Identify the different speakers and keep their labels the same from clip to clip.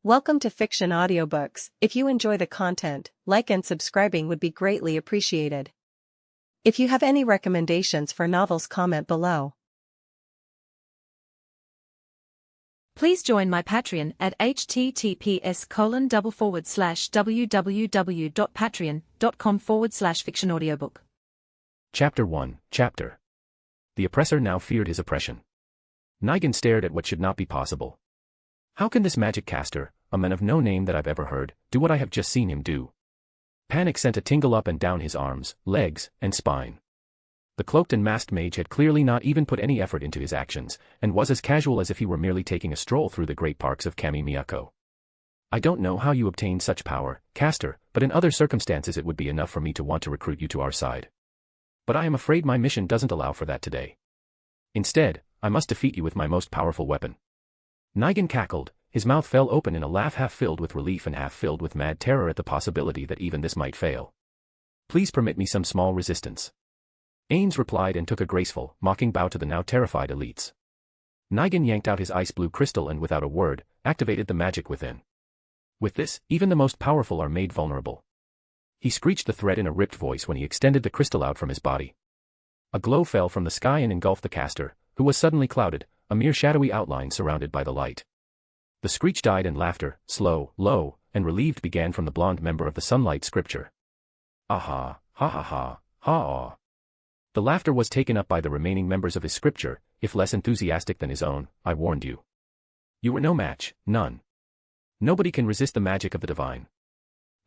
Speaker 1: Welcome to Fiction Audiobooks. If you enjoy the content, like and subscribing would be greatly appreciated. If you have any recommendations for novels, comment below.
Speaker 2: Please join my Patreon at https://www.patreon.com/fictionaudiobook.
Speaker 3: Chapter 1. The oppressor now feared his oppression. Nigan stared at what should not be possible. How can this magic caster, a man of no name that I've ever heard, do what I have just seen him do? Panic sent a tingle up and down his arms, legs, and spine. The cloaked and masked mage had clearly not even put any effort into his actions, and was as casual as if he were merely taking a stroll through the great parks of Kami-Miyako. I don't know how you obtained such power, caster, but in other circumstances it would be enough for me to want to recruit you to our side. But I am afraid my mission doesn't allow for that today. Instead, I must defeat you with my most powerful weapon. Nigan cackled, his mouth fell open in a laugh half filled with relief and half filled with mad terror at the possibility that even this might fail. Please permit me some small resistance. Ainz replied and took a graceful, mocking bow to the now terrified elites. Nigan yanked out his ice blue crystal and without a word, activated the magic within. With this, even the most powerful are made vulnerable. He screeched the threat in a ripped voice when he extended the crystal out from his body. A glow fell from the sky and engulfed the caster, who was suddenly clouded, a mere shadowy outline surrounded by the light. The screech died and laughter, slow, low, and relieved began from the blonde member of the Sunlight Scripture. Aha, ha ha ha, ha. The laughter was taken up by the remaining members of his scripture, if less enthusiastic than his own. I warned you. You were no match, none. Nobody can resist the magic of the divine.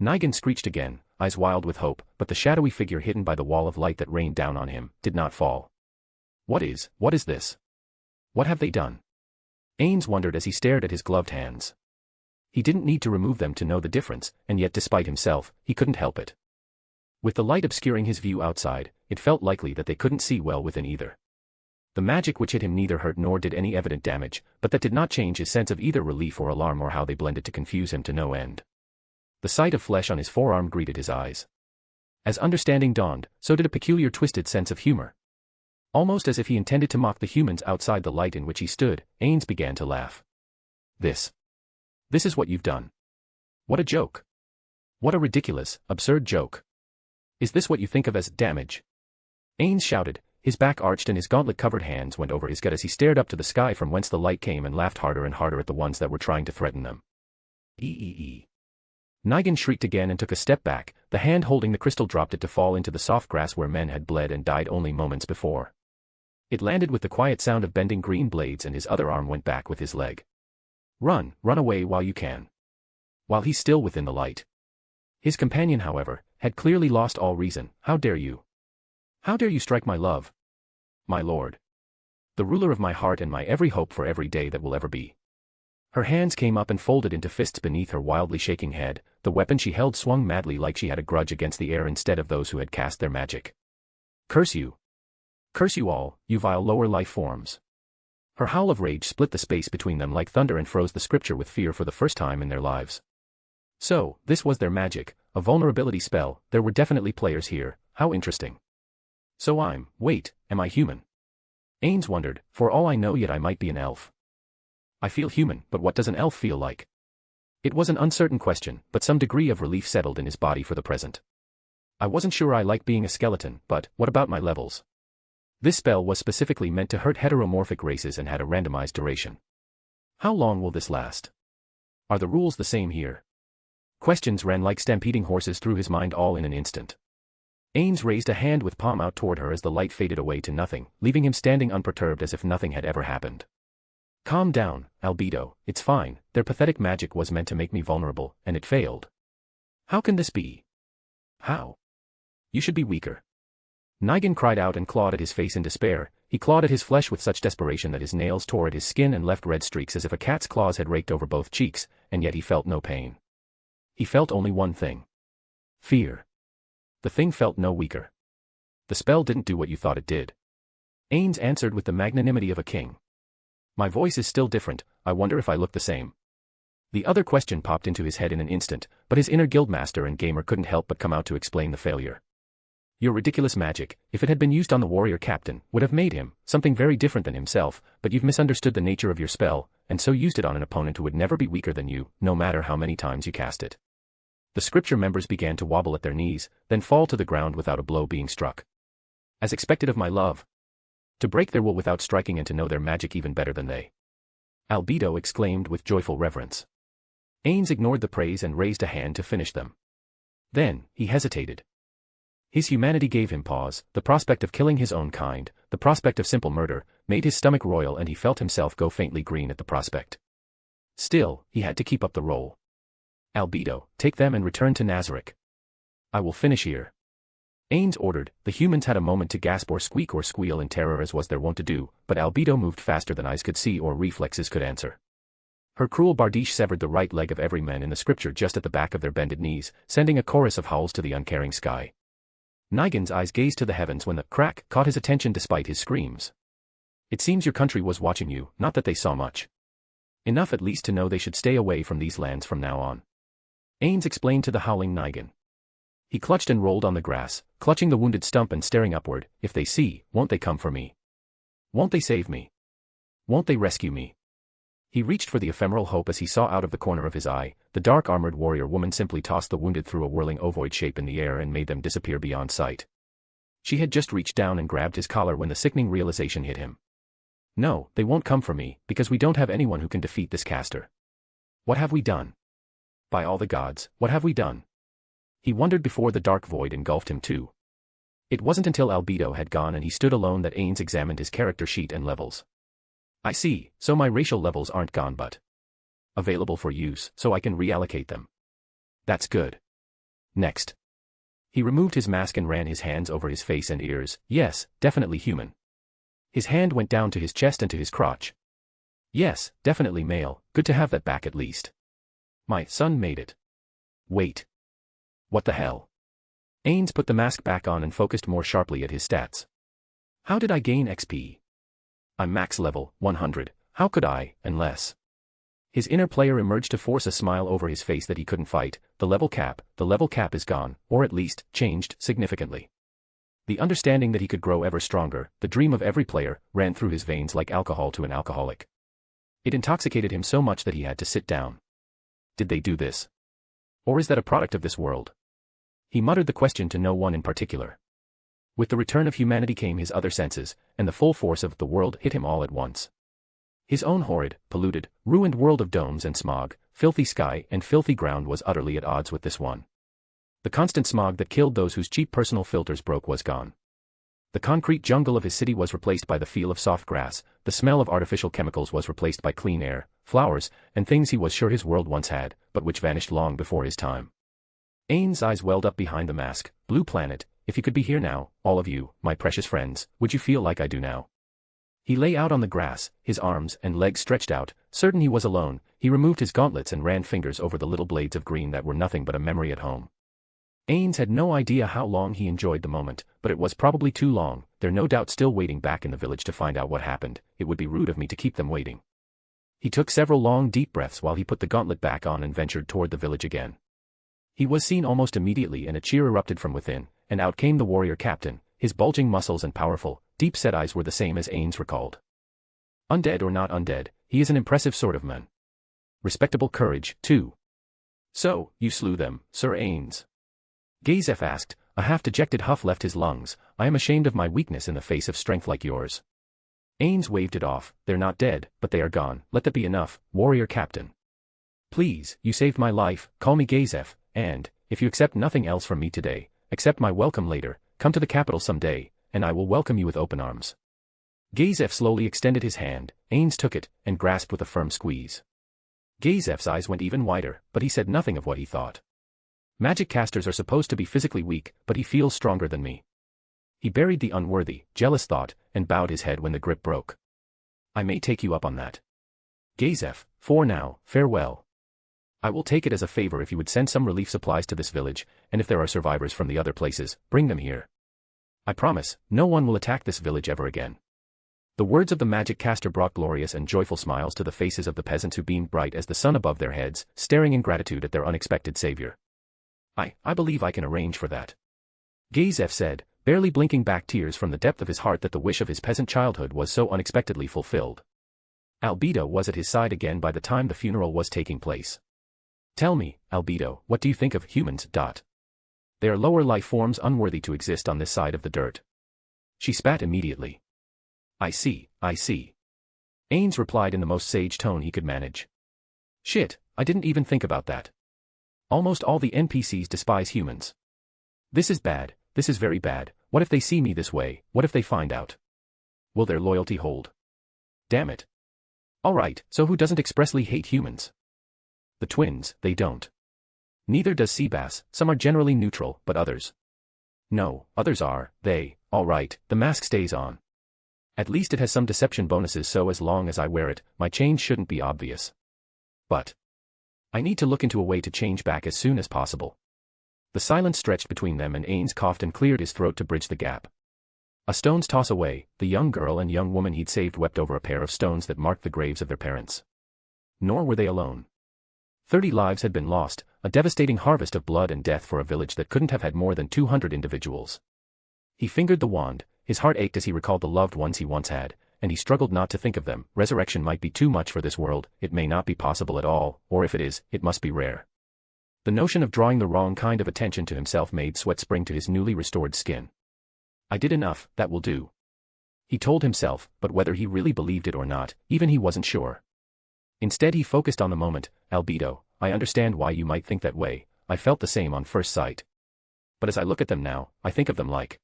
Speaker 3: Nigan screeched again, eyes wild with hope, but the shadowy figure hidden by the wall of light that rained down on him did not fall. What is this? What have they done? Ainz wondered as he stared at his gloved hands. He didn't need to remove them to know the difference, and yet despite himself, he couldn't help it. With the light obscuring his view outside, it felt likely that they couldn't see well within either. The magic which hit him neither hurt nor did any evident damage, but that did not change his sense of either relief or alarm or how they blended to confuse him to no end. The sight of flesh on his forearm greeted his eyes. As understanding dawned, so did a peculiar twisted sense of humor. Almost as if he intended to mock the humans outside the light in which he stood, Ainz began to laugh. This is what you've done. What a joke. What a ridiculous, absurd joke. Is this what you think of as damage? Ainz shouted, his back arched and his gauntlet-covered hands went over his gut as he stared up to the sky from whence the light came and laughed harder and harder at the ones that were trying to threaten them. Nigan shrieked again and took a step back, the hand holding the crystal dropped it to fall into the soft grass where men had bled and died only moments before. It landed with the quiet sound of bending green blades and his other arm went back with his leg. Run away while you can. While he's still within the light. His companion, however, had clearly lost all reason. How dare you? How dare you strike my love? My lord. The ruler of my heart and my every hope for every day that will ever be. Her hands came up and folded into fists beneath her wildly shaking head, the weapon she held swung madly like she had a grudge against the air instead of those who had cast their magic. Curse you. Curse you all, you vile lower life forms. Her howl of rage split the space between them like thunder and froze the scripture with fear for the first time in their lives. So, this was their magic, a vulnerability spell. There were definitely players here. How interesting. So am I human? Ainz wondered, for all I know yet I might be an elf. I feel human, but what does an elf feel like? It was an uncertain question, but some degree of relief settled in his body for the present. I wasn't sure I liked being a skeleton, but what about my levels? This spell was specifically meant to hurt heteromorphic races and had a randomized duration. How long will this last? Are the rules the same here? Questions ran like stampeding horses through his mind all in an instant. Ainz raised a hand with palm out toward her as the light faded away to nothing, leaving him standing unperturbed as if nothing had ever happened. Calm down, Albedo, it's fine. Their pathetic magic was meant to make me vulnerable, and it failed. How can this be? How? You should be weaker. Nigan cried out and clawed at his face in despair. He clawed at his flesh with such desperation that his nails tore at his skin and left red streaks as if a cat's claws had raked over both cheeks, and yet he felt no pain. He felt only one thing. Fear. The thing felt no weaker. The spell didn't do what you thought it did. Ainz answered with the magnanimity of a king. My voice is still different, I wonder if I look the same. The other question popped into his head in an instant, but his inner guildmaster and gamer couldn't help but come out to explain the failure. Your ridiculous magic, if it had been used on the warrior captain, would have made him something very different than himself, but you've misunderstood the nature of your spell, and so used it on an opponent who would never be weaker than you, no matter how many times you cast it. The scripture members began to wobble at their knees, then fall to the ground without a blow being struck. As expected of my love. To break their will without striking and to know their magic even better than they. Albedo exclaimed with joyful reverence. Ainz ignored the praise and raised a hand to finish them. Then, he hesitated. His humanity gave him pause, the prospect of killing his own kind, the prospect of simple murder, made his stomach roil and he felt himself go faintly green at the prospect. Still, he had to keep up the roll. Albedo, take them and return to Nazarick. I will finish here. Ainz ordered. The humans had a moment to gasp or squeak or squeal in terror as was their wont to do, but Albedo moved faster than eyes could see or reflexes could answer. Her cruel bardiche severed the right leg of every man in the scripture just at the back of their bended knees, sending a chorus of howls to the uncaring sky. Nigan's eyes gazed to the heavens when the crack caught his attention despite his screams. It seems your country was watching you, not that they saw much. Enough at least to know they should stay away from these lands from now on. Ainz explained to the howling Nigan. He clutched and rolled on the grass, clutching the wounded stump and staring upward. If they see, won't they come for me? Won't they save me? Won't they rescue me? He reached for the ephemeral hope as he saw out of the corner of his eye, the dark-armored warrior woman simply tossed the wounded through a whirling ovoid shape in the air and made them disappear beyond sight. She had just reached down and grabbed his collar when the sickening realization hit him. No, they won't come for me, because we don't have anyone who can defeat this caster. What have we done? By all the gods, what have we done? He wondered before the dark void engulfed him too. It wasn't until Albedo had gone and he stood alone that Ainz examined his character sheet and levels. I see, so my racial levels aren't gone but available for use, so I can reallocate them. That's good. Next. He removed his mask and ran his hands over his face and ears. Yes, definitely human. His hand went down to his chest and to his crotch. Yes, definitely male, good to have that back at least. My son made it. Wait. What the hell? Ainz put the mask back on and focused more sharply at his stats. How did I gain XP? I'm max level, 100, how could I, unless... His inner player emerged to force a smile over his face that he couldn't fight. The level cap is gone, or at least, changed significantly. The understanding that he could grow ever stronger, the dream of every player, ran through his veins like alcohol to an alcoholic. It intoxicated him so much that he had to sit down. Did they do this? Or is that a product of this world? He muttered the question to no one in particular. With the return of humanity came his other senses, and the full force of the world hit him all at once. His own horrid, polluted, ruined world of domes and smog, filthy sky and filthy ground was utterly at odds with this one. The constant smog that killed those whose cheap personal filters broke was gone. The concrete jungle of his city was replaced by the feel of soft grass, the smell of artificial chemicals was replaced by clean air, flowers, and things he was sure his world once had, but which vanished long before his time. Ain's eyes welled up behind the mask. Blue planet, if you could be here now, all of you, my precious friends, would you feel like I do now? He lay out on the grass, his arms and legs stretched out, certain he was alone. He removed his gauntlets and ran fingers over the little blades of green that were nothing but a memory at home. Ainz had no idea how long he enjoyed the moment, but it was probably too long. They're no doubt still waiting back in the village to find out what happened. It would be rude of me to keep them waiting. He took several long deep breaths while he put the gauntlet back on and ventured toward the village again. He was seen almost immediately and a cheer erupted from within, and out came the warrior captain. His bulging muscles and powerful, deep-set eyes were the same as Ainz recalled. Undead or not undead, he is an impressive sort of man. Respectable courage, too. So, you slew them, Sir Ainz? Gazef asked. A half-dejected huff left his lungs. I am ashamed of my weakness in the face of strength like yours. Ainz waved it off. They're not dead, but they are gone. Let that be enough, warrior captain. Please, you saved my life, call me Gazef, and, if you accept nothing else from me today, accept my welcome later, come to the capital someday, and I will welcome you with open arms. Gazef slowly extended his hand. Ainz took it, and grasped with a firm squeeze. Gazef's eyes went even wider, but he said nothing of what he thought. Magic casters are supposed to be physically weak, but he feels stronger than me. He buried the unworthy, jealous thought, and bowed his head when the grip broke. I may take you up on that. Gazef, for now, farewell. I will take it as a favor if you would send some relief supplies to this village, and if there are survivors from the other places, bring them here. I promise, no one will attack this village ever again. The words of the magic caster brought glorious and joyful smiles to the faces of the peasants who beamed bright as the sun above their heads, staring in gratitude at their unexpected savior. I believe I can arrange for that. Gazef said, barely blinking back tears from the depth of his heart that the wish of his peasant childhood was so unexpectedly fulfilled. Albedo was at his side again by the time the funeral was taking place. Tell me, Albedo, what do you think of humans? They are lower life forms unworthy to exist on this side of the dirt. She spat immediately. I see, I see. Ainz replied in the most sage tone he could manage. Shit, I didn't even think about that. Almost all the NPCs despise humans. This is bad, this is very bad. What if they see me this way? What if they find out? Will their loyalty hold? Damn it. Alright, so who doesn't expressly hate humans? The twins, they don't. Neither does Seabass. Some are generally neutral, but others. No, others are, alright, the mask stays on. At least it has some deception bonuses, so as long as I wear it, my change shouldn't be obvious. But I need to look into a way to change back as soon as possible. The silence stretched between them and Ainz coughed and cleared his throat to bridge the gap. A stone's toss away, the young girl and young woman he'd saved wept over a pair of stones that marked the graves of their parents. Nor were they alone. 30 lives had been lost, a devastating harvest of blood and death for a village that couldn't have had more than 200 individuals. He fingered the wand, his heart ached as he recalled the loved ones he once had, and he struggled not to think of them. Resurrection might be too much for this world, it may not be possible at all, or if it is, it must be rare. The notion of drawing the wrong kind of attention to himself made sweat spring to his newly restored skin. I did enough, that will do. He told himself, but whether he really believed it or not, even he wasn't sure. Instead he focused on the moment. Albedo, I understand why you might think that way, I felt the same on first sight. But as I look at them now, I think of them like...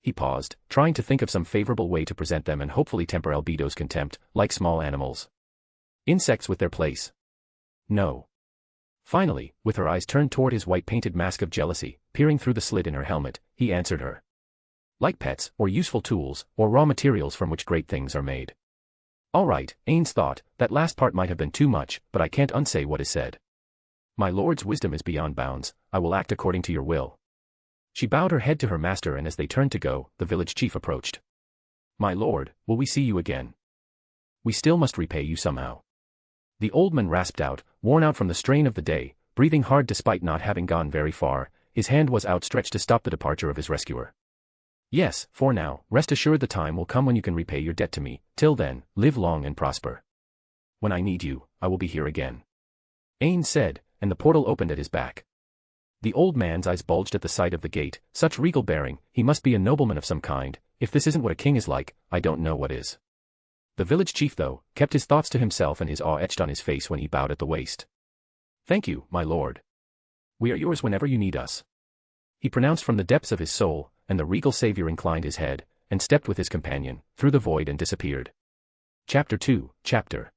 Speaker 3: He paused, trying to think of some favorable way to present them and hopefully temper Albedo's contempt, like small animals. Insects with their place. No. Finally, with her eyes turned toward his white-painted mask of jealousy, peering through the slit in her helmet, he answered her. Like pets, or useful tools, or raw materials from which great things are made. Alright, Ainz thought, that last part might have been too much, but I can't unsay what is said. My lord's wisdom is beyond bounds, I will act according to your will. She bowed her head to her master, and as they turned to go, the village chief approached. My lord, will we see you again? We still must repay you somehow. The old man rasped out, worn out from the strain of the day, breathing hard despite not having gone very far. His hand was outstretched to stop the departure of his rescuer. Yes, for now, rest assured the time will come when you can repay your debt to me. Till then, live long and prosper. When I need you, I will be here again. Ainz said, and the portal opened at his back. The old man's eyes bulged at the sight of the gate. Such regal bearing, he must be a nobleman of some kind. If this isn't what a king is like, I don't know what is. The village chief, though, kept his thoughts to himself, and his awe etched on his face when he bowed at the waist. Thank you, my lord. We are yours whenever you need us. He pronounced from the depths of his soul, and the regal savior inclined his head, and stepped with his companion, through the void and disappeared. Chapter 2, Chapter.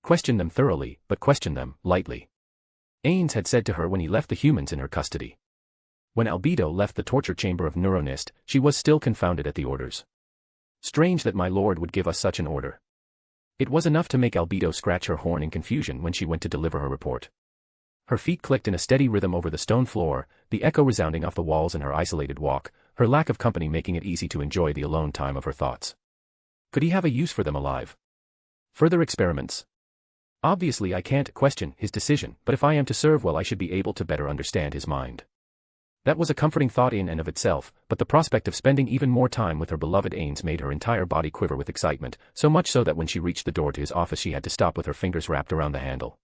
Speaker 3: Question them thoroughly, but question them lightly. Ainz had said to her when he left the humans in her custody. When Albedo left the torture chamber of Neuronist, she was still confounded at the orders. Strange that my lord would give us such an order. It was enough to make Albedo scratch her horn in confusion when she went to deliver her report. Her feet clicked in a steady rhythm over the stone floor, the echo resounding off the walls in her isolated walk, her lack of company making it easy to enjoy the alone time of her thoughts. Could he have a use for them alive? Further experiments. Obviously I can't question his decision, but if I am to serve well I should be able to better understand his mind. That was a comforting thought in and of itself, but the prospect of spending even more time with her beloved Ains made her entire body quiver with excitement, so much so that when she reached the door to his office she had to stop with her fingers wrapped around the handle.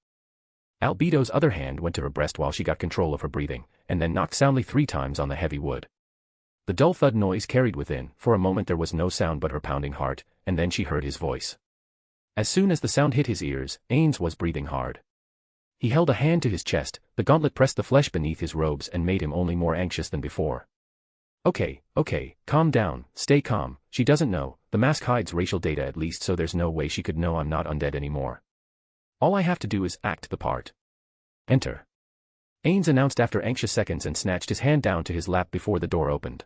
Speaker 3: Albedo's other hand went to her breast while she got control of her breathing, and then knocked soundly 3 times on the heavy wood. The dull thud noise carried within. For a moment there was no sound but her pounding heart, and then she heard his voice. As soon as the sound hit his ears, Ainz was breathing hard. He held a hand to his chest, the gauntlet pressed the flesh beneath his robes and made him only more anxious than before. Okay, calm down, stay calm, she doesn't know, the mask hides racial data at least, so there's no way she could know I'm not undead anymore. All I have to do is act the part. Enter. Ainz announced after anxious seconds and snatched his hand down to his lap before the door opened.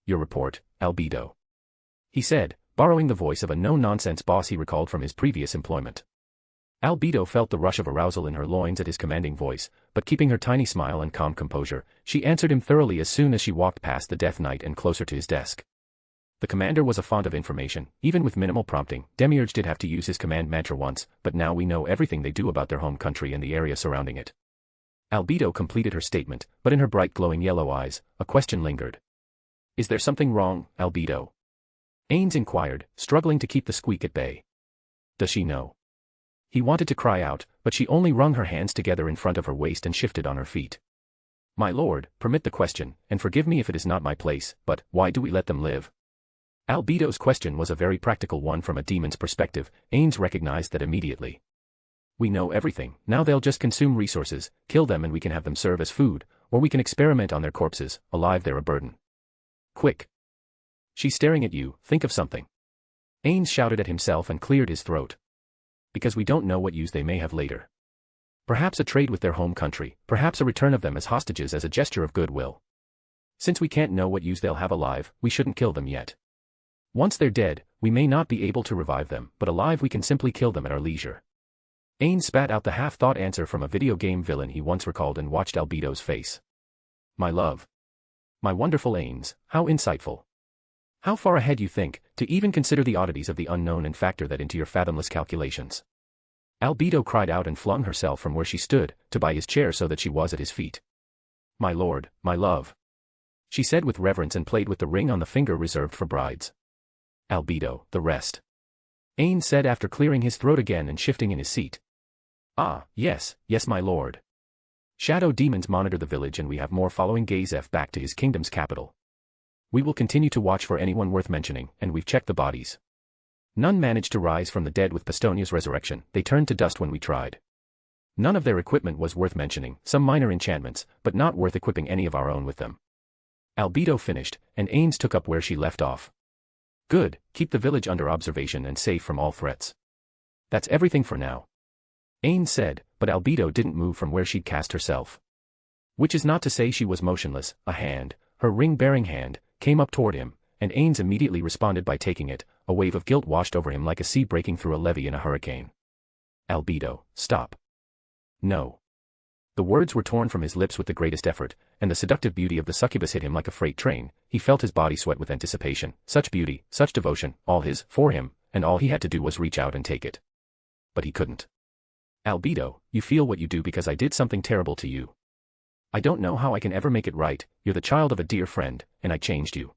Speaker 3: Your report, Albedo. He said, borrowing the voice of a no-nonsense boss he recalled from his previous employment. Albedo felt the rush of arousal in her loins at his commanding voice, but keeping her tiny smile and calm composure, she answered him thoroughly as soon as she walked past the Death Knight and closer to his desk. The commander was a font of information, even with minimal prompting. Demiurge did have to use his command mantra once, but now we know everything they do about their home country and the area surrounding it. Albedo completed her statement, but in her bright glowing yellow eyes, a question lingered. Is there something wrong, Albedo? Ainz inquired, struggling to keep the squeak at bay. Does she know? He wanted to cry out, but she only wrung her hands together in front of her waist and shifted on her feet. My lord, permit the question, and forgive me if it is not my place, but why do we let them live? Albedo's question was a very practical one from a demon's perspective. Ainz recognized that immediately. We know everything, now they'll just consume resources, kill them and we can have them serve as food, or we can experiment on their corpses, alive they're a burden. Quick. She's staring at you, think of something. Ainz shouted at himself and cleared his throat. Because we don't know what use they may have later. Perhaps a trade with their home country, perhaps a return of them as hostages as a gesture of goodwill. Since we can't know what use they'll have alive, we shouldn't kill them yet. Once they're dead, we may not be able to revive them, but alive we can simply kill them at our leisure. Ainz spat out the half-thought answer from a video game villain he once recalled and watched Albedo's face. My love. My wonderful Ainz, how insightful. How far ahead you think, to even consider the oddities of the unknown and factor that into your fathomless calculations. Albedo cried out and flung herself from where she stood, to by his chair so that she was at his feet. My lord, my love. She said with reverence and played with the ring on the finger reserved for brides. Albedo, the rest. Ainz said after clearing his throat again and shifting in his seat. Ah, yes, yes my lord. Shadow demons monitor the village and we have more following Gazef back to his kingdom's capital. We will continue to watch for anyone worth mentioning, and we've checked the bodies. None managed to rise from the dead with Pestonia's resurrection, they turned to dust when we tried. None of their equipment was worth mentioning, some minor enchantments, but not worth equipping any of our own with them. Albedo finished, and Ainz took up where she left off. Good, keep the village under observation and safe from all threats. That's everything for now. Ainz said, but Albedo didn't move from where she'd cast herself. Which is not to say she was motionless, a hand, her ring-bearing hand, came up toward him, and Ainz immediately responded by taking it. A wave of guilt washed over him like a sea breaking through a levee in a hurricane. Albedo, stop. No. The words were torn from his lips with the greatest effort, and the seductive beauty of the succubus hit him like a freight train. He felt his body sweat with anticipation, such beauty, such devotion, all his, for him, and all he had to do was reach out and take it. But he couldn't. Albedo, you feel what you do because I did something terrible to you. I don't know how I can ever make it right, you're the child of a dear friend, and I changed you.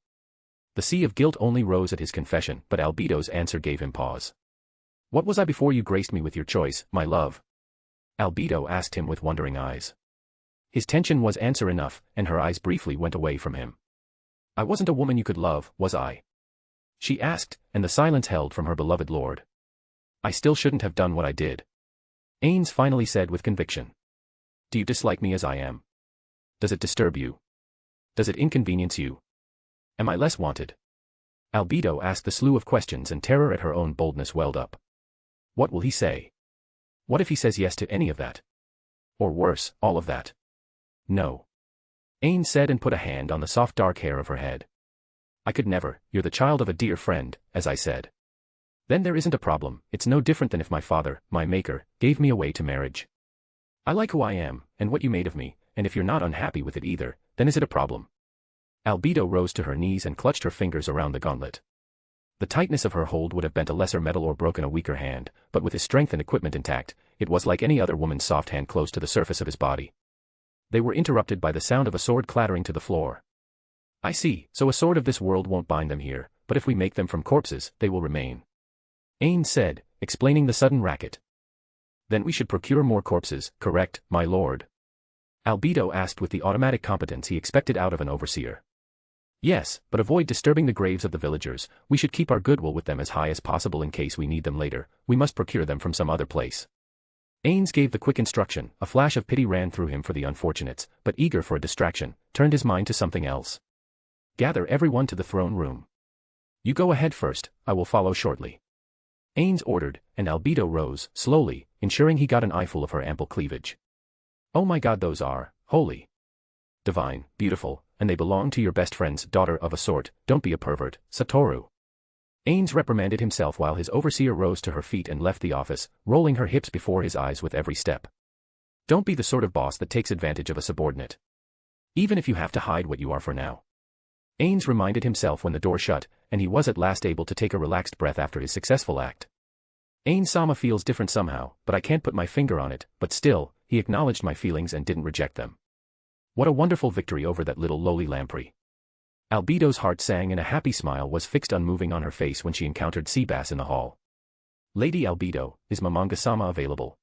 Speaker 3: The sea of guilt only rose at his confession, but Albedo's answer gave him pause. What was I before you graced me with your choice, my love? Albedo asked him with wondering eyes. His tension was answer enough, and her eyes briefly went away from him. I wasn't a woman you could love, was I? She asked, and the silence held from her beloved lord. I still shouldn't have done what I did. Ainz finally said with conviction. Do you dislike me as I am? Does it disturb you? Does it inconvenience you? Am I less wanted? Albedo asked the slew of questions and terror at her own boldness welled up. What will he say? What if he says yes to any of that? Or worse, all of that? No. Ainz said and put a hand on the soft dark hair of her head. I could never, you're the child of a dear friend, as I said. Then there isn't a problem, it's no different than if my father, my maker, gave me away to marriage. I like who I am, and what you made of me, and if you're not unhappy with it either, then is it a problem? Albedo rose to her knees and clutched her fingers around the gauntlet. The tightness of her hold would have bent a lesser metal or broken a weaker hand, but with his strength and equipment intact, it was like any other woman's soft hand close to the surface of his body. They were interrupted by the sound of a sword clattering to the floor. I see, so a sword of this world won't bind them here, but if we make them from corpses, they will remain. Ainz said, explaining the sudden racket. Then we should procure more corpses, correct, my lord? Albedo asked with the automatic competence he expected out of an overseer. Yes, but avoid disturbing the graves of the villagers, we should keep our goodwill with them as high as possible in case we need them later, we must procure them from some other place. Ainz gave the quick instruction, a flash of pity ran through him for the unfortunates, but eager for a distraction, turned his mind to something else. Gather everyone to the throne room. You go ahead first, I will follow shortly. Ainz ordered, and Albedo rose, slowly, ensuring he got an eyeful of her ample cleavage. Oh my god, those are holy, divine, beautiful, and they belong to your best friend's daughter of a sort, don't be a pervert, Satoru. Ainz reprimanded himself while his overseer rose to her feet and left the office, rolling her hips before his eyes with every step. Don't be the sort of boss that takes advantage of a subordinate. Even if you have to hide what you are for now. Ainz reminded himself when the door shut, and he was at last able to take a relaxed breath after his successful act. Ainz-sama feels different somehow, but I can't put my finger on it, but still, he acknowledged my feelings and didn't reject them. What a wonderful victory over that little lowly lamprey. Albedo's heart sang and a happy smile was fixed unmoving on her face when she encountered Seabass in the hall. Lady Albedo, is Momonga-sama available?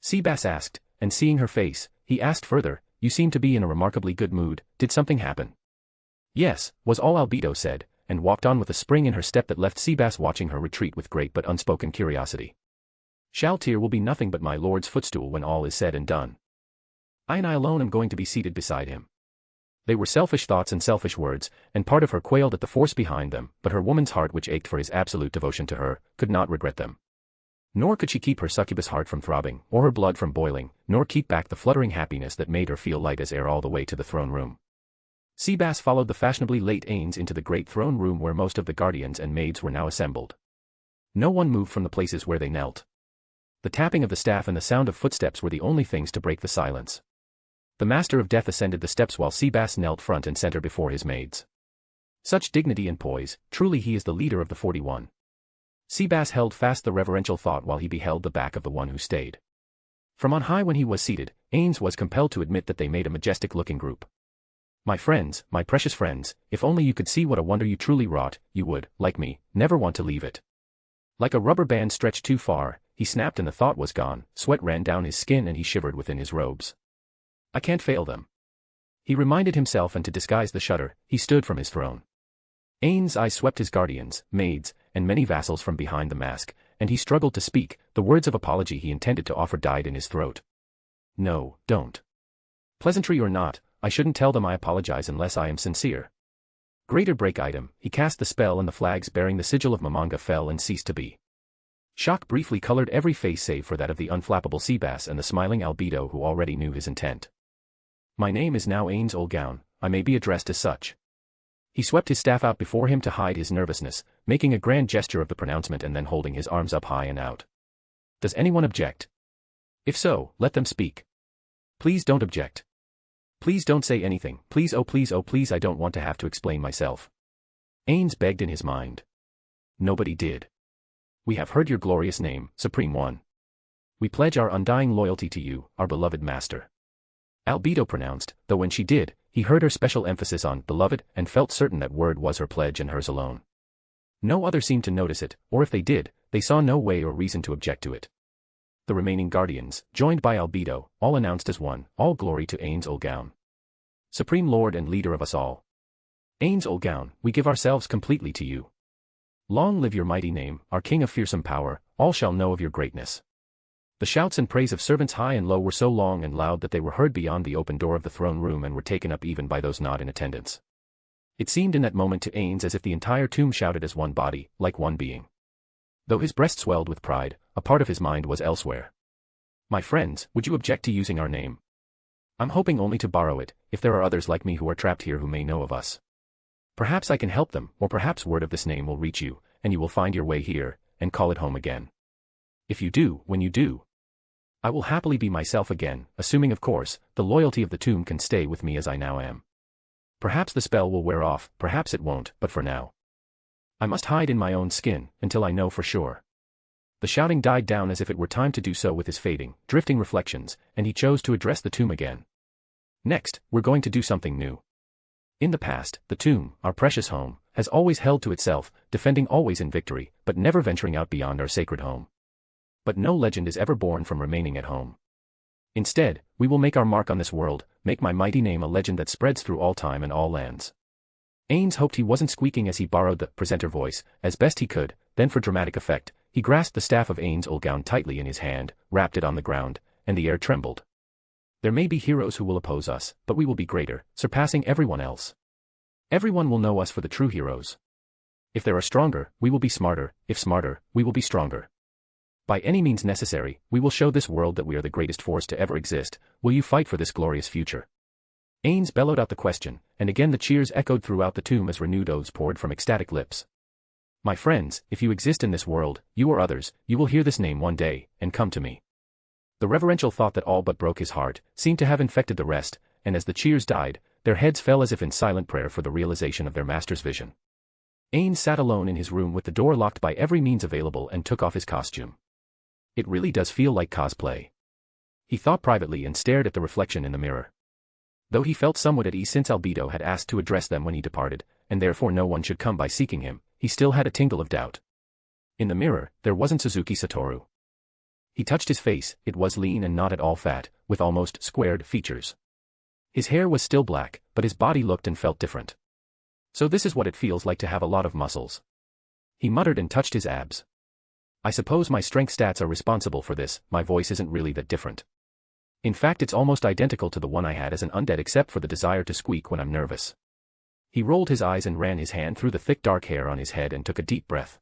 Speaker 3: Seabass asked, and seeing her face, he asked further, you seem to be in a remarkably good mood, did something happen? Yes, was all Albedo said, and walked on with a spring in her step that left Seabass watching her retreat with great but unspoken curiosity. Shaltir will be nothing but my lord's footstool when all is said and done. I alone am going to be seated beside him. They were selfish thoughts and selfish words, and part of her quailed at the force behind them, but her woman's heart which ached for his absolute devotion to her, could not regret them. Nor could she keep her succubus heart from throbbing, or her blood from boiling, nor keep back the fluttering happiness that made her feel light as air all the way to the throne room. Seabass followed the fashionably late Ainz into the great throne room where most of the guardians and maids were now assembled. No one moved from the places where they knelt. The tapping of the staff and the sound of footsteps were the only things to break the silence. The Master of Death ascended the steps while Seabass knelt front and center before his maids. Such dignity and poise, truly he is the leader of the 41. Seabass held fast the reverential thought while he beheld the back of the one who stayed. From on high when he was seated, Ainz was compelled to admit that they made a majestic-looking group. My friends, my precious friends, if only you could see what a wonder you truly wrought, you would, like me, never want to leave it. Like a rubber band stretched too far, he snapped and the thought was gone, sweat ran down his skin and he shivered within his robes. I can't fail them. He reminded himself, and to disguise the shudder, he stood from his throne. Ain's eyes swept his guardians, maids, and many vassals from behind the mask, and he struggled to speak. The words of apology he intended to offer died in his throat. No, don't. Pleasantry or not, I shouldn't tell them I apologize unless I am sincere. Greater break item, he cast the spell and the flags bearing the sigil of Momonga fell and ceased to be. Shock briefly colored every face save for that of the unflappable Seabass and the smiling Albedo who already knew his intent. My name is now Ainz Olgaun, I may be addressed as such. He swept his staff out before him to hide his nervousness, making a grand gesture of the pronouncement and then holding his arms up high and out. Does anyone object? If so, let them speak. Please don't object. Please don't say anything, please oh please I don't want to have to explain myself. Ainz begged in his mind. Nobody did. We have heard your glorious name, Supreme One. We pledge our undying loyalty to you, our beloved master. Albedo pronounced, though when she did, he heard her special emphasis on beloved and felt certain that word was her pledge and hers alone. No other seemed to notice it, or if they did, they saw no way or reason to object to it. The remaining guardians, joined by Albedo, all announced as one, all glory to Ainz Olgaun. Supreme Lord and leader of us all. Ainz Olgaun, we give ourselves completely to you. Long live your mighty name, our king of fearsome power, all shall know of your greatness. The shouts and praise of servants high and low were so long and loud that they were heard beyond the open door of the throne room and were taken up even by those not in attendance. It seemed in that moment to Ainz as if the entire tomb shouted as one body, like one being. Though his breast swelled with pride, a part of his mind was elsewhere. My friends, would you object to using our name? I'm hoping only to borrow it, if there are others like me who are trapped here who may know of us. Perhaps I can help them, or perhaps word of this name will reach you, and you will find your way here, and call it home again. If you do, when you do, I will happily be myself again, assuming of course, the loyalty of the tomb can stay with me as I now am. Perhaps the spell will wear off, perhaps it won't, but for now, I must hide in my own skin, until I know for sure. The shouting died down as if it were time to do so with his fading, drifting reflections, and he chose to address the tomb again. Next, we're going to do something new. In the past, the tomb, our precious home, has always held to itself, defending always in victory, but never venturing out beyond our sacred home. But no legend is ever born from remaining at home. Instead, we will make our mark on this world, make my mighty name a legend that spreads through all time and all lands. Ainz hoped he wasn't squeaking as he borrowed the presenter voice, as best he could, then for dramatic effect, he grasped the staff of Ainz Olgaun tightly in his hand, rapped it on the ground, and the air trembled. There may be heroes who will oppose us, but we will be greater, surpassing everyone else. Everyone will know us for the true heroes. If there are stronger, we will be smarter, if smarter, we will be stronger. By any means necessary, we will show this world that we are the greatest force to ever exist. Will you fight for this glorious future? Ainz bellowed out the question, and again the cheers echoed throughout the tomb as renewed oaths poured from ecstatic lips. My friends, if you exist in this world, you or others, you will hear this name one day, and come to me. The reverential thought that all but broke his heart seemed to have infected the rest, and as the cheers died, their heads fell as if in silent prayer for the realization of their master's vision. Ainz sat alone in his room with the door locked by every means available and took off his costume. It really does feel like cosplay. He thought privately and stared at the reflection in the mirror. Though he felt somewhat at ease since Albedo had asked to address them when he departed, and therefore no one should come by seeking him, he still had a tingle of doubt. In the mirror, there wasn't Suzuki Satoru. He touched his face, it was lean and not at all fat, with almost squared features. His hair was still black, but his body looked and felt different. So this is what it feels like to have a lot of muscles. He muttered and touched his abs. I suppose my strength stats are responsible for this, my voice isn't really that different. In fact, it's almost identical to the one I had as an undead except for the desire to squeak when I'm nervous. He rolled his eyes and ran his hand through the thick dark hair on his head and took a deep breath.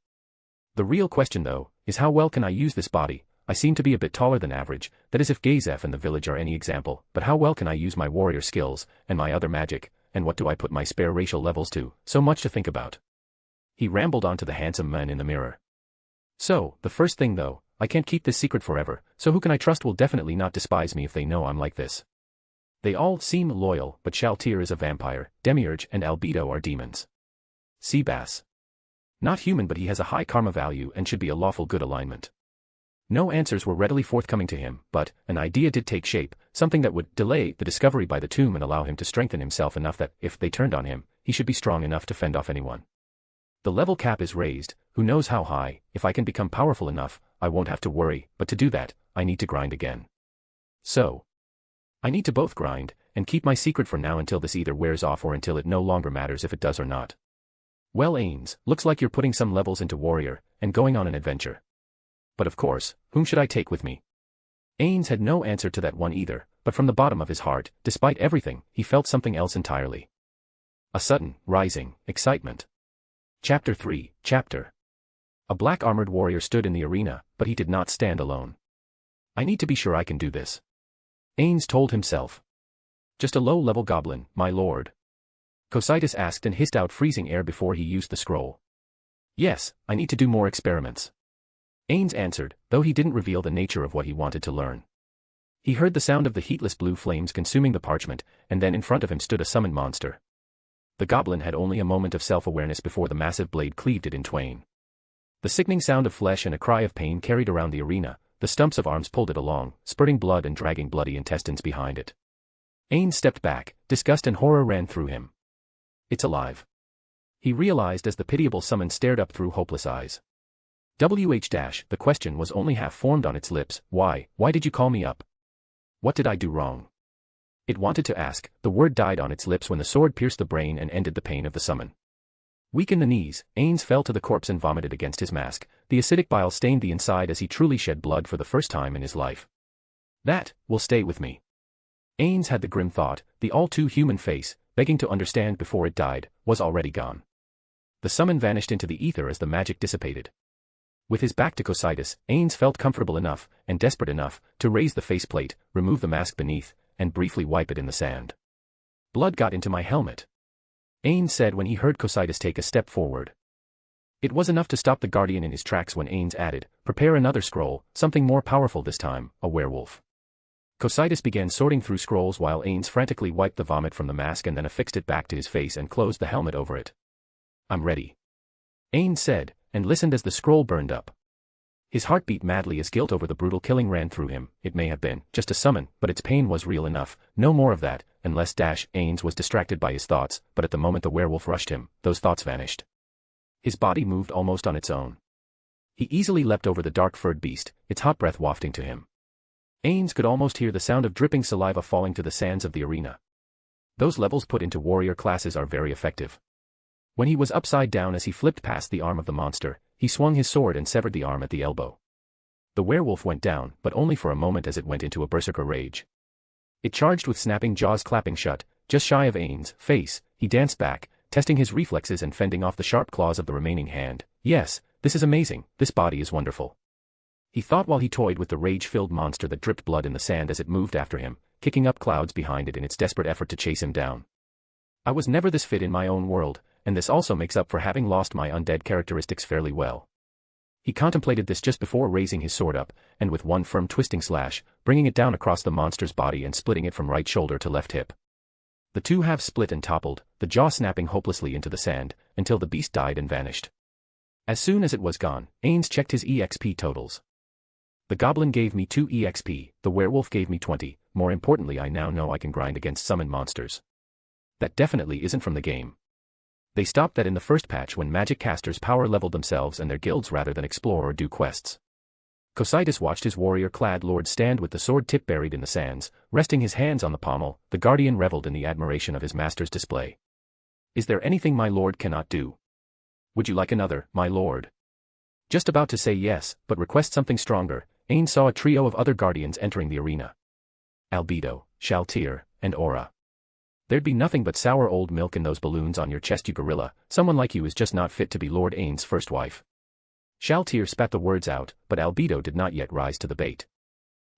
Speaker 3: The real question though, is how well can I use this body? I seem to be a bit taller than average, that is if Gazef and the village are any example, but how well can I use my warrior skills, and my other magic, and what do I put my spare racial levels to? So much to think about. He rambled on to the handsome man in the mirror. So, the first thing though, I can't keep this secret forever, so who can I trust will definitely not despise me if they know I'm like this. They all seem loyal, but Shaltir is a vampire, Demiurge and Albedo are demons. Seabass. Not human, but he has a high karma value and should be a lawful good alignment. No answers were readily forthcoming to him, but an idea did take shape, something that would delay the discovery by the tomb and allow him to strengthen himself enough that, if they turned on him, he should be strong enough to fend off anyone. The level cap is raised, who knows how high, if I can become powerful enough, I won't have to worry, but to do that, I need to grind again. So, I need to both grind, and keep my secret for now until this either wears off or until it no longer matters if it does or not. Well Ainz, looks like you're putting some levels into warrior, and going on an adventure. But of course, whom should I take with me? Ainz had no answer to that one either, but from the bottom of his heart, despite everything, he felt something else entirely. A sudden, rising, excitement. Chapter 3, Chapter. A black-armored warrior stood in the arena, but he did not stand alone. I need to be sure I can do this. Ainz told himself. Just a low-level goblin, my lord. Cocytus asked and hissed out freezing air before he used the scroll. Yes, I need to do more experiments. Ainz answered, though he didn't reveal the nature of what he wanted to learn. He heard the sound of the heatless blue flames consuming the parchment, and then in front of him stood a summoned monster. The goblin had only a moment of self-awareness before the massive blade cleaved it in twain. The sickening sound of flesh and a cry of pain carried around the arena, the stumps of arms pulled it along, spurting blood and dragging bloody intestines behind it. Ainz stepped back, disgust and horror ran through him. It's alive. He realized as the pitiable summon stared up through hopeless eyes. The question was only half formed on its lips, why did you call me up? What did I do wrong? It wanted to ask, the word died on its lips when the sword pierced the brain and ended the pain of the summon. Weak in the knees, Ainz fell to the corpse and vomited against his mask, the acidic bile stained the inside as he truly shed blood for the first time in his life. That will stay with me. Ainz had the grim thought, the all-too-human face, begging to understand before it died, was already gone. The summon vanished into the ether as the magic dissipated. With his back to Cocytus, Ainz felt comfortable enough, and desperate enough, to raise the faceplate, remove the mask beneath, and briefly wipe it in the sand. Blood got into my helmet. Ainz said when he heard Cocytus take a step forward. It was enough to stop the guardian in his tracks when Ainz added, prepare another scroll, something more powerful this time, a werewolf. Cocytus began sorting through scrolls while Ainz frantically wiped the vomit from the mask and then affixed it back to his face and closed the helmet over it. I'm ready. Ainz said, and listened as the scroll burned up. His heart beat madly as guilt over the brutal killing ran through him. It may have been just a summon, but its pain was real enough, no more of that, unless Ainz was distracted by his thoughts, but at the moment the werewolf rushed him, those thoughts vanished. His body moved almost on its own. He easily leapt over the dark-furred beast, its hot breath wafting to him. Ainz could almost hear the sound of dripping saliva falling to the sands of the arena. Those levels put into warrior classes are very effective. When he was upside down as he flipped past the arm of the monster, he swung his sword and severed the arm at the elbow. The werewolf went down, but only for a moment as it went into a berserker rage. It charged with snapping jaws clapping shut, just shy of Ainz' face. He danced back, testing his reflexes and fending off the sharp claws of the remaining hand. Yes, this is amazing, this body is wonderful. He thought while he toyed with the rage-filled monster that dripped blood in the sand as it moved after him, kicking up clouds behind it in its desperate effort to chase him down. I was never this fit in my own world, and this also makes up for having lost my undead characteristics fairly well. He contemplated this just before raising his sword up, and with one firm twisting slash, bringing it down across the monster's body and splitting it from right shoulder to left hip. The two halves split and toppled, the jaw snapping hopelessly into the sand, until the beast died and vanished. As soon as it was gone, Ainz checked his EXP totals. The goblin gave me 2 EXP, the werewolf gave me 20, more importantly I now know I can grind against summoned monsters. That definitely isn't from the game. They stopped that in the first patch when magic casters power leveled themselves and their guilds rather than explore or do quests. Cocytus watched his warrior-clad lord stand with the sword tip buried in the sands, resting his hands on the pommel. The guardian reveled in the admiration of his master's display. Is there anything my lord cannot do? Would you like another, my lord? Just about to say yes, but request something stronger, Ainz saw a trio of other guardians entering the arena. Albedo, Shaltir, and Aura. There'd be nothing but sour old milk in those balloons on your chest, you gorilla. Someone like you is just not fit to be Lord Ainz' first wife. Shaltir spat the words out, but Albedo did not yet rise to the bait.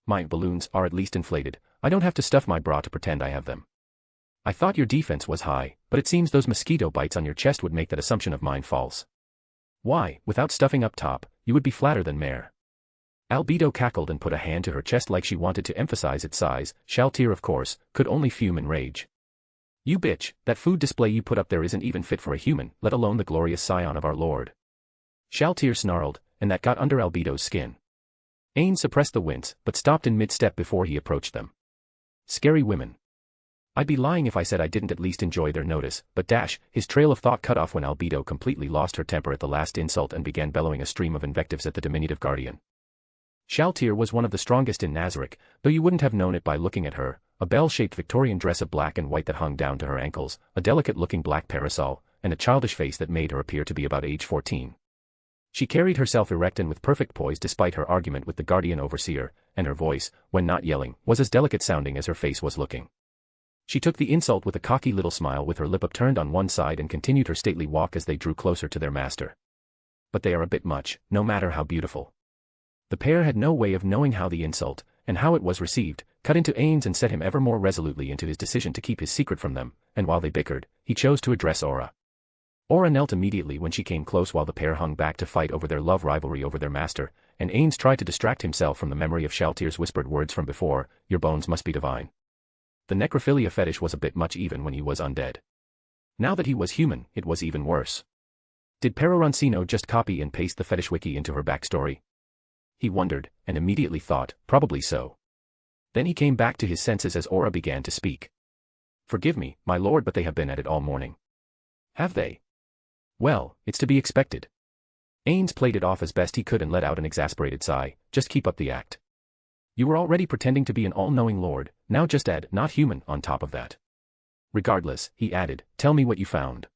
Speaker 3: My balloons are at least inflated. I don't have to stuff my bra to pretend I have them. I thought your defense was high, but it seems those mosquito bites on your chest would make that assumption of mine false. Why, without stuffing up top, you would be flatter than mare. Albedo cackled and put a hand to her chest like she wanted to emphasize its size. Shaltir, of course, could only fume in rage. You bitch, that food display you put up there isn't even fit for a human, let alone the glorious scion of our lord. Shaltir snarled, and that got under Albedo's skin. Ainz suppressed the wince, but stopped in mid-step before he approached them. Scary women. I'd be lying if I said I didn't at least enjoy their notice, but his trail of thought cut off when Albedo completely lost her temper at the last insult and began bellowing a stream of invectives at the diminutive guardian. Shaltir was one of the strongest in Nazarick, though you wouldn't have known it by looking at her, a bell-shaped Victorian dress of black and white that hung down to her ankles, a delicate-looking black parasol, and a childish face that made her appear to be about age 14. She carried herself erect and with perfect poise despite her argument with the guardian overseer, and her voice, when not yelling, was as delicate-sounding as her face was looking. She took the insult with a cocky little smile with her lip upturned on one side and continued her stately walk as they drew closer to their master. But they are a bit much, no matter how beautiful. The pair had no way of knowing how the insult, and how it was received, cut into Ainz and set him ever more resolutely into his decision to keep his secret from them, and while they bickered, he chose to address Aura. Aura knelt immediately when she came close while the pair hung back to fight over their love rivalry over their master, and Ainz tried to distract himself from the memory of Shaltir's whispered words from before, your bones must be divine. The necrophilia fetish was a bit much even when he was undead. Now that he was human, it was even worse. Did Peroroncino just copy and paste the fetish wiki into her backstory? He wondered, and immediately thought, probably so. Then he came back to his senses as Aura began to speak. Forgive me, my lord, but they have been at it all morning. Have they? Well, it's to be expected. Ainz played it off as best he could and let out an exasperated sigh. Just keep up the act. You were already pretending to be an all-knowing lord, now just add not human on top of that. Regardless, he added, tell me what you found.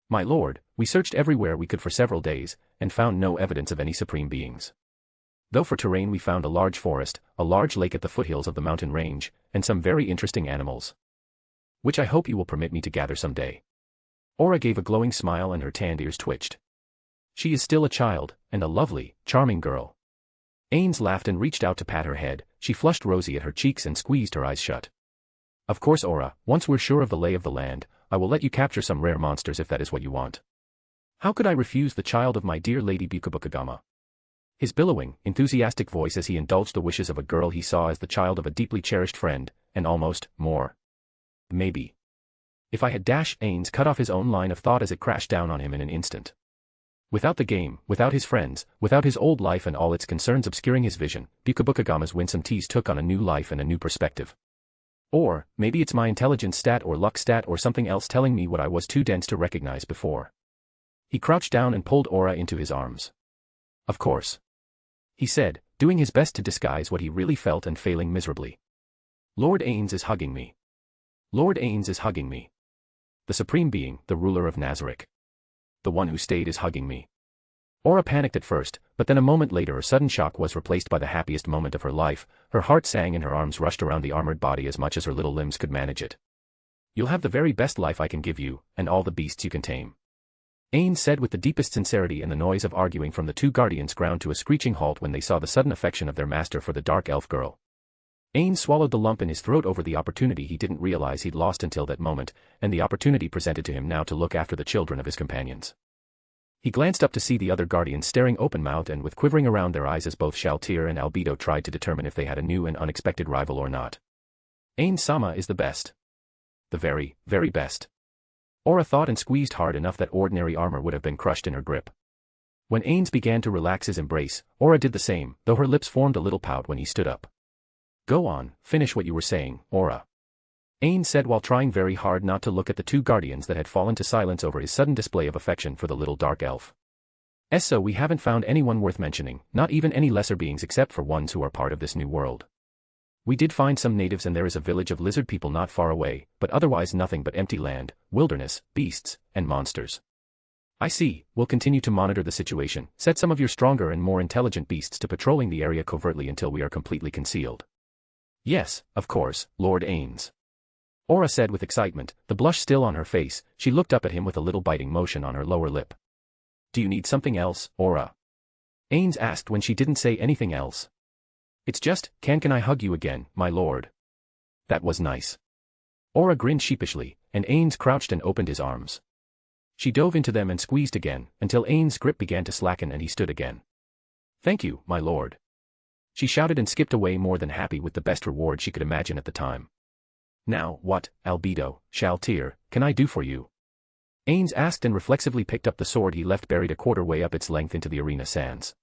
Speaker 3: My lord, we searched everywhere we could for several days, and found no evidence of any supreme beings. Though for terrain we found a large forest, a large lake at the foothills of the mountain range, and some very interesting animals. Which I hope you will permit me to gather someday. Aura gave a glowing smile and her tanned ears twitched. She is still a child, and a lovely, charming girl. Ainz laughed and reached out to pat her head. She flushed rosy at her cheeks and squeezed her eyes shut. Of course, Aura, once we're sure of the lay of the land, I will let you capture some rare monsters if that is what you want. How could I refuse the child of my dear Lady Bukabukagama? His billowing, enthusiastic voice as he indulged the wishes of a girl he saw as the child of a deeply cherished friend, and almost, more. Maybe. If I had Ainz cut off his own line of thought as it crashed down on him in an instant. Without the game, without his friends, without his old life and all its concerns obscuring his vision, Bukabukagama's winsome tease took on a new life and a new perspective. Or, maybe it's my intelligence stat or luck stat or something else telling me what I was too dense to recognize before. He crouched down and pulled Aura into his arms. Of course. He said, doing his best to disguise what he really felt and failing miserably. Lord Ainz is hugging me. Lord Ainz is hugging me. The supreme being, the ruler of Nazarick. The one who stayed is hugging me. Aura panicked at first, but then a moment later her sudden shock was replaced by the happiest moment of her life. Her heart sang and her arms rushed around the armored body as much as her little limbs could manage it. You'll have the very best life I can give you, and all the beasts you can tame. Ainz said with the deepest sincerity, and the noise of arguing from the two guardians ground to a screeching halt when they saw the sudden affection of their master for the dark elf girl. Ainz swallowed the lump in his throat over the opportunity he didn't realize he'd lost until that moment, and the opportunity presented to him now to look after the children of his companions. He glanced up to see the other guardians staring open-mouthed and with quivering around their eyes as both Shaltir and Albedo tried to determine if they had a new and unexpected rival or not. Ainz-sama is the best. The very, very best. Aura thought and squeezed hard enough that ordinary armor would have been crushed in her grip. When Ainz began to relax his embrace, Aura did the same, though her lips formed a little pout when he stood up. Go on, finish what you were saying, Aura. Ainz said while trying very hard not to look at the two guardians that had fallen to silence over his sudden display of affection for the little dark elf. So we haven't found anyone worth mentioning, not even any lesser beings except for ones who are part of this new world. We did find some natives and there is a village of lizard people not far away, but otherwise nothing but empty land, wilderness, beasts, and monsters. I see, we'll continue to monitor the situation, set some of your stronger and more intelligent beasts to patrolling the area covertly until we are completely concealed. Yes, of course, Lord Ainz. Aura said with excitement, the blush still on her face. She looked up at him with a little biting motion on her lower lip. Do you need something else, Aura? Ainz asked when she didn't say anything else. It's just, can I hug you again, my lord? That was nice. Aura grinned sheepishly, and Ainz crouched and opened his arms. She dove into them and squeezed again, until Ain's grip began to slacken and he stood again. Thank you, my lord. She shouted and skipped away more than happy with the best reward she could imagine at the time. Now, what, Albedo, Shaltir, can I do for you? Ainz asked and reflexively picked up the sword he left buried a quarter way up its length into the arena sands.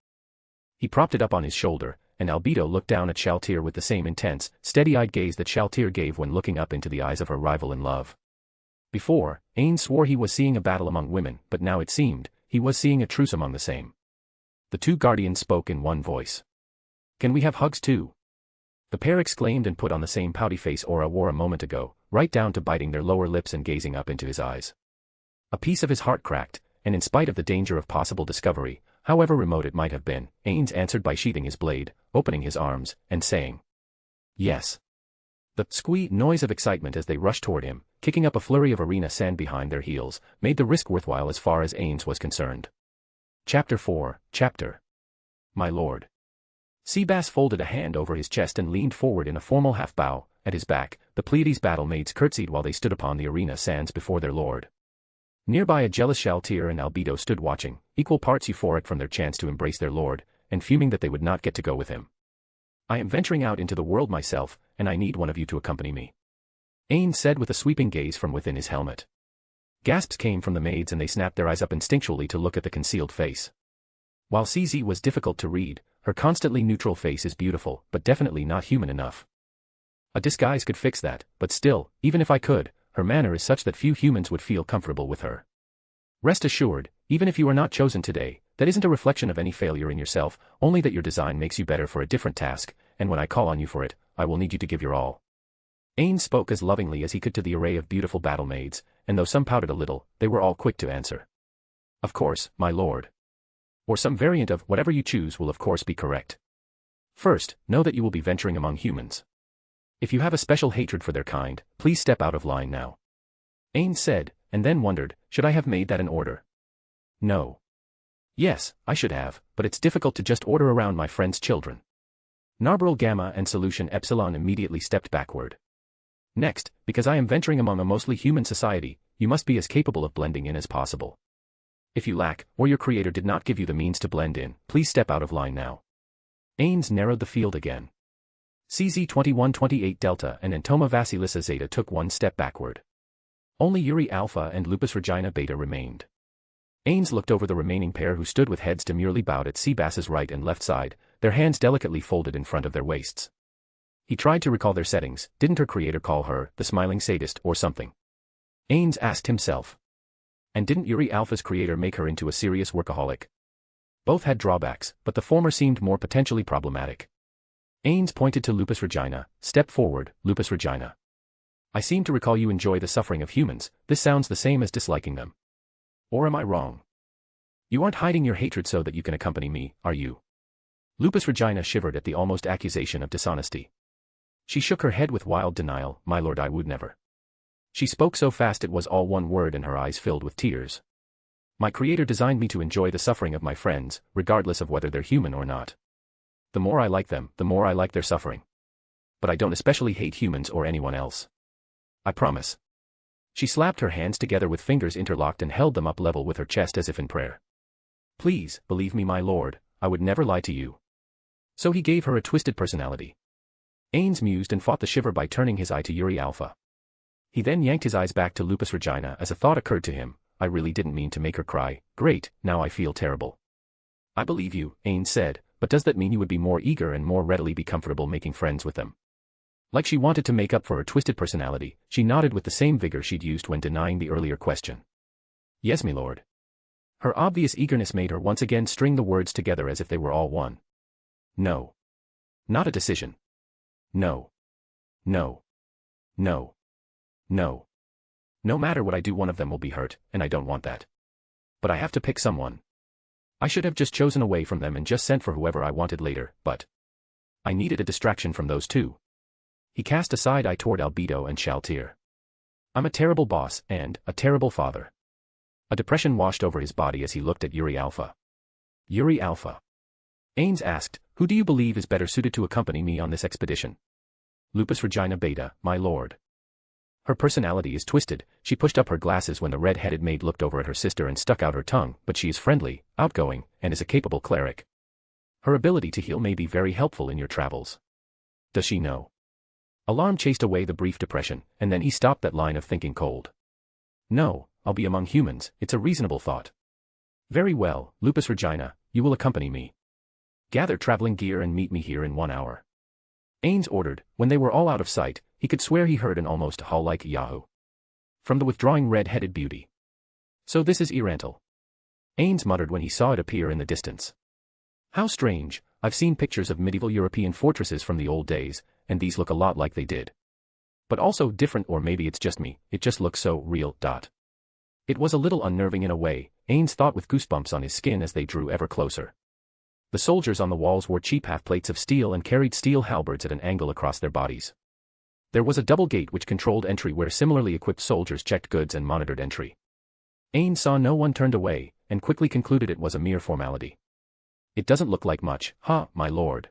Speaker 3: He propped it up on his shoulder, and Albedo looked down at Shaltir with the same intense, steady-eyed gaze that Shaltir gave when looking up into the eyes of her rival in love. Before, Ainz swore he was seeing a battle among women, but now it seemed, he was seeing a truce among the same. The two guardians spoke in one voice. Can we have hugs too? The pair exclaimed and put on the same pouty face Aura wore a moment ago, right down to biting their lower lips and gazing up into his eyes. A piece of his heart cracked, and in spite of the danger of possible discovery, however remote it might have been, Ainz answered by sheathing his blade, opening his arms, and saying, yes. The squee noise of excitement as they rushed toward him, kicking up a flurry of arena sand behind their heels, made the risk worthwhile as far as Ainz was concerned. Chapter 4, Chapter. My lord. Seabass folded a hand over his chest and leaned forward in a formal half-bow. At his back, the Pleiades battle-maids curtsied while they stood upon the arena sands before their lord. Nearby a jealous Shaltir and Albedo stood watching, equal parts euphoric from their chance to embrace their lord, and fuming that they would not get to go with him. I am venturing out into the world myself, and I need one of you to accompany me. Ainz said with a sweeping gaze from within his helmet. Gasps came from the maids and they snapped their eyes up instinctually to look at the concealed face. While CZ was difficult to read, her constantly neutral face is beautiful, but definitely not human enough. A disguise could fix that, but still, even if I could, her manner is such that few humans would feel comfortable with her. Rest assured, even if you are not chosen today, that isn't a reflection of any failure in yourself, only that your design makes you better for a different task, and when I call on you for it, I will need you to give your all. Ainz spoke as lovingly as he could to the array of beautiful battle-maids, and though some pouted a little, they were all quick to answer. Of course, my lord. Or some variant of whatever you choose will of course be correct. First, know that you will be venturing among humans. If you have a special hatred for their kind, please step out of line now. Ainz said, and then wondered, should I have made that an order? No. Yes, I should have, but it's difficult to just order around my friend's children. Narberyl Gamma and Solution Epsilon immediately stepped backward. Next, because I am venturing among a mostly human society, you must be as capable of blending in as possible. If you lack, or your creator did not give you the means to blend in, please step out of line now. Ainz narrowed the field again. CZ-2128 Delta and Entoma Vasilisa Zeta took one step backward. Only Yuri Alpha and Lupusregina Beta remained. Ainz looked over the remaining pair who stood with heads demurely bowed at Seabass's right and left side, their hands delicately folded in front of their waists. He tried to recall their settings. Didn't her creator call her the smiling sadist or something? Ainz asked himself. And didn't Yuri Alpha's creator make her into a serious workaholic? Both had drawbacks, but the former seemed more potentially problematic. Ainz pointed to Lupusregina. Step forward, Lupusregina. I seem to recall you enjoy the suffering of humans. This sounds the same as disliking them. Or am I wrong? You aren't hiding your hatred so that you can accompany me, are you? Lupusregina shivered at the almost accusation of dishonesty. She shook her head with wild denial. My lord, I would never. She spoke so fast it was all one word and her eyes filled with tears. My creator designed me to enjoy the suffering of my friends, regardless of whether they're human or not. The more I like them, the more I like their suffering. But I don't especially hate humans or anyone else. I promise. She slapped her hands together with fingers interlocked and held them up level with her chest as if in prayer. Please, believe me, my lord, I would never lie to you. So he gave her a twisted personality. Ainz mused and fought the shiver by turning his eye to Yuri Alpha. He then yanked his eyes back to Lupusregina as a thought occurred to him. I really didn't mean to make her cry. Great, now I feel terrible. I believe you, Ainz said, but does that mean you would be more eager and more readily be comfortable making friends with them? Like she wanted to make up for her twisted personality, she nodded with the same vigor she'd used when denying the earlier question. Yes, my lord. Her obvious eagerness made her once again string the words together as if they were all one. No. Not a decision. No. No. No. No. No matter what I do, one of them will be hurt, and I don't want that. But I have to pick someone. I should have just chosen away from them and just sent for whoever I wanted later, but I needed a distraction from those two. He cast a side eye toward Albedo and Shaltir. I'm a terrible boss and a terrible father. A depression washed over his body as he looked at Yuri Alpha. Yuri Alpha. Ainz asked, who do you believe is better suited to accompany me on this expedition? Lupusregina Beta, my lord. Her personality is twisted. She pushed up her glasses when the red-headed maid looked over at her sister and stuck out her tongue, but she is friendly, outgoing, and is a capable cleric. Her ability to heal may be very helpful in your travels. Does she know? Alarm chased away the brief depression, and then he stopped that line of thinking cold. No, I'll be among humans, it's a reasonable thought. Very well, Lupusregina, you will accompany me. Gather traveling gear and meet me here in 1 hour. Ainz ordered. When they were all out of sight, he could swear he heard an almost howl-like yahoo from the withdrawing red-headed beauty. So this is E-Rantel. Ainz muttered when he saw it appear in the distance. How strange, I've seen pictures of medieval European fortresses from the old days, and these look a lot like they did. But also different, or maybe it's just me, it just looks so real. It was a little unnerving in a way, Ainz thought with goosebumps on his skin as they drew ever closer. The soldiers on the walls wore cheap half-plates of steel and carried steel halberds at an angle across their bodies. There was a double gate which controlled entry where similarly equipped soldiers checked goods and monitored entry. Ainz saw no one turned away, and quickly concluded it was a mere formality. It doesn't look like much, my lord?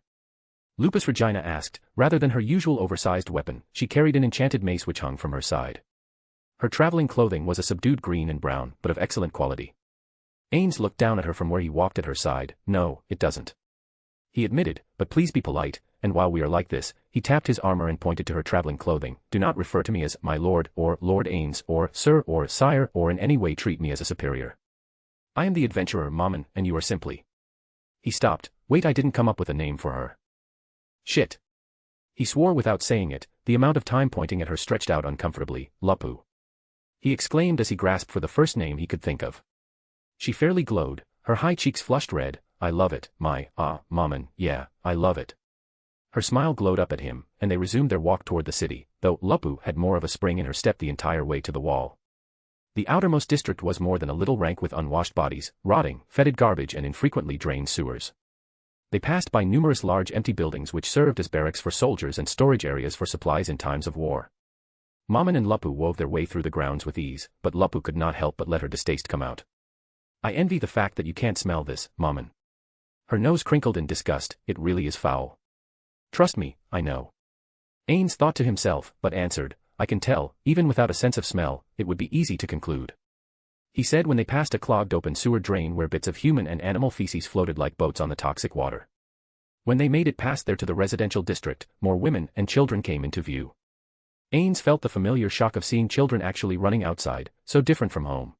Speaker 3: Lupusregina asked. Rather than her usual oversized weapon, she carried an enchanted mace which hung from her side. Her traveling clothing was a subdued green and brown, but of excellent quality. Ainz looked down at her from where he walked at her side. No, it doesn't. He admitted, but please be polite, and while we are like this, he tapped his armor and pointed to her traveling clothing. Do not refer to me as my lord, or Lord Ainz, or sir, or sire, or in any way treat me as a superior. I am the adventurer Mammon, and you are simply. He stopped. Wait, I didn't come up with a name for her. Shit. He swore without saying it, the amount of time pointing at her stretched out uncomfortably. Lupu. He exclaimed as he grasped for the first name he could think of. She fairly glowed, her high cheeks flushed red. I love it, my, Mammon, yeah, I love it. Her smile glowed up at him, and they resumed their walk toward the city, though Lupu had more of a spring in her step the entire way to the wall. The outermost district was more than a little rank with unwashed bodies, rotting, fetid garbage and infrequently drained sewers. They passed by numerous large empty buildings which served as barracks for soldiers and storage areas for supplies in times of war. Mammon and Lupu wove their way through the grounds with ease, but Lupu could not help but let her distaste come out. I envy the fact that you can't smell this, Mammon. Her nose crinkled in disgust. It really is foul. Trust me, I know. Ainz thought to himself, but answered, I can tell, even without a sense of smell, it would be easy to conclude. He said when they passed a clogged open sewer drain where bits of human and animal feces floated like boats on the toxic water. When they made it past there to the residential district, more women and children came into view. Ainz felt the familiar shock of seeing children actually running outside, so different from home.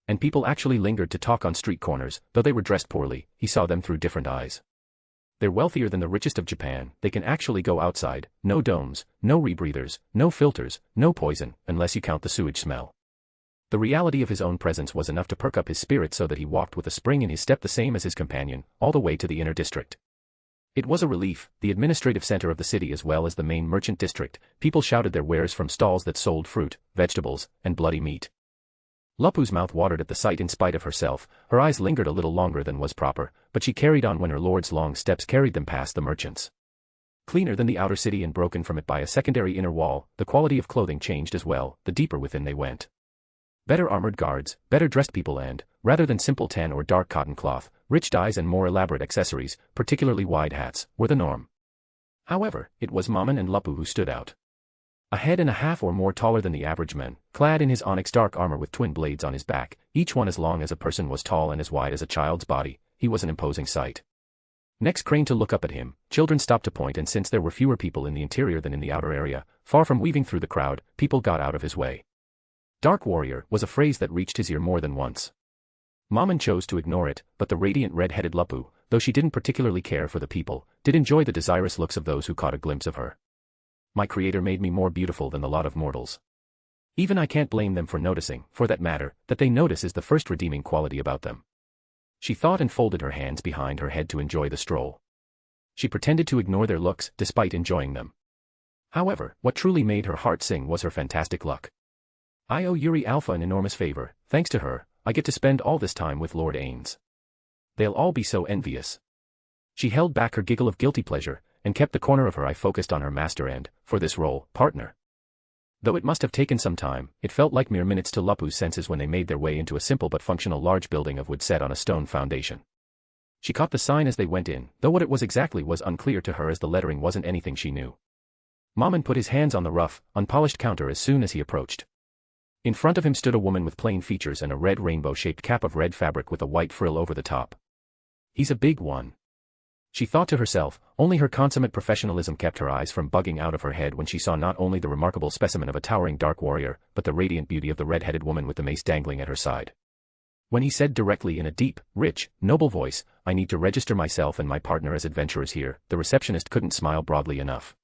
Speaker 3: And people actually lingered to talk on street corners, though they were dressed poorly, he saw them through different eyes. They're wealthier than the richest of Japan, they can actually go outside, no domes, no rebreathers, no filters, no poison, unless you count the sewage smell. The reality of his own presence was enough to perk up his spirit so that he walked with a spring in his step the same as his companion, all the way to the inner district. It was a relief, the administrative center of the city as well as the main merchant district. People shouted their wares from stalls that sold fruit, vegetables, and bloody meat. Lupu's mouth watered at the sight in spite of herself, her eyes lingered a little longer than was proper, but she carried on when her lord's long steps carried them past the merchants. Cleaner than the outer city and broken from it by a secondary inner wall, the quality of clothing changed as well, the deeper within they went. Better armored guards, better dressed people and, rather than simple tan or dark cotton cloth, rich dyes and more elaborate accessories, particularly wide hats, were the norm. However, it was Mammon and Lupu who stood out. A head and a half or more taller than the average man, clad in his onyx dark armor with twin blades on his back, each one as long as a person was tall and as wide as a child's body, he was an imposing sight. Next crane to look up at him, children stopped to point, and since there were fewer people in the interior than in the outer area, far from weaving through the crowd, people got out of his way. Dark Warrior was a phrase that reached his ear more than once. Mammon chose to ignore it, but the radiant red-headed Lupu, though she didn't particularly care for the people, did enjoy the desirous looks of those who caught a glimpse of her. My creator made me more beautiful than the lot of mortals. Even I can't blame them for noticing, for that matter, that they notice is the first redeeming quality about them. She thought and folded her hands behind her head to enjoy the stroll. She pretended to ignore their looks, despite enjoying them. However, what truly made her heart sing was her fantastic luck. I owe Yuri Alpha an enormous favor. Thanks to her, I get to spend all this time with Lord Ainz. They'll all be so envious. She held back her giggle of guilty pleasure, and kept the corner of her eye focused on her master and, for this role, partner. Though it must have taken some time, it felt like mere minutes to Lupu's senses when they made their way into a simple but functional large building of wood set on a stone foundation. She caught the sign as they went in, though what it was exactly was unclear to her as the lettering wasn't anything she knew. Mammon put his hands on the rough, unpolished counter as soon as he approached. In front of him stood a woman with plain features and a red rainbow-shaped cap of red fabric with a white frill over the top. He's a big one. She thought to herself, only her consummate professionalism kept her eyes from bugging out of her head when she saw not only the remarkable specimen of a towering dark warrior, but the radiant beauty of the red-headed woman with the mace dangling at her side. When he said directly in a deep, rich, noble voice, "I need to register myself and my partner as adventurers here," the receptionist couldn't smile broadly enough.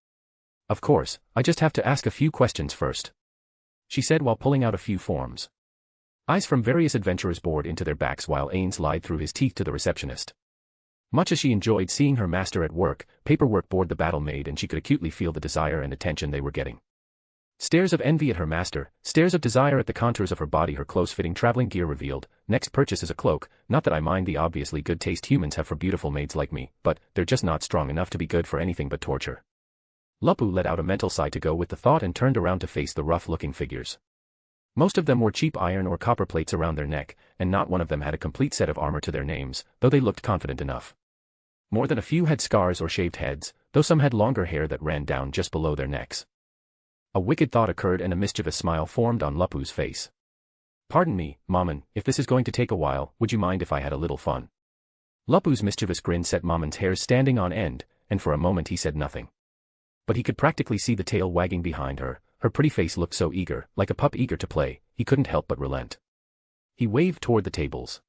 Speaker 3: "Of course, I just have to ask a few questions first," she said while pulling out a few forms. Eyes from various adventurers bored into their backs while Ainz lied through his teeth to the receptionist. Much as she enjoyed seeing her master at work, paperwork bored the battle-maid and she could acutely feel the desire and attention they were getting. Stares of envy at her master, stares of desire at the contours of her body her close-fitting traveling gear revealed. Next purchase is a cloak, not that I mind the obviously good taste humans have for beautiful maids like me, but they're just not strong enough to be good for anything but torture. Lupu let out a mental sigh to go with the thought and turned around to face the rough-looking figures. Most of them wore cheap iron or copper plates around their neck, and not one of them had a complete set of armor to their names, though they looked confident enough. More than a few had scars or shaved heads, though some had longer hair that ran down just below their necks. A wicked thought occurred and a mischievous smile formed on Lupu's face. "Pardon me, Mammon, if this is going to take a while, would you mind if I had a little fun?" Lupu's mischievous grin set Mammon's hairs standing on end, and for a moment he said nothing. But he could practically see the tail wagging behind her. Her pretty face looked so eager, like a pup eager to play, he couldn't help but relent. He waved toward the tables.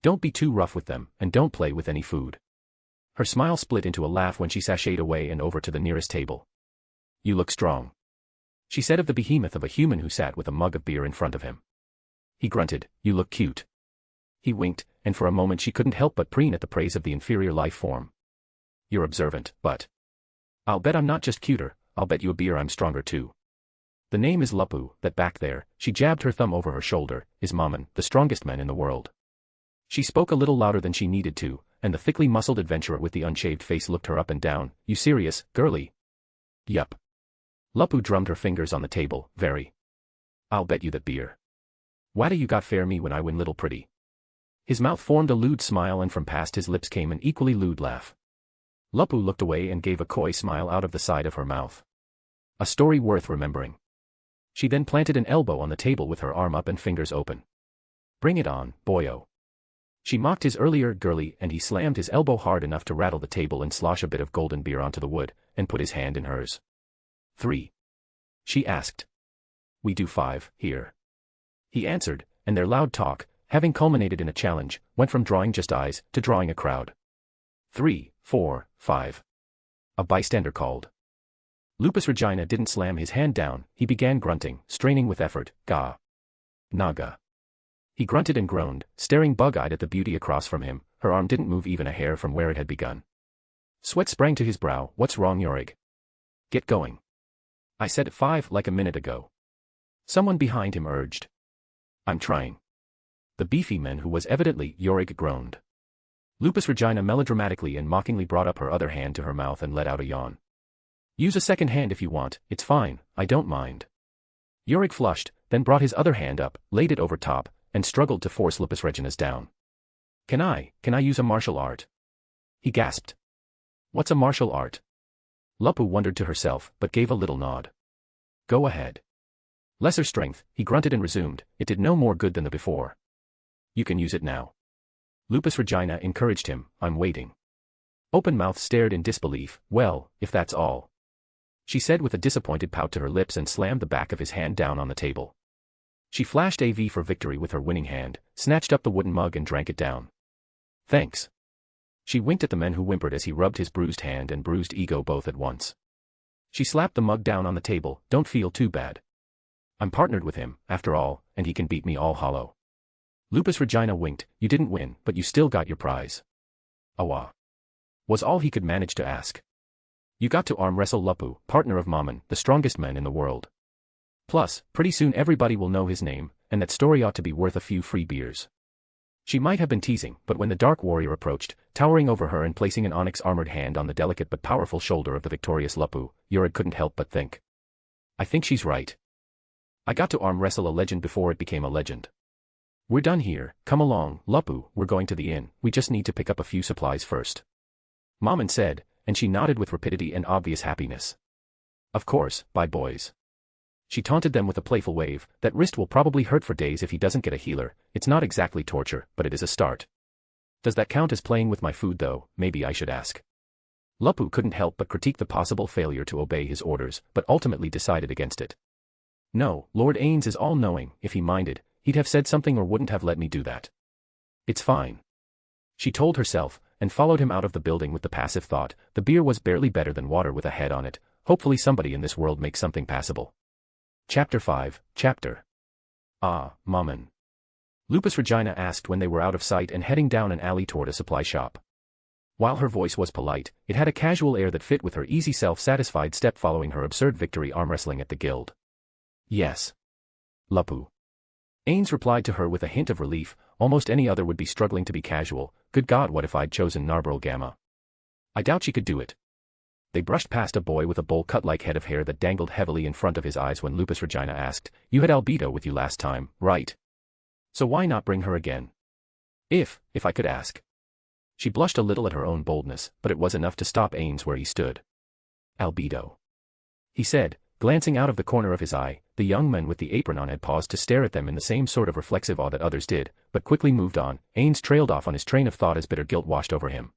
Speaker 3: "Don't be too rough with them, and don't play with any food." Her smile split into a laugh when she sashayed away and over to the nearest table. "You look strong," she said of the behemoth of a human who sat with a mug of beer in front of him. He grunted, "You look cute." He winked, and for a moment she couldn't help but preen at the praise of the inferior life form. "You're observant, but I'll bet I'm not just cuter, I'll bet you a beer I'm stronger too. The name is Lupu, that back there," she jabbed her thumb over her shoulder, "is Mammon, the strongest man in the world." She spoke a little louder than she needed to, and the thickly muscled adventurer with the unshaved face looked her up and down. "You serious, girlie?" "Yup." Lupu drummed her fingers on the table, "Very. I'll bet you that beer. Why you got fair me when I win, little pretty?" His mouth formed a lewd smile and from past his lips came an equally lewd laugh. Lupu looked away and gave a coy smile out of the side of her mouth. A story worth remembering. She then planted an elbow on the table with her arm up and fingers open. "Bring it on, boyo." She mocked his earlier girlie and he slammed his elbow hard enough to rattle the table and slosh a bit of golden beer onto the wood, and put his hand in hers. "3?" she asked. "We do 5, here," he answered, and their loud talk, having culminated in a challenge, went from drawing just eyes to drawing a crowd. 3, 4, 5. A bystander called. Lupusregina didn't slam his hand down, he began grunting, straining with effort, "Ga. Naga." He grunted and groaned, staring bug-eyed at the beauty across from him. Her arm didn't move even a hair from where it had begun. Sweat sprang to his brow. "What's wrong, Yorig? Get going." "I said 5 like a minute ago." Someone behind him urged. "I'm trying." The beefy man who was evidently Yorig groaned. Lupusregina melodramatically and mockingly brought up her other hand to her mouth and let out a yawn. "Use a second hand if you want, it's fine, I don't mind." Yorig flushed, then brought his other hand up, laid it over top, and struggled to force Lupusregina's down. Can I use a martial art?" he gasped. "What's a martial art?" Lupu wondered to herself, but gave a little nod. "Go ahead." Lesser strength, he grunted and resumed, it did no more good than the before. "You can use it now." Lupusregina encouraged him, "I'm waiting." Open mouth stared in disbelief. Well, if that's all, she said with a disappointed pout to her lips and slammed the back of his hand down on the table. She flashed AV for victory with her winning hand, snatched up the wooden mug and drank it down. Thanks. She winked at the man who whimpered as he rubbed his bruised hand and bruised ego both at once. She slapped the mug down on the table. Don't feel too bad. I'm partnered with him, after all, and he can beat me all hollow. Lupusregina winked. You didn't win, but you still got your prize. Awa. Was all he could manage to ask. You got to arm wrestle Lupu, partner of Mammon, the strongest man in the world. Plus, pretty soon everybody will know his name, and that story ought to be worth a few free beers. She might have been teasing, but when the Dark Warrior approached, towering over her and placing an onyx-armored hand on the delicate but powerful shoulder of the victorious Lupu, Yurid couldn't help but think. I think she's right. I got to arm wrestle a legend before it became a legend. We're done here, come along, Lupu, we're going to the inn, we just need to pick up a few supplies first. Mammon said, and she nodded with rapidity and obvious happiness. Of course, bye boys. She taunted them with a playful wave. That wrist will probably hurt for days if he doesn't get a healer. It's not exactly torture, but it is a start. Does that count as playing with my food though, maybe I should ask. Lupu couldn't help but critique the possible failure to obey his orders, but ultimately decided against it. No, Lord Ainz is all-knowing. If he minded, he'd have said something or wouldn't have let me do that. It's fine. She told herself, and followed him out of the building with the passive thought, the beer was barely better than water with a head on it. Hopefully somebody in this world makes something passable. Chapter 5, Chapter. Ah, Mammon. Lupusregina asked when they were out of sight and heading down an alley toward a supply shop. While her voice was polite, it had a casual air that fit with her easy self-satisfied step following her absurd victory arm wrestling at the guild. Yes. Lupu. Ainz replied to her with a hint of relief. Almost any other would be struggling to be casual. Good God, what if I'd chosen Narbril Gamma? I doubt she could do it. They brushed past a boy with a bowl-cut-like head of hair that dangled heavily in front of his eyes when Lupusregina asked, You had Albedo with you last time, right? So why not bring her again? If I could ask. She blushed a little at her own boldness, but it was enough to stop Ainz where he stood. Albedo. He said, glancing out of the corner of his eye. The young man with the apron on had paused to stare at them in the same sort of reflexive awe that others did, but quickly moved on. Ainz trailed off on his train of thought as bitter guilt washed over him.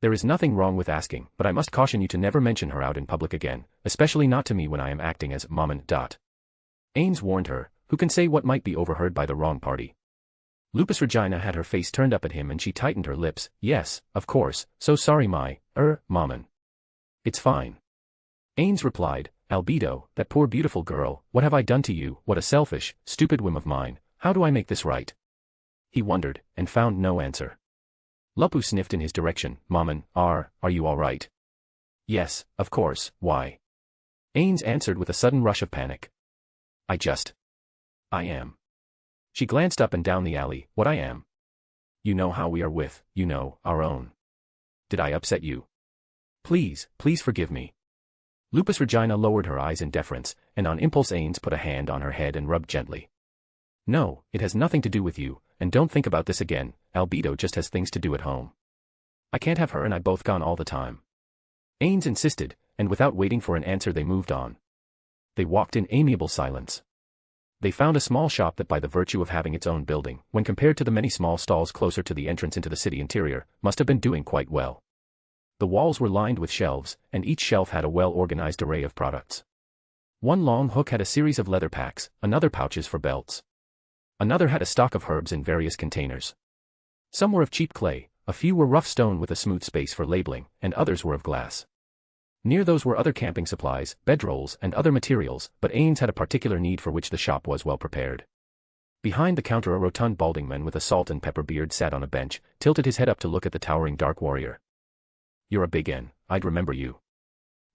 Speaker 3: There is nothing wrong with asking, but I must caution you to never mention her out in public again, especially not to me when I am acting as Mammon. Ainz warned her, who can say what might be overheard by the wrong party. Lupusregina had her face turned up at him and she tightened her lips. Yes, of course, so sorry Mammon. It's fine. Ainz replied, Albedo, that poor beautiful girl, what have I done to you? What a selfish, stupid whim of mine. How do I make this right? He wondered, and found no answer. Lupu sniffed in his direction. Mammon, are you all right? Yes, of course, why? Ainz answered with a sudden rush of panic. I am. She glanced up and down the alley. What I am? You know how we are with, our own. Did I upset you? Please forgive me. Lupusregina lowered her eyes in deference, and on impulse Ainz put a hand on her head and rubbed gently. No, it has nothing to do with you, and don't think about this again. Albedo just has things to do at home. I can't have her and I both gone all the time. Ainz insisted, and without waiting for an answer they moved on. They walked in amiable silence. They found a small shop that by the virtue of having its own building, when compared to the many small stalls closer to the entrance into the city interior, must have been doing quite well. The walls were lined with shelves, and each shelf had a well-organized array of products. One long hook had a series of leather packs, another pouches for belts. Another had a stock of herbs in various containers. Some were of cheap clay, a few were rough stone with a smooth space for labeling, and others were of glass. Near those were other camping supplies, bedrolls, and other materials, but Ainz had a particular need for which the shop was well prepared. Behind the counter a rotund balding man with a salt and pepper beard sat on a bench, tilted his head up to look at the towering Dark Warrior. You're a big N, I'd remember you.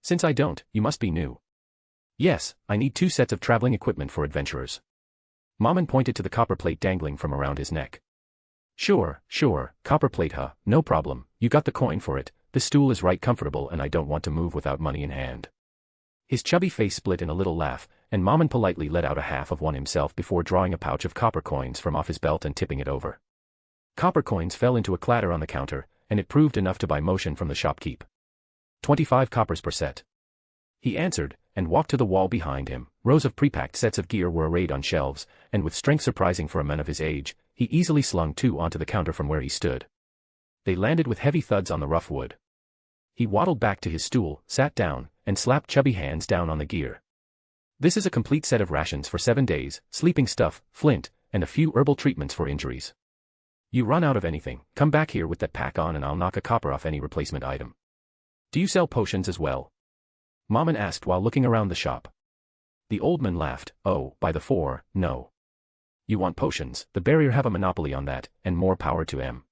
Speaker 3: Since I don't, you must be new. Yes, I need 2 sets of traveling equipment for adventurers. Mammon pointed to the copper plate dangling from around his neck. Sure, copper plate no problem, you got the coin for it, this stool is right comfortable and I don't want to move without money in hand. His chubby face split in a little laugh, and Mammon politely let out a half of one himself before drawing a pouch of copper coins from off his belt and tipping it over. Copper coins fell into a clatter on the counter, and it proved enough to buy motion from the shopkeep. 25 coppers per set. He answered, and walked to the wall behind him. Rows of pre-packed sets of gear were arrayed on shelves, and with strength surprising for a man of his age, he easily slung 2 onto the counter from where he stood. They landed with heavy thuds on the rough wood. He waddled back to his stool, sat down, and slapped chubby hands down on the gear. This is a complete set of rations for 7 days, sleeping stuff, flint, and a few herbal treatments for injuries. You run out of anything, come back here with that pack on and I'll knock a copper off any replacement item. Do you sell potions as well? Mammon asked while looking around the shop. The old man laughed. Oh, by the 4, no. You want potions, the barrier have a monopoly on that, and more power to em.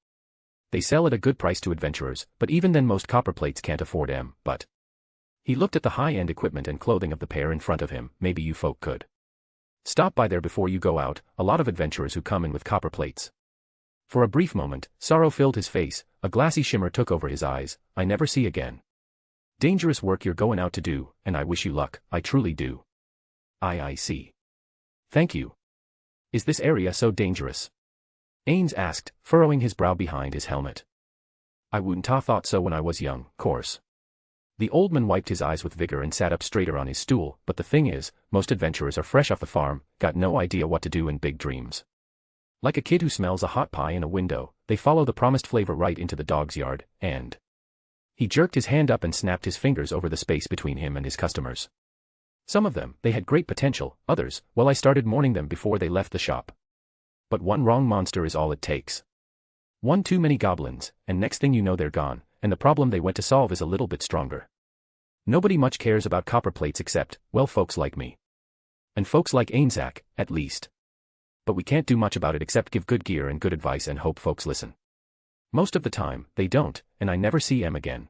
Speaker 3: They sell at a good price to adventurers, but even then most copper plates can't afford em, but. He looked at the high-end equipment and clothing of the pair in front of him. Maybe you folk could stop by there before you go out, a lot of adventurers who come in with copper plates. For a brief moment, sorrow filled his face, a glassy shimmer took over his eyes. I never see again. Dangerous work you're going out to do, and I wish you luck, I truly do. I see. Thank you. Is this area so dangerous? Ainz asked, furrowing his brow behind his helmet. I wouldn't ha' thought so when I was young, course. The old man wiped his eyes with vigor and sat up straighter on his stool, but the thing is, most adventurers are fresh off the farm, got no idea what to do in big dreams. Like a kid who smells a hot pie in a window, they follow the promised flavor right into the dog's yard, and... He jerked his hand up and snapped his fingers over the space between him and his customers. Some of them, they had great potential, others, well, I started mourning them before they left the shop. But one wrong monster is all it takes. One too many goblins, and next thing you know they're gone, and the problem they went to solve is a little bit stronger. Nobody much cares about copper plates except, well, folks like me. And folks like Ainz, at least. But we can't do much about it except give good gear and good advice and hope folks listen. Most of the time, they don't, and I never see em again.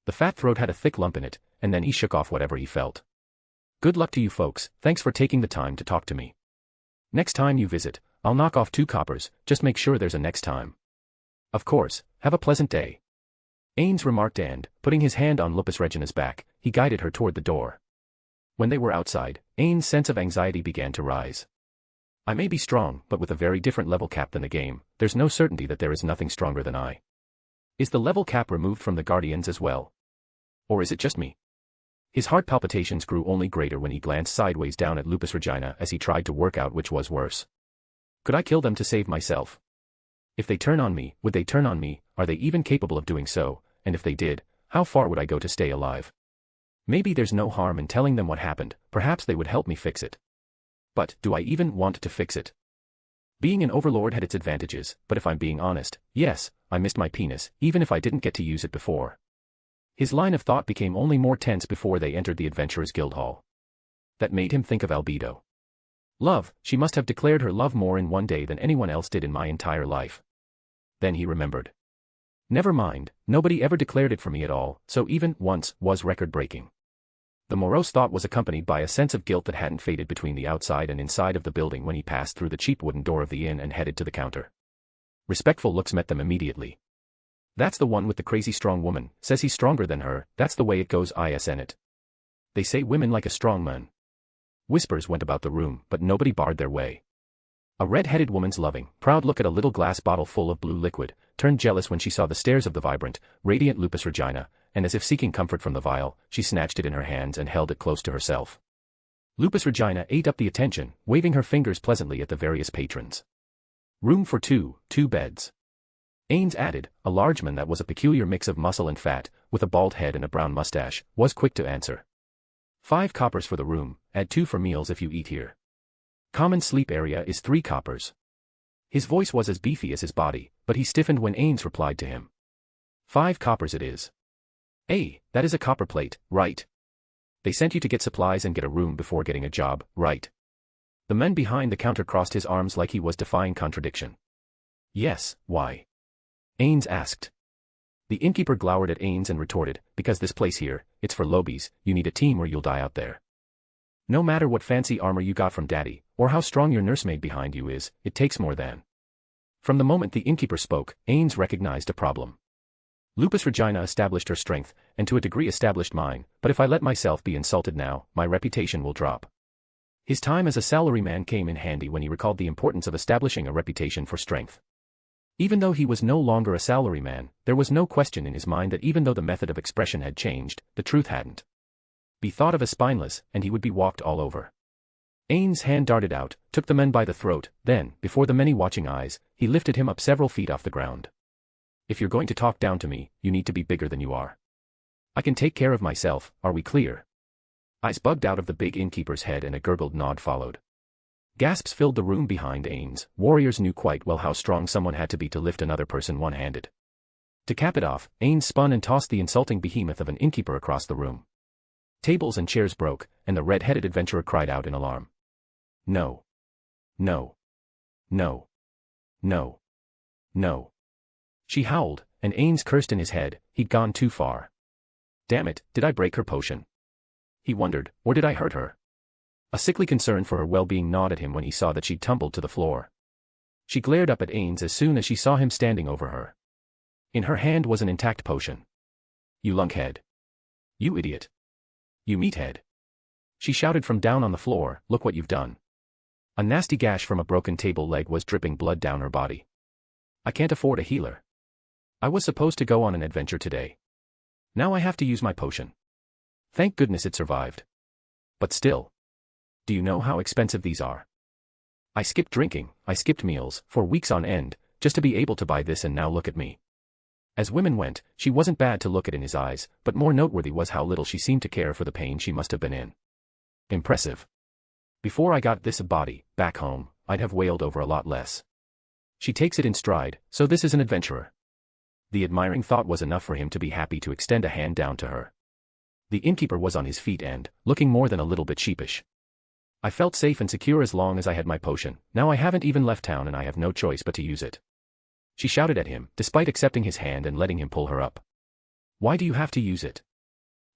Speaker 3: The fat throat had a thick lump in it, and then he shook off whatever he felt. Good luck to you folks, thanks for taking the time to talk to me. Next time you visit, I'll knock off 2 coppers, just make sure there's a next time. Of course, have a pleasant day. Ainz remarked and, putting his hand on Lupusregina's back, he guided her toward the door. When they were outside, Ain's sense of anxiety began to rise. I may be strong, but with a very different level cap than the game, there's no certainty that there is nothing stronger than I. Is the level cap removed from the Guardians as well? Or is it just me? His heart palpitations grew only greater when he glanced sideways down at Lupusregina as he tried to work out which was worse. Could I kill them to save myself? If they turn on me, would they turn on me? Are they even capable of doing so? And if they did, how far would I go to stay alive? Maybe there's no harm in telling them what happened, perhaps they would help me fix it. But, do I even want to fix it? Being an overlord had its advantages, but if I'm being honest, yes, I missed my penis, even if I didn't get to use it before. His line of thought became only more tense before they entered the Adventurers Guild Hall. That made him think of Albedo. Love, she must have declared her love more in one day than anyone else did in my entire life. Then he remembered. Never mind, nobody ever declared it for me at all, so even once was record-breaking. The morose thought was accompanied by a sense of guilt that hadn't faded between the outside and inside of the building when he passed through the cheap wooden door of the inn and headed to the counter. Respectful looks met them immediately. That's the one with the crazy strong woman, says he's stronger than her, that's the way it goes ISN it. They say women like a strong man. Whispers went about the room, but nobody barred their way. A red-headed woman's loving, proud look at a little glass bottle full of blue liquid, turned jealous when she saw the stares of the vibrant, radiant Lupusregina, and as if seeking comfort from the vial, she snatched it in her hands and held it close to herself. Lupusregina ate up the attention, waving her fingers pleasantly at the various patrons. Room for 2 beds. Ainz added, a large man that was a peculiar mix of muscle and fat, with a bald head and a brown mustache, was quick to answer. 5 coppers for the room, add 2 for meals if you eat here. Common sleep area is 3 coppers. His voice was as beefy as his body, but he stiffened when Ainz replied to him. 5 coppers it is. That is a copper plate, right? They sent you to get supplies and get a room before getting a job, right? The man behind the counter crossed his arms like he was defying contradiction. Yes, why? Ainz asked. The innkeeper glowered at Ainz and retorted, because this place here, it's for lobies, you need a team or you'll die out there. No matter what fancy armor you got from daddy, or how strong your nursemaid behind you is, it takes more than. From the moment the innkeeper spoke, Ainz recognized a problem. Lupusregina established her strength, and to a degree established mine, but if I let myself be insulted now, my reputation will drop. His time as a salaryman came in handy when he recalled the importance of establishing a reputation for strength. Even though he was no longer a salaryman, there was no question in his mind that even though the method of expression had changed, the truth hadn't. Be thought of as spineless, and he would be walked all over. Ain's hand darted out, took the man by the throat, then, before the many watching eyes, he lifted him up several feet off the ground. If you're going to talk down to me, you need to be bigger than you are. I can take care of myself, are we clear? Eyes bugged out of the big innkeeper's head and a gurgled nod followed. Gasps filled the room behind Ainz. Warriors knew quite well how strong someone had to be to lift another person one-handed. To cap it off, Ainz spun and tossed the insulting behemoth of an innkeeper across the room. Tables and chairs broke, and the red-headed adventurer cried out in alarm. No. No. No. No. No. She howled, and Ainz cursed in his head. He'd gone too far. Damn it, did I break her potion? He wondered, or did I hurt her? A sickly concern for her well-being gnawed at him when he saw that she'd tumbled to the floor. She glared up at Ainz as soon as she saw him standing over her. In her hand was an intact potion. You lunkhead. You idiot. You meathead. She shouted from down on the floor, look what you've done. A nasty gash from a broken table leg was dripping blood down her body. I can't afford a healer. I was supposed to go on an adventure today. Now I have to use my potion. Thank goodness it survived. But still. Do you know how expensive these are? I skipped drinking, I skipped meals, for weeks on end, just to be able to buy this, and now look at me. As women went, she wasn't bad to look at in his eyes, but more noteworthy was how little she seemed to care for the pain she must have been in. Impressive. Before I got this body, back home, I'd have wailed over a lot less. She takes it in stride, so this is an adventurer. The admiring thought was enough for him to be happy to extend a hand down to her. The innkeeper was on his feet and, looking more than a little bit sheepish. I felt safe and secure as long as I had my potion. Now I haven't even left town and I have no choice but to use it. She shouted at him, despite accepting his hand and letting him pull her up. Why do you have to use it?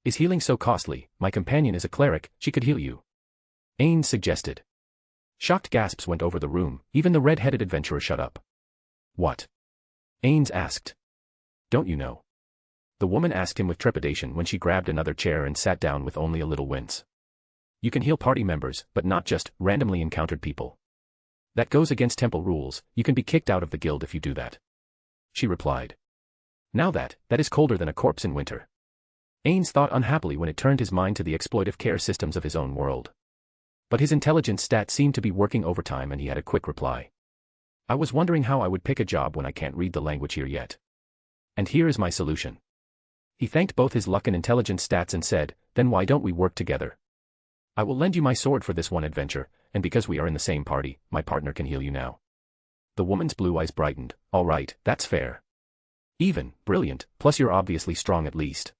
Speaker 3: Is healing so costly? My companion is a cleric, she could heal you. Ains suggested. Shocked gasps went over the room, even the red-headed adventurer shut up. What? Ains asked. Don't you know? The woman asked him with trepidation when she grabbed another chair and sat down with only a little wince. You can heal party members, but not just randomly encountered people. That goes against temple rules, you can be kicked out of the guild if you do that. She replied. Now that is colder than a corpse in winter. Ains thought unhappily when it turned his mind to the exploitive care systems of his own world. But his intelligence stat seemed to be working overtime and he had a quick reply. I was wondering how I would pick a job when I can't read the language here yet. And here is my solution. He thanked both his luck and intelligence stats and said, then why don't we work together? I will lend you my sword for this one adventure, and because we are in the same party, my partner can heal you now. The woman's blue eyes brightened. All right, that's fair. Even, brilliant, plus you're obviously strong at least.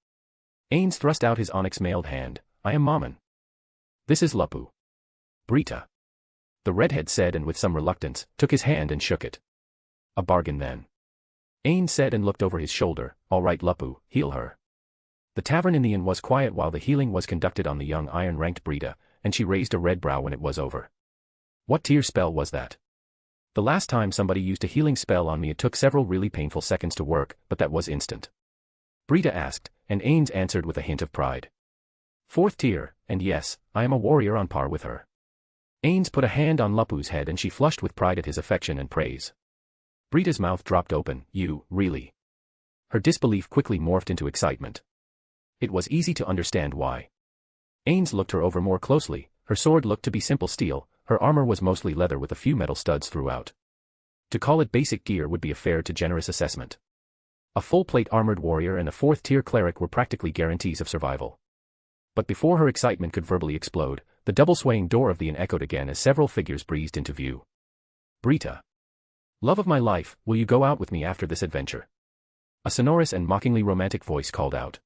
Speaker 3: Ains thrust out his onyx-mailed hand. I am Mammon. This is Lupu. Brita. The redhead said and with some reluctance, took his hand and shook it. A bargain then. Ains said and looked over his shoulder. All right Lupu, heal her. The tavern in the inn was quiet while the healing was conducted on the young iron-ranked Brita, and she raised a red brow when it was over. What tier spell was that? The last time somebody used a healing spell on me it took several really painful seconds to work, but that was instant. Brita asked, and Ains answered with a hint of pride. 4th tier, and yes, I am a warrior on par with her. Ains put a hand on Lupu's head and she flushed with pride at his affection and praise. Brita's mouth dropped open. You, really? Her disbelief quickly morphed into excitement. It was easy to understand why. Ains looked her over more closely. Her sword looked to be simple steel, her armor was mostly leather with a few metal studs throughout. To call it basic gear would be a fair to generous assessment. A full-plate armored warrior and a 4th-tier cleric were practically guarantees of survival. But before her excitement could verbally explode, the double-swaying door of the inn echoed again as several figures breezed into view. Brita. Love of my life, will you go out with me after this adventure? A sonorous and mockingly romantic voice called out.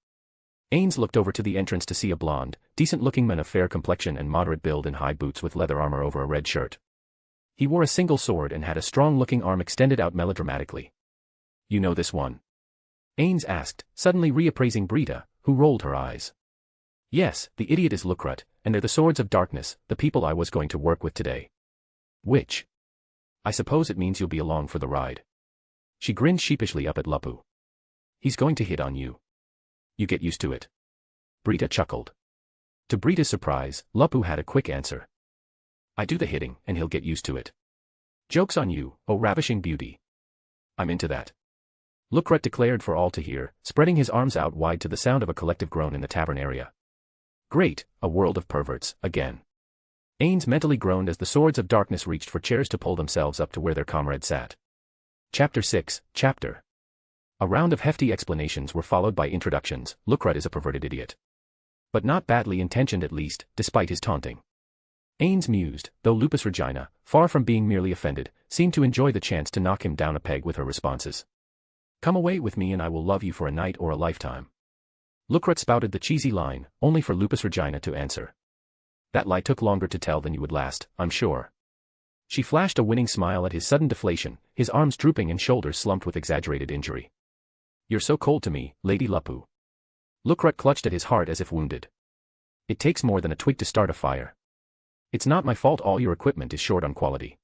Speaker 3: Ains looked over to the entrance to see a blonde, decent-looking man of fair complexion and moderate build in high boots with leather armor over a red shirt. He wore a single sword and had a strong-looking arm extended out melodramatically. You know this one? Ains asked, suddenly reappraising Brita, who rolled her eyes. Yes, the idiot is Lucrut, and they're the swords of darkness, the people I was going to work with today. Which? I suppose it means you'll be along for the ride. She grinned sheepishly up at Lupu. He's going to hit on you. You get used to it. Brita chuckled. To Brita's surprise, Lupu had a quick answer. I do the hitting, and he'll get used to it. Joke's on you, oh ravishing beauty. I'm into that. Lucrut declared for all to hear, spreading his arms out wide to the sound of a collective groan in the tavern area. Great, a world of perverts, again. Ains mentally groaned as the swords of darkness reached for chairs to pull themselves up to where their comrade sat. Chapter 6, Chapter. A round of hefty explanations were followed by introductions. Lukrut is a perverted idiot. But not badly intentioned at least, despite his taunting. Ains mused, though Lupusregina, far from being merely offended, seemed to enjoy the chance to knock him down a peg with her responses. Come away with me and I will love you for a night or a lifetime. Lukrut spouted the cheesy line, only for Lupusregina to answer. That lie took longer to tell than you would last, I'm sure. She flashed a winning smile at his sudden deflation, his arms drooping and shoulders slumped with exaggerated injury. You're so cold to me, Lady Lupu. Lukrut clutched at his heart as if wounded. It takes more than a twig to start a fire. It's not my fault all your equipment is short on quality.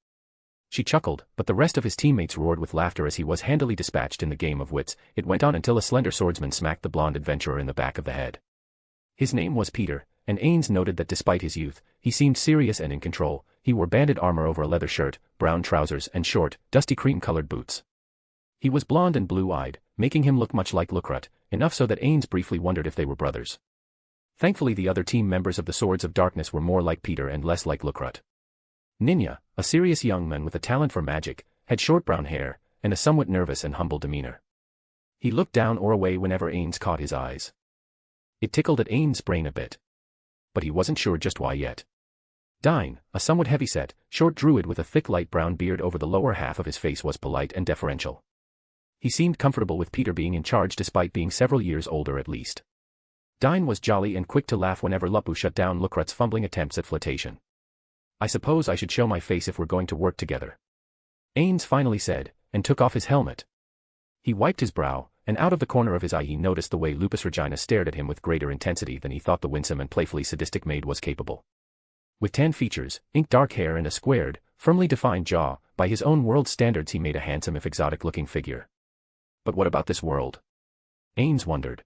Speaker 3: She chuckled, but the rest of his teammates roared with laughter as he was handily dispatched in the game of wits. It went on until a slender swordsman smacked the blonde adventurer in the back of the head. His name was Peter, and Ainz noted that despite his youth, he seemed serious and in control. He wore banded armor over a leather shirt, brown trousers and short, dusty cream-colored boots. He was blonde and blue-eyed, making him look much like Lukrut, enough so that Ainz briefly wondered if they were brothers. Thankfully the other team members of the Swords of Darkness were more like Peter and less like Lukrut. Ninya, a serious young man with a talent for magic, had short brown hair, and a somewhat nervous and humble demeanor. He looked down or away whenever Ainz caught his eyes. It tickled at Ain's brain a bit. But he wasn't sure just why yet. Dine, a somewhat heavy-set, short druid with a thick light brown beard over the lower half of his face was polite and deferential. He seemed comfortable with Peter being in charge despite being several years older at least. Dine was jolly and quick to laugh whenever Lupu shut down Lukrut's fumbling attempts at flirtation. I suppose I should show my face if we're going to work together. Ains finally said, and took off his helmet. He wiped his brow, and out of the corner of his eye he noticed the way Lupusregina stared at him with greater intensity than he thought the winsome and playfully sadistic maid was capable. With tan features, ink dark hair and a squared, firmly defined jaw, by his own world's standards he made a handsome if exotic-looking figure. But what about this world? Ains wondered.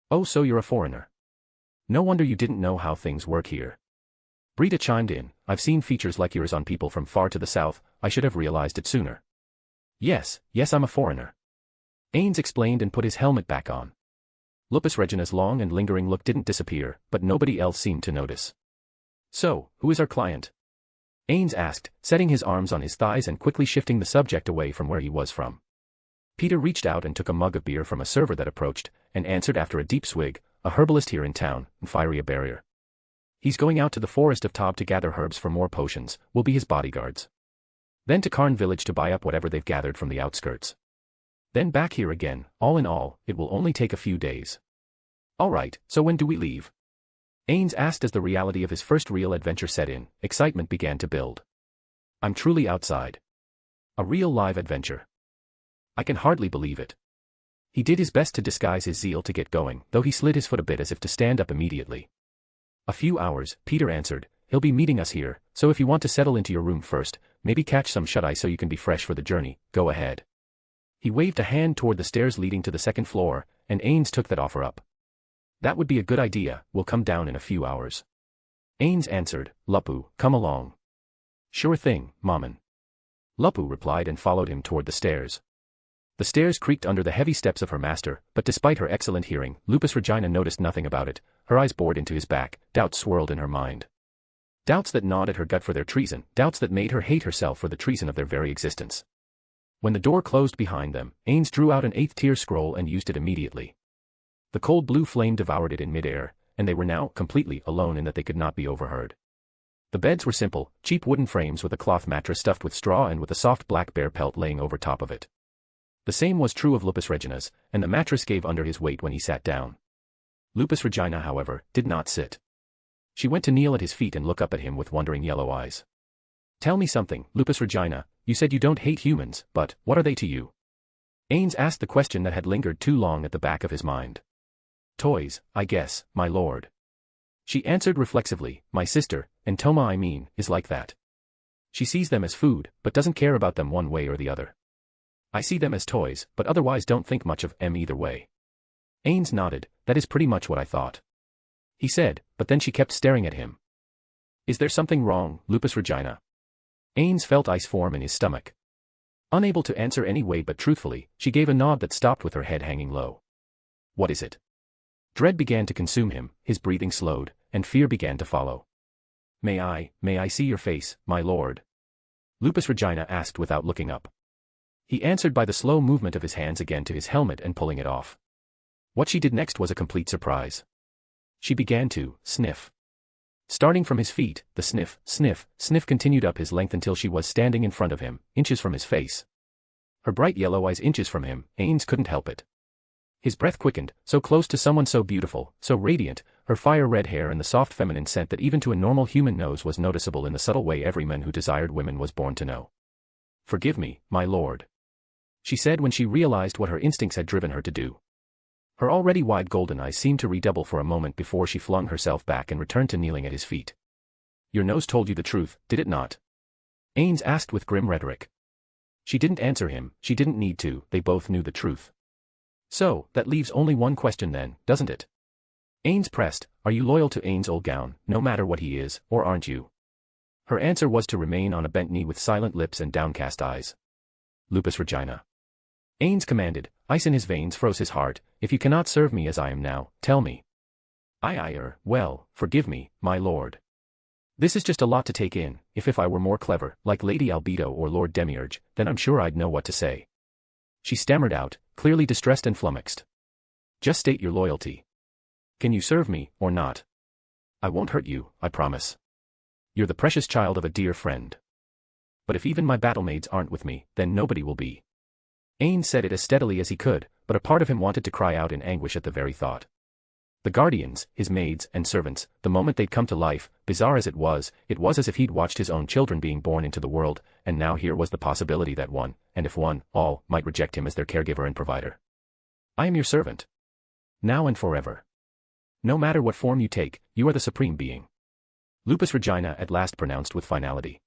Speaker 3: Oh, so you're a foreigner. No wonder you didn't know how things work here. Brita chimed in, I've seen features like yours on people from far to the south, I should have realized it sooner. Yes, I'm a foreigner. Ains explained and put his helmet back on. Lupusregina's long and lingering look didn't disappear, but nobody else seemed to notice. So, who is our client? Ains asked, setting his arms on his thighs and quickly shifting the subject away from where he was from. Peter reached out and took a mug of beer from a server that approached, and answered after a deep swig, a herbalist here in town, Fiery a barrier. He's going out to the Forest of Tob to gather herbs for more potions, we'll be his bodyguards. Then to Karn village to buy up whatever they've gathered from the outskirts. Then back here again, all in all, it will only take a few days. Alright, so when do we leave? Ains asked as the reality of his first real adventure set in, excitement began to build. I'm truly outside. A real live adventure. I can hardly believe it. He did his best to disguise his zeal to get going, though he slid his foot a bit as if to stand up immediately. A few hours, Peter answered, he'll be meeting us here, so if you want to settle into your room first, maybe catch some shut-eye so you can be fresh for the journey, go ahead. He waved a hand toward the stairs leading to the second floor, and Ains took that offer up. That would be a good idea, we'll come down in a few hours. Ains answered, Lupu, come along. Sure thing, Maman. Lupu replied and followed him toward the stairs. The stairs creaked under the heavy steps of her master, but despite her excellent hearing, Lupusregina noticed nothing about it. Her eyes bored into his back, doubts swirled in her mind. Doubts that gnawed at her gut for their treason, doubts that made her hate herself for the treason of their very existence. When the door closed behind them, Ains drew out an 8th-tier scroll and used it immediately. The cold blue flame devoured it in midair, and they were now completely alone in that they could not be overheard. The beds were simple, cheap wooden frames with a cloth mattress stuffed with straw and with a soft black bear pelt laying over top of it. The same was true of Lupusregina's, and the mattress gave under his weight when he sat down. Lupusregina, however, did not sit. She went to kneel at his feet and look up at him with wondering yellow eyes. Tell me something, Lupusregina, you said you don't hate humans, but what are they to you? Ains asked the question that had lingered too long at the back of his mind. Toys, I guess, my lord. She answered reflexively, my sister, and Toma is like that. She sees them as food, but doesn't care about them one way or the other. I see them as toys, but otherwise don't think much of them either way. Ains nodded, that is pretty much what I thought. He said, but then she kept staring at him. Is there something wrong, Lupusregina? Ains felt ice form in his stomach. Unable to answer anyway but truthfully, she gave a nod that stopped with her head hanging low. What is it? Dread began to consume him, his breathing slowed, and fear began to follow. May I see your face, my lord? Lupusregina asked without looking up. He answered by the slow movement of his hands again to his helmet and pulling it off. What she did next was a complete surprise. She began to sniff. Starting from his feet, the sniff, sniff, sniff continued up his length until she was standing in front of him, inches from his face. Her bright yellow eyes inches from him, Ainz couldn't help it. His breath quickened, so close to someone so beautiful, so radiant, her fire-red hair and the soft feminine scent that even to a normal human nose was noticeable in the subtle way every man who desired women was born to know. "Forgive me, my lord," she said when she realized what her instincts had driven her to do. Her already wide golden eyes seemed to redouble for a moment before she flung herself back and returned to kneeling at his feet. "Your nose told you the truth, did it not?" Ainz asked with grim rhetoric. She didn't answer him, she didn't need to, they both knew the truth. "So, that leaves only one question then, doesn't it?" Ainz pressed, "Are you loyal to Ainz Old Gown, no matter what he is, or aren't you?" Her answer was to remain on a bent knee with silent lips and downcast eyes. "Lupusregina," Ainz commanded, ice in his veins froze his heart, "if you cannot serve me as I am now, tell me." Well, forgive me, my lord. This is just a lot to take in, if I were more clever, like Lady Albedo or Lord Demiurge, then I'm sure I'd know what to say." She stammered out, clearly distressed and flummoxed. "Just state your loyalty. Can you serve me, or not? I won't hurt you, I promise. You're the precious child of a dear friend. But if even my battlemaids aren't with me, then nobody will be." Ainz said it as steadily as he could, but a part of him wanted to cry out in anguish at the very thought. The guardians, his maids and servants, the moment they'd come to life, bizarre as it was as if he'd watched his own children being born into the world, and now here was the possibility that one, and if one, all, might reject him as their caregiver and provider. "I am your servant. Now and forever. No matter what form you take, you are the supreme being," Lupusregina at last pronounced with finality.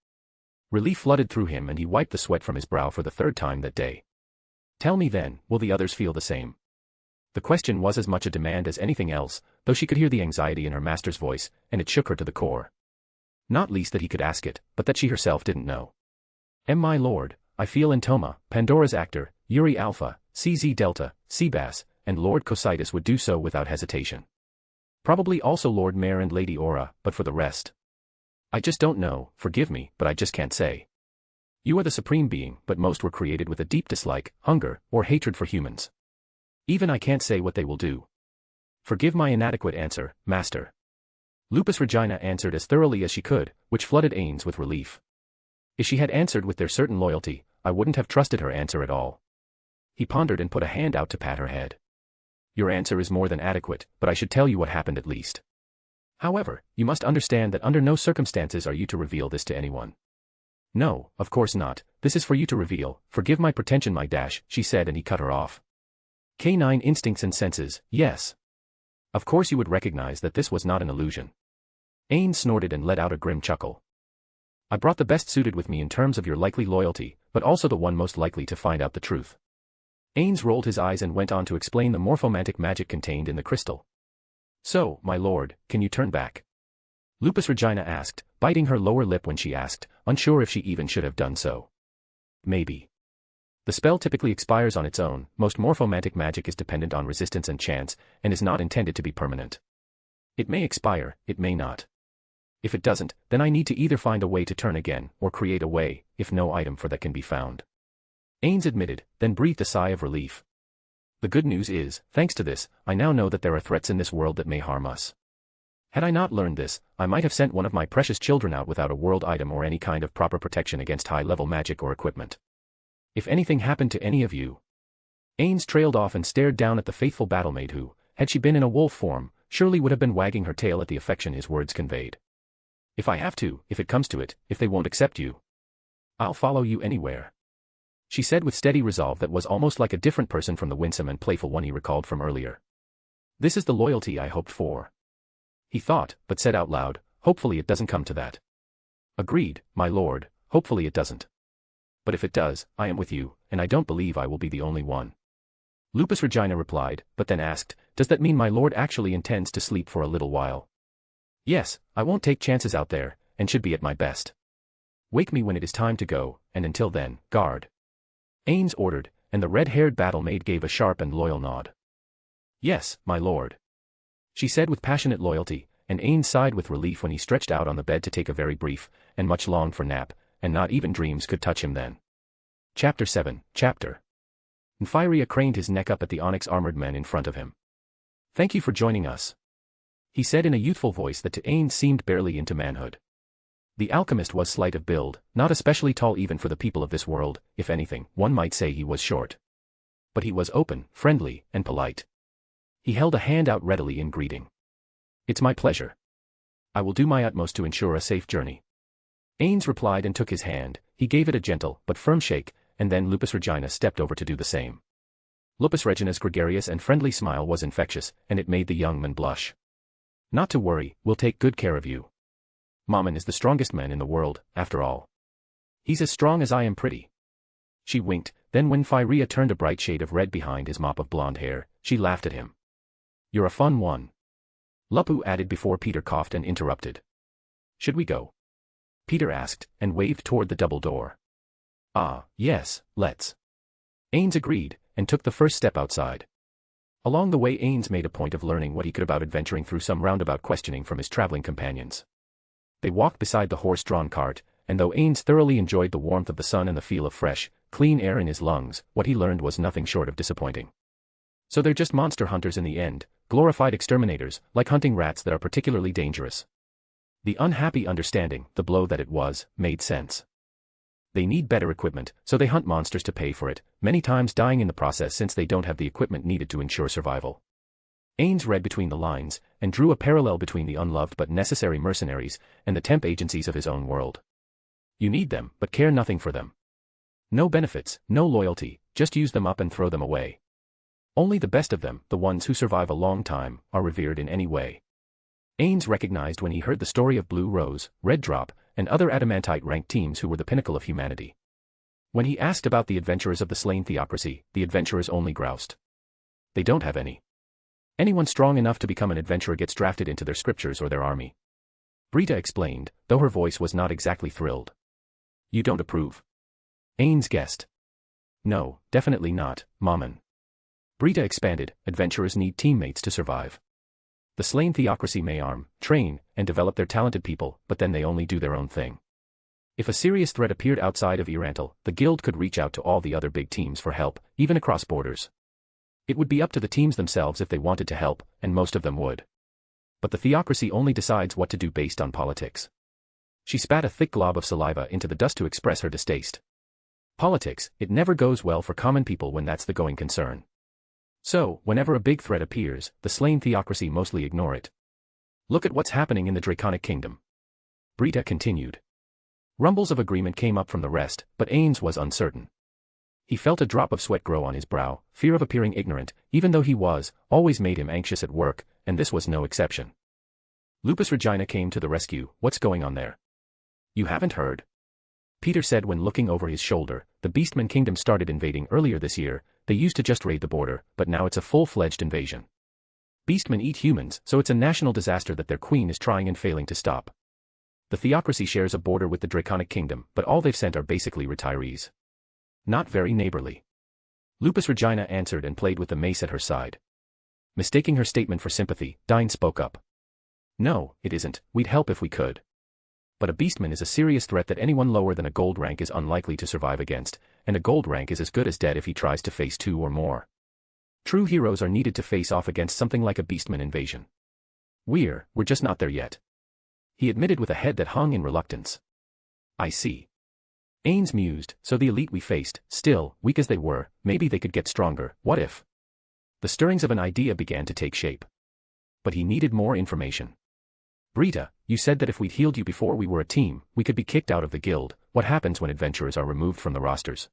Speaker 3: Relief flooded through him and he wiped the sweat from his brow for the third time that day. "Tell me then, will the others feel the same?" The question was as much a demand as anything else, though she could hear the anxiety in her master's voice, and it shook her to the core. Not least that he could ask it, but that she herself didn't know. "My lord, I feel Entoma, Pandora's actor, Uri Alpha, CZ Delta, Seabass, and Lord Cositus would do so without hesitation. Probably also Lord Mare and Lady Aura, but for the rest, I just don't know, forgive me, but I just can't say. You are the supreme being, but most were created with a deep dislike, hunger, or hatred for humans. Even I can't say what they will do. Forgive my inadequate answer, master." Lupusregina answered as thoroughly as she could, which flooded Ainz with relief. If she had answered with their certain loyalty, I wouldn't have trusted her answer at all. He pondered and put a hand out to pat her head. "Your answer is more than adequate, but I should tell you what happened at least. However, you must understand that under no circumstances are you to reveal this to anyone." "No, of course not, this is for you to reveal, forgive my pretension my dash," she said and he cut her off. "Canine instincts and senses, yes. Of course you would recognize that this was not an illusion." Ainz snorted and let out a grim chuckle. "I brought the best suited with me in terms of your likely loyalty, but also the one most likely to find out the truth." Ainz rolled his eyes and went on to explain the morphomantic magic contained in the crystal. "So, my lord, can you turn back?" Lupusregina asked, biting her lower lip when she asked, unsure if she even should have done so. "Maybe. The spell typically expires on its own, most morphomantic magic is dependent on resistance and chance, and is not intended to be permanent. It may expire, it may not. If it doesn't, then I need to either find a way to turn again, or create a way, if no item for that can be found." Ainz admitted, then breathed a sigh of relief. "The good news is, thanks to this, I now know that there are threats in this world that may harm us. Had I not learned this, I might have sent one of my precious children out without a world item or any kind of proper protection against high-level magic or equipment. If anything happened to any of you..." Ainz trailed off and stared down at the faithful battlemaid who, had she been in a wolf form, surely would have been wagging her tail at the affection his words conveyed. "If I have to, if it comes to it, if they won't accept you, I'll follow you anywhere," she said with steady resolve that was almost like a different person from the winsome and playful one he recalled from earlier. "This is the loyalty I hoped for," he thought, but said out loud, "Hopefully it doesn't come to that." "Agreed, my lord, hopefully it doesn't. But if it does, I am with you, and I don't believe I will be the only one." Lupusregina replied, but then asked, "Does that mean my lord actually intends to sleep for a little while?" "Yes, I won't take chances out there, and should be at my best. Wake me when it is time to go, and until then, guard," Ainz ordered, and the red-haired battle-maid gave a sharp and loyal nod. "Yes, my lord," she said with passionate loyalty, and Ainz sighed with relief when he stretched out on the bed to take a very brief, and much longed for nap, and not even dreams could touch him then. Chapter 7, Chapter. Nfiria craned his neck up at the onyx-armored men in front of him. "Thank you for joining us," he said in a youthful voice that to Ainz seemed barely into manhood. The alchemist was slight of build, not especially tall even for the people of this world. If anything, one might say he was short. But he was open, friendly, and polite. He held a hand out readily in greeting. "It's my pleasure. I will do my utmost to ensure a safe journey." Ainz replied and took his hand. He gave it a gentle but firm shake, and then Lupusregina stepped over to do the same. Lupusregina's gregarious and friendly smile was infectious, and it made the young man blush. "Not to worry, we'll take good care of you. Mammon is the strongest man in the world, after all. He's as strong as I am pretty." She winked, then when Nfiria turned a bright shade of red behind his mop of blonde hair, she laughed at him. "You're a fun one," Lupu added before Peter coughed and interrupted. "Should we go?" Peter asked, and waved toward the double door. "Ah, yes, let's." Ainz agreed, and took the first step outside. Along the way Ainz made a point of learning what he could about adventuring through some roundabout questioning from his traveling companions. They walked beside the horse-drawn cart, and though Ainz thoroughly enjoyed the warmth of the sun and the feel of fresh, clean air in his lungs, what he learned was nothing short of disappointing. So they're just monster hunters in the end, glorified exterminators, like hunting rats that are particularly dangerous. The unhappy understanding, the blow that it was, made sense. They need better equipment, so they hunt monsters to pay for it, many times dying in the process since they don't have the equipment needed to ensure survival. Ainz read between the lines, and drew a parallel between the unloved but necessary mercenaries, and the temp agencies of his own world. You need them, but care nothing for them. No benefits, no loyalty, just use them up and throw them away. Only the best of them, the ones who survive a long time, are revered in any way. Ainz recognized when he heard the story of Blue Rose, Red Drop, and other adamantite-ranked teams who were the pinnacle of humanity. When he asked about the adventurers of the slain theocracy, the adventurers only groused. They don't have any. Anyone strong enough to become an adventurer gets drafted into their scriptures or their army. Brita explained, though her voice was not exactly thrilled. You don't approve? Ainz guessed. No, definitely not, Mammon. Brita expanded, adventurers need teammates to survive. The slain theocracy may arm, train, and develop their talented people, but then they only do their own thing. If a serious threat appeared outside of E-Rantel, the guild could reach out to all the other big teams for help, even across borders. It would be up to the teams themselves if they wanted to help, and most of them would. But the theocracy only decides what to do based on politics. She spat a thick glob of saliva into the dust to express her distaste. Politics, it never goes well for common people when that's the going concern. So, whenever a big threat appears, the slain theocracy mostly ignore it. Look at what's happening in the Draconic Kingdom. Brita continued. Rumbles of agreement came up from the rest, but Ainz was uncertain. He felt a drop of sweat grow on his brow, fear of appearing ignorant, even though he was, always made him anxious at work, and this was no exception. Lupusregina came to the rescue. What's going on there? You haven't heard? Peter said when looking over his shoulder. The Beastman Kingdom started invading earlier this year. They used to just raid the border, but now it's a full-fledged invasion. Beastmen eat humans, so it's a national disaster that their queen is trying and failing to stop. The theocracy shares a border with the Draconic Kingdom, but all they've sent are basically retirees. Not very neighborly. Lupusregina answered and played with the mace at her side. Mistaking her statement for sympathy, Dine spoke up. No, it isn't, we'd help if we could. But a beastman is a serious threat that anyone lower than a gold rank is unlikely to survive against, and a gold rank is as good as dead if he tries to face 2 or more. True heroes are needed to face off against something like a beastman invasion. We're just not there yet. He admitted with a head that hung in reluctance. I see. Ainz mused, so the elite we faced, still, weak as they were, maybe they could get stronger, what if? The stirrings of an idea began to take shape. But he needed more information. Brita, you said that if we'd healed you before we were a team, we could be kicked out of the guild. What happens when adventurers are removed from the rosters?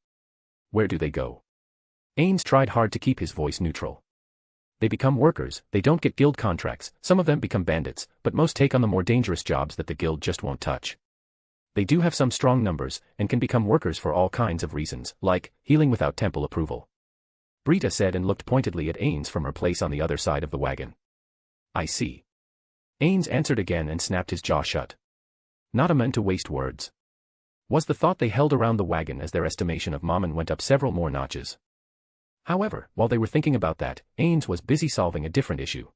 Speaker 3: Where do they go? Ainz tried hard to keep his voice neutral. They become workers, they don't get guild contracts, some of them become bandits, but most take on the more dangerous jobs that the guild just won't touch. They do have some strong numbers, and can become workers for all kinds of reasons, like healing without temple approval. Brita said and looked pointedly at Ainz from her place on the other side of the wagon. I see. Ainz answered again and snapped his jaw shut. Not a man to waste words. Was the thought they held around the wagon as their estimation of Mammon went up several more notches. However, while they were thinking about that, Ainz was busy solving a different issue.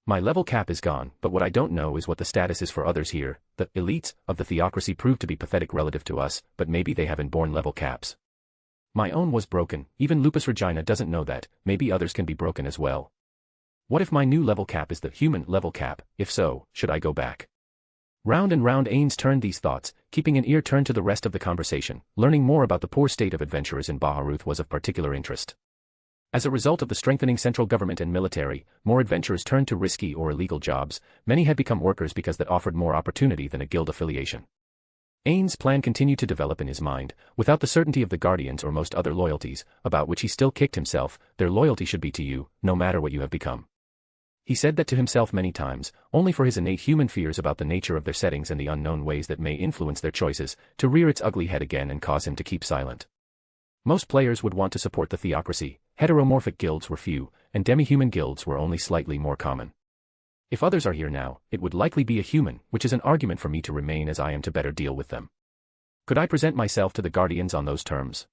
Speaker 3: My level cap is gone, but what I don't know is what the status is for others here. The elites of the theocracy prove to be pathetic relative to us, but maybe they have inborn level caps. My own was broken, even Lupusregina doesn't know that, maybe others can be broken as well. What if my new level cap is the human level cap? If so, should I go back? Round and round Ainz turned these thoughts, keeping an ear turned to the rest of the conversation. Learning more about the poor state of adventurers in Baharut was of particular interest. As a result of the strengthening central government and military, more adventurers turned to risky or illegal jobs. Many had become workers because that offered more opportunity than a guild affiliation. Ainz' plan continued to develop in his mind, without the certainty of the Guardians or most other loyalties, about which he still kicked himself. Their loyalty should be to you, no matter what you have become. He said that to himself many times, only for his innate human fears about the nature of their settings and the unknown ways that may influence their choices, to rear its ugly head again and cause him to keep silent. Most players would want to support the theocracy. Heteromorphic guilds were few, and demi-human guilds were only slightly more common. If others are here now, it would likely be a human, which is an argument for me to remain as I am to better deal with them. Could I present myself to the Guardians on those terms?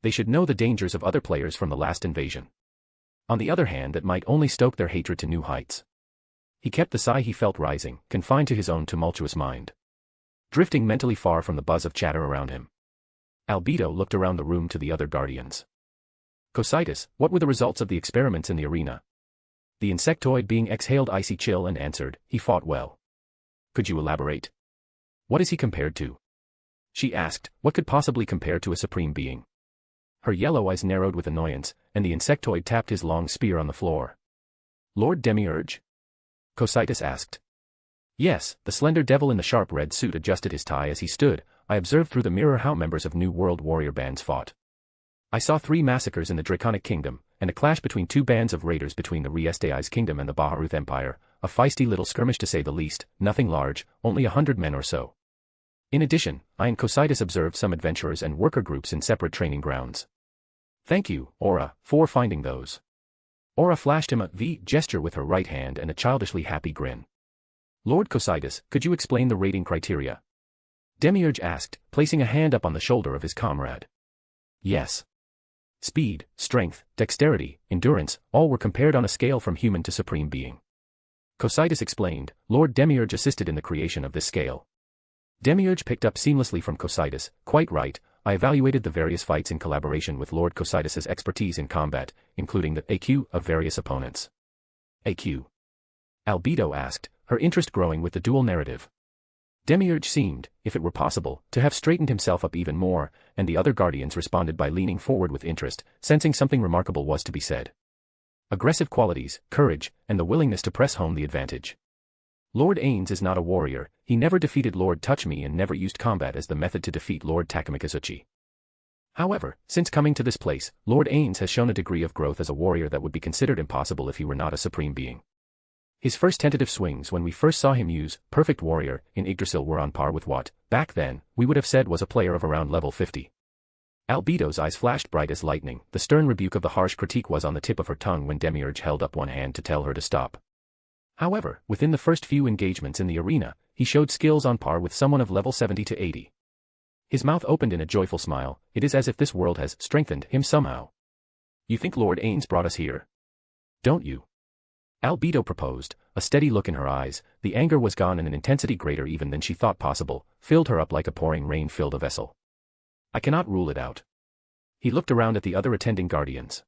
Speaker 3: They should know the dangers of other players from the last invasion. On the other hand, that might only stoke their hatred to new heights. He kept the sigh he felt rising, confined to his own tumultuous mind. Drifting mentally far from the buzz of chatter around him. Albedo looked around the room to the other Guardians. Cocytus, what were the results of the experiments in the arena? The insectoid being exhaled icy chill and answered, he fought well. Could you elaborate? What is he compared to? She asked, what could possibly compare to a supreme being? Her yellow eyes narrowed with annoyance, and the insectoid tapped his long spear on the floor. Lord Demiurge? Cocytus asked. Yes, the slender devil in the sharp red suit adjusted his tie as he stood. I observed through the mirror how members of New World warrior bands fought. I saw 3 massacres in the Draconic Kingdom, and a clash between 2 bands of raiders between the Riestei's Kingdom and the Baharut Empire, a feisty little skirmish to say the least, nothing large, only 100 men or so. In addition, I and Cocytus observed some adventurers and worker groups in separate training grounds. Thank you, Aura, for finding those. Aura flashed him a V gesture with her right hand and a childishly happy grin. Lord Cocytus, could you explain the rating criteria? Demiurge asked, placing a hand up on the shoulder of his comrade. Yes. Speed, strength, dexterity, endurance, all were compared on a scale from human to supreme being. Cocytus explained. Lord Demiurge assisted in the creation of this scale. Demiurge picked up seamlessly from Cocytus. Quite right, I evaluated the various fights in collaboration with Lord Cocytus's expertise in combat, including the AQ of various opponents. AQ? Albedo asked, her interest growing with the dual narrative. Demiurge seemed, if it were possible, to have straightened himself up even more, and the other Guardians responded by leaning forward with interest, sensing something remarkable was to be said. Aggressive qualities, courage, and the willingness to press home the advantage. Lord Ainz is not a warrior. He never defeated Lord Touchme and never used combat as the method to defeat Lord Takamikazuchi. However, since coming to this place, Lord Ainz has shown a degree of growth as a warrior that would be considered impossible if he were not a supreme being. His first tentative swings when we first saw him use Perfect Warrior in Yggdrasil were on par with what, back then, we would have said was a player of around level 50. Albedo's eyes flashed bright as lightning. The stern rebuke of the harsh critique was on the tip of her tongue when Demiurge held up one hand to tell her to stop. However, within the first few engagements in the arena, he showed skills on par with someone of level 70 to 80. His mouth opened in a joyful smile. It is as if this world has strengthened him somehow. You think Lord Ainz brought us here? Don't you? Albedo proposed, a steady look in her eyes. The anger was gone and an intensity greater even than she thought possible, filled her up like a pouring rain filled a vessel. I cannot rule it out. He looked around at the other attending Guardians.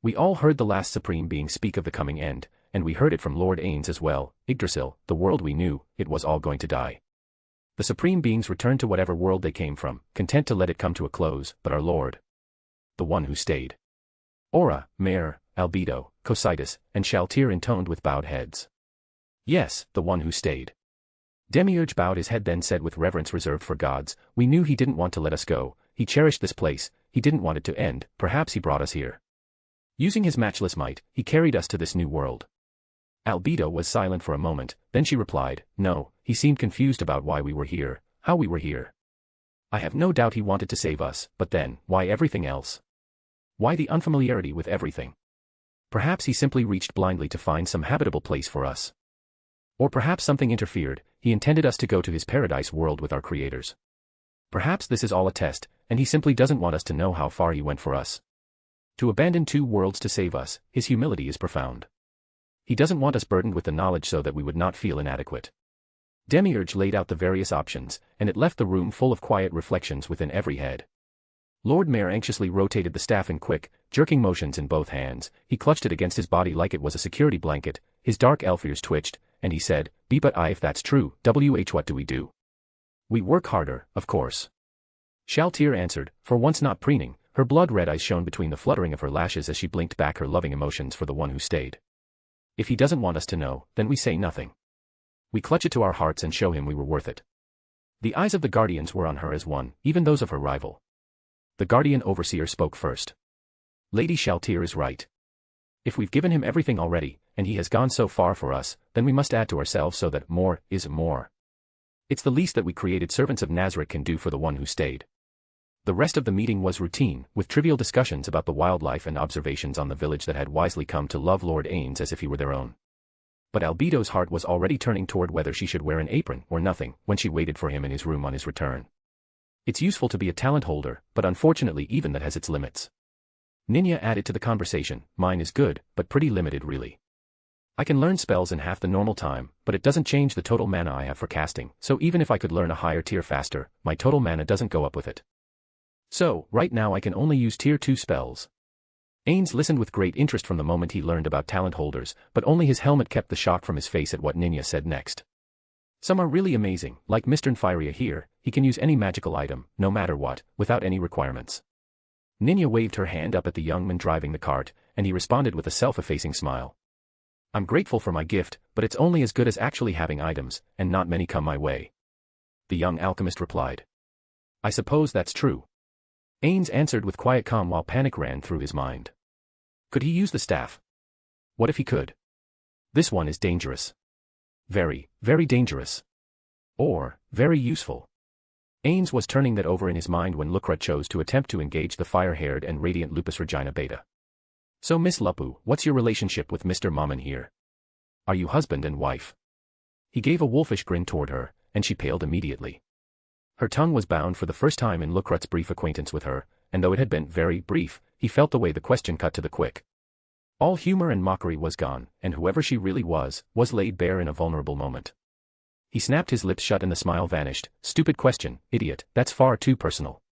Speaker 3: We all heard the last supreme being speak of the coming end, and we heard it from Lord Ainz as well. Yggdrasil, the world we knew, it was all going to die. The supreme beings returned to whatever world they came from, content to let it come to a close, but our Lord. The one who stayed. Aura, Mare, Albedo, Cocytus, and Shaltir intoned with bowed heads. Yes, the one who stayed. Demiurge bowed his head then said with reverence reserved for gods, we knew he didn't want to let us go, he cherished this place, he didn't want it to end, perhaps he brought us here. Using his matchless might, he carried us to this new world. Albedo was silent for a moment, then she replied, no, he seemed confused about why we were here, how we were here. I have no doubt he wanted to save us, but then, why everything else? Why the unfamiliarity with everything? Perhaps he simply reached blindly to find some habitable place for us. Or perhaps something interfered, he intended us to go to his paradise world with our creators. Perhaps this is all a test, and he simply doesn't want us to know how far he went for us. To abandon 2 worlds to save us, his humility is profound. He doesn't want us burdened with the knowledge so that we would not feel inadequate. Demiurge laid out the various options, and it left the room full of quiet reflections within every head. Lord Mayor anxiously rotated the staff in quick, jerking motions in both hands. He clutched it against his body like it was a security blanket. His dark elf ears twitched, and he said, but if that's true, what do we do? We work harder, of course. Shaltir answered, for once not preening. Her blood-red eyes shone between the fluttering of her lashes as she blinked back her loving emotions for the one who stayed. If he doesn't want us to know, then we say nothing. We clutch it to our hearts and show him we were worth it. The eyes of the Guardians were on her as one, even those of her rival. The Guardian Overseer spoke first. Lady Shaltir is right. If we've given him everything already, and he has gone so far for us, then we must add to ourselves so that more is more. It's the least that we created servants of Nazarick can do for the one who stayed. The rest of the meeting was routine, with trivial discussions about the wildlife and observations on the village that had wisely come to love Lord Ainz as if he were their own. But Albedo's heart was already turning toward whether she should wear an apron or nothing when she waited for him in his room on his return. It's useful to be a talent holder, but unfortunately even that has its limits. Ninya added to the conversation, mine is good, but pretty limited really. I can learn spells in half the normal time, but it doesn't change the total mana I have for casting, so even if I could learn a higher tier faster, my total mana doesn't go up with it. So, right now I can only use tier 2 spells. Ains listened with great interest from the moment he learned about talent holders, but only his helmet kept the shock from his face at what Ninya said next. Some are really amazing, like Mr. Nfiria here, he can use any magical item, no matter what, without any requirements. Ninya waved her hand up at the young man driving the cart, and he responded with a self-effacing smile. I'm grateful for my gift, but it's only as good as actually having items, and not many come my way. The young alchemist replied. I suppose that's true. Ains answered with quiet calm while panic ran through his mind. Could he use the staff? What if he could? This one is dangerous. Very, very dangerous. Or, very useful. Ains was turning that over in his mind when Lukra chose to attempt to engage the fire-haired and radiant Lupusregina Beta. So Miss Lupu, what's your relationship with Mr. Mammon here? Are you husband and wife? He gave a wolfish grin toward her, and she paled immediately. Her tongue was bound for the first time in Lukrat's brief acquaintance with her, and though it had been very brief, he felt the way the question cut to the quick. All humor and mockery was gone, and whoever she really was laid bare in a vulnerable moment. He snapped his lips shut and the smile vanished. Stupid question, idiot, that's far too personal.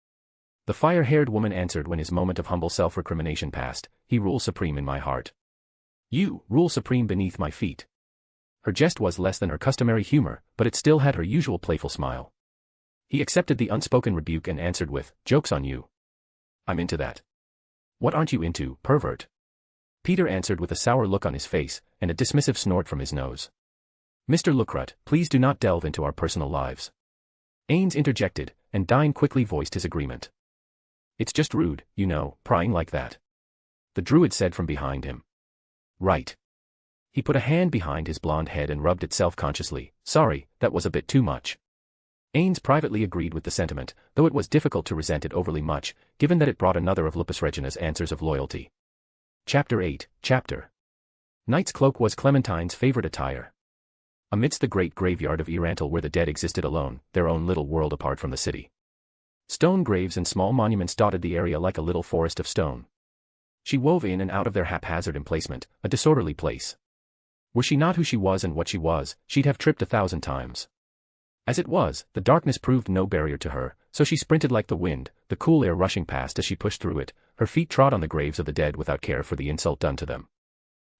Speaker 3: The fire-haired woman answered when his moment of humble self-recrimination passed, he rules supreme in my heart. You rule supreme beneath my feet. Her jest was less than her customary humor, but it still had her usual playful smile. He accepted the unspoken rebuke and answered with, joke's on you. I'm into that. What aren't you into, pervert? Peter answered with a sour look on his face, and a dismissive snort from his nose. Mr. Lukrat, please do not delve into our personal lives. Ains interjected, and Dine quickly voiced his agreement. It's just rude, you know, prying like that. The druid said from behind him. Right. He put a hand behind his blonde head and rubbed it self-consciously. Sorry, that was a bit too much. Ains privately agreed with the sentiment, though it was difficult to resent it overly much, given that it brought another of Lupusregina's answers of loyalty. Chapter 8, Chapter. Knight's cloak was Clementine's favorite attire. Amidst the great graveyard of E-Rantel where the dead existed alone, their own little world apart from the city. Stone graves and small monuments dotted the area like a little forest of stone. She wove in and out of their haphazard emplacement, a disorderly place. Were she not who she was and what she was, she'd have tripped 1,000 times. As it was, the darkness proved no barrier to her, so she sprinted like the wind, the cool air rushing past as she pushed through it, her feet trod on the graves of the dead without care for the insult done to them.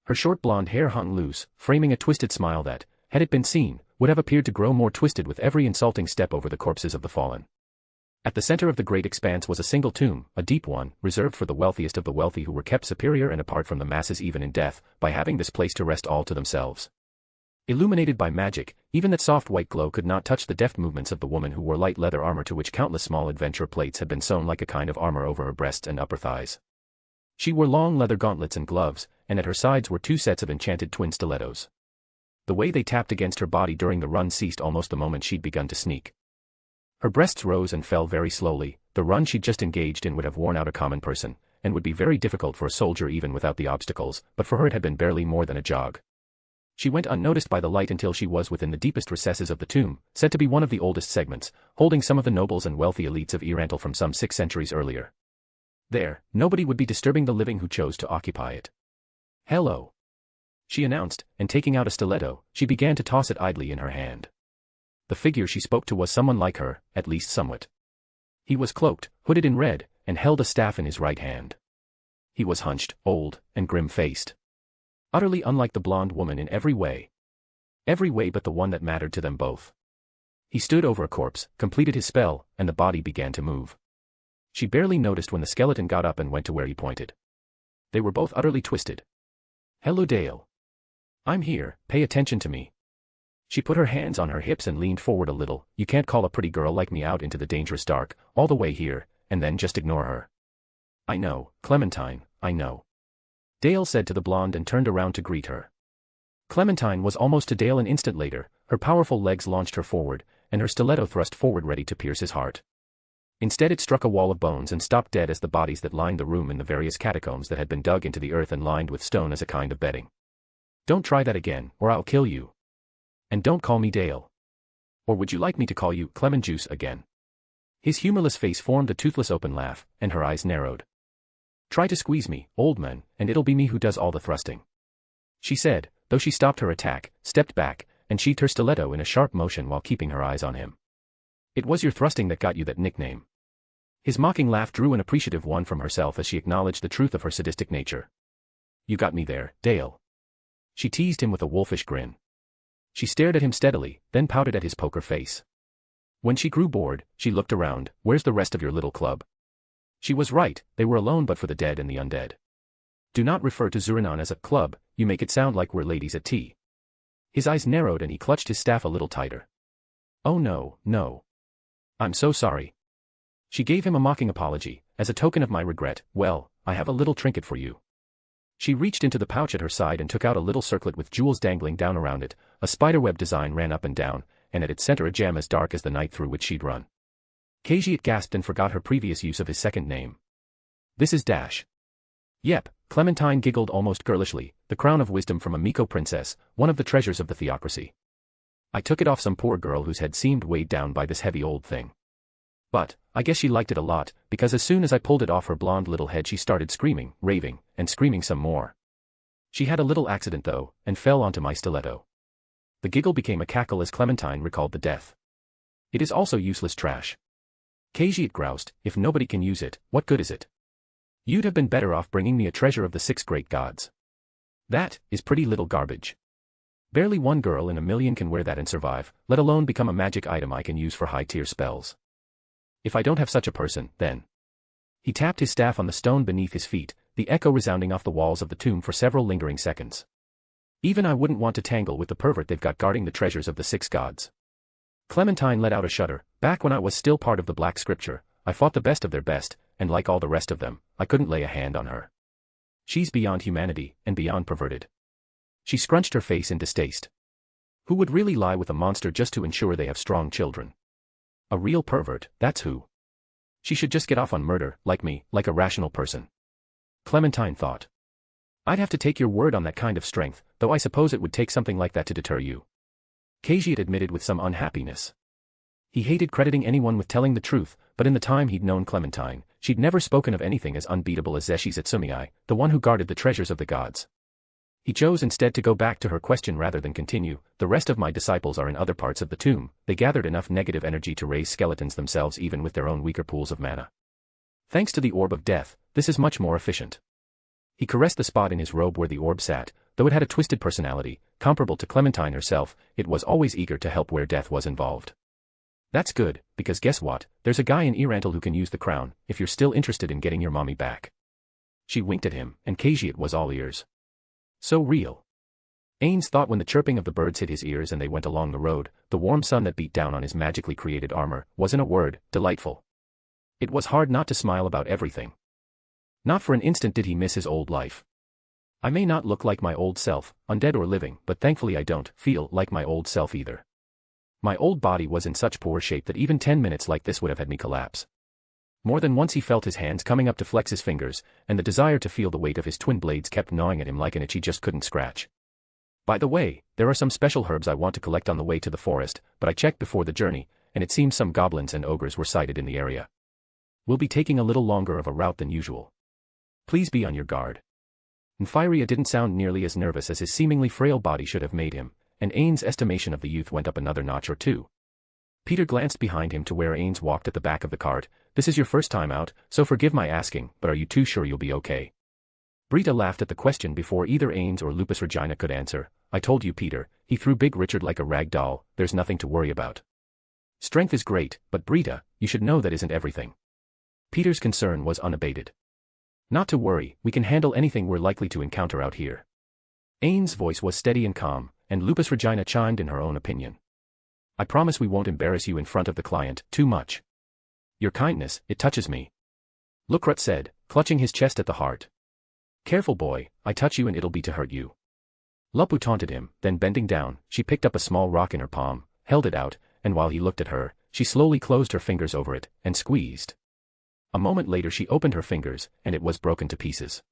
Speaker 3: Her short blonde hair hung loose, framing a twisted smile that, had it been seen, would have appeared to grow more twisted with every insulting step over the corpses of the fallen. At the center of the great expanse was a single tomb, a deep one, reserved for the wealthiest of the wealthy who were kept superior and apart from the masses even in death, by having this place to rest all to themselves. Illuminated by magic, even that soft white glow could not touch the deft movements of the woman who wore light leather armor to which countless small adventure plates had been sewn like a kind of armor over her breasts and upper thighs. She wore long leather gauntlets and gloves, and at her sides were 2 sets of enchanted twin stilettos. The way they tapped against her body during the run ceased almost the moment she'd begun to sneak. Her breasts rose and fell very slowly. The run she'd just engaged in would have worn out a common person, and would be very difficult for a soldier even without the obstacles, but for her it had been barely more than a jog. She went unnoticed by the light until she was within the deepest recesses of the tomb, said to be one of the oldest segments, holding some of the nobles and wealthy elites of E-Rantel from some 6 centuries earlier. There, nobody would be disturbing the living who chose to occupy it. Hello, she announced, and taking out a stiletto, she began to toss it idly in her hand. The figure she spoke to was someone like her, at least somewhat. He was cloaked, hooded in red, and held a staff in his right hand. He was hunched, old, and grim-faced. Utterly unlike the blonde woman in every way. Every way but the one that mattered to them both. He stood over a corpse, completed his spell, and the body began to move. She barely noticed when the skeleton got up and went to where he pointed. They were both utterly twisted. "Hello, Dale. I'm here, pay attention to me." She put her hands on her hips and leaned forward a little. "You can't call a pretty girl like me out into the dangerous dark, all the way here, and then just ignore her." "I know, Clementine, I know," Dale said to the blonde and turned around to greet her. Clementine was almost to Dale an instant later, her powerful legs launched her forward, and her stiletto thrust forward ready to pierce his heart. Instead it struck a wall of bones and stopped dead as the bodies that lined the room in the various catacombs that had been dug into the earth and lined with stone as a kind of bedding. "Don't try that again, or I'll kill you. And don't call me Dale. Or would you like me to call you Clement Juice again?" His humorless face formed a toothless open laugh, and her eyes narrowed. "Try to squeeze me, old man, and it'll be me who does all the thrusting," she said, though she stopped her attack, stepped back, and sheathed her stiletto in a sharp motion while keeping her eyes on him. "It was your thrusting that got you that nickname." His mocking laugh drew an appreciative one from herself as she acknowledged the truth of her sadistic nature. "You got me there, Dale." She teased him with a wolfish grin. She stared at him steadily, then pouted at his poker face. When she grew bored, she looked around. "Where's the rest of your little club?" She was right, they were alone but for the dead and the undead. "Do not refer to Zuranon as a club, you make it sound like we're ladies at tea." His eyes narrowed and he clutched his staff a little tighter. "Oh no, no. I'm so sorry." She gave him a mocking apology. "As a token of my regret, well, I have a little trinket for you." She reached into the pouch at her side and took out a little circlet with jewels dangling down around it. A spiderweb design ran up and down, and at its center a gem as dark as the night through which she'd run. Khajiit gasped and forgot her previous use of his second name. "This is Dash." "Yep," Clementine giggled almost girlishly, "the crown of wisdom from a Miko princess, one of the treasures of the theocracy. I took it off some poor girl whose head seemed weighed down by this heavy old thing. But, I guess she liked it a lot, because as soon as I pulled it off her blonde little head she started screaming, raving, and screaming some more. She had a little accident though, and fell onto my stiletto." The giggle became a cackle as Clementine recalled the death. "It is also useless trash." Khajiit groused, "If nobody can use it, what good is it? You'd have been better off bringing me a treasure of the 6 great gods. That is pretty little garbage. Barely one girl in a million can wear that and survive, let alone become a magic item I can use for high-tier spells. If I don't have such a person, then..." He tapped his staff on the stone beneath his feet, the echo resounding off the walls of the tomb for several lingering seconds. "Even I wouldn't want to tangle with the pervert they've got guarding the treasures of the 6 gods." Clementine let out a shudder. "Back when I was still part of the Black Scripture, I fought the best of their best, and like all the rest of them, I couldn't lay a hand on her. She's beyond humanity, and beyond perverted." She scrunched her face in distaste. "Who would really lie with a monster just to ensure they have strong children? A real pervert, that's who. She should just get off on murder, like me, like a rational person." Clementine thought. "I'd have to take your word on that kind of strength, though I suppose it would take something like that to deter you." Khajiit admitted with some unhappiness. He hated crediting anyone with telling the truth, but in the time he'd known Clementine, she'd never spoken of anything as unbeatable as Zeshi's Atsumii, the one who guarded the treasures of the gods. He chose instead to go back to her question rather than continue. "The rest of my disciples are in other parts of the tomb. They gathered enough negative energy to raise skeletons themselves even with their own weaker pools of mana. Thanks to the Orb of Death, this is much more efficient." He caressed the spot in his robe where the orb sat. Though it had a twisted personality, comparable to Clementine herself, it was always eager to help where death was involved. "That's good, because guess what, there's a guy in E-Rantel who can use the crown, if you're still interested in getting your mommy back." She winked at him, and Khajiit was all ears. So real. Ains thought when the chirping of the birds hit his ears and they went along the road, the warm sun that beat down on his magically created armor, was in a word, delightful. It was hard not to smile about everything. Not for an instant did he miss his old life. "I may not look like my old self, undead or living, but thankfully I don't feel like my old self either. My old body was in such poor shape that even 10 minutes like this would have had me collapse." More than once he felt his hands coming up to flex his fingers, and the desire to feel the weight of his twin blades kept gnawing at him like an itch he just couldn't scratch. "By the way, there are some special herbs I want to collect on the way to the forest, but I checked before the journey, and it seems some goblins and ogres were sighted in the area. We'll be taking a little longer of a route than usual. Please be on your guard." Nfiria didn't sound nearly as nervous as his seemingly frail body should have made him, and Ain's estimation of the youth went up another notch or two. Peter glanced behind him to where Ainz walked at the back of the cart. This is your first time out, so forgive my asking, but are you too sure you'll be okay? Brita laughed at the question before either Ainz or Lupusregina could answer. I told you, Peter, he threw Big Richard like a rag doll, there's nothing to worry about. Strength is great, but Brita, you should know that isn't everything. Peter's concern was unabated. Not to worry, we can handle anything we're likely to encounter out here. Ain's voice was steady and calm, and Lupusregina chimed in her own opinion. I promise we won't embarrass you in front of the client too much. Your kindness, it touches me. Lucrut said, clutching his chest at the heart. Careful boy, I touch you and it'll be to hurt you. Lupu taunted him, then bending down, she picked up a small rock in her palm, held it out, and while he looked at her, she slowly closed her fingers over it, and squeezed. A moment later she opened her fingers, and it was broken to pieces.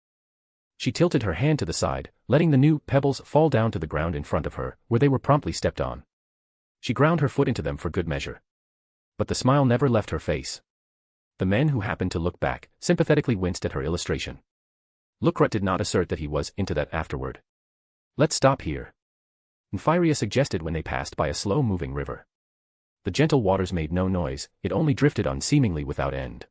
Speaker 3: She tilted her hand to the side, letting the new pebbles fall down to the ground in front of her, where they were promptly stepped on. She ground her foot into them for good measure. But the smile never left her face. The men who happened to look back sympathetically winced at her illustration. Lucrut did not assert that he was into that afterward. Let's stop here. Nymphyria suggested when they passed by a slow-moving river. The gentle waters made no noise, it only drifted on seemingly without end.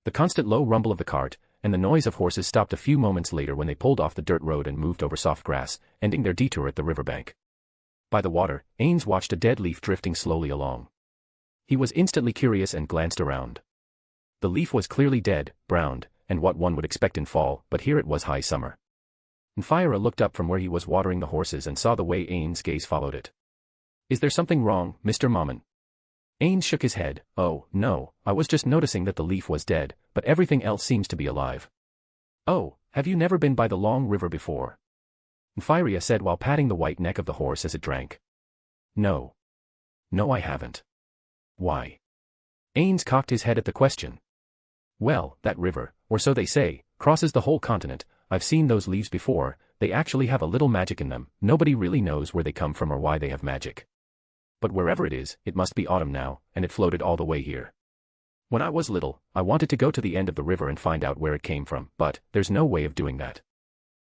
Speaker 3: The constant low rumble of the cart, and the noise of horses stopped a few moments later when they pulled off the dirt road and moved over soft grass, ending their detour at the riverbank. By the water, Ainz watched a dead leaf drifting slowly along. He was instantly curious and glanced around. The leaf was clearly dead, browned, and what one would expect in fall, but here it was high summer. Nymphyria looked up from where he was watering the horses and saw the way Ain's gaze followed it. Is there something wrong, Mr. Mammon? Ainz shook his head. Oh, no, I was just noticing that the leaf was dead, but everything else seems to be alive. Oh, have you never been by the long river before? Nymphyria said while patting the white neck of the horse as it drank. No. No, I haven't. Why? Ainz cocked his head at the question. Well, that river, or so they say, crosses the whole continent. I've seen those leaves before, they actually have a little magic in them. Nobody really knows where they come from or why they have magic. But wherever it is, it must be autumn now, and it floated all the way here. When I was little, I wanted to go to the end of the river and find out where it came from, but there's no way of doing that.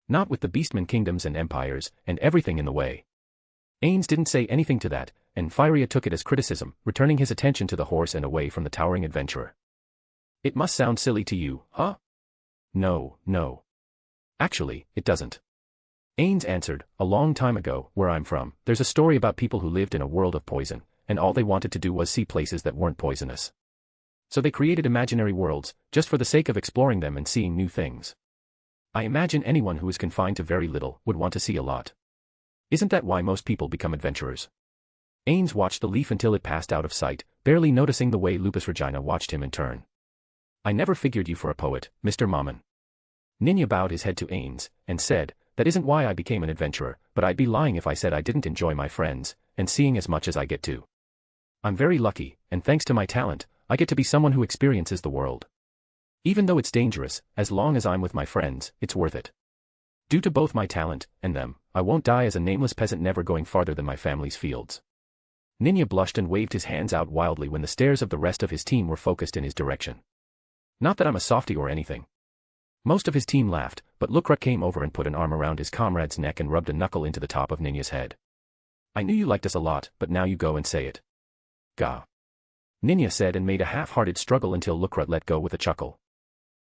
Speaker 3: Not with the beastman kingdoms and empires, and everything in the way. Ainz didn't say anything to that, and Nymphyria took it as criticism, returning his attention to the horse and away from the towering adventurer. It must sound silly to you, huh? No, no. Actually, it doesn't. Ainz answered, a long time ago, where I'm from, there's a story about people who lived in a world of poison, and all they wanted to do was see places that weren't poisonous. So they created imaginary worlds, just for the sake of exploring them and seeing new things. I imagine anyone who is confined to very little would want to see a lot. Isn't that why most people become adventurers? Ainz watched the leaf until it passed out of sight, barely noticing the way Lupusregina watched him in turn. I never figured you for a poet, Mr. Mammon. Ninya bowed his head to Ainz, and said, that isn't why I became an adventurer, but I'd be lying if I said I didn't enjoy my friends, and seeing as much as I get to. I'm very lucky, and thanks to my talent, I get to be someone who experiences the world. Even though it's dangerous, as long as I'm with my friends, it's worth it. Due to both my talent, and them, I won't die as a nameless peasant never going farther than my family's fields. Ninya blushed and waved his hands out wildly when the stares of the rest of his team were focused in his direction. Not that I'm a softie or anything. Most of his team laughed, but Lucrut came over and put an arm around his comrade's neck and rubbed a knuckle into the top of Ninya's head. I knew you liked us a lot, but now you go and say it. Gah. Ninya said and made a half-hearted struggle until Lucrut let go with a chuckle.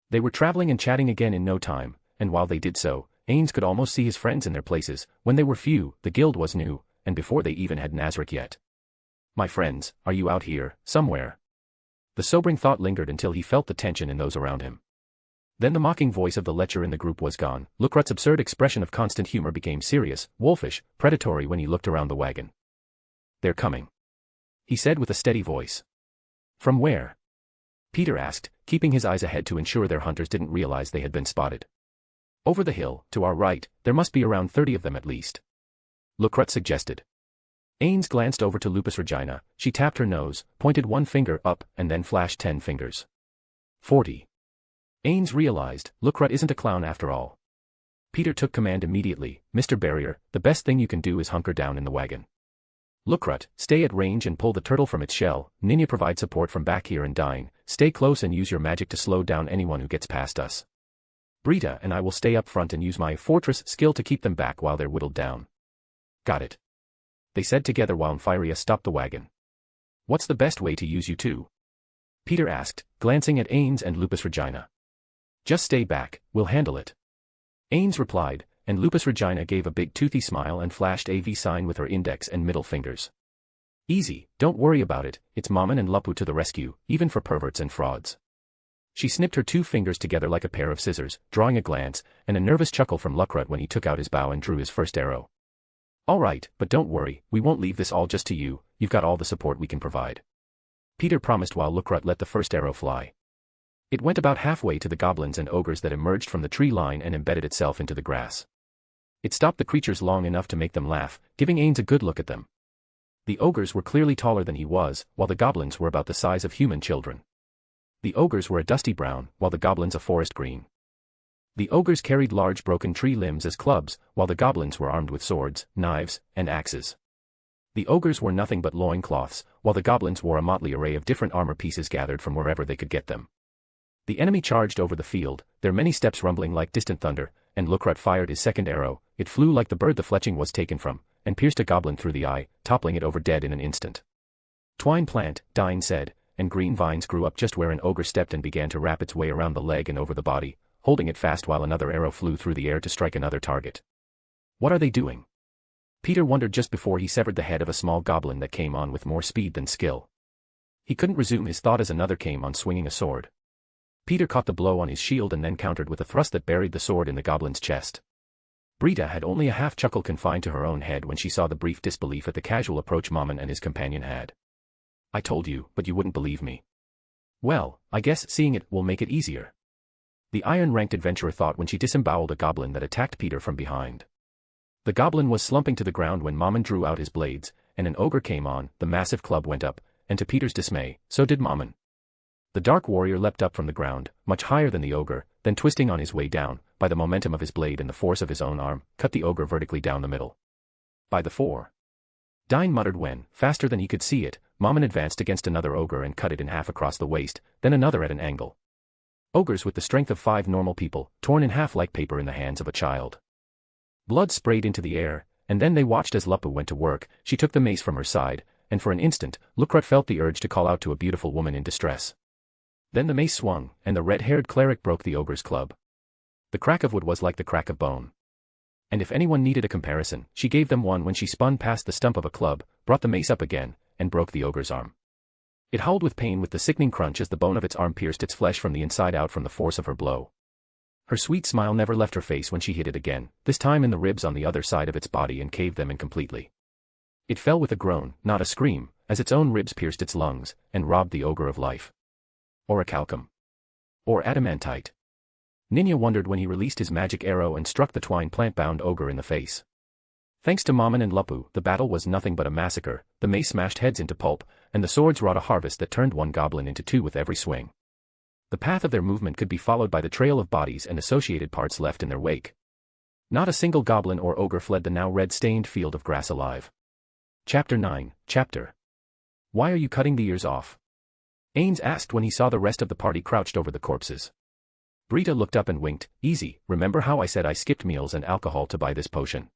Speaker 3: They were traveling and chatting again in no time, and while they did so, Ainz could almost see his friends in their places. When they were few, the guild was new, and before they even had Nazarick yet. My friends, are you out here, somewhere? The sobering thought lingered until he felt the tension in those around him. Then the mocking voice of the lecher in the group was gone. Lucrut's absurd expression of constant humor became serious, wolfish, predatory when he looked around the wagon. They're coming, he said with a steady voice. From where? Peter asked, keeping his eyes ahead to ensure their hunters didn't realize they had been spotted. Over the hill, to our right, there must be around 30 of them at least. Lucrut suggested. Ainz glanced over to Lupusregina, she tapped her nose, pointed one finger up, and then flashed 10 fingers. 40. Ainz realized, Lucrut isn't a clown after all. Peter took command immediately. Mr. Barrier, the best thing you can do is hunker down in the wagon. Lucrut, stay at range and pull the turtle from its shell. Ninya, provide support from back here and Dine. Stay close and use your magic to slow down anyone who gets past us. Brita and I will stay up front and use my fortress skill to keep them back while they're whittled down. Got it. They said together while Nymphyria stopped the wagon. What's the best way to use you two? Peter asked, glancing at Ainz and Lupusregina. Just stay back, we'll handle it. Ainz replied, and Lupusregina gave a big toothy smile and flashed a V sign with her index and middle fingers. Easy, don't worry about it, it's Mammon and Lupu to the rescue, even for perverts and frauds. She snipped her 2 fingers together like a pair of scissors, drawing a glance, and a nervous chuckle from Lucrut when he took out his bow and drew his first arrow. All right, but don't worry, we won't leave this all just to you, you've got all the support we can provide. Peter promised while Lucrut let the first arrow fly. It went about halfway to the goblins and ogres that emerged from the tree line and embedded itself into the grass. It stopped the creatures long enough to make them laugh, giving Ainz a good look at them. The ogres were clearly taller than he was, while the goblins were about the size of human children. The ogres were a dusty brown, while the goblins a forest green. The ogres carried large broken tree limbs as clubs, while the goblins were armed with swords, knives, and axes. The ogres wore nothing but loincloths, while the goblins wore a motley array of different armor pieces gathered from wherever they could get them. The enemy charged over the field, their many steps rumbling like distant thunder, and Lucrut fired his second arrow. It flew like the bird the fletching was taken from, and pierced a goblin through the eye, toppling it over dead in an instant. Twine plant, Dine said, and green vines grew up just where an ogre stepped and began to wrap its way around the leg and over the body, holding it fast while another arrow flew through the air to strike another target. What are they doing? Peter wondered just before he severed the head of a small goblin that came on with more speed than skill. He couldn't resume his thought as another came on swinging a sword. Peter caught the blow on his shield and then countered with a thrust that buried the sword in the goblin's chest. Brita had only a half-chuckle confined to her own head when she saw the brief disbelief at the casual approach Mammon and his companion had. I told you, but you wouldn't believe me. Well, I guess seeing it will make it easier. The iron-ranked adventurer thought when she disemboweled a goblin that attacked Peter from behind. The goblin was slumping to the ground when Mammon drew out his blades, and an ogre came on, the massive club went up, and to Peter's dismay, so did Mammon. The dark warrior leapt up from the ground, much higher than the ogre, then twisting on his way down, by the momentum of his blade and the force of his own arm, cut the ogre vertically down the middle. By the 4. Dine muttered when, faster than he could see it, Mammon advanced against another ogre and cut it in half across the waist, then another at an angle. Ogres with the strength of 5 normal people, torn in half like paper in the hands of a child. Blood sprayed into the air, and then they watched as Lupu went to work. She took the mace from her side, and for an instant, Lucrut felt the urge to call out to a beautiful woman in distress. Then the mace swung, and the red-haired cleric broke the ogre's club. The crack of wood was like the crack of bone. And if anyone needed a comparison, she gave them one when she spun past the stump of a club, brought the mace up again, and broke the ogre's arm. It howled with pain with the sickening crunch as the bone of its arm pierced its flesh from the inside out from the force of her blow. Her sweet smile never left her face when she hit it again, this time in the ribs on the other side of its body and caved them in completely. It fell with a groan, not a scream, as its own ribs pierced its lungs, and robbed the ogre of life. Orichalcum. Or adamantite. Ninya wondered when he released his magic arrow and struck the twine plant-bound ogre in the face. Thanks to Mammon and Lupu, the battle was nothing but a massacre. The mace smashed heads into pulp, and the swords wrought a harvest that turned one goblin into 2 with every swing. The path of their movement could be followed by the trail of bodies and associated parts left in their wake. Not a single goblin or ogre fled the now red-stained field of grass alive. Chapter 9, Chapter. Why are you cutting the ears off? Ains asked when he saw the rest of the party crouched over the corpses. Brita looked up and winked. Easy, remember how I said I skipped meals and alcohol to buy this potion?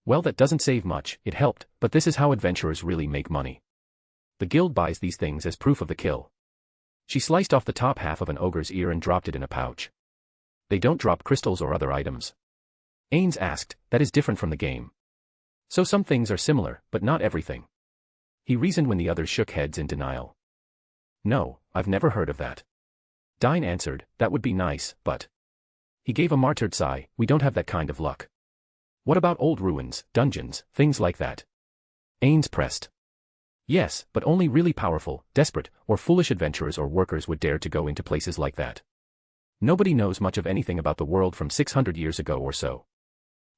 Speaker 3: Well, that doesn't save much, it helped, but this is how adventurers really make money. The guild buys these things as proof of the kill. She sliced off the top half of an ogre's ear and dropped it in a pouch. They don't drop crystals or other items. Ains asked, that is different from the game. So some things are similar, but not everything. He reasoned when the others shook heads in denial. No, I've never heard of that. Dine answered, that would be nice, but... He gave a martyred sigh, we don't have that kind of luck. What about old ruins, dungeons, things like that? Ains pressed. Yes, but only really powerful, desperate, or foolish adventurers or workers would dare to go into places like that. Nobody knows much of anything about the world from 600 years ago or so.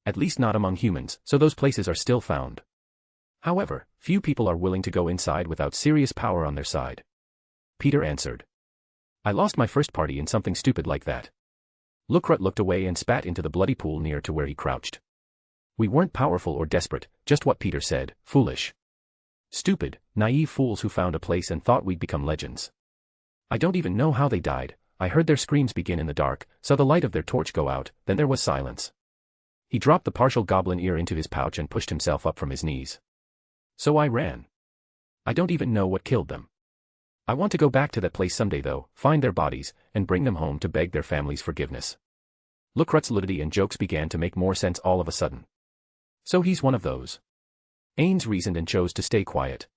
Speaker 3: At least not among humans, so those places are still found. However, few people are willing to go inside without serious power on their side. Peter answered. I lost my first party in something stupid like that. Lucrut looked away and spat into the bloody pool near to where he crouched. We weren't powerful or desperate, just what Peter said, foolish. Stupid, naive fools who found a place and thought we'd become legends. I don't even know how they died. I heard their screams begin in the dark, saw the light of their torch go out, then there was silence. He dropped the partial goblin ear into his pouch and pushed himself up from his knees. So I ran. I don't even know what killed them. I want to go back to that place someday though, find their bodies, and bring them home to beg their families' forgiveness. Lukrut's lucidity and jokes began to make more sense all of a sudden. So he's one of those. Ainz reasoned and chose to stay quiet.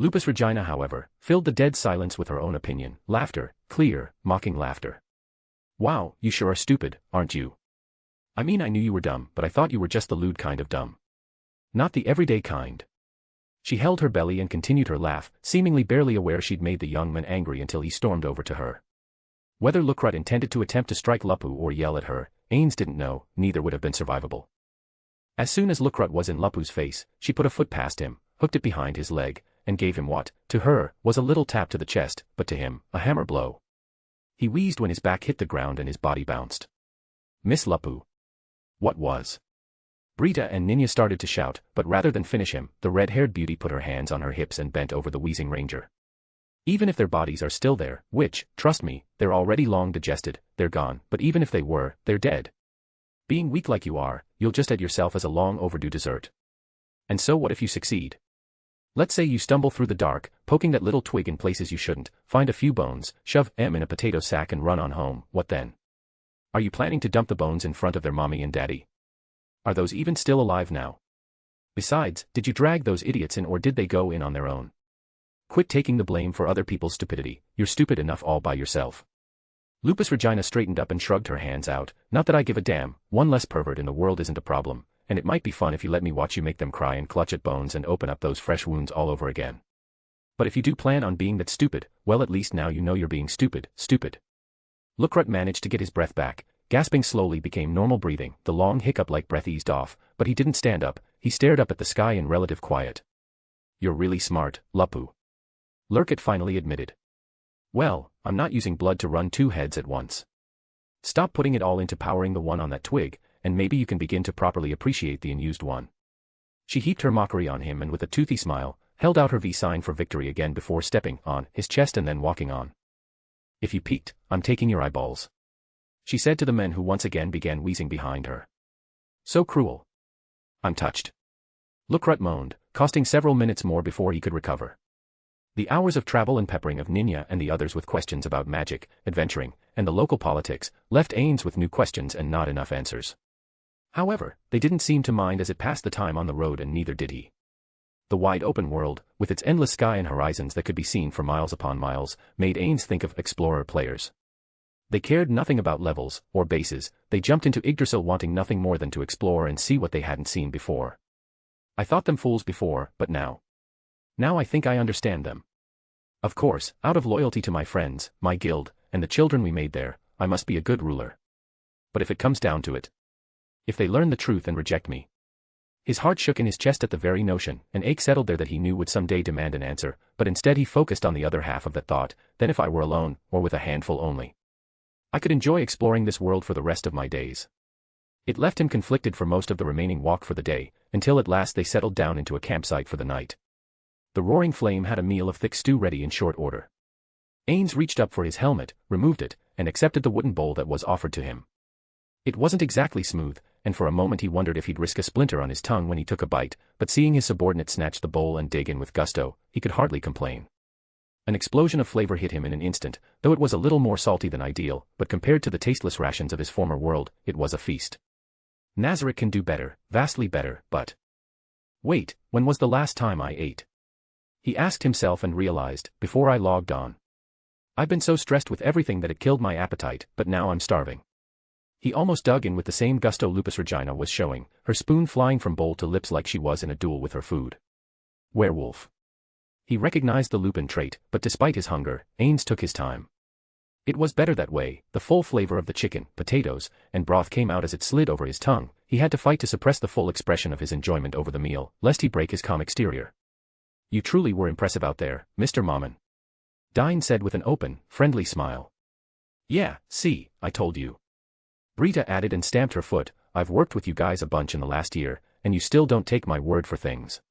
Speaker 3: Lupusregina, however, filled the dead silence with her own opinion, laughter, clear, mocking laughter. Wow, you sure are stupid, aren't you? I mean, I knew you were dumb, but I thought you were just the lewd kind of dumb. Not the everyday kind. She held her belly and continued her laugh, seemingly barely aware she'd made the young man angry until he stormed over to her. Whether Lukrut intended to attempt to strike Lupu or yell at her, Ainz didn't know, neither would have been survivable. As soon as Lukrut was in Lupu's face, she put a foot past him, hooked it behind his leg, and gave him what, to her, was a little tap to the chest, but to him, a hammer blow. He wheezed when his back hit the ground and his body bounced. Miss Lupu. What was? Brita and Ninya started to shout, but rather than finish him, the red-haired beauty put her hands on her hips and bent over the wheezing ranger. Even if their bodies are still there, which, trust me, they're already long digested, they're gone, but even if they were, they're dead. Being weak like you are, you'll just add yourself as a long overdue dessert. And so what if you succeed? Let's say you stumble through the dark, poking that little twig in places you shouldn't, find a few bones, shove them in a potato sack and run on home, what then? Are you planning to dump the bones in front of their mommy and daddy? Are those even still alive now? Besides, did you drag those idiots in or did they go in on their own? Quit taking the blame for other people's stupidity, you're stupid enough all by yourself. Lupusregina straightened up and shrugged her hands out, not that I give a damn, one less pervert in the world isn't a problem, and it might be fun if you let me watch you make them cry and clutch at bones and open up those fresh wounds all over again. But if you do plan on being that stupid, well at least now you know you're being stupid. Lukrut managed to get his breath back. Gasping slowly became normal breathing, the long hiccup-like breath eased off, but he didn't stand up, he stared up at the sky in relative quiet. You're really smart, Lupu. Lurkit finally admitted. Well, I'm not using blood to run two heads at once. Stop putting it all into powering the one on that twig, and maybe you can begin to properly appreciate the unused one. She heaped her mockery on him and with a toothy smile, held out her V sign for victory again before stepping on his chest and then walking on. If you peeked, I'm taking your eyeballs. She said to the men who once again began wheezing behind her. So cruel. I'm touched. Lukrut moaned, costing several minutes more before he could recover. The hours of travel and peppering of Ninya and the others with questions about magic, adventuring, and the local politics, left Ainz with new questions and not enough answers. However, they didn't seem to mind as it passed the time on the road and neither did he. The wide open world, with its endless sky and horizons that could be seen for miles upon miles, made Ainz think of explorer players. They cared nothing about levels, or bases, they jumped into Yggdrasil wanting nothing more than to explore and see what they hadn't seen before. I thought them fools before, but now I think I understand them. Of course, out of loyalty to my friends, my guild, and the children we made there, I must be a good ruler. But if it comes down to it, if they learn the truth and reject me. His heart shook in his chest at the very notion, an ache settled there that he knew would someday demand an answer, but instead he focused on the other half of that thought, then if I were alone, or with a handful only. I could enjoy exploring this world for the rest of my days. It left him conflicted for most of the remaining walk for the day, until at last they settled down into a campsite for the night. The roaring flame had a meal of thick stew ready in short order. Ainz reached up for his helmet, removed it, and accepted the wooden bowl that was offered to him. It wasn't exactly smooth, and for a moment he wondered if he'd risk a splinter on his tongue when he took a bite, but seeing his subordinate snatch the bowl and dig in with gusto, he could hardly complain. An explosion of flavor hit him in an instant, though it was a little more salty than ideal, but compared to the tasteless rations of his former world, it was a feast. Nazarick can do better, vastly better, but... Wait, when was the last time I ate? He asked himself and realized, before I logged on. I've been so stressed with everything that it killed my appetite, but now I'm starving. He almost dug in with the same gusto Lupusregina was showing, her spoon flying from bowl to lips like she was in a duel with her food. Werewolf. He recognized the Lupin trait, but despite his hunger, Ainz took his time. It was better that way, the full flavor of the chicken, potatoes, and broth came out as it slid over his tongue. He had to fight to suppress the full expression of his enjoyment over the meal, lest he break his calm exterior. You truly were impressive out there, Mr. Mammon. Dine said with an open, friendly smile. Yeah, see, I told you. Brita added and stamped her foot, I've worked with you guys a bunch in the last year, and you still don't take my word for things.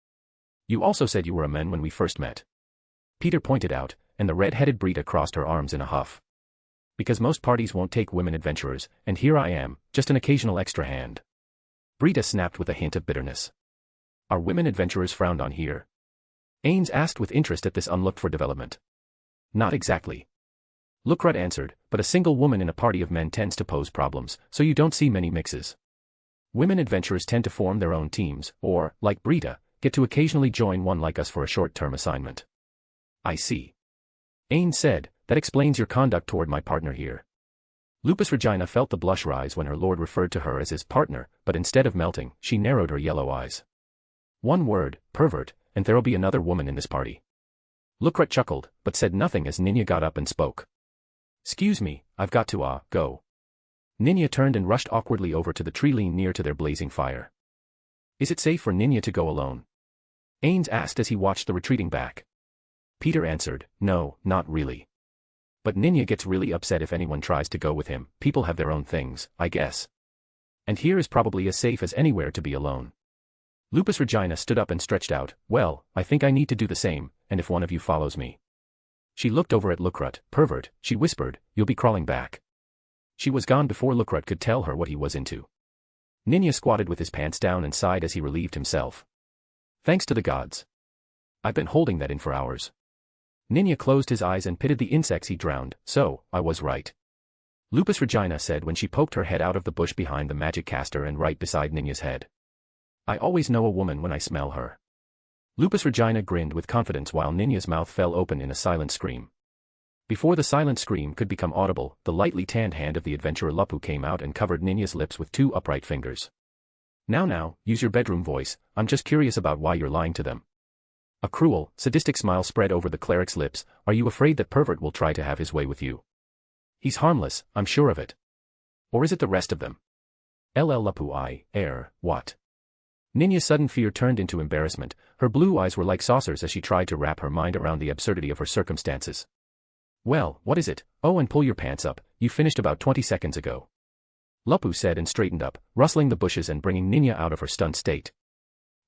Speaker 3: You also said you were a man when we first met. Peter pointed out, and the red-headed Brita crossed her arms in a huff. Because most parties won't take women adventurers, and here I am, just an occasional extra hand. Brita snapped with a hint of bitterness. Are women adventurers frowned on here? Ains asked with interest at this unlooked-for development. Not exactly. Lukrut answered, but a single woman in a party of men tends to pose problems, so you don't see many mixes. Women adventurers tend to form their own teams, or, like Brita, get to occasionally join one like us for a short-term assignment. I see. Ains said, that explains your conduct toward my partner here. Lupusregina felt the blush rise when her lord referred to her as his partner, but instead of melting, she narrowed her yellow eyes. One word, pervert, and there'll be another woman in this party. Lukrut chuckled, but said nothing as Ninya got up and spoke. Excuse me, I've got to go. Ninya turned and rushed awkwardly over to the tree lean near to their blazing fire. Is it safe for Ninya to go alone? Ains asked as he watched the retreating back. Peter answered, no, not really. But Ninya gets really upset if anyone tries to go with him. People have their own things, I guess. And here is probably as safe as anywhere to be alone. Lupusregina stood up and stretched out, well, I think I need to do the same, and if one of you follows me. She looked over at Lukrut. Pervert, she whispered, you'll be crawling back. She was gone before Lukrut could tell her what he was into. Ninya squatted with his pants down and sighed as he relieved himself. Thanks to the gods. I've been holding that in for hours. Ninya closed his eyes and pitted the insects he drowned, so, I was right. Lupusregina said when she poked her head out of the bush behind the magic caster and right beside Ninya's head. I always know a woman when I smell her. Lupusregina grinned with confidence while Ninya's mouth fell open in a silent scream. Before the silent scream could become audible, the lightly tanned hand of the adventurer Lupu came out and covered Ninya's lips with two upright fingers. Now, use your bedroom voice, I'm just curious about why you're lying to them. A cruel, sadistic smile spread over the cleric's lips. Are you afraid that pervert will try to have his way with you? He's harmless, I'm sure of it. Or is it the rest of them? Lupu what? Ninya's sudden fear turned into embarrassment. Her blue eyes were like saucers as she tried to wrap her mind around the absurdity of her circumstances. Well, what is it? Oh, and pull your pants up, you finished about 20 seconds ago. Lupu said and straightened up, rustling the bushes and bringing Ninya out of her stunned state.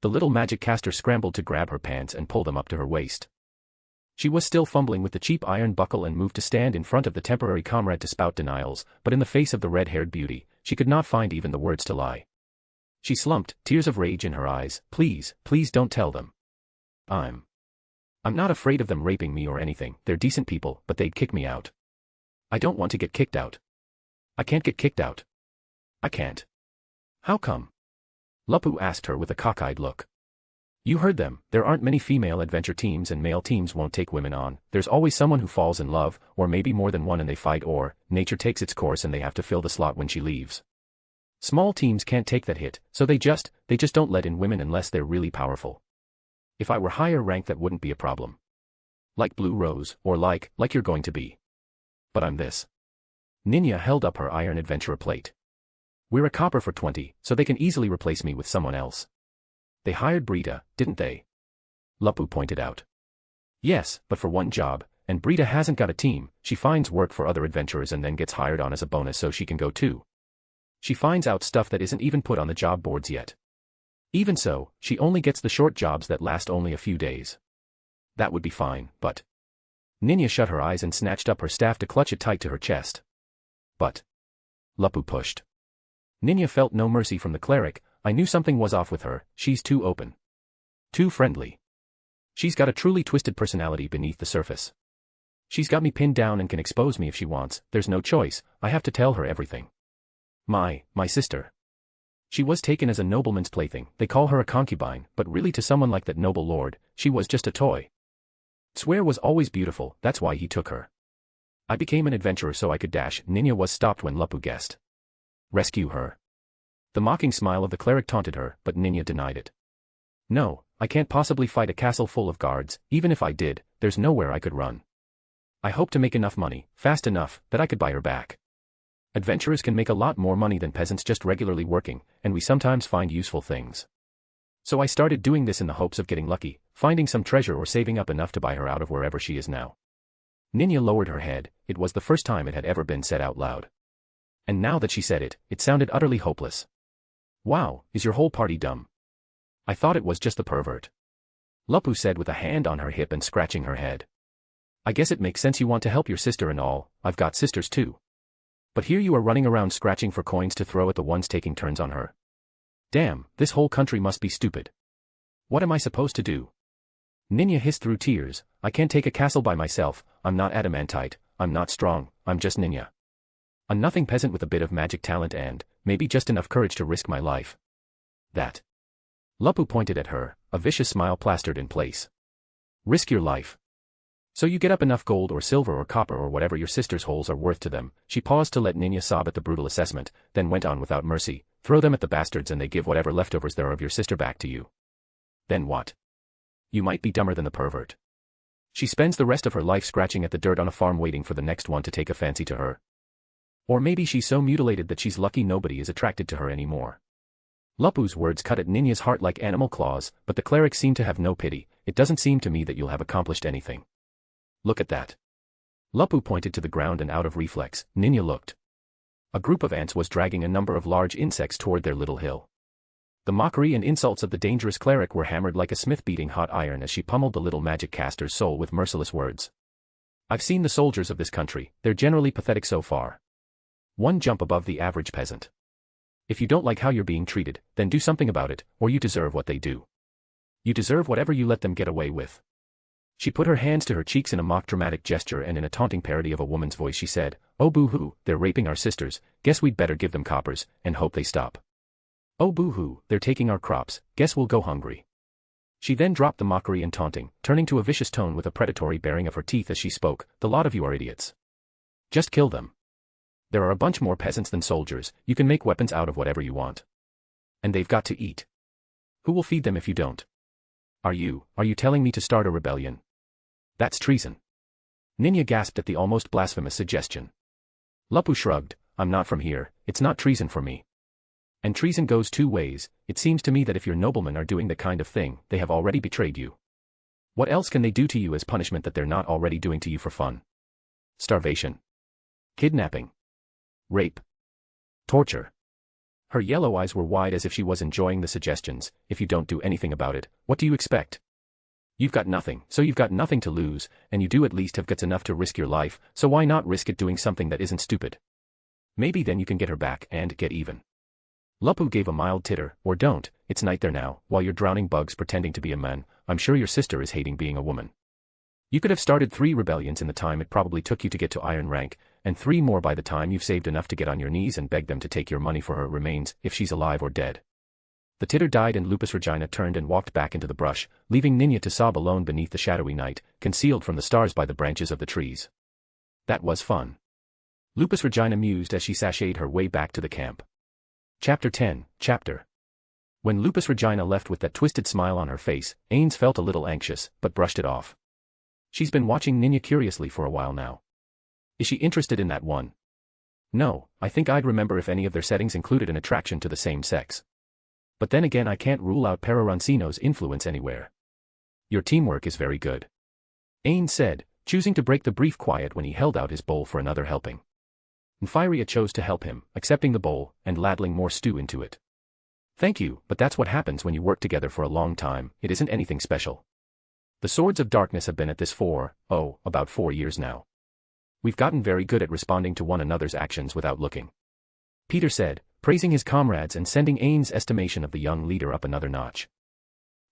Speaker 3: The little magic caster scrambled to grab her pants and pull them up to her waist. She was still fumbling with the cheap iron buckle and moved to stand in front of the temporary comrade to spout denials, but in the face of the red-haired beauty, she could not find even the words to lie. She slumped, tears of rage in her eyes. Please don't tell them. I'm not afraid of them raping me or anything, they're decent people, but they'd kick me out. I don't want to get kicked out. I can't get kicked out. I can't. How come? Lupu asked her with a cockeyed look. You heard them, there aren't many female adventure teams and male teams won't take women on. There's always someone who falls in love, or maybe more than one and they fight, or nature takes its course and they have to fill the slot when she leaves. Small teams can't take that hit, so they just don't let in women unless they're really powerful. If I were higher rank that wouldn't be a problem. Like Blue Rose, or like you're going to be. But I'm this. Ninya held up her iron adventurer plate. We're a copper for 20, so they can easily replace me with someone else. They hired Brita, didn't they? Lupu pointed out. Yes, but for one job, and Brita hasn't got a team. She finds work for other adventurers and then gets hired on as a bonus so she can go too. She finds out stuff that isn't even put on the job boards yet. Even so, she only gets the short jobs that last only a few days. That would be fine, but... Ninya shut her eyes and snatched up her staff to clutch it tight to her chest. But... Lupu pushed. Ninya felt no mercy from the cleric. I knew something was off with her. She's too open. Too friendly. She's got a truly twisted personality beneath the surface. She's got me pinned down and can expose me if she wants. There's no choice, I have to tell her everything. My sister. She was taken as a nobleman's plaything. They call her a concubine, but really to someone like that noble lord, she was just a toy. Swear was always beautiful, that's why he took her. I became an adventurer so I could dash. Ninya was stopped when Lupu guessed. Rescue her. The mocking smile of the cleric taunted her, but Ninya denied it. No, I can't possibly fight a castle full of guards. Even if I did, there's nowhere I could run. I hope to make enough money, fast enough, that I could buy her back. Adventurers can make a lot more money than peasants just regularly working, and we sometimes find useful things. So I started doing this in the hopes of getting lucky, finding some treasure or saving up enough to buy her out of wherever she is now. Ninya lowered her head. It was the first time it had ever been said out loud. And now that she said it, it sounded utterly hopeless. Wow, is your whole party dumb? I thought it was just the pervert. Lupu said with a hand on her hip and scratching her head. I guess it makes sense you want to help your sister and all. I've got sisters too. But here you are running around scratching for coins to throw at the ones taking turns on her. Damn, this whole country must be stupid. What am I supposed to do? Ninya hissed through tears, I can't take a castle by myself, I'm not adamantite, I'm not strong, I'm just Ninya. A nothing peasant with a bit of magic talent and, maybe just enough courage to risk my life. That. Lupu pointed at her, a vicious smile plastered in place. Risk your life. So you get up enough gold or silver or copper or whatever your sister's holes are worth to them. She paused to let Ninya sob at the brutal assessment, then went on without mercy, throw them at the bastards and they give whatever leftovers there are of your sister back to you. Then what? You might be dumber than the pervert. She spends the rest of her life scratching at the dirt on a farm waiting for the next one to take a fancy to her. Or maybe she's so mutilated that she's lucky nobody is attracted to her anymore. Lupu's words cut at Ninya's heart like animal claws, but the cleric seemed to have no pity. It doesn't seem to me that you'll have accomplished anything. Look at that. Lupu pointed to the ground and out of reflex, Ninya looked. A group of ants was dragging a number of large insects toward their little hill. The mockery and insults of the dangerous cleric were hammered like a smith beating hot iron as she pummeled the little magic caster's soul with merciless words. I've seen the soldiers of this country, they're generally pathetic so far. One jump above the average peasant. If you don't like how you're being treated, then do something about it, or you deserve what they do. You deserve whatever you let them get away with. She put her hands to her cheeks in a mock dramatic gesture and in a taunting parody of a woman's voice she said, Oh boo-hoo, they're raping our sisters, guess we'd better give them coppers, and hope they stop. Oh boo-hoo, they're taking our crops, guess we'll go hungry. She then dropped the mockery and taunting, turning to a vicious tone with a predatory baring of her teeth as she spoke, the lot of you are idiots. Just kill them. There are a bunch more peasants than soldiers, you can make weapons out of whatever you want. And they've got to eat. Who will feed them if you don't? Are you telling me to start a rebellion? That's treason. Ninya gasped at the almost blasphemous suggestion. Lupu shrugged, I'm not from here, it's not treason for me. And treason goes two ways, it seems to me that if your noblemen are doing the kind of thing, they have already betrayed you. What else can they do to you as punishment that they're not already doing to you for fun? Starvation. Kidnapping. Rape. Torture. Her yellow eyes were wide as if she was enjoying the suggestions. If you don't do anything about it, what do you expect? You've got nothing, so you've got nothing to lose, and you do at least have guts enough to risk your life, so why not risk it doing something that isn't stupid? Maybe then you can get her back and get even. Lupu gave a mild titter, or don't, it's night there now, while you're drowning bugs pretending to be a man, I'm sure your sister is hating being a woman. You could have started 3 rebellions in the time it probably took you to get to iron rank, and 3 more by the time you've saved enough to get on your knees and beg them to take your money for her remains, if she's alive or dead. The titter died and Lupusregina turned and walked back into the brush, leaving Ninya to sob alone beneath the shadowy night, concealed from the stars by the branches of the trees. That was fun. Lupusregina mused as she sashayed her way back to the camp. Chapter 10, Chapter. When Lupusregina left with that twisted smile on her face, Ainz felt a little anxious, but brushed it off. She's been watching Ninya curiously for a while now. Is she interested in that one? No, I think I'd remember if any of their settings included an attraction to the same sex. But then again I can't rule out Perarancino's influence anywhere. Your teamwork is very good. Ains said, choosing to break the brief quiet when he held out his bowl for another helping. Nfiria chose to help him, accepting the bowl, and ladling more stew into it. Thank you, but that's what happens when you work together for a long time, it isn't anything special. The Swords of Darkness have been at this for, about 4 years now. We've gotten very good at responding to one another's actions without looking. Peter said, praising his comrades and sending Ain's estimation of the young leader up another notch.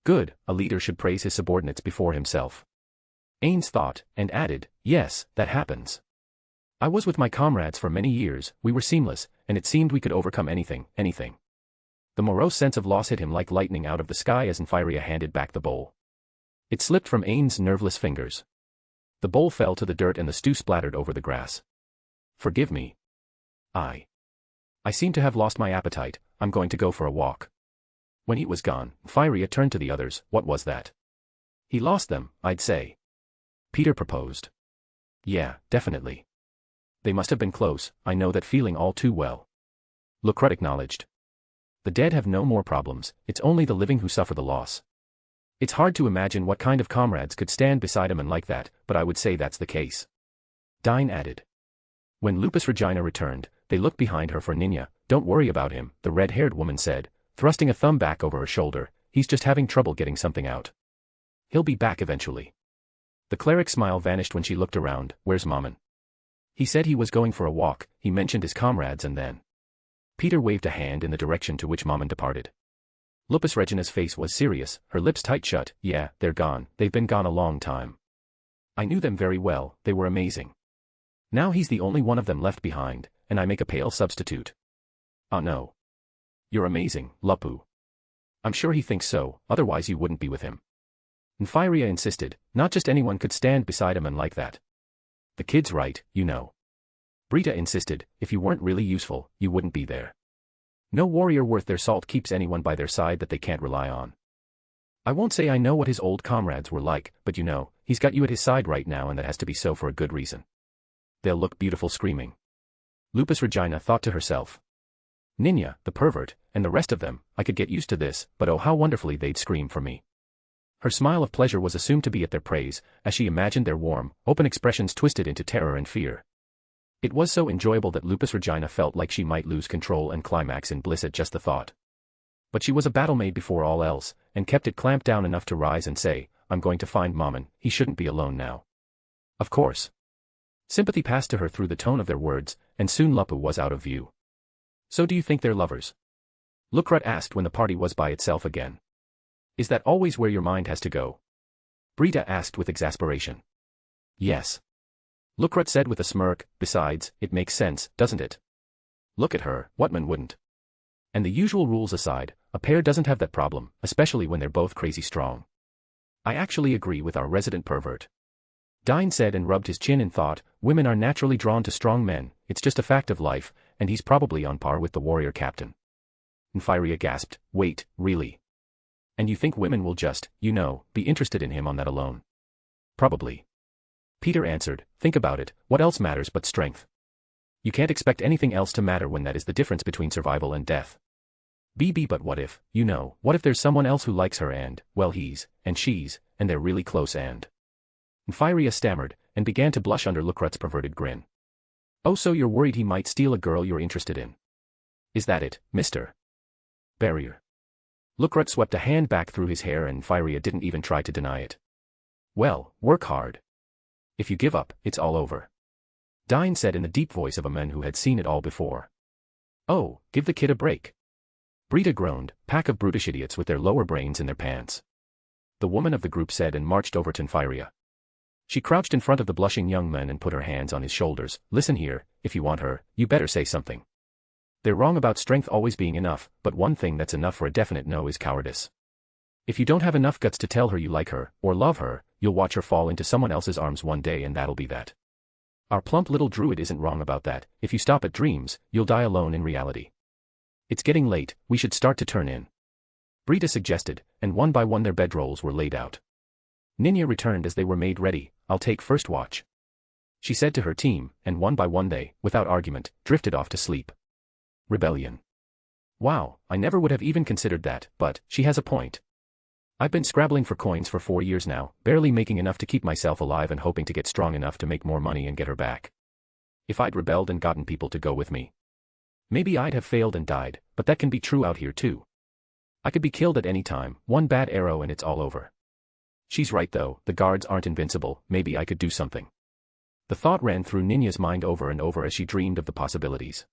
Speaker 3: Good, a leader should praise his subordinates before himself. Ains thought, and added, yes, that happens. I was with my comrades for many years, we were seamless, and it seemed we could overcome anything. The morose sense of loss hit him like lightning out of the sky as Nfiria handed back the bowl. It slipped from Ain's nerveless fingers. The bowl fell to the dirt and the stew splattered over the grass. Forgive me. I seem to have lost my appetite, I'm going to go for a walk. When he was gone, Nfiria turned to the others, what was that? He lost them, I'd say. Peter proposed. Yeah, definitely. They must have been close, I know that feeling all too well. Lucrut acknowledged. The dead have no more problems, it's only the living who suffer the loss. It's hard to imagine what kind of comrades could stand beside a man like that, but I would say that's the case. Dine added. When Lupusregina returned, they looked behind her for Ninya. Don't worry about him, the red-haired woman said, thrusting a thumb back over her shoulder, he's just having trouble getting something out. He'll be back eventually. The cleric's smile vanished when she looked around, where's Mammon? He said he was going for a walk, he mentioned his comrades and then. Peter waved a hand in the direction to which Mammon departed. Lupusregina's face was serious, her lips tight shut. Yeah, they're gone, they've been gone a long time. I knew them very well, they were amazing. Now he's the only one of them left behind, and I make a pale substitute. Ah no. You're amazing, Lupu. I'm sure he thinks so, otherwise you wouldn't be with him. Nymphyria insisted, not just anyone could stand beside a man like that. The kid's right, you know. Brita insisted, if you weren't really useful, you wouldn't be there. No warrior worth their salt keeps anyone by their side that they can't rely on. I won't say I know what his old comrades were like, but you know, he's got you at his side right now and that has to be so for a good reason. They'll look beautiful screaming. Lupusregina thought to herself. Ninya, the pervert, and the rest of them, I could get used to this, but oh how wonderfully they'd scream for me. Her smile of pleasure was assumed to be at their praise, as she imagined their warm, open expressions twisted into terror and fear. It was so enjoyable that Lupusregina felt like she might lose control and climax in bliss at just the thought. But she was a battle-maid before all else, and kept it clamped down enough to rise and say, I'm going to find Mammon, he shouldn't be alone now. Of course. Sympathy passed to her through the tone of their words, and soon Lupu was out of view. So do you think they're lovers? Lukrut asked when the party was by itself again. Is that always where your mind has to go? Brita asked with exasperation. Yes. Lukrut said with a smirk, besides, it makes sense, doesn't it? Look at her, what man wouldn't? And the usual rules aside, a pair doesn't have that problem, especially when they're both crazy strong. I actually agree with our resident pervert. Dine said and rubbed his chin in thought, women are naturally drawn to strong men, it's just a fact of life, and he's probably on par with the warrior captain. Nymphyria gasped, wait, really? And you think women will just, you know, be interested in him on that alone? Probably. Peter answered, think about it, what else matters but strength? You can't expect anything else to matter when that is the difference between survival and death. But what if, you know, what if there's someone else who likes her and, well he's, and she's, and they're really close and... Nymphyria stammered, and began to blush under Lukrut's perverted grin. Oh so you're worried he might steal a girl you're interested in? Is that it, Mr. Barrier? Lukrut swept a hand back through his hair and Nymphyria didn't even try to deny it. Well, work hard. If you give up, it's all over. Dine said in the deep voice of a man who had seen it all before. Oh, give the kid a break. Brita groaned, pack of brutish idiots with their lower brains in their pants. The woman of the group said and marched over to Nymphyria. She crouched in front of the blushing young man and put her hands on his shoulders. Listen here, if you want her, you better say something. They're wrong about strength always being enough, but one thing that's enough for a definite no is cowardice. If you don't have enough guts to tell her you like her, or love her, you'll watch her fall into someone else's arms one day and that'll be that. Our plump little druid isn't wrong about that, if you stop at dreams, you'll die alone in reality. It's getting late, we should start to turn in. Brita suggested, and one by one their bedrolls were laid out. Ninya returned as they were made ready, I'll take first watch. She said to her team, and one by one they, without argument, drifted off to sleep. Rebellion. Wow, I never would have even considered that, but, she has a point. I've been scrabbling for coins for 4 years now, barely making enough to keep myself alive and hoping to get strong enough to make more money and get her back. If I'd rebelled and gotten people to go with me, maybe I'd have failed and died, but that can be true out here too. I could be killed at any time, one bad arrow and it's all over. She's right though, the guards aren't invincible, maybe I could do something. The thought ran through Ninya's mind over and over as she dreamed of the possibilities.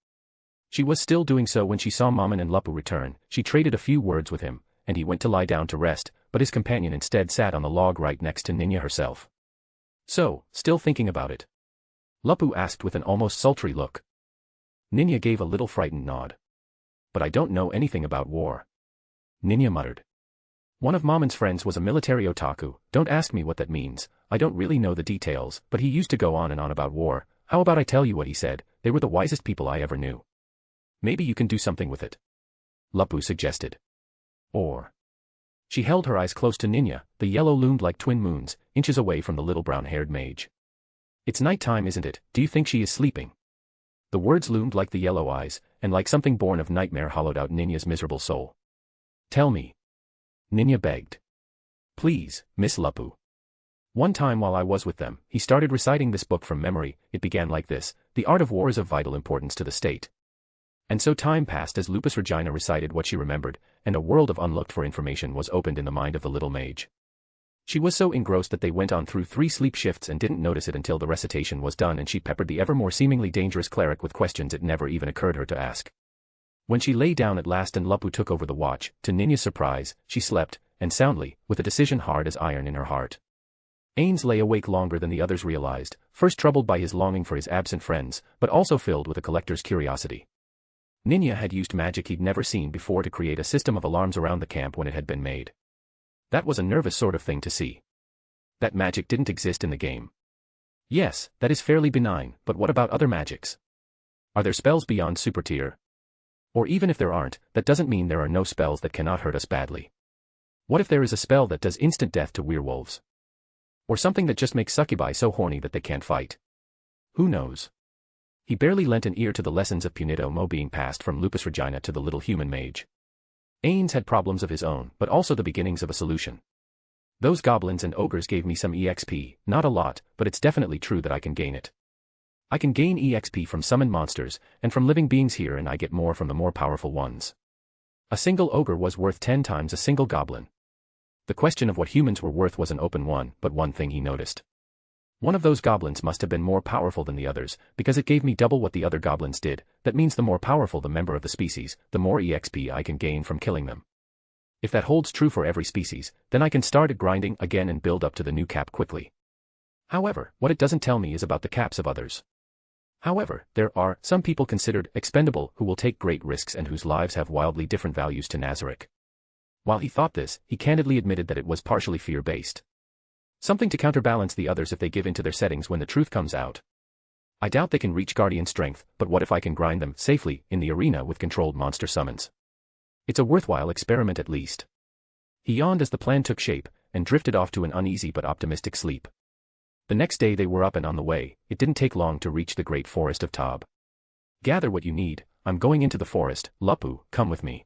Speaker 3: She was still doing so when she saw Mammon and Lupu return. She traded a few words with him, and he went to lie down to rest, but his companion instead sat on the log right next to Ninya herself. So, still thinking about it? Lupu asked with an almost sultry look. Ninya gave a little frightened nod. But I don't know anything about war. Ninya muttered. One of Mammon's friends was a military otaku, don't ask me what that means, I don't really know the details, but he used to go on and on about war. How about I tell you what he said? They were the wisest people I ever knew. Maybe you can do something with it. Lupu suggested. Or. She held her eyes close to Ninya, the yellow loomed like twin moons, inches away from the little brown-haired mage. It's night time isn't it, do you think she is sleeping? The words loomed like the yellow eyes, and like something born of nightmare hollowed out Ninya's miserable soul. Tell me. Ninya begged. Please, Miss Lupu. One time while I was with them, he started reciting this book from memory. It began like this, the art of war is of vital importance to the state. And so time passed as Lupusregina recited what she remembered, and a world of unlooked-for information was opened in the mind of the little mage. She was so engrossed that they went on through 3 sleep shifts and didn't notice it until the recitation was done and she peppered the ever more seemingly dangerous cleric with questions it never even occurred her to ask. When she lay down at last and Lupu took over the watch, to Ninya's surprise, she slept, and soundly, with a decision hard as iron in her heart. Ainz lay awake longer than the others realized, first troubled by his longing for his absent friends, but also filled with a collector's curiosity. Ninya had used magic he'd never seen before to create a system of alarms around the camp when it had been made. That was a nervous sort of thing to see. That magic didn't exist in the game. Yes, that is fairly benign, but what about other magics? Are there spells beyond super tier? Or even if there aren't, that doesn't mean there are no spells that cannot hurt us badly. What if there is a spell that does instant death to werewolves? Or something that just makes succubi so horny that they can't fight? Who knows? He barely lent an ear to the lessons of Punito Mo being passed from Lupusregina to the little human mage. Ainz had problems of his own, but also the beginnings of a solution. Those goblins and ogres gave me some EXP, not a lot, but it's definitely true that I can gain it. I can gain EXP from summoned monsters, and from living beings here, and I get more from the more powerful ones. A single ogre was worth 10 times a single goblin. The question of what humans were worth was an open one, but one thing he noticed. One of those goblins must have been more powerful than the others, because it gave me double what the other goblins did. That means the more powerful the member of the species, the more EXP I can gain from killing them. If that holds true for every species, then I can start grinding again and build up to the new cap quickly. However, what it doesn't tell me is about the caps of others. However, there are some people considered expendable who will take great risks and whose lives have wildly different values to Nazarick. While he thought this, he candidly admitted that it was partially fear-based. Something to counterbalance the others if they give in to their settings when the truth comes out. I doubt they can reach Guardian strength, but what if I can grind them safely in the arena with controlled monster summons? It's a worthwhile experiment at least. He yawned as the plan took shape, and drifted off to an uneasy but optimistic sleep. The next day they were up and on the way. It didn't take long to reach the great Forest of Tob. Gather what you need, I'm going into the forest, Lupu, come with me.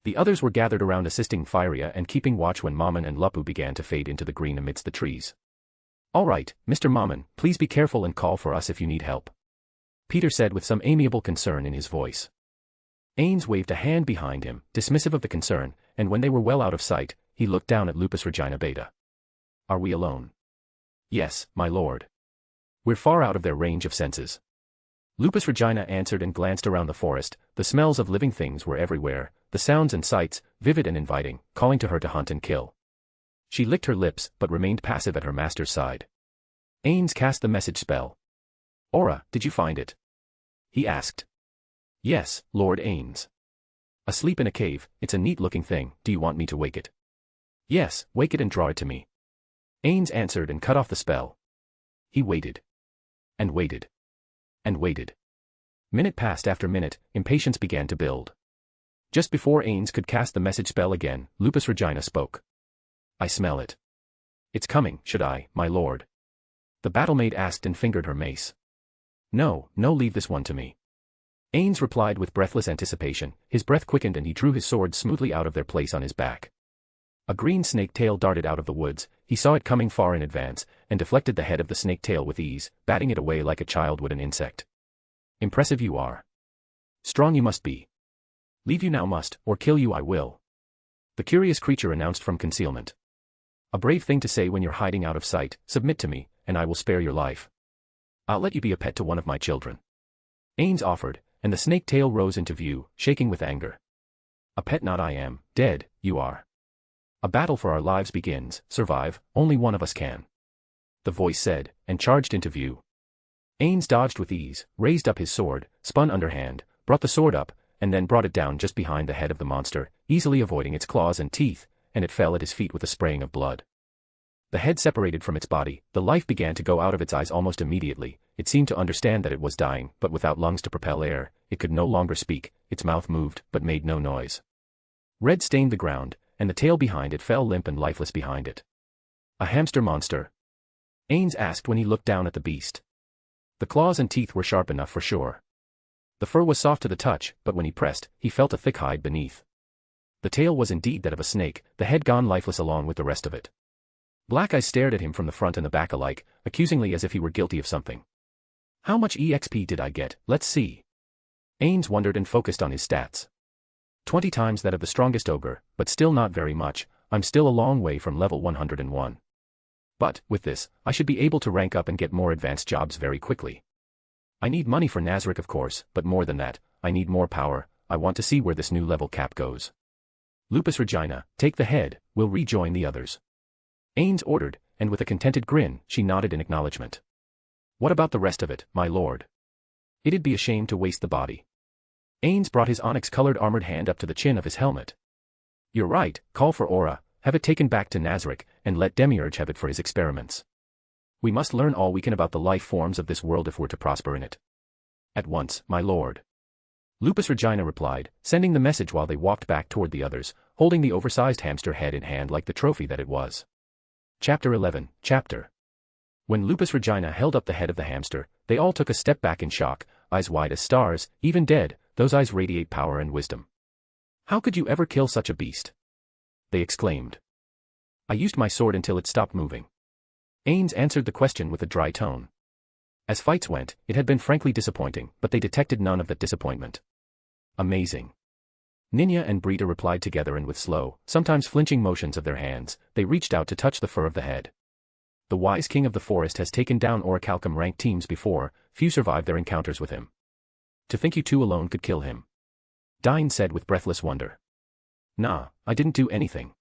Speaker 3: The others were gathered around assisting Firia and keeping watch when Mammon and Lupu began to fade into the green amidst the trees. All right, Mr. Mammon, please be careful and call for us if you need help, Peter said with some amiable concern in his voice. Ainz waved a hand behind him, dismissive of the concern, and when they were well out of sight, he looked down at Lupusregina Beta. Are we alone? Yes, my lord. We're far out of their range of senses. Lupusregina answered and glanced around the forest. The smells of living things were everywhere, the sounds and sights, vivid and inviting, calling to her to hunt and kill. She licked her lips, but remained passive at her master's side. Ainz cast the message spell. Aura, did you find it? He asked. Yes, Lord Ainz. Asleep in a cave, it's a neat-looking thing, do you want me to wake it? Yes, wake it and draw it to me. Ainz answered and cut off the spell. He waited. And waited. And waited. Minute passed after minute, impatience began to build. Just before Ainz could cast the message spell again, Lupusregina spoke. I smell it. It's coming, should I, my lord? The battlemaid asked and fingered her mace. No, leave this one to me. Ainz replied with breathless anticipation. His breath quickened and he drew his sword smoothly out of their place on his back. A green snake tail darted out of the woods. He saw it coming far in advance, and deflected the head of the snake tail with ease, batting it away like a child would an insect. Impressive you are. Strong you must be. Leave you now must, or kill you I will. The curious creature announced from concealment. A brave thing to say when you're hiding out of sight. Submit to me, and I will spare your life. I'll let you be a pet to one of my children. Ainz offered, and the snake tail rose into view, shaking with anger. A pet not I am, dead, you are. A battle for our lives begins, survive, only one of us can. The voice said, and charged into view. Ainz dodged with ease, raised up his sword, spun underhand, brought the sword up, and then brought it down just behind the head of the monster, easily avoiding its claws and teeth, and it fell at his feet with a spraying of blood. The head separated from its body, the life began to go out of its eyes almost immediately. It seemed to understand that it was dying, but without lungs to propel air, it could no longer speak. Its mouth moved, but made no noise. Red stained the ground, and the tail behind it fell limp and lifeless behind it. A hamster monster? Ainz asked when he looked down at the beast. The claws and teeth were sharp enough for sure. The fur was soft to the touch, but when he pressed, he felt a thick hide beneath. The tail was indeed that of a snake, the head gone lifeless along with the rest of it. Black eyes stared at him from the front and the back alike, accusingly as if he were guilty of something. How much EXP did I get? Let's see. Ainz wondered and focused on his stats. 20 times that of the strongest ogre, but still not very much. I'm still a long way from level 101. But, with this, I should be able to rank up and get more advanced jobs very quickly. I need money for Nazarick of course, but more than that, I need more power, I want to see where this new level cap goes. Lupusregina, take the head, we'll rejoin the others. Ainz ordered, and with a contented grin, she nodded in acknowledgement. What about the rest of it, my lord? It'd be a shame to waste the body. Ainz brought his onyx-colored armored hand up to the chin of his helmet. You're right, call for Aura, have it taken back to Nazarick, and let Demiurge have it for his experiments. We must learn all we can about the life forms of this world if we're to prosper in it. At once, my lord. Lupusregina replied, sending the message while they walked back toward the others, holding the oversized hamster head in hand like the trophy that it was. Chapter 11, Chapter. When Lupusregina held up the head of the hamster, they all took a step back in shock, eyes wide as stars, even dead, those eyes radiate power and wisdom. How could you ever kill such a beast? They exclaimed. I used my sword until it stopped moving. Ainz answered the question with a dry tone. As fights went, it had been frankly disappointing, but they detected none of that disappointment. Amazing. Ninya and Brita replied together and with slow, sometimes flinching motions of their hands, they reached out to touch the fur of the head. The wise king of the forest has taken down orichalcum-ranked teams before, few survived their encounters with him. To think you two alone could kill him. Ainz said with breathless wonder. Nah, I didn't do anything.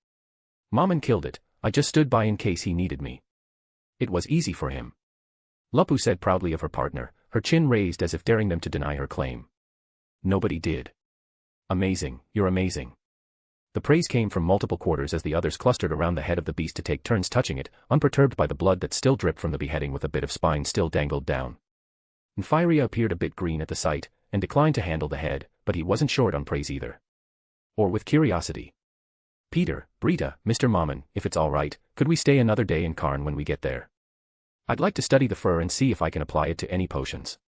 Speaker 3: Maman killed it, I just stood by in case he needed me. It was easy for him. Lupu said proudly of her partner, her chin raised as if daring them to deny her claim. Nobody did. Amazing, you're amazing. The praise came from multiple quarters as the others clustered around the head of the beast to take turns touching it, unperturbed by the blood that still dripped from the beheading with a bit of spine still dangled down. Nfiria appeared a bit green at the sight, and declined to handle the head, but he wasn't short on praise either. Or with curiosity. Peter, Brita, Mr. Mammon, if it's all right, could we stay another day in Karn when we get there? I'd like to study the fur and see if I can apply it to any potions.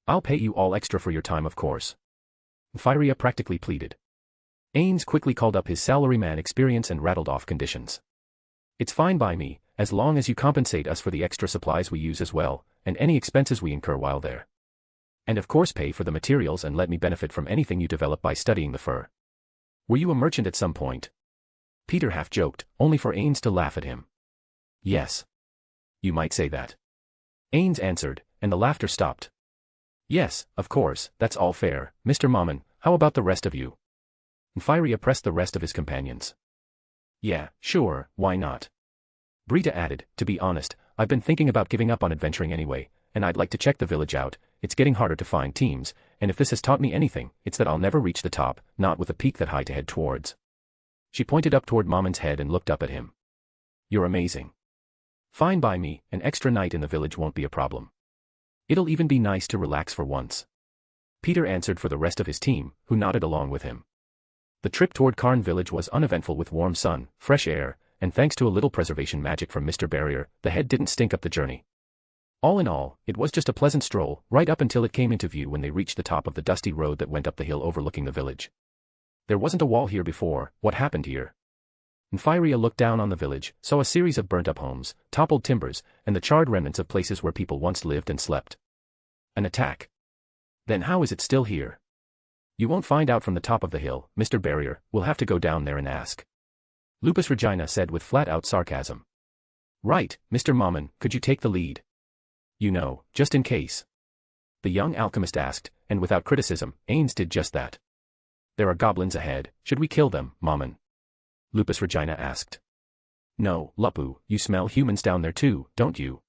Speaker 3: I'll pay you all extra for your time of course. Nfiria practically pleaded. Ainz quickly called up his salaryman experience and rattled off conditions. It's fine by me, as long as you compensate us for the extra supplies we use as well, and any expenses we incur while there. And of course pay for the materials and let me benefit from anything you develop by studying the fur. Were you a merchant at some point? Peter half joked, only for Ainz to laugh at him. Yes. You might say that. Ainz answered, and the laughter stopped. Yes, of course, that's all fair, Mr. Mammon, how about the rest of you? Nfiria pressed the rest of his companions. Yeah, sure, why not? Brita added, to be honest, I've been thinking about giving up on adventuring anyway, and I'd like to check the village out, it's getting harder to find teams, and if this has taught me anything, it's that I'll never reach the top, not with a peak that high to head towards. She pointed up toward Mammon's head and looked up at him. You're amazing. Fine by me, an extra night in the village won't be a problem. It'll even be nice to relax for once. Peter answered for the rest of his team, who nodded along with him. The trip toward Karn village was uneventful with warm sun, fresh air, and thanks to a little preservation magic from Mr. Barrier, the head didn't stink up the journey. All in all, it was just a pleasant stroll, right up until it came into view when they reached the top of the dusty road that went up the hill overlooking the village. There wasn't a wall here before, what happened here? Nfiria looked down on the village, saw a series of burnt-up homes, toppled timbers, and the charred remnants of places where people once lived and slept. An attack. Then how is it still here? You won't find out from the top of the hill, Mr. Barrier, we'll have to go down there and ask. Lupusregina said with flat-out sarcasm. Right, Mr. Mammon, could you take the lead? You know, just in case. The young alchemist asked, and without criticism, Ainz did just that. There are goblins ahead, should we kill them, Mammon? Lupusregina asked. No, Lupu, you smell humans down there too, don't you?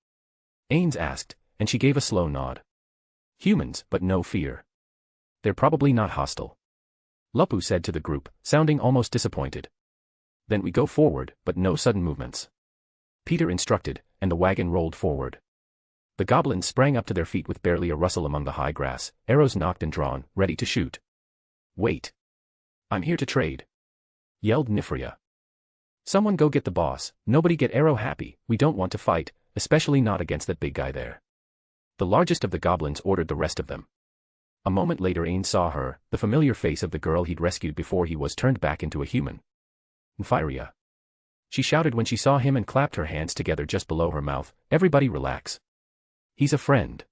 Speaker 3: Ainz asked, and she gave a slow nod. Humans, but no fear. They're probably not hostile. Lupu said to the group, sounding almost disappointed. Then we go forward, but no sudden movements. Peter instructed, and the wagon rolled forward. The goblins sprang up to their feet with barely a rustle among the high grass, arrows knocked and drawn, ready to shoot. Wait. I'm here to trade. Yelled Nifria. Someone go get the boss, nobody get arrow happy, we don't want to fight, especially not against that big guy there. The largest of the goblins ordered the rest of them. A moment later Ainz saw her, the familiar face of the girl he'd rescued before he was turned back into a human. Nfiria. She shouted when she saw him and clapped her hands together just below her mouth, everybody relax. He's a friend.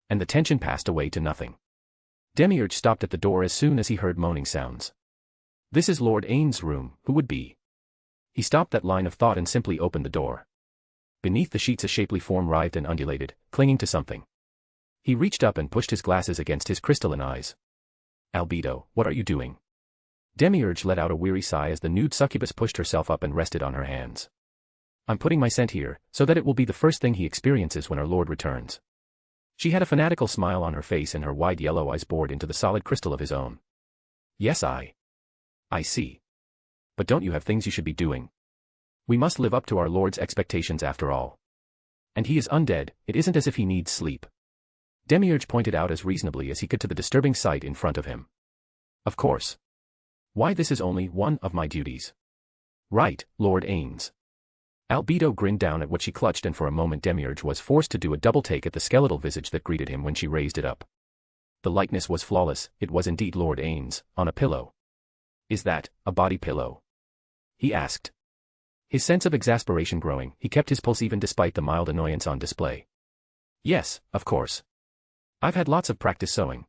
Speaker 3: And the tension passed away to nothing. Demiurge stopped at the door as soon as he heard moaning sounds. This is Lord Ainz' room, who would be? He stopped that line of thought and simply opened the door. Beneath the sheets a shapely form writhed and undulated, clinging to something. He reached up and pushed his glasses against his crystalline eyes. Albedo, what are you doing? Demiurge let out a weary sigh as the nude succubus pushed herself up and rested on her hands. I'm putting my scent here, so that it will be the first thing he experiences when our lord returns. She had a fanatical smile on her face and her wide yellow eyes bored into the solid crystal of his own. Yes, I see. But don't you have things you should be doing? We must live up to our lord's expectations after all. And he is undead, it isn't as if he needs sleep. Demiurge pointed out as reasonably as he could to the disturbing sight in front of him. Of course. Why, this is only one of my duties. Right, Lord Ains. Albedo grinned down at what she clutched, and for a moment Demiurge was forced to do a double take at the skeletal visage that greeted him when she raised it up. The likeness was flawless, it was indeed Lord Ains, on a pillow. Is that a body pillow? He asked. His sense of exasperation growing, he kept his pulse even despite the mild annoyance on display. Yes, of course. I've had lots of practice sewing.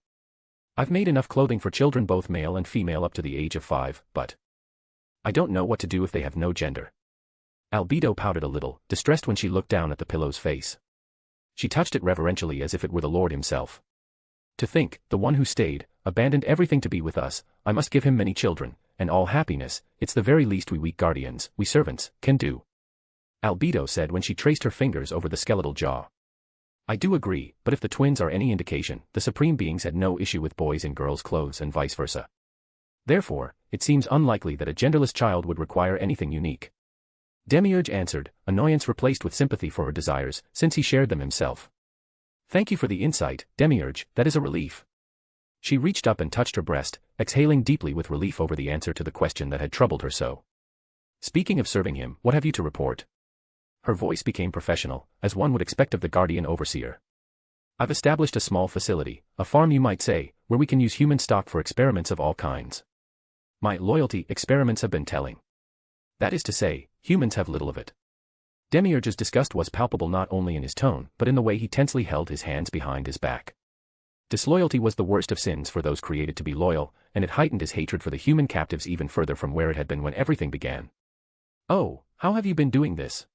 Speaker 3: I've made enough clothing for children both male and female up to the age of 5, but I don't know what to do if they have no gender. Albedo pouted a little, distressed when she looked down at the pillow's face. She touched it reverentially as if it were the Lord himself. To think, the one who stayed, abandoned everything to be with us, I must give him many children, and all happiness, it's the very least we weak guardians, we servants, can do. Albedo said when she traced her fingers over the skeletal jaw. I do agree, but if the twins are any indication, the supreme beings had no issue with boys in girls' clothes and vice versa. Therefore, it seems unlikely that a genderless child would require anything unique. Demiurge answered, annoyance replaced with sympathy for her desires, since he shared them himself. Thank you for the insight, Demiurge, that is a relief. She reached up and touched her breast, exhaling deeply with relief over the answer to the question that had troubled her so. Speaking of serving him, what have you to report? Her voice became professional, as one would expect of the guardian overseer. I've established a small facility, a farm you might say, where we can use human stock for experiments of all kinds. My loyalty experiments have been telling. That is to say, humans have little of it. Demiurge's disgust was palpable not only in his tone, but in the way he tensely held his hands behind his back. Disloyalty was the worst of sins for those created to be loyal, and it heightened his hatred for the human captives even further from where it had been when everything began. Oh, how have you been doing this?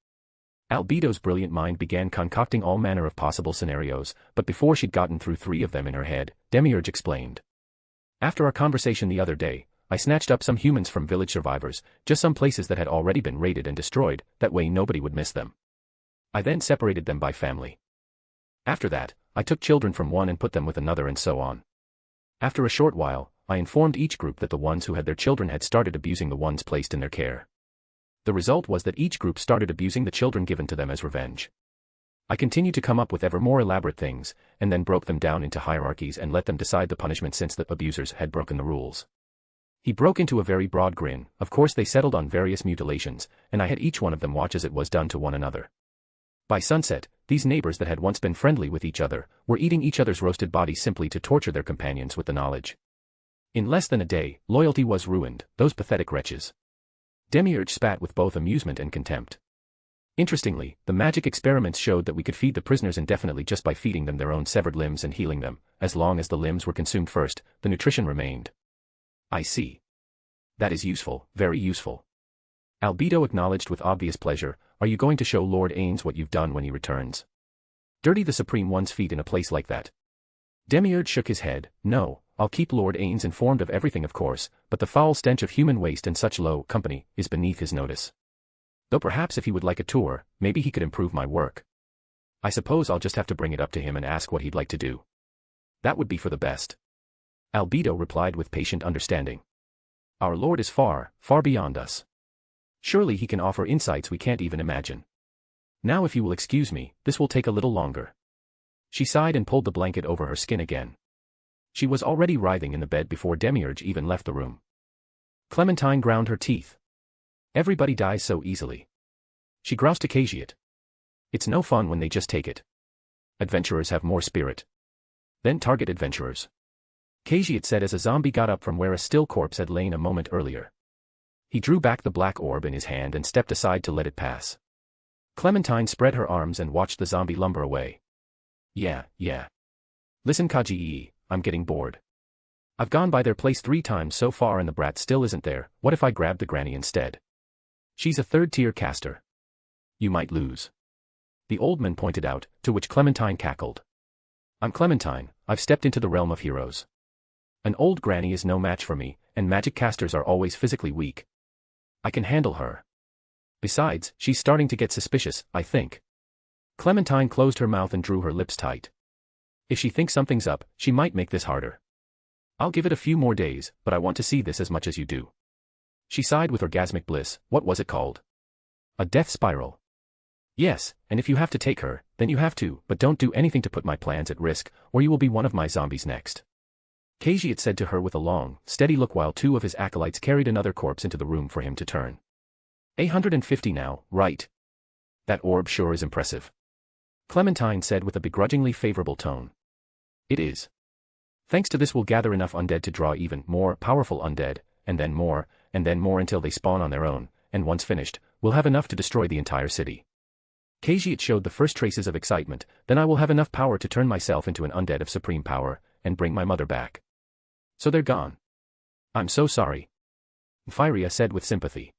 Speaker 3: Albedo's brilliant mind began concocting all manner of possible scenarios, but before she'd gotten through 3 of them in her head, Demiurge explained. After our conversation the other day, I snatched up some humans from village survivors, just some places that had already been raided and destroyed, that way nobody would miss them. I then separated them by family. After that, I took children from one and put them with another and so on. After a short while, I informed each group that the ones who had their children had started abusing the ones placed in their care. The result was that each group started abusing the children given to them as revenge. I continued to come up with ever more elaborate things, and then broke them down into hierarchies and let them decide the punishment since the abusers had broken the rules. He broke into a very broad grin. Of course they settled on various mutilations, and I had each one of them watch as it was done to one another. By sunset, these neighbors that had once been friendly with each other, were eating each other's roasted bodies simply to torture their companions with the knowledge. In less than a day, loyalty was ruined, those pathetic wretches. Demiurge spat with both amusement and contempt. Interestingly, the magic experiments showed that we could feed the prisoners indefinitely just by feeding them their own severed limbs and healing them. As long as the limbs were consumed first, the nutrition remained. I see. That is useful, very useful. Albedo acknowledged with obvious pleasure. Are you going to show Lord Ains what you've done when he returns? Dirty the Supreme One's feet in a place like that? Demiurge shook his head. No, I'll keep Lord Ains informed of everything of course, but the foul stench of human waste and such low company is beneath his notice. Though perhaps if he would like a tour, maybe he could improve my work. I suppose I'll just have to bring it up to him and ask what he'd like to do. That would be for the best. Albedo replied with patient understanding. Our Lord is far, far beyond us. Surely he can offer insights we can't even imagine. Now if you will excuse me, this will take a little longer. She sighed and pulled the blanket over her skin again. She was already writhing in the bed before Demiurge even left the room. Clementine ground her teeth. Everybody dies so easily. She groused to Khajiit. It's no fun when they just take it. Adventurers have more spirit. Then target adventurers. Khajiit said as a zombie got up from where a still corpse had lain a moment earlier. He drew back the black orb in his hand and stepped aside to let it pass. Clementine spread her arms and watched the zombie lumber away. Yeah. Listen Khajiit, I'm getting bored. I've gone by their place 3 times so far and the brat still isn't there. What if I grab the granny instead? She's a 3rd-tier caster. You might lose. The old man pointed out, to which Clementine cackled. I'm Clementine, I've stepped into the realm of heroes. An old granny is no match for me, and magic casters are always physically weak. I can handle her. Besides, she's starting to get suspicious, I think. Clementine closed her mouth and drew her lips tight. If she thinks something's up, she might make this harder. I'll give it a few more days, but I want to see this as much as you do. She sighed with orgasmic bliss. What was it called? A death spiral. Yes, and if you have to take her, then you have to, but don't do anything to put my plans at risk, or you will be one of my zombies next. Khajiit said to her with a long, steady look while two of his acolytes carried another corpse into the room for him to turn. 850 now, right? That orb sure is impressive. Clementine said with a begrudgingly favorable tone. It is. Thanks to this we'll gather enough undead to draw even more powerful undead, and then more until they spawn on their own, and once finished, we'll have enough to destroy the entire city. Khajiit showed the first traces of excitement. Then I will have enough power to turn myself into an undead of supreme power, and bring my mother back. So they're gone. I'm so sorry. Firia said with sympathy.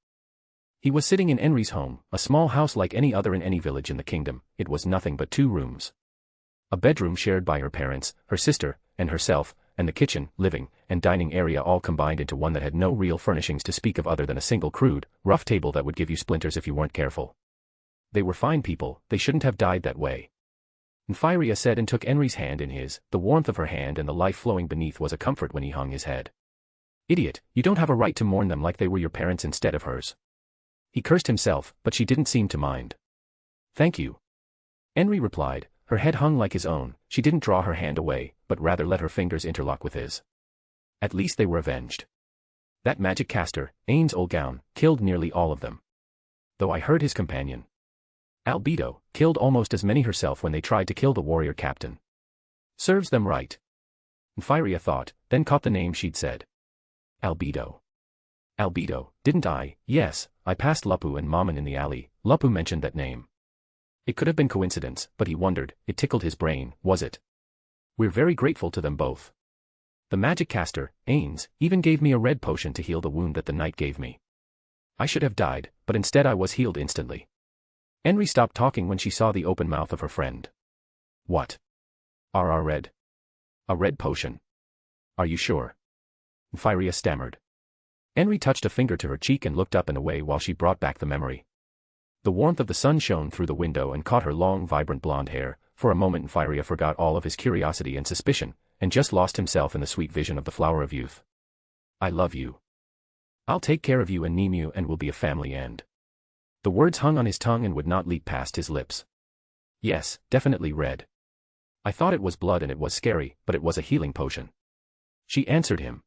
Speaker 3: He was sitting in Enri's home, a small house like any other in any village in the kingdom. It was nothing but 2 rooms. A bedroom shared by her parents, her sister, and herself, and the kitchen, living, and dining area all combined into one that had no real furnishings to speak of other than a single crude, rough table that would give you splinters if you weren't careful. They were fine people, they shouldn't have died that way. Firia said and took Enri's hand in his. The warmth of her hand and the life flowing beneath was a comfort when he hung his head. Idiot, you don't have a right to mourn them like they were your parents instead of hers. He cursed himself, but she didn't seem to mind. Thank you. Enri replied, her head hung like his own. She didn't draw her hand away, but rather let her fingers interlock with his. At least they were avenged. That magic caster, Ainz Olgown, killed nearly all of them. Though I heard his companion, Albedo, killed almost as many herself when they tried to kill the warrior captain. Serves them right. Firia thought, then caught the name she'd said. Albedo. Albedo, didn't I? Yes, I passed Lupu and Mammon in the alley. Lupu mentioned that name. It could have been coincidence, but he wondered, it tickled his brain, was it? We're very grateful to them both. The magic caster, Ains, even gave me a red potion to heal the wound that the knight gave me. I should have died, but instead I was healed instantly. Enri stopped talking when she saw the open mouth of her friend. What? Red? A red potion? Are you sure? Firia stammered. Enri touched a finger to her cheek and looked up and away while she brought back the memory. The warmth of the sun shone through the window and caught her long, vibrant blonde hair. For a moment Firia forgot all of his curiosity and suspicion, and just lost himself in the sweet vision of the flower of youth. I love you. I'll take care of you and Nemu and we'll be a family and... The words hung on his tongue and would not leap past his lips. Yes, definitely red. I thought it was blood and it was scary, but it was a healing potion. She answered him.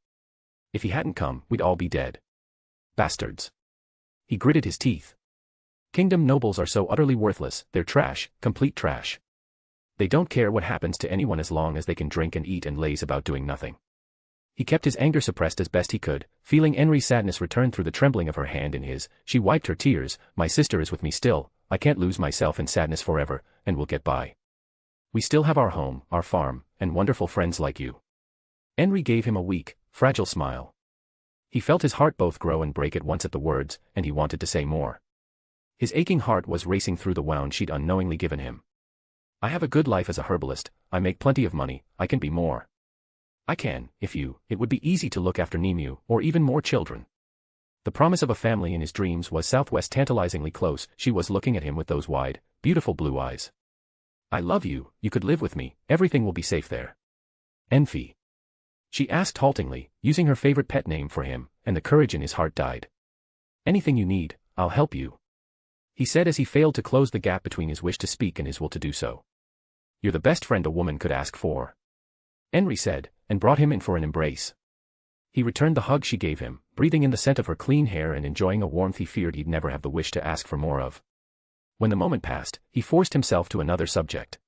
Speaker 3: If he hadn't come, we'd all be dead. Bastards. He gritted his teeth. Kingdom nobles are so utterly worthless, they're trash, complete trash. They don't care what happens to anyone as long as they can drink and eat and laze about doing nothing. He kept his anger suppressed as best he could, feeling Enri's sadness return through the trembling of her hand in his. She wiped her tears. My sister is with me still, I can't lose myself in sadness forever, and we'll get by. We still have our home, our farm, and wonderful friends like you. Enri gave him a weak, fragile smile. He felt his heart both grow and break at once at the words, and he wanted to say more. His aching heart was racing through the wound she'd unknowingly given him. I have a good life as a herbalist, I make plenty of money, I can be more. I can, if you, it would be easy to look after Nemu, or even more children. The promise of a family in his dreams was southwest tantalizingly close. She was looking at him with those wide, beautiful blue eyes. I love you, you could live with me, everything will be safe there. Enfi. She asked haltingly, using her favorite pet name for him, and the courage in his heart died. Anything you need, I'll help you. He said as he failed to close the gap between his wish to speak and his will to do so. You're the best friend a woman could ask for. Enri said, and brought him in for an embrace. He returned the hug she gave him, breathing in the scent of her clean hair and enjoying a warmth he feared he'd never have the wish to ask for more of. When the moment passed, he forced himself to another subject.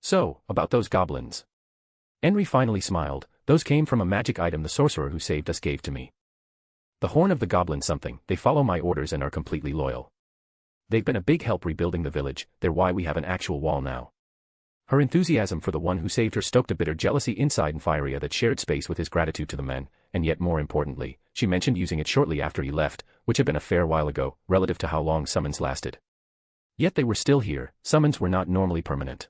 Speaker 3: So, about those goblins. Enri finally smiled. Those came from a magic item the sorcerer who saved us gave to me. The horn of the goblin something, they follow my orders and are completely loyal. They've been a big help rebuilding the village, they're why we have an actual wall now. Her enthusiasm for the one who saved her stoked a bitter jealousy inside Firia that shared space with his gratitude to the men, and yet more importantly, she mentioned using it shortly after he left, which had been a fair while ago, relative to how long summons lasted. Yet they were still here, summons were not normally permanent.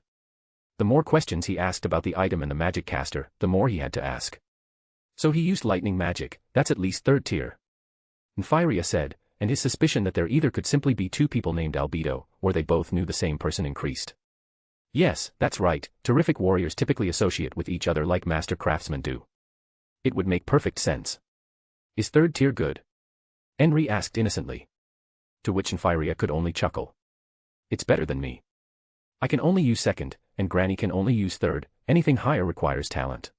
Speaker 3: The more questions he asked about the item and the magic caster, the more he had to ask. So he used lightning magic, that's at least 3rd tier. Nymphyria said, and his suspicion that there either could simply be 2 people named Albedo, or they both knew the same person increased. Yes, that's right, terrific warriors typically associate with each other like master craftsmen do. It would make perfect sense. Is 3rd tier good? Henry asked innocently. To which Nymphyria could only chuckle. It's better than me. I can only use 2nd, and Granny can only use 3rd, anything higher requires talent.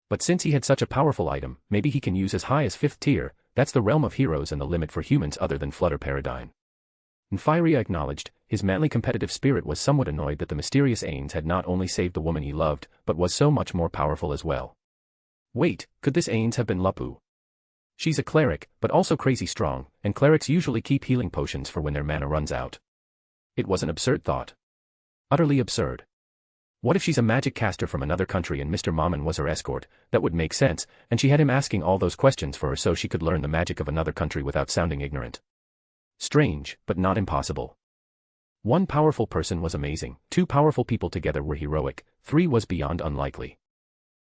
Speaker 3: But since he had such a powerful item, maybe he can use as high as 5th tier, that's the realm of heroes and the limit for humans other than Flutter Paradigm. Nymphyria acknowledged, his manly competitive spirit was somewhat annoyed that the mysterious Ainz had not only saved the woman he loved, but was so much more powerful as well. Wait, could this Ainz have been Lupu? She's a cleric, but also crazy strong, and clerics usually keep healing potions for when their mana runs out. It was an absurd thought. Utterly absurd. What if she's a magic caster from another country and Mr. Mammon was her escort? That would make sense, and she had him asking all those questions for her so she could learn the magic of another country without sounding ignorant. Strange, but not impossible. 1 powerful person was amazing, 2 powerful people together were heroic, 3 was beyond unlikely.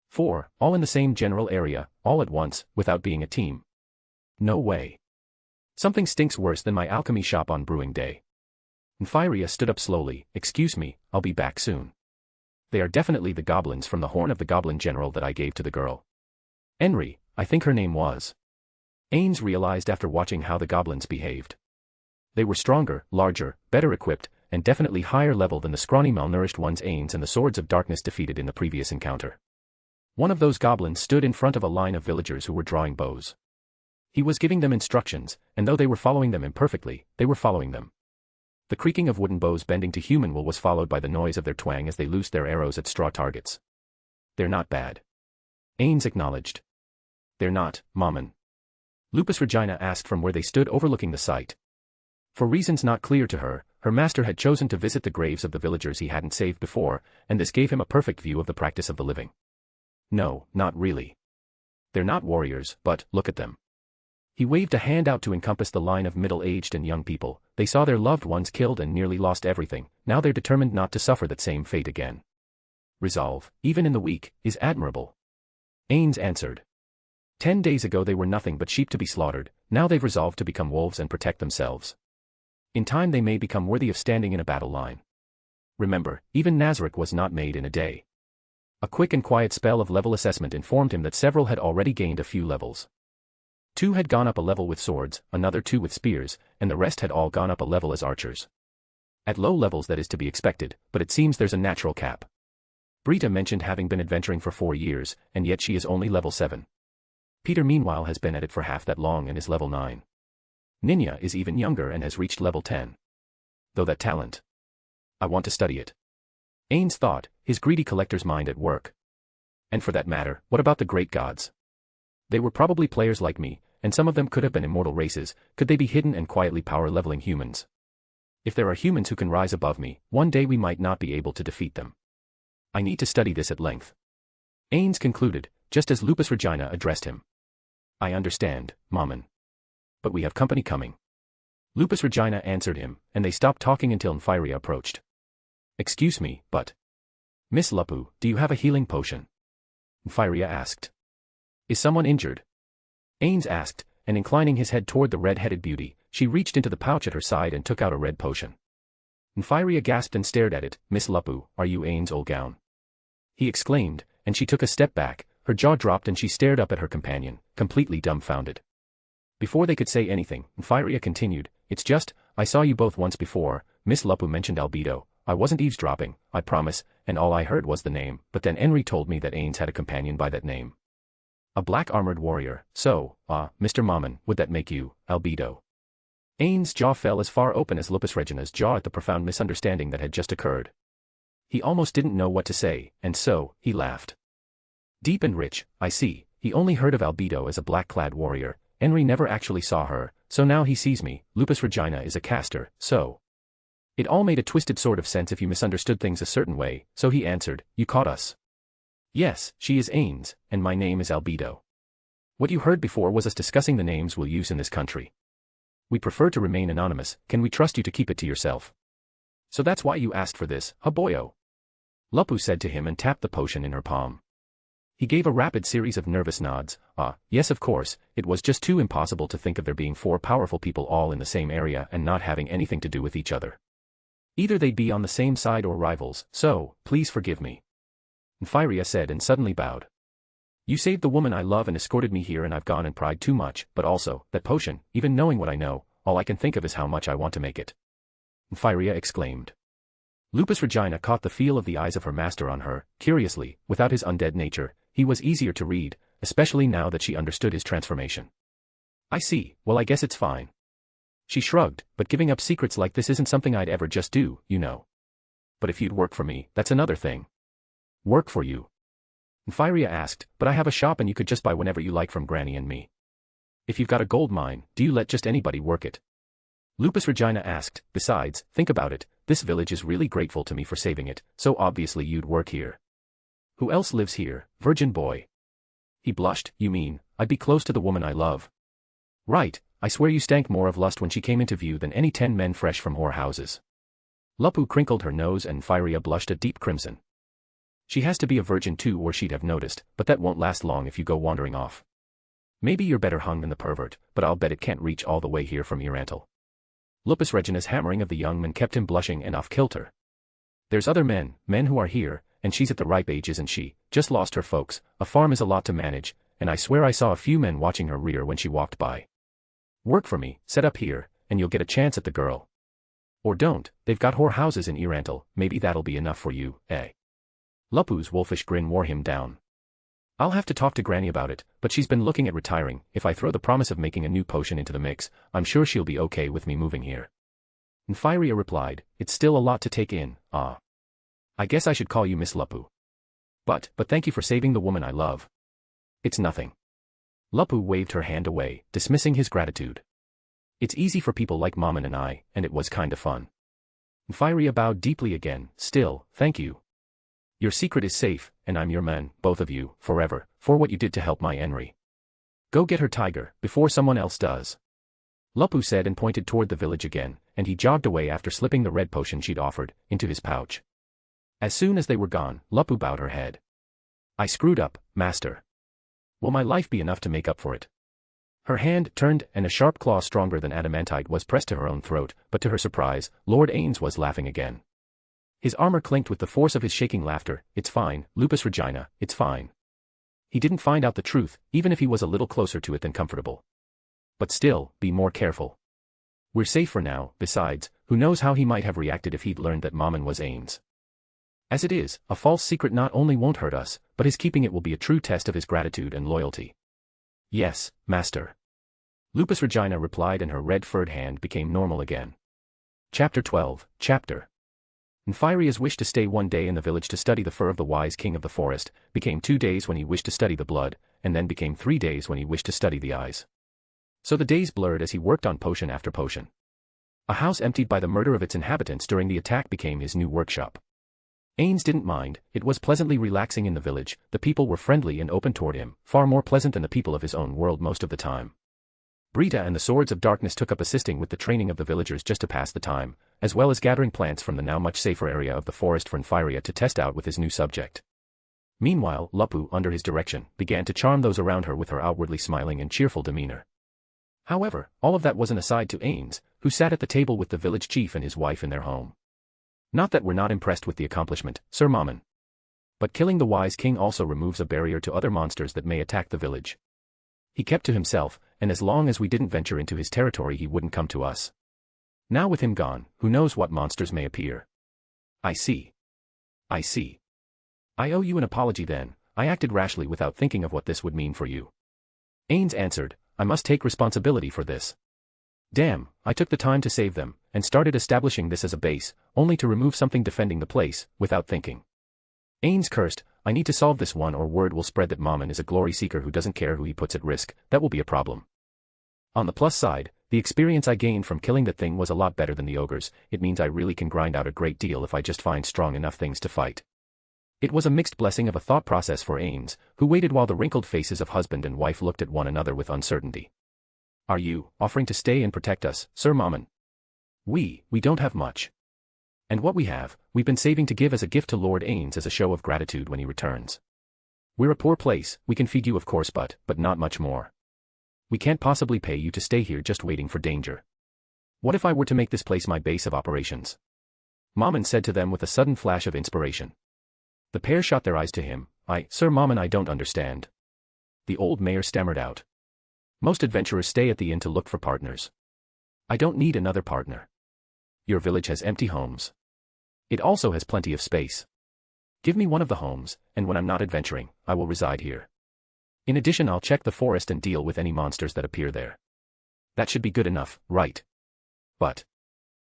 Speaker 3: 4, all in the same general area, all at once, without being a team. No way. Something stinks worse than my alchemy shop on brewing day. Nymphyria stood up slowly, excuse me, I'll be back soon. They are definitely the goblins from the horn of the goblin general that I gave to the girl. Henry, I think her name was. Ains realized after watching how the goblins behaved. They were stronger, larger, better equipped, and definitely higher level than the scrawny malnourished ones Ains and the Swords of Darkness defeated in the previous encounter. One of those goblins stood in front of a line of villagers who were drawing bows. He was giving them instructions, and though they were following them imperfectly, they were following them. The creaking of wooden bows bending to human wool was followed by the noise of their twang as they loosed their arrows at straw targets. They're not bad. Ains acknowledged. They're not, Mammon. Lupusregina asked from where they stood overlooking the site. For reasons not clear to her, her master had chosen to visit the graves of the villagers he hadn't saved before, and this gave him a perfect view of the practice of the living. No, not really. They're not warriors, but, look at them. He waved a hand out to encompass the line of middle-aged and young people. They saw their loved ones killed and nearly lost everything, now they're determined not to suffer that same fate again. Resolve, even in the weak, is admirable. Ains answered. 10 days ago they were nothing but sheep to be slaughtered, now they've resolved to become wolves and protect themselves. In time they may become worthy of standing in a battle line. Remember, even Nazarick was not made in a day. A quick and quiet spell of level assessment informed him that several had already gained a few levels. 2 had gone up a level with swords, another 2 with spears, and the rest had all gone up a level as archers. At low levels that is to be expected, but it seems there's a natural cap. Brita mentioned having been adventuring for 4 years, and yet she is only level 7. Peter meanwhile has been at it for half that long and is level 9. Ninya is even younger and has reached level 10. Though that talent. I want to study it. Ains thought, his greedy collector's mind at work. And for that matter, what about the great gods? They were probably players like me, and some of them could have been immortal races. Could they be hidden and quietly power-leveling humans? If there are humans who can rise above me, one day we might not be able to defeat them. I need to study this at length. Ains concluded, just as Lupusregina addressed him. I understand, Mammon. But we have company coming. Lupusregina answered him, and they stopped talking until Nymphyria approached. Excuse me, but... Miss Lupu, do you have a healing potion? Nymphyria asked. Is someone injured? Ains asked, and inclining his head toward the red-headed beauty, she reached into the pouch at her side and took out a red potion. Nymphyria gasped and stared at it. Miss Lupu, are you Ains' old gown? He exclaimed, and she took a step back, her jaw dropped and she stared up at her companion, completely dumbfounded. Before they could say anything, Nymphyria continued, it's just, I saw you both once before. Miss Lupu mentioned Albedo. I wasn't eavesdropping, I promise, and all I heard was the name, but then Henry told me that Ains had a companion by that name. A black-armored warrior, so, Mr. Mammon, would that make you, Albedo? Ains' jaw fell as far open as Lupusregina's jaw at the profound misunderstanding that had just occurred. He almost didn't know what to say, and so, he laughed. Deep and rich, I see, he only heard of Albedo as a black-clad warrior, Henry never actually saw her, so now he sees me. Lupusregina is a caster, so... It all made a twisted sort of sense if you misunderstood things a certain way, so he answered, you caught us. Yes, she is Ains, and my name is Albedo. What you heard before was us discussing the names we'll use in this country. We prefer to remain anonymous, can we trust you to keep it to yourself? So that's why you asked for this, huh boyo? Lupu said to him and tapped the potion in her palm. He gave a rapid series of nervous nods. Yes of course, it was just too impossible to think of there being 4 powerful people all in the same area and not having anything to do with each other. Either they'd be on the same side or rivals, so, please forgive me. Nymphyria said and suddenly bowed. You saved the woman I love and escorted me here and I've gone and pried too much, but also, that potion, even knowing what I know, all I can think of is how much I want to make it. Nymphyria exclaimed. Lupusregina caught the feel of the eyes of her master on her. Curiously, without his undead nature, he was easier to read, especially now that she understood his transformation. I see, well I guess it's fine. She shrugged, but giving up secrets like this isn't something I'd ever just do, you know. But if you'd work for me, that's another thing. Work for you? Nymphyria asked, but I have a shop and you could just buy whenever you like from Granny and me. If you've got a gold mine, do you let just anybody work it? Lupusregina asked, besides, think about it, this village is really grateful to me for saving it, so obviously you'd work here. Who else lives here, virgin boy? He blushed, you mean, I'd be close to the woman I love. Right, I swear you stank more of lust when she came into view than any 10 men fresh from whorehouses. Lupu crinkled her nose and Nymphyria blushed a deep crimson. She has to be a virgin too or she'd have noticed, but that won't last long if you go wandering off. Maybe you're better hung than the pervert, but I'll bet it can't reach all the way here from E-Rantel. Lupusregina's hammering of the young man kept him blushing and off-kilter. There's other men who are here, and she's at the ripe age isn't she, just lost her folks, a farm is a lot to manage, and I swear I saw a few men watching her rear when she walked by. Work for me, set up here, and you'll get a chance at the girl. Or don't, they've got whorehouses in E-Rantel, maybe that'll be enough for you, eh? Lupu's wolfish grin wore him down. I'll have to talk to Granny about it, but she's been looking at retiring. If I throw the promise of making a new potion into the mix, I'm sure she'll be okay with me moving here. Nymphyria replied, it's still a lot to take in, I guess I should call you Miss Lupu. But thank you for saving the woman I love. It's nothing. Lupu waved her hand away, dismissing his gratitude. It's easy for people like Maman and I, and it was kinda fun. Nymphyria bowed deeply again, still, thank you. Your secret is safe, and I'm your man, both of you, forever, for what you did to help my Henry. Go get her tiger, before someone else does. Lupu said and pointed toward the village again, and he jogged away after slipping the red potion she'd offered, into his pouch. As soon as they were gone, Lupu bowed her head. I screwed up, master. Will my life be enough to make up for it? Her hand turned and a sharp claw stronger than adamantite was pressed to her own throat, but to her surprise, Lord Ainz was laughing again. His armor clinked with the force of his shaking laughter. It's fine, Lupusregina, it's fine. He didn't find out the truth, even if he was a little closer to it than comfortable. But still, be more careful. We're safe for now, besides, who knows how he might have reacted if he'd learned that Maman was Ainz. As it is, a false secret not only won't hurt us, but his keeping it will be a true test of his gratitude and loyalty. Yes, master. Lupusregina replied and her red-furred hand became normal again. Chapter 12, Chapter. Nymphyria's wish to stay one day in the village to study the fur of the wise king of the forest, became 2 days when he wished to study the blood, and then became 3 days when he wished to study the eyes. So the days blurred as he worked on potion after potion. A house emptied by the murder of its inhabitants during the attack became his new workshop. Ains didn't mind, it was pleasantly relaxing in the village, the people were friendly and open toward him, far more pleasant than the people of his own world most of the time. Brita and the Swords of Darkness took up assisting with the training of the villagers just to pass the time, as well as gathering plants from the now much safer area of the forest for Nymphyria to test out with his new subject. Meanwhile, Lupu, under his direction, began to charm those around her with her outwardly smiling and cheerful demeanor. However, all of that was an aside to Ains, who sat at the table with the village chief and his wife in their home. Not that we're not impressed with the accomplishment, Sir Maman. But killing the wise king also removes a barrier to other monsters that may attack the village. He kept to himself, and as long as we didn't venture into his territory he wouldn't come to us. Now with him gone, who knows what monsters may appear. I see. I see. I owe you an apology then, I acted rashly without thinking of what this would mean for you. Ains answered, I must take responsibility for this. Damn, I took the time to save them, and started establishing this as a base, only to remove something defending the place, without thinking. Ains cursed, I need to solve this one or word will spread that Maman is a glory seeker who doesn't care who he puts at risk, that will be a problem. On the plus side, the experience I gained from killing that thing was a lot better than the ogres, it means I really can grind out a great deal if I just find strong enough things to fight. It was a mixed blessing of a thought process for Ains, who waited while the wrinkled faces of husband and wife looked at one another with uncertainty. Are you offering to stay and protect us, Sir Maman? We don't have much. And what we have, we've been saving to give as a gift to Lord Ains as a show of gratitude when he returns. We're a poor place, we can feed you of course but not much more. We can't possibly pay you to stay here just waiting for danger. What if I were to make this place my base of operations? Mammon said to them with a sudden flash of inspiration. The pair shot their eyes to him. Sir Mammon, I don't understand. The old mayor stammered out. Most adventurers stay at the inn to look for partners. I don't need another partner. Your village has empty homes. It also has plenty of space. Give me one of the homes, and when I'm not adventuring, I will reside here. In addition, I'll check the forest and deal with any monsters that appear there. That should be good enough, right? But,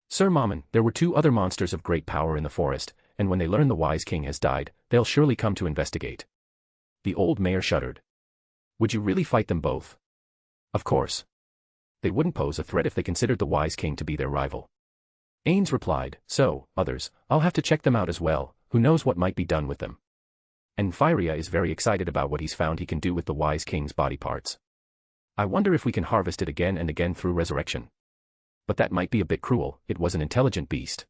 Speaker 3: Sir Mammon, there were 2 other monsters of great power in the forest, and when they learn the wise king has died, they'll surely come to investigate. The old mayor shuddered. Would you really fight them both? Of course. They wouldn't pose a threat if they considered the wise king to be their rival. Ainz replied, so, others, I'll have to check them out as well, who knows what might be done with them. And Fyria is very excited about what he's found he can do with the wise king's body parts. I wonder if we can harvest it again and again through resurrection. But that might be a bit cruel, it was an intelligent beast.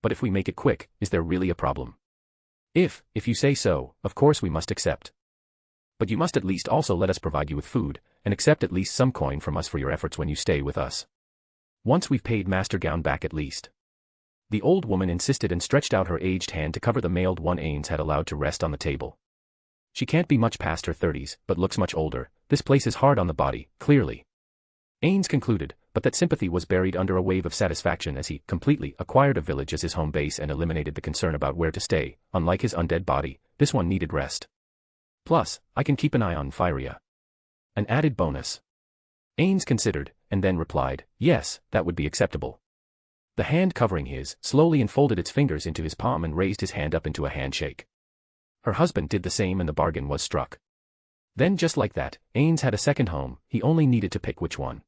Speaker 3: But if we make it quick, is there really a problem? If you say so, of course we must accept. But you must at least also let us provide you with food, and accept at least some coin from us for your efforts when you stay with us. Once we've paid Master Gown back at least. The old woman insisted and stretched out her aged hand to cover the mailed one Ains had allowed to rest on the table. She can't be much past her 30s, but looks much older. This place is hard on the body, clearly. Ainz concluded, but that sympathy was buried under a wave of satisfaction as he completely acquired a village as his home base and eliminated the concern about where to stay. Unlike his undead body, this one needed rest. Plus, I can keep an eye on Fyria. An added bonus. Ainz considered, and then replied, yes, that would be acceptable. The hand covering his slowly enfolded its fingers into his palm and raised his hand up into a handshake. Her husband did the same and the bargain was struck. Then just like that, Ainz had a second home, he only needed to pick which one.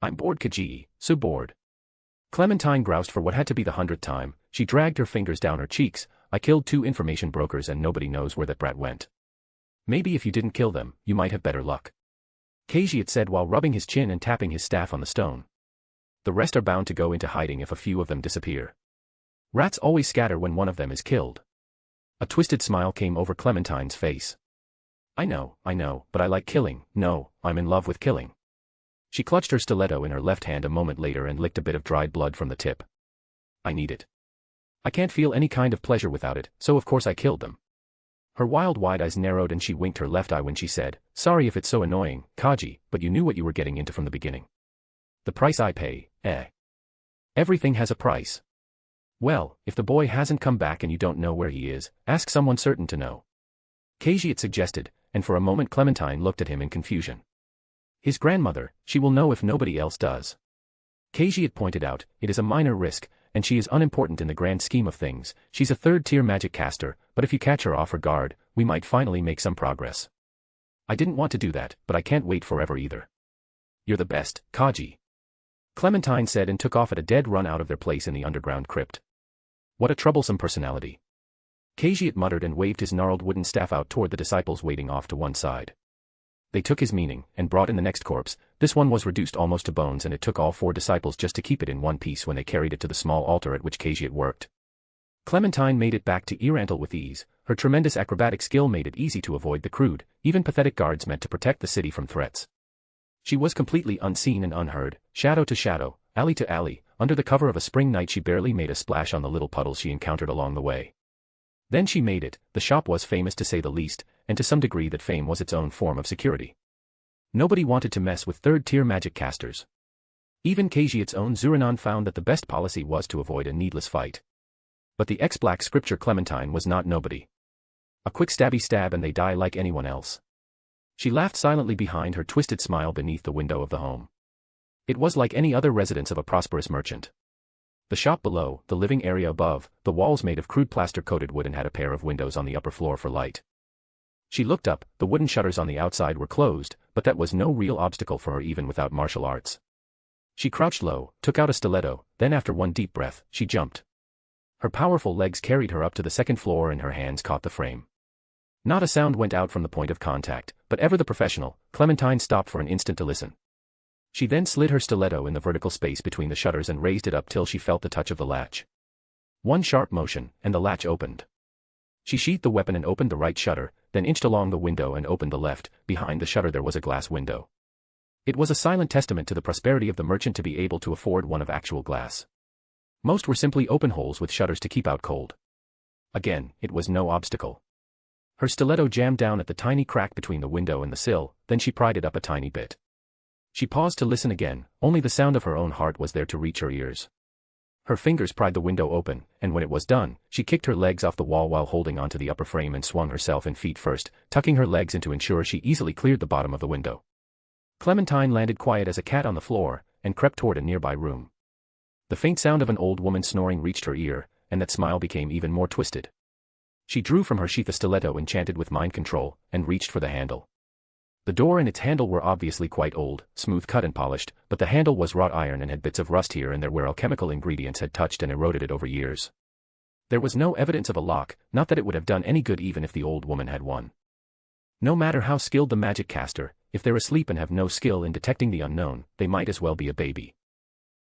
Speaker 3: I'm bored Khajiit, so bored. Clementine groused for what had to be the 100th time, she dragged her fingers down her cheeks. I killed 2 information brokers and nobody knows where that brat went. Maybe if you didn't kill them, you might have better luck. Khajiit said while rubbing his chin and tapping his staff on the stone. The rest are bound to go into hiding if a few of them disappear. Rats always scatter when one of them is killed. A twisted smile came over Clementine's face. I know, but I like killing. No, I'm in love with killing. She clutched her stiletto in her left hand a moment later and licked a bit of dried blood from the tip. I need it. I can't feel any kind of pleasure without it, so of course I killed them. Her wild wide eyes narrowed and she winked her left eye when she said, sorry if it's so annoying, Khajiit, but you knew what you were getting into from the beginning. The price I pay, Everything has a price. Well, if the boy hasn't come back and you don't know where he is, ask someone certain to know. Khajiit suggested, and for a moment Clementine looked at him in confusion. His grandmother, she will know if nobody else does. Khajiit pointed out, it is a minor risk, and she is unimportant in the grand scheme of things. She's a 3rd-tier magic caster, but if you catch her off her guard, we might finally make some progress. I didn't want to do that, but I can't wait forever either. You're the best, Khajiit. Clementine said and took off at a dead run out of their place in the underground crypt. What a troublesome personality. Khajiit muttered and waved his gnarled wooden staff out toward the disciples waiting off to one side. They took his meaning, and brought in the next corpse. This one was reduced almost to bones and it took all 4 disciples just to keep it in one piece when they carried it to the small altar at which Khajiit worked. Clementine made it back to E-Rantel with ease. Her tremendous acrobatic skill made it easy to avoid the crude, even pathetic guards meant to protect the city from threats. She was completely unseen and unheard, shadow to shadow, alley to alley. Under the cover of a spring night she barely made a splash on the little puddles she encountered along the way. Then she made it. The shop was famous to say the least, and to some degree that fame was its own form of security. Nobody wanted to mess with 3rd-tier magic casters. Even Khajiit's own Zuranon found that the best policy was to avoid a needless fight. But the ex-black scripture Clementine was not nobody. A quick stabby stab and they die like anyone else. She laughed silently behind her twisted smile beneath the window of the home. It was like any other residence of a prosperous merchant. The shop below, the living area above, the walls made of crude plaster-coated wood and had a pair of windows on the upper floor for light. She looked up, the wooden shutters on the outside were closed, but that was no real obstacle for her even without martial arts. She crouched low, took out a stiletto, then after one deep breath, she jumped. Her powerful legs carried her up to the 2nd floor and her hands caught the frame. Not a sound went out from the point of contact, but ever the professional, Clementine stopped for an instant to listen. She then slid her stiletto in the vertical space between the shutters and raised it up till she felt the touch of the latch. One sharp motion, and the latch opened. She sheathed the weapon and opened the right shutter, then inched along the window and opened the left. Behind the shutter there was a glass window. It was a silent testament to the prosperity of the merchant to be able to afford one of actual glass. Most were simply open holes with shutters to keep out cold. Again, it was no obstacle. Her stiletto jammed down at the tiny crack between the window and the sill, then she pried it up a tiny bit. She paused to listen again, only the sound of her own heart was there to reach her ears. Her fingers pried the window open, and when it was done, she kicked her legs off the wall while holding onto the upper frame and swung herself in feet first, tucking her legs in to ensure she easily cleared the bottom of the window. Clementine landed quiet as a cat on the floor, and crept toward a nearby room. The faint sound of an old woman snoring reached her ear, and that smile became even more twisted. She drew from her sheath a stiletto enchanted with mind control, and reached for the handle. The door and its handle were obviously quite old, smooth cut and polished, but the handle was wrought iron and had bits of rust here and there where alchemical ingredients had touched and eroded it over years. There was no evidence of a lock, not that it would have done any good even if the old woman had one. No matter how skilled the magic caster, if they're asleep and have no skill in detecting the unknown, they might as well be a baby.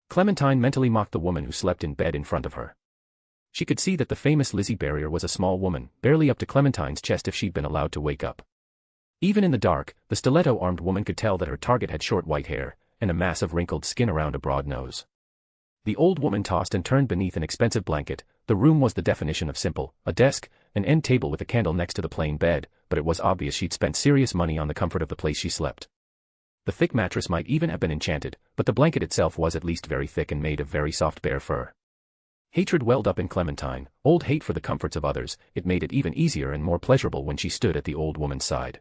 Speaker 3: Clementine mentally mocked the woman who slept in bed in front of her. She could see that the famous Lizzie Barrier was a small woman, barely up to Clementine's chest if she'd been allowed to wake up. Even in the dark, the stiletto-armed woman could tell that her target had short white hair, and a mass of wrinkled skin around a broad nose. The old woman tossed and turned beneath an expensive blanket. The room was the definition of simple, a desk, an end table with a candle next to the plain bed, but it was obvious she'd spent serious money on the comfort of the place she slept. The thick mattress might even have been enchanted, but the blanket itself was at least very thick and made of very soft bear fur. Hatred welled up in Clementine, old hate for the comforts of others. It made it even easier and more pleasurable when she stood at the old woman's side.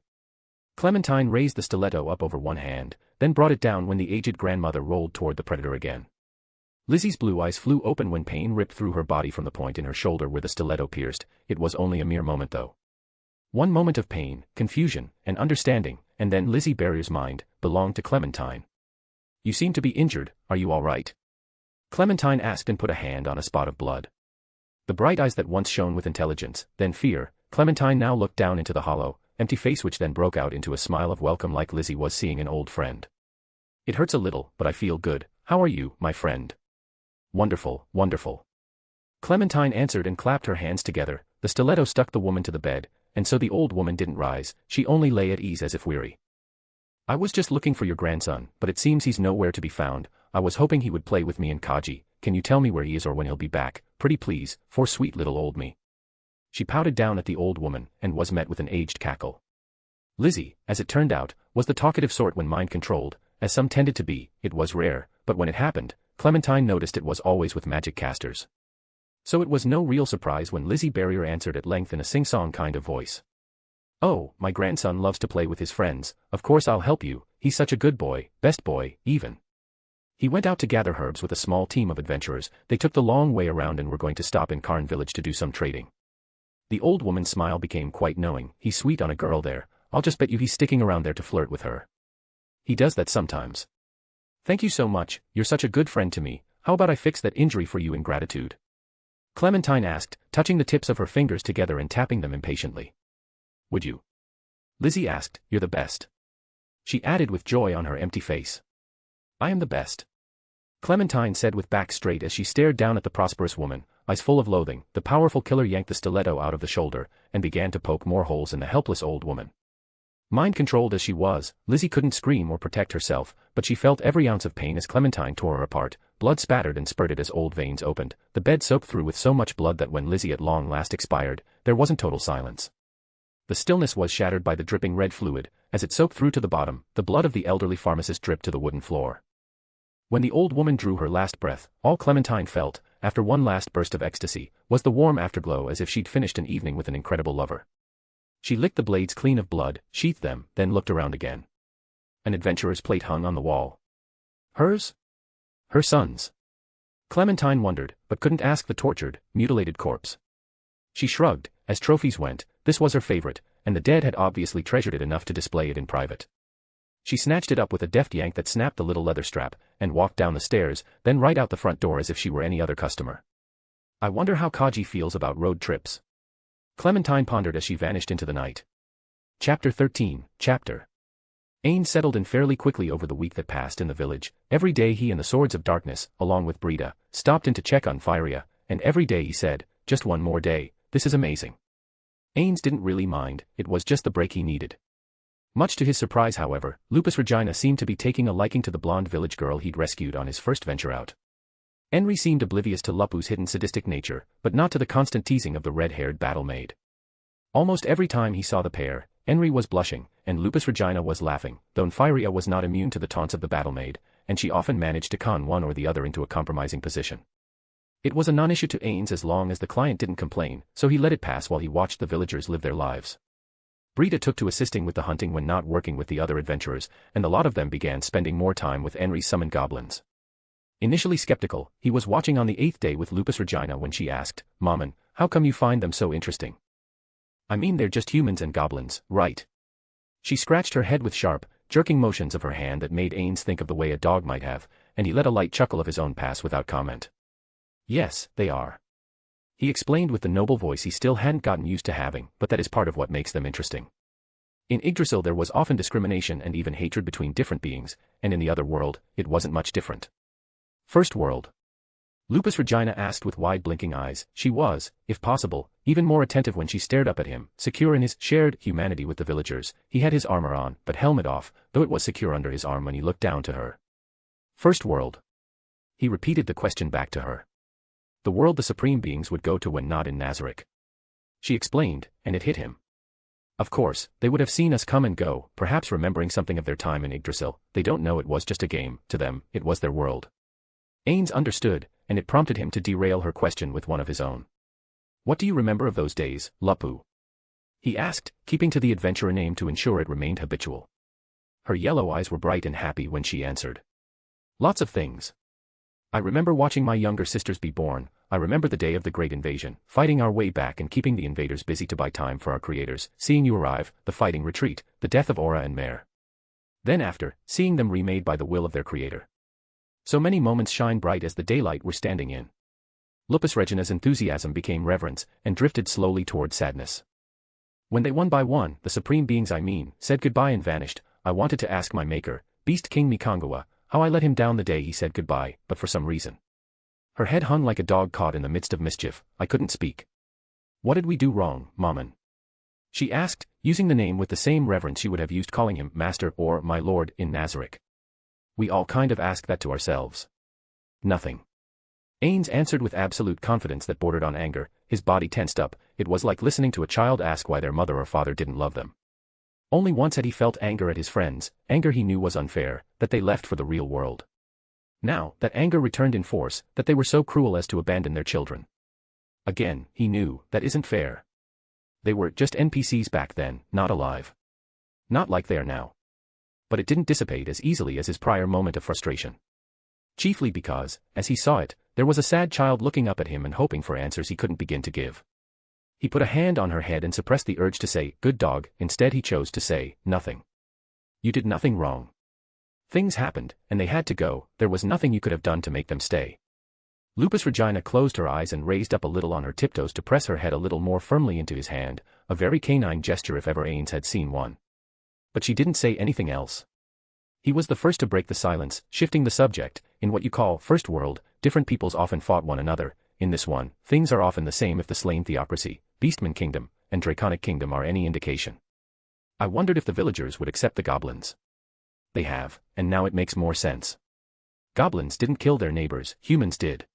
Speaker 3: Clementine raised the stiletto up over one hand, then brought it down when the aged grandmother rolled toward the predator again. Lizzie's blue eyes flew open when pain ripped through her body from the point in her shoulder where the stiletto pierced. It was only a mere moment though. One moment of pain, confusion, and understanding, and then Lizzie Barrier's mind belonged to Clementine. "You seem to be injured, are you all right?" Clementine asked and put a hand on a spot of blood. The bright eyes that once shone with intelligence, then fear, Clementine now looked down into the hollow, empty face which then broke out into a smile of welcome like Lizzie was seeing an old friend. "It hurts a little, but I feel good. How are you, my friend?" "Wonderful, wonderful." Clementine answered and clapped her hands together. The stiletto stuck the woman to the bed, and so the old woman didn't rise, she only lay at ease as if weary. "I was just looking for your grandson, but it seems he's nowhere to be found. I was hoping he would play with me and Khajiit. Can you tell me where he is or when he'll be back? Pretty please, for sweet little old me." She pouted down at the old woman, and was met with an aged cackle. Lizzie, as it turned out, was the talkative sort when mind-controlled, as some tended to be. It was rare, but when it happened, Clementine noticed it was always with magic casters. So it was no real surprise when Lizzie Barrier answered at length in a sing-song kind of voice. "Oh, my grandson loves to play with his friends. Of course I'll help you. He's such a good boy, best boy, even." He went out to gather herbs with a small team of adventurers. They took the long way around and were going to stop in Karn village to do some trading. The old woman's smile became quite knowing. "He's sweet on a girl there. I'll just bet you he's sticking around there to flirt with her." "He does that sometimes." "Thank you so much, you're such a good friend to me. How about I fix that injury for you in gratitude?" Clementine asked, touching the tips of her fingers together and tapping them impatiently. "Would you?" Lizzie asked. "You're the best." She added with joy on her empty face. "I am the best," Clementine said with back straight as she stared down at the prosperous woman, eyes full of loathing. The powerful killer yanked the stiletto out of the shoulder, and began to poke more holes in the helpless old woman. Mind-controlled as she was, Lizzie couldn't scream or protect herself, but she felt every ounce of pain as Clementine tore her apart. Blood spattered and spurted as old veins opened, the bed soaked through with so much blood that when Lizzie at long last expired, there wasn't total silence. The stillness was shattered by the dripping red fluid. As it soaked through to the bottom, the blood of the elderly pharmacist dripped to the wooden floor. When the old woman drew her last breath, all Clementine felt, after one last burst of ecstasy, was the warm afterglow as if she'd finished an evening with an incredible lover. She licked the blades clean of blood, sheathed them, then looked around again. An adventurer's plate hung on the wall. Hers? Her son's. Clementine wondered, but couldn't ask the tortured, mutilated corpse. She shrugged. As trophies went, this was her favorite, and the dead had obviously treasured it enough to display it in private. She snatched it up with a deft yank that snapped the little leather strap, and walked down the stairs, then right out the front door as if she were any other customer. I wonder how Khajiit feels about road trips. Clementine pondered as she vanished into the night. Chapter 13, Ainz settled in fairly quickly over the week that passed in the village. Every day he and the Swords of Darkness, along with Breda, stopped in to check on Firia, and every day he said, "Just one more day, this is amazing." Ains didn't really mind, it was just the break he needed. Much to his surprise, however, Lupusregina seemed to be taking a liking to the blonde village girl he'd rescued on his first venture out. Ainz seemed oblivious to Lupus's hidden sadistic nature, but not to the constant teasing of the red-haired battle maid. Almost every time he saw the pair, Ainz was blushing, and Lupusregina was laughing, though Nymphyria was not immune to the taunts of the battle maid, and she often managed to con one or the other into a compromising position. It was a non-issue to Ainz as long as the client didn't complain, so he let it pass while he watched the villagers live their lives. Brita took to assisting with the hunting when not working with the other adventurers, and a lot of them began spending more time with Ainz's summoned goblins. Initially skeptical, he was watching on the 8th day with Lupusregina when she asked, "Maman, how come you find them so interesting?" "I mean they're just humans and goblins, right?" She scratched her head with sharp, jerking motions of her hand that made Ainz think of the way a dog might have, and he let a light chuckle of his own pass without comment. "Yes, they are," he explained with the noble voice he still hadn't gotten used to having, but that is part of what makes them interesting. In Yggdrasil there was often discrimination and even hatred between different beings, and in the other world, it wasn't much different. First world. Lupusregina asked with wide blinking eyes. She was, if possible, even more attentive when she stared up at him, secure in his shared humanity with the villagers. He had his armor on, but helmet off, though it was secure under his arm when he looked down to her. First world. He repeated the question back to her. The world the supreme beings would go to when not in Nazarick. She explained, and it hit him. Of course, they would have seen us come and go, perhaps remembering something of their time in Yggdrasil. They don't know it was just a game. To them, it was their world. Ainz understood, and it prompted him to derail her question with one of his own. "What do you remember of those days, Lupu?" he asked, keeping to the adventurer name to ensure it remained habitual. Her yellow eyes were bright and happy when she answered. "Lots of things. I remember watching my younger sisters be born. I remember the day of the great invasion, fighting our way back and keeping the invaders busy to buy time for our creators, seeing you arrive, the fighting retreat, the death of Aura and Mare. Then after, seeing them remade by the will of their creator. So many moments shine bright as the daylight we're standing in." Lupusregina's enthusiasm became reverence, and drifted slowly toward sadness. "When they one by one, the supreme beings said goodbye and vanished, I wanted to ask my maker, Beast King Mikangwa, how I let him down the day he said goodbye, but for some reason." Her head hung like a dog caught in the midst of mischief. "I couldn't speak." "What did we do wrong, Maman?" she asked, using the name with the same reverence she would have used calling him Master or My Lord in Nazarick. "We all kind of ask that to ourselves." "Nothing." Ainz answered with absolute confidence that bordered on anger. His body tensed up. It was like listening to a child ask why their mother or father didn't love them. Only once had he felt anger at his friends, anger he knew was unfair, that they left for the real world. Now, that anger returned in force, that they were so cruel as to abandon their children. Again, he knew, that isn't fair. They were just NPCs back then, not alive. Not like they are now. But it didn't dissipate as easily as his prior moment of frustration. Chiefly because, as he saw it, there was a sad child looking up at him and hoping for answers he couldn't begin to give. He put a hand on her head and suppressed the urge to say, "Good dog," instead he chose to say, "Nothing. You did nothing wrong. Things happened, and they had to go, there was nothing you could have done to make them stay." Lupusregina closed her eyes and raised up a little on her tiptoes to press her head a little more firmly into his hand, a very canine gesture if ever Ainz had seen one. But she didn't say anything else. He was the first to break the silence, shifting the subject. "In what you call First World, different peoples often fought one another. In this one, things are often the same if the slain theocracy, Beastman Kingdom, and Draconic Kingdom are any indication. I wondered if the villagers would accept the goblins. They have, and now it makes more sense. Goblins didn't kill their neighbors, humans did.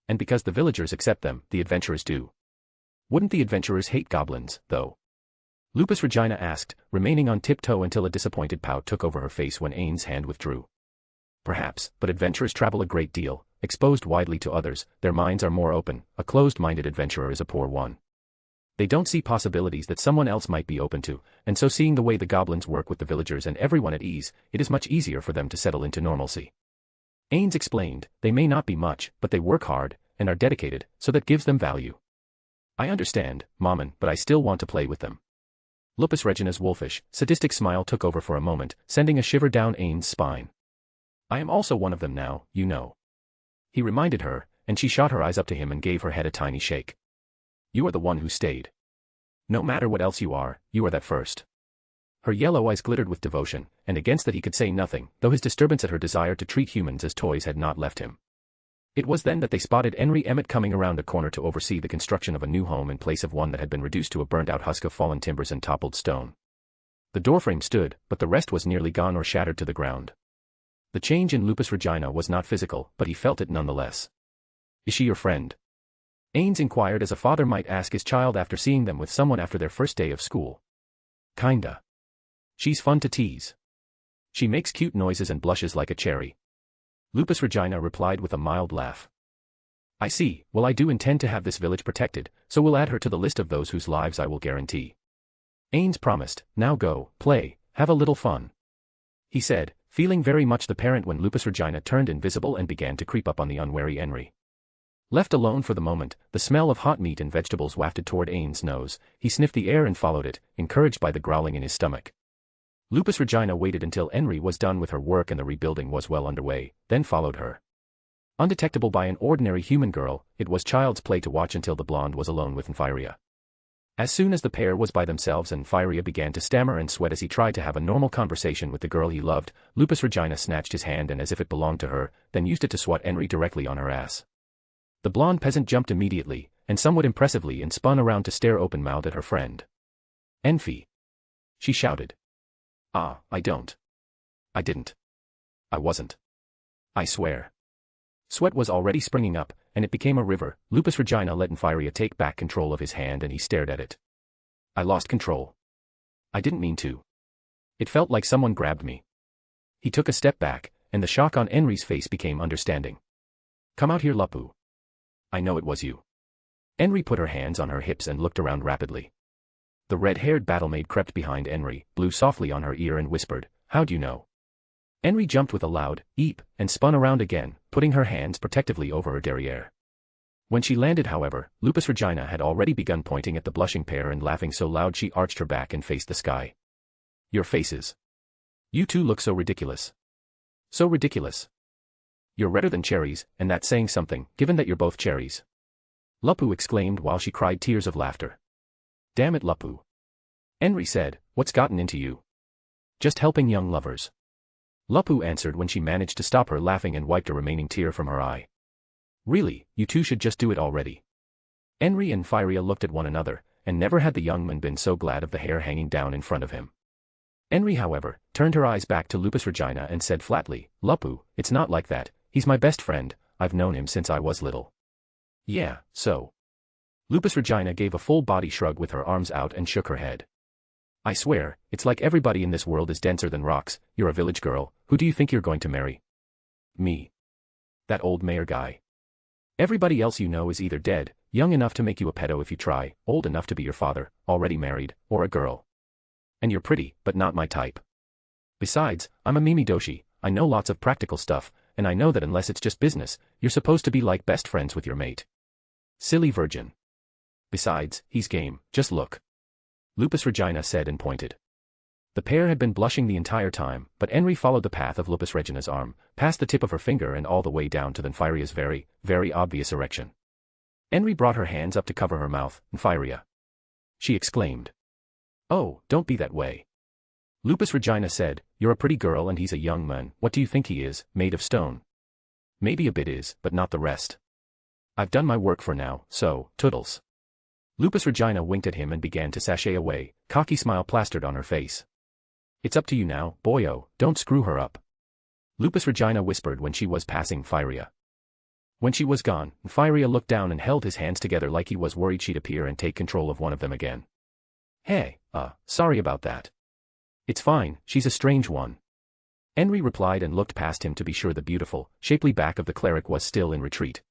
Speaker 3: And because the villagers accept them, the adventurers do. Wouldn't the adventurers hate goblins, though?" Lupusregina asked, remaining on tiptoe until a disappointed pout took over her face when Ainz's hand withdrew. "Perhaps, but adventurers travel a great deal, exposed widely to others, their minds are more open. A closed-minded adventurer is a poor one. They don't see possibilities that someone else might be open to, and so seeing the way the goblins work with the villagers and everyone at ease, it is much easier for them to settle into normalcy." Ainz explained, "They may not be much, but they work hard, and are dedicated, so that gives them value." "I understand, Maman, but I still want to play with them." Lupusregina's wolfish, sadistic smile took over for a moment, sending a shiver down Ainz's spine. "I am also one of them now, you know." He reminded her, and she shot her eyes up to him and gave her head a tiny shake. "You are the one who stayed. No matter what else you are that first." Her yellow eyes glittered with devotion, and against that he could say nothing, though his disturbance at her desire to treat humans as toys had not left him. It was then that they spotted Henry Emmett coming around a corner to oversee the construction of a new home in place of one that had been reduced to a burnt-out husk of fallen timbers and toppled stone. The doorframe stood, but the rest was nearly gone or shattered to the ground. The change in Lupusregina was not physical, but he felt it nonetheless. "Is she your friend?" Ainz inquired as a father might ask his child after seeing them with someone after their first day of school. "Kinda. She's fun to tease. She makes cute noises and blushes like a cherry." Lupusregina replied with a mild laugh. "I see. Well, I do intend to have this village protected, so we'll add her to the list of those whose lives I will guarantee." Ainz promised. "Now go, play, have a little fun," he said, feeling very much the parent when Lupusregina turned invisible and began to creep up on the unwary Henry. Left alone for the moment, the smell of hot meat and vegetables wafted toward Ainz' nose. He sniffed the air and followed it, encouraged by the growling in his stomach. Lupusregina waited until Henry was done with her work and the rebuilding was well underway, then followed her. Undetectable by an ordinary human girl, it was child's play to watch until the blonde was alone with Nymphyria. As soon as the pair was by themselves and Nymphyria began to stammer and sweat as he tried to have a normal conversation with the girl he loved, Lupusregina snatched his hand and as if it belonged to her, then used it to swat Henry directly on her ass. The blonde peasant jumped immediately, and somewhat impressively and spun around to stare open-mouthed at her friend. "Enfi!" she shouted. "Ah, I don't. I didn't. I wasn't. I swear." Sweat was already springing up, and it became a river. Lupusregina let Nymphyria take back control of his hand and he stared at it. "I lost control. I didn't mean to. It felt like someone grabbed me." He took a step back, and the shock on Henry's face became understanding. "Come out here, Lupu. I know it was you." Henry put her hands on her hips and looked around rapidly. The red-haired battlemaid crept behind Henry, blew softly on her ear and whispered, "How'd you know?" Henry jumped with a loud eep and spun around again, putting her hands protectively over her derriere. When she landed, however, Lupusregina had already begun pointing at the blushing pair and laughing so loud she arched her back and faced the sky. "Your faces. You two look so ridiculous. So ridiculous. You're redder than cherries, and that's saying something, given that you're both cherries." Lupu exclaimed while she cried tears of laughter. "Damn it, Lupu," Henry said, "what's gotten into you?" "Just helping young lovers," Lupu answered when she managed to stop her laughing and wiped a remaining tear from her eye. "Really, you two should just do it already." Henry and Nymphyria looked at one another, and never had the young man been so glad of the hair hanging down in front of him. Henry, however, turned her eyes back to Lupusregina and said flatly, "Lupu, it's not like that, he's my best friend, I've known him since I was little." "Yeah, so." Lupusregina gave a full-body shrug with her arms out and shook her head. "I swear, it's like everybody in this world is denser than rocks. You're a village girl, who do you think you're going to marry?" "Me. That old mayor guy. Everybody else you know is either dead, young enough to make you a pedo if you try, old enough to be your father, already married, or a girl. And you're pretty, but not my type. Besides, I'm a Mimi Doshi, I know lots of practical stuff, and I know that unless it's just business, you're supposed to be like best friends with your mate. Silly virgin. Besides, he's game, just look." Lupusregina said and pointed. The pair had been blushing the entire time, but Henry followed the path of Lupusregina's arm, past the tip of her finger and all the way down to Nymphyria's very, very obvious erection. Henry brought her hands up to cover her mouth. "Nymphyria," she exclaimed. "Oh, don't be that way." Lupusregina said, "You're a pretty girl and he's a young man. What do you think he is, made of stone?" "Maybe a bit is, but not the rest. I've done my work for now, so, toodles." Lupusregina winked at him and began to sashay away, cocky smile plastered on her face. "It's up to you now, boyo, don't screw her up," Lupusregina whispered when she was passing Nymphyria. When she was gone, Nymphyria looked down and held his hands together like he was worried she'd appear and take control of one of them again. "Hey, sorry about that." "It's fine, she's a strange one," Henry replied and looked past him to be sure the beautiful, shapely back of the cleric was still in retreat.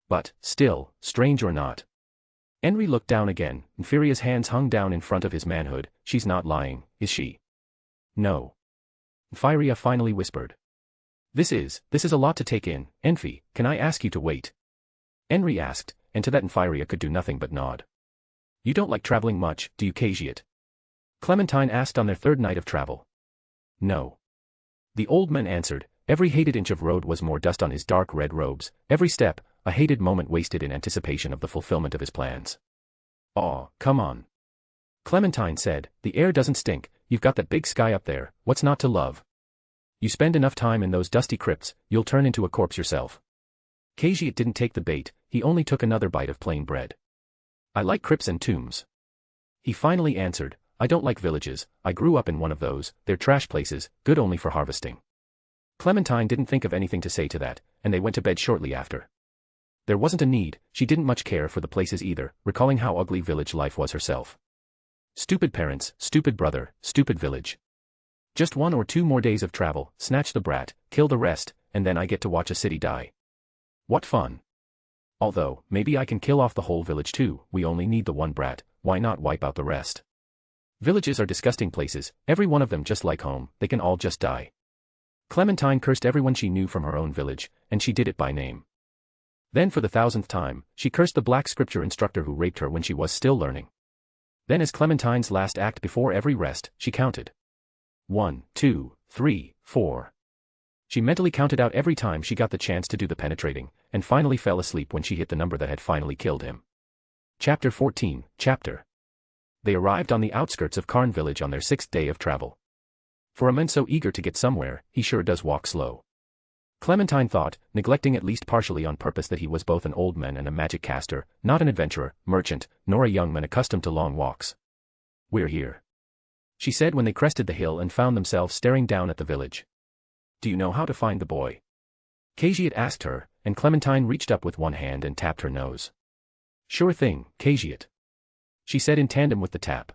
Speaker 3: But, still, strange or not. Henry looked down again, and Nymphyria's hands hung down in front of his manhood. "She's not lying, is she?" "No." Nymphyria finally whispered. This is a lot to take in. Enfi, can I ask you to wait?" Henry asked, and to that Nymphyria could do nothing but nod. "You don't like traveling much, do you, Khajiit?" Clementine asked on their third night of travel. "No." The old man answered. Every hated inch of road was more dust on his dark red robes, every step, a hated moment wasted in anticipation of the fulfillment of his plans. "Aw, come on," Clementine said, "the air doesn't stink, you've got that big sky up there, what's not to love? You spend enough time in those dusty crypts, you'll turn into a corpse yourself." Khajiit didn't take the bait, he only took another bite of plain bread. I like crypts and tombs. He finally answered, I don't like villages, I grew up in one of those, they're trash places, good only for harvesting. Clementine didn't think of anything to say to that, and they went to bed shortly after. There wasn't a need, she didn't much care for the places either, recalling how ugly village life was herself. Stupid parents, stupid brother, stupid village. Just 1 or 2 more days of travel, snatch the brat, kill the rest, and then I get to watch a city die. What fun. Although, maybe I can kill off the whole village too, we only need the one brat, why not wipe out the rest? Villages are disgusting places, every one of them just like home, they can all just die. Clementine cursed everyone she knew from her own village, and she did it by name. Then for the 1000th time, she cursed the black scripture instructor who raped her when she was still learning. Then as Clementine's last act before every rest, she counted. 1, 2, 3, 4. She mentally counted out every time she got the chance to do the penetrating, and finally fell asleep when she hit the number that had finally killed him. Chapter 14, Chapter. They arrived on the outskirts of Karn village on their 6th day of travel. For a man so eager to get somewhere, he sure does walk slow. Clementine thought, neglecting at least partially on purpose that he was both an old man and a magic caster, not an adventurer, merchant, nor a young man accustomed to long walks. We're here, she said when they crested the hill and found themselves staring down at the village. Do you know how to find the boy? Khajiit asked her, and Clementine reached up with one hand and tapped her nose. Sure thing, Khajiit, she said in tandem with the tap.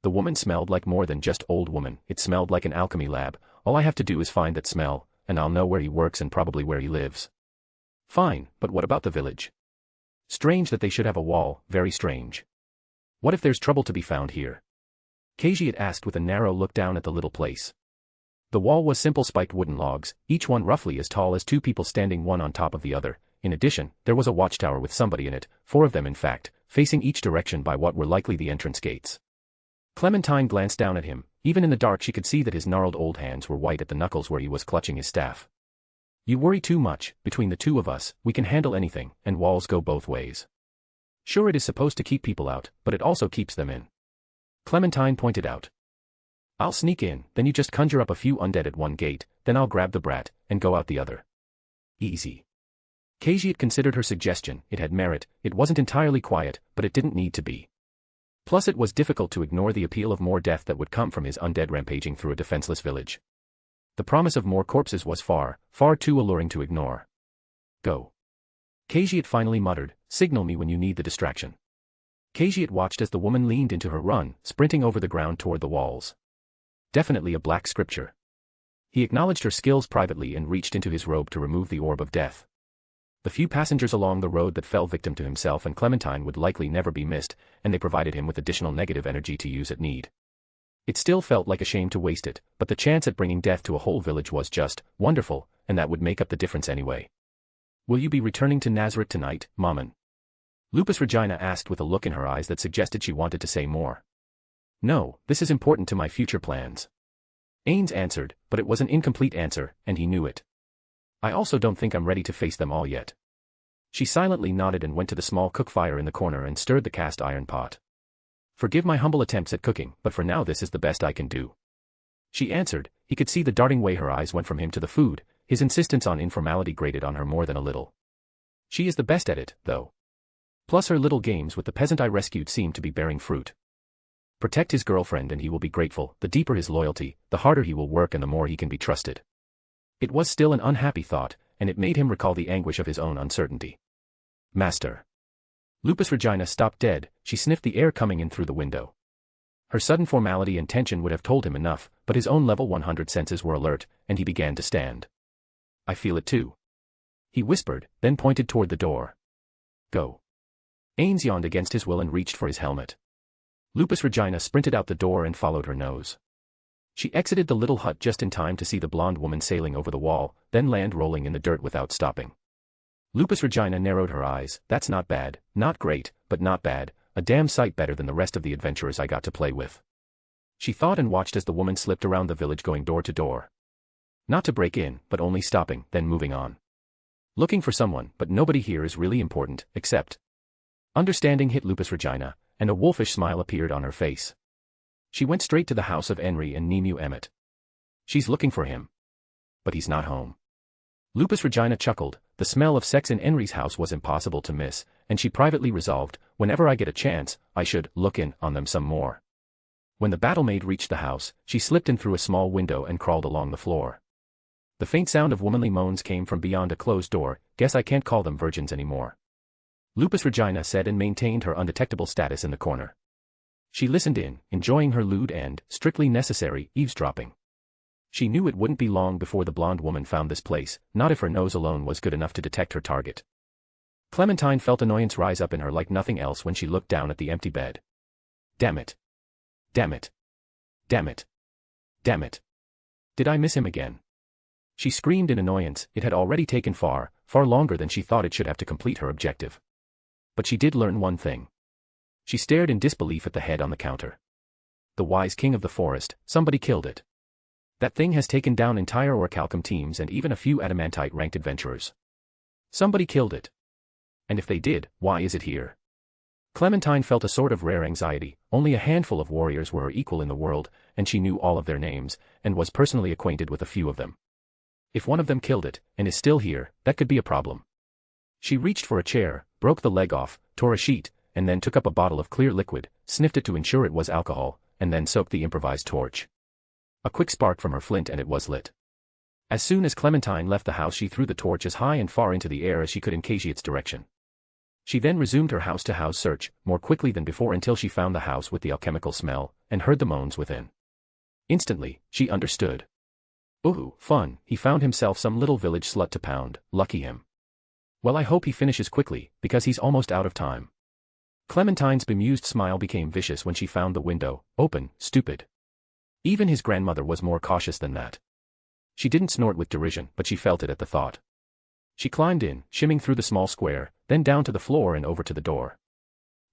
Speaker 3: The woman smelled like more than just old woman, it smelled like an alchemy lab, all I have to do is find that smell, and I'll know where he works and probably where he lives. Fine, but what about the village? Strange that they should have a wall, very strange. What if there's trouble to be found here? Khajiit asked with a narrow look down at the little place. The wall was simple spiked wooden logs, each one roughly as tall as 2 people standing one on top of the other. In addition, there was a watchtower with somebody in it, 4 of them in fact, facing each direction by what were likely the entrance gates. Clementine glanced down at him, even in the dark she could see that his gnarled old hands were white at the knuckles where he was clutching his staff. You worry too much, between the 2 of us, we can handle anything, and walls go both ways. Sure it is supposed to keep people out, but it also keeps them in. Clementine pointed out. I'll sneak in, then you just conjure up a few undead at one gate, then I'll grab the brat, and go out the other. Easy. Khajiit considered her suggestion, it had merit, it wasn't entirely quiet, but it didn't need to be. Plus it was difficult to ignore the appeal of more death that would come from his undead rampaging through a defenseless village. The promise of more corpses was far, far too alluring to ignore. Go. Khajiit finally muttered, signal me when you need the distraction. Khajiit watched as the woman leaned into her run, sprinting over the ground toward the walls. Definitely a black scripture. He acknowledged her skills privately and reached into his robe to remove the orb of death. The few passengers along the road that fell victim to himself and Clementine would likely never be missed, and they provided him with additional negative energy to use at need. It still felt like a shame to waste it, but the chance at bringing death to a whole village was just wonderful, and that would make up the difference anyway. Will you be returning to Nazarick tonight, Maman? Lupusregina asked with a look in her eyes that suggested she wanted to say more. No, this is important to my future plans. Ains answered, but it was an incomplete answer, and he knew it. I also don't think I'm ready to face them all yet. She silently nodded and went to the small cook fire in the corner and stirred the cast iron pot. Forgive my humble attempts at cooking, but for now this is the best I can do. She answered, he could see the darting way her eyes went from him to the food, his insistence on informality grated on her more than a little. She is the best at it, though. Plus her little games with the peasant I rescued seemed to be bearing fruit. Protect his girlfriend and he will be grateful, the deeper his loyalty, the harder he will work and the more he can be trusted. It was still an unhappy thought, and it made him recall the anguish of his own uncertainty. Master. Lupusregina stopped dead, she sniffed the air coming in through the window. Her sudden formality and tension would have told him enough, but his own level 100 senses were alert, and he began to stand. I feel it too. He whispered, then pointed toward the door. Go. Ainz yawned against his will and reached for his helmet. Lupusregina sprinted out the door and followed her nose. She exited the little hut just in time to see the blonde woman sailing over the wall, then land rolling in the dirt without stopping. Lupusregina narrowed her eyes, that's not bad, not great, but not bad, a damn sight better than the rest of the adventurers I got to play with. She thought and watched as the woman slipped around the village going door to door. Not to break in, but only stopping, then moving on. Looking for someone, but nobody here is really important, except. Understanding hit Lupusregina, and a wolfish smile appeared on her face. She went straight to the house of Enri and Nemu Emmet. She's looking for him. But he's not home. Lupusregina chuckled, the smell of sex in Henry's house was impossible to miss, and she privately resolved, whenever I get a chance, I should look in on them some more. When the battle-maid reached the house, she slipped in through a small window and crawled along the floor. The faint sound of womanly moans came from beyond a closed door. Guess I can't call them virgins anymore, Lupusregina said, and maintained her undetectable status in the corner. She listened in, enjoying her lewd and, strictly necessary, eavesdropping. She knew it wouldn't be long before the blonde woman found this place, not if her nose alone was good enough to detect her target. Clementine felt annoyance rise up in her like nothing else when she looked down at the empty bed. Damn it. Damn it. Damn it. Damn it. Did I miss him again? She screamed in annoyance. It had already taken far longer than she thought it should have to complete her objective. But she did learn one thing. She stared in disbelief at the head on the counter. The wise king of the forest, somebody killed it. That thing has taken down entire orichalcum teams and even a few adamantite-ranked adventurers. Somebody killed it. And if they did, why is it here? Clementine felt a sort of rare anxiety. Only a handful of warriors were her equal in the world, and she knew all of their names, and was personally acquainted with a few of them. If one of them killed it, and is still here, that could be a problem. She reached for a chair, broke the leg off, tore a sheet, and then took up a bottle of clear liquid, sniffed it to ensure it was alcohol, and then soaked the improvised torch. A quick spark from her flint and it was lit. As soon as Clementine left the house, she threw the torch as high and far into the air as she could in Khajiit's direction. She then resumed her house-to-house search, more quickly than before, until she found the house with the alchemical smell, and heard the moans within. Instantly, she understood. Ooh, fun, he found himself some little village slut to pound, lucky him. Well, I hope he finishes quickly, because he's almost out of time. Clementine's bemused smile became vicious when she found the window open. Stupid. Even his grandmother was more cautious than that. She didn't snort with derision, but she felt it at the thought. She climbed in, shimming through the small square, then down to the floor and over to the door.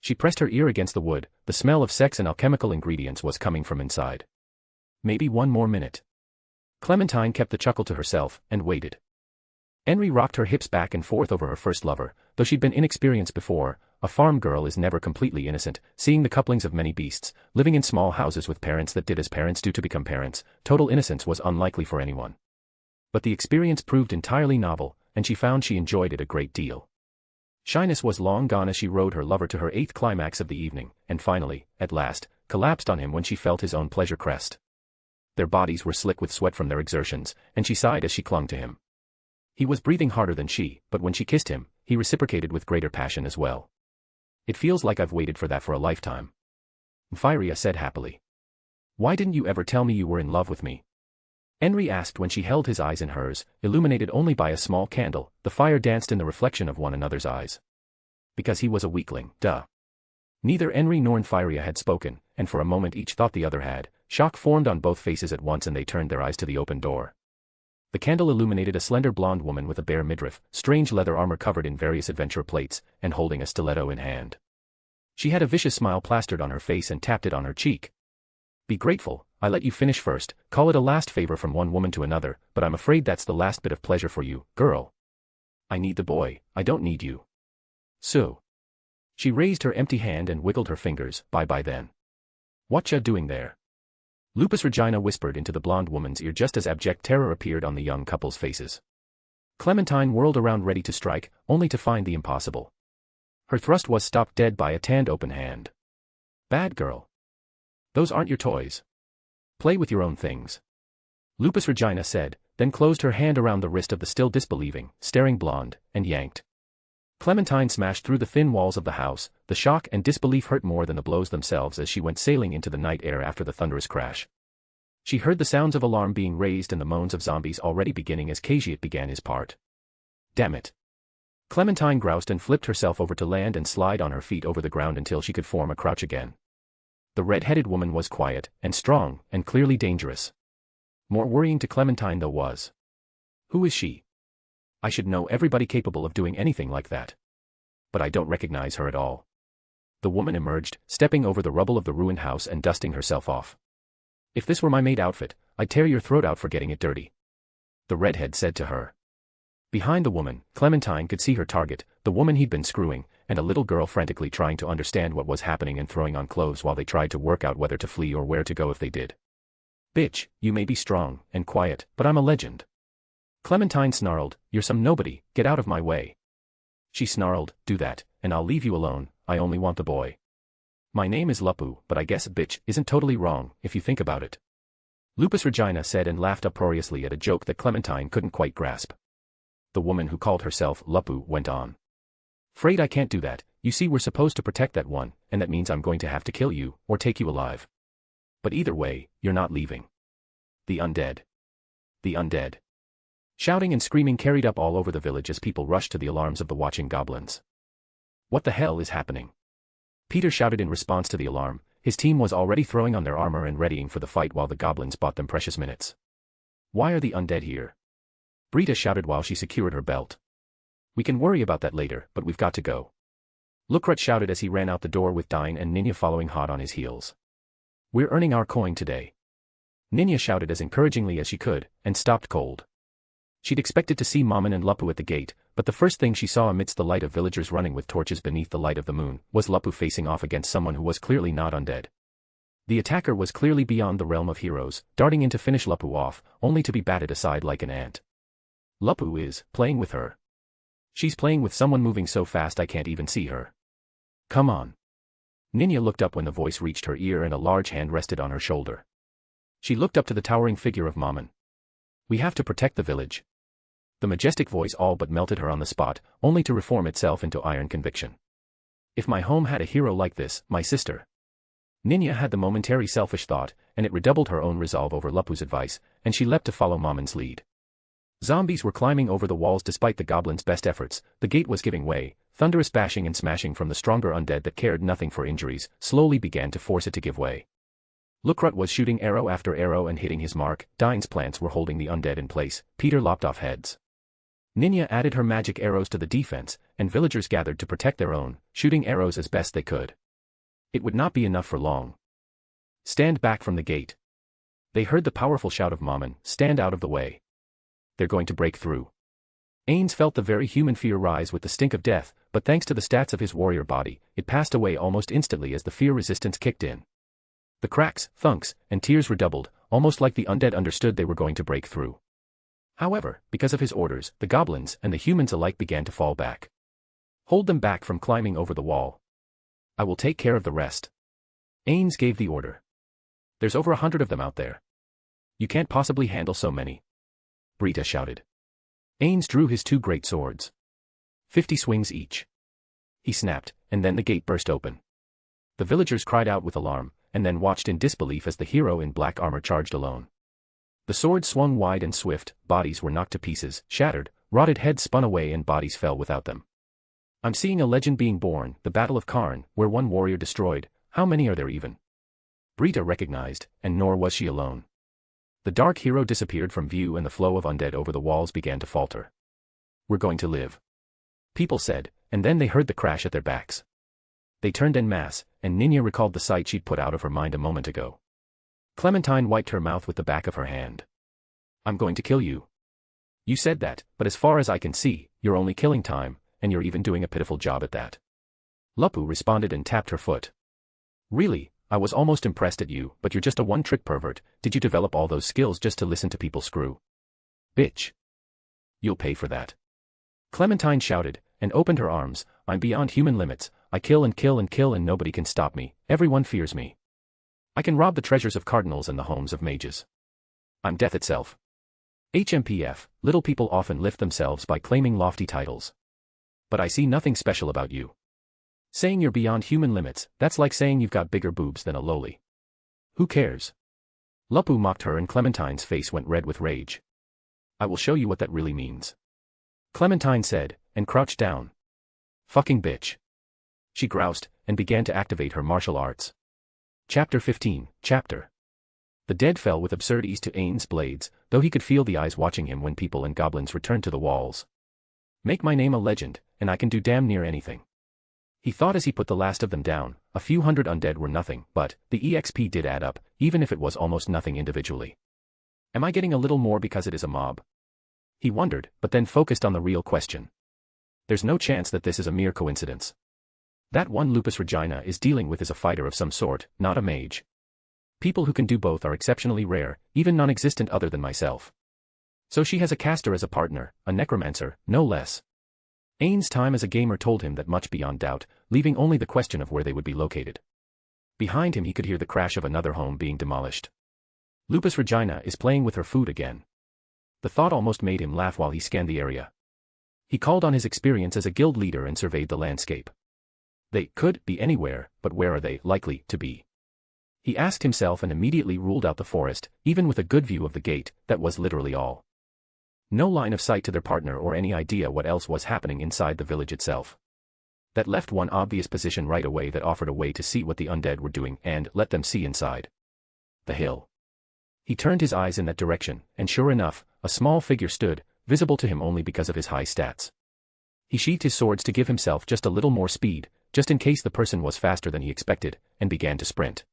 Speaker 3: She pressed her ear against the wood. The smell of sex and alchemical ingredients was coming from inside. Maybe one more minute. Clementine kept the chuckle to herself, and waited. Henry rocked her hips back and forth over her first lover. Though she'd been inexperienced before, a farm girl is never completely innocent. Seeing the couplings of many beasts, living in small houses with parents that did as parents do to become parents, total innocence was unlikely for anyone. But the experience proved entirely novel, and she found she enjoyed it a great deal. Shyness was long gone as she rode her lover to her 8th climax of the evening, and finally, at last, collapsed on him when she felt his own pleasure crest. Their bodies were slick with sweat from their exertions, and she sighed as she clung to him. He was breathing harder than she, but when she kissed him, he reciprocated with greater passion as well. It feels like I've waited for that for a lifetime, Firia said happily. Why didn't you ever tell me you were in love with me? Henry asked when she held his eyes in hers, illuminated only by a small candle. The fire danced in the reflection of one another's eyes. Because he was a weakling, duh. Neither Henry nor Firia had spoken, and for a moment each thought the other had. Shock formed on both faces at once and they turned their eyes to the open door. The candle illuminated a slender blonde woman with a bare midriff, strange leather armor covered in various adventure plates, and holding a stiletto in hand. She had a vicious smile plastered on her face and tapped it on her cheek. Be grateful, I let you finish first. Call it a last favor from one woman to another, but I'm afraid that's the last bit of pleasure for you, girl. I need the boy, I don't need you. So. She raised her empty hand and wiggled her fingers. Bye-bye then. Whatcha doing there? Lupusregina whispered into the blonde woman's ear just as abject terror appeared on the young couple's faces. Clementine whirled around ready to strike, only to find the impossible. Her thrust was stopped dead by a tanned open hand. Bad girl. Those aren't your toys. Play with your own things. Lupusregina said, then closed her hand around the wrist of the still disbelieving, staring blonde, and yanked. Clementine smashed through the thin walls of the house. The shock and disbelief hurt more than the blows themselves as she went sailing into the night air after the thunderous crash. She heard the sounds of alarm being raised and the moans of zombies already beginning as Khajiit began his part. Damn it. Clementine groused and flipped herself over to land and slide on her feet over the ground until she could form a crouch again. The red-headed woman was quiet, and strong, and clearly dangerous. More worrying to Clementine though was. Who is she? I should know everybody capable of doing anything like that. But I don't recognize her at all. The woman emerged, stepping over the rubble of the ruined house and dusting herself off. If this were my maid outfit, I'd tear your throat out for getting it dirty. The redhead said to her. Behind the woman, Clementine could see her target, the woman he'd been screwing, and a little girl frantically trying to understand what was happening and throwing on clothes while they tried to work out whether to flee or where to go if they did. Bitch, you may be strong and quiet, but I'm a legend. Clementine snarled, "You're some nobody, get out of my way." She snarled, "Do that, and I'll leave you alone, I only want the boy." "My name is Lupu, but I guess bitch isn't totally wrong, if you think about it," Lupusregina said and laughed uproariously at a joke that Clementine couldn't quite grasp. The woman who called herself Lupu went on. "'Fraid I can't do that, you see we're supposed to protect that one, and that means I'm going to have to kill you, or take you alive. But either way, you're not leaving. The undead. The undead." Shouting and screaming carried up all over the village as people rushed to the alarms of the watching goblins. "What the hell is happening?" Peter shouted in response to the alarm. His team was already throwing on their armor and readying for the fight while the goblins bought them precious minutes. "Why are the undead here?" Brita shouted while she secured her belt. "We can worry about that later, but we've got to go." Lukrut shouted as he ran out the door with Dine and Ninya following hot on his heels. "We're earning our coin today." Ninya shouted as encouragingly as she could, and stopped cold. She'd expected to see Mammon and Lupu at the gate, but the first thing she saw amidst the light of villagers running with torches beneath the light of the moon was Lupu facing off against someone who was clearly not undead. The attacker was clearly beyond the realm of heroes, darting in to finish Lupu off, only to be batted aside like an ant. Lupu is playing with her. She's playing with someone moving so fast I can't even see her. "Come on." Ninya looked up when the voice reached her ear and a large hand rested on her shoulder. She looked up to the towering figure of Mammon. "We have to protect the village." The majestic voice all but melted her on the spot, only to reform itself into iron conviction. "If my home had a hero like this, my sister." Ninya had the momentary selfish thought, and it redoubled her own resolve over Lupu's advice, and she leapt to follow Mammon's lead. Zombies were climbing over the walls despite the goblins' best efforts, the gate was giving way, thunderous bashing and smashing from the stronger undead that cared nothing for injuries, slowly began to force it to give way. Lukrut was shooting arrow after arrow and hitting his mark, Dine's plants were holding the undead in place, Peter lopped off heads. Ninya added her magic arrows to the defense, and villagers gathered to protect their own, shooting arrows as best they could. It would not be enough for long. "Stand back from the gate." They heard the powerful shout of Mammon, "Stand out of the way. They're going to break through." Ains felt the very human fear rise with the stink of death, but thanks to the stats of his warrior body, it passed away almost instantly as the fear resistance kicked in. The cracks, thunks, and tears redoubled, almost like the undead understood they were going to break through. However, because of his orders, the goblins and the humans alike began to fall back. "Hold them back from climbing over the wall. I will take care of the rest." Ainz gave the order. "There's over 100 of them out there. You can't possibly handle so many," Brita shouted. Ainz drew his two great swords. 50 swings each. He snapped, and then the gate burst open. The villagers cried out with alarm, and then watched in disbelief as the hero in black armor charged alone. The sword swung wide and swift, bodies were knocked to pieces, shattered, rotted heads spun away and bodies fell without them. "I'm seeing a legend being born, the Battle of Karn, where one warrior destroyed, how many are there even?" Brita recognized, and nor was she alone. The dark hero disappeared from view and the flow of undead over the walls began to falter. "We're going to live," people said, and then they heard the crash at their backs. They turned en masse, and Ninya recalled the sight she'd put out of her mind a moment ago. Clementine wiped her mouth with the back of her hand. "I'm going to kill you." "You said that, but as far as I can see, you're only killing time, and you're even doing a pitiful job at that." Lupu responded and tapped her foot. "Really, I was almost impressed at you, but you're just a one-trick pervert. Did you develop all those skills just to listen to people screw? Bitch. You'll pay for that." Clementine shouted, and opened her arms. "I'm beyond human limits, I kill and kill and kill and nobody can stop me, everyone fears me. I can rob the treasures of cardinals and the homes of mages. I'm death itself." HMPF, little people often lift themselves by claiming lofty titles. But I see nothing special about you. Saying you're beyond human limits, that's like saying you've got bigger boobs than a loli. Who cares? Lupu mocked her and Clementine's face went red with rage. "I will show you what that really means," Clementine said, and crouched down. "Fucking bitch." She groused, and began to activate her martial arts. Chapter 15, Chapter. The dead fell with absurd ease to Ain's blades, though he could feel the eyes watching him when people and goblins returned to the walls. "Make my name a legend, and I can do damn near anything," he thought as he put the last of them down. A few hundred undead were nothing, but the EXP did add up, even if it was almost nothing individually. Am I getting a little more because it is a mob? He wondered, but then focused on the real question. There's no chance that this is a mere coincidence. That one Lupusregina is dealing with is a fighter of some sort, not a mage. People who can do both are exceptionally rare, even non-existent other than myself. So she has a caster as a partner, a necromancer, no less. Ainz' time as a gamer told him that much beyond doubt, leaving only the question of where they would be located. Behind him he could hear the crash of another home being demolished. Lupusregina is playing with her food again. The thought almost made him laugh while he scanned the area. He called on his experience as a guild leader and surveyed the landscape. They could be anywhere, but where are they likely to be? He asked himself and immediately ruled out the forest, even with a good view of the gate, that was literally all. No line of sight to their partner or any idea what else was happening inside the village itself. That left one obvious position right away that offered a way to see what the undead were doing and let them see inside. The hill. He turned his eyes in that direction, and sure enough, a small figure stood, visible to him only because of his high stats. He sheathed his swords to give himself just a little more speed, just in case the person was faster than he expected, and began to sprint.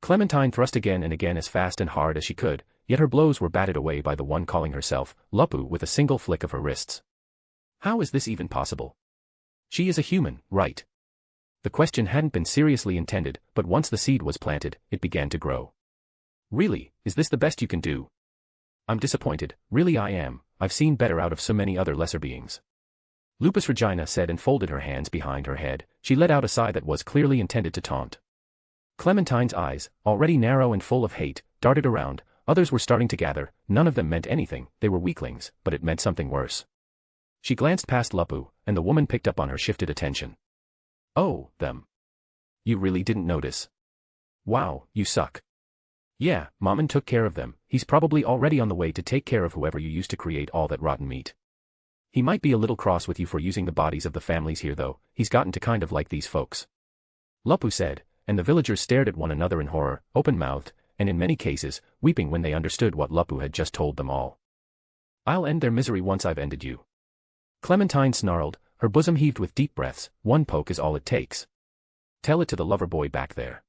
Speaker 3: Clementine thrust again and again as fast and hard as she could, yet her blows were batted away by the one calling herself Lupu with a single flick of her wrists. How is this even possible? She is a human, right? The question hadn't been seriously intended, but once the seed was planted, it began to grow. Really, is this the best you can do? I'm disappointed, really I am. I've seen better out of so many other lesser beings. Lupusregina said and folded her hands behind her head. She let out a sigh that was clearly intended to taunt. Clementine's eyes, already narrow and full of hate, darted around. Others were starting to gather. None of them meant anything, they were weaklings, but it meant something worse. She glanced past Lupu, and the woman picked up on her shifted attention. Oh, them. You really didn't notice. Wow, you suck. Yeah, Mammon took care of them. He's probably already on the way to take care of whoever you used to create all that rotten meat. He might be a little cross with you for using the bodies of the families here though. He's gotten to kind of like these folks. Lupu said, and the villagers stared at one another in horror, open-mouthed, and in many cases, weeping when they understood what Lupu had just told them all. I'll end their misery once I've ended you. Clementine snarled, her bosom heaved with deep breaths. One poke is all it takes. Tell it to the lover boy back there.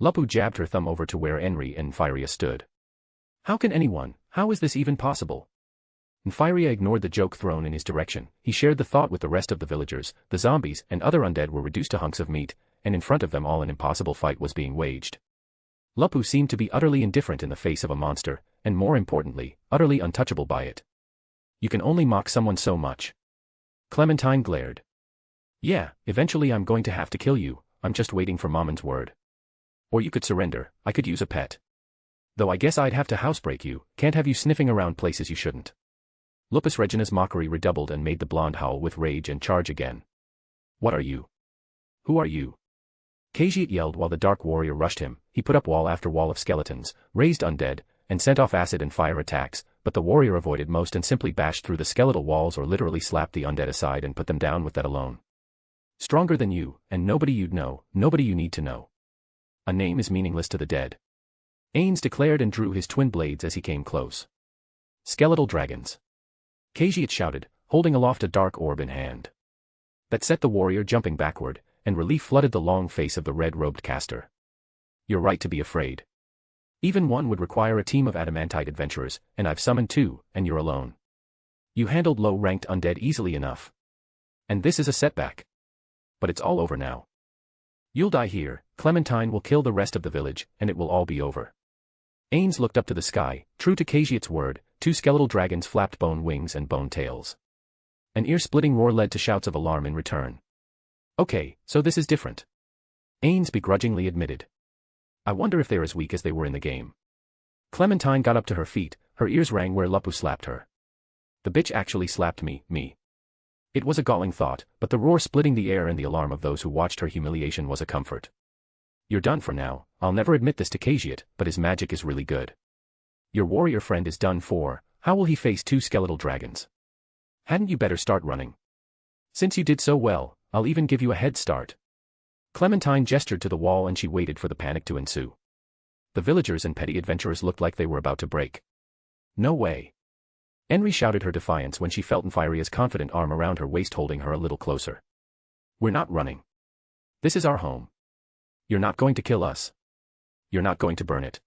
Speaker 3: Lupu jabbed her thumb over to where Enri and Firia stood. How can anyone, how is this even possible? Firia ignored the joke thrown in his direction. He shared the thought with the rest of the villagers. The zombies and other undead were reduced to hunks of meat, and in front of them all an impossible fight was being waged. Lupu seemed to be utterly indifferent in the face of a monster, and more importantly, utterly untouchable by it. You can only mock someone so much. Clementine glared. Yeah, eventually I'm going to have to kill you. I'm just waiting for Mommon's word. Or you could surrender. I could use a pet. Though I guess I'd have to housebreak you. Can't have you sniffing around places you shouldn't. Lupusregina's mockery redoubled and made the blonde howl with rage and charge again. What are you? Who are you? Khajiit yelled while the dark warrior rushed him. He put up wall after wall of skeletons, raised undead, and sent off acid and fire attacks, but the warrior avoided most and simply bashed through the skeletal walls or literally slapped the undead aside and put them down with that alone. Stronger than you, and nobody you'd know, nobody you need to know. A name is meaningless to the dead. Ains declared and drew his twin blades as he came close. Skeletal dragons. Khajiit shouted, holding aloft a dark orb in hand. That set the warrior jumping backward, and relief flooded the long face of the red-robed caster. You're right to be afraid. Even one would require a team of adamantite adventurers, and I've summoned two, and you're alone. You handled low-ranked undead easily enough. And this is a setback. But it's all over now. You'll die here, Clementine will kill the rest of the village, and it will all be over. Ains looked up to the sky, true to Khajiit's word. Two skeletal dragons flapped bone wings and bone tails. An ear-splitting roar led to shouts of alarm in return. Okay, so this is different. Ains begrudgingly admitted. I wonder if they're as weak as they were in the game. Clementine got up to her feet, her ears rang where Lupu slapped her. The bitch actually slapped me. It was a galling thought, but the roar splitting the air and the alarm of those who watched her humiliation was a comfort. You're done for now. I'll never admit this to Khajiit, but his magic is really good. Your warrior friend is done for. How will he face two skeletal dragons? Hadn't you better start running? Since you did so well, I'll even give you a head start. Clementine gestured to the wall and she waited for the panic to ensue. The villagers and petty adventurers looked like they were about to break. No way. Enri shouted her defiance when she felt Firia's confident arm around her waist holding her a little closer. We're not running. This is our home. You're not going to kill us. You're not going to burn it.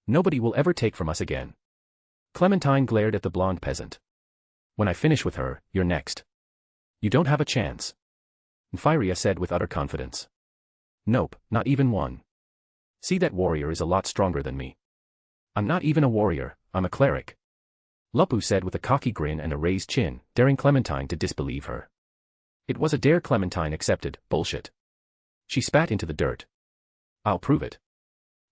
Speaker 3: Nobody will ever take from us again. Clementine glared at the blonde peasant. When I finish with her, you're next. You don't have a chance. Firia said with utter confidence. Nope, not even one. See, that warrior is a lot stronger than me. I'm not even a warrior, I'm a cleric. Lupu said with a cocky grin and a raised chin, daring Clementine to disbelieve her. It was a dare Clementine accepted, bullshit. She spat into the dirt. I'll prove it.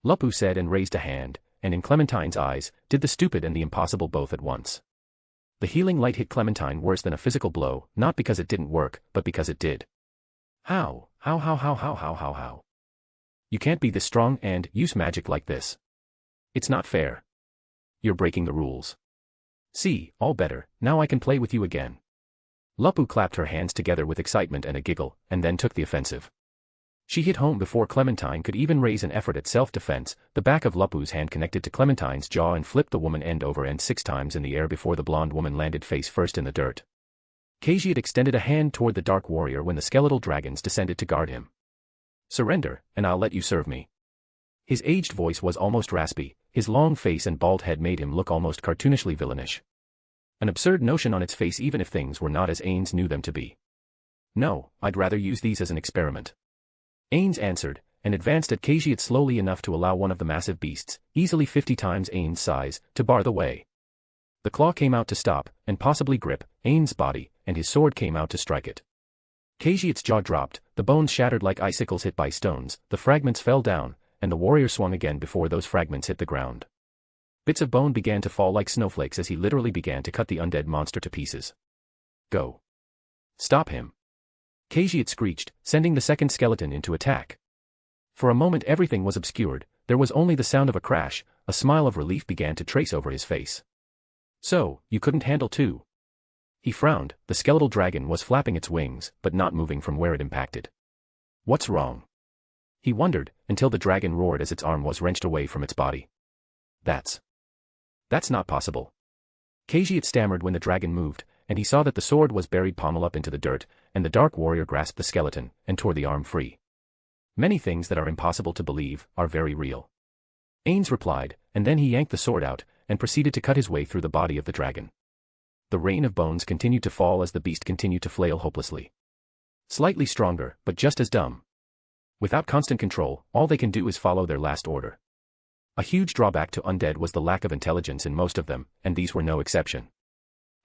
Speaker 3: Lupu said and raised a hand, and in Clementine's eyes, did the stupid and the impossible both at once. The healing light hit Clementine worse than a physical blow, not because it didn't work, but because it did. How? You can't be this strong and use magic like this. It's not fair. You're breaking the rules. See, all better, now I can play with you again. Lupu clapped her hands together with excitement and a giggle, and then took the offensive. She hit home before Clementine could even raise an effort at self-defense. The back of Lupu's hand connected to Clementine's jaw and flipped the woman end over end 6 times in the air before the blonde woman landed face first in the dirt. Khajiit extended a hand toward the dark warrior when the skeletal dragons descended to guard him. Surrender, and I'll let you serve me. His aged voice was almost raspy, his long face and bald head made him look almost cartoonishly villainish. An absurd notion on its face even if things were not as Ainz knew them to be. No, I'd rather use these as an experiment. Ainz answered, and advanced at Khajiit slowly enough to allow one of the massive beasts, easily 50 times Ainz' size, to bar the way. The claw came out to stop, and possibly grip, Ainz' body, and his sword came out to strike it. Khajiit's jaw dropped, the bones shattered like icicles hit by stones, the fragments fell down, and the warrior swung again before those fragments hit the ground. Bits of bone began to fall like snowflakes as he literally began to cut the undead monster to pieces. Go. Stop him. Khajiit screeched, sending the second skeleton into attack. For a moment everything was obscured, there was only the sound of a crash, a smile of relief began to trace over his face. So, you couldn't handle two? He frowned, the skeletal dragon was flapping its wings, but not moving from where it impacted. What's wrong? He wondered, until the dragon roared as its arm was wrenched away from its body. That's not possible. Khajiit stammered when the dragon moved, and he saw that the sword was buried pommel up into the dirt, and the dark warrior grasped the skeleton, and tore the arm free. Many things that are impossible to believe, are very real. Ainz replied, and then he yanked the sword out, and proceeded to cut his way through the body of the dragon. The rain of bones continued to fall as the beast continued to flail hopelessly. Slightly stronger, but just as dumb. Without constant control, all they can do is follow their last order. A huge drawback to undead was the lack of intelligence in most of them, and these were no exception.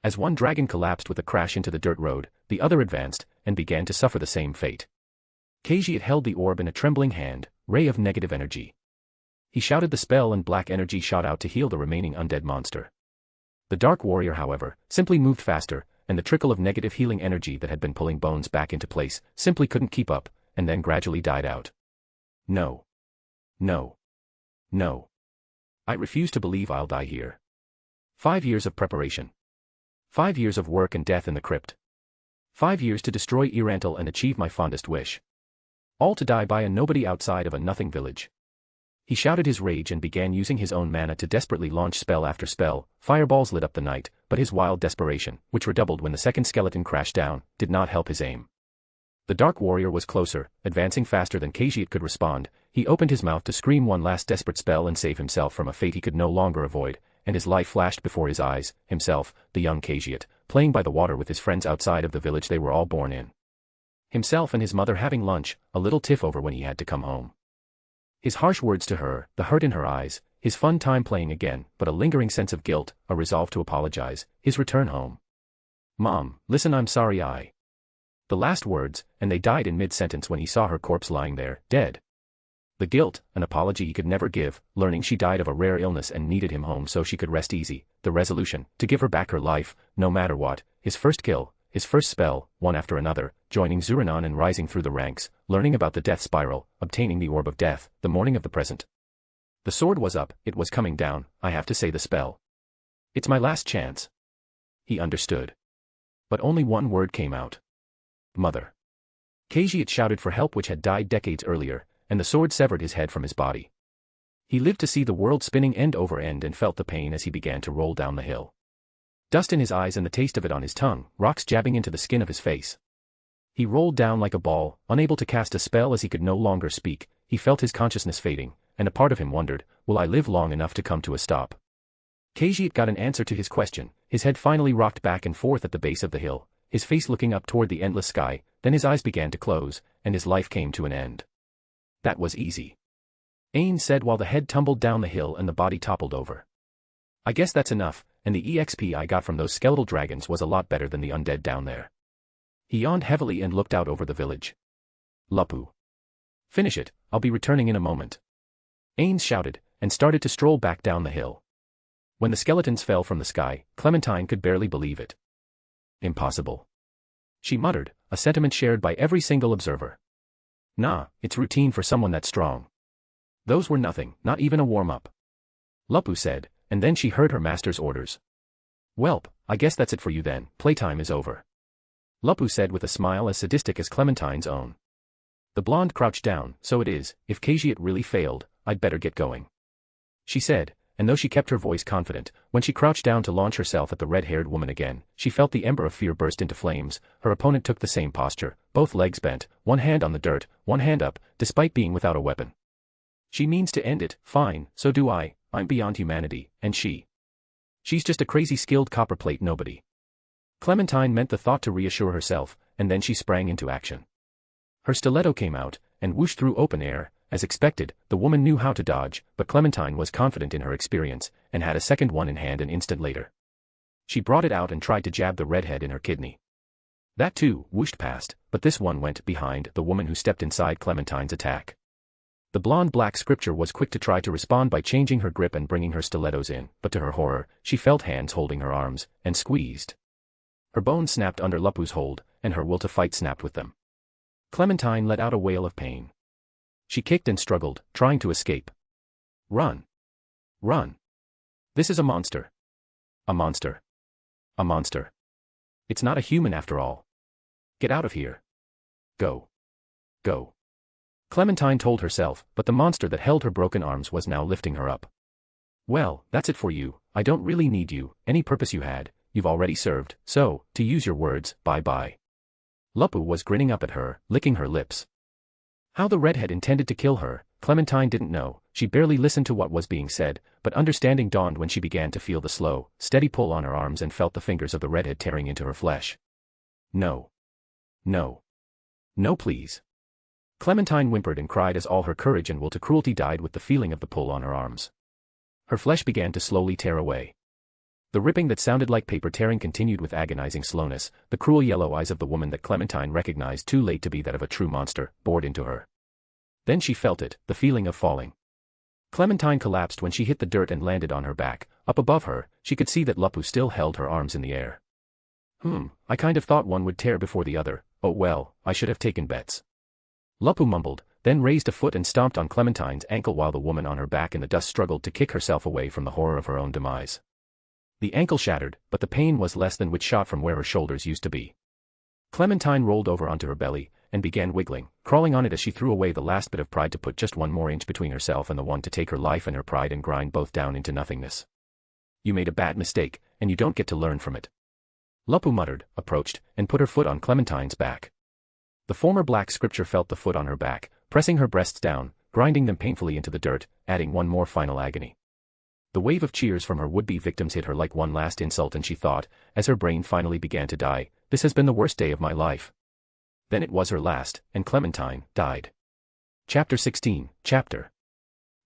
Speaker 3: As one dragon collapsed with a crash into the dirt road, the other advanced, and began to suffer the same fate. Khajiit held the orb in a trembling hand, ray of negative energy. He shouted the spell and black energy shot out to heal the remaining undead monster. The dark warrior, however, simply moved faster, and the trickle of negative healing energy that had been pulling bones back into place, simply couldn't keep up, and then gradually died out. No. No. No. I refuse to believe I'll die here. 5 years of preparation. 5 years of work and death in the crypt. 5 years to destroy E-Rantel and achieve my fondest wish. All to die by a nobody outside of a nothing village. He shouted his rage and began using his own mana to desperately launch spell after spell. Fireballs lit up the night, but his wild desperation, which redoubled when the second skeleton crashed down, did not help his aim. The dark warrior was closer, advancing faster than Khajiit could respond. He opened his mouth to scream one last desperate spell and save himself from a fate he could no longer avoid, and his life flashed before his eyes, himself, the young Khajiit, playing by the water with his friends outside of the village they were all born in. Himself and his mother having lunch, a little tiff over when he had to come home. His harsh words to her, the hurt in her eyes, his fun time playing again, but a lingering sense of guilt, a resolve to apologize, his return home. Mom, listen, I'm sorry. The last words, and they died in mid-sentence when he saw her corpse lying there, dead. The guilt, an apology he could never give, learning she died of a rare illness and needed him home so she could rest easy, the resolution, to give her back her life, no matter what, his first kill, his first spell, one after another, joining Zuranon and rising through the ranks, learning about the death spiral, obtaining the orb of death, the morning of the present. The sword was up, it was coming down, I have to say the spell. It's my last chance. He understood. But only one word came out. Mother. Khajiit shouted for help which had died decades earlier, and the sword severed his head from his body. He lived to see the world spinning end over end and felt the pain as he began to roll down the hill. Dust in his eyes and the taste of it on his tongue, rocks jabbing into the skin of his face. He rolled down like a ball, unable to cast a spell as he could no longer speak. He felt his consciousness fading, and a part of him wondered, will I live long enough to come to a stop? Khajiit got an answer to his question, his head finally rocked back and forth at the base of the hill, his face looking up toward the endless sky, then his eyes began to close, and his life came to an end. That was easy. Ains said while the head tumbled down the hill and the body toppled over. I guess that's enough, and the EXP I got from those skeletal dragons was a lot better than the undead down there. He yawned heavily and looked out over the village. Lupu. Finish it, I'll be returning in a moment. Ainz shouted, and started to stroll back down the hill. When the skeletons fell from the sky, Clementine could barely believe it. Impossible. She muttered, a sentiment shared by every single observer. Nah, it's routine for someone that strong. Those were nothing, not even a warm-up. Lupu said, and then she heard her master's orders. Welp, I guess that's it for you then, playtime is over. Lupu said with a smile as sadistic as Clementine's own. The blonde crouched down, so it is, if Khajiit really failed, I'd better get going. She said, and though she kept her voice confident, when she crouched down to launch herself at the red-haired woman again, she felt the ember of fear burst into flames. Her opponent took the same posture, both legs bent, one hand on the dirt, one hand up, despite being without a weapon. She means to end it, fine, so do I, I'm beyond humanity, and she's just a crazy skilled copperplate nobody. Clementine meant the thought to reassure herself, and then she sprang into action. Her stiletto came out, and whooshed through open air. As expected, the woman knew how to dodge, but Clementine was confident in her experience, and had a second one in hand an instant later. She brought it out and tried to jab the redhead in her kidney. That too whooshed past, but this one went behind the woman who stepped inside Clementine's attack. The blonde black scripture was quick to try to respond by changing her grip and bringing her stilettos in, but to her horror, she felt hands holding her arms, and squeezed. Her bones snapped under Lupu's hold, and her will to fight snapped with them. Clementine let out a wail of pain. She kicked and struggled, trying to escape. Run. Run. This is a monster. A monster. A monster. It's not a human after all. Get out of here. Go. Go. Clementine told herself, but the monster that held her broken arms was now lifting her up. Well, that's it for you, I don't really need you, any purpose you had, you've already served, so, to use your words, bye-bye. Lupu was grinning up at her, licking her lips. How the redhead intended to kill her, Clementine didn't know, she barely listened to what was being said, but understanding dawned when she began to feel the slow, steady pull on her arms and felt the fingers of the redhead tearing into her flesh. No. No. No please. Clementine whimpered and cried as all her courage and will to cruelty died with the feeling of the pull on her arms. Her flesh began to slowly tear away. The ripping that sounded like paper tearing continued with agonizing slowness. The cruel yellow eyes of the woman that Clementine recognized too late to be that of a true monster, bored into her. Then she felt it, the feeling of falling. Clementine collapsed when she hit the dirt and landed on her back. Up above her, she could see that Lupu still held her arms in the air. I kind of thought one would tear before the other, oh well, I should have taken bets. Lupu mumbled, then raised a foot and stomped on Clementine's ankle while the woman on her back in the dust struggled to kick herself away from the horror of her own demise. The ankle shattered, but the pain was less than which shot from where her shoulders used to be. Clementine rolled over onto her belly, and began wiggling, crawling on it as she threw away the last bit of pride to put just one more inch between herself and the one to take her life and her pride and grind both down into nothingness. You made a bad mistake, and you don't get to learn from it. Lupu muttered, approached, and put her foot on Clementine's back. The former black scripture felt the foot on her back, pressing her breasts down, grinding them painfully into the dirt, adding one more final agony. The wave of cheers from her would-be victims hit her like one last insult and she thought, as her brain finally began to die, this has been the worst day of my life. Then it was her last, and Clementine died. Chapter 16, Chapter.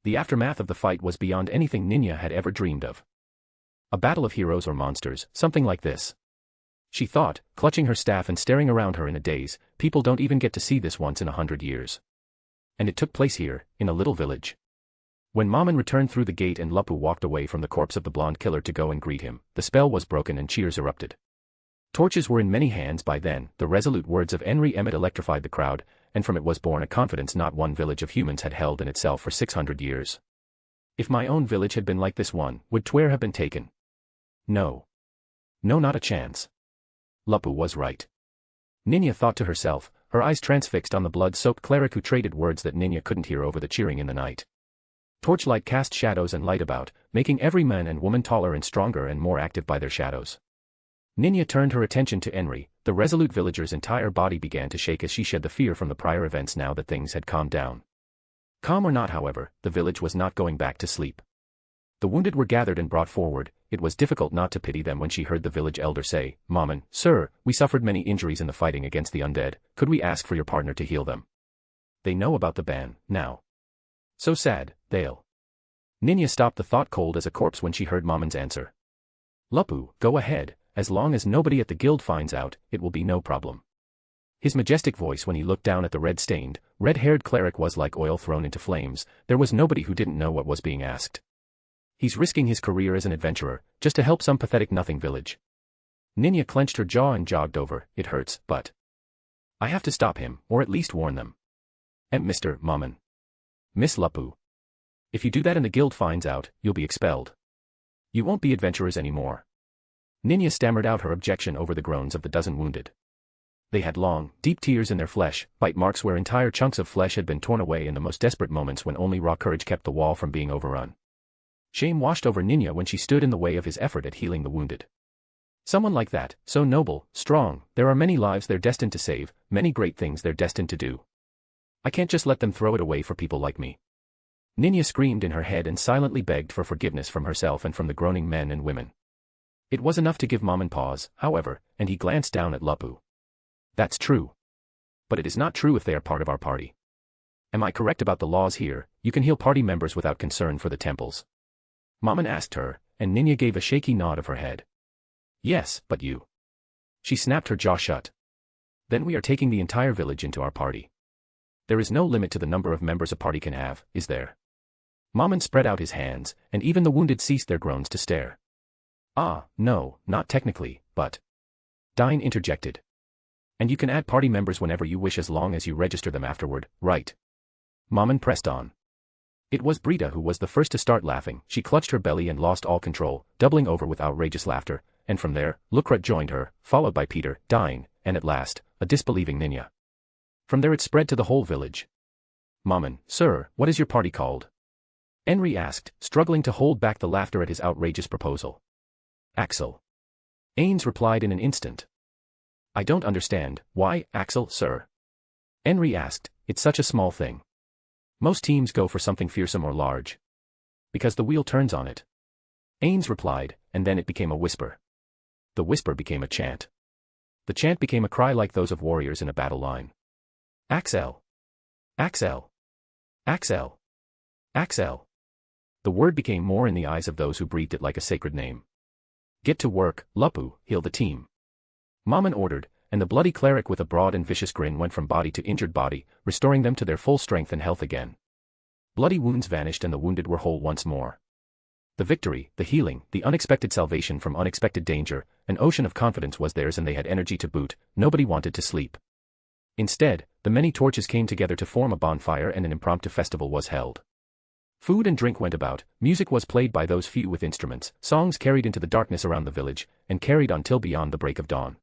Speaker 3: The aftermath of the fight was beyond anything Ninya had ever dreamed of. A battle of heroes or monsters, something like this. She thought, clutching her staff and staring around her in a daze, people don't even get to see this once in 100 years. And it took place here, in a little village. When Mammon returned through the gate and Lupu walked away from the corpse of the blonde killer to go and greet him, the spell was broken and cheers erupted. Torches were in many hands by then, the resolute words of Henry Emmett electrified the crowd, and from it was born a confidence not one village of humans had held in itself for 600 years. If my own village had been like this one, would Tware have been taken? No. No, not a chance. Lupu was right. Ninya thought to herself, her eyes transfixed on the blood-soaked cleric who traded words that Ninya couldn't hear over the cheering in the night. Torchlight cast shadows and light about, making every man and woman taller and stronger and more active by their shadows. Ninya turned her attention to Henry. The resolute villager's entire body began to shake as she shed the fear from the prior events now that things had calmed down. Calm or not, however, the village was not going back to sleep. The wounded were gathered and brought forward. It was difficult not to pity them when she heard the village elder say, Mammon, sir, we suffered many injuries in the fighting against the undead, could we ask for your partner to heal them? They know about the ban, now. So sad, they'll. Ninya stopped the thought cold as a corpse when she heard Mammon's answer. Lupu, go ahead, as long as nobody at the guild finds out, it will be no problem. His majestic voice when he looked down at the red-stained, red-haired cleric was like oil thrown into flames. There was nobody who didn't know what was being asked. He's risking his career as an adventurer, just to help some pathetic nothing village. Ninya clenched her jaw and jogged over. It hurts, but I have to stop him, or at least warn them. And Mr. Mammon. Miss Lupu. If you do that and the guild finds out, you'll be expelled. You won't be adventurers anymore. Ninya stammered out her objection over the groans of the dozen wounded. They had long, deep tears in their flesh, bite marks where entire chunks of flesh had been torn away in the most desperate moments when only raw courage kept the wall from being overrun. Shame washed over Ninya when she stood in the way of his effort at healing the wounded. Someone like that, so noble, strong, there are many lives they're destined to save, many great things they're destined to do. I can't just let them throw it away for people like me. Ninya screamed in her head and silently begged for forgiveness from herself and from the groaning men and women. It was enough to give Mammon pause, however, and he glanced down at Lupu. That's true. But it is not true if they are part of our party. Am I correct about the laws here? You can heal party members without concern for the temples. Mammon asked her, and Ninya gave a shaky nod of her head. Yes, but you. She snapped her jaw shut. Then we are taking the entire village into our party. There is no limit to the number of members a party can have, is there? Mammon spread out his hands, and even the wounded ceased their groans to stare. Ah, no, not technically, but... Dine interjected. And you can add party members whenever you wish as long as you register them afterward, right? Mammon pressed on. It was Brita who was the first to start laughing. She clutched her belly and lost all control, doubling over with outrageous laughter, and from there, Lucret joined her, followed by Peter, Dine, and at last, a disbelieving Ninya. From there it spread to the whole village. Mammon, sir, what is your party called? Henry asked, struggling to hold back the laughter at his outrageous proposal. Axel. Ains replied in an instant. I don't understand, why, Axel, sir? Henry asked, it's such a small thing. Most teams go for something fearsome or large. Because the wheel turns on it. Ains replied, and then it became a whisper. The whisper became a chant. The chant became a cry like those of warriors in a battle line. Axel. Axel. Axel. Axel. The word became more in the eyes of those who breathed it like a sacred name. Get to work, Lupu, heal the team. Mammon ordered, and the bloody cleric with a broad and vicious grin went from body to injured body, restoring them to their full strength and health again. Bloody wounds vanished and the wounded were whole once more. The victory, the healing, the unexpected salvation from unexpected danger, an ocean of confidence was theirs and they had energy to boot. Nobody wanted to sleep. Instead, the many torches came together to form a bonfire and an impromptu festival was held. Food and drink went about, music was played by those few with instruments, songs carried into the darkness around the village, and carried on till beyond the break of dawn.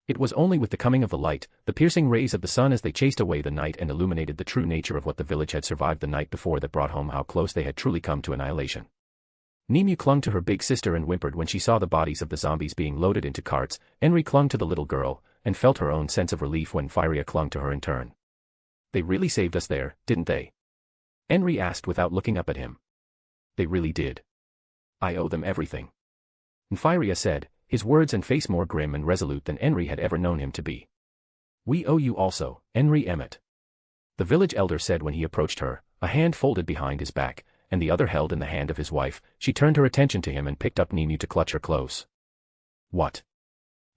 Speaker 3: It was only with the coming of the light, the piercing rays of the sun as they chased away the night and illuminated the true nature of what the village had survived the night before that brought home how close they had truly come to annihilation. Nimu clung to her big sister and whimpered when she saw the bodies of the zombies being loaded into carts. Henry clung to the little girl, and felt her own sense of relief when Firia clung to her in turn. They really saved us there, didn't they? Henry asked without looking up at him. They really did. I owe them everything. Firia said, his words and face more grim and resolute than Henry had ever known him to be. We owe you also, Henry Emmett. The village elder said when he approached her, a hand folded behind his back, and the other held in the hand of his wife. She turned her attention to him and picked up Nimu to clutch her close. What?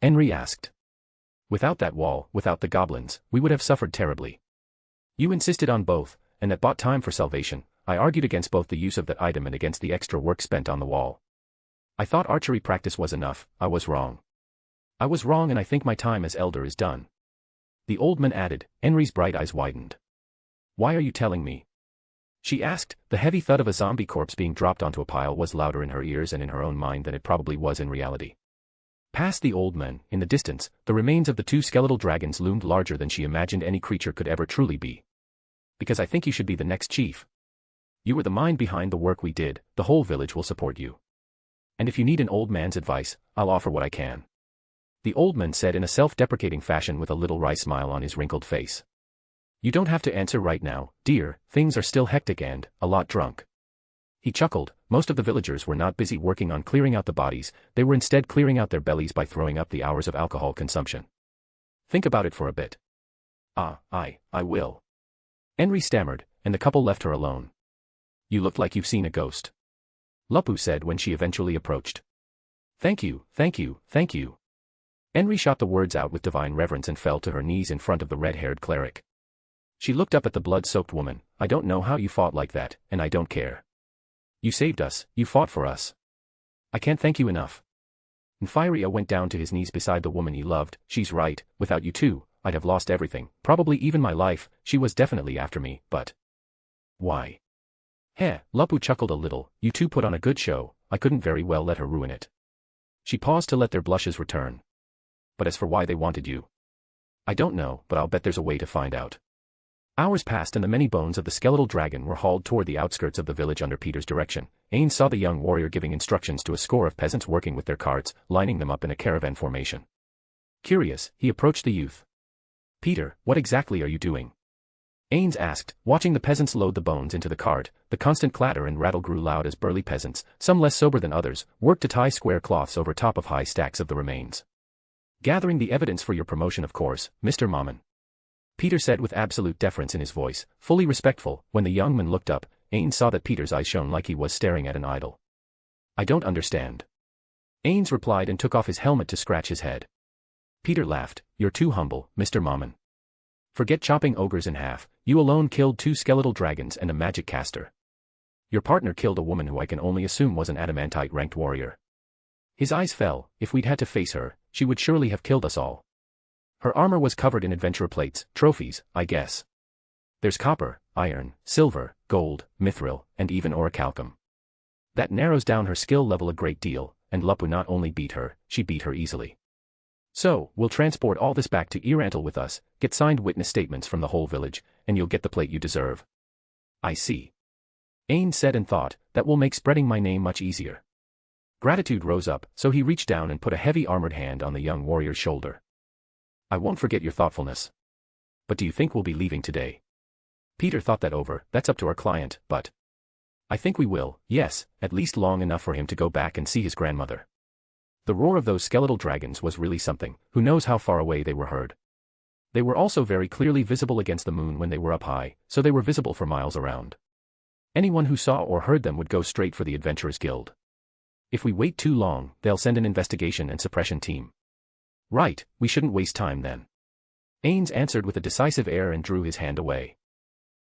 Speaker 3: Henry asked. Without that wall, without the goblins, we would have suffered terribly. You insisted on both, and that bought time for salvation. I argued against both the use of that item and against the extra work spent on the wall. I thought archery practice was enough. I was wrong. I was wrong and I think my time as elder is done. The old man added. Henry's bright eyes widened. Why are you telling me? She asked. The heavy thud of a zombie corpse being dropped onto a pile was louder in her ears and in her own mind than it probably was in reality. Past the old man, in the distance, the remains of the two skeletal dragons loomed larger than she imagined any creature could ever truly be. Because I think you should be the next chief. You were the mind behind the work we did. The whole village will support you. And if you need an old man's advice, I'll offer what I can. The old man said in a self-deprecating fashion with a little wry smile on his wrinkled face. You don't have to answer right now, dear, things are still hectic and, a lot drunk. He chuckled. Most of the villagers were not busy working on clearing out the bodies, they were instead clearing out their bellies by throwing up the hours of alcohol consumption. Think about it for a bit. I will. Henry stammered, and the couple left her alone. You look like you've seen a ghost. Lupu said when she eventually approached. Thank you, thank you, thank you. Henry shot the words out with divine reverence and fell to her knees in front of the red-haired cleric. She looked up at the blood-soaked woman. I don't know how you fought like that, and I don't care. You saved us, you fought for us. I can't thank you enough. Nfiria went down to his knees beside the woman he loved. She's right, without you two, I'd have lost everything, probably even my life. She was definitely after me, but... Why? Heh, Lupu chuckled a little. You two put on a good show, I couldn't very well let her ruin it. She paused to let their blushes return. But as for why they wanted you, I don't know, but I'll bet there's a way to find out. Hours passed and the many bones of the skeletal dragon were hauled toward the outskirts of the village under Peter's direction. Ainz saw the young warrior giving instructions to a score of peasants working with their carts, lining them up in a caravan formation. Curious, he approached the youth. Peter, what exactly are you doing? Ainz asked, watching the peasants load the bones into the cart. The constant clatter and rattle grew loud as burly peasants, some less sober than others, worked to tie square cloths over top of high stacks of the remains. Gathering the evidence for your promotion, of course, Mr. Mammon. Peter said with absolute deference in his voice, fully respectful. When the young man looked up, Ainz saw that Peter's eyes shone like he was staring at an idol. I don't understand. Ainz replied and took off his helmet to scratch his head. Peter laughed. You're too humble, Mr. Mammon. Forget chopping ogres in half, you alone killed 2 skeletal dragons and a magic caster. Your partner killed a woman who I can only assume was an adamantite-ranked warrior. His eyes fell. If we'd had to face her, she would surely have killed us all. Her armor was covered in adventurer plates, trophies, I guess. There's copper, iron, silver, gold, mithril, and even orichalcum. That narrows down her skill level a great deal, and Lupu not only beat her, she beat her easily. So, we'll transport all this back to E-Rantel with us, get signed witness statements from the whole village, and you'll get the plate you deserve. I see. Ains said and thought, that will make spreading my name much easier. Gratitude rose up, so he reached down and put a heavy armored hand on the young warrior's shoulder. I won't forget your thoughtfulness. But do you think we'll be leaving today? Peter thought that over. That's up to our client, but... I think we will, yes, at least long enough for him to go back and see his grandmother. The roar of those skeletal dragons was really something. Who knows how far away they were heard. They were also very clearly visible against the moon when they were up high, so they were visible for miles around. Anyone who saw or heard them would go straight for the Adventurers Guild. If we wait too long, they'll send an investigation and suppression team. Right, we shouldn't waste time then. Ains answered with a decisive air and drew his hand away.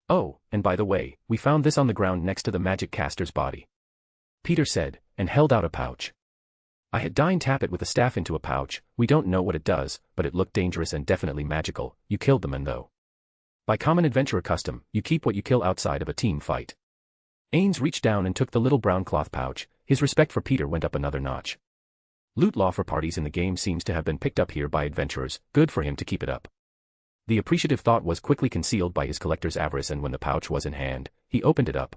Speaker 3: Oh, and by the way, we found this on the ground next to the magic caster's body. Peter said, and held out a pouch. I had Dine tap it with a staff into a pouch. We don't know what it does, but it looked dangerous and definitely magical. You killed the man though. By common adventurer custom, you keep what you kill outside of a team fight. Ains reached down and took the little brown cloth pouch. His respect for Peter went up another notch. Loot law for parties in the game seems to have been picked up here by adventurers. Good for him to keep it up. The appreciative thought was quickly concealed by his collector's avarice, and when the pouch was in hand, he opened it up.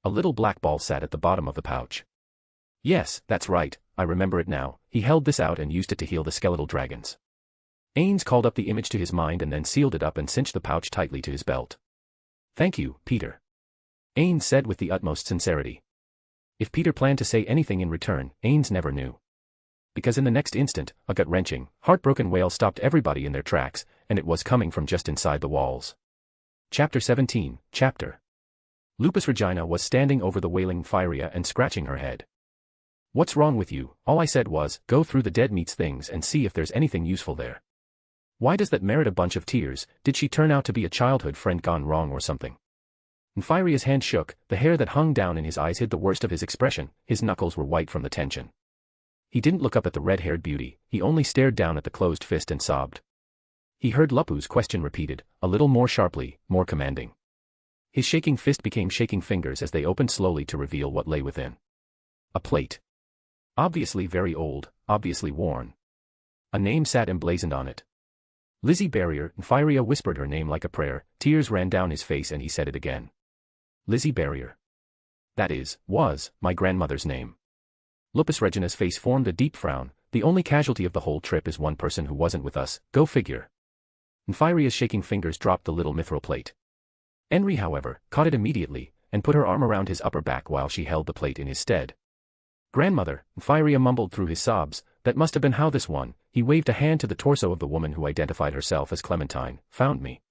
Speaker 3: A little black ball sat at the bottom of the pouch. Yes, that's right, I remember it now. He held this out and used it to heal the skeletal dragons. Ains called up the image to his mind and then sealed it up and cinched the pouch tightly to his belt. Thank you, Peter. Ains said with the utmost sincerity. If Peter planned to say anything in return, Ains never knew. Because in the next instant, a gut-wrenching, heartbroken wail stopped everybody in their tracks, and it was coming from just inside the walls. Chapter 17, Chapter. Lupusregina was standing over the wailing Firia and scratching her head. What's wrong with you? All I said was, go through the dead meats things and see if there's anything useful there. Why does that merit a bunch of tears? Did she turn out to be a childhood friend gone wrong or something? Nfiria's hand shook, the hair that hung down in his eyes hid the worst of his expression, his knuckles were white from the tension. He didn't look up at the red-haired beauty, he only stared down at the closed fist and sobbed. He heard Lupu's question repeated, a little more sharply, more commanding. His shaking fist became shaking fingers as they opened slowly to reveal what lay within. A plate. Obviously very old, obviously worn. A name sat emblazoned on it. Lizzie Barrier. Nfiria whispered her name like a prayer, tears ran down his face and he said it again. Lizzie Barrier. That was, my grandmother's name. Lupusregina's face formed a deep frown. The only casualty of the whole trip is one person who wasn't with us, go figure. Nfiria's shaking fingers dropped the little mithril plate. Henry, however, caught it immediately, and put her arm around his upper back while she held the plate in his stead. Grandmother, Nfiria mumbled through his sobs, that must have been how this one. He waved a hand to the torso of the woman who identified herself as Clementine, found me.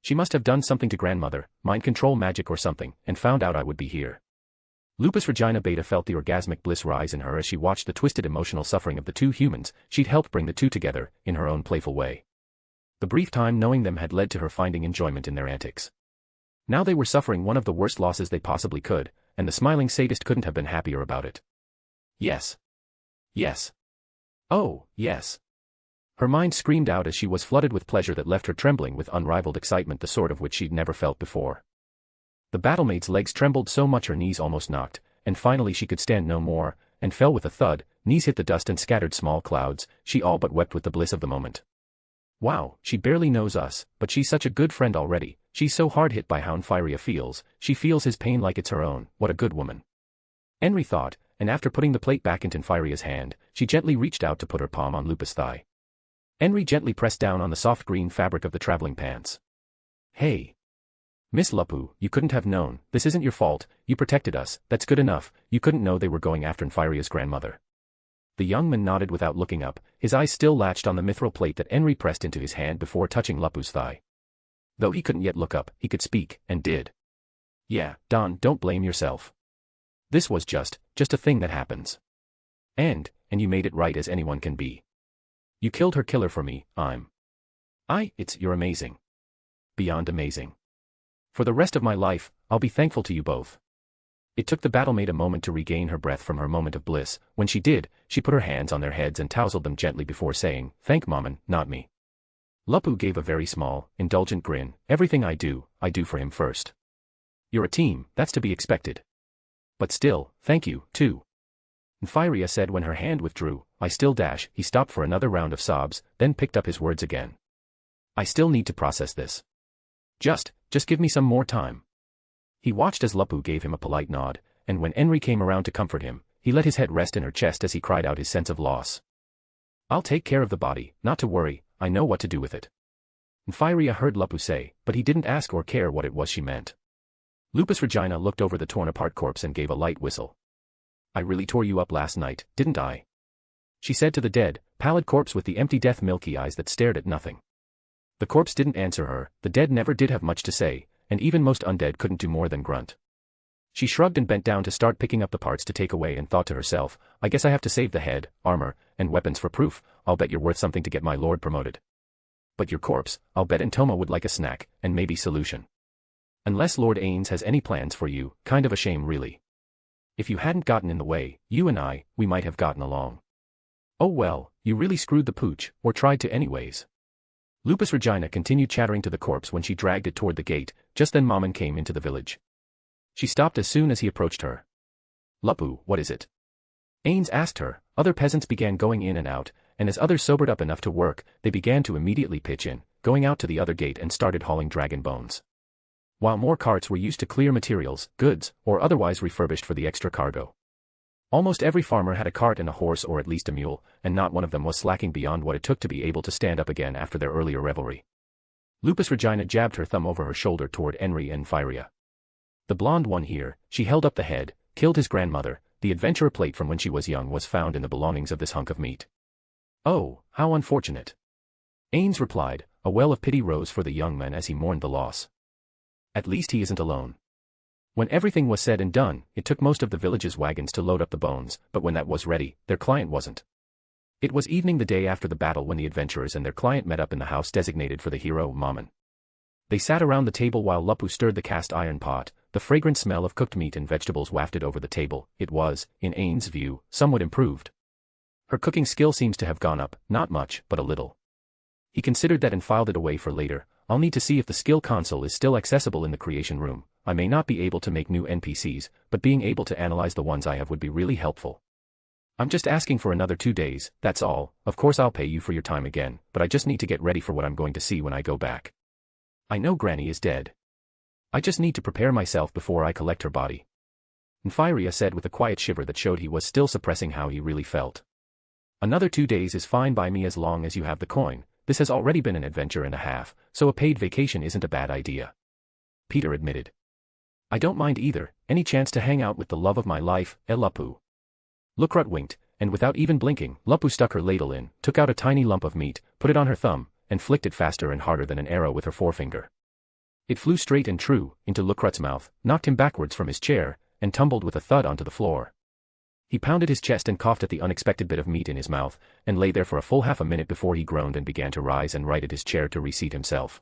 Speaker 3: She must have done something to grandmother, mind control magic or something, and found out I would be here. Lupusregina Beta felt the orgasmic bliss rise in her as she watched the twisted emotional suffering of the two humans she'd helped bring the two together, in her own playful way. The brief time knowing them had led to her finding enjoyment in their antics. Now they were suffering one of the worst losses they possibly could, and the smiling sadist couldn't have been happier about it. Yes. Yes. Oh, yes. Her mind screamed out as she was flooded with pleasure that left her trembling with unrivaled excitement, the sort of which she'd never felt before. The battlemaid's legs trembled so much her knees almost knocked, and finally she could stand no more, and fell with a thud, knees hit the dust and scattered small clouds, she all but wept with the bliss of the moment. Wow, she barely knows us, but she's such a good friend already, she's so hard hit by how Infyria feels, she feels his pain like it's her own, what a good woman. Henry thought, and after putting the plate back into Infyria's hand, she gently reached out to put her palm on Lupus' thigh. Henry gently pressed down on the soft green fabric of the traveling pants. Hey. Miss Lupu, you couldn't have known, this isn't your fault, you protected us, that's good enough, you couldn't know they were going after Infyria's grandmother. The young man nodded without looking up, his eyes still latched on the mithril plate that Henry pressed into his hand before touching Lupu's thigh. Though he couldn't yet look up, he could speak, and did. Yeah, Don, don't blame yourself. This was just a thing that happens. And you made it right as anyone can be. You killed her killer for me, you're amazing. Beyond amazing. For the rest of my life, I'll be thankful to you both. It took the battlemaid a moment to regain her breath from her moment of bliss. When she did, she put her hands on their heads and tousled them gently before saying, "Thank Mammon, not me." Lupu gave a very small, indulgent grin. "Everything I do for him first." "You're a team, that's to be expected. But still, thank you, too." Infyria said when her hand withdrew. He stopped for another round of sobs, then picked up his words again. "I still need to process this. Just give me some more time." He watched as Lupu gave him a polite nod, and when Henry came around to comfort him, he let his head rest in her chest as he cried out his sense of loss. "I'll take care of the body, not to worry, I know what to do with it." Infyria heard Lupu say, but he didn't ask or care what it was she meant. Lupusregina looked over the torn-apart corpse and gave a light whistle. "I really tore you up last night, didn't I?" she said to the dead, pallid corpse with the empty death milky eyes that stared at nothing. The corpse didn't answer her, the dead never did have much to say, and even most undead couldn't do more than grunt. She shrugged and bent down to start picking up the parts to take away and thought to herself, "I guess I have to save the head, armor, and weapons for proof. I'll bet you're worth something to get my lord promoted. But your corpse, I'll bet Antoma would like a snack, and maybe solution. Unless Lord Ainz has any plans for you, kind of a shame really. If you hadn't gotten in the way, you and we might have gotten along. Oh well, you really screwed the pooch, or tried to anyways." Lupusregina continued chattering to the corpse when she dragged it toward the gate. Just then Mammon came into the village. She stopped as soon as he approached her. "Lupu, what is it?" Ains asked her. Other peasants began going in and out, and as others sobered up enough to work, they began to immediately pitch in, going out to the other gate and started hauling dragon bones. While more carts were used to clear materials, goods, or otherwise refurbished for the extra cargo. Almost every farmer had a cart and a horse or at least a mule, and not one of them was slacking beyond what it took to be able to stand up again after their earlier revelry. Lupusregina jabbed her thumb over her shoulder toward Henry and Infyria. "The blonde one here," she held up the head, "killed his grandmother. The adventurer plate from when she was young was found in the belongings of this hunk of meat." "Oh, how unfortunate." Ains replied. A well of pity rose for the young man as he mourned the loss. At least he isn't alone. When everything was said and done, it took most of the village's wagons to load up the bones, but when that was ready, their client wasn't. It was evening the day after the battle when the adventurers and their client met up in the house designated for the hero, Mammon. They sat around the table while Lupu stirred the cast iron pot. The fragrant smell of cooked meat and vegetables wafted over the table. It was, in Ain's view, somewhat improved. Her cooking skill seems to have gone up, not much, but a little. He considered that and filed it away for later. "I'll need to see if the skill console is still accessible in the creation room. I may not be able to make new NPCs, but being able to analyze the ones I have would be really helpful. I'm just asking for another 2 days, that's all. Of course I'll pay you for your time again, but I just need to get ready for what I'm going to see when I go back. I know Granny is dead. I just need to prepare myself before I collect her body." Infyria said with a quiet shiver that showed he was still suppressing how he really felt. "Another 2 days is fine by me as long as you have the coin. This has already been an adventure and a half, so a paid vacation isn't a bad idea." Peter admitted. "I don't mind either, any chance to hang out with the love of my life, Lupu." Lukrut winked, and without even blinking, Lupu stuck her ladle in, took out a tiny lump of meat, put it on her thumb, and flicked it faster and harder than an arrow with her forefinger. It flew straight and true, into Lukrut's mouth, knocked him backwards from his chair, and tumbled with a thud onto the floor. He pounded his chest and coughed at the unexpected bit of meat in his mouth, and lay there for a full half a minute before he groaned and began to rise and righted his chair to reseat himself.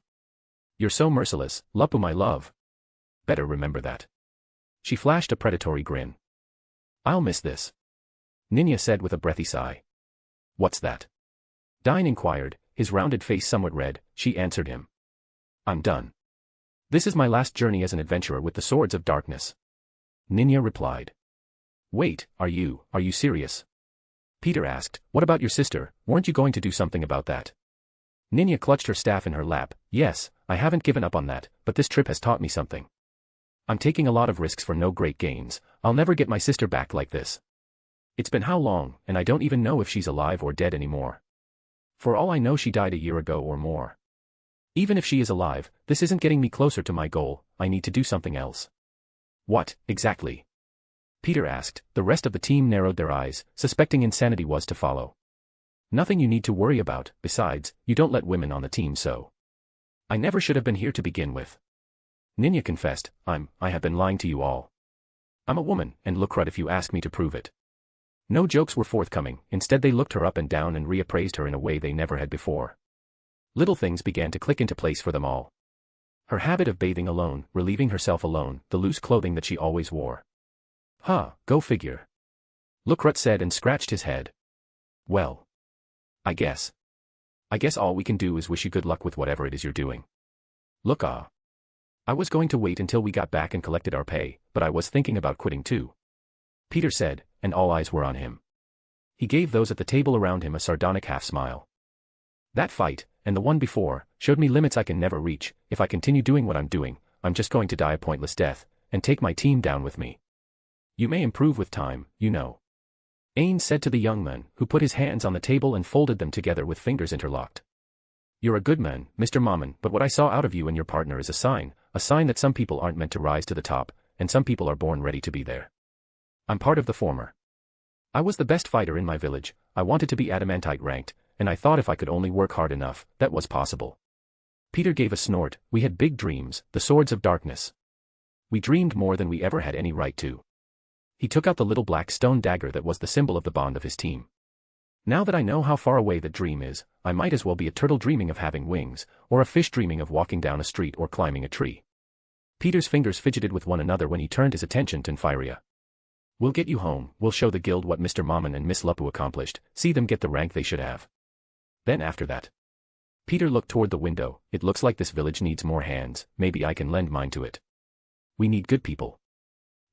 Speaker 3: "You're so merciless, Lupu my love. Better remember that." She flashed a predatory grin. "I'll miss this," Ninya said with a breathy sigh. "What's that?" Dine inquired, his rounded face somewhat red. She answered him. "I'm done. This is my last journey as an adventurer with the Swords of Darkness." Ninya replied. "Wait, are you serious?" Peter asked. "What about your sister? Weren't you going to do something about that?" Ninya clutched her staff in her lap. "Yes, I haven't given up on that, but this trip has taught me something. I'm taking a lot of risks for no great gains. I'll never get my sister back like this. It's been how long, and I don't even know if she's alive or dead anymore. For all I know, she died a year ago or more. Even if she is alive, this isn't getting me closer to my goal. I need to do something else." "What, exactly?" Peter asked. The rest of the team narrowed their eyes, suspecting insanity was to follow. "Nothing you need to worry about. Besides, you don't let women on the team, so I never should have been here to begin with." Ninya confessed. I have been lying to you all. I'm a woman, and look right if you ask me to prove it." No jokes were forthcoming. Instead they looked her up and down and reappraised her in a way they never had before. Little things began to click into place for them all. Her habit of bathing alone, relieving herself alone, the loose clothing that she always wore. Go figure. Lukrut said and scratched his head. "Well, I guess all we can do is wish you good luck with whatever it is you're doing." "Look, I was going to wait until we got back and collected our pay, but I was thinking about quitting too," Peter said, and all eyes were on him. He gave those at the table around him a sardonic half-smile. "That fight, and the one before, showed me limits I can never reach. If I continue doing what I'm doing, I'm just going to die a pointless death, and take my team down with me. You may improve with time, you know," Ainz said to the young man, who put his hands on the table and folded them together with fingers interlocked. "You're a good man, Mr. Mammon, but what I saw out of you and your partner is a sign that some people aren't meant to rise to the top, and some people are born ready to be there. I'm part of the former. I was the best fighter in my village. I wanted to be adamantite ranked, and I thought if I could only work hard enough, that was possible." Peter gave a snort. "We had big dreams, the Swords of Darkness. We dreamed more than we ever had any right to." He took out the little black stone dagger that was the symbol of the bond of his team. "Now that I know how far away the dream is, I might as well be a turtle dreaming of having wings, or a fish dreaming of walking down a street or climbing a tree." Peter's fingers fidgeted with one another when he turned his attention to Nymphyria. "We'll get you home, we'll show the guild what Mr. Mammon and Miss Lupu accomplished, see them get the rank they should have. Then after that." Peter looked toward the window. "It looks like this village needs more hands, maybe I can lend mine to it. We need good people.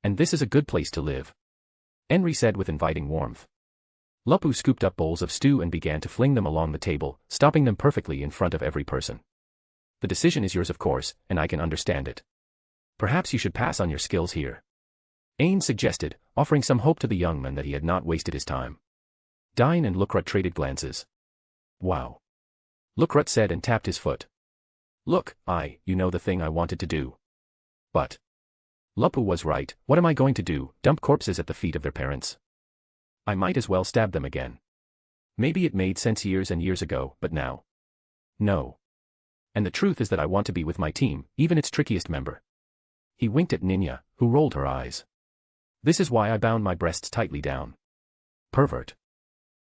Speaker 3: And this is a good place to live," Henry said with inviting warmth. Lupu scooped up bowls of stew and began to fling them along the table, stopping them perfectly in front of every person. "The decision is yours, of course, and I can understand it. Perhaps you should pass on your skills here," Ainz suggested, offering some hope to the young man that he had not wasted his time. Dine and Lukrut traded glances. "Wow," Lukrut said and tapped his foot. "Look, you know the thing I wanted to do. But Lupu was right. What am I going to do, dump corpses at the feet of their parents? I might as well stab them again. Maybe it made sense years and years ago, but now, no. And the truth is that I want to be with my team, even its trickiest member." He winked at Ninya, who rolled her eyes. "This is why I bound my breasts tightly down." "Pervert,"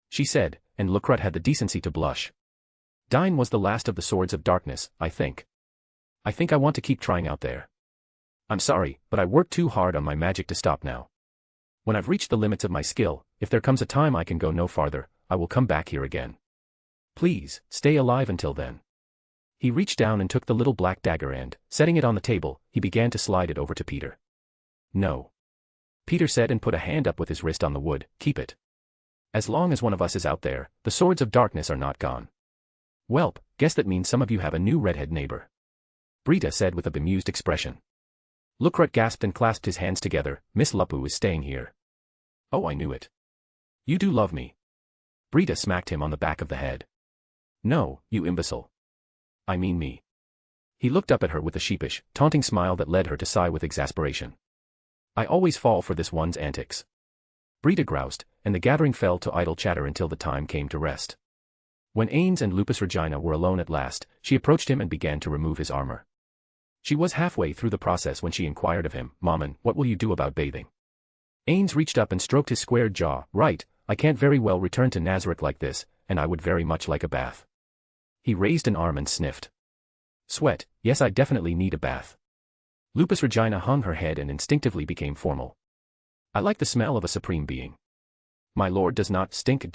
Speaker 3: she said, and Lukrut had the decency to blush. "Dine was the last of the Swords of Darkness, I think. I think I want to keep trying out there. I'm sorry, but I worked too hard on my magic to stop now. When I've reached the limits of my skill, if there comes a time I can go no farther, I will come back here again. Please, stay alive until then." He reached down and took the little black dagger and, setting it on the table, he began to slide it over to Peter. "No," Peter said and put a hand up with his wrist on the wood. "Keep it. As long as one of us is out there, the Swords of Darkness are not gone." "Welp, guess that means some of you have a new redhead neighbor," Brita said with a bemused expression. Lukrut gasped and clasped his hands together. "Miss Lupu is staying here." "Oh, I knew it. You do love me." Brita smacked him on the back of the head. "No, you imbecile. I mean me." He looked up at her with a sheepish, taunting smile that led her to sigh with exasperation. "I always fall for this one's antics." Brita groused, and the gathering fell to idle chatter until the time came to rest. When Ains and Lupusregina were alone at last, she approached him and began to remove his armor. She was halfway through the process when she inquired of him, "Mammon, what will you do about bathing?" Ainz reached up and stroked his squared jaw. Right, I can't very well return to Nazarick like this, and I would very much like a bath. He raised an arm and sniffed. Sweat, yes, I definitely need a bath. Lupusregina hung her head and instinctively became formal. I like the smell of a supreme being. My lord does not stink.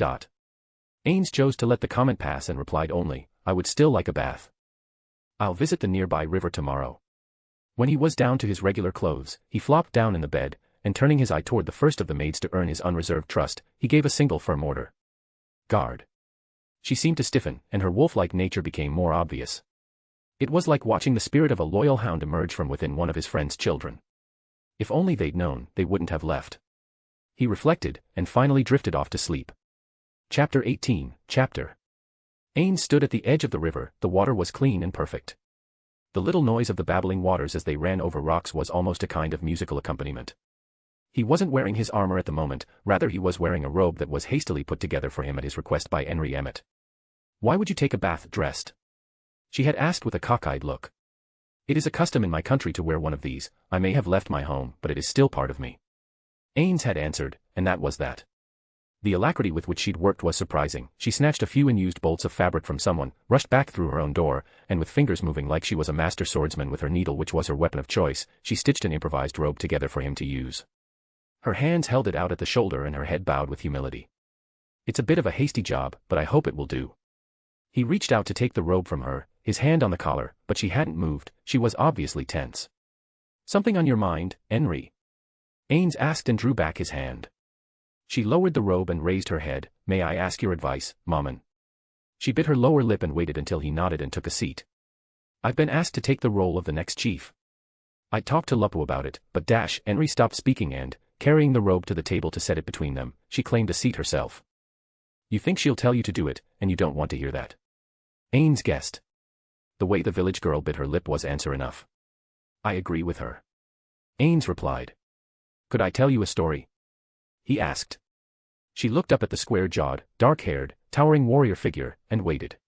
Speaker 3: Ainz chose to let the comment pass and replied only, I would still like a bath. I'll visit the nearby river tomorrow. When he was down to his regular clothes, he flopped down in the bed, and turning his eye toward the first of the maids to earn his unreserved trust, he gave a single firm order. Guard. She seemed to stiffen, and her wolf-like nature became more obvious. It was like watching the spirit of a loyal hound emerge from within one of his friend's children. If only they'd known, they wouldn't have left. He reflected, and finally drifted off to sleep. Chapter 18, Chapter. Ains stood at the edge of the river. The water was clean and perfect. The little noise of the babbling waters as they ran over rocks was almost a kind of musical accompaniment. He wasn't wearing his armor at the moment, rather he was wearing a robe that was hastily put together for him at his request by Henry Emmett. Why would you take a bath dressed? She had asked with a cockeyed look. It is a custom in my country to wear one of these. I may have left my home, but it is still part of me. Ainz had answered, and that was that. The alacrity with which she'd worked was surprising. She snatched a few unused bolts of fabric from someone, rushed back through her own door, and with fingers moving like she was a master swordsman with her needle which was her weapon of choice, she stitched an improvised robe together for him to use. Her hands held it out at the shoulder and her head bowed with humility. It's a bit of a hasty job, but I hope it will do. He reached out to take the robe from her, his hand on the collar, but she hadn't moved. She was obviously tense. Something on your mind, Henry? Ainz asked and drew back his hand. She lowered the robe and raised her head. May I ask your advice, Maman? She bit her lower lip and waited until he nodded and took a seat. I've been asked to take the role of the next chief. I talked to Lupu about it, but Henry stopped speaking and, carrying the robe to the table to set it between them, she claimed a seat herself. You think she'll tell you to do it, and you don't want to hear that? Ainz guessed. The way the village girl bit her lip was answer enough. I agree with her. Ainz replied. Could I tell you a story? He asked. She looked up at the square-jawed, dark-haired, towering warrior figure, and waited.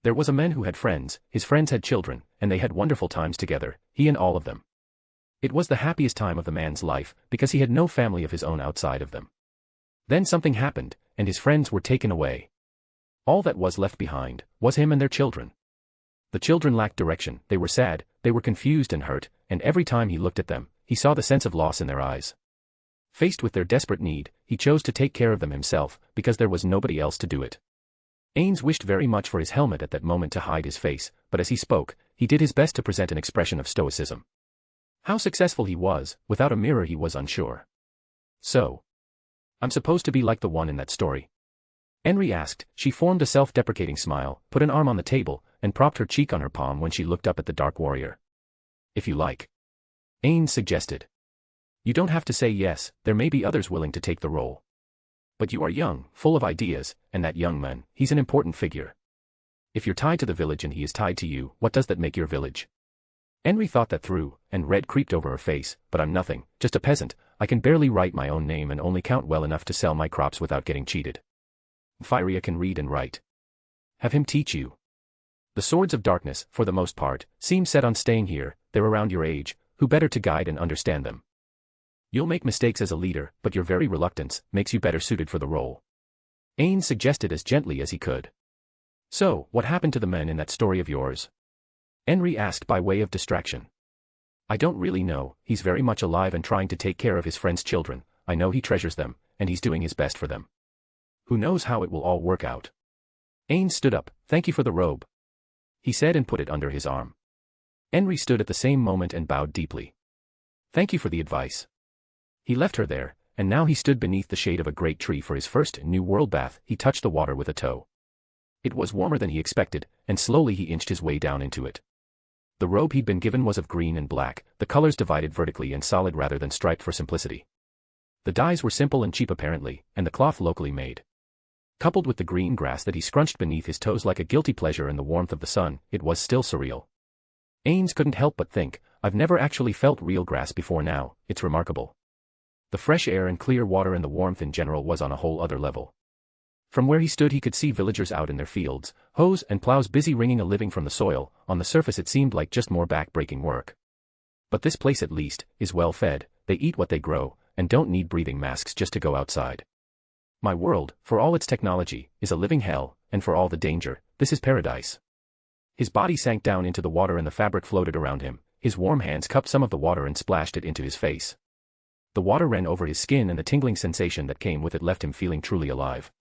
Speaker 3: There was a man who had friends, his friends had children, and they had wonderful times together, he and all of them. It was the happiest time of the man's life, because he had no family of his own outside of them. Then something happened, and his friends were taken away. All that was left behind was him and their children. The children lacked direction, they were sad, they were confused and hurt, and every time he looked at them, he saw the sense of loss in their eyes. Faced with their desperate need, he chose to take care of them himself, because there was nobody else to do it. Ainz wished very much for his helmet at that moment to hide his face, but as he spoke, he did his best to present an expression of stoicism. How successful he was, without a mirror he was unsure. So. I'm supposed to be like the one in that story? Henry asked. She formed a self-deprecating smile, put an arm on the table, and propped her cheek on her palm when she looked up at the dark warrior. If you like. Ainz suggested. You don't have to say yes, there may be others willing to take the role. But you are young, full of ideas, and that young man, he's an important figure. If you're tied to the village and he is tied to you, what does that make your village? Henry thought that through, and red creeped over her face. But I'm nothing, just a peasant. I can barely write my own name and only count well enough to sell my crops without getting cheated. Firia can read and write. Have him teach you. The swords of darkness, for the most part, seem set on staying here. They're around your age, who better to guide and understand them? You'll make mistakes as a leader, but your very reluctance makes you better suited for the role. Ainz suggested as gently as he could. So, what happened to the men in that story of yours? Henry asked by way of distraction. I don't really know. He's very much alive and trying to take care of his friends' children. I know he treasures them, and he's doing his best for them. Who knows how it will all work out? Ains stood up. Thank you for the robe, he said and put it under his arm. Henry stood at the same moment and bowed deeply. Thank you for the advice. He left her there, and now he stood beneath the shade of a great tree for his first New World bath. He touched the water with a toe. It was warmer than he expected, and slowly he inched his way down into it. The robe he'd been given was of green and black, the colors divided vertically and solid rather than striped for simplicity. The dyes were simple and cheap apparently, and the cloth locally made. Coupled with the green grass that he scrunched beneath his toes like a guilty pleasure in the warmth of the sun, it was still surreal. Ains couldn't help but think, I've never actually felt real grass before now, it's remarkable. The fresh air and clear water and the warmth in general was on a whole other level. From where he stood he could see villagers out in their fields, hoes and plows busy wringing a living from the soil. On the surface it seemed like just more back-breaking work. But this place at least is well fed, they eat what they grow, and don't need breathing masks just to go outside. My world, for all its technology, is a living hell, and for all the danger, this is paradise. His body sank down into the water and the fabric floated around him. His warm hands cupped some of the water and splashed it into his face. The water ran over his skin and the tingling sensation that came with it left him feeling truly alive.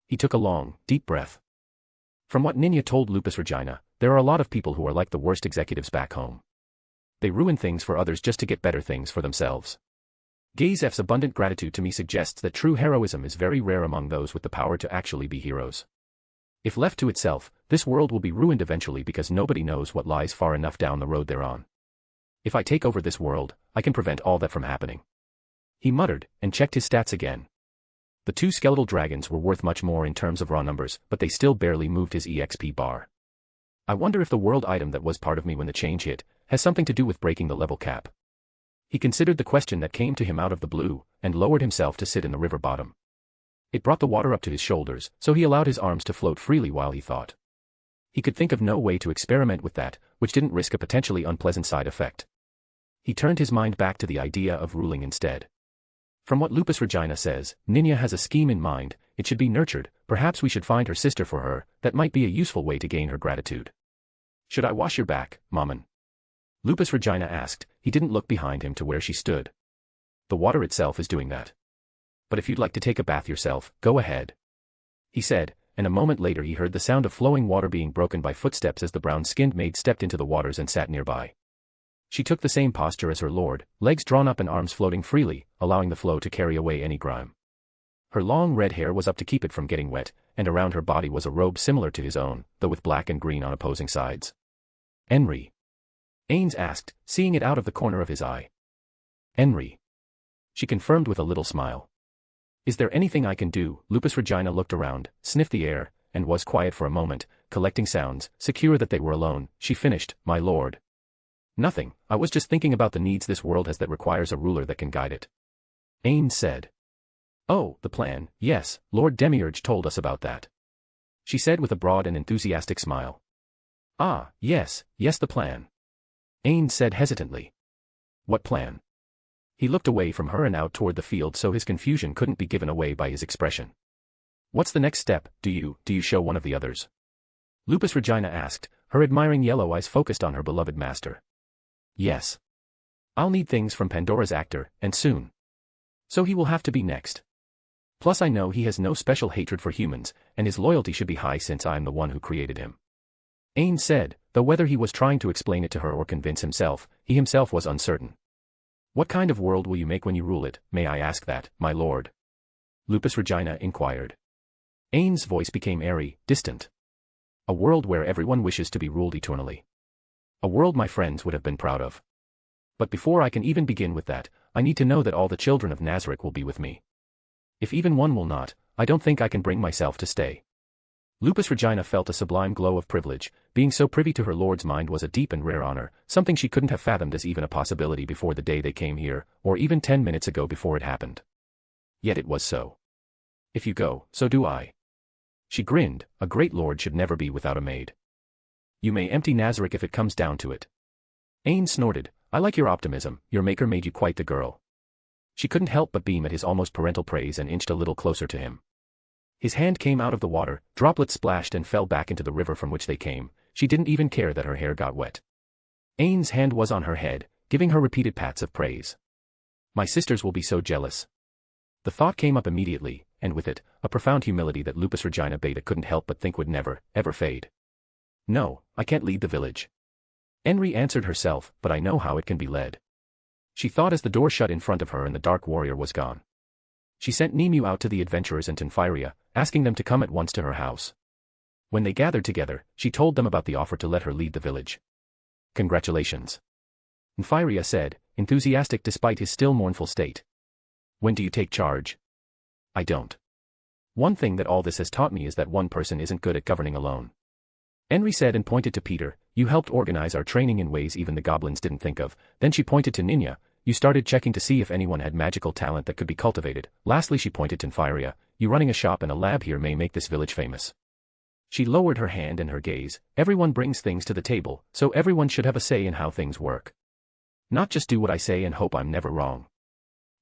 Speaker 3: He took a long, deep breath. From what Ninya told Lupusregina, there are a lot of people who are like the worst executives back home. They ruin things for others just to get better things for themselves. Gazef's abundant gratitude to me suggests that true heroism is very rare among those with the power to actually be heroes. If left to itself, this world will be ruined eventually because nobody knows what lies far enough down the road they're on. If I take over this world, I can prevent all that from happening. He muttered, and checked his stats again. The 2 skeletal dragons were worth much more in terms of raw numbers, but they still barely moved his EXP bar. I wonder if the world item that was part of me when the change hit, has something to do with breaking the level cap. He considered the question that came to him out of the blue, and lowered himself to sit in the river bottom. It brought the water up to his shoulders, so he allowed his arms to float freely while he thought. He could think of no way to experiment with that, which didn't risk a potentially unpleasant side effect. He turned his mind back to the idea of ruling instead. From what Lupusregina says, Ninya has a scheme in mind, it should be nurtured, perhaps we should find her sister for her, that might be a useful way to gain her gratitude. Should I wash your back, Maman? Lupusregina asked. He didn't look behind him to where she stood. The water itself is doing that. But if you'd like to take a bath yourself, go ahead. He said, and a moment later he heard the sound of flowing water being broken by footsteps as the brown-skinned maid stepped into the waters and sat nearby. She took the same posture as her lord, legs drawn up and arms floating freely, allowing the flow to carry away any grime. Her long red hair was up to keep it from getting wet, and around her body was a robe similar to his own, though with black and green on opposing sides. Henry? Ains asked, seeing it out of the corner of his eye. Henry. She confirmed with a little smile. Is there anything I can do? Lupusregina looked around, sniffed the air, and was quiet for a moment, collecting sounds, secure that they were alone. She finished, my lord. Nothing, I was just thinking about the needs this world has that requires a ruler that can guide it. Ainz said. Oh, the plan, yes, Lord Demiurge told us about that. She said with a broad and enthusiastic smile. Ah, yes, the plan. Ainz said hesitantly. What plan? He looked away from her and out toward the field so his confusion couldn't be given away by his expression. What's the next step? Do you show one of the others? Lupusregina asked, her admiring yellow eyes focused on her beloved master. Yes. I'll need things from Pandora's actor, and soon. So he will have to be next. Plus I know he has no special hatred for humans, and his loyalty should be high since I am the one who created him. Ainz said, though whether he was trying to explain it to her or convince himself, he himself was uncertain. What kind of world will you make when you rule it, may I ask that, my lord? Lupusregina inquired. Ainz's voice became airy, distant. A world where everyone wishes to be ruled eternally. A world my friends would have been proud of. But before I can even begin with that, I need to know that all the children of Nazarick will be with me. If even one will not, I don't think I can bring myself to stay. Lupusregina felt a sublime glow of privilege. Being so privy to her lord's mind was a deep and rare honor, something she couldn't have fathomed as even a possibility before the day they came here, or even 10 minutes ago before it happened. Yet it was so. If you go, so do I. She grinned, a great lord should never be without a maid. You may empty Nazarick if it comes down to it. Ains snorted, I like your optimism, your maker made you quite the girl. She couldn't help but beam at his almost parental praise and inched a little closer to him. His hand came out of the water, droplets splashed and fell back into the river from which they came. She didn't even care that her hair got wet. Ain's hand was on her head, giving her repeated pats of praise. My sisters will be so jealous. The thought came up immediately, and with it, a profound humility that Lupusregina Beta couldn't help but think would never, ever fade. No, I can't lead the village. Henry answered herself, but I know how it can be led. She thought as the door shut in front of her and the dark warrior was gone. She sent Nemu out to the adventurers in Tenfiria, asking them to come at once to her house. When they gathered together, she told them about the offer to let her lead the village. Congratulations. Tenfiria said, enthusiastic despite his still mournful state. When do you take charge? I don't. One thing that all this has taught me is that one person isn't good at governing alone. Henry said and pointed to Peter, you helped organize our training in ways even the goblins didn't think of. Then she pointed to Ninya, you started checking to see if anyone had magical talent that could be cultivated. Lastly she pointed to Tenfiria, you running a shop and a lab here may make this village famous. She lowered her hand and her gaze, everyone brings things to the table, so everyone should have a say in how things work. Not just do what I say and hope I'm never wrong.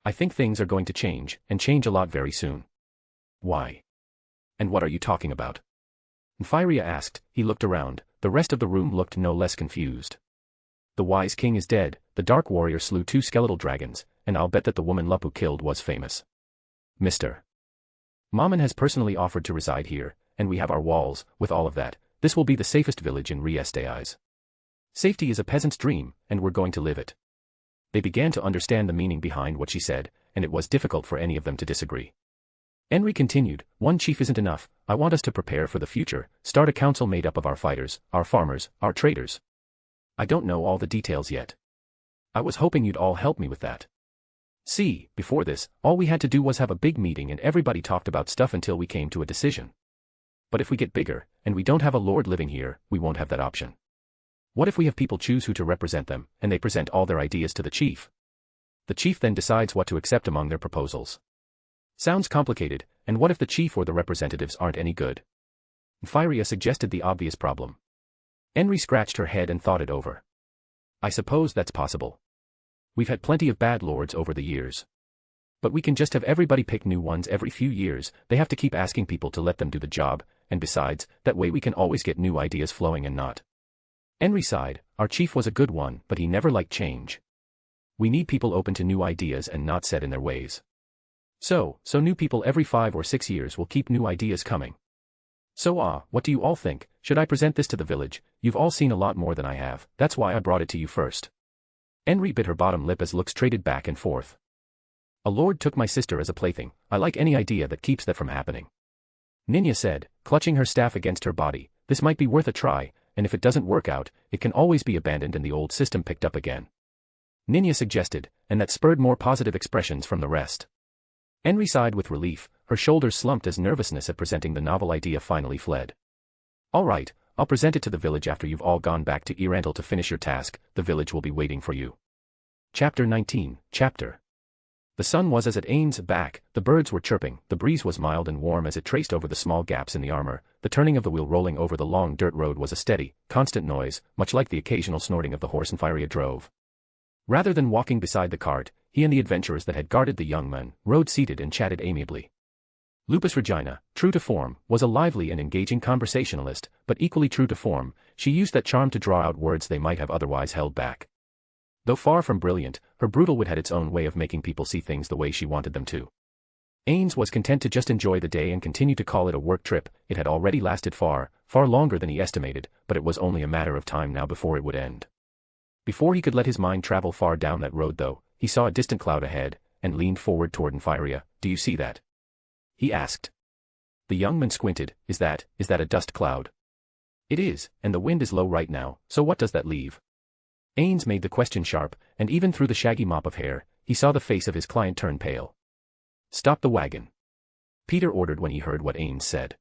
Speaker 3: I think things are going to change, and change a lot very soon. Why? And what are you talking about? Nymphyria asked. He looked around. The rest of the room looked no less confused. The wise king is dead, the dark warrior slew 2 skeletal dragons, and I'll bet that the woman Lupu killed was famous. Mr. Mammon has personally offered to reside here, and we have our walls. With all of that, this will be the safest village in Riestaiz. Safety is a peasant's dream, and we're going to live it. They began to understand the meaning behind what she said, and it was difficult for any of them to disagree. Henry continued, one chief isn't enough. I want us to prepare for the future, start a council made up of our fighters, our farmers, our traders. I don't know all the details yet. I was hoping you'd all help me with that. See, before this, all we had to do was have a big meeting and everybody talked about stuff until we came to a decision. But if we get bigger, and we don't have a lord living here, we won't have that option. What if we have people choose who to represent them, and they present all their ideas to the chief? The chief then decides what to accept among their proposals. Sounds complicated, and what if the chief or the representatives aren't any good? Nymphyria suggested the obvious problem. Henry scratched her head and thought it over. I suppose that's possible. We've had plenty of bad lords over the years. But we can just have everybody pick new ones every few years. They have to keep asking people to let them do the job, and besides, that way we can always get new ideas flowing and not. Henry sighed. Our chief was a good one, but he never liked change. We need people open to new ideas and not set in their ways. So new people every 5 or 6 years will keep new ideas coming. So what do you all think? Should I present this to the village? You've all seen a lot more than I have, that's why I brought it to you first. Henry bit her bottom lip as looks traded back and forth. A lord took my sister as a plaything. I like any idea that keeps that from happening. Ninya said, clutching her staff against her body, this might be worth a try, and if it doesn't work out, it can always be abandoned and the old system picked up again. Ninya suggested, and that spurred more positive expressions from the rest. Henry sighed with relief, her shoulders slumped as nervousness at presenting the novel idea finally fled. All right, I'll present it to the village after you've all gone back to E-Rantel to finish your task. The village will be waiting for you. Chapter 19, Chapter. The sun was as at Ainz back, the birds were chirping, the breeze was mild and warm as it traced over the small gaps in the armor, the turning of the wheel rolling over the long dirt road was a steady, constant noise, much like the occasional snorting of the horse Nymphyria drove. Rather than walking beside the cart, he and the adventurers that had guarded the young men rode seated and chatted amiably. Lupusregina, true to form, was a lively and engaging conversationalist, but equally true to form, she used that charm to draw out words they might have otherwise held back. Though far from brilliant, her brutal wit had its own way of making people see things the way she wanted them to. Ains was content to just enjoy the day and continue to call it a work trip. It had already lasted far longer than he estimated, but it was only a matter of time now before it would end. Before he could let his mind travel far down that road though, he saw a distant cloud ahead, and leaned forward toward Nymphyria. Do you see that? He asked. The young man squinted. Is that a dust cloud? It is, and the wind is low right now, so what does that leave? Ains made the question sharp, and even through the shaggy mop of hair, he saw the face of his client turn pale. Stop the wagon. Peter ordered when he heard what Ains said.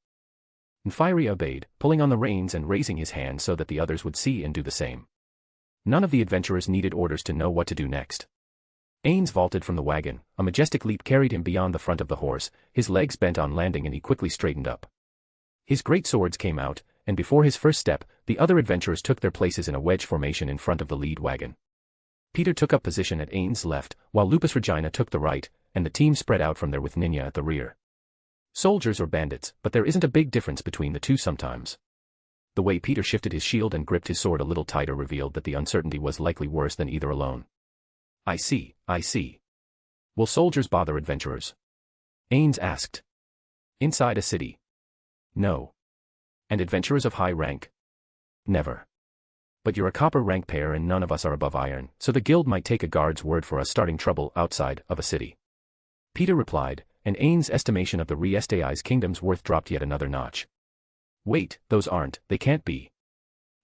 Speaker 3: Nymphyria obeyed, pulling on the reins and raising his hand so that the others would see and do the same. None of the adventurers needed orders to know what to do next. Ains vaulted from the wagon, a majestic leap carried him beyond the front of the horse, his legs bent on landing and he quickly straightened up. His great swords came out, and before his first step, the other adventurers took their places in a wedge formation in front of the lead wagon. Peter took up position at Ainz' left, while Lupusregina took the right, and the team spread out from there with Ninya at the rear. Soldiers or bandits, but there isn't a big difference between the two sometimes. The way Peter shifted his shield and gripped his sword a little tighter revealed that the uncertainty was likely worse than either alone. I see. Will soldiers bother adventurers? Ains asked. Inside a city? No. And adventurers of high rank? Never. But you're a copper rank pair and none of us are above iron, so the guild might take a guard's word for us starting trouble outside of a city. Peter replied, and Ains' estimation of the Riestaiz kingdom's worth dropped yet another notch. Wait, they can't be.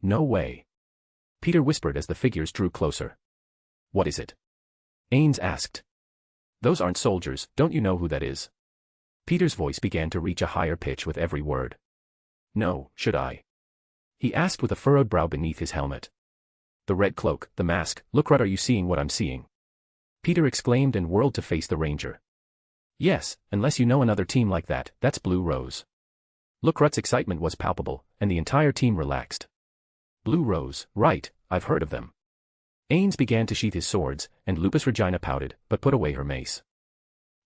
Speaker 3: No way. Peter whispered as the figures drew closer. What is it? Ains asked. Those aren't soldiers, don't you know who that is? Peter's voice began to reach a higher pitch with every word. No, should I? He asked with a furrowed brow beneath his helmet. The red cloak, the mask, look right, are you seeing what I'm seeing? Peter exclaimed and whirled to face the ranger. Yes, unless you know another team like that, that's Blue Rose. Lukrut's excitement was palpable, and the entire team relaxed. Blue Rose, right, I've heard of them. Ains began to sheath his swords, and Lupusregina pouted, but put away her mace.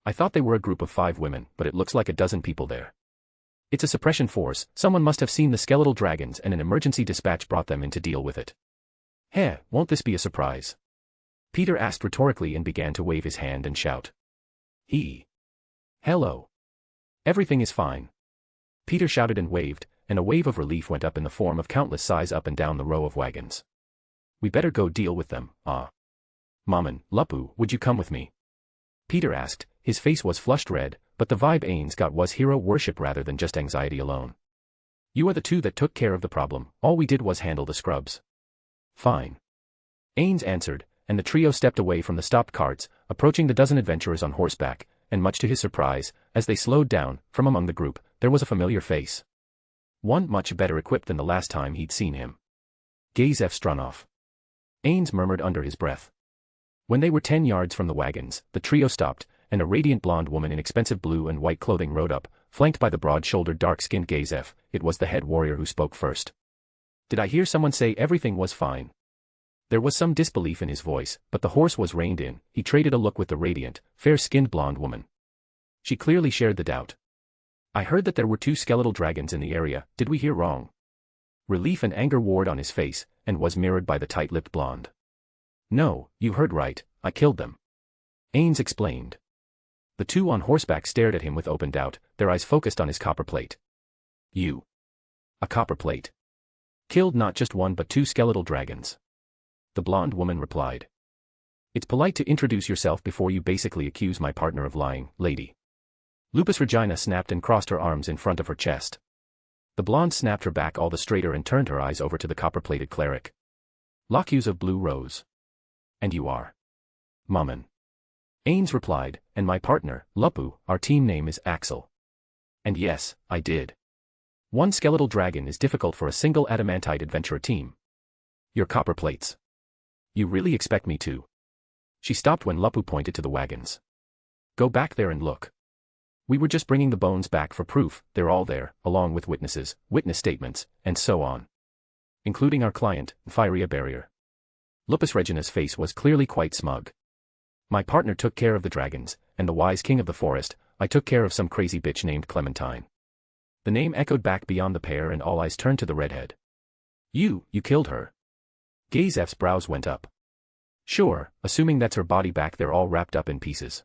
Speaker 3: I thought they were a group of 5 women, but it looks like a dozen people there. It's a suppression force, someone must have seen the skeletal dragons and an emergency dispatch brought them in to deal with it. Heh, won't this be a surprise? Peter asked rhetorically and began to wave his hand and shout. Hello. Everything is fine. Peter shouted and waved, and a wave of relief went up in the form of countless sighs up and down the row of wagons. We better go deal with them, Maman, Lupu, would you come with me? Peter asked, his face was flushed red, but the vibe Ainz got was hero worship rather than just anxiety alone. You are the 2 that took care of the problem, all we did was handle the scrubs. Fine. Ainz answered, and the trio stepped away from the stopped carts, approaching the dozen adventurers on horseback, and much to his surprise, as they slowed down, from among the group, there was a familiar face. One much better equipped than the last time he'd seen him. Gazef Strunov. Ainz murmured under his breath. When they were 10 yards from the wagons, the trio stopped, and a radiant blonde woman in expensive blue and white clothing rode up, flanked by the broad-shouldered dark-skinned Gazef. It was the head warrior who spoke first. Did I hear someone say everything was fine? There was some disbelief in his voice, but the horse was reined in. He traded a look with the radiant, fair-skinned blonde woman. She clearly shared the doubt. I heard that there were 2 skeletal dragons in the area, did we hear wrong? Relief and anger warred on his face, and was mirrored by the tight-lipped blonde. No, you heard right, I killed them. Ainz explained. The 2 on horseback stared at him with open doubt, their eyes focused on his copper plate. You. A copper plate. Killed not just 1 but 2 skeletal dragons. The blonde woman replied. It's polite to introduce yourself before you basically accuse my partner of lying, lady. Lupusregina snapped and crossed her arms in front of her chest. The blonde snapped her back all the straighter and turned her eyes over to the copper-plated cleric. Lock-hues of blue rose. And you are? Maman. Ainz replied, and my partner, Lupu, our team name is Axel. And yes, I did. 1 skeletal dragon is difficult for a single adamantite adventurer team. Your copper plates. You really expect me to? She stopped when Lupu pointed to the wagons. Go back there and look. We were just bringing the bones back for proof, they're all there, along with witnesses, witness statements, and so on. Including our client, Firia Barrier. Lupusregina's face was clearly quite smug. My partner took care of the dragons, and the wise king of the forest, I took care of some crazy bitch named Clementine. The name echoed back beyond the pair and all eyes turned to the redhead. You killed her. Gazef's brows went up. Sure, assuming that's her body back there all wrapped up in pieces.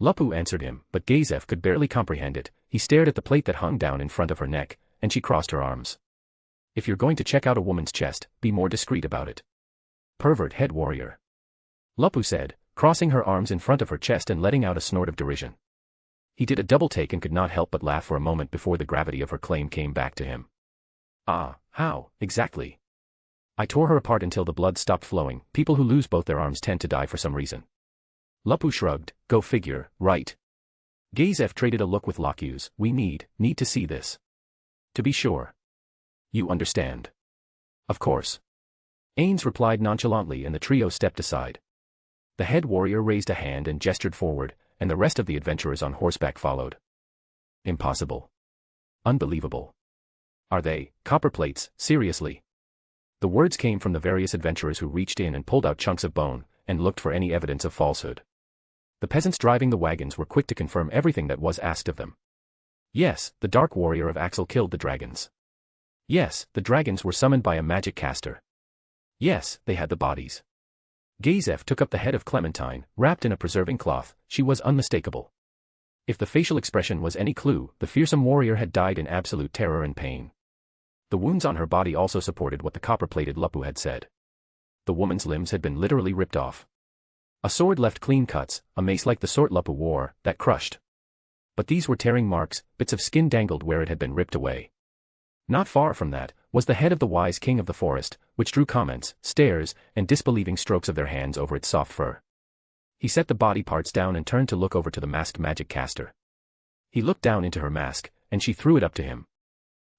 Speaker 3: Lupu answered him, but Gazef could barely comprehend it. He stared at the plate that hung down in front of her neck, and she crossed her arms. If you're going to check out a woman's chest, be more discreet about it. Pervert head warrior. Lupu said, crossing her arms in front of her chest and letting out a snort of derision. He did a double take and could not help but laugh for a moment before the gravity of her claim came back to him. How, exactly? I tore her apart until the blood stopped flowing. People who lose both their arms tend to die for some reason. Lupu shrugged, go figure, right? Gazef traded a look with Lock-hues. We need to see this. To be sure. You understand. Of course. Ainz replied nonchalantly and the trio stepped aside. The head warrior raised a hand and gestured forward, and the rest of the adventurers on horseback followed. Impossible. Unbelievable. Are they, copper plates, seriously? The words came from the various adventurers who reached in and pulled out chunks of bone, and looked for any evidence of falsehood. The peasants driving the wagons were quick to confirm everything that was asked of them. Yes, the Dark Warrior of Axel killed the dragons. Yes, the dragons were summoned by a magic caster. Yes, they had the bodies. Gazef took up the head of Clementine, wrapped in a preserving cloth. She was unmistakable. If the facial expression was any clue, the fearsome warrior had died in absolute terror and pain. The wounds on her body also supported what the copper-plated Lupu had said. The woman's limbs had been literally ripped off. A sword left clean cuts, a mace like the sort Lupu wore, that crushed. But these were tearing marks, bits of skin dangled where it had been ripped away. Not far from that, was the head of the wise king of the forest, which drew comments, stares, and disbelieving strokes of their hands over its soft fur. He set the body parts down and turned to look over to the masked magic caster. He looked down into her mask, and she threw it up to him.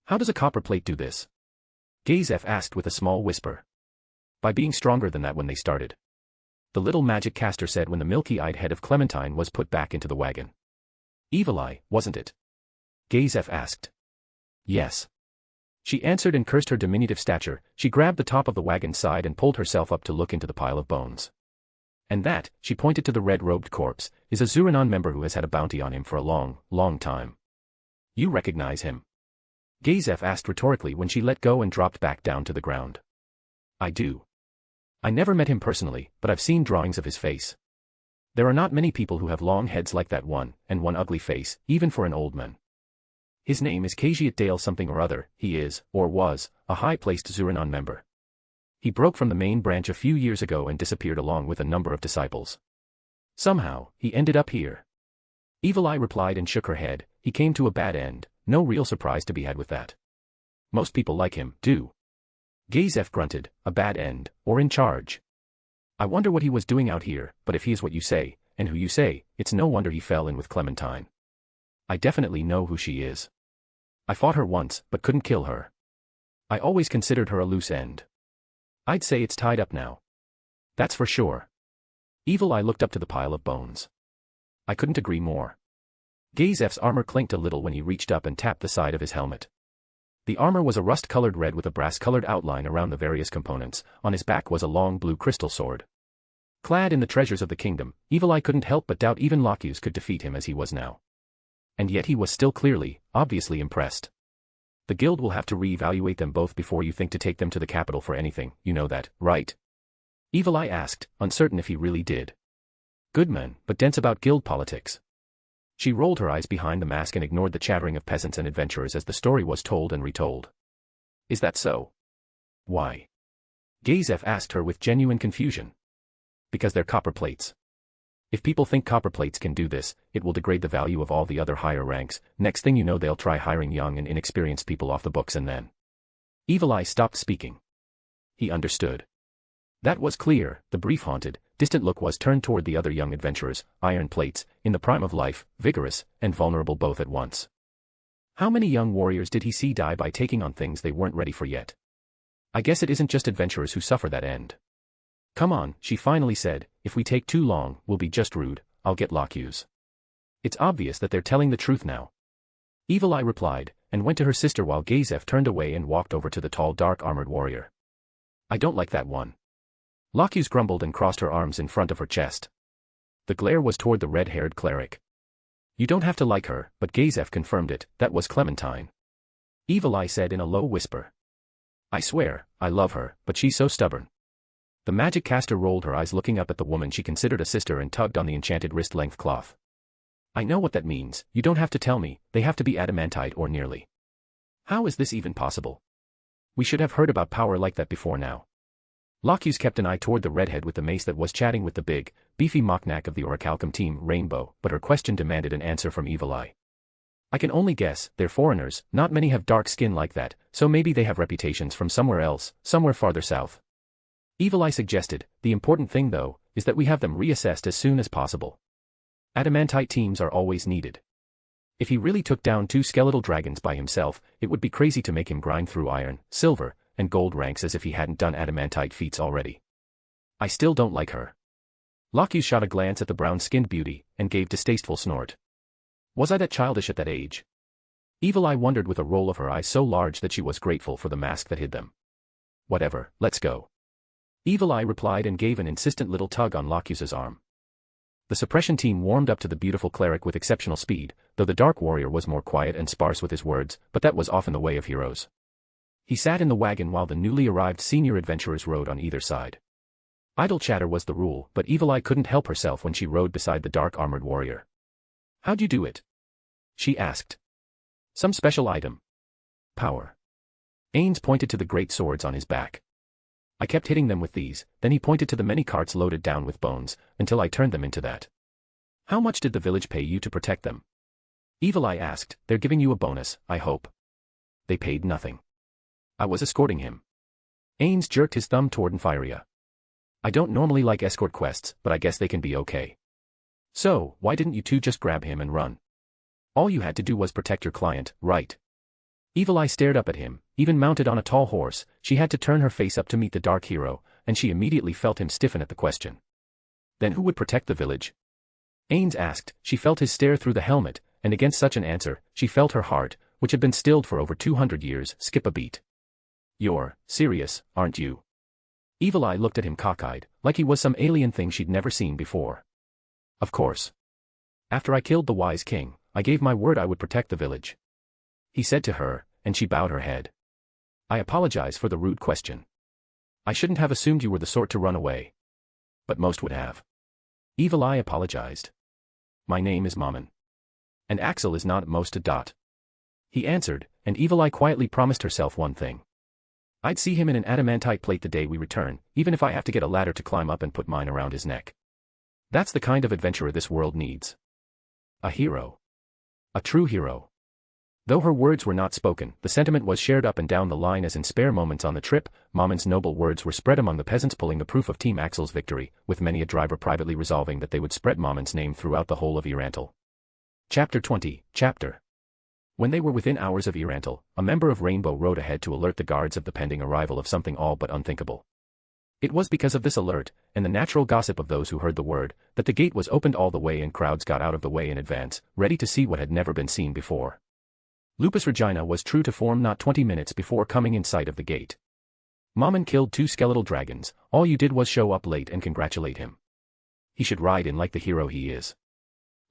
Speaker 3: How does a copper plate do this? Gazef asked with a small whisper. By being stronger than that when they started. The little magic caster said when the milky-eyed head of Clementine was put back into the wagon. Evil Eye, wasn't it? Gazef asked. Yes. She answered and cursed her diminutive stature. She grabbed the top of the wagon's side and pulled herself up to look into the pile of bones. And that, she pointed to the red-robed corpse, is a Zuranon member who has had a bounty on him for a long, long time. You recognize him? Gazef asked rhetorically when she let go and dropped back down to the ground. I do. I never met him personally, but I've seen drawings of his face. There are not many people who have long heads like that one, and one ugly face, even for an old man. His name is Khajiit Dale something or other. He is, or was, a high-placed Zuranon member. He broke from the main branch a few years ago and disappeared along with a number of disciples. Somehow, he ended up here. Evil Eye replied and shook her head. He came to a bad end, no real surprise to be had with that. Most people like him, do. Gazef grunted, a bad end, or in charge. I wonder what he was doing out here, but if he is what you say, and who you say, it's no wonder he fell in with Clementine. I definitely know who she is. I fought her once, but couldn't kill her. I always considered her a loose end. I'd say it's tied up now. That's for sure. Evil Eye looked up to the pile of bones. I couldn't agree more. Gazef's armor clinked a little when he reached up and tapped the side of his helmet. The armor was a rust-colored red with a brass-colored outline around the various components. On his back was a long blue crystal sword. Clad in the treasures of the kingdom, Evil Eye couldn't help but doubt even Locus could defeat him as he was now. And yet he was still clearly, obviously impressed. The guild will have to re-evaluate them both before you think to take them to the capital for anything, you know that, right? Evil Eye asked, uncertain if he really did. Good man, but dense about guild politics. She rolled her eyes behind the mask and ignored the chattering of peasants and adventurers as the story was told and retold. Is that so? Why? Gazef asked her with genuine confusion. Because they're copper plates. If people think copper plates can do this, it will degrade the value of all the other higher ranks. Next thing you know they'll try hiring young and inexperienced people off the books and then. Evil Eye stopped speaking. He understood. That was clear. The brief haunted, distant look was turned toward the other young adventurers, iron plates, in the prime of life, vigorous, and vulnerable both at once. How many young warriors did he see die by taking on things they weren't ready for yet? I guess it isn't just adventurers who suffer that end. Come on, she finally said, if we take too long, we'll be just rude, I'll get Locus. It's obvious that they're telling the truth now. Evil Eye replied, and went to her sister while Gazef turned away and walked over to the tall dark-armored warrior. I don't like that one. Locus grumbled and crossed her arms in front of her chest. The glare was toward the red-haired cleric. You don't have to like her, but Gazef confirmed it, that was Clementine. Evil Eye said in a low whisper. I swear, I love her, but she's so stubborn. The magic caster rolled her eyes looking up at the woman she considered a sister and tugged on the enchanted wrist-length cloth. I know what that means, you don't have to tell me, they have to be adamantite or nearly. How is this even possible? We should have heard about power like that before now. Locus kept an eye toward the redhead with the mace that was chatting with the big, beefy mocknack of the Orichalcum team, Rainbow, but her question demanded an answer from Evil Eye. I can only guess, they're foreigners, not many have dark skin like that, so maybe they have reputations from somewhere else, somewhere farther south. Evil Eye suggested, the important thing though, is that we have them reassessed as soon as possible. Adamantite teams are always needed. If he really took down 2 skeletal dragons by himself, it would be crazy to make him grind through iron, silver, and gold ranks as if he hadn't done adamantite feats already. I still don't like her. Locus shot a glance at the brown-skinned beauty, and gave distasteful snort. Was I that childish at that age? Evil Eye wondered with a roll of her eyes so large that she was grateful for the mask that hid them. Whatever, let's go. Evil Eye replied and gave an insistent little tug on Locus's arm. The suppression team warmed up to the beautiful cleric with exceptional speed, though the dark warrior was more quiet and sparse with his words, but that was often the way of heroes. He sat in the wagon while the newly arrived senior adventurers rode on either side. Idle chatter was the rule, but Evil Eye couldn't help herself when she rode beside the dark-armored warrior. How'd you do it? She asked. Some special item. Power. Ains pointed to the great swords on his back. I kept hitting them with these, then he pointed to the many carts loaded down with bones, until I turned them into that. How much did the village pay you to protect them? Evil Eye asked, they're giving you a bonus, I hope. They paid nothing. I was escorting him. Ainz jerked his thumb toward Infiria. I don't normally like escort quests, but I guess they can be okay. So, why didn't you two just grab him and run? All you had to do was protect your client, right? Evil Eye stared up at him, even mounted on a tall horse, she had to turn her face up to meet the dark hero, and she immediately felt him stiffen at the question. Then who would protect the village? Ainz asked, she felt his stare through the helmet, and against such an answer, she felt her heart, which had been stilled for over 200 years, skip a beat. You're serious, aren't you? Evil Eye looked at him cockeyed, like he was some alien thing she'd never seen before. Of course. After I killed the wise king, I gave my word I would protect the village. He said to her, and she bowed her head. I apologize for the rude question. I shouldn't have assumed you were the sort to run away. But most would have. Evil Eye apologized. My name is Mammon. And Axel is not most a dot. He answered, and Evil Eye quietly promised herself one thing. I'd see him in an adamantite plate the day we return, even if I have to get a ladder to climb up and put mine around his neck. That's the kind of adventurer this world needs. A hero. A true hero. Though her words were not spoken, the sentiment was shared up and down the line as in spare moments on the trip, Mammon's noble words were spread among the peasants pulling the proof of Team Axel's victory, with many a driver privately resolving that they would spread Mammon's name throughout the whole of E-Rantel. Chapter 20, Chapter. When they were within hours of E-Rantel, a member of Rainbow rode ahead to alert the guards of the pending arrival of something all but unthinkable. It was because of this alert, and the natural gossip of those who heard the word, that the gate was opened all the way and crowds got out of the way in advance, ready to see what had never been seen before. Lupusregina was true to form not 20 minutes before coming in sight of the gate. Mammon killed 2 skeletal dragons, all you did was show up late and congratulate him. He should ride in like the hero he is.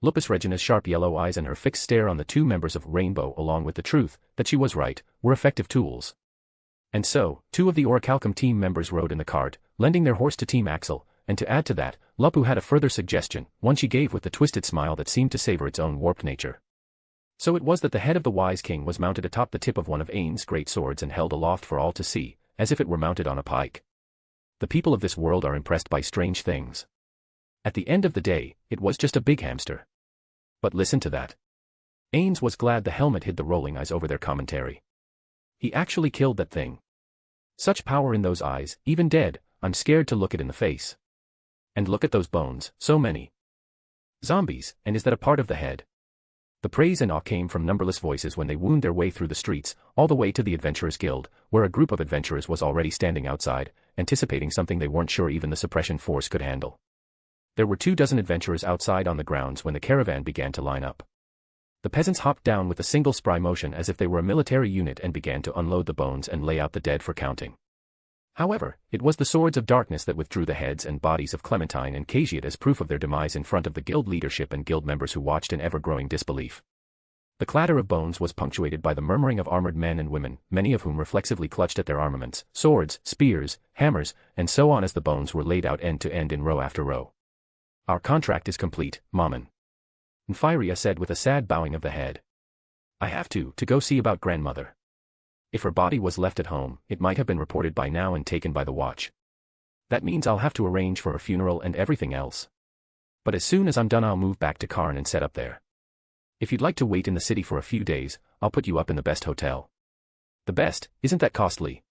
Speaker 3: Lupusregina's sharp yellow eyes and her fixed stare on the 2 members of Rainbow along with the truth, that she was right, were effective tools. And so, 2 of the Orichalcum team members rode in the cart, lending their horse to Team Axel, and to add to that, Lupu had a further suggestion, one she gave with the twisted smile that seemed to savor its own warped nature. So it was that the head of the wise king was mounted atop the tip of one of Ainz' great swords and held aloft for all to see, as if it were mounted on a pike. The people of this world are impressed by strange things. At the end of the day, it was just a big hamster. But listen to that. Ainz was glad the helmet hid the rolling eyes over their commentary. He actually killed that thing. Such power in those eyes, even dead, I'm scared to look it in the face. And look at those bones, so many. Zombies, and is that a part of the head? The praise and awe came from numberless voices when they wound their way through the streets, all the way to the Adventurers Guild, where a group of adventurers was already standing outside, anticipating something they weren't sure even the suppression force could handle. There were 24 adventurers outside on the grounds when the caravan began to line up. The peasants hopped down with a single spry motion as if they were a military unit and began to unload the bones and lay out the dead for counting. However, it was the swords of darkness that withdrew the heads and bodies of Clementine and Khajiit as proof of their demise in front of the guild leadership and guild members who watched in ever-growing disbelief. The clatter of bones was punctuated by the murmuring of armored men and women, many of whom reflexively clutched at their armaments, swords, spears, hammers, and so on as the bones were laid out end to end in row after row. Our contract is complete, Mammon. Nfiria said with a sad bowing of the head. I have to go see about grandmother. If her body was left at home, it might have been reported by now and taken by the watch. That means I'll have to arrange for a funeral and everything else. But as soon as I'm done I'll move back to Karn and set up there. If you'd like to wait in the city for a few days, I'll put you up in the best hotel. The best, isn't that costly?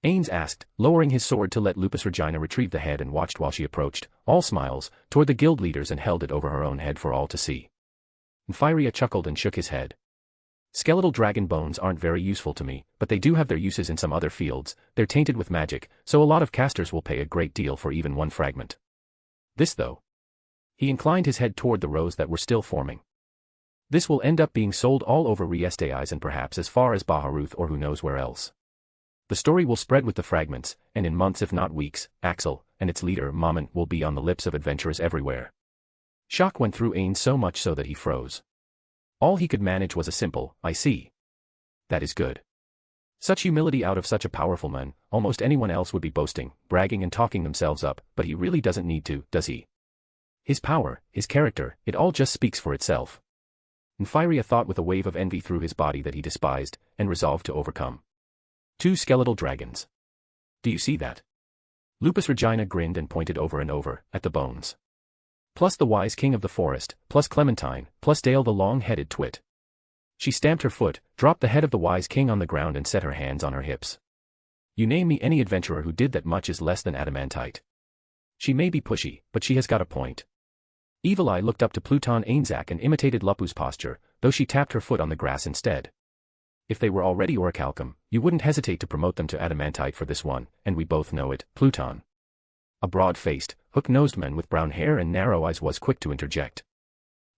Speaker 3: Ains asked, lowering his sword to let Lupusregina retrieve the head and watched while she approached, all smiles, toward the guild leaders and held it over her own head for all to see. Nfiria chuckled and shook his head. Skeletal dragon bones aren't very useful to me, but they do have their uses in some other fields, they're tainted with magic, so a lot of casters will pay a great deal for even one fragment. This though. He inclined his head toward the rows that were still forming. This will end up being sold all over Riestais and perhaps as far as Baharuth or who knows where else. The story will spread with the fragments, and in months if not weeks, Axel, and its leader Mammon will be on the lips of adventurers everywhere. Shock went through Ains so much so that he froze. All he could manage was a simple, I see. That is good. Such humility out of such a powerful man, almost anyone else would be boasting, bragging and talking themselves up, but he really doesn't need to, does he? His power, his character, it all just speaks for itself. Nfiria thought with a wave of envy through his body that he despised, and resolved to overcome. 2 skeletal dragons. Do you see that? Lupusregina grinned and pointed over and over, at the bones. Plus the wise king of the forest, plus Clementine, plus Dale the long-headed twit. She stamped her foot, dropped the head of the wise king on the ground and set her hands on her hips. You name me any adventurer who did that much is less than adamantite. She may be pushy, but she has got a point. Evil Eye looked up to Pluton Ainzak and imitated Lupu's posture, though she tapped her foot on the grass instead. If they were already Orichalcum, you wouldn't hesitate to promote them to adamantite for this one, and we both know it, Pluton. A broad-faced, hook-nosed man with brown hair and narrow eyes was quick to interject.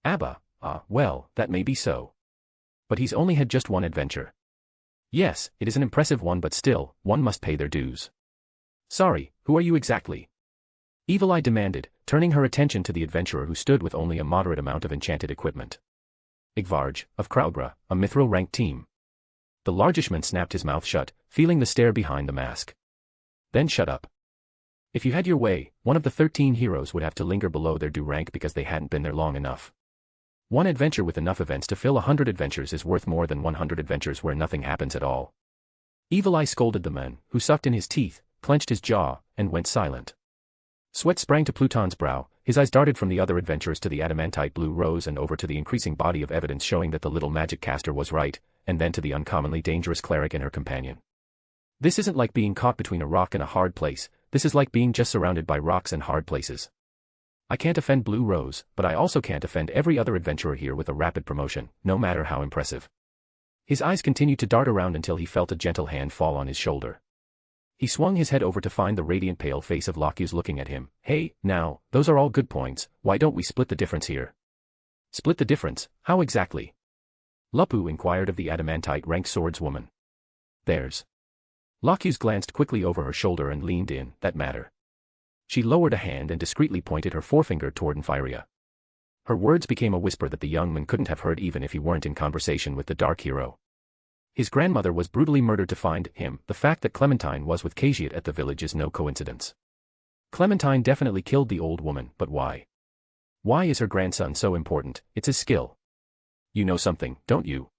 Speaker 3: Abba, well, that may be so. But he's only had just one adventure. Yes, it is an impressive one but still, one must pay their dues. Sorry, who are you exactly? Evil Eye demanded, turning her attention to the adventurer who stood with only a moderate amount of enchanted equipment. Igvarj, of Kralgra, a Mithril-ranked team. The largishman snapped his mouth shut, feeling the stare behind the mask. Then shut up. If you had your way, one of the 13 heroes would have to linger below their due rank because they hadn't been there long enough. One adventure with enough events to fill 100 adventures is worth more than 100 adventures where nothing happens at all. Evil Eye scolded the man, who sucked in his teeth, clenched his jaw, and went silent. Sweat sprang to Pluton's brow, his eyes darted from the other adventurers to the adamantite blue rose and over to the increasing body of evidence showing that the little magic caster was right, and then to the uncommonly dangerous cleric and her companion. This isn't like being caught between a rock and a hard place, this is like being just surrounded by rocks and hard places. I can't offend Blue Rose, but I also can't offend every other adventurer here with a rapid promotion, no matter how impressive. His eyes continued to dart around until he felt a gentle hand fall on his shoulder. He swung his head over to find the radiant pale face of Locus looking at him. Hey, now, those are all good points, why don't we split the difference here? Split the difference, how exactly? Lupu inquired of the adamantite-ranked swordswoman. There's. Locus glanced quickly over her shoulder and leaned in, that matter. She lowered a hand and discreetly pointed her forefinger toward Infyria. Her words became a whisper that the young man couldn't have heard even if he weren't in conversation with the dark hero. His grandmother was brutally murdered to find him. The fact that Clementine was with Khajiit at the village is no coincidence. Clementine definitely killed the old woman, but why? Why is her grandson so important? It's his skill. You know something, don't you?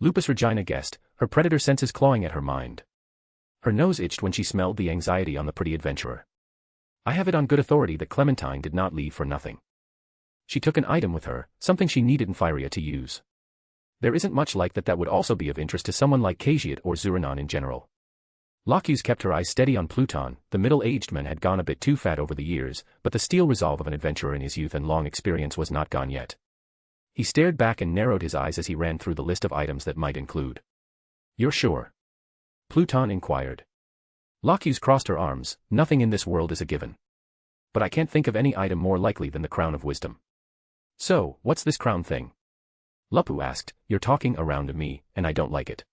Speaker 3: Lupusregina guessed, her predator senses clawing at her mind. Her nose itched when she smelled the anxiety on the pretty adventurer. I have it on good authority that Clementine did not leave for nothing. She took an item with her, something she needed Infyria to use. There isn't much like that would also be of interest to someone like Khajiit or Zuranon in general. Locus kept her eyes steady on Pluton. The middle-aged man had gone a bit too fat over the years, but the steel resolve of an adventurer in his youth and long experience was not gone yet. He stared back and narrowed his eyes as he ran through the list of items that might include. You're sure? Pluton inquired. Locus crossed her arms. Nothing in this world is a given. But I can't think of any item more likely than the Crown of Wisdom. So, what's this crown thing? Lupu asked. You're talking around me, and I don't like it.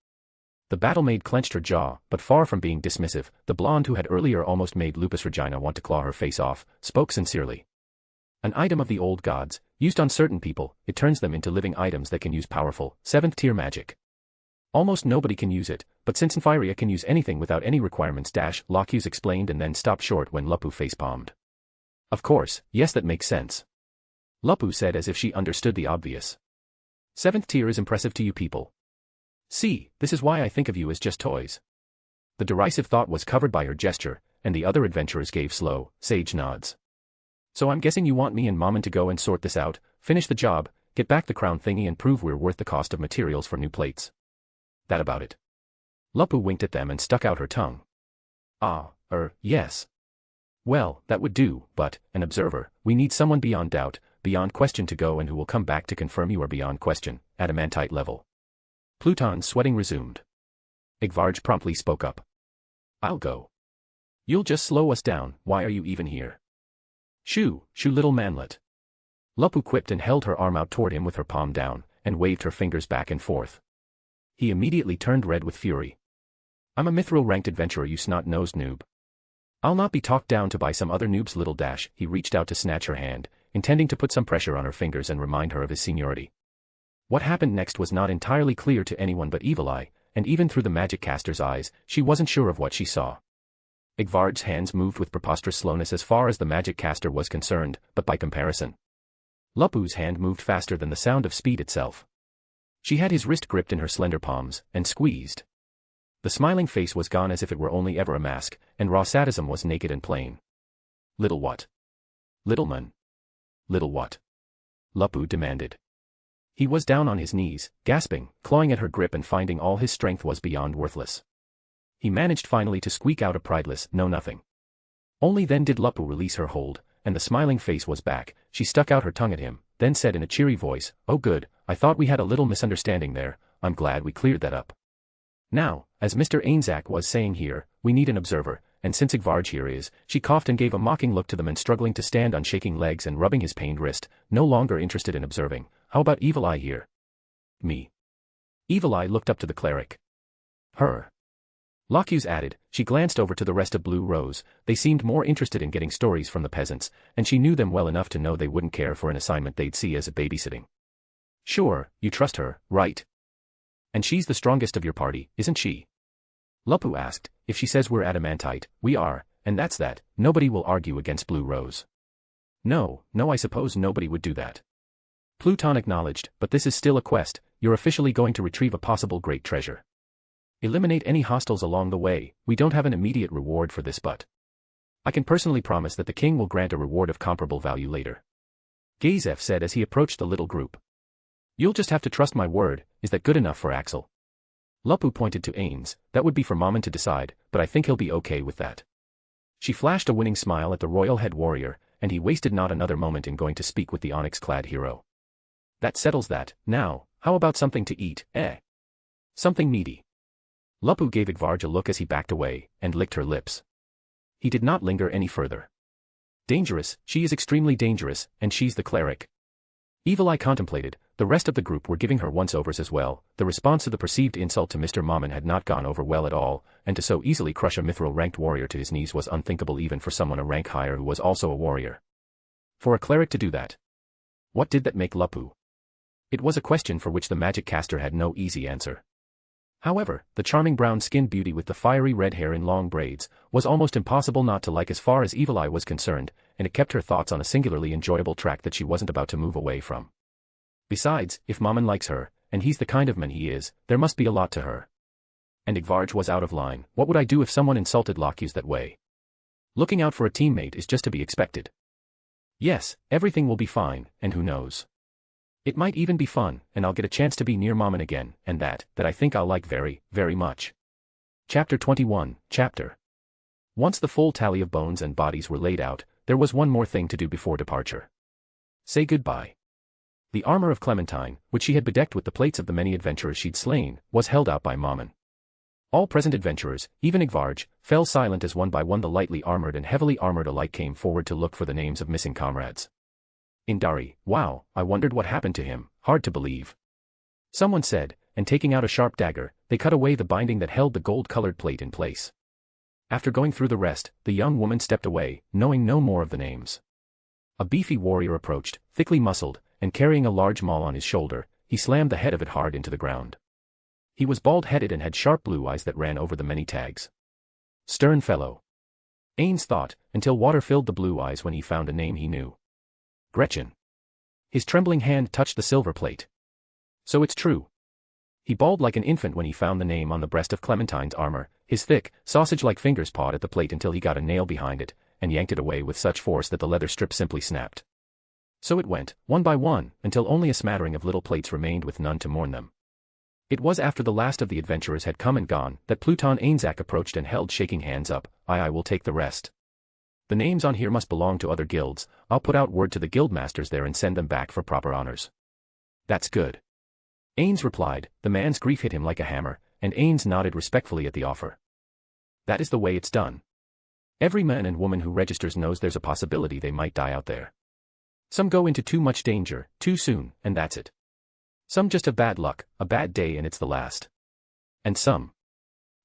Speaker 3: The battle-maid clenched her jaw, but far from being dismissive, the blonde who had earlier almost made Lupusregina want to claw her face off, spoke sincerely. An item of the old gods, used on certain people, it turns them into living items that can use powerful, 7th-tier magic. Almost nobody can use it, but since Infyria can use anything without any requirements Locus explained and then stopped short when Lupu face-palmed. Of course, yes that makes sense. Lupu said as if she understood the obvious. 7th tier is impressive to you people. See, this is why I think of you as just toys. The derisive thought was covered by her gesture, and the other adventurers gave slow, sage nods. So I'm guessing you want me and Mammon to go and sort this out, finish the job, get back the crown thingy and prove we're worth the cost of materials for new plates. That about it. Lupu winked at them and stuck out her tongue. Yes. Well, that would do, but, an observer, we need someone beyond doubt, beyond question to go and who will come back to confirm you are beyond question, adamantite level. Pluton's sweating resumed. Igvarj promptly spoke up. I'll go. You'll just slow us down, why are you even here? Shoo, little manlet. Lupu quipped and held her arm out toward him with her palm down, and waved her fingers back and forth. He immediately turned red with fury. I'm a mithril-ranked adventurer you snot-nosed noob. I'll not be talked down to by some other noob's little dash. He reached out to snatch her hand, intending to put some pressure on her fingers and remind her of his seniority. What happened next was not entirely clear to anyone but Evil Eye, and even through the magic caster's eyes, she wasn't sure of what she saw. Igvarj's hands moved with preposterous slowness as far as the magic caster was concerned, but by comparison. Lupu's hand moved faster than the sound of speed itself. She had his wrist gripped in her slender palms, and squeezed. The smiling face was gone as if it were only ever a mask, and raw sadism was naked and plain. Little what? Little man. Little what? Lupu demanded. He was down on his knees, gasping, clawing at her grip and finding all his strength was beyond worthless. He managed finally to squeak out a prideless, no nothing. Only then did Lupu release her hold, and the smiling face was back. She stuck out her tongue at him, then said in a cheery voice, "Oh good, I thought we had a little misunderstanding there, I'm glad we cleared that up. Now, as Mr. Ainz was saying here, we need an observer, and since Igvarj here is," she coughed and gave a mocking look to the man struggling to stand on shaking legs and rubbing his pained wrist, no longer interested in observing. "How about Evil Eye here?" "Me." Evil Eye looked up to the cleric. "Her." Locuse added. She glanced over to the rest of Blue Rose. They seemed more interested in getting stories from the peasants, and she knew them well enough to know they wouldn't care for an assignment they'd see as a babysitting. Sure, you trust her, right? And she's the strongest of your party, isn't she? Lupu asked. If she says we're adamantite, we are, and that's that. Nobody will argue against Blue Rose. No, I suppose nobody would do that. Pluton acknowledged, but this is still a quest. You're officially going to retrieve a possible great treasure. Eliminate any hostiles along the way. We don't have an immediate reward for this, but I can personally promise that the king will grant a reward of comparable value later. Gazef said as he approached the little group. You'll just have to trust my word. Is that good enough for Axel? Lupu pointed to Ains. That would be for Mammon to decide, but I think he'll be okay with that. She flashed a winning smile at the royal head warrior, and he wasted not another moment in going to speak with the onyx-clad hero. That settles that. Now, how about something to eat, eh? Something meaty. Lupu gave Igvarj a look as he backed away, and licked her lips. He did not linger any further. Dangerous, she is extremely dangerous, and she's the cleric. Evil Eye contemplated. The rest of the group were giving her once-overs as well. The response to the perceived insult to Mr. Mammon had not gone over well at all, and to so easily crush a mithril-ranked warrior to his knees was unthinkable even for someone a rank higher who was also a warrior. For a cleric to do that. What did that make Lupu? It was a question for which the magic caster had no easy answer. However, the charming brown-skinned beauty with the fiery red hair in long braids was almost impossible not to like as far as Evil Eye was concerned, and it kept her thoughts on a singularly enjoyable track that she wasn't about to move away from. Besides, if Mammon likes her, and he's the kind of man he is, there must be a lot to her. And Igvarj was out of line. What would I do if someone insulted Locuse that way? Looking out for a teammate is just to be expected. Yes, everything will be fine, and who knows? It might even be fun, and I'll get a chance to be near Mammon again, and that I think I'll like very, very much. Chapter 21, Chapter. Once the full tally of bones and bodies were laid out, there was one more thing to do before departure. Say goodbye. The armor of Clementine, which she had bedecked with the plates of the many adventurers she'd slain, was held out by Mammon. All present adventurers, even Igvarj, fell silent as one by one the lightly armored and heavily armored alike came forward to look for the names of missing comrades. Indari, wow, I wondered what happened to him, hard to believe. Someone said, and taking out a sharp dagger, they cut away the binding that held the gold-colored plate in place. After going through the rest, the young woman stepped away, knowing no more of the names. A beefy warrior approached, thickly muscled, and carrying a large maul on his shoulder. He slammed the head of it hard into the ground. He was bald-headed and had sharp blue eyes that ran over the many tags. Stern fellow. Ainz thought, until water filled the blue eyes when he found a name he knew. Gretchen. His trembling hand touched the silver plate. So it's true. He bawled like an infant when he found the name on the breast of Clementine's armor. His thick, sausage-like fingers pawed at the plate until he got a nail behind it, and yanked it away with such force that the leather strip simply snapped. So it went, one by one, until only a smattering of little plates remained with none to mourn them. It was after the last of the adventurers had come and gone that Pluton Ainzak approached and held shaking hands up. I will take the rest. The names on here must belong to other guilds. I'll put out word to the guildmasters there and send them back for proper honors. That's good. Ains replied. The man's grief hit him like a hammer, and Ains nodded respectfully at the offer. That is the way it's done. Every man and woman who registers knows there's a possibility they might die out there. Some go into too much danger, too soon, and that's it. Some just have bad luck, a bad day and it's the last. And some.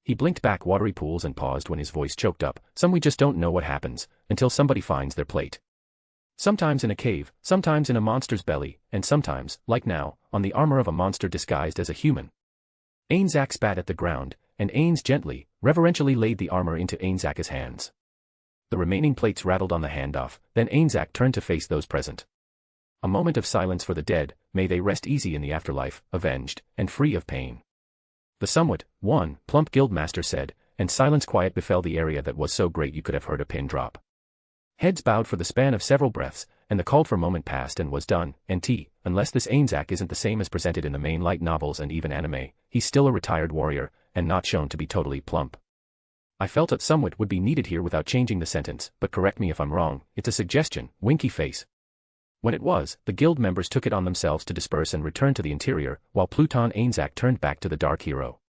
Speaker 3: He blinked back watery pools and paused when his voice choked up. Some we just don't know what happens, until somebody finds their plate. Sometimes in a cave, sometimes in a monster's belly, and sometimes, like now, on the armor of a monster disguised as a human. Ainzak spat at the ground, and Ains gently, reverentially laid the armor into Ainzak's hands. The remaining plates rattled on the handoff, then Ainzak turned to face those present. A moment of silence for the dead, may they rest easy in the afterlife, avenged, and free of pain. The somewhat, plump guildmaster said, and silence quiet befell the area that was so great you could have heard a pin drop. Heads bowed for the span of several breaths, and the called for moment passed and was done. Unless this Ainzak isn't the same as presented in the main light novels and even anime, he's still a retired warrior, and not shown to be totally plump. I felt that somewhat would be needed here without changing the sentence, but correct me if I'm wrong, it's a suggestion, winky face. When it was, the guild members took it on themselves to disperse and return to the interior, while Pluton Ainzak turned back to the Dark Hero.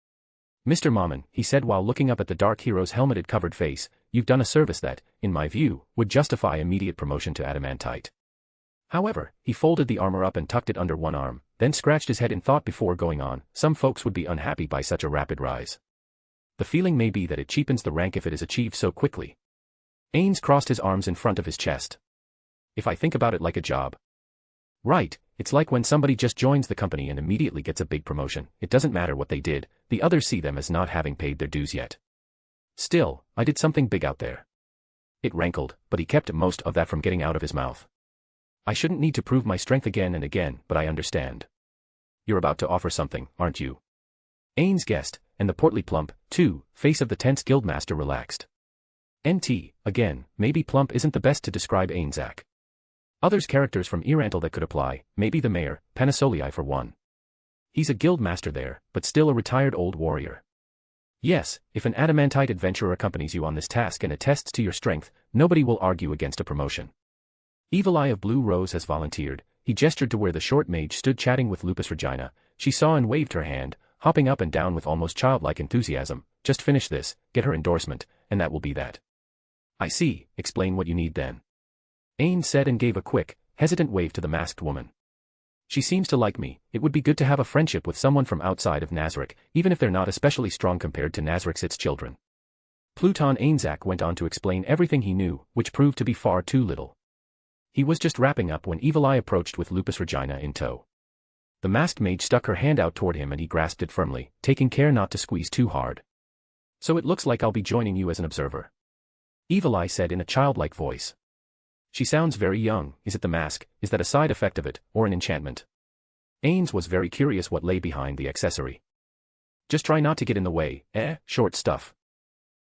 Speaker 3: Mr. Mammon, he said while looking up at the Dark Hero's helmeted covered face, you've done a service that, in my view, would justify immediate promotion to adamantite. However, he folded the armor up and tucked it under one arm, then scratched his head in thought before going on. Some folks would be unhappy by such a rapid rise. The feeling may be that it cheapens the rank if it is achieved so quickly. Ainz crossed his arms in front of his chest. If I think about it like a job. Right, it's like when somebody just joins the company and immediately gets a big promotion. It doesn't matter what they did, the others see them as not having paid their dues yet. Still, I did something big out there. It rankled, but he kept most of that from getting out of his mouth. I shouldn't need to prove my strength again and again, but I understand. You're about to offer something, aren't you? Ainz guessed, and the portly plump, too, face of the tense guildmaster relaxed. NT, again, maybe plump isn't the best to describe Ainzak. Others characters from E-Rantel that could apply, maybe the mayor, Panasolii for one. He's a guildmaster there, but still a retired old warrior. Yes, if an adamantite adventurer accompanies you on this task and attests to your strength, nobody will argue against a promotion. Evil Eye of Blue Rose has volunteered. He gestured to where the short mage stood chatting with Lupusregina. She saw and waved her hand, hopping up and down with almost childlike enthusiasm. Just finish this, get her endorsement, and that will be that. I see, explain what you need then. Ains said and gave a quick, hesitant wave to the masked woman. She seems to like me. It would be good to have a friendship with someone from outside of Nazarick, even if they're not especially strong compared to Nazarick's its children. Pluton Ainzak went on to explain everything he knew, which proved to be far too little. He was just wrapping up when Evil Eye approached with Lupusregina in tow. The masked mage stuck her hand out toward him and he grasped it firmly, taking care not to squeeze too hard. So it looks like I'll be joining you as an observer. Evil Eye said in a childlike voice. She sounds very young. Is it the mask? Is that a side effect of it, or an enchantment? Ainz was very curious what lay behind the accessory. Just try not to get in the way, short stuff.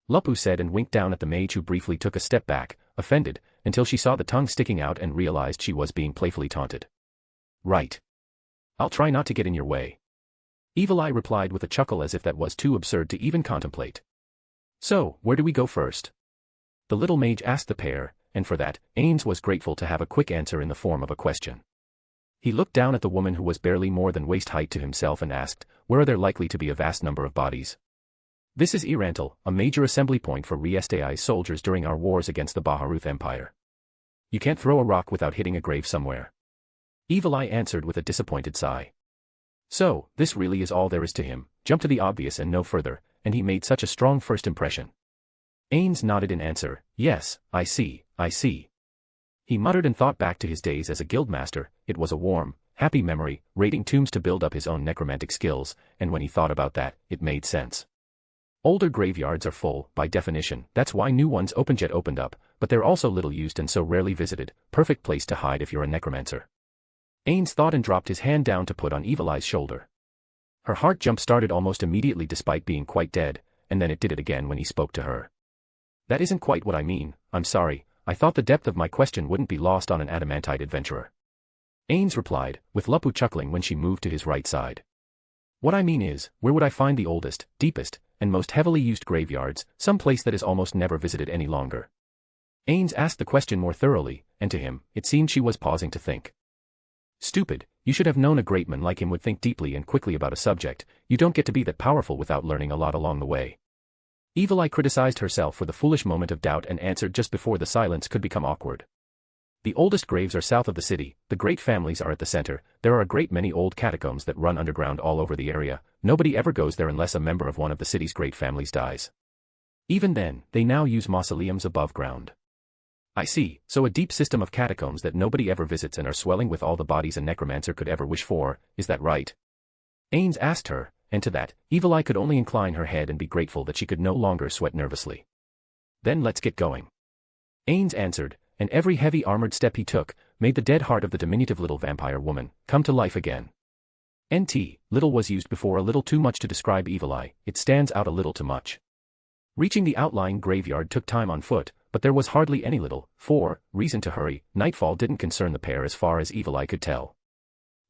Speaker 3: Lupu said and winked down at the mage who briefly took a step back, offended, until she saw the tongue sticking out and realized she was being playfully taunted. Right. I'll try not to get in your way. Evil Eye replied with a chuckle as if that was too absurd to even contemplate. So, where do we go first? The little mage asked the pair, and for that, Ainz was grateful to have a quick answer in the form of a question. He looked down at the woman who was barely more than waist height to himself and asked, where are there likely to be a vast number of bodies? This is E-Rantel, a major assembly point for Reestai's soldiers during our wars against the Baharuth Empire. You can't throw a rock without hitting a grave somewhere. Evil Eye answered with a disappointed sigh. So, this really is all there is to him, jump to the obvious and no further, and he made such a strong first impression. Ainz nodded in answer, yes, I see, I see. He muttered and thought back to his days as a guildmaster. It was a warm, happy memory, raiding tombs to build up his own necromantic skills, and when he thought about that, it made sense. Older graveyards are full, by definition, that's why new ones opened up, but they're also little used and so rarely visited, perfect place to hide if you're a necromancer. Ainz thought and dropped his hand down to put on Evil Eye's shoulder. Her heart jump-started almost immediately despite being quite dead, and then it did it again when he spoke to her. That isn't quite what I mean, I'm sorry, I thought the depth of my question wouldn't be lost on an adamantite adventurer. Ainz replied, with Lupu chuckling when she moved to his right side. What I mean is, where would I find the oldest, deepest, and most heavily used graveyards, some place that is almost never visited any longer? Ainz asked the question more thoroughly, and to him, it seemed she was pausing to think. Stupid, you should have known a great man like him would think deeply and quickly about a subject. You don't get to be that powerful without learning a lot along the way. Evil Eye criticized herself for the foolish moment of doubt and answered just before the silence could become awkward. The oldest graves are south of the city, the great families are at the center, there are a great many old catacombs that run underground all over the area, nobody ever goes there unless a member of one of the city's great families dies. Even then, they now use mausoleums above ground. I see, so a deep system of catacombs that nobody ever visits and are swelling with all the bodies a necromancer could ever wish for, is that right? Ainz asked her, and to that, Evil Eye could only incline her head and be grateful that she could no longer sweat nervously. Then let's get going. Ainz answered, and every heavy armored step he took, made the dead heart of the diminutive little vampire woman come to life again. NT, little was used before a little too much to describe Evil Eye, it stands out a little too much. Reaching the outlying graveyard took time on foot, but there was hardly any reason to hurry. Nightfall didn't concern the pair as far as Evil Eye could tell.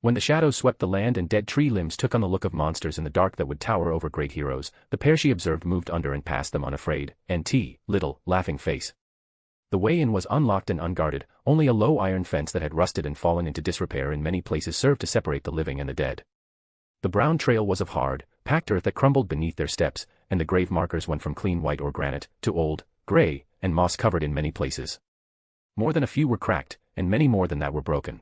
Speaker 3: When the shadows swept the land and dead tree limbs took on the look of monsters in the dark that would tower over great heroes, the pair she observed moved under and past them unafraid, little, laughing face. The way in was unlocked and unguarded, only a low iron fence that had rusted and fallen into disrepair in many places served to separate the living and the dead. The brown trail was of hard, packed earth that crumbled beneath their steps, and the grave markers went from clean white or granite, to old, gray, and moss-covered in many places. More than a few were cracked, and many more than that were broken.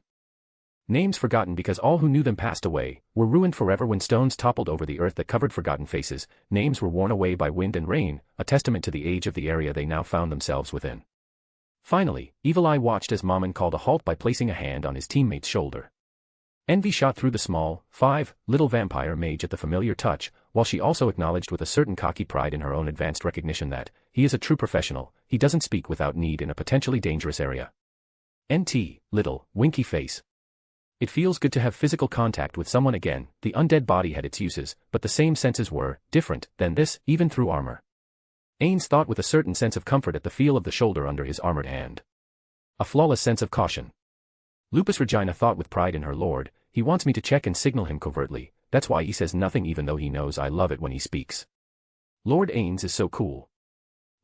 Speaker 3: Names forgotten because all who knew them passed away, were ruined forever when stones toppled over the earth that covered forgotten faces, names were worn away by wind and rain, a testament to the age of the area they now found themselves within. Finally, Evil Eye watched as Mammon called a halt by placing a hand on his teammate's shoulder. Envy shot through the small, little vampire mage at the familiar touch, while she also acknowledged with a certain cocky pride in her own advanced recognition that, he is a true professional, he doesn't speak without need in a potentially dangerous area. NT, little, winky face. It feels good to have physical contact with someone again. The undead body had its uses, but the same senses were different than this, even through armor. Ainz thought with a certain sense of comfort at the feel of the shoulder under his armored hand. A flawless sense of caution. Lupusregina thought with pride in her lord, he wants me to check and signal him covertly, that's why he says nothing even though he knows I love it when he speaks. Lord Ains is so cool.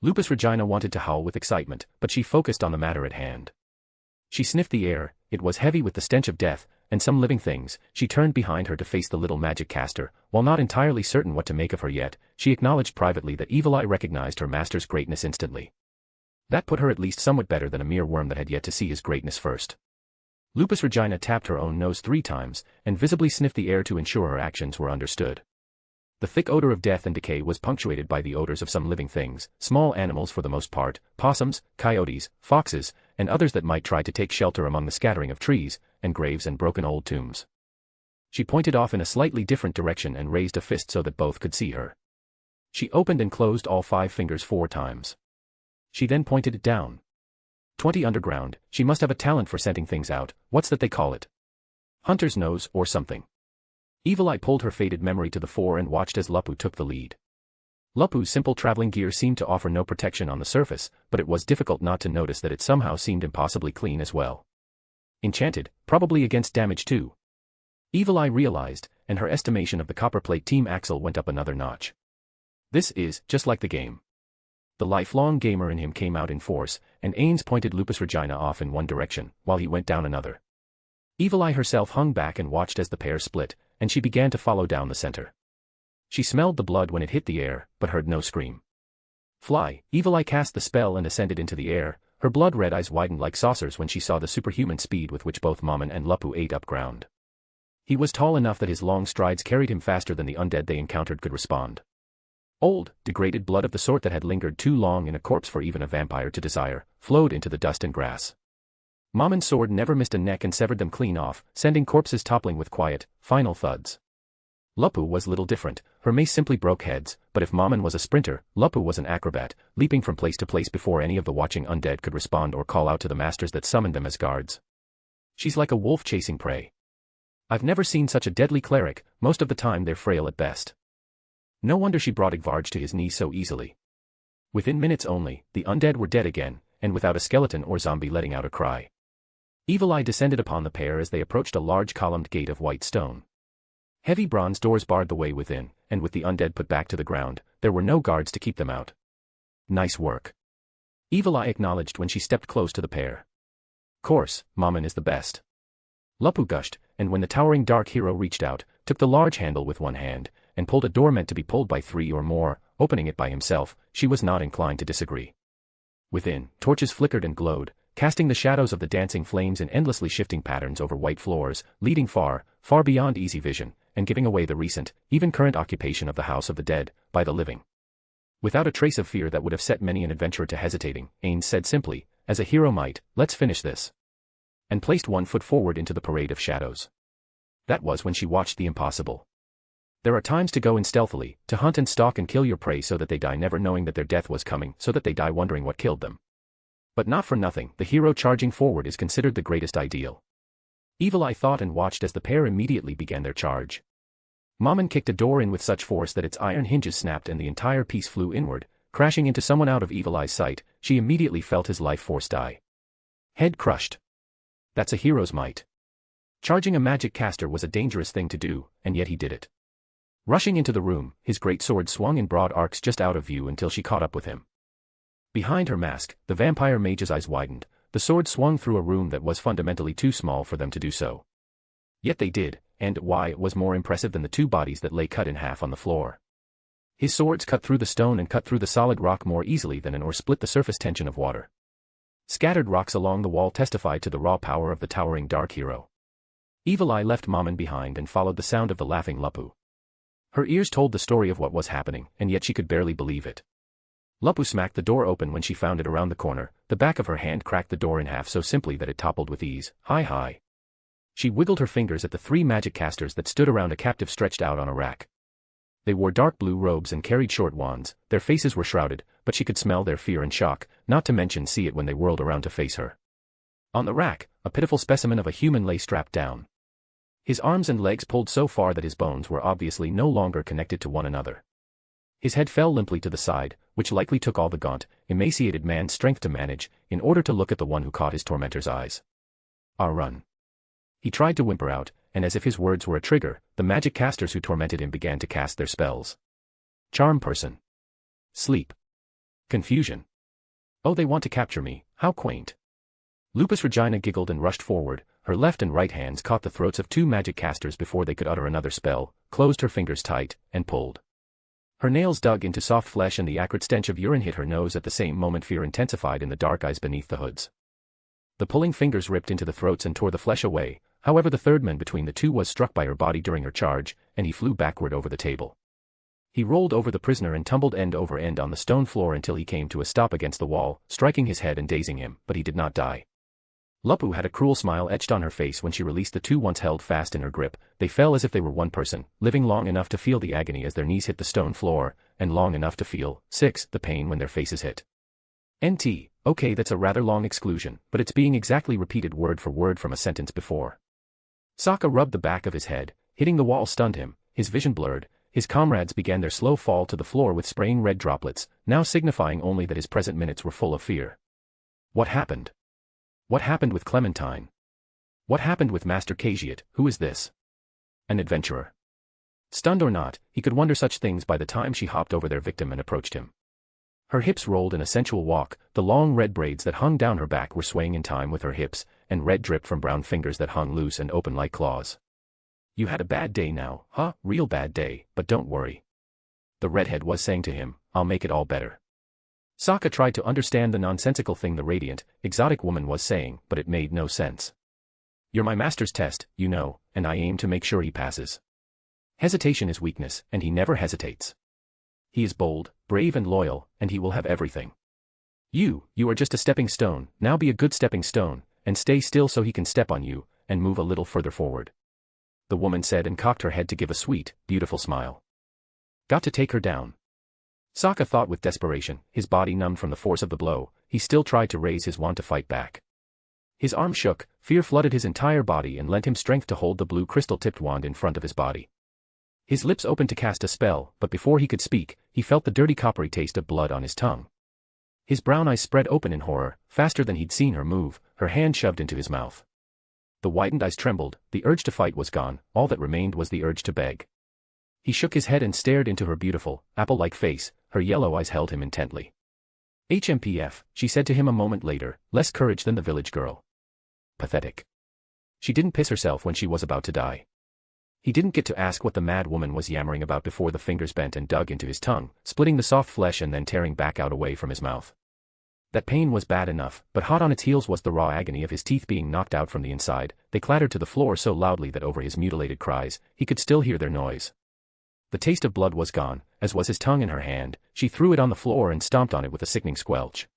Speaker 3: Lupusregina wanted to howl with excitement, but she focused on the matter at hand. She sniffed the air, it was heavy with the stench of death, and some living things. She turned behind her to face the little magic caster, while not entirely certain what to make of her yet, she acknowledged privately that Evil Eye recognized her master's greatness instantly. That put her at least somewhat better than a mere worm that had yet to see his greatness first. Lupusregina tapped her own nose 3 times, and visibly sniffed the air to ensure her actions were understood. The thick odor of death and decay was punctuated by the odors of some living things, small animals for the most part, possums, coyotes, foxes, and others that might try to take shelter among the scattering of trees, and graves and broken old tombs. She pointed off in a slightly different direction and raised a fist so that both could see her. She opened and closed all 5 fingers 4 times. She then pointed it down. 20 underground, she must have a talent for scenting things out, what's that they call it? Hunter's nose, or something. Evil Eye pulled her faded memory to the fore and watched as Lupu took the lead. Lupu's simple traveling gear seemed to offer no protection on the surface, but it was difficult not to notice that it somehow seemed impossibly clean as well. Enchanted, probably against damage too. Evil Eye realized, and her estimation of the copperplate team Axel went up another notch. This is, just like the game. The lifelong gamer in him came out in force, and Ains pointed Lupusregina off in one direction, while he went down another. Evil Eye herself hung back and watched as the pair split, and she began to follow down the center. She smelled the blood when it hit the air, but heard no scream. Fly, Evil Eye cast the spell and ascended into the air, her blood-red eyes widened like saucers when she saw the superhuman speed with which both Mammon and Lupu ate up ground. He was tall enough that his long strides carried him faster than the undead they encountered could respond. Old, degraded blood of the sort that had lingered too long in a corpse for even a vampire to desire, flowed into the dust and grass. Mammon's sword never missed a neck and severed them clean off, sending corpses toppling with quiet, final thuds. Lupu was little different, her mace simply broke heads, but if Mammon was a sprinter, Lupu was an acrobat, leaping from place to place before any of the watching undead could respond or call out to the masters that summoned them as guards. She's like a wolf chasing prey. I've never seen such a deadly cleric, most of the time they're frail at best. No wonder she brought Igvarj to his knees so easily. Within minutes only, the undead were dead again, and without a skeleton or zombie letting out a cry. Evil Eye descended upon the pair as they approached a large columned gate of white stone. Heavy bronze doors barred the way within, and with the undead put back to the ground, there were no guards to keep them out. Nice work. Evil Eye acknowledged when she stepped close to the pair. Course, Mammon is the best. Lupu gushed, and when the towering dark hero reached out, took the large handle with one hand, and pulled a door meant to be pulled by 3 or more, opening it by himself, she was not inclined to disagree. Within, torches flickered and glowed, casting the shadows of the dancing flames in endlessly shifting patterns over white floors, leading far, far beyond easy vision, and giving away the recent, even current occupation of the House of the Dead, by the living. Without a trace of fear that would have set many an adventurer to hesitating, Ains said simply, as a hero might, let's finish this. And placed one foot forward into the parade of shadows. That was when she watched the impossible. There are times to go in stealthily, to hunt and stalk and kill your prey so that they die never knowing that their death was coming, so that they die wondering what killed them. But not for nothing, the hero charging forward is considered the greatest ideal. Evil Eye thought and watched as the pair immediately began their charge. Mammon kicked a door in with such force that its iron hinges snapped and the entire piece flew inward, crashing into someone out of Evil Eye's sight. She immediately felt his life force die. Head crushed. That's a hero's might. Charging a magic caster was a dangerous thing to do, and yet he did it. Rushing into the room, his great sword swung in broad arcs just out of view until she caught up with him. Behind her mask, the vampire mage's eyes widened, the sword swung through a room that was fundamentally too small for them to do so. Yet they did, and why it was more impressive than the 2 bodies that lay cut in half on the floor. His swords cut through the stone and cut through the solid rock more easily than an oar split the surface tension of water. Scattered rocks along the wall testified to the raw power of the towering dark hero. Evil Eye left Mammon behind and followed the sound of the laughing Lupu. Her ears told the story of what was happening, and yet she could barely believe it. Lupu smacked the door open when she found it around the corner. The back of her hand cracked the door in half so simply that it toppled with ease. Hi. She wiggled her fingers at the 3 magic casters that stood around a captive stretched out on a rack. They wore dark blue robes and carried short wands. Their faces were shrouded, but she could smell their fear and shock, not to mention see it when they whirled around to face her. On the rack, a pitiful specimen of a human lay strapped down. His arms and legs pulled so far that his bones were obviously no longer connected to one another. His head fell limply to the side, which likely took all the gaunt, emaciated man's strength to manage, in order to look at the one who caught his tormentor's eyes. Run. He tried to whimper out, and as if his words were a trigger, the magic casters who tormented him began to cast their spells. Charm person. Sleep. Confusion. Oh, they want to capture me, how quaint. Lupusregina giggled and rushed forward. Her left and right hands caught the throats of 2 magic casters before they could utter another spell, closed her fingers tight, and pulled. Her nails dug into soft flesh and the acrid stench of urine hit her nose at the same moment. Fear intensified in the dark eyes beneath the hoods. The pulling fingers ripped into the throats and tore the flesh away. However, the third man between the two was struck by her body during her charge, and he flew backward over the table. He rolled over the prisoner and tumbled end over end on the stone floor until he came to a stop against the wall, striking his head and dazing him, but he did not die. Lupu had a cruel smile etched on her face when she released the 2 once held fast in her grip. They fell as if they were one person, living long enough to feel the agony as their knees hit the stone floor, and long enough to feel, the pain when their faces hit. NT, okay, that's a rather long exclusion, but it's being exactly repeated word for word from a sentence before. Sokka rubbed the back of his head. Hitting the wall stunned him, his vision blurred. His comrades began their slow fall to the floor with spraying red droplets, now signifying only that his present minutes were full of fear. What happened? What happened with Clementine? What happened with Master Khajiit? Who is this? An adventurer. Stunned or not, he could wonder such things by the time she hopped over their victim and approached him. Her hips rolled in a sensual walk, the long red braids that hung down her back were swaying in time with her hips, and red dripped from brown fingers that hung loose and open like claws. You had a bad day now, huh? Real bad day, but don't worry. The redhead was saying to him, I'll make it all better. Sokka tried to understand the nonsensical thing the radiant, exotic woman was saying, but it made no sense. You're my master's test, you know, and I aim to make sure he passes. Hesitation is weakness, and he never hesitates. He is bold, brave and loyal, and he will have everything. You are just a stepping stone. Now be a good stepping stone, and stay still so he can step on you, and move a little further forward. The woman said and cocked her head to give a sweet, beautiful smile. Got to take her down. Sokka thought with desperation, his body numbed from the force of the blow. He still tried to raise his wand to fight back. His arm shook, fear flooded his entire body and lent him strength to hold the blue crystal-tipped wand in front of his body. His lips opened to cast a spell, but before he could speak, he felt the dirty coppery taste of blood on his tongue. His brown eyes spread open in horror, faster than he'd seen her move, her hand shoved into his mouth. The widened eyes trembled, the urge to fight was gone, all that remained was the urge to beg. He shook his head and stared into her beautiful, apple-like face. Her yellow eyes held him intently. HMPF, she said to him a moment later, less courage than the village girl. Pathetic. She didn't piss herself when she was about to die. He didn't get to ask what the mad woman was yammering about before the fingers bent and dug into his tongue, splitting the soft flesh and then tearing back out away from his mouth. That pain was bad enough, but hot on its heels was the raw agony of his teeth being knocked out from the inside. They clattered to the floor so loudly that over his mutilated cries, he could still hear their noise. The taste of blood was gone, as was his tongue in her hand. She threw it on the floor and stomped on it with a sickening squelch.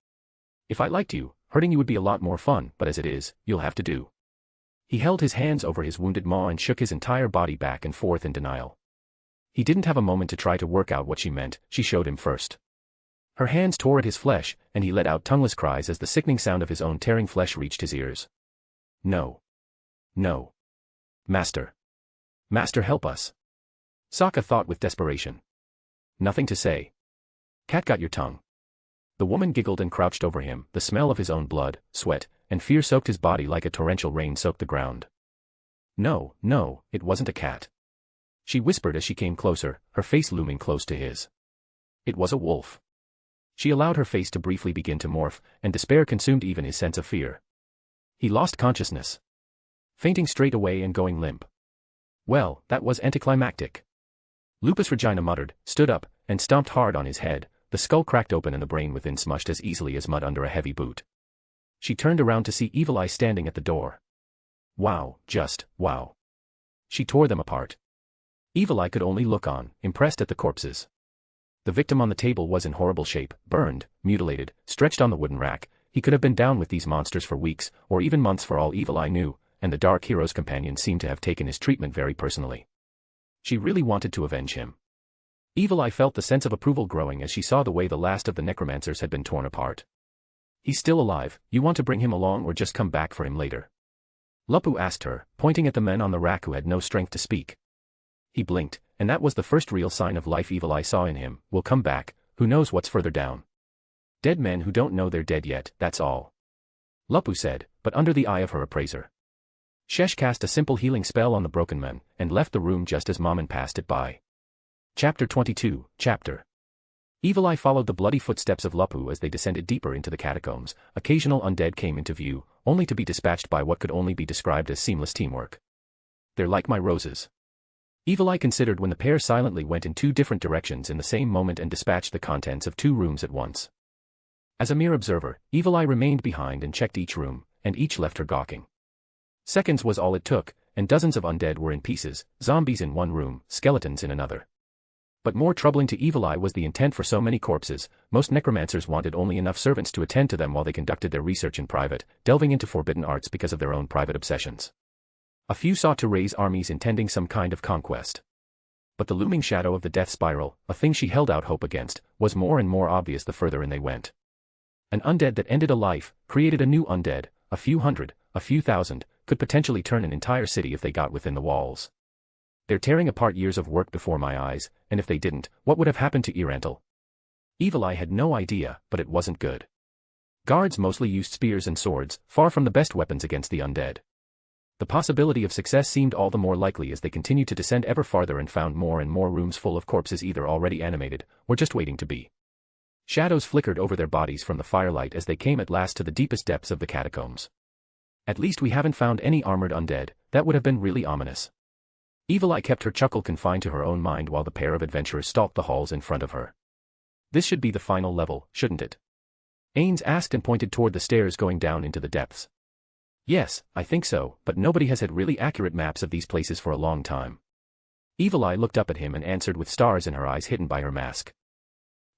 Speaker 3: If I liked you, hurting you would be a lot more fun, but as it is, you'll have to do. He held his hands over his wounded maw and shook his entire body back and forth in denial. He didn't have a moment to try to work out what she meant. She showed him first. Her hands tore at his flesh, and he let out tongueless cries as the sickening sound of his own tearing flesh reached his ears. No. No. Master. Master, help us. Sokka thought with desperation. Nothing to say. Cat got your tongue. The woman giggled and crouched over him. The smell of his own blood, sweat, and fear soaked his body like a torrential rain soaked the ground. No, it wasn't a cat. She whispered as she came closer, her face looming close to his. It was a wolf. She allowed her face to briefly begin to morph, and despair consumed even his sense of fear. He lost consciousness. Fainting straight away and going limp. Well, that was anticlimactic. Lupusregina muttered, stood up, and stomped hard on his head. The skull cracked open and the brain within smushed as easily as mud under a heavy boot. She turned around to see Evil Eye standing at the door. Wow, just, wow. She tore them apart. Evil Eye could only look on, impressed at the corpses. The victim on the table was in horrible shape, burned, mutilated, stretched on the wooden rack. He could have been down with these monsters for weeks, or even months for all Evil Eye knew, and the Dark Hero's companion seemed to have taken his treatment very personally. She really wanted to avenge him. Evil Eye felt the sense of approval growing as she saw the way the last of the necromancers had been torn apart. He's still alive, you want to bring him along or just come back for him later? Lupu asked her, pointing at the men on the rack who had no strength to speak. He blinked, and that was the first real sign of life Evil Eye saw in him. We'll come back, who knows what's further down. Dead men who don't know they're dead yet, that's all. Lupu said, but under the eye of her appraiser. Shesh cast a simple healing spell on the broken man, and left the room just as Mammon passed it by. Chapter 22, Chapter. Evil Eye followed the bloody footsteps of Lupu as they descended deeper into the catacombs. Occasional undead came into view, only to be dispatched by what could only be described as seamless teamwork. They're like my roses. Evil Eye considered when the pair silently went in two different directions in the same moment and dispatched the contents of two rooms at once. As a mere observer, Evil Eye remained behind and checked each room, and each left her gawking. Seconds was all it took, and dozens of undead were in pieces, zombies in one room, skeletons in another. But more troubling to Evil Eye was the intent for so many corpses. Most necromancers wanted only enough servants to attend to them while they conducted their research in private, delving into forbidden arts because of their own private obsessions. A few sought to raise armies intending some kind of conquest. But the looming shadow of the death spiral, a thing she held out hope against, was more and more obvious the further in they went. An undead that ended a life, created a new undead, a few hundred, a few thousand, could potentially turn an entire city if they got within the walls. They're tearing apart years of work before my eyes, and if they didn't, what would have happened to E-Rantel? Evil Eye had no idea, but it wasn't good. Guards mostly used spears and swords, far from the best weapons against the undead. The possibility of success seemed all the more likely as they continued to descend ever farther and found more and more rooms full of corpses either already animated, or just waiting to be. Shadows flickered over their bodies from the firelight as they came at last to the deepest depths of the catacombs. At least we haven't found any armored undead, that would have been really ominous. Evil Eye kept her chuckle confined to her own mind while the pair of adventurers stalked the halls in front of her. This should be the final level, shouldn't it? Ains asked and pointed toward the stairs going down into the depths. Yes, I think so, but nobody has had really accurate maps of these places for a long time. Evil Eye looked up at him and answered with stars in her eyes hidden by her mask.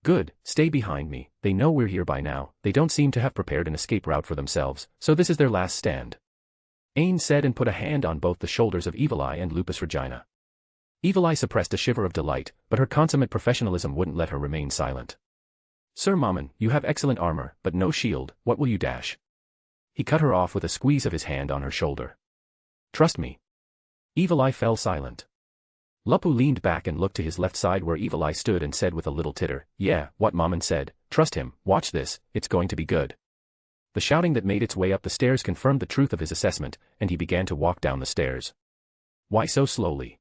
Speaker 3: Good, stay behind me, they know we're here by now, they don't seem to have prepared an escape route for themselves, so this is their last stand. Ainz said and put a hand on both the shoulders of Evil Eye and Lupusregina. Evil Eye suppressed a shiver of delight, but her consummate professionalism wouldn't let her remain silent. Sir Mammon, you have excellent armor, but no shield, what will you dash? He cut her off with a squeeze of his hand on her shoulder. Trust me. Evil Eye fell silent. Lupu leaned back and looked to his left side where Evil Eye stood and said with a little titter, yeah, what Mammon said, trust him, watch this, it's going to be good. The shouting that made its way up the stairs confirmed the truth of his assessment, and he began to walk down the stairs. Why so slowly?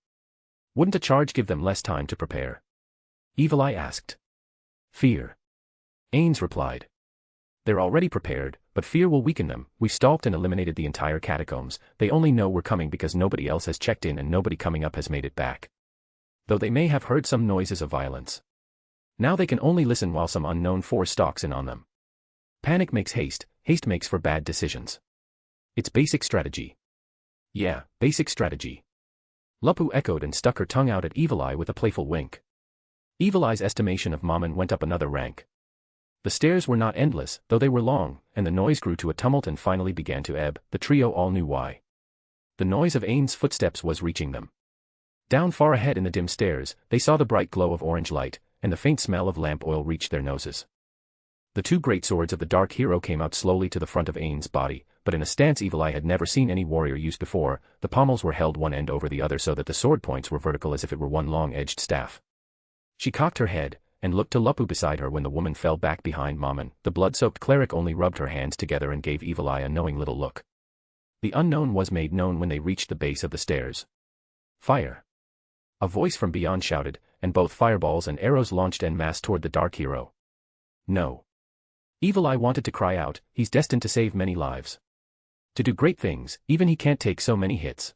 Speaker 3: Wouldn't a charge give them less time to prepare? Evil Eye asked. Fear. Ainz replied. They're already prepared, but fear will weaken them. We've stalked and eliminated the entire catacombs. They only know we're coming because nobody else has checked in and nobody coming up has made it back. Though they may have heard some noises of violence. Now they can only listen while some unknown force stalks in on them. Panic makes haste, haste makes for bad decisions. It's basic strategy. Yeah, basic strategy. Lupu echoed and stuck her tongue out at Evil Eye with a playful wink. Evil Eye's estimation of Mammon went up another rank. The stairs were not endless, though they were long, and the noise grew to a tumult and finally began to ebb. The trio all knew why. The noise of Ain's footsteps was reaching them. Down far ahead in the dim stairs, they saw the bright glow of orange light, and the faint smell of lamp oil reached their noses. The two great swords of the Dark Hero came out slowly to the front of Ain's body, but in a stance Evil Eye had never seen any warrior use before. The pommels were held one end over the other so that the sword points were vertical as if it were one long-edged staff. She cocked her head, and looked to Lupu beside her when the woman fell back behind Mammon. The blood-soaked cleric only rubbed her hands together and gave Evil Eye a knowing little look. The unknown was made known when they reached the base of the stairs. Fire! A voice from beyond shouted, and both fireballs and arrows launched en masse toward the Dark Hero. No. Evil Eye wanted to cry out, he's destined to save many lives. To do great things, even he can't take so many hits.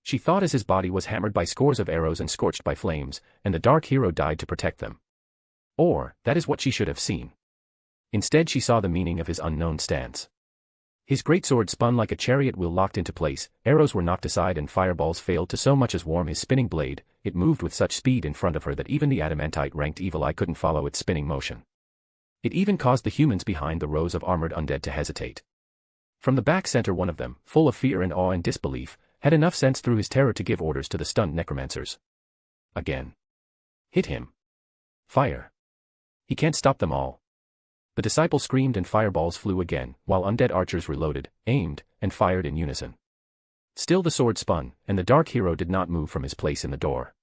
Speaker 3: She thought as his body was hammered by scores of arrows and scorched by flames, and the Dark Hero died to protect them. Or, that is what she should have seen. Instead she saw the meaning of his unknown stance. His greatsword spun like a chariot wheel locked into place, arrows were knocked aside and fireballs failed to so much as warm his spinning blade. It moved with such speed in front of her that even the adamantite-ranked evil eye couldn't follow its spinning motion. It even caused the humans behind the rows of armored undead to hesitate. From the back center, one of them, full of fear and awe and disbelief, had enough sense through his terror to give orders to the stunned necromancers. Again. Hit him. Fire. He can't stop them all. The disciple screamed and fireballs flew again, while undead archers reloaded, aimed, and fired in unison. Still the sword spun, and the dark hero did not move from his place in the door.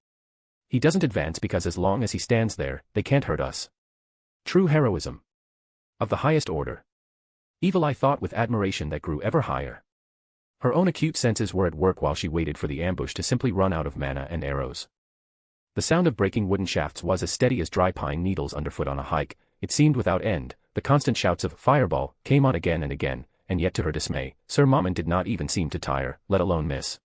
Speaker 3: He doesn't advance because as long as he stands there, they can't hurt us. True heroism. Of the highest order. Evil Eye thought with admiration that grew ever higher. Her own acute senses were at work while she waited for the ambush to simply run out of mana and arrows. The sound of breaking wooden shafts was as steady as dry pine needles underfoot on a hike. It seemed without end. The constant shouts of "Fireball" came on again and again, and yet to her dismay, Sir Mammon did not even seem to tire, let alone miss.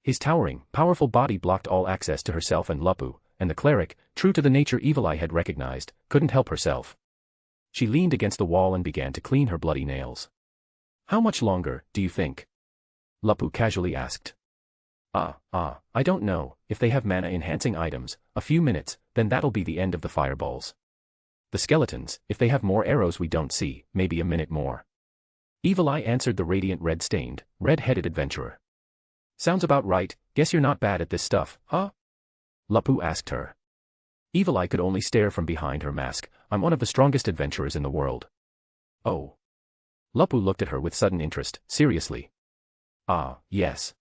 Speaker 3: His towering, powerful body blocked all access to herself and Lupu, and the cleric, true to the nature Evil Eye had recognized, couldn't help herself. She leaned against the wall and began to clean her bloody nails. "How much longer, do you think?" Lupu casually asked. I don't know. If they have mana-enhancing items, a few minutes, then that'll be the end of the fireballs. The skeletons, if they have more arrows we don't see, maybe a minute more. Evil Eye answered the radiant red-stained, red-headed adventurer. "Sounds about right. Guess you're not bad at this stuff, huh?" Lupu asked her. Evil Eye could only stare from behind her mask. "I'm one of the strongest adventurers in the world." "Oh." Lupu looked at her with sudden interest, seriously. "Ah, yes."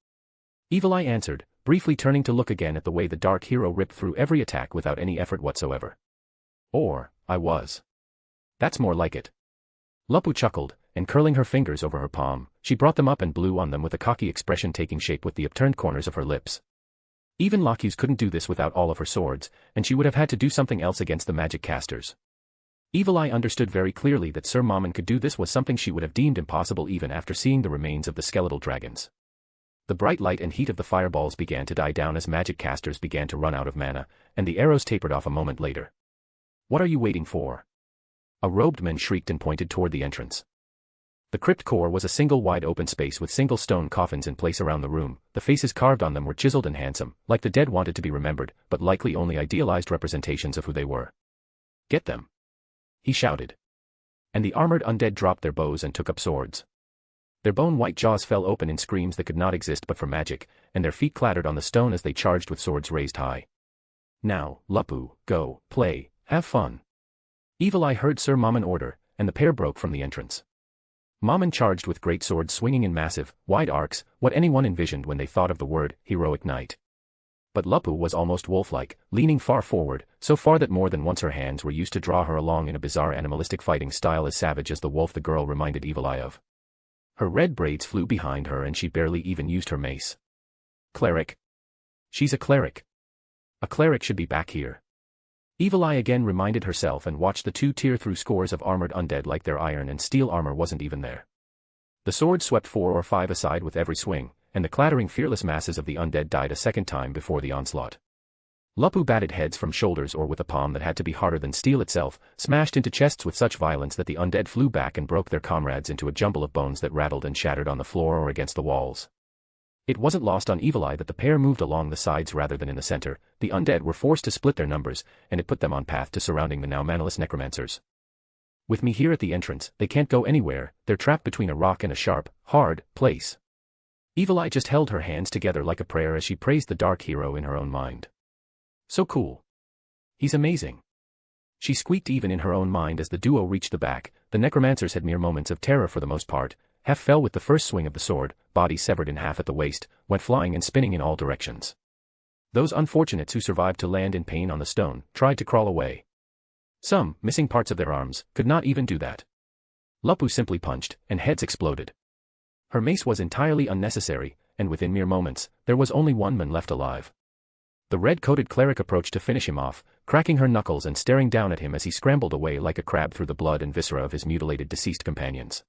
Speaker 3: Evil Eye answered, briefly turning to look again at the way the dark hero ripped through every attack without any effort whatsoever. "Or, I was. That's more like it." Lupu chuckled, and curling her fingers over her palm, she brought them up and blew on them with a cocky expression taking shape with the upturned corners of her lips. Even Locus couldn't do this without all of her swords, and she would have had to do something else against the magic casters. Evil Eye understood very clearly that Sir Mammon could do this was something she would have deemed impossible even after seeing the remains of the skeletal dragons. The bright light and heat of the fireballs began to die down as magic casters began to run out of mana, and the arrows tapered off a moment later. "What are you waiting for?" A robed man shrieked and pointed toward the entrance. The crypt core was a single wide open space with single stone coffins in place around the room. The faces carved on them were chiseled and handsome, like the dead wanted to be remembered, but likely only idealized representations of who they were. "Get them!" he shouted. And the armored undead dropped their bows and took up swords. Their bone-white jaws fell open in screams that could not exist but for magic, and their feet clattered on the stone as they charged with swords raised high. "Now, Lupu, go, play, have fun." Evil Eye heard Sir Mammon order, and the pair broke from the entrance. Mammon charged with great swords swinging in massive, wide arcs, what anyone envisioned when they thought of the word heroic knight. But Lupu was almost wolf-like, leaning far forward, so far that more than once her hands were used to draw her along in a bizarre animalistic fighting style as savage as the wolf the girl reminded Evil Eye of. Her red braids flew behind her and she barely even used her mace. "Cleric. She's a cleric. A cleric should be back here." Evil Eye again reminded herself and watched the two tear through scores of armored undead like their iron and steel armor wasn't even there. The sword swept 4 or 5 aside with every swing, and the clattering fearless masses of the undead died a second time before the onslaught. Lupu batted heads from shoulders or with a palm that had to be harder than steel itself, smashed into chests with such violence that the undead flew back and broke their comrades into a jumble of bones that rattled and shattered on the floor or against the walls. It wasn't lost on Evil Eye that the pair moved along the sides rather than in the center. The undead were forced to split their numbers, and it put them on path to surrounding the now manaless necromancers. "With me here at the entrance, they can't go anywhere. They're trapped between a rock and a sharp, hard place." Evil Eye just held her hands together like a prayer as she praised the dark hero in her own mind. "So cool. He's amazing." She squeaked even in her own mind as the duo reached the back. The necromancers had mere moments of terror for the most part, half fell with the first swing of the sword, body severed in half at the waist, went flying and spinning in all directions. Those unfortunates who survived to land in pain on the stone tried to crawl away. Some, missing parts of their arms, could not even do that. Lupu simply punched, and heads exploded. Her mace was entirely unnecessary, and within mere moments, there was only one man left alive. The red-coated cleric approached to finish him off, cracking her knuckles and staring down at him as he scrambled away like a crab through the blood and viscera of his mutilated deceased companions.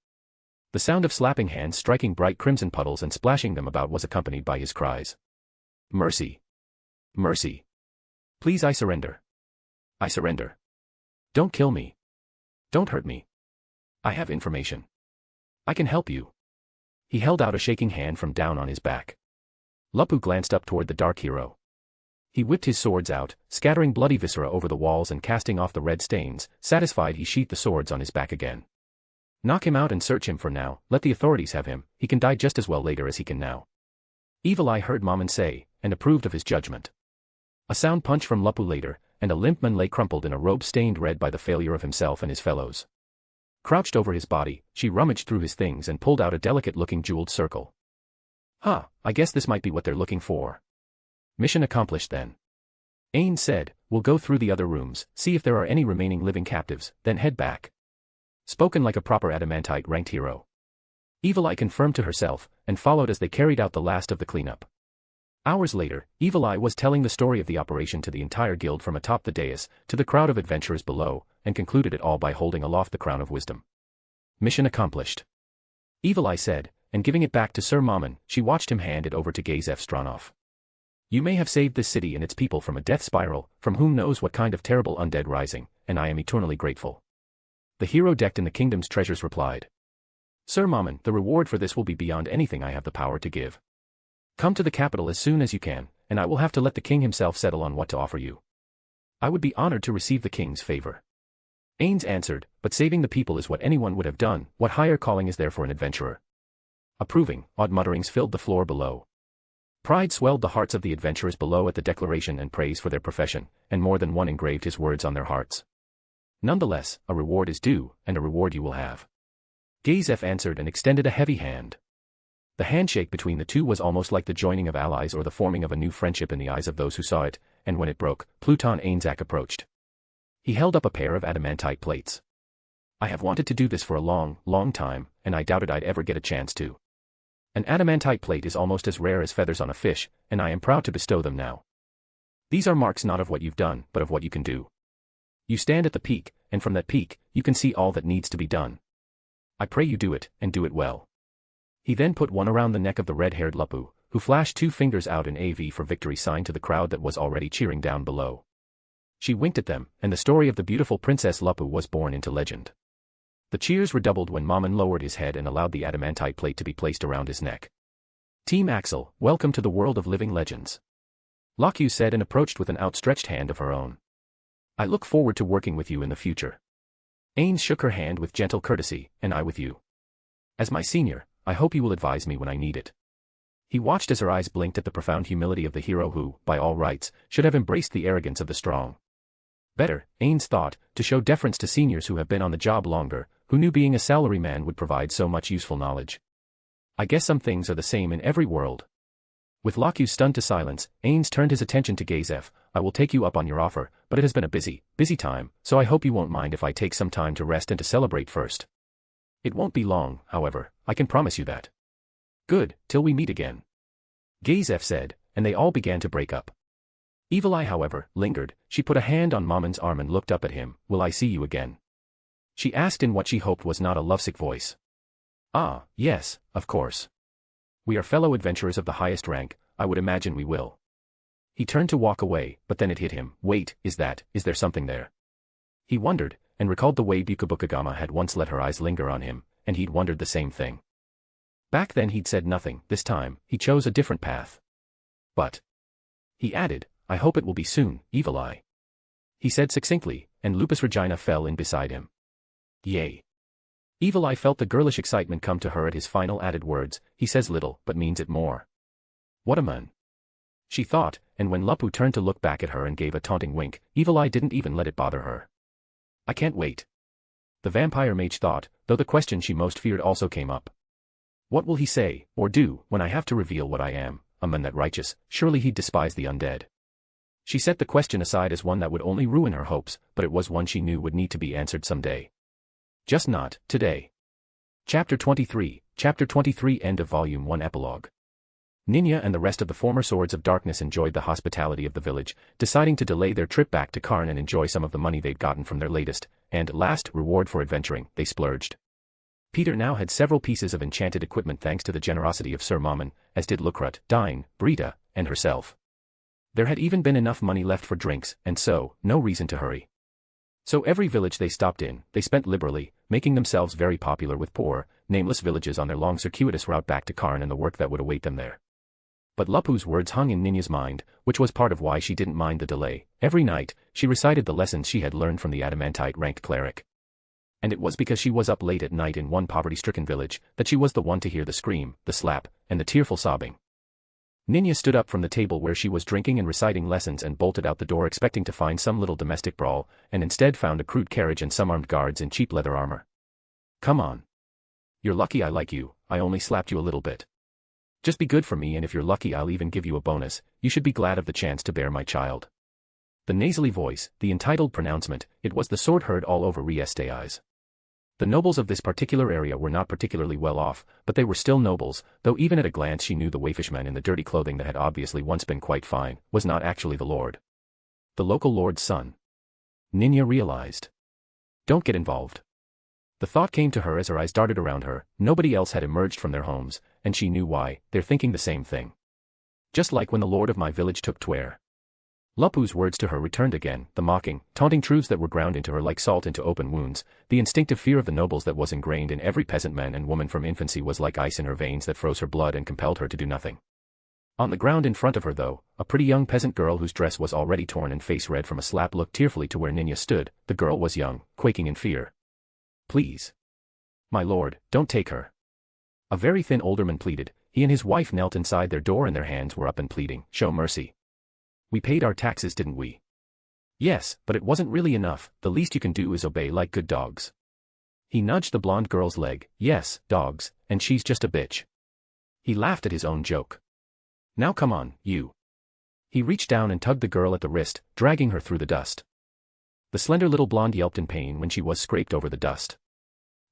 Speaker 3: The sound of slapping hands striking bright crimson puddles and splashing them about was accompanied by his cries. "Mercy! Mercy! Please, I surrender! I surrender! Don't kill me! Don't hurt me! I have information! I can help you. He held out a shaking hand from down on his back. Lupu glanced up toward the dark hero. He whipped his swords out, scattering bloody viscera over the walls and casting off the red stains. Satisfied, he sheathed the swords on his back again. Knock him out and search him for now, let the authorities have him, he can die just as well later as he can now. Evil Eye heard Mammon say, and approved of his judgment. A sound punch from Lupu later, and a limp man lay crumpled in a robe stained red by the failure of himself and his fellows. Crouched over his body, she rummaged through his things and pulled out a delicate-looking jeweled circle. I guess this might be what they're looking for. Mission accomplished then. Ainz said, we'll go through the other rooms, see if there are any remaining living captives, then head back. Spoken like a proper adamantite-ranked hero. Evil Eye confirmed to herself, and followed as they carried out the last of the cleanup. Hours later, Evil Eye was telling the story of the operation to the entire guild from atop the dais, to the crowd of adventurers below, and concluded it all by holding aloft the crown of wisdom. Mission accomplished. Evil Eye said, and giving it back to Sir Mammon, she watched him hand it over to Gazef Stronov. You may have saved this city and its people from a death spiral, from whom knows what kind of terrible undead rising, and I am eternally grateful. The hero decked in the kingdom's treasures replied. Sir Mammon, the reward for this will be beyond anything I have the power to give. Come to the capital as soon as you can, and I will have to let the king himself settle on what to offer you. I would be honored to receive the king's favor. Ains answered, but saving the people is what anyone would have done, what higher calling is there for an adventurer? Approving, odd mutterings filled the floor below. Pride swelled the hearts of the adventurers below at the declaration and praise for their profession, and more than one engraved his words on their hearts. Nonetheless, a reward is due, and a reward you will have. Gazef answered and extended a heavy hand. The handshake between the two was almost like the joining of allies or the forming of a new friendship in the eyes of those who saw it, and when it broke, Pluton Ainzak approached. He held up a pair of adamantite plates. I have wanted to do this for a long, long time, and I doubted I'd ever get a chance to. An adamantite plate is almost as rare as feathers on a fish, and I am proud to bestow them now. These are marks not of what you've done, but of what you can do. You stand at the peak, and from that peak, you can see all that needs to be done. I pray you do it, and do it well. He then put one around the neck of the red-haired Lupu, who flashed two fingers out in AV for victory sign to the crowd that was already cheering down below. She winked at them, and the story of the beautiful Princess Lupu was born into legend. The cheers redoubled when Mammon lowered his head and allowed the adamantite plate to be placed around his neck. Team Axel, welcome to the world of living legends. Lakyu said and approached with an outstretched hand of her own. I look forward to working with you in the future. Ains shook her hand with gentle courtesy, and I with you. As my senior, I hope you will advise me when I need it. He watched as her eyes blinked at the profound humility of the hero who, by all rights, should have embraced the arrogance of the strong. Better, Ains thought, to show deference to seniors who have been on the job longer, who knew being a salaryman would provide so much useful knowledge. I guess some things are the same in every world. With Lakyu stunned to silence, Ains turned his attention to Gazef. I will take you up on your offer, but it has been a busy time, so I hope you won't mind if I take some time to rest and to celebrate first. It won't be long, however, I can promise you that. Good, till we meet again. Gazef said, and they all began to break up. Evil Eye, however, lingered. She put a hand on Mammon's arm and looked up at him. Will I see you again? She asked in what she hoped was not a lovesick voice. Ah, yes, of course. We are fellow adventurers of the highest rank, I would imagine we will. He turned to walk away, but then it hit him. Wait, is there something there? He wondered, and recalled the way Bukabukagama had once let her eyes linger on him, and he'd wondered the same thing. Back then he'd said nothing. This time, he chose a different path. But, he added, I hope it will be soon, Evil Eye. He said succinctly, and Lupusregina fell in beside him. Yay. Evil Eye felt the girlish excitement come to her at his final added words. He says little, but means it more. What a man. She thought, and when Lupu turned to look back at her and gave a taunting wink, Evil Eye didn't even let it bother her. I can't wait. The vampire mage thought, though the question she most feared also came up. What will he say, or do, when I have to reveal what I am, a man that righteous? Surely he'd despise the undead. She set the question aside as one that would only ruin her hopes, but it was one she knew would need to be answered someday. Just not today. Chapter 23, End of Volume 1 Epilogue. Ninya and the rest of the former Swords of Darkness enjoyed the hospitality of the village, deciding to delay their trip back to Karn and enjoy some of the money they'd gotten from their latest, and last, reward for adventuring. They splurged. Peter now had several pieces of enchanted equipment thanks to the generosity of Sir Mammon, as did Lukrut, Dine, Brita, and herself. There had even been enough money left for drinks, and so, no reason to hurry. So every village they stopped in, they spent liberally, making themselves very popular with poor, nameless villages on their long circuitous route back to Karn and the work that would await them there. But Lupu's words hung in Ninya's mind, which was part of why she didn't mind the delay. Every night, she recited the lessons she had learned from the adamantite-ranked cleric. And it was because she was up late at night in one poverty-stricken village that she was the one to hear the scream, the slap, and the tearful sobbing. Ninya stood up from the table where she was drinking and reciting lessons and bolted out the door expecting to find some little domestic brawl, and instead found a crude carriage and some armed guards in cheap leather armor. Come on. You're lucky I like you, I only slapped you a little bit. Just be good for me, and if you're lucky I'll even give you a bonus. You should be glad of the chance to bear my child. The nasally voice, the entitled pronouncement, it was the sort heard all over Rieste eyes. The nobles of this particular area were not particularly well off, but they were still nobles, though even at a glance she knew the waifishman in the dirty clothing that had obviously once been quite fine, was not actually the lord. The local lord's son. Ninya realized. Don't get involved. The thought came to her as her eyes darted around her. Nobody else had emerged from their homes, and she knew why. They're thinking the same thing. Just like when the lord of my village took Twer. Lupu's words to her returned again, the mocking, taunting truths that were ground into her like salt into open wounds. The instinctive fear of the nobles that was ingrained in every peasant man and woman from infancy was like ice in her veins that froze her blood and compelled her to do nothing. On the ground in front of her though, a pretty young peasant girl whose dress was already torn and face red from a slap looked tearfully to where Ninya stood. The girl was young, quaking in fear. Please. My lord, don't take her. A very thin alderman pleaded. He and his wife knelt inside their door and their hands were up and pleading, show mercy. We paid our taxes, didn't we? Yes, but it wasn't really enough. The least you can do is obey like good dogs. He nudged the blonde girl's leg. Yes, dogs, and she's just a bitch. He laughed at his own joke. Now come on, you. He reached down and tugged the girl at the wrist, dragging her through the dust. The slender little blonde yelped in pain when she was scraped over the dust.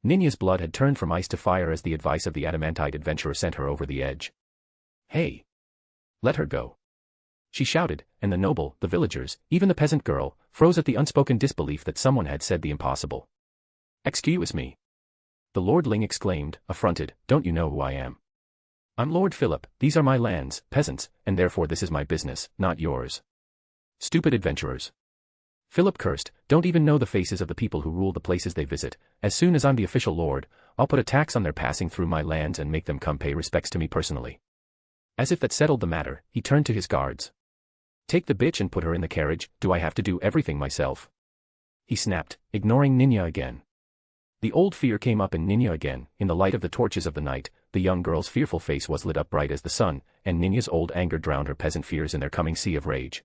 Speaker 3: Ninya's blood had turned from ice to fire as the advice of the adamantite adventurer sent her over the edge. Hey! Let her go. She shouted, and the noble, the villagers, even the peasant girl, froze at the unspoken disbelief that someone had said the impossible. Excuse me. The lordling exclaimed, affronted, don't you know who I am? I'm Lord Philip, these are my lands, peasants, and therefore this is my business, not yours. Stupid adventurers. Philip cursed, don't even know the faces of the people who rule the places they visit. As soon as I'm the official lord, I'll put a tax on their passing through my lands and make them come pay respects to me personally. As if that settled the matter, he turned to his guards. Take the bitch and put her in the carriage. Do I have to do everything myself? He snapped, ignoring Ninya again. The old fear came up in Ninya again. In the light of the torches of the night, the young girl's fearful face was lit up bright as the sun, and Ninya's old anger drowned her peasant fears in their coming sea of rage.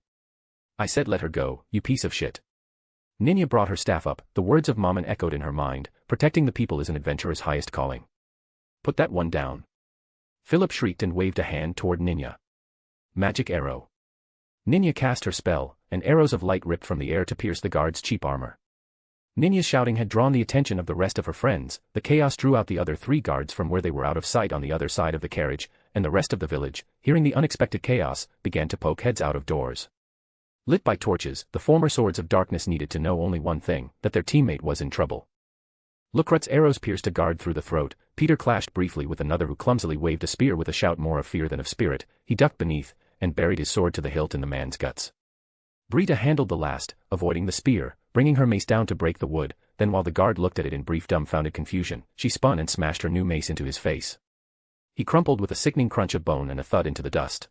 Speaker 3: I said let her go, you piece of shit. Ninya brought her staff up. The words of Mammon echoed in her mind. Protecting the people is an adventurer's highest calling. Put that one down. Philip shrieked and waved a hand toward Ninya. Magic arrow. Ninya cast her spell, and arrows of light ripped from the air to pierce the guard's cheap armor. Ninya's shouting had drawn the attention of the rest of her friends. The chaos drew out the other 3 guards from where they were out of sight on the other side of the carriage, and the rest of the village, hearing the unexpected chaos, began to poke heads out of doors. Lit by torches, the former swords of darkness needed to know only one thing, that their teammate was in trouble. Lucrut's arrows pierced a guard through the throat. Peter clashed briefly with another who clumsily waved a spear with a shout more of fear than of spirit. He ducked beneath, and buried his sword to the hilt in the man's guts. Brita handled the last, avoiding the spear, bringing her mace down to break the wood. Then while the guard looked at it in brief dumbfounded confusion, she spun and smashed her new mace into his face. He crumpled with a sickening crunch of bone and a thud into the dust.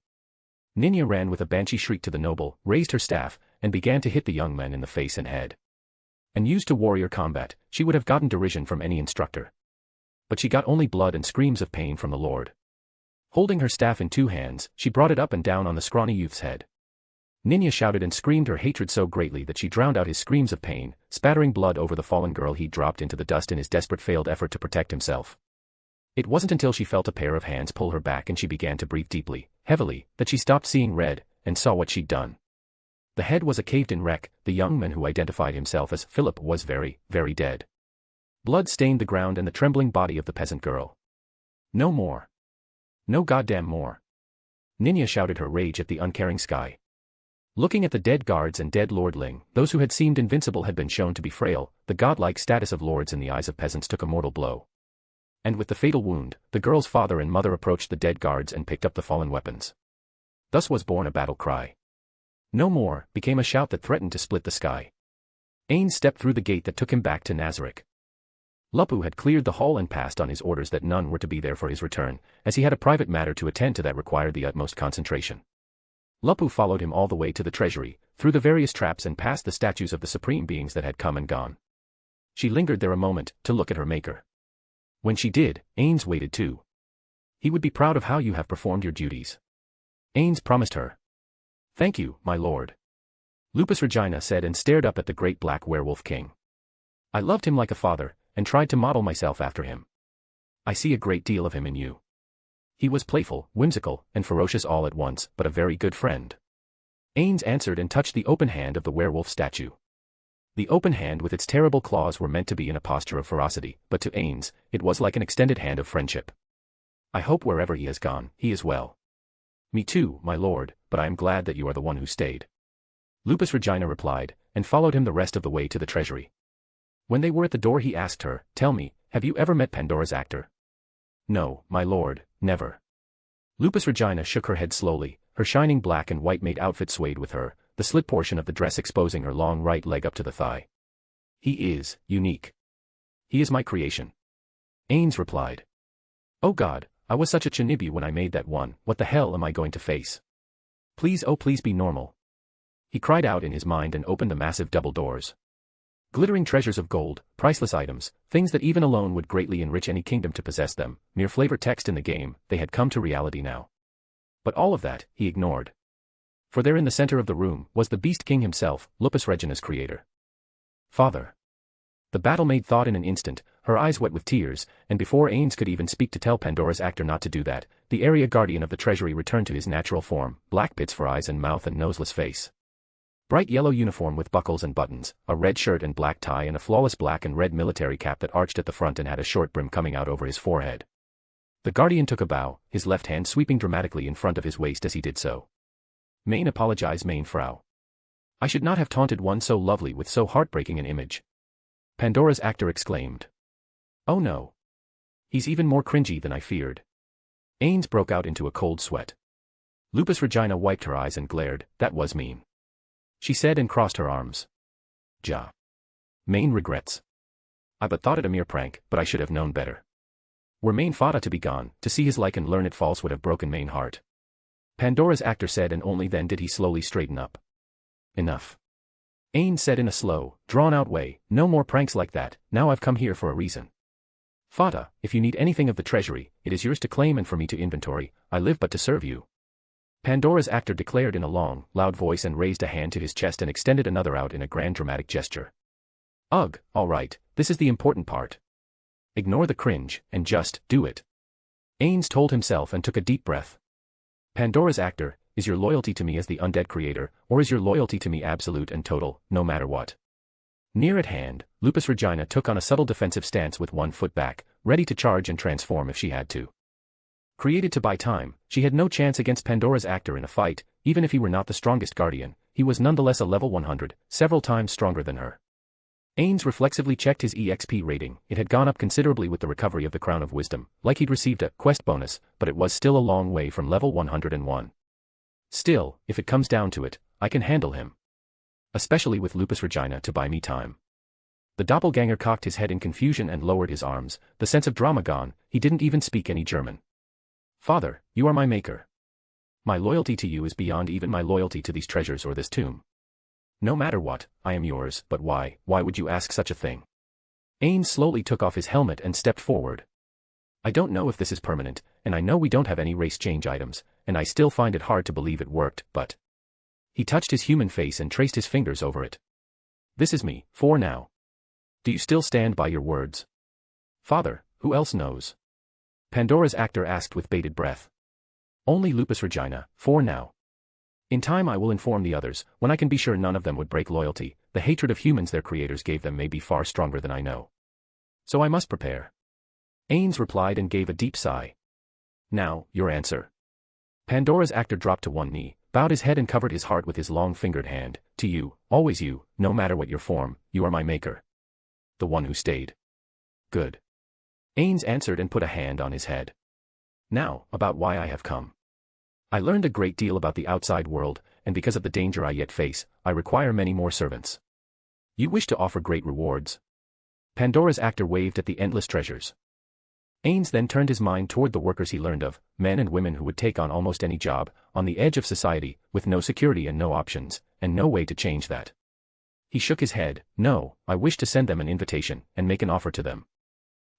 Speaker 3: Ninya ran with a banshee shriek to the noble, raised her staff, and began to hit the young men in the face and head. And used to warrior combat, she would have gotten derision from any instructor. But she got only blood and screams of pain from the lord. Holding her staff in 2 hands, she brought it up and down on the scrawny youth's head. Ninya shouted and screamed her hatred so greatly that she drowned out his screams of pain, spattering blood over the fallen girl he dropped into the dust in his desperate failed effort to protect himself. It wasn't until she felt a pair of hands pull her back and she began to breathe deeply, heavily, that she stopped seeing red, and saw what she'd done. The head was a caved-in wreck. The young man who identified himself as Philip was very, very dead. Blood stained the ground and the trembling body of the peasant girl. No more. No goddamn more. Ninya shouted her rage at the uncaring sky. Looking at the dead guards and dead lordling, those who had seemed invincible had been shown to be frail. The godlike status of lords in the eyes of peasants took a mortal blow. And with the fatal wound, the girl's father and mother approached the dead guards and picked up the fallen weapons. Thus was born a battle cry. No more became a shout that threatened to split the sky. Ains stepped through the gate that took him back to Nazarick. Lupu had cleared the hall and passed on his orders that none were to be there for his return, as he had a private matter to attend to that required the utmost concentration. Lupu followed him all the way to the treasury, through the various traps and past the statues of the supreme beings that had come and gone. She lingered there a moment, to look at her maker. When she did, Ainz waited too. He would be proud of how you have performed your duties. Ainz promised her. Thank you, my lord. Lupusregina said and stared up at the great black werewolf king. I loved him like a father, and tried to model myself after him. I see a great deal of him in you. He was playful, whimsical, and ferocious all at once, but a very good friend. Ainz answered and touched the open hand of the werewolf statue. The open hand with its terrible claws were meant to be in a posture of ferocity, but to Ainz, it was like an extended hand of friendship. I hope wherever he has gone, he is well. Me too, my lord, but I am glad that you are the one who stayed. Lupusregina replied, and followed him the rest of the way to the treasury. When they were at the door he asked her, Tell me, have you ever met Pandora's actor? No, my lord, never. Lupusregina shook her head slowly, her shining black and white maid outfit swayed with her, the slit portion of the dress exposing her long right leg up to the thigh. He is unique. He is my creation. Ainz replied. Oh God, I was such a chinibu when I made that one, what the hell am I going to face? Please, oh please be normal. He cried out in his mind and opened the massive double doors. Glittering treasures of gold, priceless items, things that even alone would greatly enrich any kingdom to possess them, mere flavor text in the game, they had come to reality now. But all of that, he ignored. For there in the center of the room was the Beast King himself, Lupusregina's creator. Father. The battle-maid thought in an instant, her eyes wet with tears, and before Ainz could even speak to tell Pandora's actor not to do that, the area guardian of the treasury returned to his natural form, black pits for eyes and mouth and noseless face. Bright yellow uniform with buckles and buttons, a red shirt and black tie and a flawless black and red military cap that arched at the front and had a short brim coming out over his forehead. The guardian took a bow, his left hand sweeping dramatically in front of his waist as he did so. Main apologize, Main Frau. I should not have taunted one so lovely with so heartbreaking an image. Pandora's actor exclaimed. Oh no. He's even more cringy than I feared. Ainz broke out into a cold sweat. Lupusregina wiped her eyes and glared, that was mean. She said and crossed her arms. Ja. Main regrets. I but thought it a mere prank, but I should have known better. Were Main Fada to be gone, to see his like and learn it false would have broken Main heart. Pandora's actor said and only then did he slowly straighten up. Enough. Ainz said in a slow, drawn-out way, no more pranks like that, now I've come here for a reason. Fada, if you need anything of the treasury, it is yours to claim and for me to inventory, I live but to serve you. Pandora's actor declared in a long, loud voice and raised a hand to his chest and extended another out in a grand dramatic gesture. Ugh, all right, this is the important part. Ignore the cringe, and just do it. Ainz told himself and took a deep breath. Pandora's actor, is your loyalty to me as the undead creator, or is your loyalty to me absolute and total, no matter what? Near at hand, Lupusregina took on a subtle defensive stance with one foot back, ready to charge and transform if she had to. Created to buy time, she had no chance against Pandora's actor in a fight, even if he were not the strongest guardian, he was nonetheless a level 100, several times stronger than her. Ainz reflexively checked his EXP rating, it had gone up considerably with the recovery of the Crown of Wisdom, like he'd received a quest bonus, but it was still a long way from level 101. Still, if it comes down to it, I can handle him. Especially with Lupusregina to buy me time. The doppelganger cocked his head in confusion and lowered his arms, the sense of drama gone, he didn't even speak any German. Father, you are my maker. My loyalty to you is beyond even my loyalty to these treasures or this tomb. No matter what, I am yours, but why would you ask such a thing? Ainz slowly took off his helmet and stepped forward. I don't know if this is permanent, and I know we don't have any race change items, and I still find it hard to believe it worked, but... He touched his human face and traced his fingers over it. This is me, for now. Do you still stand by your words? Father, who else knows? Pandora's actor asked with bated breath. Only Lupusregina, for now. In time I will inform the others, when I can be sure none of them would break loyalty, the hatred of humans their creators gave them may be far stronger than I know. So I must prepare. Ainz replied and gave a deep sigh. Now, your answer. Pandora's actor dropped to one knee, bowed his head and covered his heart with his long-fingered hand. To you, always you, no matter what your form, you are my maker. The one who stayed. Good. Ainz answered and put a hand on his head. Now, about why I have come. I learned a great deal about the outside world, and because of the danger I yet face, I require many more servants. You wish to offer great rewards. Pandora's actor waved at the endless treasures. Ainz then turned his mind toward the workers he learned of, men and women who would take on almost any job, on the edge of society, with no security and no options, and no way to change that. He shook his head. No, I wish to send them an invitation, and make an offer to them.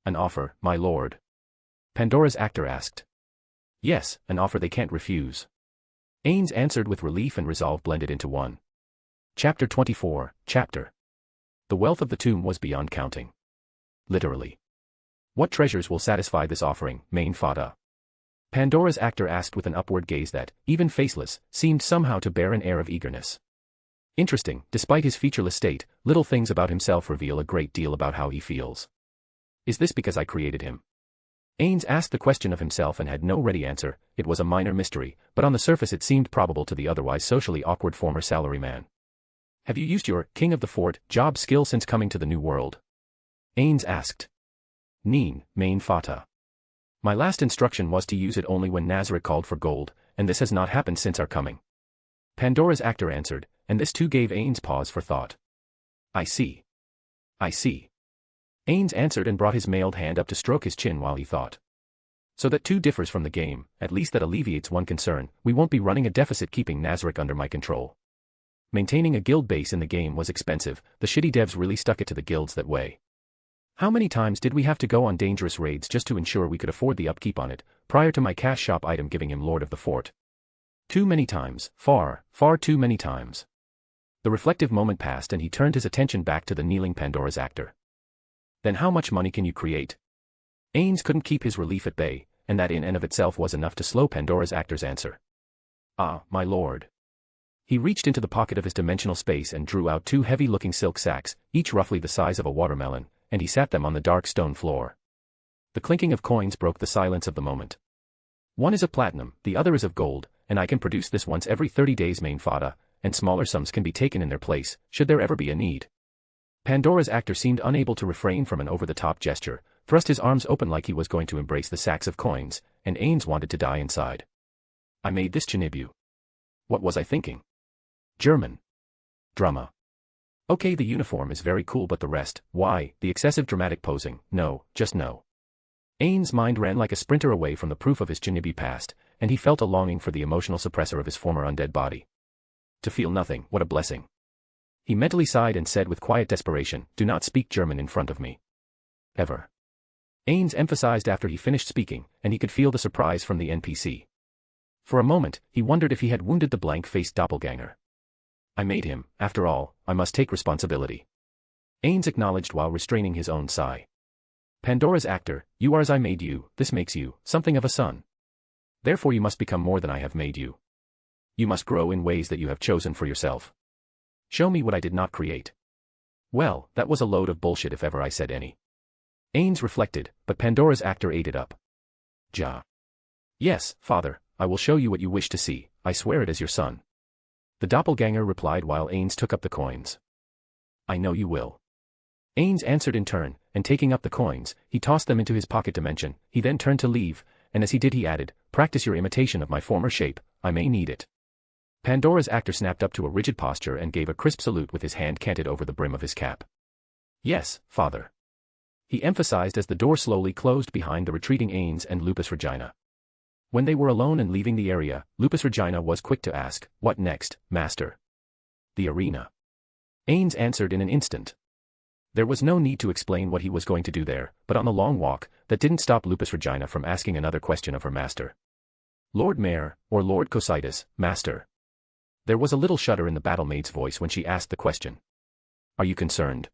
Speaker 3: An offer, my lord? Pandora's actor asked. Yes, an offer they can't refuse. Ainz answered with relief and resolve blended into one. Chapter 24, Chapter. The wealth of the tomb was beyond counting. Literally. What treasures will satisfy this offering, main fata? Pandora's actor asked with an upward gaze that, even faceless, seemed somehow to bear an air of eagerness. Interesting, despite his featureless state, little things about himself reveal a great deal about how he feels. Is this because I created him? Ainz asked the question of himself and had no ready answer. It was a minor mystery, but on the surface it seemed probable to the otherwise socially awkward former salaryman. Have you used your King of the Fort job skill since coming to the New World? Ainz asked. Neen, main fata. My last instruction was to use it only when Nazarick called for gold, and this has not happened since our coming. Pandora's actor answered, and this too gave Ainz pause for thought. I see. I see. Ainz answered and brought his mailed hand up to stroke his chin while he thought. So that too differs from the game, at least that alleviates one concern. We won't be running a deficit keeping Nazarick under my control. Maintaining a guild base in the game was expensive. The shitty devs really stuck it to the guilds that way. How many times did we have to go on dangerous raids just to ensure we could afford the upkeep on it, prior to my cash shop item giving him Lord of the Fort? Too many times, far, far too many times. The reflective moment passed and he turned his attention back to the kneeling Pandora's actor. Then how much money can you create? Ainz couldn't keep his relief at bay, and that in and of itself was enough to slow Pandora's actor's answer. Ah, my lord. He reached into the pocket of his dimensional space and drew out two heavy-looking silk sacks, each roughly the size of a watermelon, and he sat them on the dark stone floor. The clinking of coins broke the silence of the moment. One is of platinum, the other is of gold, and I can produce this once every 30 days main fata, and smaller sums can be taken in their place, should there ever be a need. Pandora's actor seemed unable to refrain from an over-the-top gesture, thrust his arms open like he was going to embrace the sacks of coins, and Ainz wanted to die inside. I made this Chinibu. What was I thinking? German. Drama. Okay, the uniform is very cool, but the rest, why, the excessive dramatic posing, no, just no. Ainz' mind ran like a sprinter away from the proof of his Chinibi past, and he felt a longing for the emotional suppressor of his former undead body. To feel nothing, what a blessing. He mentally sighed and said with quiet desperation, do not speak German in front of me. Ever. Ainz emphasized after he finished speaking, and he could feel the surprise from the NPC. For a moment, he wondered if he had wounded the blank-faced doppelganger. I made him, after all, I must take responsibility. Ainz acknowledged while restraining his own sigh. Pandora's actor, you are as I made you, this makes you, something of a son. Therefore you must become more than I have made you. You must grow in ways that you have chosen for yourself. Show me what I did not create. Well, that was a load of bullshit if ever I said any. Ainz reflected, but Pandora's actor ate it up. Ja. Yes, father, I will show you what you wish to see, I swear it as your son. The doppelganger replied while Ainz took up the coins. I know you will. Ainz answered in turn, and taking up the coins, he tossed them into his pocket dimension. He then turned to leave, and as he did he added, practice your imitation of my former shape, I may need it. Pandora's actor snapped up to a rigid posture and gave a crisp salute with his hand canted over the brim of his cap. Yes, father. He emphasized as the door slowly closed behind the retreating Ainz and Lupusregina. When they were alone and leaving the area, Lupusregina was quick to ask, what next, master? The arena. Ainz answered in an instant. There was no need to explain what he was going to do there, but on the long walk, that didn't stop Lupusregina from asking another question of her master. Lord Mayor, or Lord Cositus, master. There was a little shudder in the battlemaid's voice when she asked the question. Are you concerned?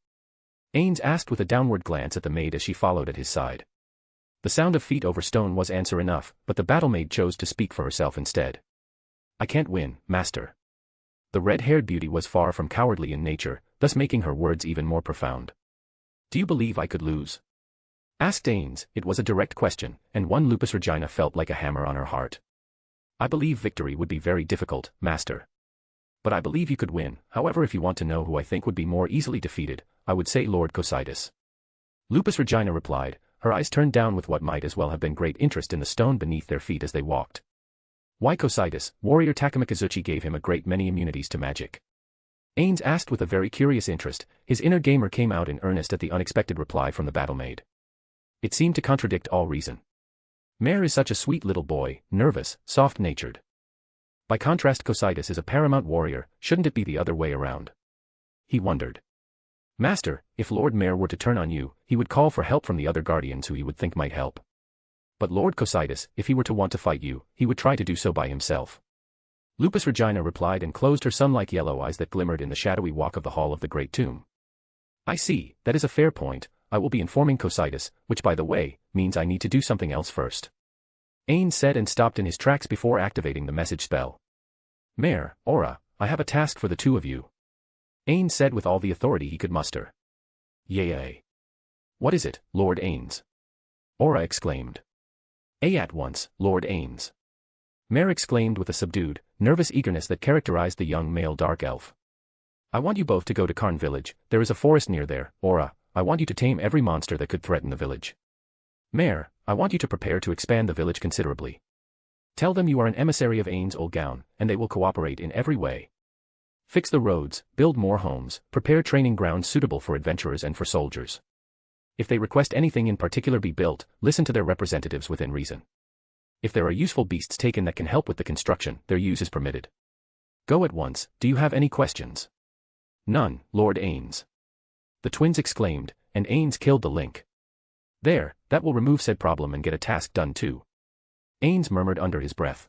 Speaker 3: Ainz asked with a downward glance at the maid as she followed at his side. The sound of feet over stone was answer enough, but the battlemaid chose to speak for herself instead. I can't win, master. The red-haired beauty was far from cowardly in nature, thus making her words even more profound. Do you believe I could lose? Asked Ainz. It was a direct question, and one Lupusregina felt like a hammer on her heart. I believe victory would be very difficult, master. But I believe you could win. However, if you want to know who I think would be more easily defeated, I would say Lord Cositus. Lupusregina replied, her eyes turned down with what might as well have been great interest in the stone beneath their feet as they walked. Why Cositus? Warrior Takamikazuchi gave him a great many immunities to magic. Ainz asked with a very curious interest. His inner gamer came out in earnest at the unexpected reply from the battlemaid. It seemed to contradict all reason. Mare is such a sweet little boy, nervous, soft-natured. By contrast, Cocytus is a paramount warrior, shouldn't it be the other way around? He wondered. Master, if Lord Mare were to turn on you, he would call for help from the other guardians who he would think might help. But Lord Cocytus, if he were to want to fight you, he would try to do so by himself. Lupusregina replied and closed her sun-like yellow eyes that glimmered in the shadowy walk of the hall of the great tomb. I see, that is a fair point. I will be informing Cocytus, which by the way, means I need to do something else first. Ains said and stopped in his tracks before activating the message spell. Mare, Aura, I have a task for the two of you. Ains said with all the authority he could muster. Yea. What is it, Lord Ains? Aura exclaimed. At once, Lord Ains. Mare exclaimed with a subdued, nervous eagerness that characterized the young male dark elf. I want you both to go to Karn village. There is a forest near there. Aura, I want you to tame every monster that could threaten the village. Mare, I want you to prepare to expand the village considerably. Tell them you are an emissary of Ainz Olgaun, and they will cooperate in every way. Fix the roads, build more homes, prepare training grounds suitable for adventurers and for soldiers. If they request anything in particular be built, listen to their representatives within reason. If there are useful beasts taken that can help with the construction, their use is permitted. Go at once. Do you have any questions? None, Lord Ains. The twins exclaimed, and Ains killed the link. There, that will remove said problem and get a task done too. Ains murmured under his breath.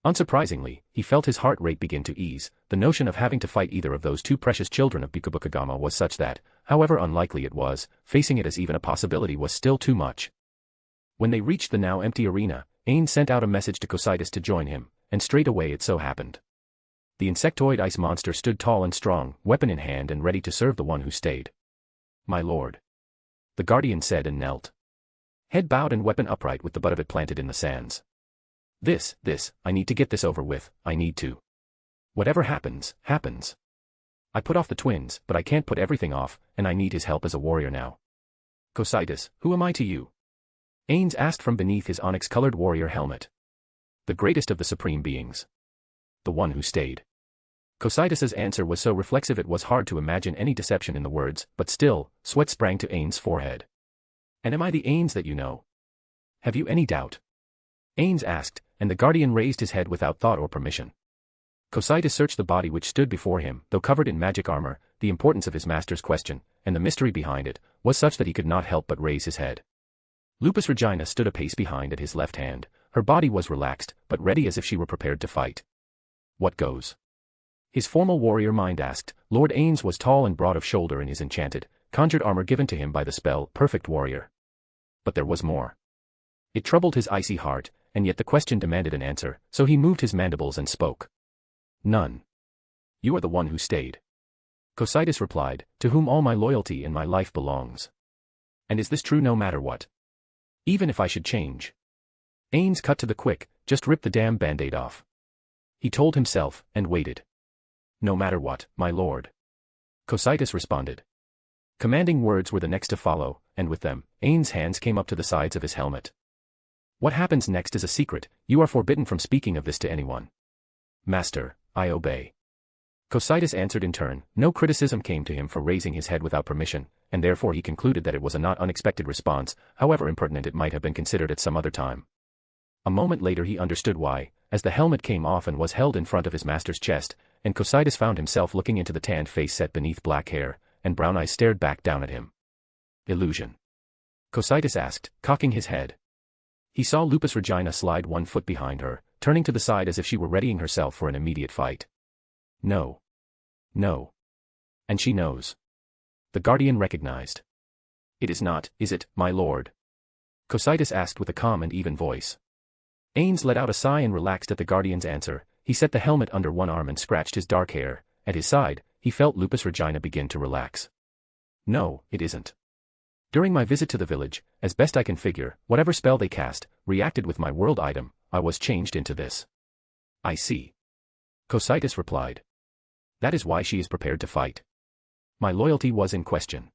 Speaker 3: Unsurprisingly, he felt his heart rate begin to ease. The notion of having to fight either of those two precious children of Bikubukagama was such that, however unlikely it was, facing it as even a possibility was still too much. When they reached the now empty arena, Ains sent out a message to Cocytus to join him, and straight away it so happened. The insectoid ice monster stood tall and strong, weapon in hand and ready to serve the one who stayed. My lord. The guardian said and knelt. Head bowed and weapon upright with the butt of it planted in the sands. This, I need to get this over with, I need to. Whatever happens, happens. I put off the twins, but I can't put everything off, and I need his help as a warrior now. Cocytus, who am I to you? Ains asked from beneath his onyx-colored warrior helmet. The greatest of the supreme beings. The one who stayed. Cocytus's answer was so reflexive it was hard to imagine any deception in the words, but still, sweat sprang to Ains' forehead. And am I the Ains that you know? Have you any doubt? Ains asked, and the guardian raised his head without thought or permission. Cocytus searched the body which stood before him, though covered in magic armor. The importance of his master's question, and the mystery behind it, was such that he could not help but raise his head. Lupusregina stood a pace behind at his left hand. Her body was relaxed, but ready as if she were prepared to fight. What goes? His formal warrior mind asked. Lord Ains was tall and broad of shoulder in his enchanted, conjured armor given to him by the spell, Perfect Warrior. But there was more. It troubled his icy heart, and yet the question demanded an answer, so he moved his mandibles and spoke. None. You are the one who stayed. Cocytus replied, to whom all my loyalty and my life belongs. And is this true no matter what? Even if I should change? Ains cut to the quick, just rip the damn band-aid off. He told himself, and waited. No matter what, my lord. Cocytus responded. Commanding words were the next to follow, and with them, Ains' hands came up to the sides of his helmet. What happens next is a secret. You are forbidden from speaking of this to anyone. Master, I obey. Cocytus answered in turn. No criticism came to him for raising his head without permission, and therefore he concluded that it was a not unexpected response, however impertinent it might have been considered at some other time. A moment later he understood why, as the helmet came off and was held in front of his master's chest, and Cocytus found himself looking into the tanned face set beneath black hair, and brown eyes stared back down at him. Illusion? Cocytus asked, cocking his head. He saw Lupusregina slide one foot behind her, turning to the side as if she were readying herself for an immediate fight. No. No. And she knows. The guardian recognized. It is not, is it, my lord? Cocytus asked with a calm and even voice. Ains let out a sigh and relaxed at the guardian's answer. He set the helmet under one arm and scratched his dark hair. At his side, he felt Lupusregina begin to relax. No, it isn't. During my visit to the village, as best I can figure, whatever spell they cast, reacted with my world item, I was changed into this. I see. Cocytus replied. That is why she is prepared to fight. My loyalty was in question.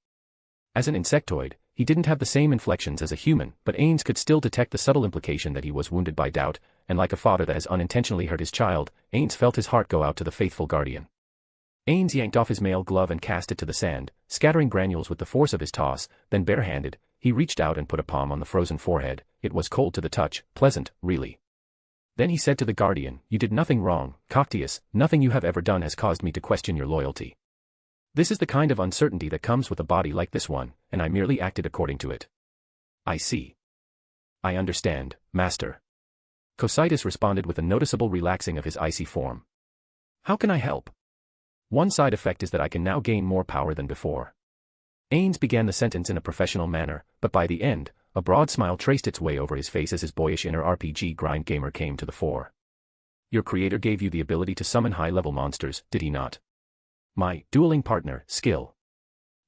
Speaker 3: As an insectoid, he didn't have the same inflections as a human, but Ains could still detect the subtle implication that he was wounded by doubt, and like a father that has unintentionally hurt his child, Ains felt his heart go out to the faithful guardian. Ainz yanked off his mail glove and cast it to the sand, scattering granules with the force of his toss, then barehanded, he reached out and put a palm on the frozen forehead. It was cold to the touch, pleasant, really. Then he said to the Guardian, "You did nothing wrong, Coctius, nothing you have ever done has caused me to question your loyalty. This is the kind of uncertainty that comes with a body like this one, and I merely acted according to it." "I see. I understand, Master." Coctius responded with a noticeable relaxing of his icy form. "How can I help? One side effect is that I can now gain more power than before." Ainz began the sentence in a professional manner, but by the end, a broad smile traced its way over his face as his boyish inner RPG grind gamer came to the fore. "Your creator gave you the ability to summon high-level monsters, did he not?" "My dueling partner, skill."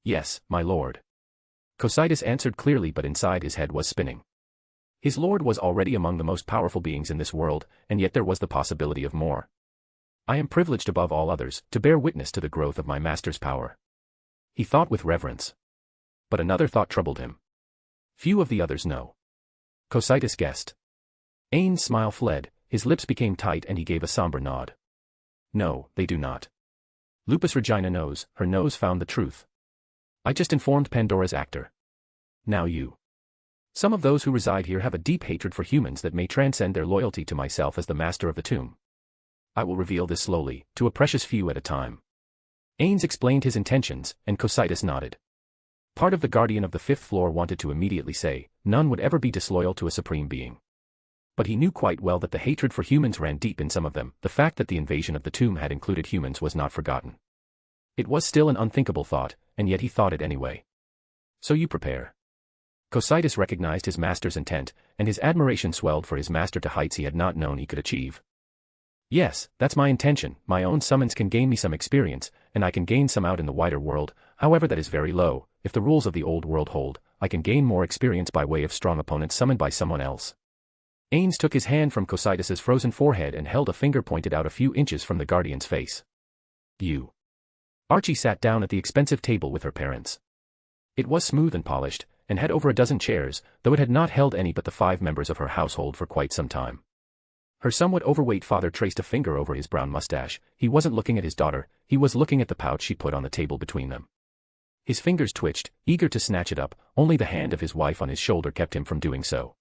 Speaker 3: "Yes, my lord." Coctius answered clearly, but inside his head was spinning. His lord was already among the most powerful beings in this world, and yet there was the possibility of more. "I am privileged above all others to bear witness to the growth of my master's power," he thought with reverence. But another thought troubled him. Few of the others know. Coctius guessed. Ain's smile fled, his lips became tight and he gave a somber nod. "No, they do not. Lupusregina knows, her nose found the truth. I just informed Pandora's actor. Now you. Some of those who reside here have a deep hatred for humans that may transcend their loyalty to myself as the master of the tomb. I will reveal this slowly, to a precious few at a time." Ainz explained his intentions, and Coctius nodded. Part of the Guardian of the Fifth Floor wanted to immediately say, none would ever be disloyal to a supreme being. But he knew quite well that the hatred for humans ran deep in some of them. The fact that the invasion of the tomb had included humans was not forgotten. It was still an unthinkable thought, and yet he thought it anyway. "So you prepare." Coctius recognized his master's intent, and his admiration swelled for his master to heights he had not known he could achieve. "Yes, that's my intention. My own summons can gain me some experience, and I can gain some out in the wider world, however that is very low. If the rules of the old world hold, I can gain more experience by way of strong opponents summoned by someone else." Ainz took his hand from Coctius's frozen forehead and held a finger pointed out a few inches from the Guardian's face. "You." Archie sat down at the expensive table with her parents. It was smooth and polished, and had over a dozen chairs, though it had not held any but the 5 members of her household for quite some time. Her somewhat overweight father traced a finger over his brown mustache. He wasn't looking at his daughter, he was looking at the pouch she put on the table between them. His fingers twitched, eager to snatch it up, only the hand of his wife on his shoulder kept him from doing so.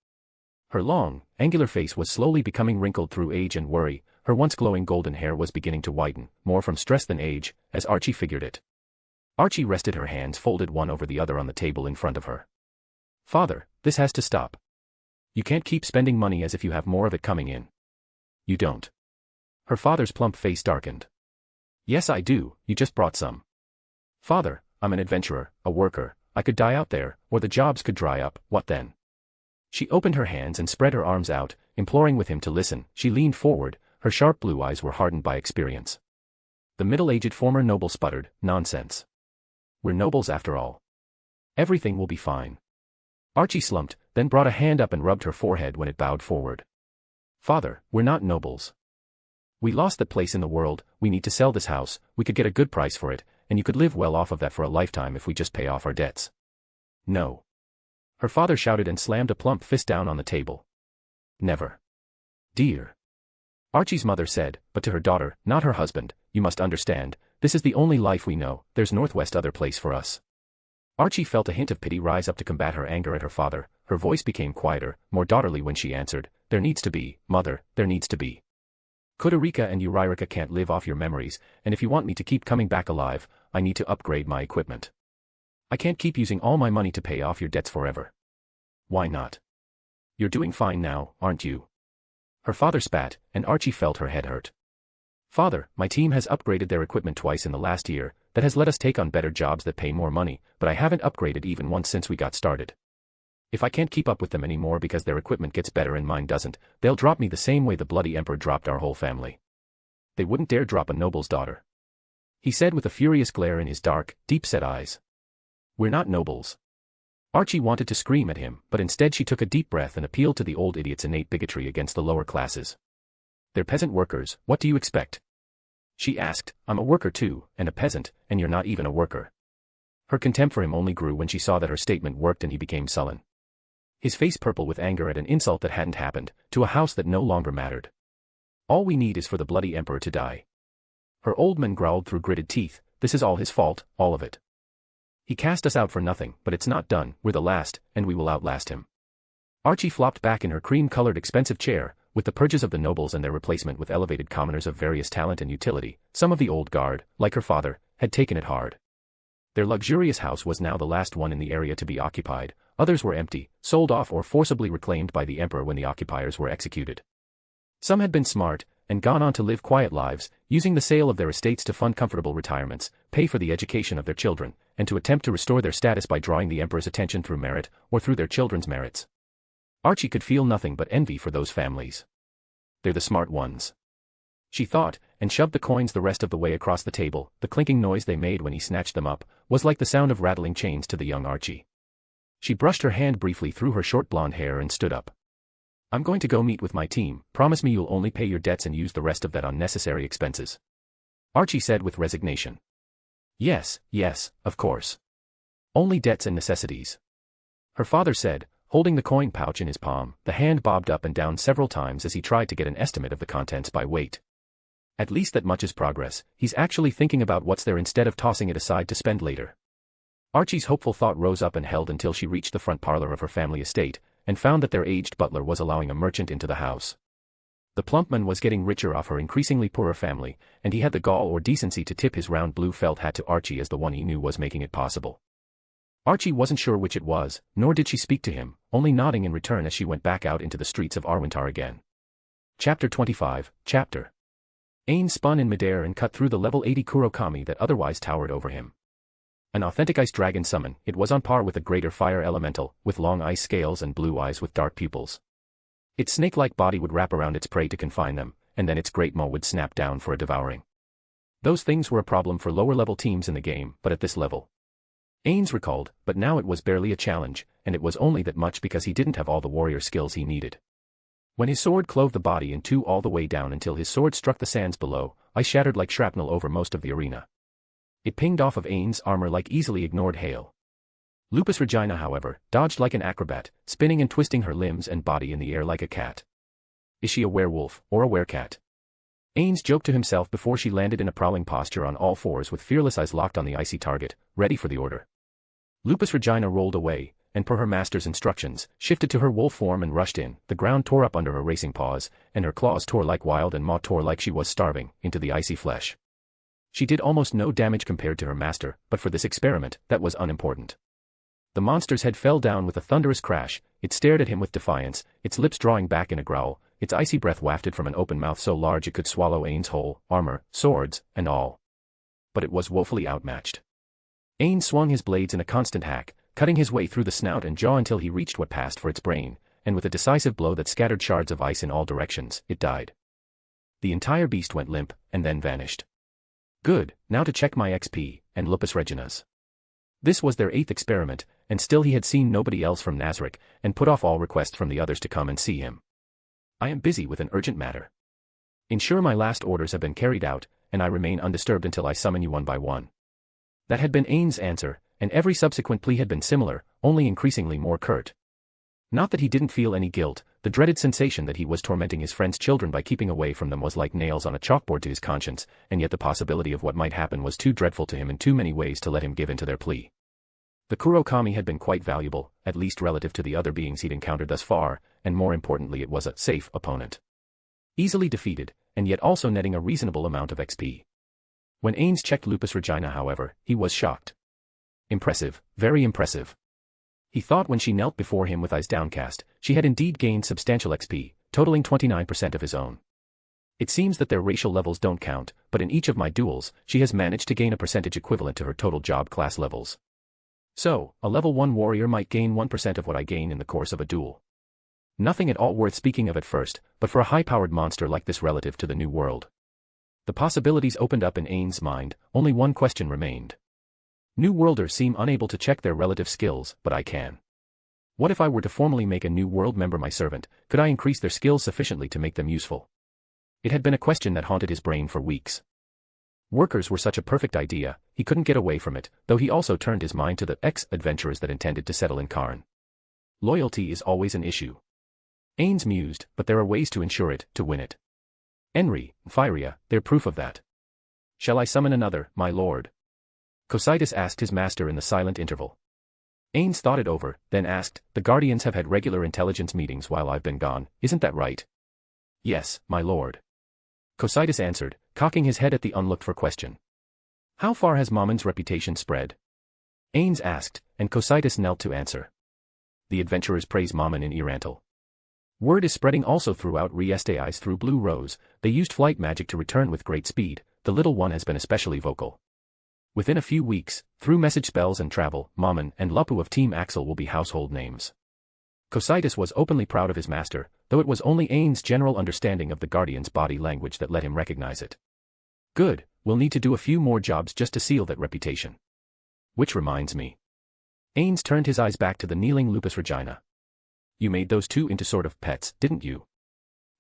Speaker 3: Her long, angular face was slowly becoming wrinkled through age and worry, her once glowing golden hair was beginning to whiten, more from stress than age, as Archie figured it. Archie rested her hands folded one over the other on the table in front of her. "Father, this has to stop. You can't keep spending money as if you have more of it coming in." "You don't." Her father's plump face darkened. "Yes I do, you just brought some." "Father, I'm an adventurer, a worker, I could die out there, or the jobs could dry up, what then?" She opened her hands and spread her arms out, imploring with him to listen. She leaned forward, her sharp blue eyes were hardened by experience. The middle-aged former noble sputtered, "Nonsense. We're nobles after all. Everything will be fine." Archie slumped, then brought a hand up and rubbed her forehead when it bowed forward. "Father, we're not nobles. We lost that place in the world, we need to sell this house, we could get a good price for it, and you could live well off of that for a lifetime if we just pay off our debts." "No." Her father shouted and slammed a plump fist down on the table. "Never. Dear." Archie's mother said, but to her daughter, not her husband, "You must understand, this is the only life we know, there's Northwest other place for us." Archie felt a hint of pity rise up to combat her anger at her father. Her voice became quieter, more daughterly when she answered, "There needs to be, mother, there needs to be. Kudurika and Euryrika can't live off your memories, and if you want me to keep coming back alive, I need to upgrade my equipment. I can't keep using all my money to pay off your debts forever." "Why not? You're doing fine now, aren't you?" Her father spat, and Archie felt her head hurt. "Father, my team has upgraded their equipment twice in the last year, that has let us take on better jobs that pay more money, but I haven't upgraded even once since we got started. If I can't keep up with them anymore because their equipment gets better and mine doesn't, they'll drop me the same way the bloody emperor dropped our whole family. They wouldn't dare drop a noble's daughter," he said with a furious glare in his dark, deep-set eyes. "We're not nobles." Archie wanted to scream at him, but instead she took a deep breath and appealed to the old idiot's innate bigotry against the lower classes. "They're peasant workers, what do you expect?" she asked. "I'm a worker too, and a peasant, and you're not even a worker." Her contempt for him only grew when she saw that her statement worked and he became sullen. His face purple with anger at an insult that hadn't happened, to a house that no longer mattered. "All we need is for the bloody emperor to die. Her old man growled through gritted teeth, "This is all his fault, all of it. He cast us out for nothing, but it's not done, we're the last, and we will outlast him." Archie flopped back in her cream-colored expensive chair, with the purges of the nobles and their replacement with elevated commoners of various talent and utility. Some of the old guard, like her father, had taken it hard. Their luxurious house was now the last one in the area to be occupied, others were empty, sold off or forcibly reclaimed by the emperor when the occupiers were executed. Some had been smart, and gone on to live quiet lives, using the sale of their estates to fund comfortable retirements, pay for the education of their children, and to attempt to restore their status by drawing the emperor's attention through merit, or through their children's merits. Archie could feel nothing but envy for those families. They're the smart ones, she thought, and shoved the coins the rest of the way across the table. The clinking noise they made when he snatched them up was like the sound of rattling chains to the young Archie. She brushed her hand briefly through her short blonde hair and stood up. "I'm going to go meet with my team. Promise me you'll only pay your debts and use the rest of that on necessary expenses," Archie said with resignation. Yes, of course. Only debts and necessities," her father said, holding the coin pouch in his palm. The hand bobbed up and down several times as he tried to get an estimate of the contents by weight. "At least that much is progress. He's actually thinking about what's there instead of tossing it aside to spend later." Archie's hopeful thought rose up and held until she reached the front parlor of her family estate, and found that their aged butler was allowing a merchant into the house. The plump man was getting richer off her increasingly poorer family, and he had the gall or decency to tip his round blue felt hat to Archie as the one he knew was making it possible. Archie wasn't sure which it was, nor did she speak to him, only nodding in return as she went back out into the streets of Arwentar again. Chapter 25, Chapter. Ainz spun in midair and cut through the level 80 Kurokami that otherwise towered over him. An authentic ice dragon summon, it was on par with a greater fire elemental, with long ice scales and blue eyes with dark pupils. Its snake-like body would wrap around its prey to confine them, and then its great maw would snap down for a devouring. Those things were a problem for lower-level teams in the game, but at this level, Ainz recalled, but now it was barely a challenge, and it was only that much because he didn't have all the warrior skills he needed. When his sword clove the body in two all the way down until his sword struck the sands below, ice shattered like shrapnel over most of the arena. It pinged off of Ainz' armor like easily ignored hail. Lupusregina, however, dodged like an acrobat, spinning and twisting her limbs and body in the air like a cat. Is she a werewolf, or a werecat? Ainz joked to himself before she landed in a prowling posture on all fours with fearless eyes locked on the icy target, ready for the order. Lupusregina rolled away, and per her master's instructions, shifted to her wolf form and rushed in. The ground tore up under her racing paws, and her claws tore like wild and maw tore like she was starving, into the icy flesh. She did almost no damage compared to her master, but for this experiment, that was unimportant. The monster's head fell down with a thunderous crash. It stared at him with defiance, its lips drawing back in a growl, its icy breath wafted from an open mouth so large it could swallow Ainz whole, armor, swords, and all. But it was woefully outmatched. Ainz swung his blades in a constant hack, cutting his way through the snout and jaw until he reached what passed for its brain, and with a decisive blow that scattered shards of ice in all directions, it died. The entire beast went limp, and then vanished. Good, now to check my XP, and Lupusregina's. This was their 8th experiment, and still he had seen nobody else from Nazarick, and put off all requests from the others to come and see him. I am busy with an urgent matter. Ensure my last orders have been carried out, and I remain undisturbed until I summon you one by one. That had been Ainz' answer, and every subsequent plea had been similar, only increasingly more curt. Not that he didn't feel any guilt, the dreaded sensation that he was tormenting his friend's children by keeping away from them was like nails on a chalkboard to his conscience, and yet the possibility of what might happen was too dreadful to him in too many ways to let him give in to their plea. The Kurokami had been quite valuable, at least relative to the other beings he'd encountered thus far, and more importantly it was a safe opponent. Easily defeated, and yet also netting a reasonable amount of XP. When Ainz checked Lupusregina, however, he was shocked. Impressive, very impressive. He thought when she knelt before him with eyes downcast, she had indeed gained substantial XP, totaling 29% of his own. It seems that their racial levels don't count, but in each of my duels, she has managed to gain a percentage equivalent to her total job class levels. So, a level 1 warrior might gain 1% of what I gain in the course of a duel. Nothing at all worth speaking of at first, but for a high-powered monster like this relative to the new world. The possibilities opened up in Ainz' mind, only one question remained. New Worlders seem unable to check their relative skills, but I can. What if I were to formally make a New World member my servant? Could I increase their skills sufficiently to make them useful? It had been a question that haunted his brain for weeks. Workers were such a perfect idea, he couldn't get away from it, though he also turned his mind to the ex-adventurers that intended to settle in Karn. Loyalty is always an issue. Ainz mused, but there are ways to ensure it, to win it. Enri, Fyria, they're proof of that. Shall I summon another, my lord? Cocytus asked his master in the silent interval. Ainz thought it over, then asked, the Guardians have had regular intelligence meetings while I've been gone, isn't that right? Yes, my lord. Cocytus answered, cocking his head at the unlooked-for question. How far has Mommon's reputation spread? Ainz asked, and Cocytus knelt to answer. The adventurers praise Mommon in E-Rantel. Word is spreading also throughout Reestais through Blue Rose, they used flight magic to return with great speed, the little one has been especially vocal. Within a few weeks, through message spells and travel, Mommon and Lupu of Team Axel will be household names. Cocytus was openly proud of his master, though it was only Ainz' general understanding of the Guardian's body language that let him recognize it. Good, we'll need to do a few more jobs just to seal that reputation. Which reminds me. Ainz turned his eyes back to the kneeling Lupusregina. You made those two into sort of pets, didn't you?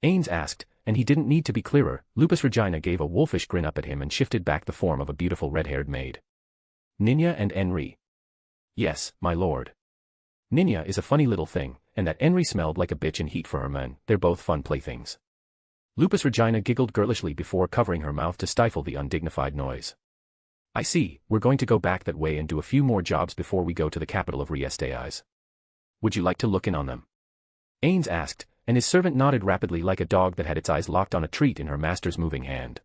Speaker 3: Ainz asked, and he didn't need to be clearer. Lupusregina gave a wolfish grin up at him and shifted back the form of a beautiful red-haired maid. Ninya and Henri. Yes, my lord. Ninya is a funny little thing, and that Henri smelled like a bitch in heat for her men, they're both fun playthings. Lupusregina giggled girlishly before covering her mouth to stifle the undignified noise. I see, we're going to go back that way and do a few more jobs before we go to the capital of Reestais. Would you like to look in on them? Ainz asked, and his servant nodded rapidly like a dog that had its eyes locked on a treat in her master's moving hand.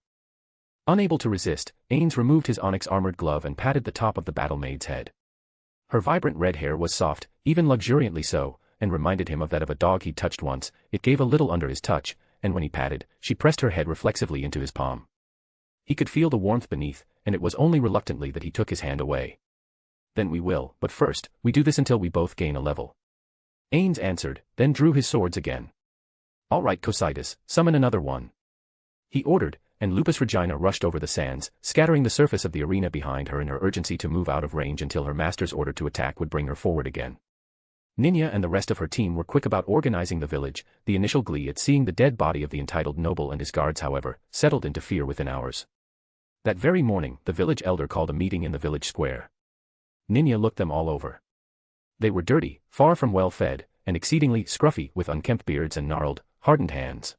Speaker 3: Unable to resist, Ainz removed his onyx-armored glove and patted the top of the battle-maid's head. Her vibrant red hair was soft, even luxuriantly so, and reminded him of that of a dog he'd touched once. It gave a little under his touch, and when he patted, she pressed her head reflexively into his palm. He could feel the warmth beneath, and it was only reluctantly that he took his hand away. Then we will, but first, we do this until we both gain a level. Ainz answered, then drew his swords again. All right, Cocytus, summon another one. He ordered, and Lupusregina rushed over the sands, scattering the surface of the arena behind her in her urgency to move out of range until her master's order to attack would bring her forward again. Ninya and the rest of her team were quick about organizing the village. The initial glee at seeing the dead body of the entitled noble and his guards, however, settled into fear within hours. That very morning, the village elder called a meeting in the village square. Ninya looked them all over. They were dirty, far from well-fed, and exceedingly scruffy with unkempt beards and gnarled, hardened hands.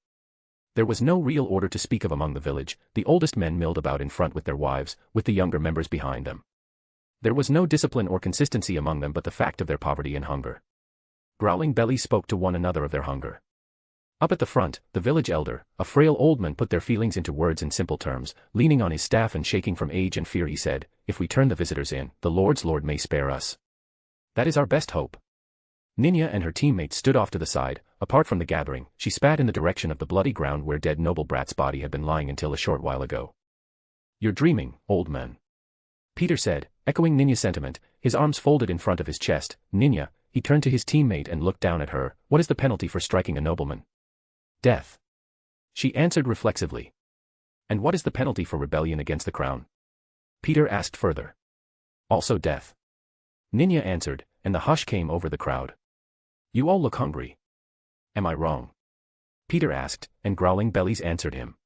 Speaker 3: There was no real order to speak of among the village. The oldest men milled about in front with their wives, with the younger members behind them. There was no discipline or consistency among them but the fact of their poverty and hunger. Growling bellies spoke to one another of their hunger. Up at the front, the village elder, a frail old man, put their feelings into words in simple terms. Leaning on his staff and shaking from age and fear, he said, if we turn the visitors in, the Lord's Lord may spare us. That is our best hope. Ninya and her teammates stood off to the side, apart from the gathering. She spat in the direction of the bloody ground where dead noble Brat's body had been lying until a short while ago. You're dreaming, old man. Peter said, echoing Ninya's sentiment, his arms folded in front of his chest. Ninya, he turned to his teammate and looked down at her. What is the penalty for striking a nobleman? Death. She answered reflexively. And what is the penalty for rebellion against the crown? Peter asked further. Also death. Ninya answered, and the hush came over the crowd. You all look hungry. Am I wrong? Peter asked, and growling bellies answered him.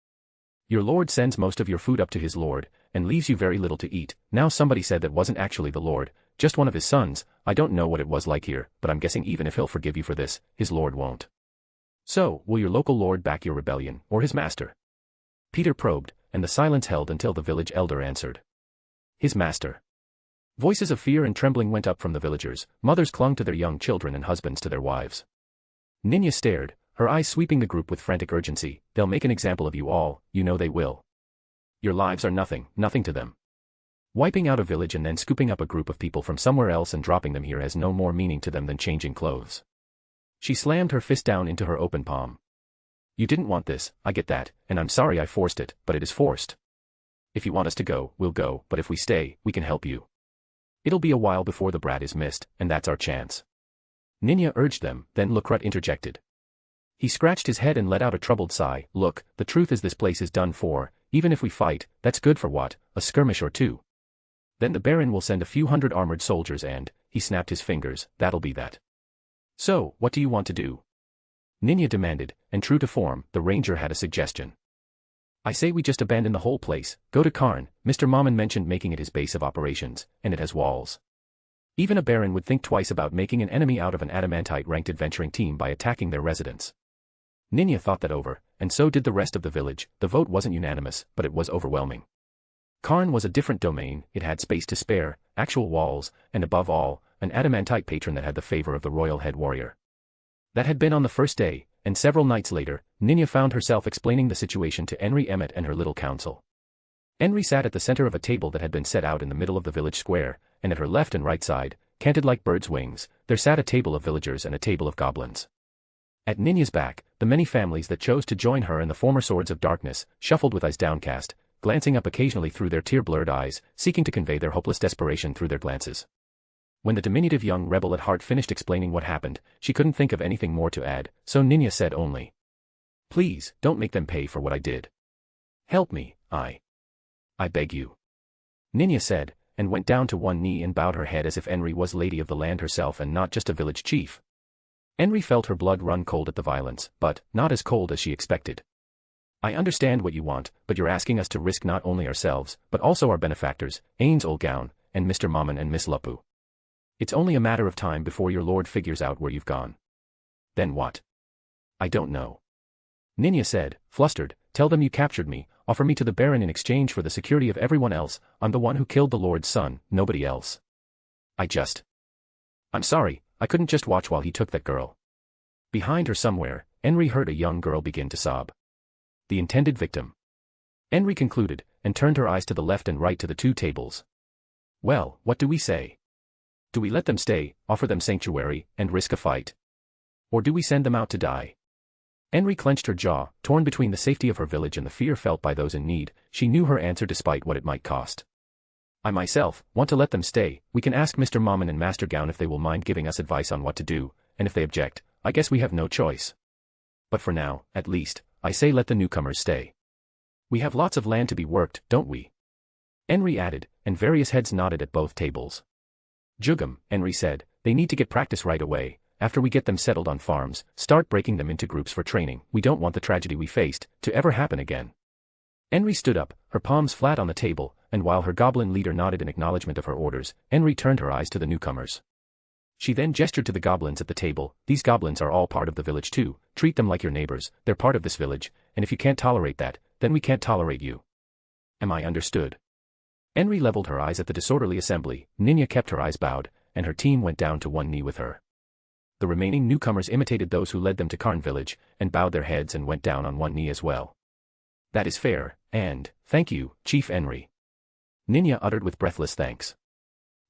Speaker 3: Your lord sends most of your food up to his lord, and leaves you very little to eat. Now somebody said that wasn't actually the lord, just one of his sons. I don't know what it was like here, but I'm guessing even if he'll forgive you for this, his lord won't. So, will your local lord back your rebellion, or his master? Peter probed, and the silence held until the village elder answered. His master. Voices of fear and trembling went up from the villagers. Mothers clung to their young children and husbands to their wives. Ninya stared, her eyes sweeping the group with frantic urgency. They'll make an example of you all, you know they will. Your lives are nothing to them. Wiping out a village and then scooping up a group of people from somewhere else and dropping them here has no more meaning to them than changing clothes. She slammed her fist down into her open palm. You didn't want this, I get that, and I'm sorry I forced it, but it is forced. If you want us to go, we'll go, but if we stay, we can help you. It'll be a while before the brat is missed, and that's our chance. Ninya urged them, then Lucrut interjected. He scratched his head and let out a troubled sigh. Look, the truth is this place is done for. Even if we fight, that's good for what, a skirmish or two. Then the Baron will send a few hundred armored soldiers and, he snapped his fingers, that'll be that. So, what do you want to do? Ninya demanded, and true to form, the ranger had a suggestion. I say we just abandon the whole place, go to Karn. Mr. Mommon mentioned making it his base of operations, and it has walls. Even a Baron would think twice about making an enemy out of an adamantite-ranked adventuring team by attacking their residence. Ninya thought that over, and so did the rest of the village. The vote wasn't unanimous, but it was overwhelming. Karn was a different domain. It had space to spare, actual walls, and above all, an adamantite patron that had the favor of the royal head warrior. That had been on the first day, and several nights later, Ninya found herself explaining the situation to Henry Emmet and her little council. Henry sat at the center of a table that had been set out in the middle of the village square, and at her left and right side, canted like birds' wings, there sat a table of villagers and a table of goblins. At Ninya's back, the many families that chose to join her and the former Swords of Darkness, shuffled with eyes downcast, glancing up occasionally through their tear-blurred eyes, seeking to convey their hopeless desperation through their glances. When the diminutive young rebel at heart finished explaining what happened, she couldn't think of anything more to add, so Ninya said only, "Please, don't make them pay for what I did. Help me, I beg you." Ninya said, and went down to one knee and bowed her head as if Henry was lady of the land herself and not just a village chief. Henry felt her blood run cold at the violence, but not as cold as she expected. "I understand what you want, but you're asking us to risk not only ourselves, but also our benefactors, Ainz Old Gown, and Mr. Mammon and Miss Lupu. It's only a matter of time before your lord figures out where you've gone." "Then what?" "I don't know." Ninya said, flustered, "Tell them you captured me, offer me to the Baron in exchange for the security of everyone else. I'm the one who killed the Lord's son, nobody else. I'm sorry, I couldn't just watch while he took that girl." Behind her somewhere, Henry heard a young girl begin to sob. The intended victim. Henry concluded, and turned her eyes to the left and right to the two tables. "Well, what do we say? Do we let them stay, offer them sanctuary, and risk a fight? Or do we send them out to die?" Henry clenched her jaw, torn between the safety of her village and the fear felt by those in need. She knew her answer despite what it might cost. "I myself want to let them stay. We can ask Mr. Mammon and Master Gown if they will mind giving us advice on what to do, and if they object, I guess we have no choice. But for now, at least, I say let the newcomers stay. We have lots of land to be worked, don't we?" Henry added, and various heads nodded at both tables. "Jugum," Henry said, "they need to get practice right away. After we get them settled on farms, start breaking them into groups for training. We don't want the tragedy we faced to ever happen again." Henry stood up, her palms flat on the table, and while her goblin leader nodded in acknowledgement of her orders, Henry turned her eyes to the newcomers. She then gestured to the goblins at the table. "These goblins are all part of the village too. Treat them like your neighbors. They're part of this village, and if you can't tolerate that, then we can't tolerate you. Am I understood?" Henry leveled her eyes at the disorderly assembly. Ninya kept her eyes bowed, and her team went down to one knee with her. The remaining newcomers imitated those who led them to Karn village, and bowed their heads and went down on one knee as well. "That is fair, and thank you, Chief Henry," Ninya uttered with breathless thanks.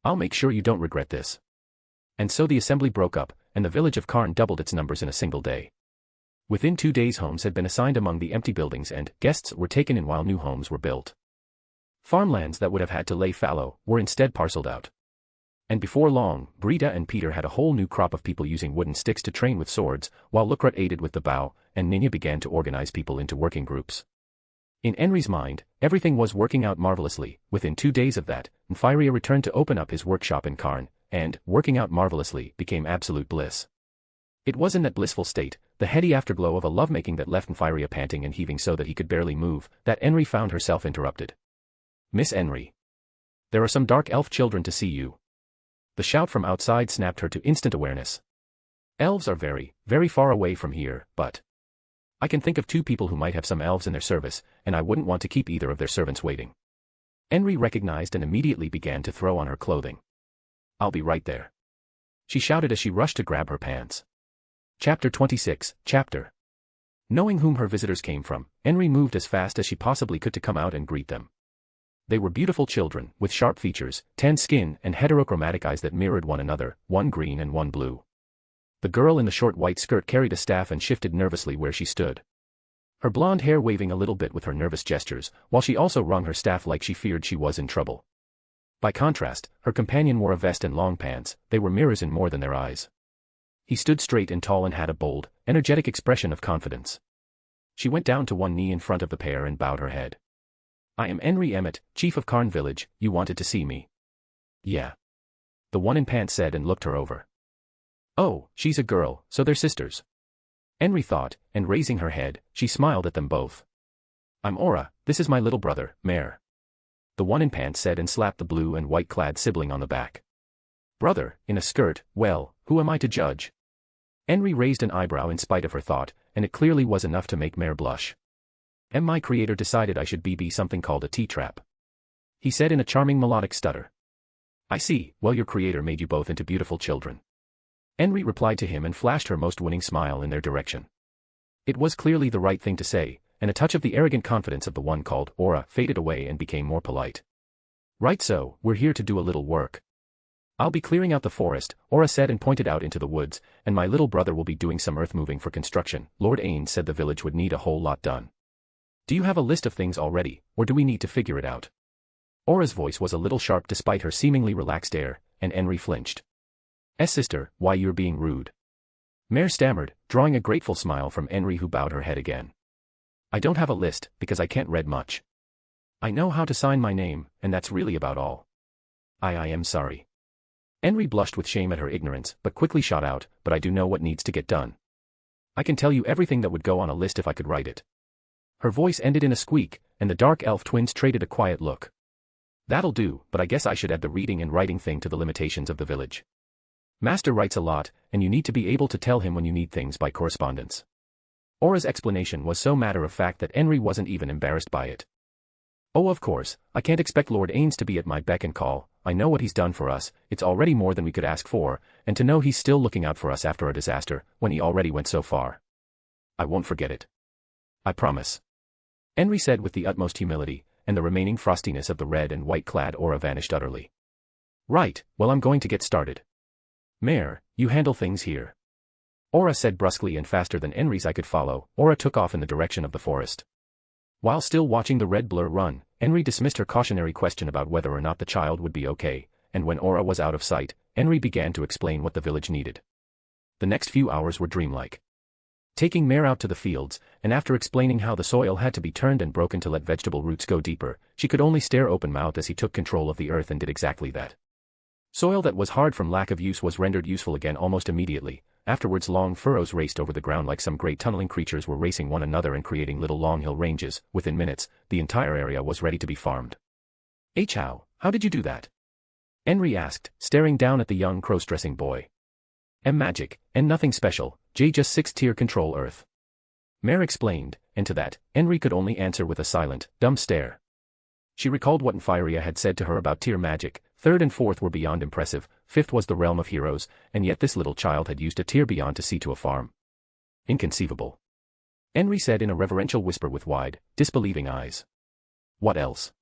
Speaker 3: "I'll make sure you don't regret this." And so the assembly broke up, and the village of Karn doubled its numbers in a single day. Within 2 days homes had been assigned among the empty buildings and guests were taken in while new homes were built. Farmlands that would have had to lay fallow were instead parceled out. And before long, Brita and Peter had a whole new crop of people using wooden sticks to train with swords, while Lukrut aided with the bow, and Ninya began to organize people into working groups. In Henry's mind, everything was working out marvelously. Within 2 days of that, Nfiria returned to open up his workshop in Karn, and, working out marvelously, became absolute bliss. It was in that blissful state, the heady afterglow of a lovemaking that left Nfiria panting and heaving so that he could barely move, that Henry found herself interrupted. "Miss Henry. There are some dark elf children to see you." The shout from outside snapped her to instant awareness. "Elves are very, very far away from here, but I can think of 2 people who might have some elves in their service, and I wouldn't want to keep either of their servants waiting." Henry recognized and immediately began to throw on her clothing. "I'll be right there," she shouted as she rushed to grab her pants. Chapter 26, Chapter. Knowing whom her visitors came from, Henry moved as fast as she possibly could to come out and greet them. They were beautiful children, with sharp features, tan skin, and heterochromatic eyes that mirrored one another, one green and one blue. The girl in the short white skirt carried a staff and shifted nervously where she stood, her blonde hair waving a little bit with her nervous gestures, while she also wrung her staff like she feared she was in trouble. By contrast, her companion wore a vest and long pants. They were mirrors in more than their eyes. He stood straight and tall and had a bold, energetic expression of confidence. She went down to one knee in front of the pair and bowed her head. "I am Henry Emmet, chief of Karn village. You wanted to see me?" "Yeah," the one in pants said and looked her over. "Oh, she's a girl, so they're sisters," Henry thought, and raising her head, she smiled at them both. "I'm Aura, this is my little brother, Mare," the one in pants said and slapped the blue and white clad sibling on the back. "Brother, in a skirt, well, who am I to judge?" Henry raised an eyebrow in spite of her thought, and it clearly was enough to make Mare blush. "My creator decided I should be something called a tea trap." he said in a charming melodic stutter. I see, well your creator made you both into beautiful children. Henry replied to him and flashed her most winning smile in their direction. It was clearly the right thing to say, and a touch of the arrogant confidence of the one called Aura faded away and became more polite. Right so, we're here to do a little work. I'll be clearing out the forest, Aura said and pointed out into the woods, and my little brother will be doing some earth moving for construction. Lord Ains said the village would need a whole lot done. Do you have a list of things already, or do we need to figure it out? Aura's voice was a little sharp despite her seemingly relaxed air, and Henry flinched. Sister, why you're being rude. Mare stammered, drawing a grateful smile from Henry who bowed her head again. I don't have a list, because I can't read much. I know how to sign my name, and that's really about all. I am sorry. Henry blushed with shame at her ignorance, but quickly shot out, but I do know what needs to get done. I can tell you everything that would go on a list if I could write it. Her voice ended in a squeak, and the dark elf twins traded a quiet look. That'll do, but I guess I should add the reading and writing thing to the limitations of the village. Master writes a lot, and you need to be able to tell him when you need things by correspondence. Aura's explanation was so matter-of-fact that Henry wasn't even embarrassed by it. Oh of course, I can't expect Lord Ains to be at my beck and call, I know what he's done for us, it's already more than we could ask for, and to know he's still looking out for us after a disaster, when he already went so far. I won't forget it. I promise. Henry said with the utmost humility, and the remaining frostiness of the red and white-clad Aura vanished utterly. Right, well I'm going to get started. Mare, you handle things here. Aura said brusquely and faster than Henry's I could follow. Aura took off in the direction of the forest. While still watching the red blur run, Henry dismissed her cautionary question about whether or not the child would be okay, and when Aura was out of sight, Henry began to explain what the village needed. The next few hours were dreamlike. Taking Mare out to the fields, and after explaining how the soil had to be turned and broken to let vegetable roots go deeper, she could only stare open-mouthed as he took control of the earth and did exactly that. Soil that was hard from lack of use was rendered useful again almost immediately. Afterwards long furrows raced over the ground like some great tunneling creatures were racing one another and creating little long hill ranges. Within minutes, the entire area was ready to be farmed. How did you do that? Henry asked, staring down at the young cross-dressing boy. Magic, and nothing special, just 6-tier control earth. Mare explained, and to that, Henry could only answer with a silent, dumb stare. She recalled what Infiria had said to her about tier magic. 3rd and 4th were beyond impressive, 5th was the realm of heroes, and yet this little child had used a tier beyond to see to a farm. Inconceivable. Henry said in a reverential whisper with wide, disbelieving eyes. What else?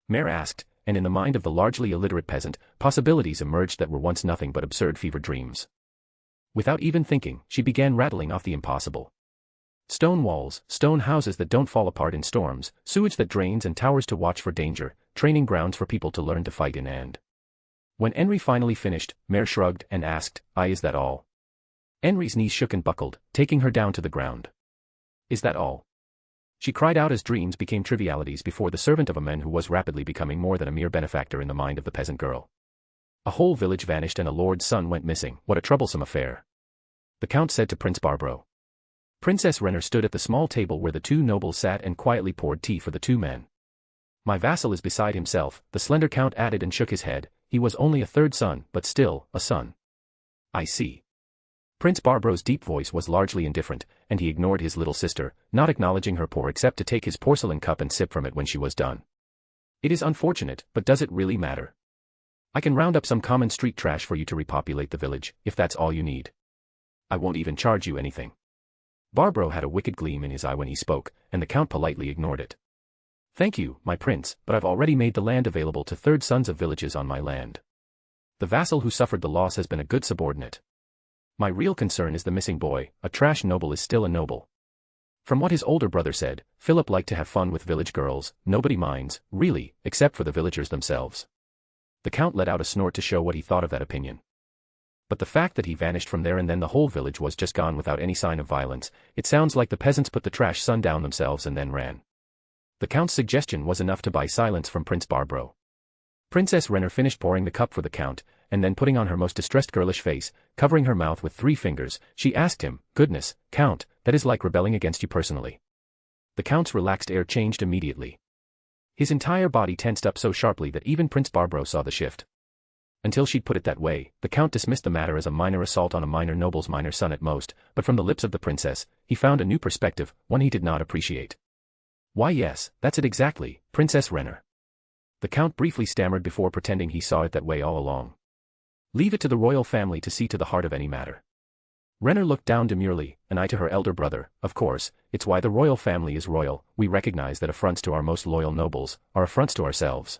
Speaker 3: Mare asked, and in the mind of the largely illiterate peasant, possibilities emerged that were once nothing but absurd fever dreams. Without even thinking, she began rattling off the impossible. Stone walls, stone houses that don't fall apart in storms, sewage that drains and towers to watch for danger, training grounds for people to learn to fight in and. When Henry finally finished, Mare shrugged and asked, is that all? Henry's knees shook and buckled, taking her down to the ground. Is that all? She cried out as dreams became trivialities before the servant of a man who was rapidly becoming more than a mere benefactor in the mind of the peasant girl. A whole village vanished and a lord's son went missing. What a troublesome affair. The count said to Prince Barbro. Princess Rener stood at the small table where the two nobles sat and quietly poured tea for the two men. My vassal is beside himself, the slender count added and shook his head. He was only a 3rd son, but still, a son. I see. Prince Barbro's deep voice was largely indifferent, and he ignored his little sister, not acknowledging her pour except to take his porcelain cup and sip from it when she was done. It is unfortunate, but does it really matter? I can round up some common street trash for you to repopulate the village, if that's all you need. I won't even charge you anything. Barbro had a wicked gleam in his eye when he spoke, and the count politely ignored it. Thank you, my prince, but I've already made the land available to 3rd sons of villages on my land. The vassal who suffered the loss has been a good subordinate. My real concern is the missing boy. A trash noble is still a noble. From what his older brother said, Philip liked to have fun with village girls. Nobody minds, really, except for the villagers themselves. The count let out a snort to show what he thought of that opinion. But the fact that he vanished from there and then the whole village was just gone without any sign of violence, it sounds like the peasants put the trash son down themselves and then ran. The count's suggestion was enough to buy silence from Prince Barbro. Princess Rener finished pouring the cup for the count, and then putting on her most distressed girlish face, covering her mouth with 3 fingers, she asked him, Goodness, Count, that is like rebelling against you personally. The count's relaxed air changed immediately. His entire body tensed up so sharply that even Prince Barbro saw the shift. Until she'd put it that way, the count dismissed the matter as a minor assault on a minor noble's minor son at most, but from the lips of the princess, he found a new perspective, one he did not appreciate. Why yes, that's it exactly, Princess Rener. The Count briefly stammered before pretending he saw it that way all along. Leave it to the royal family to see to the heart of any matter. Rener looked down demurely, and I to her elder brother. Of course, it's why the royal family is royal. We recognize that affronts to our most loyal nobles are affronts to ourselves.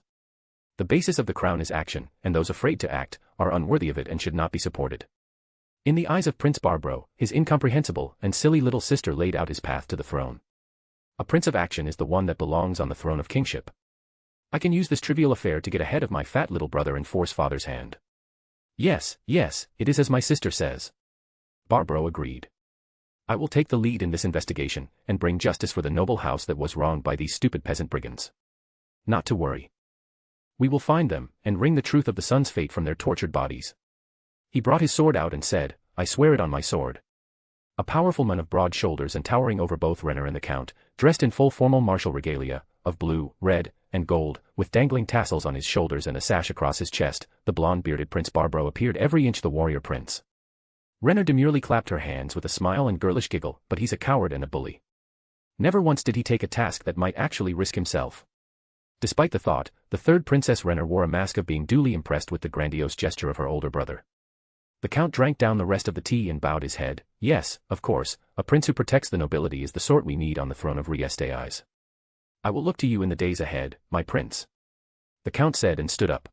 Speaker 3: The basis of the crown is action, and those afraid to act are unworthy of it and should not be supported. In the eyes of Prince Barbro, his incomprehensible and silly little sister laid out his path to the throne. A prince of action is the one that belongs on the throne of kingship. I can use this trivial affair to get ahead of my fat little brother and force father's hand. Yes, it is as my sister says. Barbro agreed. I will take the lead in this investigation and bring justice for the noble house that was wronged by these stupid peasant brigands. Not to worry. We will find them and wring the truth of the son's fate from their tortured bodies. He brought his sword out and said, I swear it on my sword. A powerful man of broad shoulders and towering over both Rener and the Count, dressed in full formal martial regalia, of blue, red, and gold, with dangling tassels on his shoulders and a sash across his chest, the blonde-bearded Prince Barbro appeared every inch the warrior prince. Rener demurely clapped her hands with a smile and girlish giggle, but he's a coward and a bully. Never once did he take a task that might actually risk himself. Despite the thought, the third Princess Rener wore a mask of being duly impressed with the grandiose gesture of her older brother. The Count drank down the rest of the tea and bowed his head. Yes, of course, a prince who protects the nobility is the sort we need on the throne of Ainz. I will look to you in the days ahead, my prince. The Count said and stood up.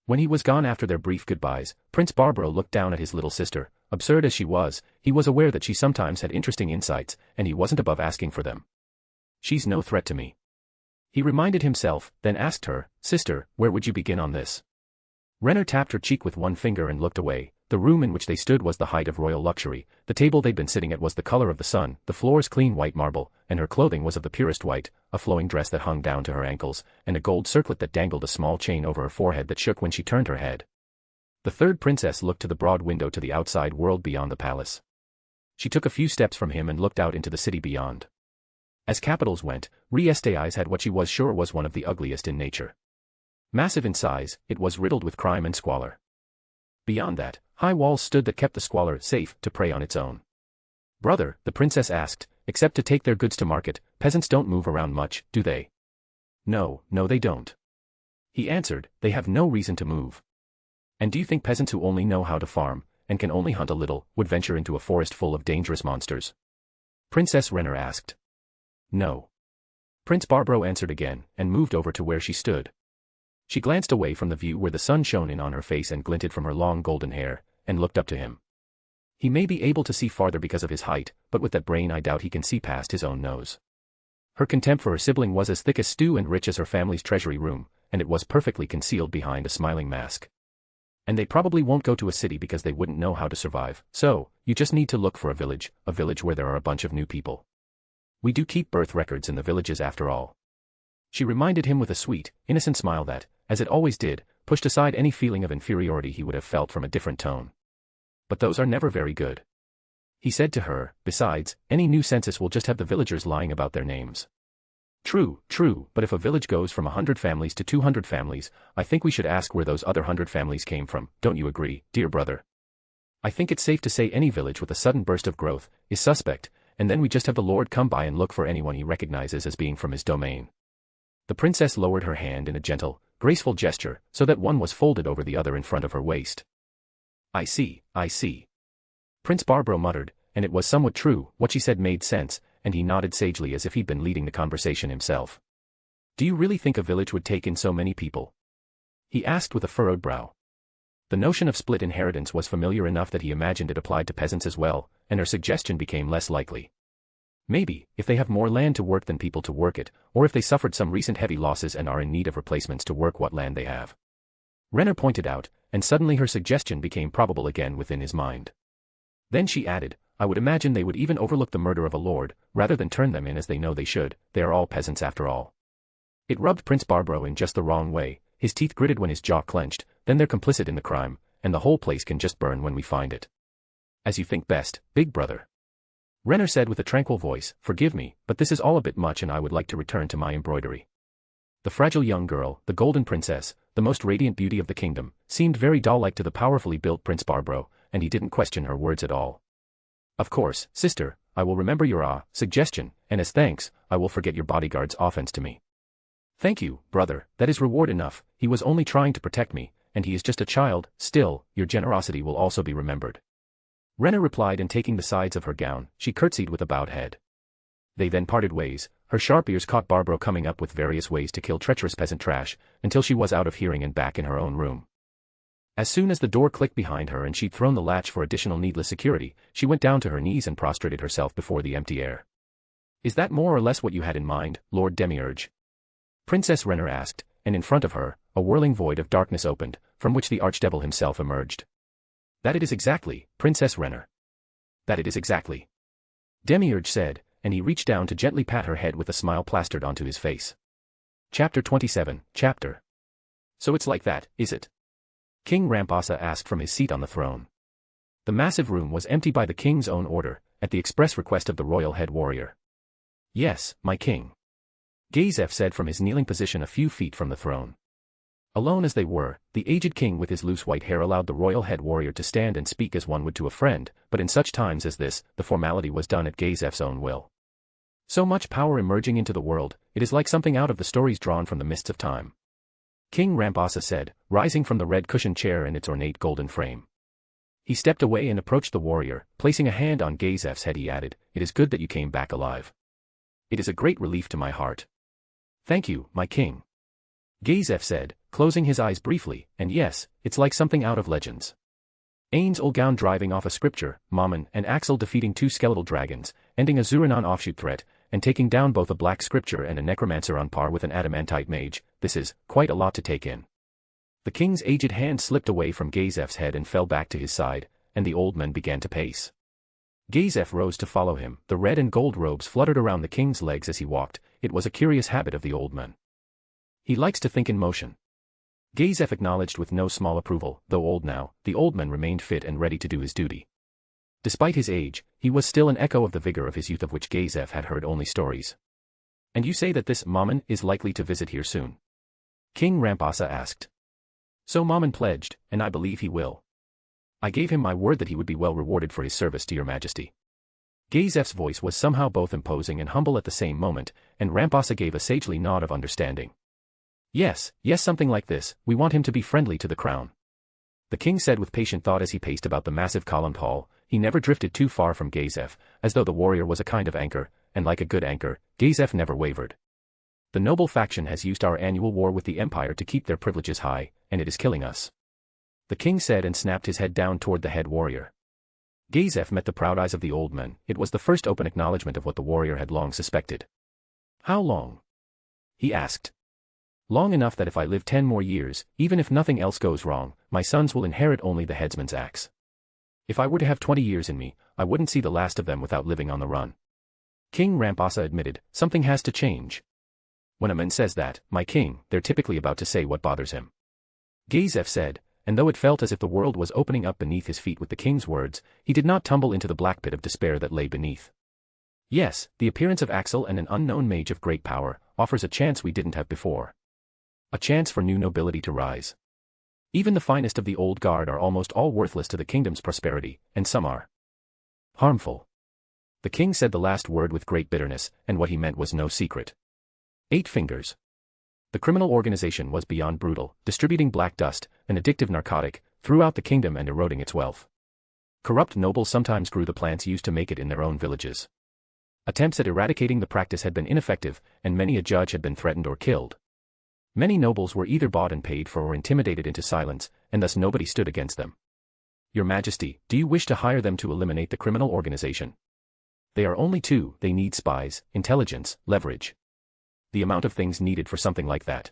Speaker 3: When he was gone after their brief goodbyes, Prince Barbro looked down at his little sister. Absurd as she was, he was aware that she sometimes had interesting insights, and he wasn't above asking for them. She's no threat to me. He reminded himself, then asked her, Sister, where would you begin on this? Rener tapped her cheek with one finger and looked away. The room in which they stood was the height of royal luxury, the table they'd been sitting at was the color of the sun, the floors clean white marble, and her clothing was of the purest white, a flowing dress that hung down to her ankles, and a gold circlet that dangled a small chain over her forehead that shook when she turned her head. The third princess looked to the broad window to the outside world beyond the palace. She took a few steps from him and looked out into the city beyond. As capitals went, Ainz had what she was sure was one of the ugliest in nature. Massive in size, it was riddled with crime and squalor. Beyond that, high walls stood that kept the squalor safe to prey on its own. Brother, the princess asked, except to take their goods to market, peasants don't move around much, do they? No, they don't. He answered, they have no reason to move. And do you think peasants who only know how to farm, and can only hunt a little, would venture into a forest full of dangerous monsters? Princess Rener asked. No. Prince Barbro answered again, and moved over to where she stood. She glanced away from the view where the sun shone in on her face and glinted from her long golden hair, and looked up to him. He may be able to see farther because of his height, but with that brain I doubt he can see past his own nose. Her contempt for her sibling was as thick as stew and rich as her family's treasury room, and it was perfectly concealed behind a smiling mask. And they probably won't go to a city because they wouldn't know how to survive, so, you just need to look for a village where there are a bunch of new people. We do keep birth records in the villages after all. She reminded him with a sweet, innocent smile that, as it always did, pushed aside any feeling of inferiority he would have felt from a different tone. But those are never very good. He said to her, besides, any new census will just have the villagers lying about their names. True, but if a village goes from 100 families to 200 families, I think we should ask where those other 100 families came from, don't you agree, dear brother? I think it's safe to say any village with a sudden burst of growth is suspect, and then we just have the Lord come by and look for anyone he recognizes as being from his domain. The princess lowered her hand in a gentle, graceful gesture, so that one was folded over the other in front of her waist. I see. Prince Barbro muttered, and it was somewhat true, what she said made sense, and he nodded sagely as if he'd been leading the conversation himself. Do you really think a village would take in so many people? He asked with a furrowed brow. The notion of split inheritance was familiar enough that he imagined it applied to peasants as well, and her suggestion became less likely. Maybe, if they have more land to work than people to work it, or if they suffered some recent heavy losses and are in need of replacements to work what land they have. Rener pointed out, and suddenly her suggestion became probable again within his mind. Then she added, I would imagine they would even overlook the murder of a lord, rather than turn them in as they know they should, they are all peasants after all. It rubbed Prince Barbro in just the wrong way, his teeth gritted when his jaw clenched, then they're complicit in the crime, and the whole place can just burn when we find it. As you think best, big brother. Rener said with a tranquil voice, forgive me, but this is all a bit much and I would like to return to my embroidery. The fragile young girl, the golden princess, the most radiant beauty of the kingdom, seemed very doll-like to the powerfully built Prince Barbro, and he didn't question her words at all. Of course, sister, I will remember your suggestion, and as thanks, I will forget your bodyguard's offense to me. Thank you, brother, that is reward enough. He was only trying to protect me, and he is just a child. Still, your generosity will also be remembered. Rener replied, and taking the sides of her gown, she curtsied with a bowed head. They then parted ways. Her sharp ears caught Barbro coming up with various ways to kill treacherous peasant trash, until she was out of hearing and back in her own room. As soon as the door clicked behind her and she'd thrown the latch for additional needless security, she went down to her knees and prostrated herself before the empty air. Is that more or less what you had in mind, Lord Demiurge? Princess Rener asked, and in front of her, a whirling void of darkness opened, from which the archdevil himself emerged. That it is exactly, Princess Rener. That it is exactly. Demiurge said, and he reached down to gently pat her head with a smile plastered onto his face. Chapter 27, Chapter. So it's like that, is it? King Rampasa asked from his seat on the throne. The massive room was empty by the king's own order, at the express request of the royal head warrior. Yes, my king. Gazef said from his kneeling position a few feet from the throne. Alone as they were, the aged king with his loose white hair allowed the royal head warrior to stand and speak as one would to a friend, but in such times as this, the formality was done at Gazef's own will. So much power emerging into the world, it is like something out of the stories drawn from the mists of time. King Rampasa said, rising from the red cushioned chair in its ornate golden frame. He stepped away and approached the warrior, placing a hand on Gazef's head. He added, "It is good that you came back alive. It is a great relief to my heart." "Thank you, my king." Gazef said, closing his eyes briefly, "and yes, it's like something out of legends." Ainz Olgaun driving off a scripture, Mammon and Axel defeating 2 skeletal dragons, ending a Zuranon offshoot threat, and taking down both a black scripture and a necromancer on par with an adamantite mage. This is quite a lot to take in. The king's aged hand slipped away from Gazef's head and fell back to his side, and the old man began to pace. Gazef rose to follow him. The red and gold robes fluttered around the king's legs as he walked. It was a curious habit of the old man. He likes to think in motion. Gazef acknowledged with no small approval. Though old now, the old man remained fit and ready to do his duty. Despite his age, he was still an echo of the vigor of his youth, of which Gazef had heard only stories. "And you say that this Mammon is likely to visit here soon?" King Rampasa asked. "So Mammon pledged, and I believe he will. I gave him my word that he would be well rewarded for his service to your majesty." Gazef's voice was somehow both imposing and humble at the same moment, and Rampasa gave a sagely nod of understanding. Yes, something like this. We want him to be friendly to the crown." The king said with patient thought as he paced about the massive columned hall. He never drifted too far from Gazef, as though the warrior was a kind of anchor, and like a good anchor, Gazef never wavered. "The noble faction has used our annual war with the Empire to keep their privileges high, and it is killing us," the king said, and snapped his head down toward the head warrior. Gazef met the proud eyes of the old man. It was the first open acknowledgement of what the warrior had long suspected. "How long?" he asked. "Long enough that if I live 10 more years, even if nothing else goes wrong, my sons will inherit only the headsman's axe. If I were to have 20 years in me, I wouldn't see the last of them without living on the run." King Rampasa admitted, "Something has to change." "When a man says that, my king, they're typically about to say what bothers him," Gazef said, and though it felt as if the world was opening up beneath his feet with the king's words, he did not tumble into the black pit of despair that lay beneath. "Yes, the appearance of Axel and an unknown mage of great power offers a chance we didn't have before. A chance for new nobility to rise. Even the finest of the old guard are almost all worthless to the kingdom's prosperity, and some are harmful." The king said the last word with great bitterness, and what he meant was no secret. 8 fingers. The criminal organization was beyond brutal, distributing black dust, an addictive narcotic, throughout the kingdom and eroding its wealth. Corrupt nobles sometimes grew the plants used to make it in their own villages. Attempts at eradicating the practice had been ineffective, and many a judge had been threatened or killed. Many nobles were either bought and paid for or intimidated into silence, and thus nobody stood against them. "Your Majesty, do you wish to hire them to eliminate the criminal organization?" "They are only 2, they need spies, intelligence, leverage. The amount of things needed for something like that."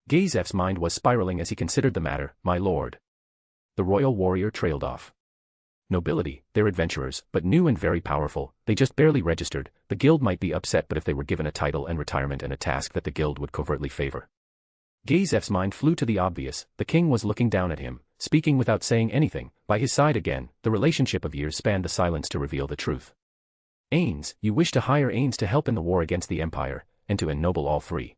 Speaker 3: Gazef's mind was spiraling as he considered the matter. "My lord." The royal warrior trailed off. "Nobility, they're adventurers, but new and very powerful. They just barely registered. The guild might be upset, but if they were given a title and retirement and a task that the guild would covertly favor." Gazef's mind flew to the obvious. The king was looking down at him, speaking without saying anything. By his side again, the relationship of years spanned the silence to reveal the truth. "Ains, you wish to hire Ains to help in the war against the Empire, and to ennoble all 3.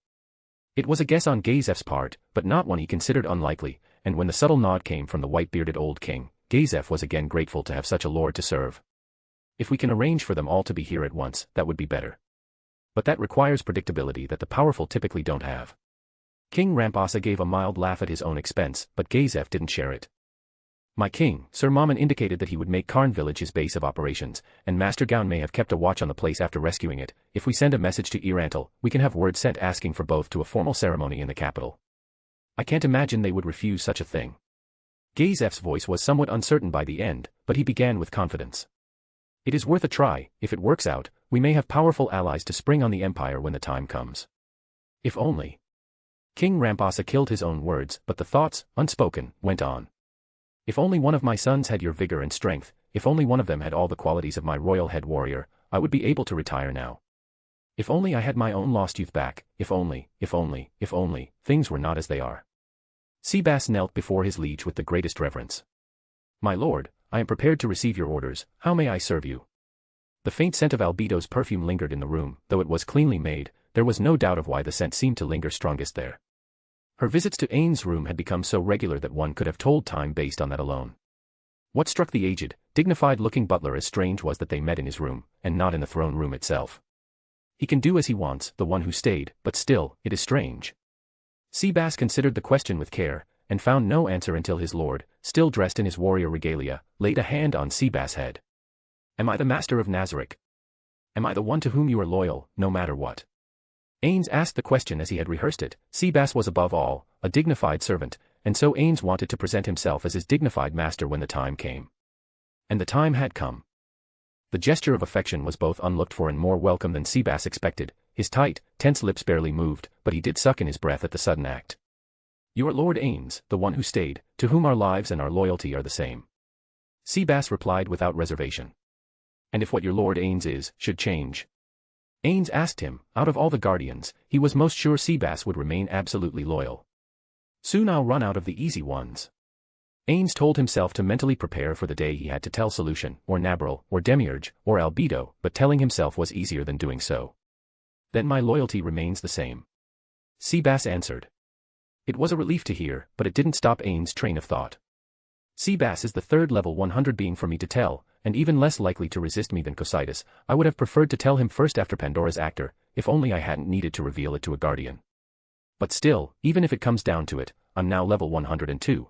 Speaker 3: It was a guess on Gazef's part, but not one he considered unlikely, and when the subtle nod came from the white-bearded old king, Gazef was again grateful to have such a lord to serve. "If we can arrange for them all to be here at once, that would be better." But that requires predictability that the powerful typically don't have. King Ramposa gave a mild laugh at his own expense, but Gazef didn't share it. My king, Sir Mammon indicated that he would make Karn village his base of operations, and Master Gaun may have kept a watch on the place after rescuing it. If we send a message to E-Rantel, we can have word sent asking for both to a formal ceremony in the capital. I can't imagine they would refuse such a thing. Gazef's voice was somewhat uncertain by the end, but he began with confidence. It is worth a try. If it works out, we may have powerful allies to spring on the Empire when the time comes. If only. King Ramposa killed his own words, but the thoughts, unspoken, went on. If only one of my sons had your vigor and strength, if only one of them had all the qualities of my royal head warrior, I would be able to retire now. If only I had my own lost youth back, if only, things were not as they are. Seabass knelt before his liege with the greatest reverence. My lord, I am prepared to receive your orders. How may I serve you? The faint scent of Albedo's perfume lingered in the room. Though it was cleanly made, there was no doubt of why the scent seemed to linger strongest there. Her visits to Ainz' room had become so regular that one could have told time based on that alone. What struck the aged, dignified-looking butler as strange was that they met in his room, and not in the throne room itself. He can do as he wants, the one who stayed, but still, it is strange. Seabass considered the question with care, and found no answer until his lord, still dressed in his warrior regalia, laid a hand on Seabass' head. Am I the master of Nazarick? Am I the one to whom you are loyal, no matter what? Ains asked the question as he had rehearsed it. Seabass was above all, a dignified servant, and so Ains wanted to present himself as his dignified master when the time came. And the time had come. The gesture of affection was both unlooked for and more welcome than Seabass expected. His tight, tense lips barely moved, but he did suck in his breath at the sudden act. You are Lord Ains, the one who stayed, to whom our lives and our loyalty are the same. Seabass replied without reservation. And if what your Lord Ains is, should change? Ains asked him. Out of all the guardians, he was most sure Seabass would remain absolutely loyal. Soon I'll run out of the easy ones. Ains told himself to mentally prepare for the day he had to tell Solution, or Nabril, or Demiurge, or Albedo, but telling himself was easier than doing so. Then my loyalty remains the same. Seabass answered. It was a relief to hear, but it didn't stop Ains' train of thought. Seabass is the third level 100 being for me to tell, and even less likely to resist me than Cositus. I would have preferred to tell him first after Pandora's actor, if only I hadn't needed to reveal it to a guardian. But still, even if it comes down to it, I'm now level 102.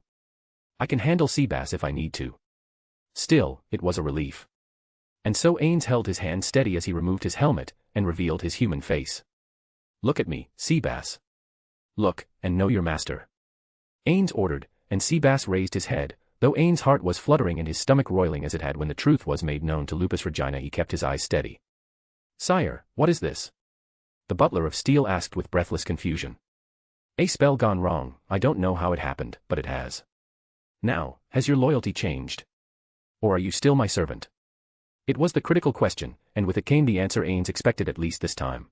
Speaker 3: I can handle Seabass if I need to. Still, it was a relief. And so Ains held his hand steady as he removed his helmet, and revealed his human face. Look at me, Seabass. Look, and know your master. Ains ordered, and Seabass raised his head. Though Ains' heart was fluttering and his stomach roiling as it had when the truth was made known to Lupusregina, he kept his eyes steady. Sire, what is this? The butler of steel asked with breathless confusion. A spell gone wrong. I don't know how it happened, but it has. Now, has your loyalty changed? Or are you still my servant? It was the critical question, and with it came the answer Ains expected at least this time.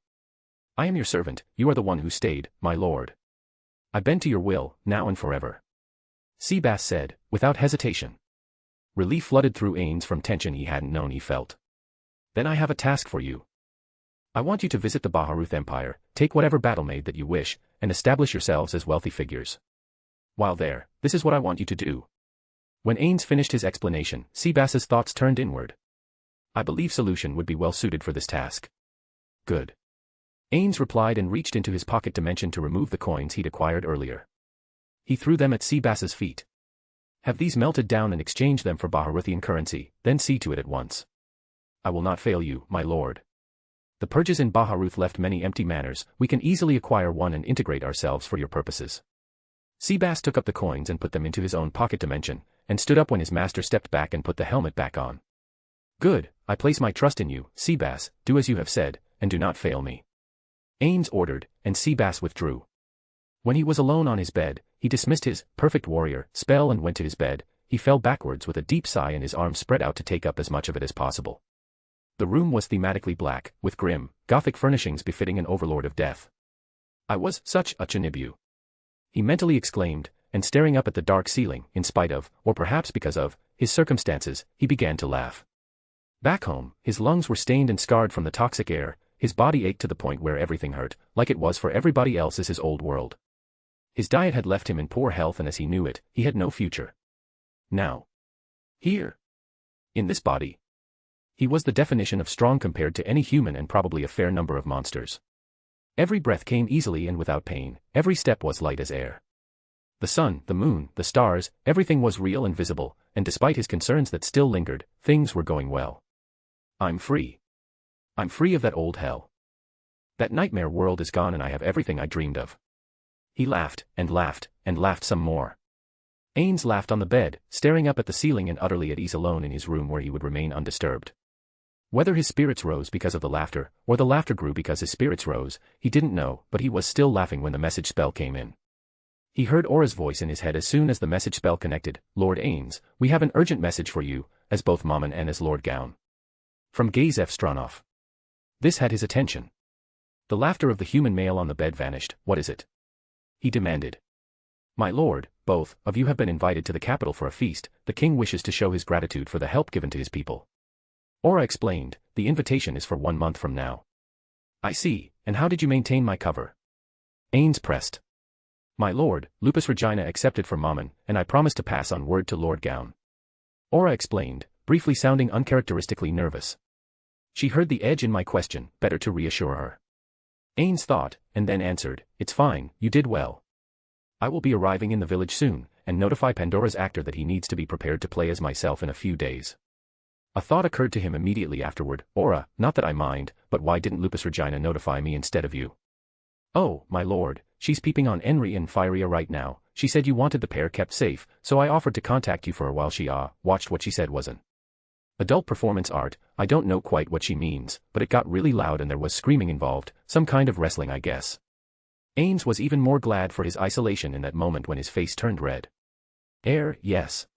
Speaker 3: I am your servant. You are the one who stayed, my lord. I bend to your will, now and forever. Seabass said, without hesitation. Relief flooded through Ains from tension he hadn't known he felt. Then I have a task for you. I want you to visit the Baharuth Empire, take whatever battle-maid that you wish, and establish yourselves as wealthy figures. While there, this is what I want you to do. When Ains finished his explanation, Seabass's thoughts turned inward. I believe Solution would be well suited for this task. Good. Ains replied and reached into his pocket dimension to remove the coins he'd acquired earlier. He threw them at Seabass's feet. Have these melted down and exchange them for Baharuthian currency, then see to it at once. I will not fail you, my lord. The purges in Baharuth left many empty manors. We can easily acquire one and integrate ourselves for your purposes. Seabass took up the coins and put them into his own pocket dimension, and stood up when his master stepped back and put the helmet back on. Good, I place my trust in you, Seabass, do as you have said, and do not fail me. Ains ordered, and Seabass withdrew. When he was alone on his bed, he dismissed his perfect warrior spell and went to his bed. He fell backwards with a deep sigh and his arms spread out to take up as much of it as possible. The room was thematically black, with grim, gothic furnishings befitting an overlord of death. I was such a Chinibu. He mentally exclaimed, and staring up at the dark ceiling, in spite of, or perhaps because of, his circumstances, he began to laugh. Back home, his lungs were stained and scarred from the toxic air, his body ached to the point where everything hurt, like it was for everybody else as his old world. His diet had left him in poor health and as he knew it, he had no future. Now. Here. In this body. He was the definition of strong compared to any human and probably a fair number of monsters. Every breath came easily and without pain, every step was light as air. The sun, the moon, the stars, everything was real and visible, and despite his concerns that still lingered, things were going well. I'm free. I'm free of that old hell. That nightmare world is gone and I have everything I dreamed of. He laughed, and laughed, and laughed some more. Ainz laughed on the bed, staring up at the ceiling and utterly at ease alone in his room where he would remain undisturbed. Whether his spirits rose because of the laughter, or the laughter grew because his spirits rose, he didn't know, but he was still laughing when the message spell came in. He heard Aura's voice in his head as soon as the message spell connected. Lord Ainz, we have an urgent message for you, as both Mammon and as Lord Gaun. From Gazef Stronov. This had his attention. The laughter of the human male on the bed vanished. What is it? He demanded. My lord, both of you have been invited to the capital for a feast. The king wishes to show his gratitude for the help given to his people. Aura explained, the invitation is for 1 month from now. I see, and how did you maintain my cover? Ainz pressed. My lord, Lupusregina accepted for Mammon, and I promised to pass on word to Lord Gaun. Aura explained, briefly sounding uncharacteristically nervous. She heard the edge in my question, better to reassure her. Ainz thought, and then answered, it's fine, you did well. I will be arriving in the village soon, and notify Pandora's actor that he needs to be prepared to play as myself in a few days. A thought occurred to him immediately afterward. Aura, not that I mind, but why didn't Lupusregina notify me instead of you? Oh, my lord, she's peeping on Enri and Firia right now. She said you wanted the pair kept safe, so I offered to contact you for her while she watched. What she said was an adult performance art. I don't know quite what she means, but it got really loud and there was screaming involved, some kind of wrestling I guess. Ainz was even more glad for his isolation in that moment when his face turned red. Yes.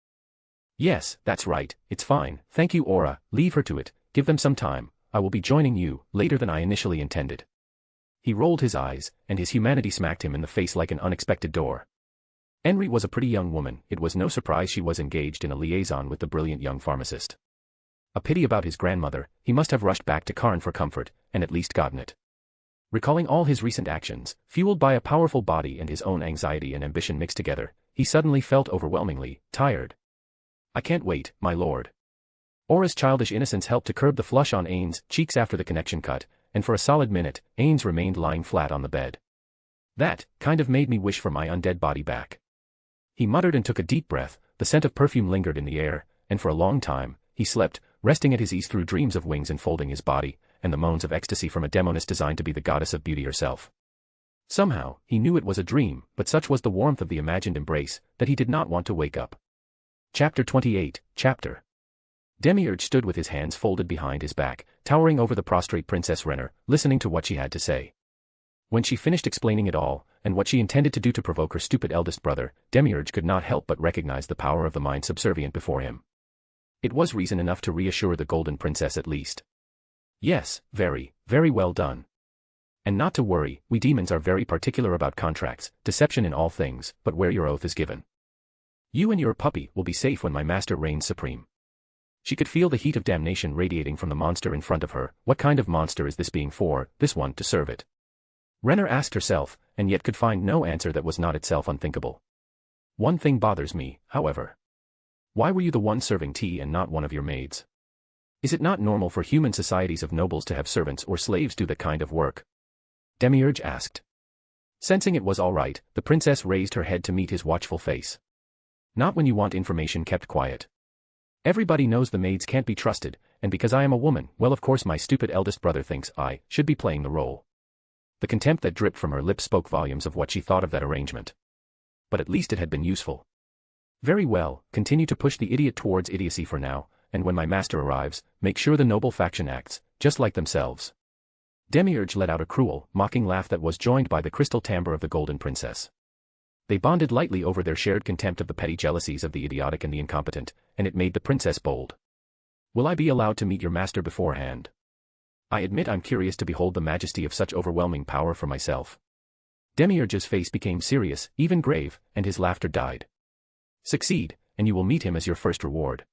Speaker 3: Yes, that's right, it's fine, thank you Aura, leave her to it, give them some time, I will be joining you, later than I initially intended. He rolled his eyes, and his humanity smacked him in the face like an unexpected door. Enri was a pretty young woman, it was no surprise she was engaged in a liaison with the brilliant young pharmacist. A pity about his grandmother, he must have rushed back to Karn for comfort, and at least gotten it. Recalling all his recent actions, fueled by a powerful body and his own anxiety and ambition mixed together, he suddenly felt overwhelmingly tired. I can't wait, my lord. Aura's childish innocence helped to curb the flush on Ainz' cheeks after the connection cut, and for a solid minute, Ainz remained lying flat on the bed. That kind of made me wish for my undead body back. He muttered and took a deep breath, the scent of perfume lingered in the air, and for a long time, he slept, resting at his ease through dreams of wings enfolding his body, and the moans of ecstasy from a demoness designed to be the goddess of beauty herself. Somehow, he knew it was a dream, but such was the warmth of the imagined embrace, that he did not want to wake up. Chapter 28, Chapter. Demiurge stood with his hands folded behind his back, towering over the prostrate Princess Rener, listening to what she had to say. When she finished explaining it all, and what she intended to do to provoke her stupid eldest brother, Demiurge could not help but recognize the power of the mind subservient before him. It was reason enough to reassure the Golden Princess at least. Yes, very, very well done. And not to worry, we demons are very particular about contracts, deception in all things, but where your oath is given. You and your puppy will be safe when my master reigns supreme. She could feel the heat of damnation radiating from the monster in front of her. What kind of monster is this being for, this one to serve it? Rener asked herself, and yet could find no answer that was not itself unthinkable. One thing bothers me, however. Why were you the one serving tea and not one of your maids? Is it not normal for human societies of nobles to have servants or slaves do that kind of work? Demiurge asked. Sensing it was all right, the princess raised her head to meet his watchful face. Not when you want information kept quiet. Everybody knows the maids can't be trusted, and because I am a woman, well of course my stupid eldest brother thinks I should be playing the role. The contempt that dripped from her lips spoke volumes of what she thought of that arrangement. But at least it had been useful. Very well, continue to push the idiot towards idiocy for now, and when my master arrives, make sure the noble faction acts, just like themselves. Demiurge let out a cruel, mocking laugh that was joined by the crystal timbre of the Golden Princess. They bonded lightly over their shared contempt of the petty jealousies of the idiotic and the incompetent, and it made the princess bold. Will I be allowed to meet your master beforehand? I admit I'm curious to behold the majesty of such overwhelming power for myself. Demiurge's face became serious, even grave, and his laughter died. Succeed, and you will meet him as your first reward.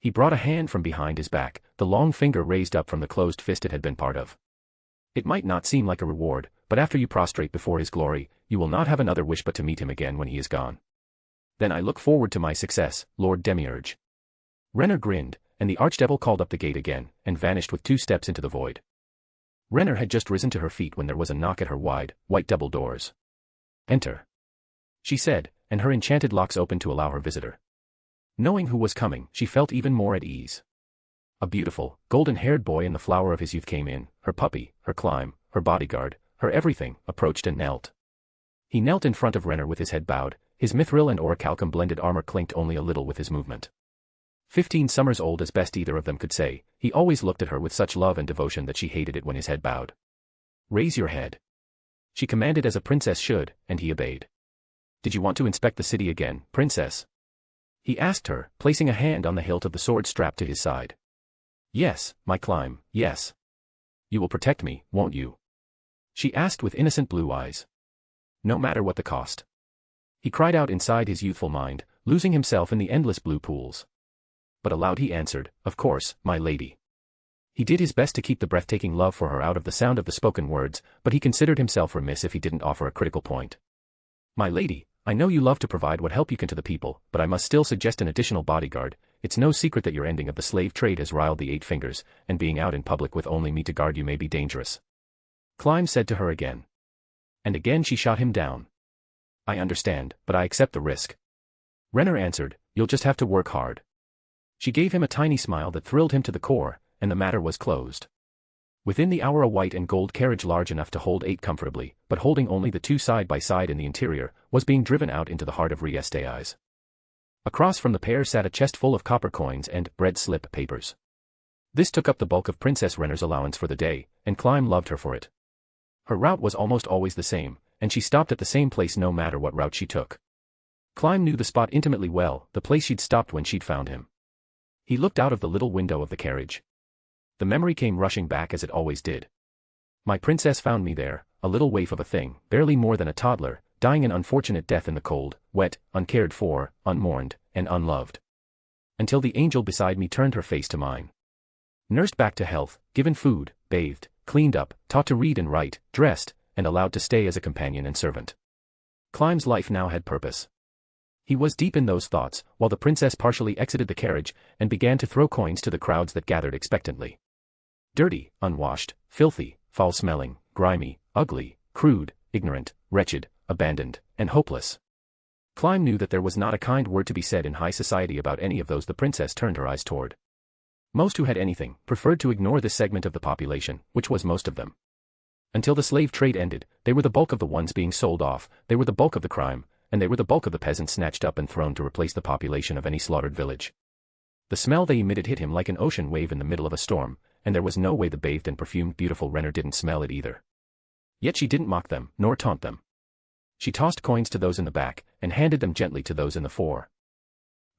Speaker 3: He brought a hand from behind his back, the long finger raised up from the closed fist it had been part of. It might not seem like a reward, but after you prostrate before his glory, you will not have another wish but to meet him again when he is gone. Then I look forward to my success, Lord Demiurge. Rener grinned, and the archdevil called up the gate again, and vanished with 2 steps into the void. Rener had just risen to her feet when there was a knock at her wide, white double doors. "Enter," she said, and her enchanted locks opened to allow her visitor. Knowing who was coming, she felt even more at ease. A beautiful, golden-haired boy in the flower of his youth came in, her puppy, her climb, her bodyguard, her everything, approached and knelt. He knelt in front of Rener with his head bowed, his mithril and orichalcum blended armor clinked only a little with his movement. 15 summers old as best either of them could say, he always looked at her with such love and devotion that she hated it when his head bowed. "Raise your head," she commanded as a princess should, and he obeyed. "Did you want to inspect the city again, princess?" he asked her, placing a hand on the hilt of the sword strapped to his side. "Yes, my climb, yes. You will protect me, won't you?" she asked with innocent blue eyes. "No matter what the cost," he cried out inside his youthful mind, losing himself in the endless blue pools. But aloud he answered, "Of course, my lady." He did his best to keep the breathtaking love for her out of the sound of the spoken words, but he considered himself remiss if he didn't offer a critical point. "My lady, I know you love to provide what help you can to the people, but I must still suggest an additional bodyguard. It's no secret that your ending of the slave trade has riled the 8 fingers, and being out in public with only me to guard you may be dangerous," Climb said to her again. And again she shot him down. "I understand, but I accept the risk," Rener answered. "You'll just have to work hard." She gave him a tiny smile that thrilled him to the core, and the matter was closed. Within the hour a white and gold carriage large enough to hold 8 comfortably, but holding only the 2 side by side in the interior, was being driven out into the heart of Riestaiz. Across from the pair sat a chest full of copper coins and bread slip papers. This took up the bulk of Princess Rener's allowance for the day, and Climb loved her for it. Her route was almost always the same, and she stopped at the same place no matter what route she took. Climb knew the spot intimately well, the place she'd stopped when she'd found him. He looked out of the little window of the carriage. The memory came rushing back as it always did. "My princess found me there, a little waif of a thing, barely more than a toddler, dying an unfortunate death in the cold, wet, uncared for, unmourned, and unloved. Until the angel beside me turned her face to mine. Nursed back to health, given food, bathed, cleaned up, taught to read and write, dressed, and allowed to stay as a companion and servant." Climb's life now had purpose. He was deep in those thoughts, while the princess partially exited the carriage, and began to throw coins to the crowds that gathered expectantly. Dirty, unwashed, filthy, foul-smelling, grimy, ugly, crude, ignorant, wretched, abandoned, and hopeless. Climb knew that there was not a kind word to be said in high society about any of those the princess turned her eyes toward. Most who had anything, preferred to ignore this segment of the population, which was most of them. Until the slave trade ended, they were the bulk of the ones being sold off, they were the bulk of the crime, and they were the bulk of the peasants snatched up and thrown to replace the population of any slaughtered village. The smell they emitted hit him like an ocean wave in the middle of a storm, and there was no way the bathed and perfumed beautiful Rener didn't smell it either. Yet she didn't mock them, nor taunt them. She tossed coins to those in the back, and handed them gently to those in the fore.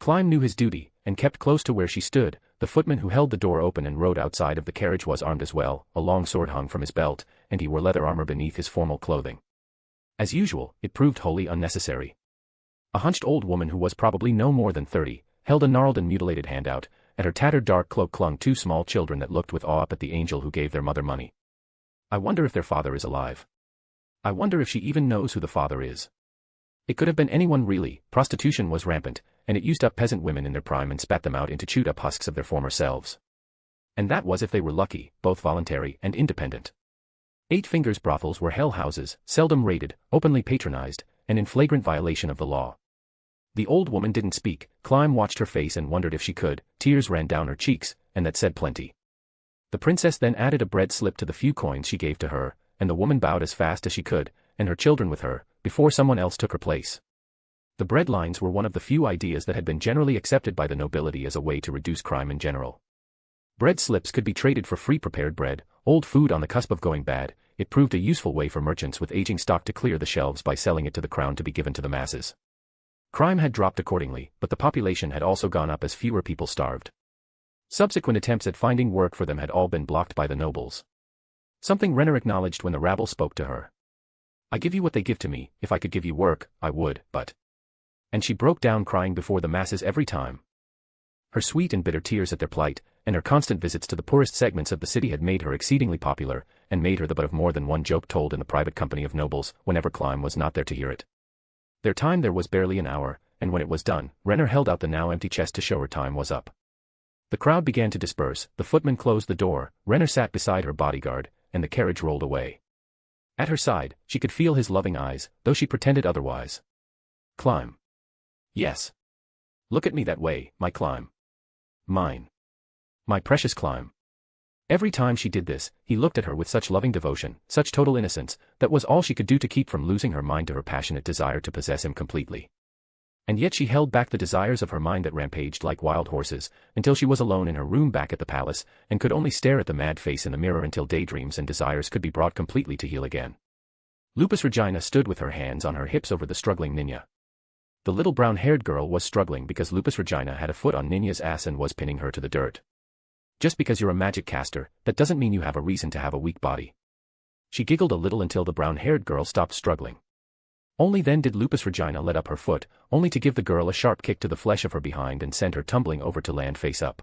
Speaker 3: Climb knew his duty, and kept close to where she stood. The footman who held the door open and rode outside of the carriage was armed as well, a long sword hung from his belt, and he wore leather armor beneath his formal clothing. As usual, it proved wholly unnecessary. A hunched old woman who was probably no more than 30, held a gnarled and mutilated hand out. At her tattered dark cloak clung 2 small children that looked with awe up at the angel who gave their mother money. I wonder if their father is alive. I wonder if she even knows who the father is. It could have been anyone really. Prostitution was rampant, and it used up peasant women in their prime and spat them out into chewed up husks of their former selves. And that was if they were lucky, both voluntary and independent. 8 Fingers brothels were hell houses, seldom raided, openly patronized, and in flagrant violation of the law. The old woman didn't speak. Climb watched her face and wondered if she could. Tears ran down her cheeks, and that said plenty. The princess then added a bread slip to the few coins she gave to her, and the woman bowed as fast as she could, and her children with her, before someone else took her place. The bread lines were one of the few ideas that had been generally accepted by the nobility as a way to reduce crime in general. Bread slips could be traded for free prepared bread, old food on the cusp of going bad. It proved a useful way for merchants with aging stock to clear the shelves by selling it to the crown to be given to the masses. Crime had dropped accordingly, but the population had also gone up as fewer people starved. Subsequent attempts at finding work for them had all been blocked by the nobles. Something Rener acknowledged when the rabble spoke to her. "I give you what they give to me. If I could give you work, I would, but..." And she broke down crying before the masses every time. Her sweet and bitter tears at their plight, and her constant visits to the poorest segments of the city had made her exceedingly popular, and made her the butt of more than one joke told in the private company of nobles, whenever Climb was not there to hear it. Their time there was barely an hour, and when it was done, Rener held out the now empty chest to show her time was up. The crowd began to disperse, the footman closed the door, Rener sat beside her bodyguard, and the carriage rolled away. At her side, she could feel his loving eyes, though she pretended otherwise. Climb. Yes. Look at me that way, my climb. Mine. My precious climb. Every time she did this, he looked at her with such loving devotion, such total innocence, that was all she could do to keep from losing her mind to her passionate desire to possess him completely. And yet she held back the desires of her mind that rampaged like wild horses, until she was alone in her room back at the palace, and could only stare at the mad face in the mirror until daydreams and desires could be brought completely to heel again. Lupusregina stood with her hands on her hips over the struggling Ninja. The little brown-haired girl was struggling because Lupusregina had a foot on Ninja's ass and was pinning her to the dirt. Just because you're a magic caster, that doesn't mean you have a reason to have a weak body. She giggled a little until the brown-haired girl stopped struggling. Only then did Lupusregina let up her foot, only to give the girl a sharp kick to the flesh of her behind and send her tumbling over to land face up.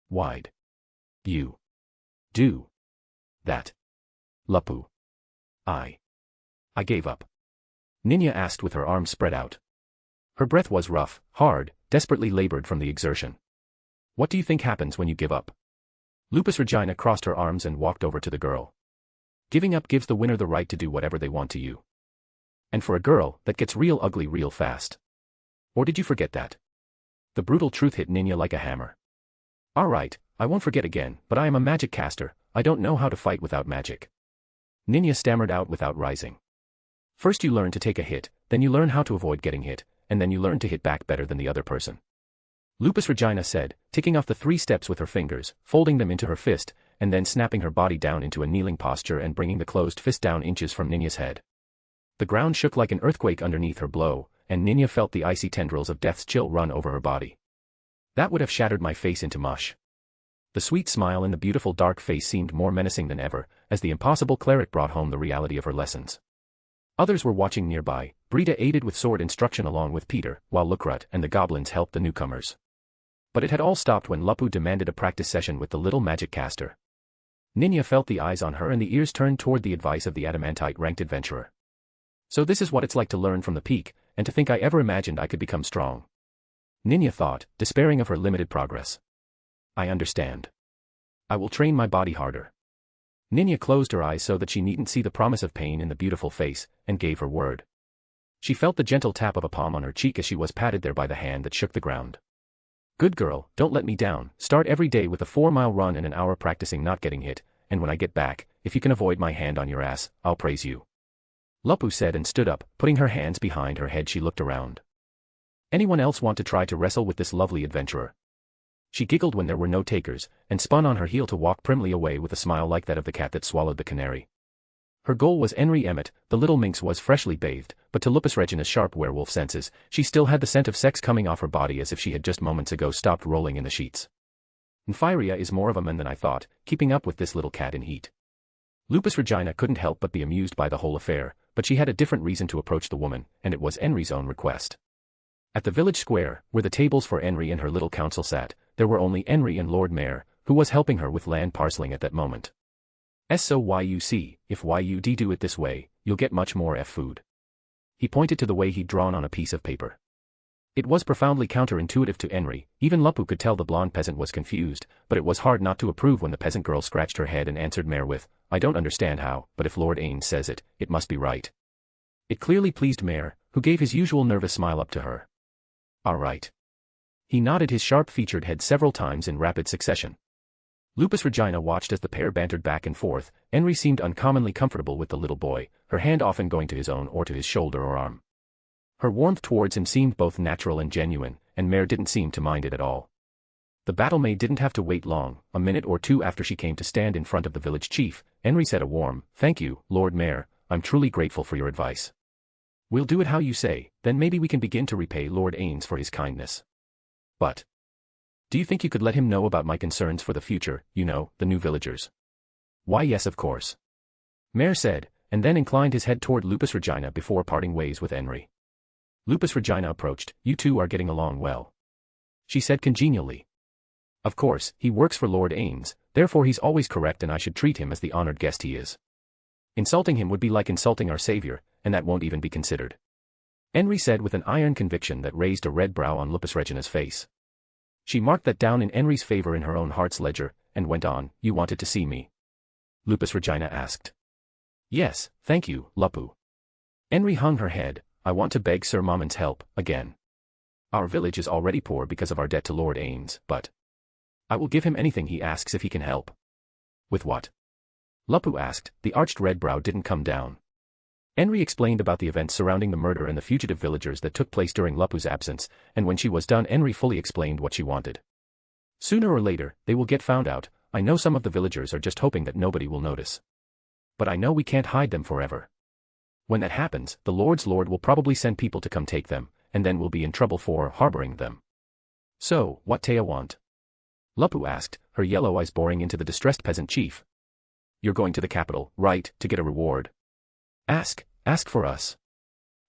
Speaker 3: Why'd you do that, Lupu? I gave up. Ninja asked with her arms spread out. Her breath was rough, hard, desperately labored from the exertion. What do you think happens when you give up? Lupusregina crossed her arms and walked over to the girl. Giving up gives the winner the right to do whatever they want to you. And for a girl, that gets real ugly real fast. Or did you forget that? The brutal truth hit Ninja like a hammer. Alright, I won't forget again, but I am a magic caster, I don't know how to fight without magic. Ninja stammered out without rising. First you learn to take a hit, then you learn how to avoid getting hit, and then you learn to hit back better than the other person. Lupusregina said, ticking off the 3 steps with her fingers, folding them into her fist, and then snapping her body down into a kneeling posture and bringing the closed fist down inches from Ninja's head. The ground shook like an earthquake underneath her blow, and Ninja felt the icy tendrils of death's chill run over her body. That would have shattered my face into mush. The sweet smile in the beautiful dark face seemed more menacing than ever, as the impossible cleric brought home the reality of her lessons. Others were watching nearby. Brita aided with sword instruction along with Peter, while Lukrut and the goblins helped the newcomers. But it had all stopped when Lupu demanded a practice session with the little magic caster. Ninja felt the eyes on her and the ears turned toward the advice of the adamantite-ranked adventurer. So this is what it's like to learn from the peak, and to think I ever imagined I could become strong. Ninja thought, despairing of her limited progress. I understand. I will train my body harder. Ninja closed her eyes so that she needn't see the promise of pain in the beautiful face, and gave her word. She felt the gentle tap of a palm on her cheek as she was patted there by the hand that shook the ground. Good girl, don't let me down, start every day with a 4-mile run and an hour practicing not getting hit, and when I get back, if you can avoid my hand on your ass, I'll praise you. Lupu said and stood up, putting her hands behind her head. She looked around. Anyone else want to try to wrestle with this lovely adventurer? She giggled when there were no takers, and spun on her heel to walk primly away with a smile like that of the cat that swallowed the canary. Her goal was Henry Emmet. The little minx was freshly bathed, but to Lupusregina's sharp werewolf senses, she still had the scent of sex coming off her body as if she had just moments ago stopped rolling in the sheets. Nymphyria is more of a man than I thought, keeping up with this little cat in heat. Lupusregina couldn't help but be amused by the whole affair, but she had a different reason to approach the woman, and it was Henry's own request. At the village square, where the tables for Henry and her little council sat, there were only Henry and Lord Mayor, who was helping her with land parceling at that moment. So YUC, if YUD do it this way, you'll get much more food. He pointed to the way he'd drawn on a piece of paper. It was profoundly counterintuitive to Henry. Even Lupu could tell the blonde peasant was confused, but it was hard not to approve when the peasant girl scratched her head and answered Mayor with, I don't understand how, but if Lord Ains says it, it must be right. It clearly pleased Mayor, who gave his usual nervous smile up to her. All right. He nodded his sharp-featured head several times in rapid succession. Lupusregina watched as the pair bantered back and forth. Henry seemed uncommonly comfortable with the little boy, her hand often going to his own or to his shoulder or arm. Her warmth towards him seemed both natural and genuine, and Mare didn't seem to mind it at all. The battle-maid didn't have to wait long. A minute or two after she came to stand in front of the village chief, Henry said a warm, "Thank you, Lord Mayor, I'm truly grateful for your advice. We'll do it how you say, then maybe we can begin to repay Lord Ains for his kindness. But do you think you could let him know about my concerns for the future, you know, the new villagers?" "Why yes, of course," Mayor said, and then inclined his head toward Lupusregina before parting ways with Henry. Lupusregina approached. "You two are getting along well," she said congenially. "Of course, he works for Lord Ains, therefore he's always correct and I should treat him as the honored guest he is. Insulting him would be like insulting our savior, and that won't even be considered," Henry said with an iron conviction that raised a red brow on Lupusregina's face. She marked that down in Enri's favor in her own heart's ledger, and went on, "You wanted to see me?" Lupusregina asked. "Yes, thank you, Lupu." Enri hung her head. "I want to beg Sir Mamon's help, again. Our village is already poor because of our debt to Lord Ainz, but I will give him anything he asks if he can help." "With what?" Lupu asked. The arched red brow didn't come down. Enri explained about the events surrounding the murder and the fugitive villagers that took place during Lupu's absence, and when she was done Enri fully explained what she wanted. "Sooner or later, they will get found out. I know some of the villagers are just hoping that nobody will notice. But I know we can't hide them forever. When that happens, the Lord's Lord will probably send people to come take them, and then we'll be in trouble for harboring them." "So, what Taya want?" Lupu asked, her yellow eyes boring into the distressed peasant chief. "You're going to the capital, right, to get a reward? Ask for us.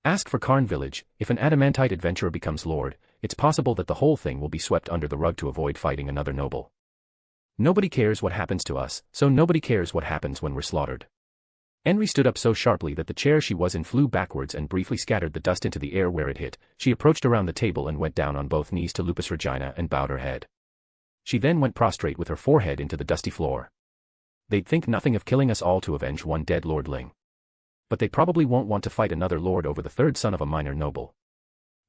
Speaker 3: Ask for Karn village. If an adamantite adventurer becomes lord, it's possible that the whole thing will be swept under the rug to avoid fighting another noble. Nobody cares what happens to us, so nobody cares what happens when we're slaughtered." Enri stood up so sharply that the chair she was in flew backwards and briefly scattered the dust into the air where it hit. She approached around the table and went down on both knees to Lupusregina and bowed her head. She then went prostrate with her forehead into the dusty floor. "They'd think nothing of killing us all to avenge one dead lordling. But they probably won't want to fight another lord over the third son of a minor noble.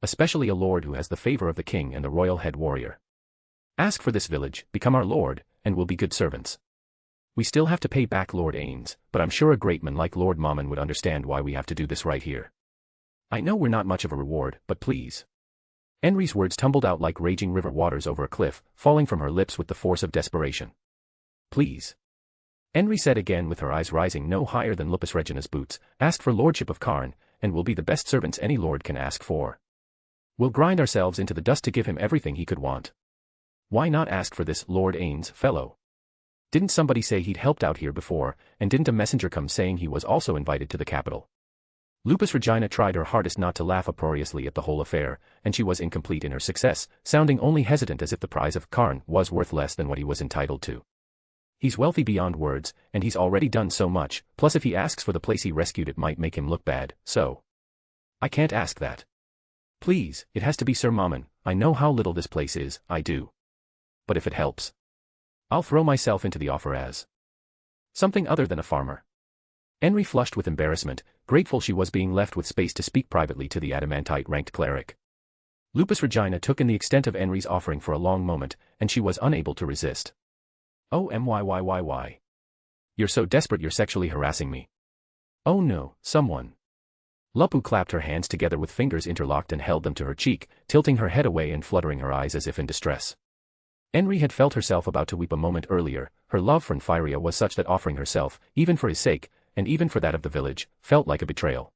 Speaker 3: Especially a lord who has the favor of the king and the royal head warrior. Ask for this village, become our lord, and we'll be good servants. We still have to pay back Lord Ainz, but I'm sure a great man like Lord Mamon would understand why we have to do this right here. I know we're not much of a reward, but please." Enri's words tumbled out like raging river waters over a cliff, falling from her lips with the force of desperation. "Please." Enri said again with her eyes rising no higher than Lupusregina's boots, "Ask for lordship of Karn, and we'll be the best servants any lord can ask for. We'll grind ourselves into the dust to give him everything he could want. Why not ask for this Lord Ainz fellow? Didn't somebody say he'd helped out here before, and didn't a messenger come saying he was also invited to the capital?" Lupusregina tried her hardest not to laugh uproariously at the whole affair, and she was incomplete in her success, sounding only hesitant as if the prize of Karn was worth less than what he was entitled to. "He's wealthy beyond words, and he's already done so much, plus if he asks for the place he rescued it might make him look bad, so I can't ask that. Please, it has to be Sir Mamon. I know how little this place is, I do. But if it helps, I'll throw myself into the offer as something other than a farmer." Enri flushed with embarrassment, grateful she was being left with space to speak privately to the adamantite-ranked cleric. Lupusregina took in the extent of Enri's offering for a long moment, and she was unable to resist. "Oh why? You're so desperate you're sexually harassing me. Oh no, someone." Lupu clapped her hands together with fingers interlocked and held them to her cheek, tilting her head away and fluttering her eyes as if in distress. Enri had felt herself about to weep a moment earlier. Her love for Nfiria was such that offering herself, even for his sake, and even for that of the village, felt like a betrayal.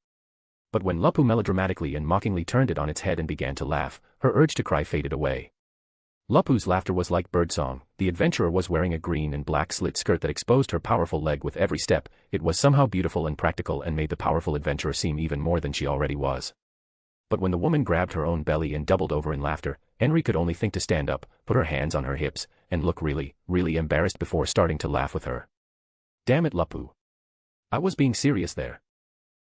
Speaker 3: But when Lupu melodramatically and mockingly turned it on its head and began to laugh, her urge to cry faded away. Lupu's laughter was like birdsong. The adventurer was wearing a green and black slit skirt that exposed her powerful leg with every step. It was somehow beautiful and practical and made the powerful adventurer seem even more than she already was. But when the woman grabbed her own belly and doubled over in laughter, Enri could only think to stand up, put her hands on her hips, and look really, really embarrassed before starting to laugh with her. "Damn it, Lupu. I was being serious there."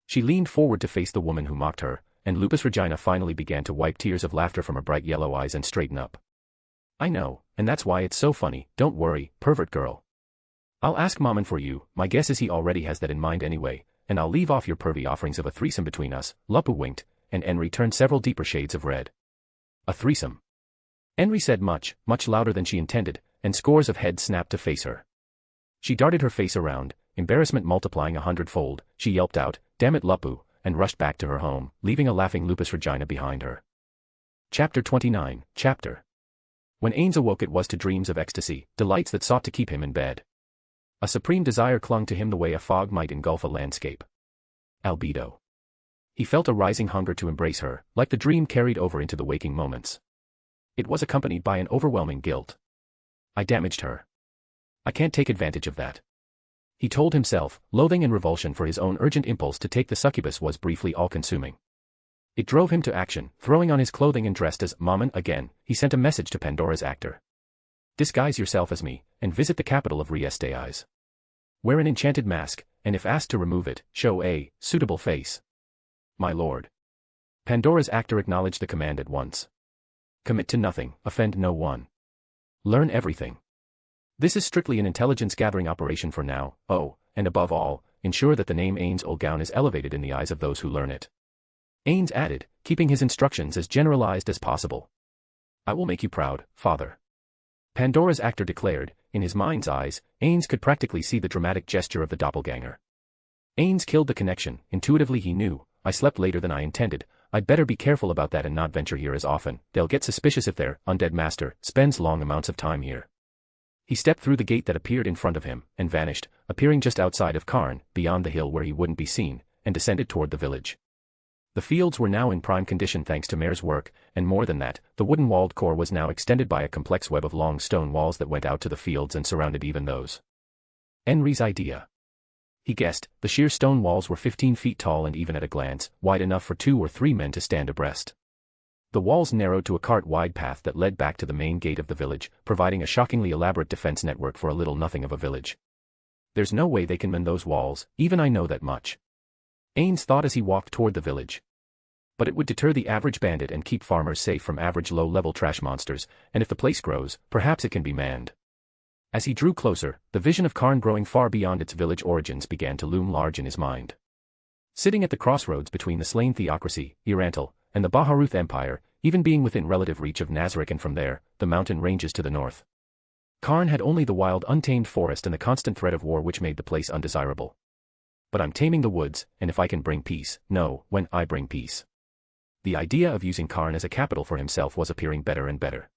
Speaker 3: She leaned forward to face the woman who mocked her, and Lupusregina finally began to wipe tears of laughter from her bright yellow eyes and straighten up. "I know, and that's why it's so funny. Don't worry, pervert girl. I'll ask Mamon for you. My guess is he already has that in mind anyway, and I'll leave off your pervy offerings of a threesome between us." Lupu winked, and Enri turned several deeper shades of red. "A threesome?" Enri said much louder than she intended, and scores of heads snapped to face her. She darted her face around, embarrassment multiplying 100-fold. She yelped out, "Damn it, Lupu," and rushed back to her home, leaving a laughing Lupusregina behind her. Chapter 29. When Ainz awoke it was to dreams of ecstasy, delights that sought to keep him in bed. A supreme desire clung to him the way a fog might engulf a landscape. Albedo. He felt a rising hunger to embrace her, like the dream carried over into the waking moments. It was accompanied by an overwhelming guilt. "I damaged her. I can't take advantage of that," he told himself. Loathing and revulsion for his own urgent impulse to take the succubus was briefly all-consuming. It drove him to action. Throwing on his clothing and dressed as Mamon again, he sent a message to Pandora's actor. "Disguise yourself as me, and visit the capital of Aiz. Wear an enchanted mask, and if asked to remove it, show a suitable face." "My lord." Pandora's actor acknowledged the command at once. "Commit to nothing, offend no one. Learn everything. This is strictly an intelligence-gathering operation for now, oh, and above all, ensure that the name Ainz Olgaun is elevated in the eyes of those who learn it. Ainz added, keeping his instructions as generalized as possible. I will make you proud, father. Pandora's actor declared, in his mind's eyes, Ainz could practically see the dramatic gesture of the doppelganger. Ainz killed the connection, intuitively he knew, I slept later than I intended, I'd better be careful about that and not venture here as often, they'll get suspicious if their undead master spends long amounts of time here. He stepped through the gate that appeared in front of him, and vanished, appearing just outside of Karn, beyond the hill where he wouldn't be seen, and descended toward the village. The fields were now in prime condition thanks to Mare's work, and more than that, the wooden walled core was now extended by a complex web of long stone walls that went out to the fields and surrounded even those. Henry's idea. He guessed, the sheer stone walls were 15 feet tall and even at a glance, wide enough for 2 or 3 men to stand abreast. The walls narrowed to a cart-wide path that led back to the main gate of the village, providing a shockingly elaborate defense network for a little nothing of a village. There's no way they can mend those walls, even I know that much. Ainz thought as he walked toward the village. But it would deter the average bandit and keep farmers safe from average low-level trash monsters, and if the place grows, perhaps it can be manned. As he drew closer, the vision of Karn growing far beyond its village origins began to loom large in his mind. Sitting at the crossroads between the slain theocracy, E-Rantel, and the Baharuth Empire, even being within relative reach of Nazarick and from there, the mountain ranges to the north. Karn had only the wild untamed forest and the constant threat of war which made the place undesirable. But I'm taming the woods, and if I can bring peace, when I bring peace. The idea of using Karn as a capital for himself was appearing better and better.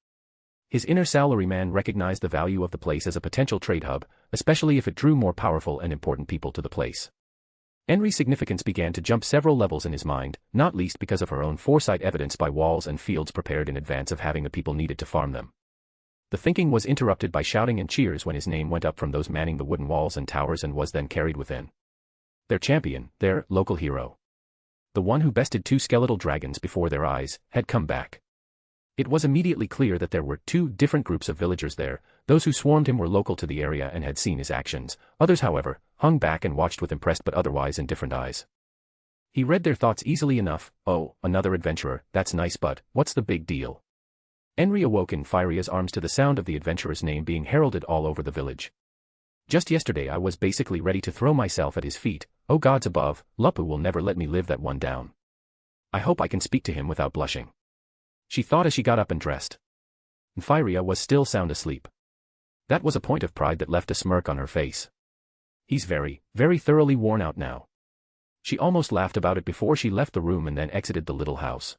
Speaker 3: His inner salaryman recognized the value of the place as a potential trade hub, especially if it drew more powerful and important people to the place. Henry's significance began to jump several levels in his mind, not least because of her own foresight evidenced by walls and fields prepared in advance of having the people needed to farm them. The thinking was interrupted by shouting and cheers when his name went up from those manning the wooden walls and towers and was then carried within. Their champion, their local hero. The one who bested 2 skeletal dragons before their eyes, had come back. It was immediately clear that there were 2 different groups of villagers there, those who swarmed him were local to the area and had seen his actions, others however, hung back and watched with impressed but otherwise indifferent eyes. He read their thoughts easily enough, oh, another adventurer, that's nice but, what's the big deal? Henry awoke in Firia's arms to the sound of the adventurer's name being heralded all over the village. Just yesterday I was basically ready to throw myself at his feet, oh gods above, Lupu will never let me live that one down. I hope I can speak to him without blushing. She thought as she got up and dressed. Firia was still sound asleep. That was a point of pride that left a smirk on her face. He's very, very thoroughly worn out now. She almost laughed about it before she left the room and then exited the little house.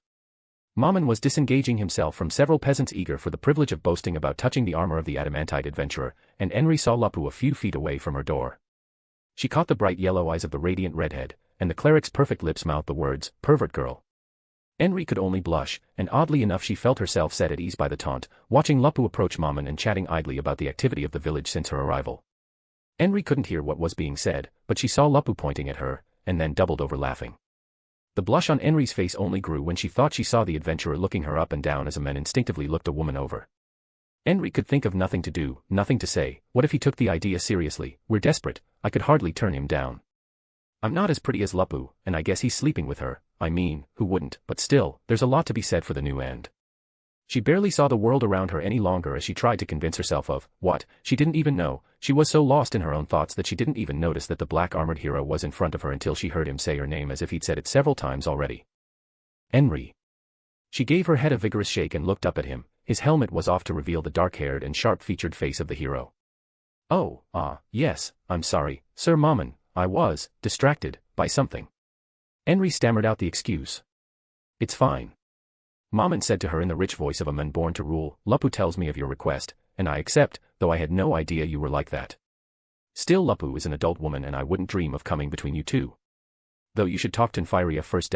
Speaker 3: Mammon was disengaging himself from several peasants eager for the privilege of boasting about touching the armor of the adamantite adventurer, and Henry saw Lupu a few feet away from her door. She caught the bright yellow eyes of the radiant redhead, and the cleric's perfect lips mouthed the words, pervert girl. Henry could only blush, and oddly enough she felt herself set at ease by the taunt, watching Lupu approach Mammon and chatting idly about the activity of the village since her arrival. Henry couldn't hear what was being said, but she saw Lupu pointing at her, and then doubled over laughing. The blush on Henry's face only grew when she thought she saw the adventurer looking her up and down as a man instinctively looked a woman over. Henry could think of nothing to do, nothing to say. What if he took the idea seriously? We're desperate, I could hardly turn him down. I'm not as pretty as Lupu, and I guess he's sleeping with her. I mean, who wouldn't, but still, there's a lot to be said for the new end. She barely saw the world around her any longer as she tried to convince herself of what she didn't even know. She was so lost in her own thoughts that she didn't even notice that the black-armored hero was in front of her until she heard him say her name as if he'd said it several times already. Henry. She gave her head a vigorous shake and looked up at him. His helmet was off to reveal the dark-haired and sharp-featured face of the hero. Oh, yes, I'm sorry, Sir Mammon, I was distracted by something. Henry stammered out the excuse. It's fine. Mammon said to her in the rich voice of a man born to rule, Lupu tells me of your request, and I accept, though I had no idea you were like that. Still Lupu is an adult woman and I wouldn't dream of coming between you two. Though you should talk to Firia first.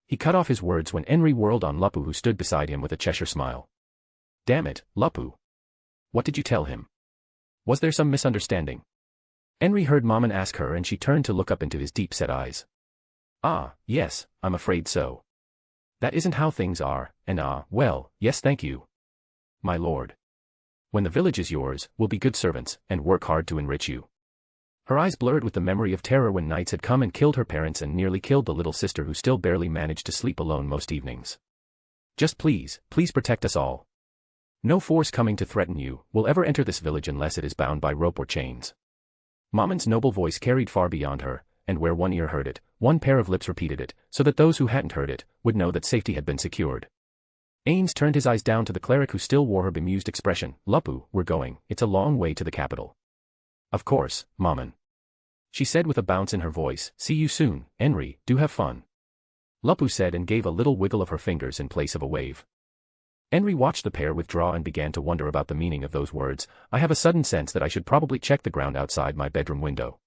Speaker 3: He cut off his words when Henry whirled on Lupu who stood beside him with a Cheshire smile. Damn it, Lupu. What did you tell him? Was there some misunderstanding? Henry heard Mammon ask her and she turned to look up into his deep-set eyes. Ah, yes, I'm afraid so. That isn't how things are, and well, yes thank you. My lord. When the village is yours, we'll be good servants, and work hard to enrich you. Her eyes blurred with the memory of terror when knights had come and killed her parents and nearly killed the little sister who still barely managed to sleep alone most evenings. Just please protect us all. No force coming to threaten you will ever enter this village unless it is bound by rope or chains. Mamon's noble voice carried far beyond her, and where one ear heard it, one pair of lips repeated it, so that those who hadn't heard it would know that safety had been secured. Ainz turned his eyes down to the cleric who still wore her bemused expression. Lupu, we're going, it's a long way to the capital. Of course, Mamon. She said with a bounce in her voice, see you soon, Henry, do have fun. Lupu said and gave a little wiggle of her fingers in place of a wave. Henry watched the pair withdraw and began to wonder about the meaning of those words. I have a sudden sense that I should probably check the ground outside my bedroom window.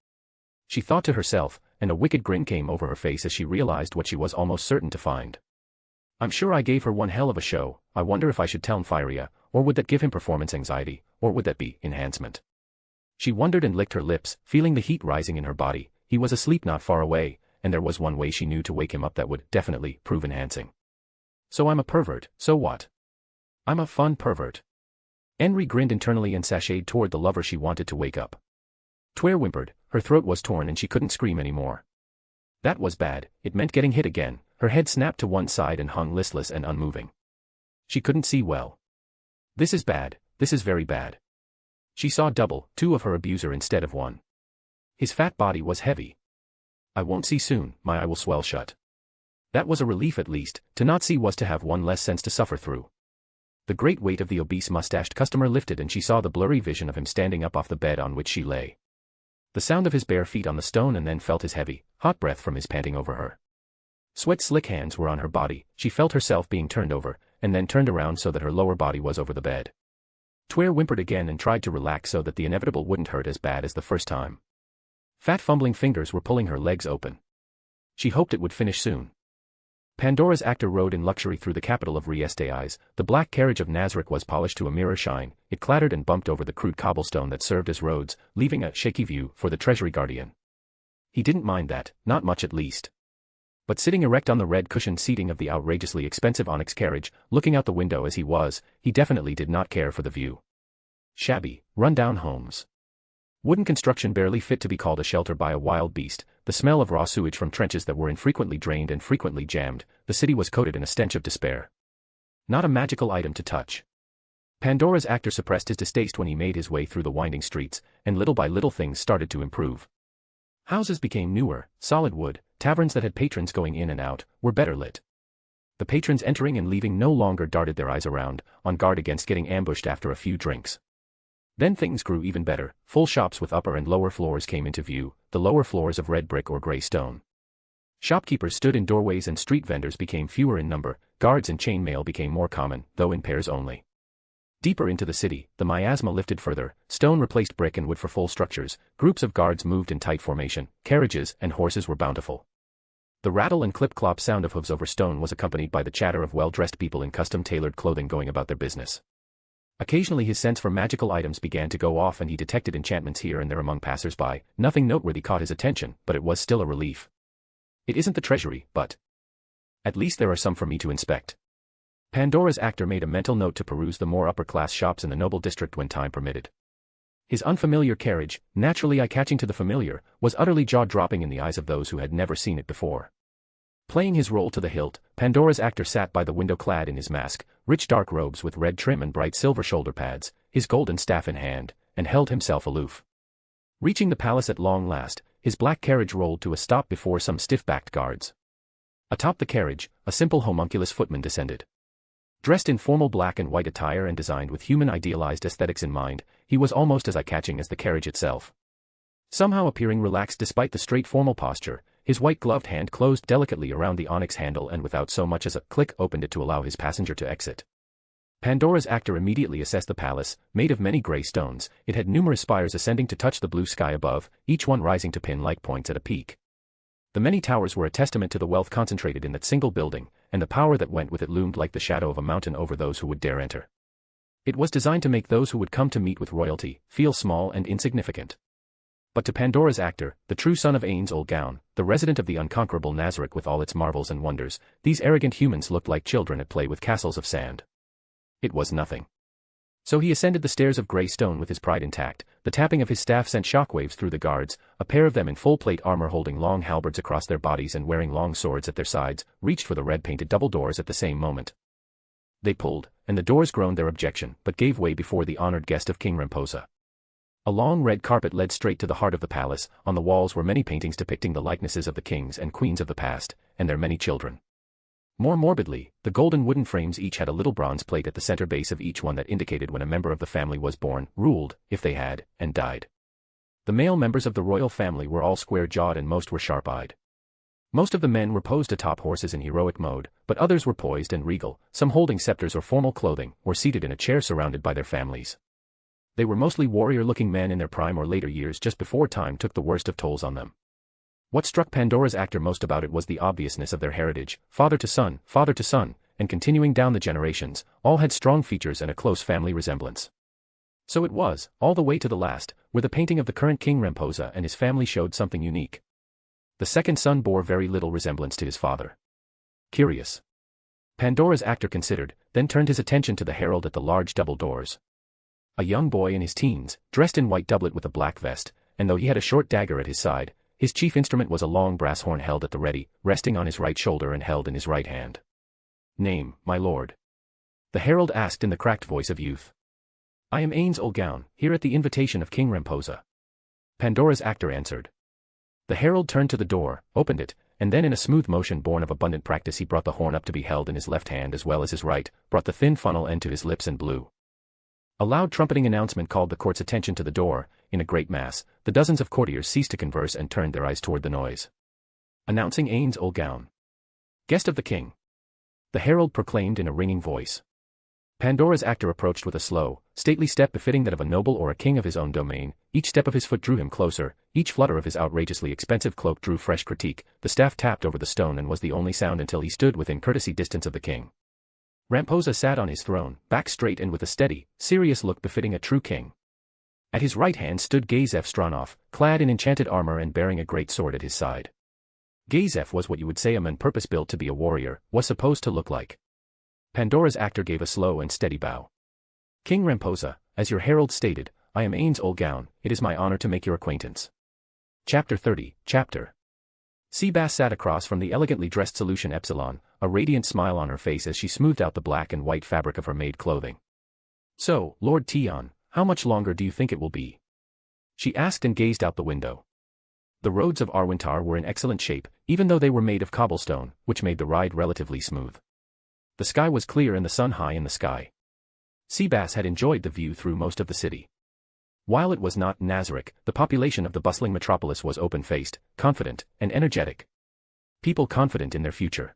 Speaker 3: She thought to herself, and a wicked grin came over her face as she realized what she was almost certain to find. I'm sure I gave her one hell of a show. I wonder if I should tell Firia, or would that give him performance anxiety, or would that be enhancement? She wondered and licked her lips, feeling the heat rising in her body. He was asleep not far away, and there was one way she knew to wake him up that would definitely prove enhancing. So I'm a pervert, so what? I'm a fun pervert. Henry grinned internally and sashayed toward the lover she wanted to wake up. Twere whimpered, her throat was torn and she couldn't scream anymore. That was bad, it meant getting hit again. Her head snapped to one side and hung listless and unmoving. She couldn't see well. This is bad, this is very bad. She saw double, two of her abuser instead of one. His fat body was heavy. I won't see soon, my eye will swell shut. That was a relief at least, to not see was to have one less sense to suffer through. The great weight of the obese mustached customer lifted and she saw the blurry vision of him standing up off the bed on which she lay. The sound of his bare feet on the stone and then felt his heavy, hot breath from his panting over her. Sweat-slick hands were on her body, she felt herself being turned over, and then turned around so that her lower body was over the bed. Twere whimpered again and tried to relax so that the inevitable wouldn't hurt as bad as the first time. Fat fumbling fingers were pulling her legs open. She hoped it would finish soon. Pandora's actor rode in luxury through the capital of Aiz. The black carriage of Nazarick was polished to a mirror shine, it clattered and bumped over the crude cobblestone that served as roads, leaving a shaky view for the treasury guardian. He didn't mind that, not much at least. But sitting erect on the red cushioned seating of the outrageously expensive onyx carriage, looking out the window as he definitely did not care for the view. Shabby, run-down homes. Wooden construction barely fit to be called a shelter by a wild beast, the smell of raw sewage from trenches that were infrequently drained and frequently jammed, the city was coated in a stench of despair. Not a magical item to touch. Pandora's actor suppressed his distaste when he made his way through the winding streets, and little by little things started to improve. Houses became newer, solid wood, taverns that had patrons going in and out, were better lit. The patrons entering and leaving no longer darted their eyes around, on guard against getting ambushed after a few drinks. Then things grew even better, full shops with upper and lower floors came into view, the lower floors of red brick or grey stone. Shopkeepers stood in doorways and street vendors became fewer in number, guards and chainmail became more common, though in pairs only. Deeper into the city, the miasma lifted further, stone replaced brick and wood for full structures, groups of guards moved in tight formation, carriages and horses were bountiful. The rattle and clip-clop sound of hooves over stone was accompanied by the chatter of well-dressed people in custom-tailored clothing going about their business. Occasionally his sense for magical items began to go off and he detected enchantments here and there among passers-by. Nothing noteworthy caught his attention, but it was still a relief. It isn't the treasury, but at least there are some for me to inspect. Pandora's actor made a mental note to peruse the more upper-class shops in the noble district when time permitted. His unfamiliar carriage, naturally eye-catching to the familiar, was utterly jaw-dropping in the eyes of those who had never seen it before. Playing his role to the hilt, Pandora's actor sat by the window clad in his mask, rich dark robes with red trim and bright silver shoulder pads, his golden staff in hand, and held himself aloof. Reaching the palace at long last, his black carriage rolled to a stop before some stiff-backed guards. Atop the carriage, a simple homunculus footman descended. Dressed in formal black and white attire and designed with human idealized aesthetics in mind, he was almost as eye-catching as the carriage itself. Somehow appearing relaxed despite the straight formal posture, his white-gloved hand closed delicately around the onyx handle and without so much as a click opened it to allow his passenger to exit. Pandora's actor immediately assessed the palace, made of many grey stones. It had numerous spires ascending to touch the blue sky above, each one rising to pin-like points at a peak. The many towers were a testament to the wealth concentrated in that single building, and the power that went with it loomed like the shadow of a mountain over those who would dare enter. It was designed to make those who would come to meet with royalty feel small and insignificant. But to Pandora's actor, the true son of Ainz Olgaun, the resident of the unconquerable Nazarick with all its marvels and wonders, these arrogant humans looked like children at play with castles of sand. It was nothing. So he ascended the stairs of grey stone with his pride intact. The tapping of his staff sent shockwaves through the guards. A pair of them in full plate armor holding long halberds across their bodies and wearing long swords at their sides, reached for the red-painted double doors at the same moment. They pulled, and the doors groaned their objection, but gave way before the honored guest of King Remposa. A long red carpet led straight to the heart of the palace. On the walls were many paintings depicting the likenesses of the kings and queens of the past, and their many children. More morbidly, the golden wooden frames each had a little bronze plate at the center base of each one that indicated when a member of the family was born, ruled, if they had, and died. The male members of the royal family were all square-jawed and most were sharp-eyed. Most of the men were posed atop horses in heroic mode, but others were poised and regal, some holding scepters or formal clothing, or seated in a chair surrounded by their families. They were mostly warrior-looking men in their prime or later years just before time took the worst of tolls on them. What struck Pandora's actor most about it was the obviousness of their heritage, father to son, and continuing down the generations, all had strong features and a close family resemblance. So it was, all the way to the last, where the painting of the current King Remposa and his family showed something unique. The second son bore very little resemblance to his father. Curious. Pandora's actor considered, then turned his attention to the herald at the large double doors. A young boy in his teens, dressed in white doublet with a black vest, and though he had a short dagger at his side, his chief instrument was a long brass horn held at the ready, resting on his right shoulder and held in his right hand. "Name, my lord?" the herald asked in the cracked voice of youth. "I am Ainz Olgaun, here at the invitation of King Remposa," Pandora's actor answered. The herald turned to the door, opened it, and then in a smooth motion born of abundant practice he brought the horn up to be held in his left hand as well as his right, brought the thin funnel end to his lips and blew. A loud trumpeting announcement called the court's attention to the door. In a great mass, the dozens of courtiers ceased to converse and turned their eyes toward the noise. Announcing Ainz Olgaun, guest of the king, the herald proclaimed in a ringing voice. Pandora's actor approached with a slow, stately step befitting that of a noble or a king of his own domain. Each step of his foot drew him closer, each flutter of his outrageously expensive cloak drew fresh critique. The staff tapped over the stone and was the only sound until he stood within courtesy distance of the king. Remposa sat on his throne, back straight and with a steady, serious look befitting a true king. At his right hand stood Gazef Stronov, clad in enchanted armor and bearing a great sword at his side. Gazef was what you would say a man purpose-built to be a warrior was supposed to look like. Pandora's actor gave a slow and steady bow. "King Remposa, as your herald stated, I am Ainz Olgaun. It is my honor to make your acquaintance." Chapter 30, Chapter. Seabass sat across from the elegantly dressed Solution Epsilon, a radiant smile on her face as she smoothed out the black and white fabric of her maid clothing. "So, Lord Tion, how much longer do you think it will be?" she asked and gazed out the window. The roads of Arwintar were in excellent shape, even though they were made of cobblestone, which made the ride relatively smooth. The sky was clear and the sun high in the sky. Seabass had enjoyed the view through most of the city. While it was not Nazarick, the population of the bustling metropolis was open-faced, confident, and energetic. People confident in their future.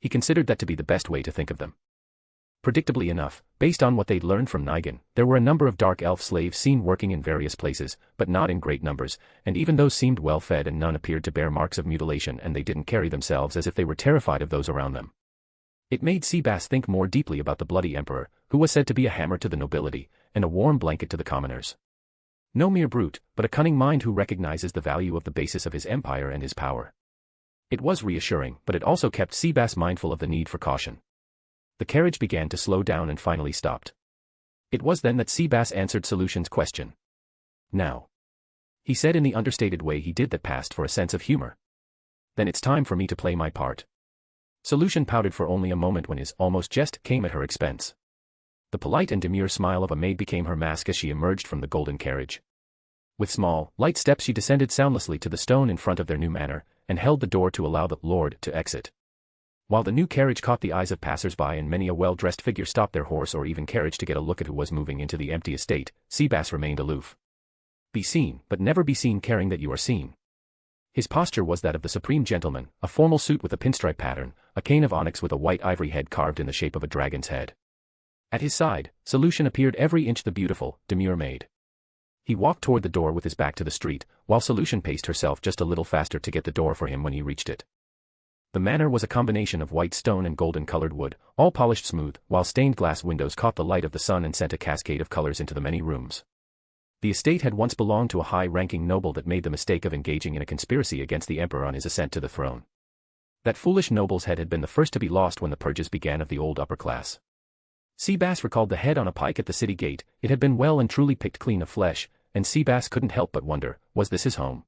Speaker 3: He considered that to be the best way to think of them. Predictably enough, based on what they'd learned from Nigan, there were a number of dark elf slaves seen working in various places, but not in great numbers, and even those seemed well-fed and none appeared to bear marks of mutilation and they didn't carry themselves as if they were terrified of those around them. It made Seabass think more deeply about the bloody emperor, who was said to be a hammer to the nobility, and a warm blanket to the commoners. No mere brute, but a cunning mind who recognizes the value of the basis of his empire and his power. It was reassuring, but it also kept Seabass mindful of the need for caution. The carriage began to slow down and finally stopped. It was then that Seabass answered Solution's question. "Now," he said in the understated way he did that passed for a sense of humor. "Then it's time for me to play my part." Solution pouted for only a moment when his almost jest came at her expense. The polite and demure smile of a maid became her mask as she emerged from the golden carriage. With small, light steps she descended soundlessly to the stone in front of their new manor, and held the door to allow the lord to exit. While the new carriage caught the eyes of passers-by and many a well-dressed figure stopped their horse or even carriage to get a look at who was moving into the empty estate, Seabass remained aloof. Be seen, but never be seen caring that you are seen. His posture was that of the supreme gentleman, a formal suit with a pinstripe pattern, a cane of onyx with a white ivory head carved in the shape of a dragon's head. At his side, Solution appeared every inch the beautiful, demure maid. He walked toward the door with his back to the street, while Solution paced herself just a little faster to get the door for him when he reached it. The manor was a combination of white stone and golden-colored wood, all polished smooth, while stained glass windows caught the light of the sun and sent a cascade of colors into the many rooms. The estate had once belonged to a high-ranking noble that made the mistake of engaging in a conspiracy against the emperor on his ascent to the throne. That foolish noble's head had been the first to be lost when the purges began of the old upper class. Seabass recalled the head on a pike at the city gate. It had been well and truly picked clean of flesh, and Seabass couldn't help but wonder, was this his home?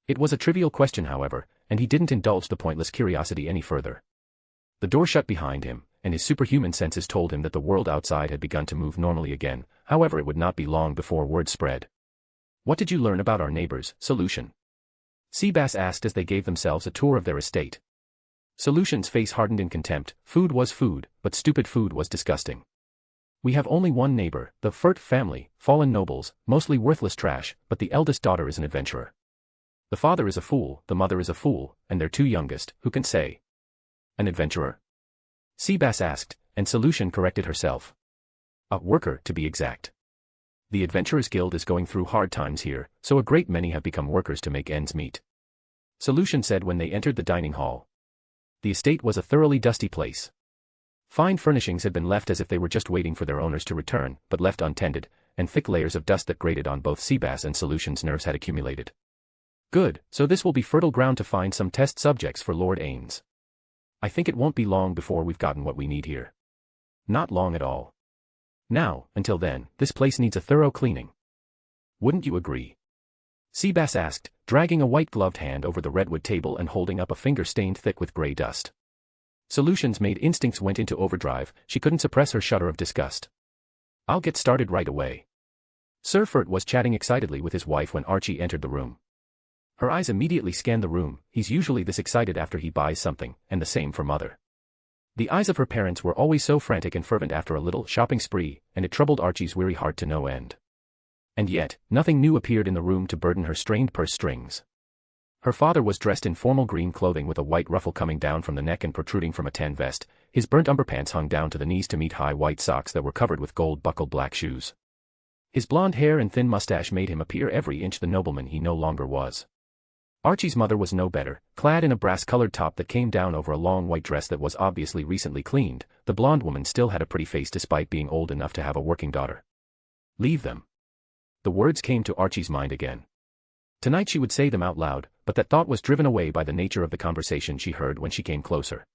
Speaker 3: It was a trivial question however, and he didn't indulge the pointless curiosity any further. The door shut behind him, and his superhuman senses told him that the world outside had begun to move normally again. However, it would not be long before word spread. "What did you learn about our neighbors, Solution?" Seabass asked as they gave themselves a tour of their estate. Solution's face hardened in contempt. Food was food, but stupid food was disgusting. "We have only one neighbor, the Furt family, fallen nobles, mostly worthless trash, but the eldest daughter is an adventurer. The father is a fool, the mother is a fool, and their two youngest, who can say?" "An adventurer?" Seabass asked, and Solution corrected herself. "A worker, to be exact. The Adventurers Guild is going through hard times here, so a great many have become workers to make ends meet," Solution said when they entered the dining hall. The estate was a thoroughly dusty place. Fine furnishings had been left as if they were just waiting for their owners to return, but left untended, and thick layers of dust that grated on both Seabass and Solution's nerves had accumulated. "Good, so this will be fertile ground to find some test subjects for Lord Ainz. I think it won't be long before we've gotten what we need here." "Not long at all. Now, until then, this place needs a thorough cleaning. Wouldn't you agree?" Seabass asked, dragging a white-gloved hand over the redwood table and holding up a finger stained thick with grey dust. Solution's maid instincts went into overdrive. She couldn't suppress her shudder of disgust. "I'll get started right away." Sir Furt was chatting excitedly with his wife when Archie entered the room. Her eyes immediately scanned the room. He's usually this excited after he buys something, and the same for Mother. The eyes of her parents were always so frantic and fervent after a little shopping spree, and it troubled Archie's weary heart to no end. And yet, nothing new appeared in the room to burden her strained purse strings. Her father was dressed in formal green clothing with a white ruffle coming down from the neck and protruding from a tan vest. His burnt underpants hung down to the knees to meet high-white socks that were covered with gold-buckled black shoes. His blonde hair and thin mustache made him appear every inch the nobleman he no longer was. Archie's mother was no better, clad in a brass-colored top that came down over a long white dress that was obviously recently cleaned. The blonde woman still had a pretty face despite being old enough to have a working daughter. "Leave them." The words came to Archie's mind again. Tonight she would say them out loud, but that thought was driven away by the nature of the conversation she heard when she came closer.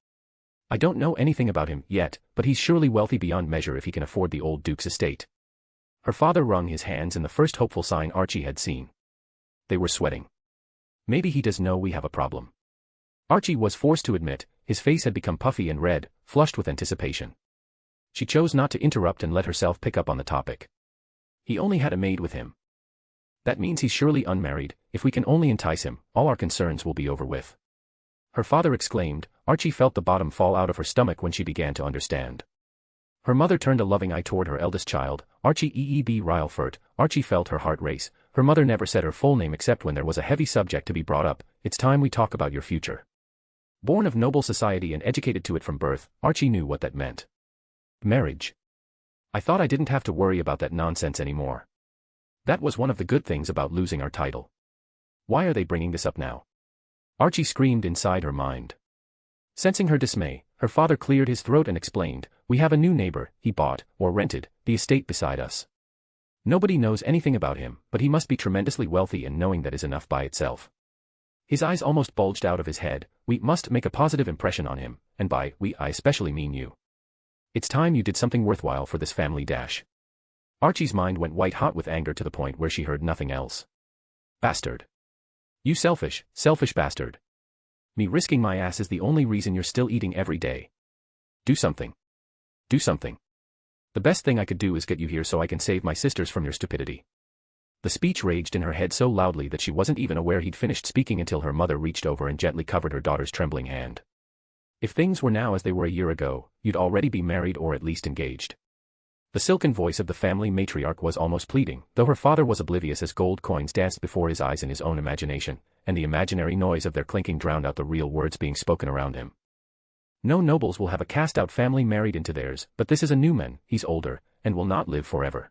Speaker 3: "I don't know anything about him yet, but he's surely wealthy beyond measure if he can afford the old Duke's estate." Her father wrung his hands in the first hopeful sign Archie had seen. They were sweating. "Maybe he does know we have a problem." Archie was forced to admit, his face had become puffy and red, flushed with anticipation. She chose not to interrupt and let herself pick up on the topic. "He only had a maid with him. That means he's surely unmarried. If we can only entice him, all our concerns will be over with." Her father exclaimed. Archie felt the bottom fall out of her stomach when she began to understand. Her mother turned a loving eye toward her eldest child, Archie Rener Furt. Archie felt her heart race. Her mother never said her full name except when there was a heavy subject to be brought up. "It's time we talk about your future." Born of noble society and educated to it from birth, Archie knew what that meant. Marriage. "I thought I didn't have to worry about that nonsense anymore. That was one of the good things about losing our title. Why are they bringing this up now?" Archie screamed inside her mind. Sensing her dismay, her father cleared his throat and explained, "We have a new neighbor. He bought, or rented, the estate beside us. Nobody knows anything about him, but he must be tremendously wealthy, and knowing that is enough by itself." His eyes almost bulged out of his head. "We must make a positive impression on him, and by we I especially mean you. It's time you did something worthwhile for this family dash." Archie's mind went white-hot with anger to the point where she heard nothing else. "Bastard. You selfish, selfish bastard. Me risking my ass is the only reason you're still eating every day. Do something. Do something. The best thing I could do is get you here so I can save my sisters from your stupidity." The speech raged in her head so loudly that she wasn't even aware he'd finished speaking until her mother reached over and gently covered her daughter's trembling hand. "If things were now as they were a year ago, you'd already be married or at least engaged." The silken voice of the family matriarch was almost pleading, though her father was oblivious as gold coins danced before his eyes in his own imagination, and the imaginary noise of their clinking drowned out the real words being spoken around him. "No nobles will have a cast-out family married into theirs, but this is a new man. He's older, and will not live forever.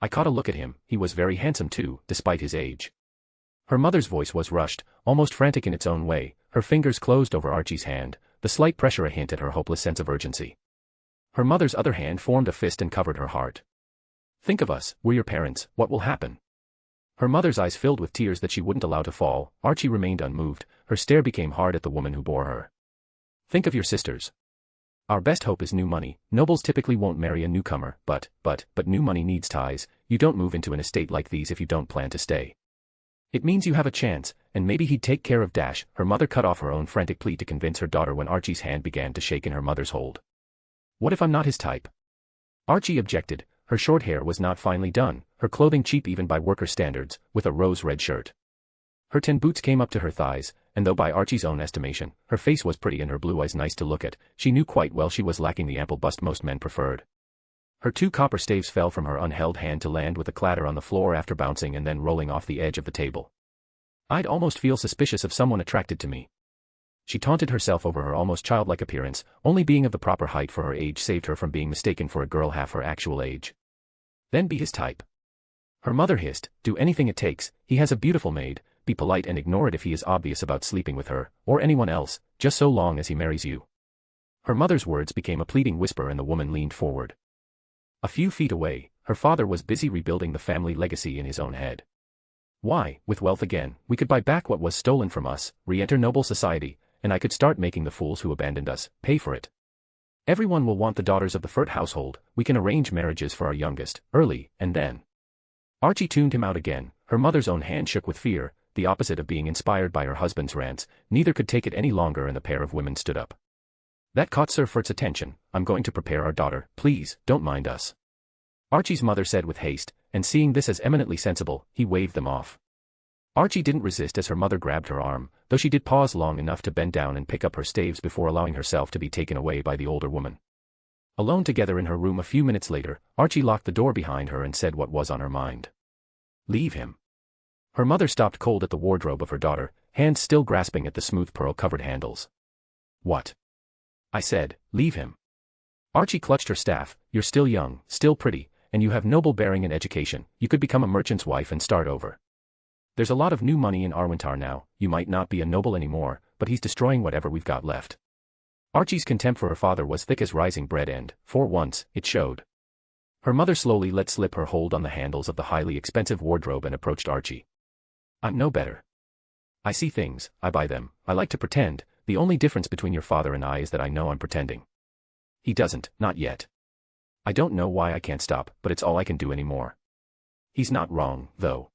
Speaker 3: I caught a look at him. He was very handsome too, despite his age." Her mother's voice was rushed, almost frantic in its own way. Her fingers closed over Archie's hand, the slight pressure a hint at her hopeless sense of urgency. Her mother's other hand formed a fist and covered her heart. "Think of us, we're your parents, what will happen?" Her mother's eyes filled with tears that she wouldn't allow to fall. Archie remained unmoved. Her stare became hard at the woman who bore her. "Think of your sisters. Our best hope is new money. Nobles typically won't marry a newcomer, but new money needs ties. You don't move into an estate like these if you don't plan to stay. It means you have a chance, and maybe he'd take care of Dash." Her mother cut off her own frantic plea to convince her daughter when Archie's hand began to shake in her mother's hold. What if I'm not his type? Archie objected. Her short hair was not finely done, her clothing cheap even by worker standards, with a rose-red shirt. Her tin boots came up to her thighs, and though by Archie's own estimation, her face was pretty and her blue eyes nice to look at, she knew quite well she was lacking the ample bust most men preferred. Her 2 copper staves fell from her unheld hand to land with a clatter on the floor after bouncing and then rolling off the edge of the table. I'd almost feel suspicious of someone attracted to me. She taunted herself over her almost childlike appearance, only being of the proper height for her age saved her from being mistaken for a girl half her actual age. Then be his type. Her mother hissed, do anything it takes, he has a beautiful maid, be polite and ignore it if he is obvious about sleeping with her, or anyone else, just so long as he marries you. Her mother's words became a pleading whisper and the woman leaned forward. A few feet away, her father was busy rebuilding the family legacy in his own head. Why, with wealth again, we could buy back what was stolen from us, re-enter noble society, and I could start making the fools who abandoned us pay for it. Everyone will want the daughters of the Furt household, we can arrange marriages for our youngest, early, and then. Archie tuned him out again, her mother's own hand shook with fear, the opposite of being inspired by her husband's rants, neither could take it any longer and the pair of women stood up. That caught Sir Furt's attention, I'm going to prepare our daughter, please, don't mind us. Archie's mother said with haste, and seeing this as eminently sensible, he waved them off. Archie didn't resist as her mother grabbed her arm, though she did pause long enough to bend down and pick up her staves before allowing herself to be taken away by the older woman. Alone together in her room a few minutes later, Archie locked the door behind her and said what was on her mind. Leave him. Her mother stopped cold at the wardrobe of her daughter, hands still grasping at the smooth pearl-covered handles. What? I said, leave him. Archie clutched her staff, you're still young, still pretty, and you have noble bearing and education, you could become a merchant's wife and start over. There's a lot of new money in Arwentar now, you might not be a noble anymore, but he's destroying whatever we've got left. Archie's contempt for her father was thick as rising bread and, for once, it showed. Her mother slowly let slip her hold on the handles of the highly expensive wardrobe and approached Archie. I'm no better. I see things, I buy them, I like to pretend, the only difference between your father and I is that I know I'm pretending. He doesn't, not yet. I don't know why I can't stop, but it's all I can do anymore. He's not wrong, though.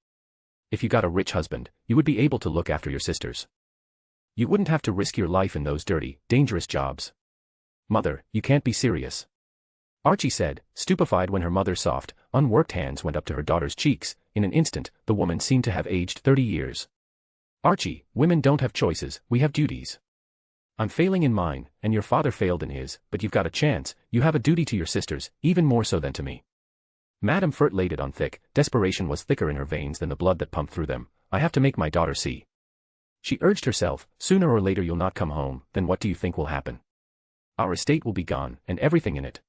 Speaker 3: If you got a rich husband, you would be able to look after your sisters. You wouldn't have to risk your life in those dirty, dangerous jobs. Mother, you can't be serious. Archie said, stupefied when her mother's soft, unworked hands went up to her daughter's cheeks. In an instant, the woman seemed to have aged 30 years. Archie, women don't have choices, we have duties. I'm failing in mine, and your father failed in his, but you've got a chance, you have a duty to your sisters, even more so than to me. Madame Furt laid it on thick, desperation was thicker in her veins than the blood that pumped through them. I have to make my daughter see. She urged herself, sooner or later you'll not come home, then what do you think will happen? Our estate will be gone, and everything in it.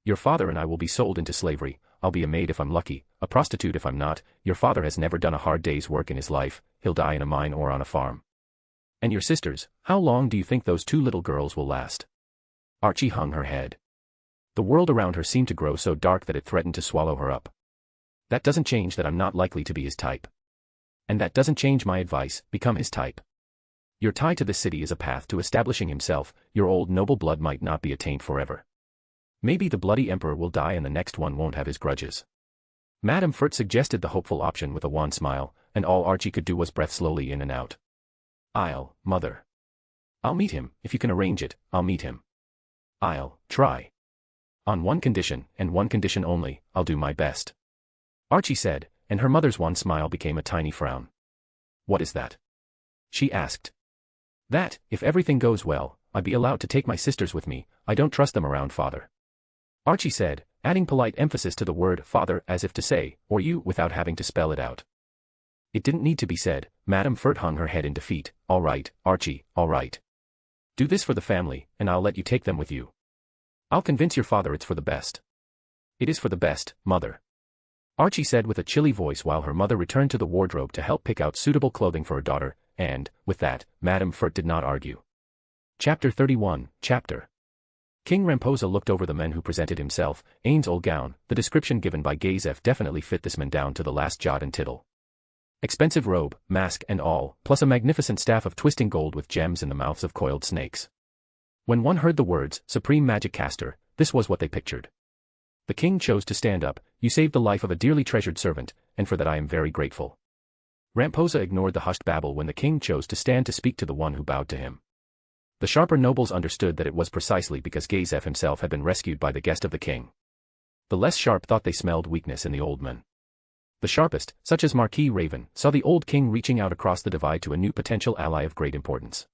Speaker 3: Your father and I will be sold into slavery, I'll be a maid if I'm lucky, a prostitute if I'm not, your father has never done a hard day's work in his life, he'll die in a mine or on a farm. And your sisters, how long do you think those 2 little girls will last? Archie hung her head. The world around her seemed to grow so dark that it threatened to swallow her up. That doesn't change that I'm not likely to be his type. And that doesn't change my advice, become his type. Your tie to this city is a path to establishing himself, your old noble blood might not be attainted forever. Maybe the bloody emperor will die and the next one won't have his grudges. Madame Furt suggested the hopeful option with a wan smile, and all Archie could do was breath slowly in and out. Mother. I'll meet him, if you can arrange it, I'll meet him. I'll try. On one condition, and one condition only, I'll do my best. Archie said, and her mother's wan smile became a tiny frown. What is that? She asked. That, if everything goes well, I'd be allowed to take my sisters with me, I don't trust them around father. Archie said, adding polite emphasis to the word father as if to say, or you, without having to spell it out. It didn't need to be said, Madame Furt hung her head in defeat, all right, Archie, all right. Do this for the family, and I'll let you take them with you. I'll convince your father it's for the best. It is for the best, mother. Archie said with a chilly voice while her mother returned to the wardrobe to help pick out suitable clothing for her daughter, and, with that, Madame Furt did not argue. Chapter 31, Chapter. King Ramposa looked over the men who presented himself, Ainz' old gown, the description given by Gazef definitely fit this man down to the last jot and tittle. Expensive robe, mask and all, plus a magnificent staff of twisting gold with gems in the mouths of coiled snakes. When one heard the words, Supreme Magic Caster, this was what they pictured. The king chose to stand up, you saved the life of a dearly treasured servant, and for that I am very grateful. Ramposa ignored the hushed babble when the king chose to stand to speak to the one who bowed to him. The sharper nobles understood that it was precisely because Gazef himself had been rescued by the guest of the king. The less sharp thought they smelled weakness in the old man. The sharpest, such as Marquis Raven, saw the old king reaching out across the divide to a new potential ally of great importance.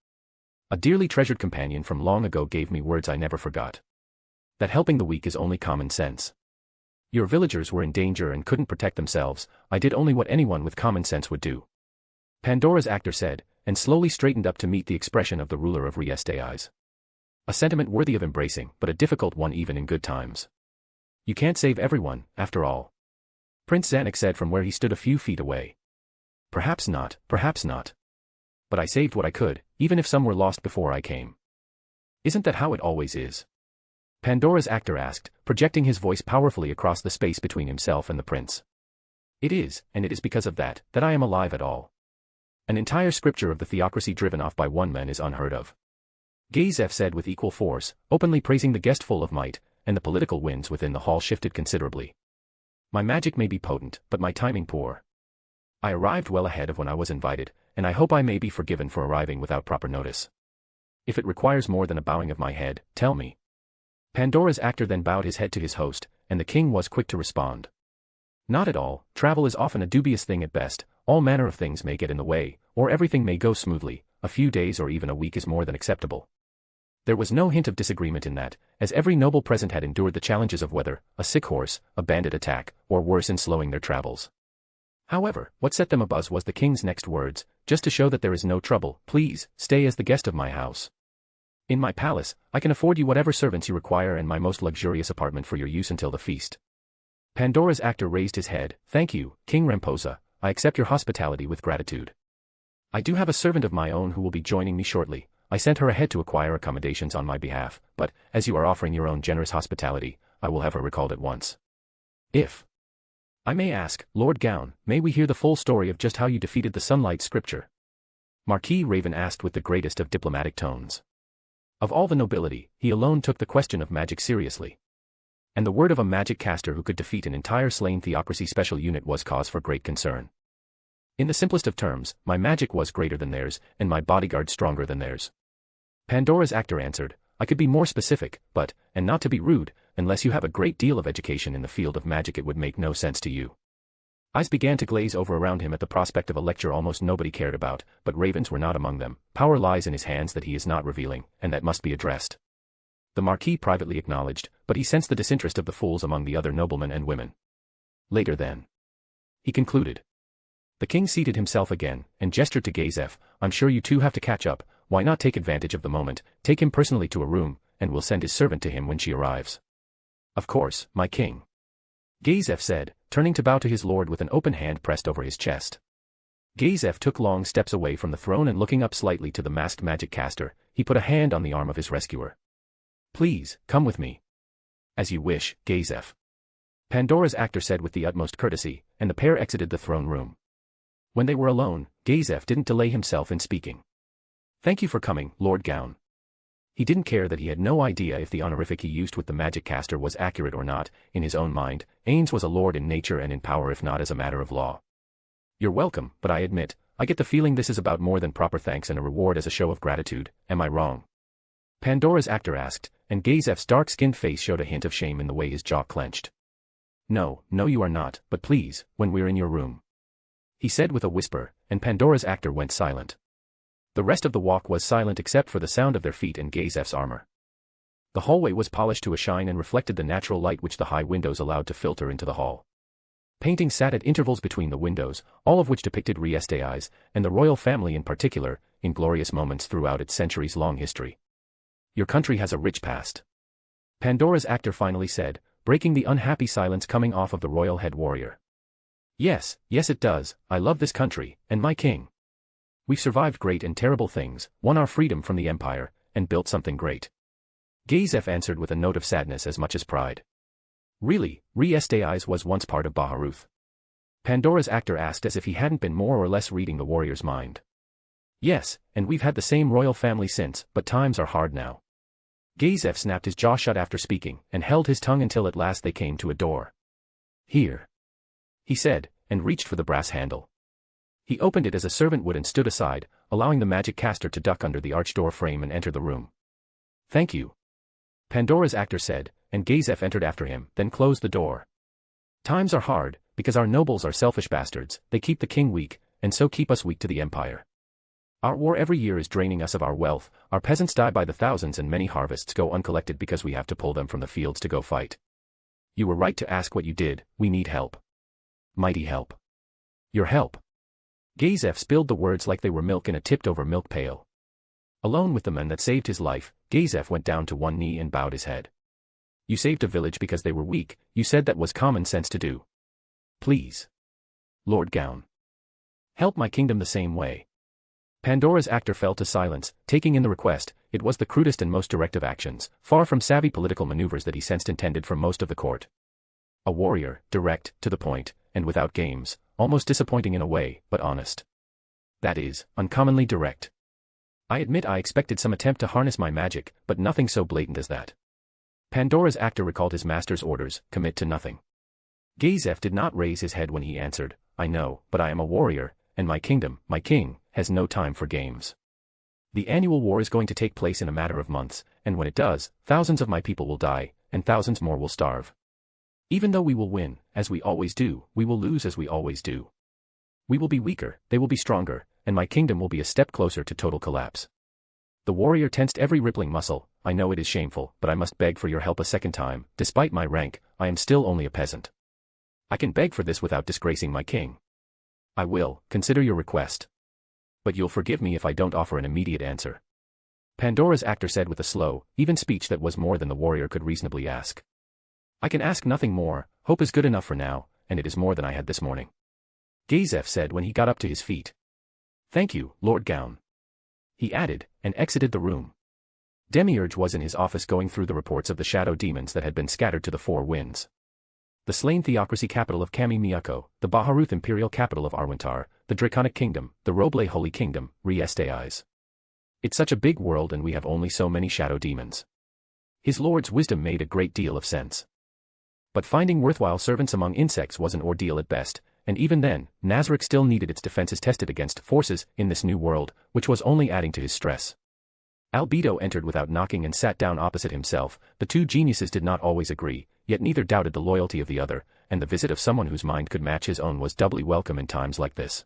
Speaker 3: A dearly treasured companion from long ago gave me words I never forgot. That helping the weak is only common sense. Your villagers were in danger and couldn't protect themselves. I did only what anyone with common sense would do. Pandora's actor said, and slowly straightened up to meet the expression of the ruler of Ainz. A sentiment worthy of embracing, but a difficult one even in good times. You can't save everyone, after all. Prince Zanuck said from where he stood a few feet away. Perhaps not, perhaps not. But I saved what I could, even if some were lost before I came. Isn't that how it always is? Pandora's actor asked, projecting his voice powerfully across the space between himself and the prince. It is, and it is because of that I am alive at all. An entire scripture of the theocracy driven off by one man is unheard of. Gazef said with equal force, openly praising the guest full of might, and the political winds within the hall shifted considerably. My magic may be potent, but my timing poor. I arrived well ahead of when I was invited, and I hope I may be forgiven for arriving without proper notice. If it requires more than a bowing of my head, tell me. Pandora's actor then bowed his head to his host, and the king was quick to respond. Not at all. Travel is often a dubious thing at best. All manner of things may get in the way, or everything may go smoothly. A few days or even a week is more than acceptable. There was no hint of disagreement in that, as every noble present had endured the challenges of weather, a sick horse, a bandit attack, or worse in slowing their travels. However, what set them abuzz was the king's next words, just to show that there is no trouble, please, stay as the guest of my house. In my palace, I can afford you whatever servants you require and my most luxurious apartment for your use until the feast. Pandora's actor raised his head. Thank you, King Ramposa, I accept your hospitality with gratitude. I do have a servant of my own who will be joining me shortly. I sent her ahead to acquire accommodations on my behalf, but, as you are offering your own generous hospitality, I will have her recalled at once. If I may ask, Lord Gown, may we hear the full story of just how you defeated the Sunlight Scripture? Marquis Raven asked with the greatest of diplomatic tones. Of all the nobility, he alone took the question of magic seriously. And the word of a magic caster who could defeat an entire slain theocracy special unit was cause for great concern. In the simplest of terms, my magic was greater than theirs, and my bodyguard stronger than theirs. Pandora's actor answered, I could be more specific, but, and not to be rude, unless you have a great deal of education in the field of magic it would make no sense to you. Eyes began to glaze over around him at the prospect of a lecture almost nobody cared about, but ravens were not among them. Power lies in his hands that he is not revealing, and that must be addressed. The Marquis privately acknowledged, but he sensed the disinterest of the fools among the other noblemen and women. Later then. He concluded. The king seated himself again, and gestured to Gazef, I'm sure you two have to catch up, why not take advantage of the moment, take him personally to a room, and we'll send his servant to him when she arrives. Of course, my king. Gazef said, turning to bow to his lord with an open hand pressed over his chest. Gazef took long steps away from the throne and looking up slightly to the masked magic caster, he put a hand on the arm of his rescuer. Please, come with me. As you wish, Gazef. Pandora's actor said with the utmost courtesy, and the pair exited the throne room. When they were alone, Gazef didn't delay himself in speaking. Thank you for coming, Lord Gown. He didn't care that he had no idea if the honorific he used with the magic caster was accurate or not. In his own mind, Ainz was a lord in nature and in power if not as a matter of law. You're welcome, but I admit, I get the feeling this is about more than proper thanks and a reward as a show of gratitude, am I wrong? Pandora's actor asked, and Gazef's dark-skinned face showed a hint of shame in the way his jaw clenched. No, you are not, but please, when we're in your room. He said with a whisper, and Pandora's actor went silent. The rest of the walk was silent except for the sound of their feet and Gazef's armor. The hallway was polished to a shine and reflected the natural light which the high windows allowed to filter into the hall. Paintings sat at intervals between the windows, all of which depicted Ainz, and the royal family in particular, in glorious moments throughout its centuries-long history. Your country has a rich past. Pandora's actor finally said, breaking the unhappy silence coming off of the royal head warrior. Yes it does, I love this country, and my king. We've survived great and terrible things, won our freedom from the Empire, and built something great. Gazef answered with a note of sadness as much as pride. Really, Ainz was once part of Baharuth. Pandora's actor asked as if he hadn't been more or less reading the warrior's mind. Yes, and we've had the same royal family since, but times are hard now. Gazef snapped his jaw shut after speaking, and held his tongue until at last they came to a door. Here, he said, and reached for the brass handle. He opened it as a servant would and stood aside, allowing the magic caster to duck under the arch door frame and enter the room. "Thank you," Pandora's actor said, and Gazef entered after him, then closed the door. "Times are hard, because our nobles are selfish bastards, they keep the king weak, and so keep us weak to the empire. Our war every year is draining us of our wealth, our peasants die by the thousands and many harvests go uncollected because we have to pull them from the fields to go fight. You were right to ask what you did, we need help. Mighty help. Your help." Gazef spilled the words like they were milk in a tipped-over milk pail. Alone with the men that saved his life, Gazef went down to one knee and bowed his head. "You saved a village because they were weak, you said that was common sense to do. Please, Lord Gaun, help my kingdom the same way." Pandora's actor fell to silence, taking in the request. It was the crudest and most direct of actions, far from savvy political maneuvers that he sensed intended from most of the court. A warrior, direct, to the point, and without games, almost disappointing in a way, but honest. That is, uncommonly direct. "I admit I expected some attempt to harness my magic, but nothing so blatant as that." Pandora's actor recalled his master's orders, commit to nothing. Gazef did not raise his head when he answered, "I know, but I am a warrior, and my kingdom, my king, has no time for games. The annual war is going to take place in a matter of months, and when it does, thousands of my people will die, and thousands more will starve. Even though we will win, as we always do, we will lose as we always do. We will be weaker, they will be stronger, and my kingdom will be a step closer to total collapse." The warrior tensed every rippling muscle. "I know it is shameful, but I must beg for your help a second time. Despite my rank, I am still only a peasant. I can beg for this without disgracing my king. I will, consider your request. But you'll forgive me if I don't offer an immediate answer." Pandora's actor said with a slow, even speech that was more than the warrior could reasonably ask. "I can ask nothing more, hope is good enough for now, and it is more than I had this morning." Gazef said when he got up to his feet. "Thank you, Lord Gaun," he added, and exited the room. Demiurge was in his office going through the reports of the shadow demons that had been scattered to the four winds. The slain theocracy capital of Kami Miyako, the Baharuth imperial capital of Arwentar, the Draconic kingdom, the Roble holy kingdom, Ainz. It's such a big world and we have only so many shadow demons. His lord's wisdom made a great deal of sense. But finding worthwhile servants among insects was an ordeal at best, and even then, Nazarick still needed its defenses tested against forces in this new world, which was only adding to his stress. Albedo entered without knocking and sat down opposite himself. The two geniuses did not always agree, yet neither doubted the loyalty of the other, and the visit of someone whose mind could match his own was doubly welcome in times like this.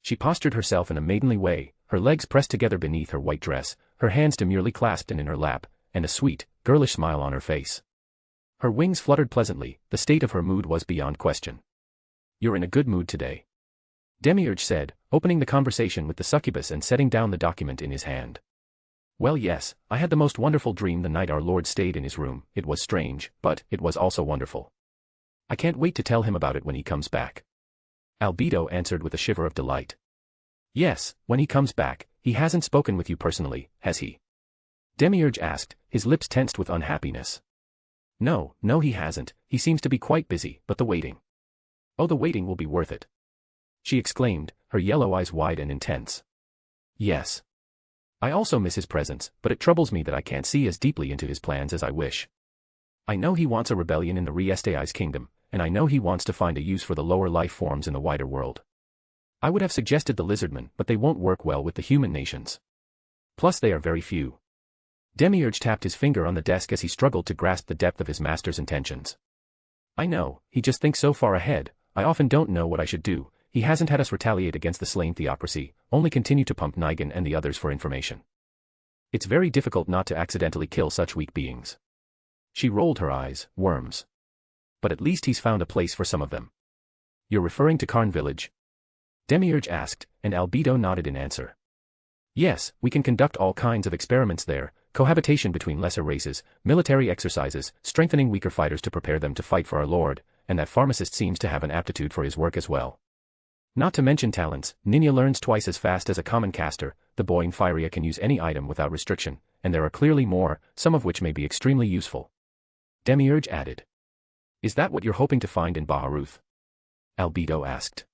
Speaker 3: She postured herself in a maidenly way, her legs pressed together beneath her white dress, her hands demurely clasped in her lap, and a sweet, girlish smile on her face. Her wings fluttered pleasantly, the state of her mood was beyond question. "You're in a good mood today," Demiurge said, opening the conversation with the succubus and setting down the document in his hand. "Well, yes, I had the most wonderful dream the night our Lord stayed in his room. It was strange, but it was also wonderful. I can't wait to tell him about it when he comes back." Albedo answered with a shiver of delight. "Yes, when he comes back. He hasn't spoken with you personally, has he?" Demiurge asked, his lips tensed with unhappiness. No, he hasn't. He seems to be quite busy, but the waiting. Oh, the waiting will be worth it," she exclaimed, her yellow eyes wide and intense. "Yes. I also miss his presence, but it troubles me that I can't see as deeply into his plans as I wish. I know he wants a rebellion in the Reestai's kingdom, and I know he wants to find a use for the lower life forms in the wider world. I would have suggested the lizardmen, but they won't work well with the human nations. Plus they are very few." Demiurge tapped his finger on the desk as he struggled to grasp the depth of his master's intentions. "I know, he just thinks so far ahead. I often don't know what I should do. He hasn't had us retaliate against the slain theocracy, only continue to pump Nigan and the others for information. It's very difficult not to accidentally kill such weak beings." She rolled her eyes. "Worms. But at least he's found a place for some of them." "You're referring to Karn village?" Demiurge asked, and Albedo nodded in answer. "Yes, we can conduct all kinds of experiments there, cohabitation between lesser races, military exercises, strengthening weaker fighters to prepare them to fight for our Lord, and that pharmacist seems to have an aptitude for his work as well. Not to mention talents, Ninja learns twice as fast as a common caster, the boy in Fyria can use any item without restriction, and there are clearly more, some of which may be extremely useful." Demiurge added. "Is that what you're hoping to find in Baharuth?" Albedo asked.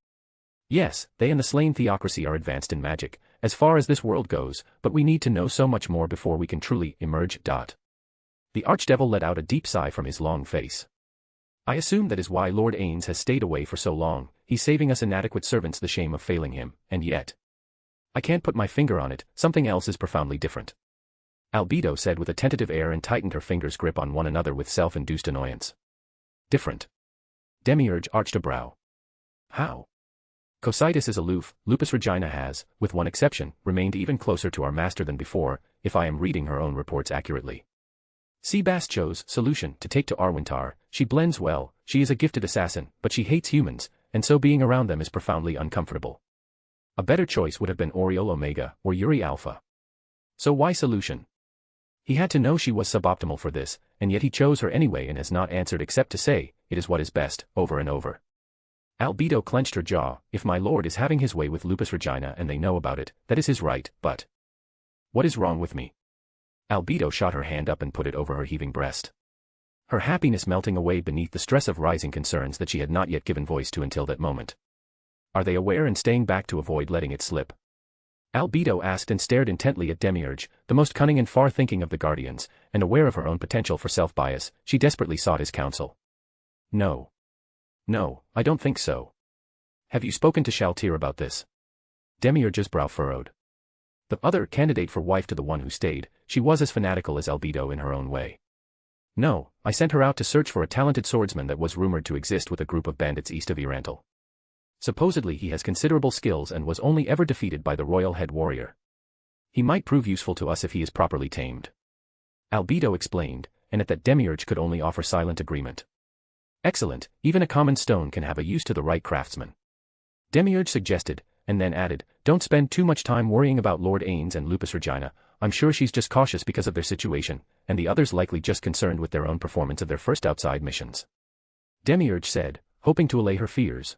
Speaker 3: "Yes, they and the slain theocracy are advanced in magic, as far as this world goes, but we need to know so much more before we can truly emerge. The archdevil let out a deep sigh from his long face. "I assume that is why Lord Ains has stayed away for so long. He's saving us inadequate servants the shame of failing him, and yet." I can't put my finger on it, something else is profoundly different. Albedo said with a tentative air and tightened her fingers' grip on one another with self-induced annoyance. Different. Demiurge arched a brow. How? Cocytus is aloof, Lupusregina has, with one exception, remained even closer to our master than before, if I am reading her own reports accurately. Seabass chose solution to take to Arwintar. She blends well, she is a gifted assassin, but she hates humans, and so being around them is profoundly uncomfortable. A better choice would have been Oriole Omega or Yuri Alpha. So why solution? He had to know she was suboptimal for this, and yet he chose her anyway and has not answered except to say, it is what is best, over and over. Albedo clenched her jaw. If my lord is having his way with Lupusregina and they know about it, that is his right, but... What is wrong with me? Albedo shot her hand up and put it over her heaving breast. Her happiness melting away beneath the stress of rising concerns that she had not yet given voice to until that moment. Are they aware and staying back to avoid letting it slip? Albedo asked and stared intently at Demiurge, the most cunning and far-thinking of the Guardians, and aware of her own potential for self-bias, she desperately sought his counsel. No. No, I don't think so. Have you spoken to Shaltir about this? Demiurge's brow furrowed. The other candidate for wife to the one who stayed, she was as fanatical as Albedo in her own way. No, I sent her out to search for a talented swordsman that was rumored to exist with a group of bandits east of E-Rantel. Supposedly he has considerable skills and was only ever defeated by the royal head warrior. He might prove useful to us if he is properly tamed. Albedo explained, and at that Demiurge could only offer silent agreement. Excellent, even a common stone can have a use to the right craftsman. Demiurge suggested, and then added, don't spend too much time worrying about Lord Ainz and Lupusregina. I'm sure she's just cautious because of their situation, and the others likely just concerned with their own performance of their first outside missions. Demiurge said, hoping to allay her fears.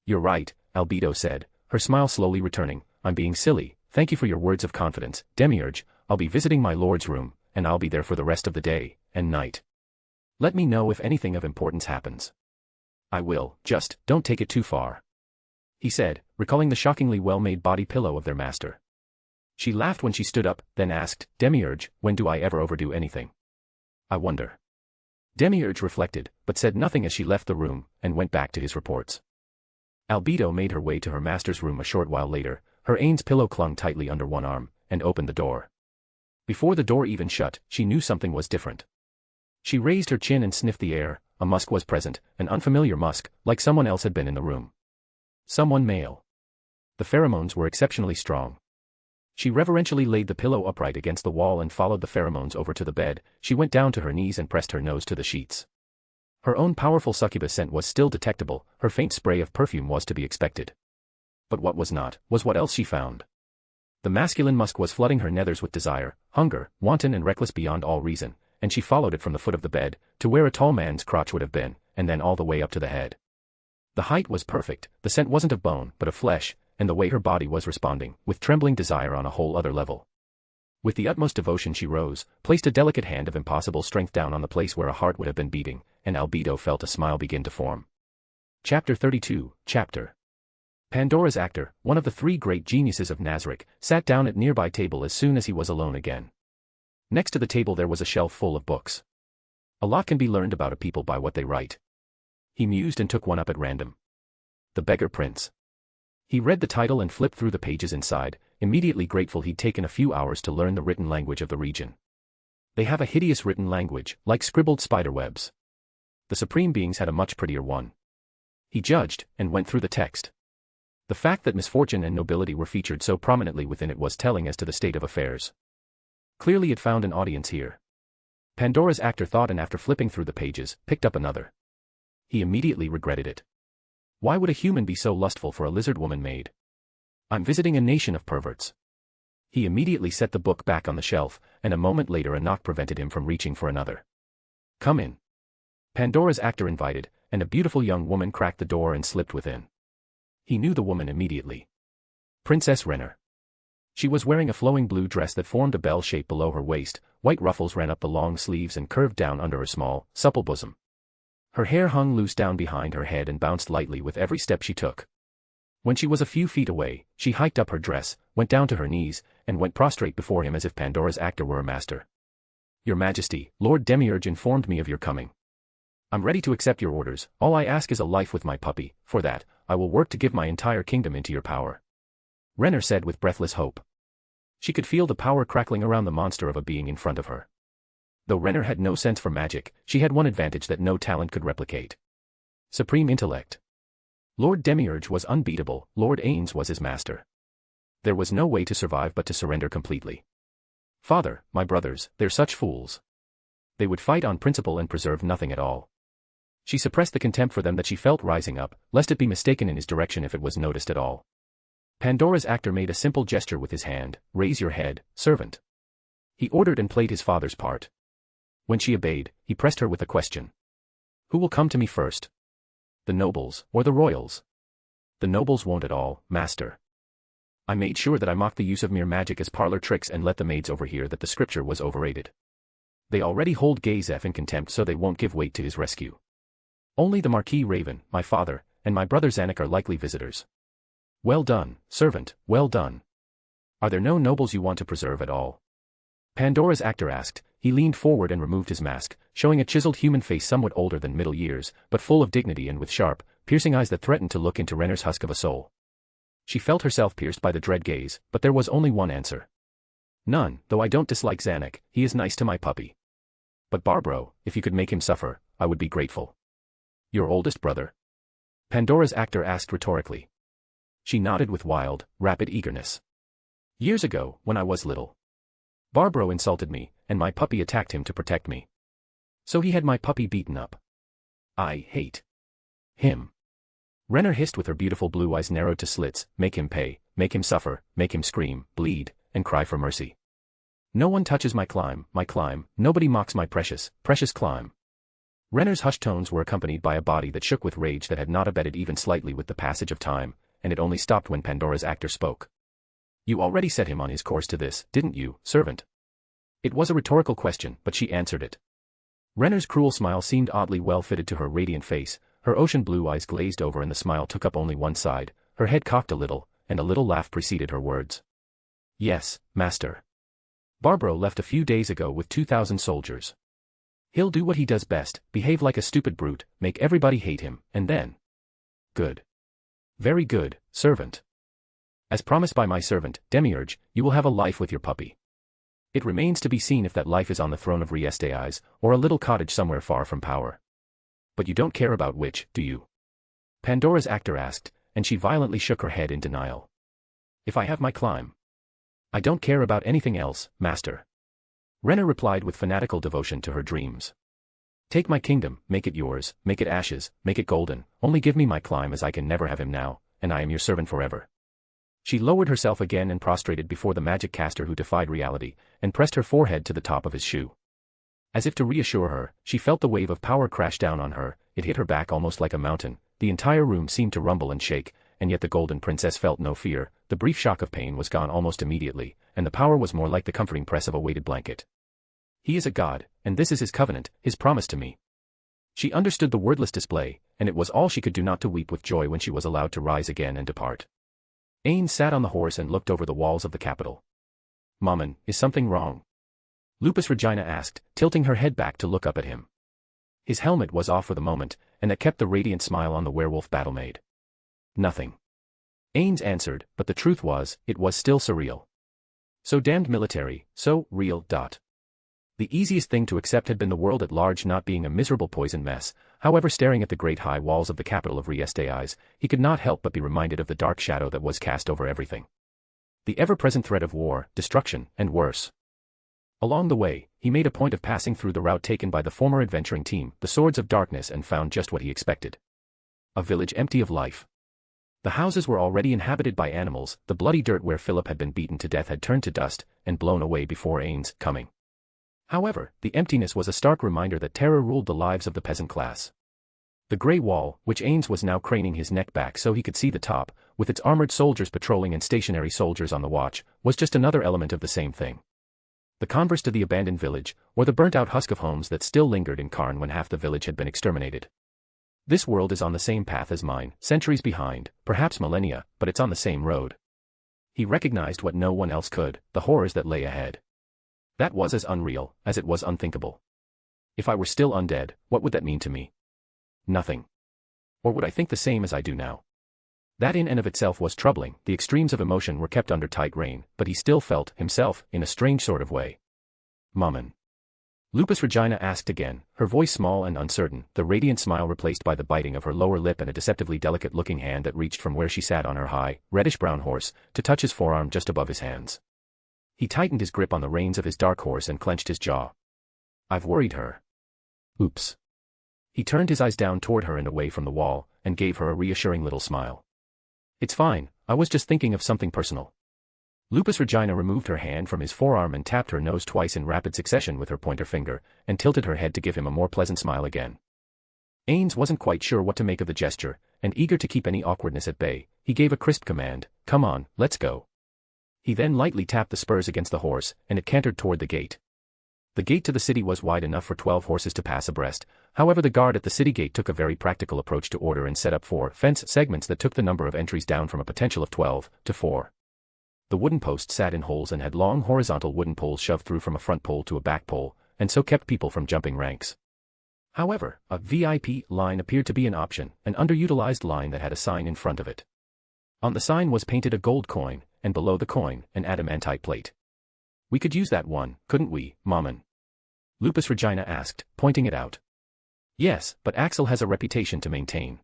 Speaker 3: You're right, Albedo said, her smile slowly returning. I'm being silly, thank you for your words of confidence, Demiurge. I'll be visiting my lord's room, and I'll be there for the rest of the day and night. Let me know if anything of importance happens. I will, just don't take it too far. He said, recalling the shockingly well-made body pillow of their master. She laughed when she stood up, then asked, Demiurge, when do I ever overdo anything? I wonder. Demiurge reflected, but said nothing as she left the room, and went back to his reports. Albedo made her way to her master's room a short while later, her Ainz pillow clung tightly under one arm, and opened the door. Before the door even shut, she knew something was different. She raised her chin and sniffed the air. A musk was present, an unfamiliar musk, like someone else had been in the room. Someone male. The pheromones were exceptionally strong. She reverentially laid the pillow upright against the wall and followed the pheromones over to the bed. She went down to her knees and pressed her nose to the sheets. Her own powerful succubus scent was still detectable, her faint spray of perfume was to be expected. But what was not, was what else she found. The masculine musk was flooding her nethers with desire, hunger, wanton and reckless beyond all reason, and she followed it from the foot of the bed, to where a tall man's crotch would have been, and then all the way up to the head. The height was perfect, the scent wasn't of bone, but of flesh, and the way her body was responding, with trembling desire on a whole other level. With the utmost devotion she rose, placed a delicate hand of impossible strength down on the place where a heart would have been beating, and Albedo felt a smile begin to form. Chapter 32, Chapter. Pandora's actor, one of the three great geniuses of Nazarick, sat down at nearby table as soon as he was alone again. Next to the table there was a shelf full of books. A lot can be learned about a people by what they write. He mused and took one up at random. The Beggar Prince. He read the title and flipped through the pages inside, immediately grateful he'd taken a few hours to learn the written language of the region. They have a hideous written language, like scribbled spiderwebs. The supreme beings had a much prettier one. He judged, and went through the text. The fact that misfortune and nobility were featured so prominently within it was telling as to the state of affairs. Clearly it found an audience here. Pandora's actor thought, and after flipping through the pages, picked up another. He immediately regretted it. Why would a human be so lustful for a lizard woman maid? I'm visiting a nation of perverts. He immediately set the book back on the shelf, and a moment later a knock prevented him from reaching for another. Come in. Pandora's actor invited, and a beautiful young woman cracked the door and slipped within. He knew the woman immediately. Princess Rener. She was wearing a flowing blue dress that formed a bell shape below her waist, white ruffles ran up the long sleeves and curved down under her small, supple bosom. Her hair hung loose down behind her head and bounced lightly with every step she took. When she was a few feet away, she hiked up her dress, went down to her knees, and went prostrate before him as if Pandora's actor were a master. Your Majesty, Lord Demiurge informed me of your coming. I'm ready to accept your orders. All I ask is a life with my puppy. For that, I will work to give my entire kingdom into your power. Rener said with breathless hope. She could feel the power crackling around the monster of a being in front of her. Though Rener had no sense for magic, she had one advantage that no talent could replicate. Supreme intellect. Lord Demiurge was unbeatable, Lord Ainz was his master. There was no way to survive but to surrender completely. Father, my brothers, they're such fools. They would fight on principle and preserve nothing at all. She suppressed the contempt for them that she felt rising up, lest it be mistaken in his direction if it was noticed at all. Pandora's actor made a simple gesture with his hand, raise your head, servant. He ordered and played his father's part. When she obeyed, he pressed her with a question. Who will come to me first? The nobles, or the royals? The nobles won't at all, master. I made sure that I mocked the use of mere magic as parlor tricks and let the maids overhear that the scripture was overrated. They already hold Gazef in contempt so they won't give weight to his rescue. Only the Marquis Raven, my father, and my brother Zanuck are likely visitors. Well done, servant, well done. Are there no nobles you want to preserve at all? Pandora's actor asked. He leaned forward and removed his mask, showing a chiseled human face somewhat older than middle years, but full of dignity and with sharp, piercing eyes that threatened to look into Rener's husk of a soul. She felt herself pierced by the dread gaze, but there was only one answer. None, though I don't dislike Zanuck, he is nice to my puppy. But Barbro, if you could make him suffer, I would be grateful. Your oldest brother? Pandora's actor asked rhetorically. She nodded with wild, rapid eagerness. Years ago, when I was little. Barbro insulted me, and my puppy attacked him to protect me. So he had my puppy beaten up. I hate him. Rener hissed with her beautiful blue eyes narrowed to slits, make him pay, make him suffer, make him scream, bleed, and cry for mercy. No one touches my climb, nobody mocks my precious, precious climb. Rener's hushed tones were accompanied by a body that shook with rage that had not abated even slightly with the passage of time, and it only stopped when Pandora's actor spoke. You already set him on his course to this, didn't you, servant? It was a rhetorical question, but she answered it. Rener's cruel smile seemed oddly well fitted to her radiant face, her ocean blue eyes glazed over and the smile took up only one side, her head cocked a little, and a little laugh preceded her words. Yes, master. Barbro left a few days ago with 2,000 soldiers. He'll do what he does best, behave like a stupid brute, make everybody hate him, and then... Good. Very good, servant. As promised by my servant, Demiurge, you will have a life with your puppy. It remains to be seen if that life is on the throne of Riestei's, or a little cottage somewhere far from power. But you don't care about which, do you? Pandora's actor asked, and she violently shook her head in denial. If I have my climb. I don't care about anything else, master. Rener replied with fanatical devotion to her dreams. Take my kingdom, make it yours, make it ashes, make it golden, only give me my climb as I can never have him now, and I am your servant forever. She lowered herself again and prostrated before the magic caster who defied reality, and pressed her forehead to the top of his shoe. As if to reassure her, she felt the wave of power crash down on her, it hit her back almost like a mountain, the entire room seemed to rumble and shake, and yet the golden princess felt no fear, the brief shock of pain was gone almost immediately, and the power was more like the comforting press of a weighted blanket. He is a god, and this is his covenant, his promise to me. She understood the wordless display, and it was all she could do not to weep with joy when she was allowed to rise again and depart. Ains sat on the horse and looked over the walls of the capital. Mammon, is something wrong? Lupusregina asked, tilting her head back to look up at him. His helmet was off for the moment, and that kept the radiant smile on the werewolf battlemaid. Nothing. Ains answered, but the truth was, it was still surreal. So damned military, so real. The easiest thing to accept had been the world at large not being a miserable poison mess, however staring at the great high walls of the capital of Riestei's, he could not help but be reminded of the dark shadow that was cast over everything. The ever-present threat of war, destruction, and worse. Along the way, he made a point of passing through the route taken by the former adventuring team, the Swords of Darkness, and found just what he expected. A village empty of life. The houses were already inhabited by animals, the bloody dirt where Philip had been beaten to death had turned to dust, and blown away before Ainz' coming. However, the emptiness was a stark reminder that terror ruled the lives of the peasant class. The grey wall, which Ainz was now craning his neck back so he could see the top, with its armored soldiers patrolling and stationary soldiers on the watch, was just another element of the same thing. The converse to the abandoned village, or the burnt-out husk of homes that still lingered in Karn when half the village had been exterminated. This world is on the same path as mine, centuries behind, perhaps millennia, but it's on the same road. He recognized what no one else could, the horrors that lay ahead. That was as unreal, as it was unthinkable. If I were still undead, what would that mean to me? Nothing. Or would I think the same as I do now? That in and of itself was troubling. The extremes of emotion were kept under tight rein, but he still felt himself in a strange sort of way. Mammon. Lupusregina asked again, her voice small and uncertain, the radiant smile replaced by the biting of her lower lip and a deceptively delicate-looking hand that reached from where she sat on her high, reddish-brown horse, to touch his forearm just above his hands. He tightened his grip on the reins of his dark horse and clenched his jaw. I've worried her. Oops. He turned his eyes down toward her and away from the wall, and gave her a reassuring little smile. It's fine, I was just thinking of something personal. Lupusregina removed her hand from his forearm and tapped her nose twice in rapid succession with her pointer finger, and tilted her head to give him a more pleasant smile again. Ains wasn't quite sure what to make of the gesture, and eager to keep any awkwardness at bay, he gave a crisp command, "Come on, let's go." He then lightly tapped the spurs against the horse, and it cantered toward the gate. The gate to the city was wide enough for 12 horses to pass abreast, however the guard at the city gate took a very practical approach to order and set up 4 fence segments that took the number of entries down from a potential of 12 to 4. The wooden posts sat in holes and had long horizontal wooden poles shoved through from a front pole to a back pole, and so kept people from jumping ranks. However, a VIP line appeared to be an option, an underutilized line that had a sign in front of it. On the sign was painted a gold coin, and below the coin, an adamantite plate. We could use that one, couldn't we, Mammon? Lupusregina asked, pointing it out. Yes, but Axel has a reputation to maintain.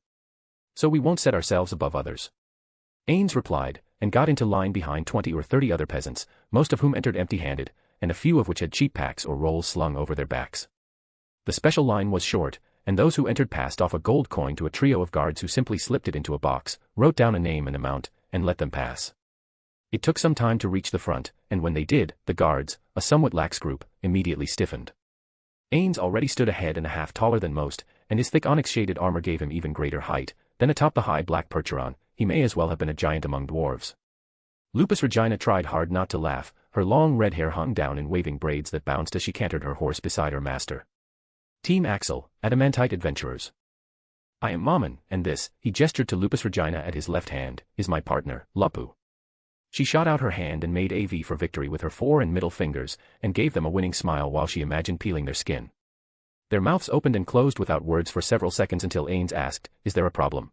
Speaker 3: So we won't set ourselves above others. Ainz replied, and got into line behind 20 or 30 other peasants, most of whom entered empty-handed, and a few of which had cheap packs or rolls slung over their backs. The special line was short, and those who entered passed off a gold coin to a trio of guards who simply slipped it into a box, wrote down a name and amount, and let them pass. It took some time to reach the front, and when they did, the guards, a somewhat lax group, immediately stiffened. Ainz already stood a head and a half taller than most, and his thick onyx-shaded armor gave him even greater height. Then atop the high black percheron, he may as well have been a giant among dwarves. Lupusregina tried hard not to laugh, her long red hair hung down in waving braids that bounced as she cantered her horse beside her master. Team Axel, Adamantite Adventurers. I am Mammon, and this, he gestured to Lupusregina at his left hand, is my partner, Lupu. She shot out her hand and made a V for victory with her fore and middle fingers, and gave them a winning smile while she imagined peeling their skin. Their mouths opened and closed without words for several seconds until Ains asked, "Is there a problem?"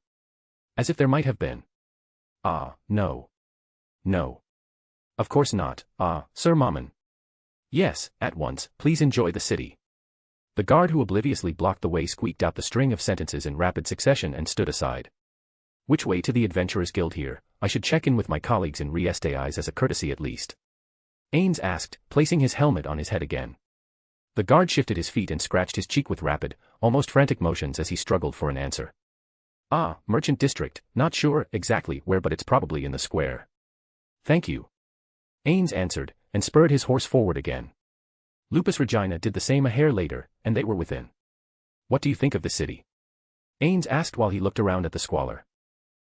Speaker 3: As if there might have been. Ah, no. No. Of course not, Sir Mammon. Yes, at once, please enjoy the city. The guard who obliviously blocked the way squeaked out the string of sentences in rapid succession and stood aside. Which way to the Adventurers Guild here? I should check in with my colleagues in Riestais as a courtesy at least. Ains asked, placing his helmet on his head again. The guard shifted his feet and scratched his cheek with rapid, almost frantic motions as he struggled for an answer. Ah, Merchant District, not sure exactly where but it's probably in the square. Thank you. Ains answered, and spurred his horse forward again. Lupusregina did the same a hair later, and they were within. What do you think of the city? Ains asked while he looked around at the squalor.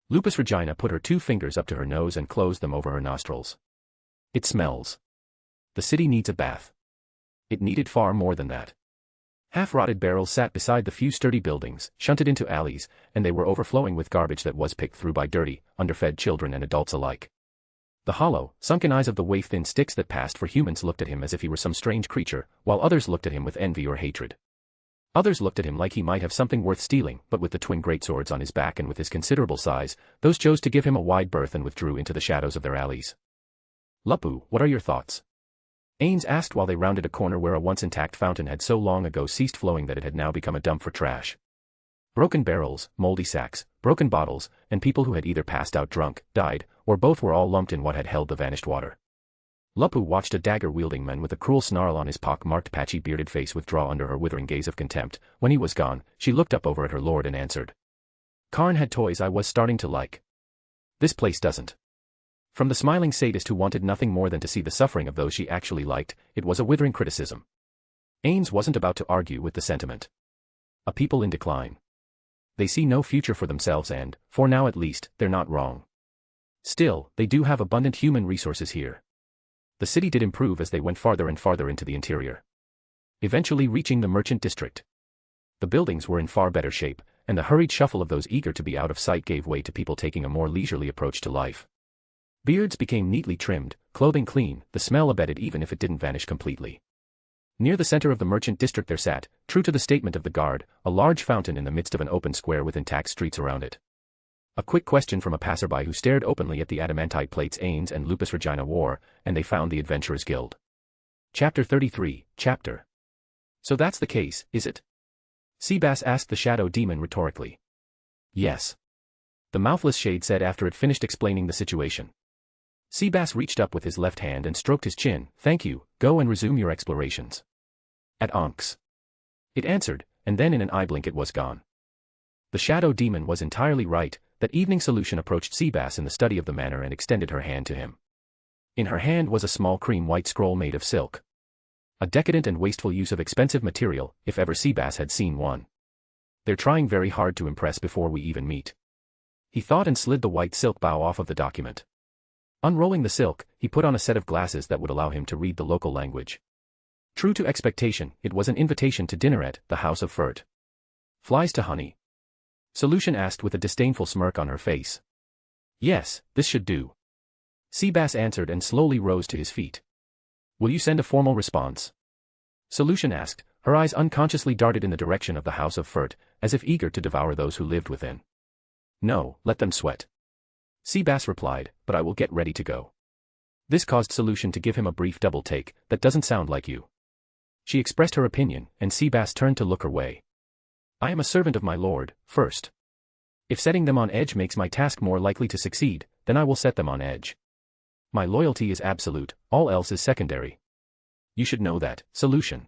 Speaker 3: Lupusregina put her 2 fingers up to her nose and closed them over her nostrils. It smells. The city needs a bath. It needed far more than that. Half-rotted barrels sat beside the few sturdy buildings, shunted into alleys, and they were overflowing with garbage that was picked through by dirty, underfed children and adults alike. The hollow, sunken eyes of the waif-thin sticks that passed for humans looked at him as if he were some strange creature, while others looked at him with envy or hatred. Others looked at him like he might have something worth stealing, but with the twin greatswords on his back and with his considerable size, those chose to give him a wide berth and withdrew into the shadows of their alleys. Lupu, what are your thoughts? Ains asked while they rounded a corner where a once intact fountain had so long ago ceased flowing that it had now become a dump for trash. Broken barrels, moldy sacks, broken bottles, and people who had either passed out drunk, died, or both were all lumped in what had held the vanished water. Lupu watched a dagger-wielding man with a cruel snarl on his pock-marked patchy bearded face withdraw under her withering gaze of contempt. When he was gone, she looked up over at her lord and answered. Karn had toys I was starting to like. This place doesn't. From the smiling sadist who wanted nothing more than to see the suffering of those she actually liked, it was a withering criticism. Ains wasn't about to argue with the sentiment. A people in decline. They see no future for themselves and, for now at least, they're not wrong. Still, they do have abundant human resources here. The city did improve as they went farther and farther into the interior, eventually reaching the merchant district. The buildings were in far better shape, and the hurried shuffle of those eager to be out of sight gave way to people taking a more leisurely approach to life. Beards became neatly trimmed, clothing clean, the smell abated even if it didn't vanish completely. Near the center of the merchant district there sat, true to the statement of the guard, a large fountain in the midst of an open square with intact streets around it. A quick question from a passerby who stared openly at the adamantite plates Ainz and Lupusregina wore, and they found the Adventurers Guild. Chapter 33, Chapter. So that's the case, is it? Seabass asked the shadow demon rhetorically. Yes. The mouthless shade said after it finished explaining the situation. Seabass reached up with his left hand and stroked his chin. Thank you, go and resume your explorations. At Ainz. It answered, and then in an eye blink it was gone. The shadow demon was entirely right. That evening Solution approached Seabass in the study of the manor and extended her hand to him. In her hand was a small cream-white scroll made of silk. A decadent and wasteful use of expensive material, if ever Seabass had seen one. They're trying very hard to impress before we even meet. He thought and slid the white silk bow off of the document. Unrolling the silk, he put on a set of glasses that would allow him to read the local language. True to expectation, it was an invitation to dinner at the House of Furt. Flies to honey? Solution asked with a disdainful smirk on her face. Yes, this should do. Seabass answered and slowly rose to his feet. Will you send a formal response? Solution asked, her eyes unconsciously darted in the direction of the House of Furt, as if eager to devour those who lived within. No, let them sweat. Seabass replied, but I will get ready to go. This caused Solution to give him a brief double take. That doesn't sound like you. She expressed her opinion, and Seabass turned to look her way. I am a servant of my lord, first. If setting them on edge makes my task more likely to succeed, then I will set them on edge. My loyalty is absolute, all else is secondary. You should know that, Solution.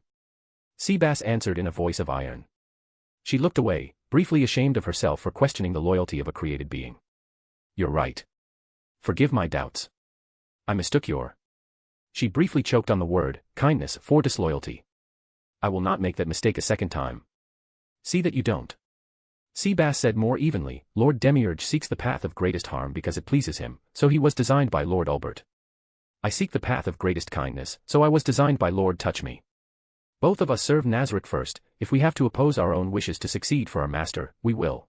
Speaker 3: Seabass answered in a voice of iron. She looked away, briefly ashamed of herself for questioning the loyalty of a created being. You're right. Forgive my doubts. I mistook your... She briefly choked on the word, kindness, for disloyalty. I will not make that mistake a second time. See that you don't. Seabass said more evenly, Lord Demiurge seeks the path of greatest harm because it pleases him, so he was designed by Lord Albert. I seek the path of greatest kindness, so I was designed by Lord Touch Me. Both of us serve Nazarick first. If we have to oppose our own wishes to succeed for our master, we will.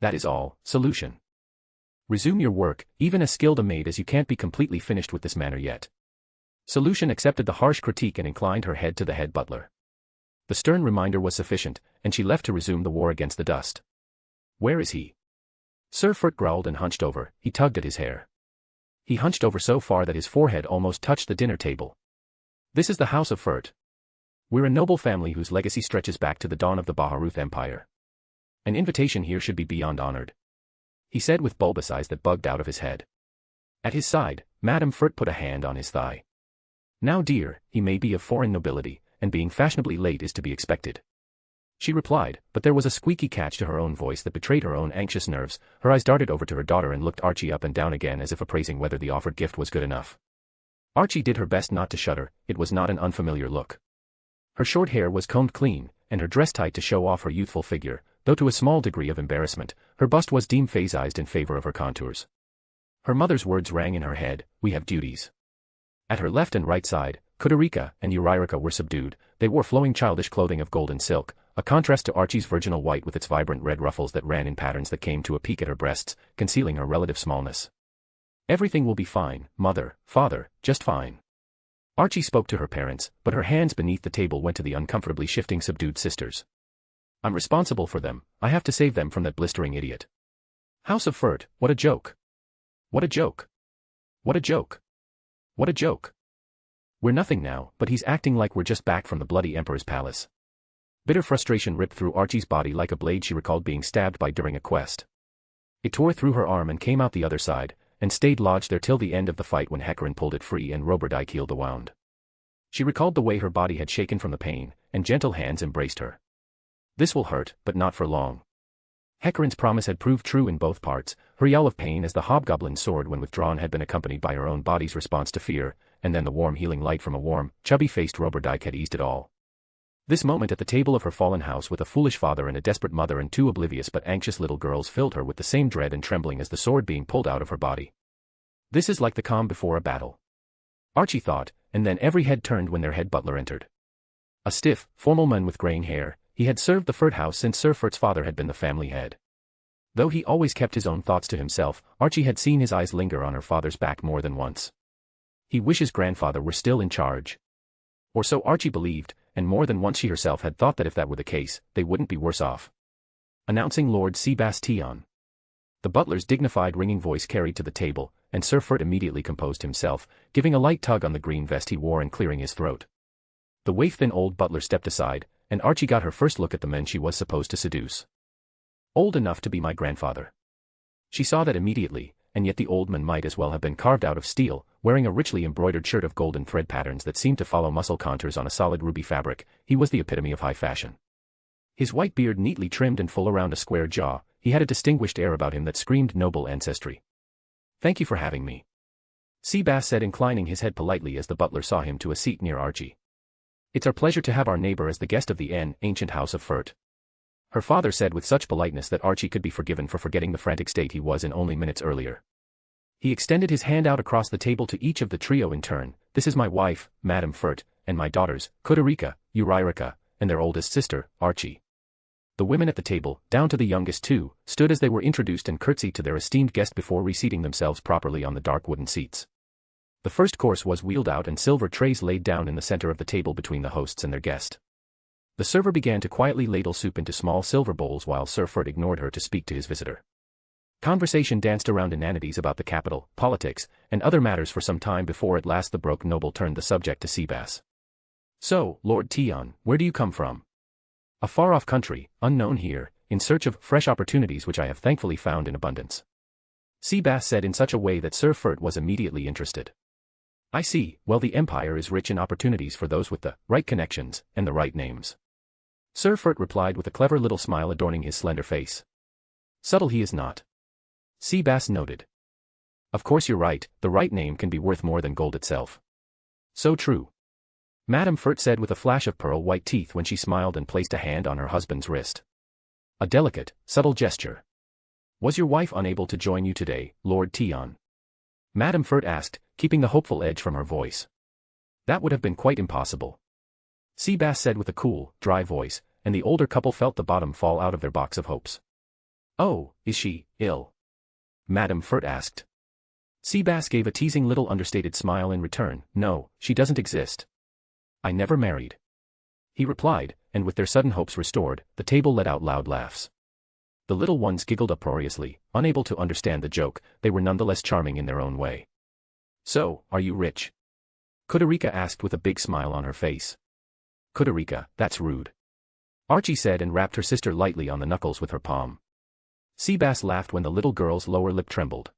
Speaker 3: That is all, Solution. Resume your work, even as skilled a maid as you can't be completely finished with this manner yet. Solution accepted the harsh critique and inclined her head to the head butler. The stern reminder was sufficient, and she left to resume the war against the dust. Where is he? Sir Furt growled and hunched over. He tugged at his hair. He hunched over so far that his forehead almost touched the dinner table. This is the House of Furt. We're a noble family whose legacy stretches back to the dawn of the Baharuth Empire. An invitation here should be beyond honored. He said with bulbous eyes that bugged out of his head. At his side, Madame Furt put a hand on his thigh. Now dear, he may be of foreign nobility, and being fashionably late is to be expected. She replied, but there was a squeaky catch to her own voice that betrayed her own anxious nerves. Her eyes darted over to her daughter and looked Archie up and down again as if appraising whether the offered gift was good enough. Archie did her best not to shudder. It was not an unfamiliar look. Her short hair was combed clean, and her dress tight to show off her youthful figure, though to a small degree of embarrassment, her bust was deemed phasized in favor of her contours. Her mother's words rang in her head, we have duties. At her left and right side, Kudurika and Euryrica were subdued. They wore flowing childish clothing of golden silk, a contrast to Archie's virginal white with its vibrant red ruffles that ran in patterns that came to a peak at her breasts, concealing her relative smallness. Everything will be fine, mother, father, just fine. Archie spoke to her parents, but her hands beneath the table went to the uncomfortably shifting subdued sisters. I'm responsible for them. I have to save them from that blistering idiot. House of Furt, what a joke. What a joke. What a joke. What a joke. We're nothing now, but he's acting like we're just back from the bloody Emperor's palace. Bitter frustration ripped through Archie's body like a blade she recalled being stabbed by during a quest. It tore through her arm and came out the other side, and stayed lodged there till the end of the fight when Hecarim pulled it free and Roberdike healed the wound. She recalled the way her body had shaken from the pain, and gentle hands embraced her. This will hurt, but not for long. Hecarim's promise had proved true in both parts. Her yell of pain as the hobgoblin's sword when withdrawn had been accompanied by her own body's response to fear, and then the warm healing light from a warm, chubby-faced Roberdike had eased it all. This moment at the table of her fallen house with a foolish father and a desperate mother and two oblivious but anxious little girls filled her with the same dread and trembling as the sword being pulled out of her body. This is like the calm before a battle. Archie thought, and then every head turned when their head butler entered. A stiff, formal man with graying hair, he had served the Furt house since Sir Furt's father had been the family head. Though he always kept his own thoughts to himself, Archie had seen his eyes linger on her father's back more than once. He wished his grandfather were still in charge. Or so Archie believed, and more than once she herself had thought that if that were the case, they wouldn't be worse off. Announcing Lord Seabass Tion. The butler's dignified ringing voice carried to the table, and Sir Furt immediately composed himself, giving a light tug on the green vest he wore and clearing his throat. The waif-thin old butler stepped aside, and Archie got her first look at the men she was supposed to seduce. Old enough to be my grandfather. She saw that immediately, and yet the old man might as well have been carved out of steel, wearing a richly embroidered shirt of golden thread patterns that seemed to follow muscle contours on a solid ruby fabric. He was the epitome of high fashion. His white beard neatly trimmed and full around a square jaw, he had a distinguished air about him that screamed noble ancestry. "Thank you for having me," Seabass said, inclining his head politely as the butler saw him to a seat near Archie. "It's our pleasure to have our neighbor as the guest of the ancient House of Furt," her father said with such politeness that Archie could be forgiven for forgetting the frantic state he was in only minutes earlier. He extended his hand out across the table to each of the trio in turn. "This is my wife, Madame Furt, and my daughters, Kudarica, Uriarica, and their oldest sister, Archie." The women at the table, down to the youngest two, stood as they were introduced and curtsied to their esteemed guest before reseating themselves properly on the dark wooden seats. The first course was wheeled out and silver trays laid down in the center of the table between the hosts and their guest. The server began to quietly ladle soup into small silver bowls while Sir Furt ignored her to speak to his visitor. Conversation danced around inanities about the capital, politics, and other matters for some time before at last the broke noble turned the subject to Seabass. "So, Lord Tion, where do you come from?" "A far-off country, unknown here, in search of fresh opportunities which I have thankfully found in abundance," Seabass said in such a way that Sir Furt was immediately interested. "I see. Well, the Empire is rich in opportunities for those with the right connections and the right names," Sir Furt replied with a clever little smile adorning his slender face. "Subtle he is not," Seabass noted. "Of course you're right, the right name can be worth more than gold itself." "So true," Madame Furt said with a flash of pearl-white teeth when she smiled and placed a hand on her husband's wrist. A delicate, subtle gesture. "Was your wife unable to join you today, Lord Tion?" Madame Furt asked, keeping the hopeful edge from her voice. "That would have been quite impossible," Seabass said with a cool, dry voice, and the older couple felt the bottom fall out of their box of hopes. "Oh, is she ill?" Madame Furt asked. Seabass gave a teasing little understated smile in return. "No, she doesn't exist. I never married," he replied, and with their sudden hopes restored, the table let out loud laughs. The little ones giggled uproariously, unable to understand the joke. They were nonetheless charming in their own way. "So, are you rich?" Kudarica asked with a big smile on her face. "Kudarica, that's rude," Archie said and rapped her sister lightly on the knuckles with her palm. Seabass laughed when the little girl's lower lip trembled.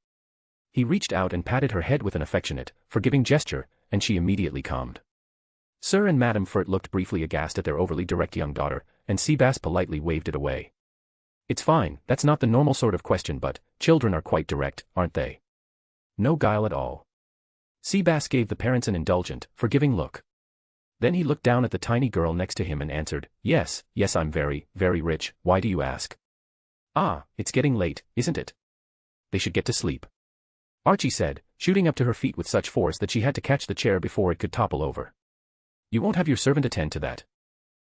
Speaker 3: He reached out and patted her head with an affectionate, forgiving gesture, and she immediately calmed. Sir and Madame Furt looked briefly aghast at their overly direct young daughter, and Seabass politely waved it away. "It's fine, that's not the normal sort of question, but children are quite direct, aren't they? No guile at all." Seabass gave the parents an indulgent, forgiving look. Then he looked down at the tiny girl next to him and answered, yes, I'm very, very rich, why do you ask?" "Ah, it's getting late, isn't it? They should get to sleep," Archie said, shooting up to her feet with such force that she had to catch the chair before it could topple over. "You won't have your servant attend to that?"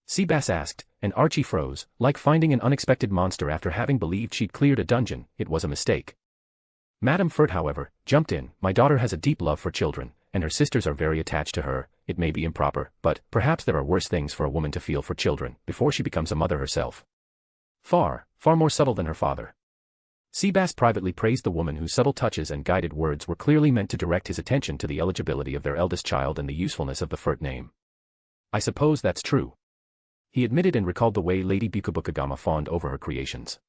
Speaker 3: Seabass asked, and Archie froze, like finding an unexpected monster after having believed she'd cleared a dungeon. It was a mistake. Madame Furt, however, jumped in. "My daughter has a deep love for children, and her sisters are very attached to her. It may be improper, but perhaps there are worse things for a woman to feel for children before she becomes a mother herself. Far more subtle than her father." Seabass privately praised the woman whose subtle touches and guided words were clearly meant to direct his attention to the eligibility of their eldest child and the usefulness of the Furt name. "I suppose that's true," he admitted and recalled the way Lady Bukabukagama fawned over her creations.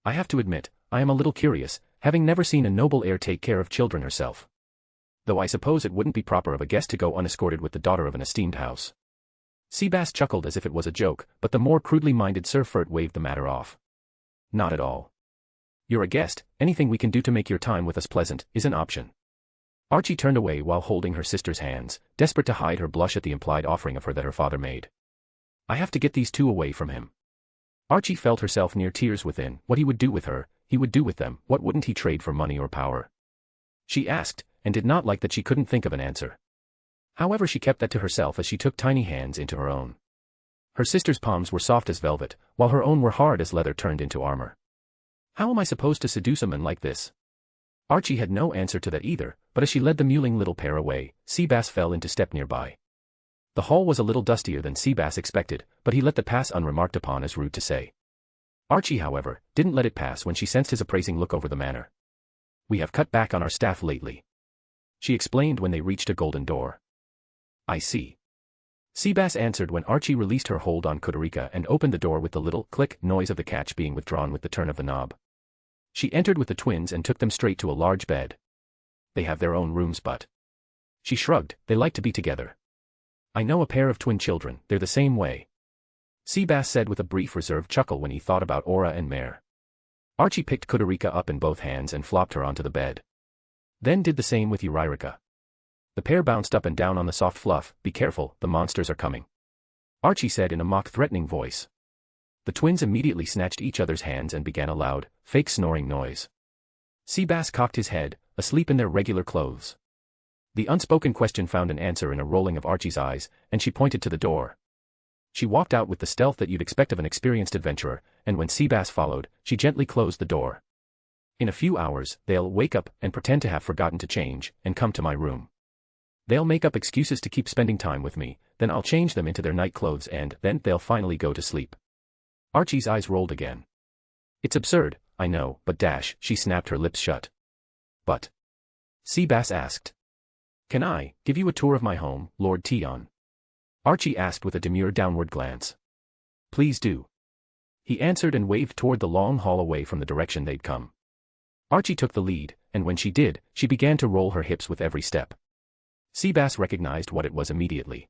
Speaker 3: "I have to admit, I am a little curious, having never seen a noble heir take care of children herself. Though I suppose it wouldn't be proper of a guest to go unescorted with the daughter of an esteemed house." Seabass chuckled as if it was a joke, but the more crudely minded Sir Furt waved the matter off. "Not at all. You're a guest, anything we can do to make your time with us pleasant is an option." Archie turned away while holding her sister's hands, desperate to hide her blush at the implied offering of her that her father made. "I have to get these two away from him." Archie felt herself near tears within. What he would do with her, he would do with them. What wouldn't he trade for money or power? She asked, and did not like that she couldn't think of an answer. However, she kept that to herself as she took tiny hands into her own. Her sister's palms were soft as velvet, while her own were hard as leather turned into armor. "How am I supposed to seduce a man like this?" Archie had no answer to that either, but as she led the mewling little pair away, Seabass fell into step nearby. The hall was a little dustier than Seabass expected, but he let that pass unremarked upon as rude to say. Archie, however, didn't let it pass when she sensed his appraising look over the manor. "We have cut back on our staff lately," she explained when they reached a golden door. "I see." Seabass answered when Archie released her hold on Kudurika and opened the door with the little click noise of the catch being withdrawn with the turn of the knob. She entered with the twins and took them straight to a large bed. "They have their own rooms, but..." She shrugged, "They like to be together. I know a pair of twin children, they're the same way." Seabass said with a brief reserved chuckle when he thought about Aura and Mare. Archie picked Kudurika up in both hands and flopped her onto the bed. Then did the same with Urairika. The pair bounced up and down on the soft fluff. "Be careful, the monsters are coming," Archie said in a mock-threatening voice. The twins immediately snatched each other's hands and began a loud, fake snoring noise. Seabass cocked his head, asleep in their regular clothes. The unspoken question found an answer in a rolling of Archie's eyes, and she pointed to the door. She walked out with the stealth that you'd expect of an experienced adventurer, and when Seabass followed, she gently closed the door. "In a few hours, they'll wake up and pretend to have forgotten to change, and come to my room. They'll make up excuses to keep spending time with me, then I'll change them into their night clothes and then they'll finally go to sleep." Archie's eyes rolled again. "It's absurd, I know, but dash," she snapped her lips shut. "But?" Seabass asked. "Can I give you a tour of my home, Lord Tion?" Archie asked with a demure downward glance. "Please do." He answered and waved toward the long hall away from the direction they'd come. Archie took the lead, and when she did, she began to roll her hips with every step. Seabass recognized what it was immediately.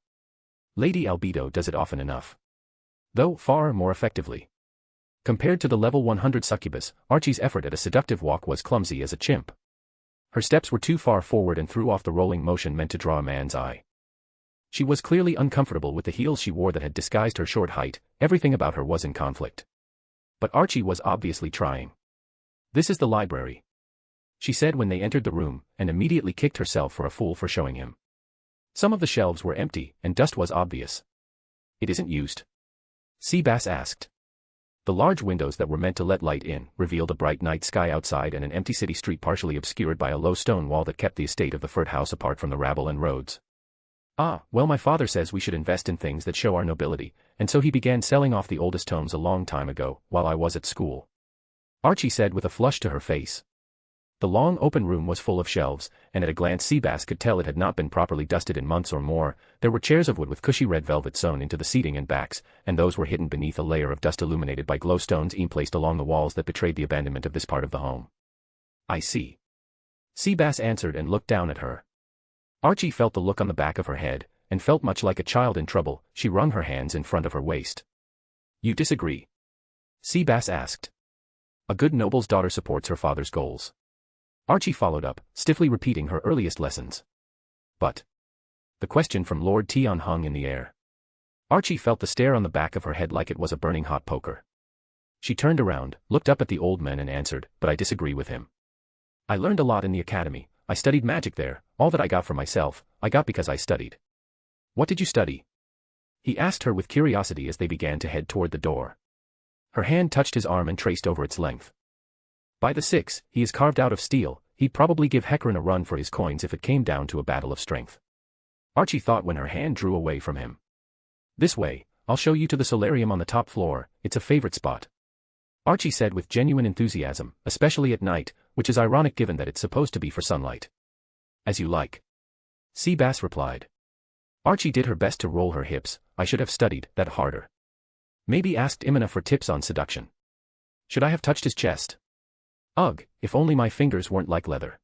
Speaker 3: Lady Albedo does it often enough. Though far more effectively. Compared to the level 100 succubus, Archie's effort at a seductive walk was clumsy as a chimp. Her steps were too far forward and threw off the rolling motion meant to draw a man's eye. She was clearly uncomfortable with the heels she wore that had disguised her short height. Everything about her was in conflict. But Archie was obviously trying. "This is the library," she said when they entered the room, and immediately kicked herself for a fool for showing him. Some of the shelves were empty, and dust was obvious. "It isn't used?" Seabass asked. The large windows that were meant to let light in revealed a bright night sky outside and an empty city street partially obscured by a low stone wall that kept the estate of the Furt house apart from the rabble and roads. "Ah, well, my father says we should invest in things that show our nobility, and so he began selling off the oldest tomes a long time ago, while I was at school," Archie said with a flush to her face. The long open room was full of shelves, and at a glance Seabass could tell it had not been properly dusted in months or more. There were chairs of wood with cushy red velvet sewn into the seating and backs, and those were hidden beneath a layer of dust illuminated by glowstones placed along the walls that betrayed the abandonment of this part of the home. "I see." Seabass answered and looked down at her. Archie felt the look on the back of her head, and felt much like a child in trouble. She wrung her hands in front of her waist. "You disagree?" Seabass asked. "A good noble's daughter supports her father's goals." Archie followed up, stiffly repeating her earliest lessons. "But..." The question from Lord Tion hung in the air. Archie felt the stare on the back of her head like it was a burning hot poker. She turned around, looked up at the old man and answered, "But I disagree with him. I learned a lot in the academy. I studied magic there. All that I got for myself, I got because I studied." "What did you study?" he asked her with curiosity as they began to head toward the door. Her hand touched his arm and traced over its length. "By the 6, he is carved out of steel. He'd probably give Hecarim a run for his coins if it came down to a battle of strength." Archie thought when her hand drew away from him. "This way, I'll show you to the solarium on the top floor. It's a favorite spot," Archie said with genuine enthusiasm, "especially at night, which is ironic given that it's supposed to be for sunlight." "As you like," Seabass replied. Archie did her best to roll her hips. "I should have studied that harder. Maybe asked Imina for tips on seduction. Should I have touched his chest? Ugh, if only my fingers weren't like leather."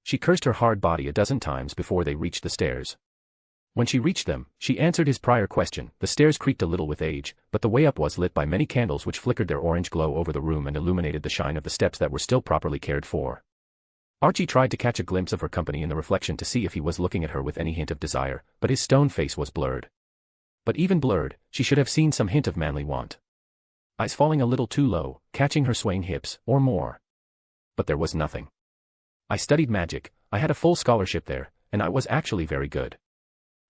Speaker 3: She cursed her hard body a dozen times before they reached the stairs. When she reached them, she answered his prior question. The stairs creaked a little with age, but the way up was lit by many candles which flickered their orange glow over the room and illuminated the shine of the steps that were still properly cared for. Archie tried to catch a glimpse of her company in the reflection to see if he was looking at her with any hint of desire, but his stone face was blurred. But even blurred, she should have seen some hint of manly want. Eyes falling a little too low, catching her swaying hips, or more. But there was nothing. "I studied magic, I had a full scholarship there, and I was actually very good,"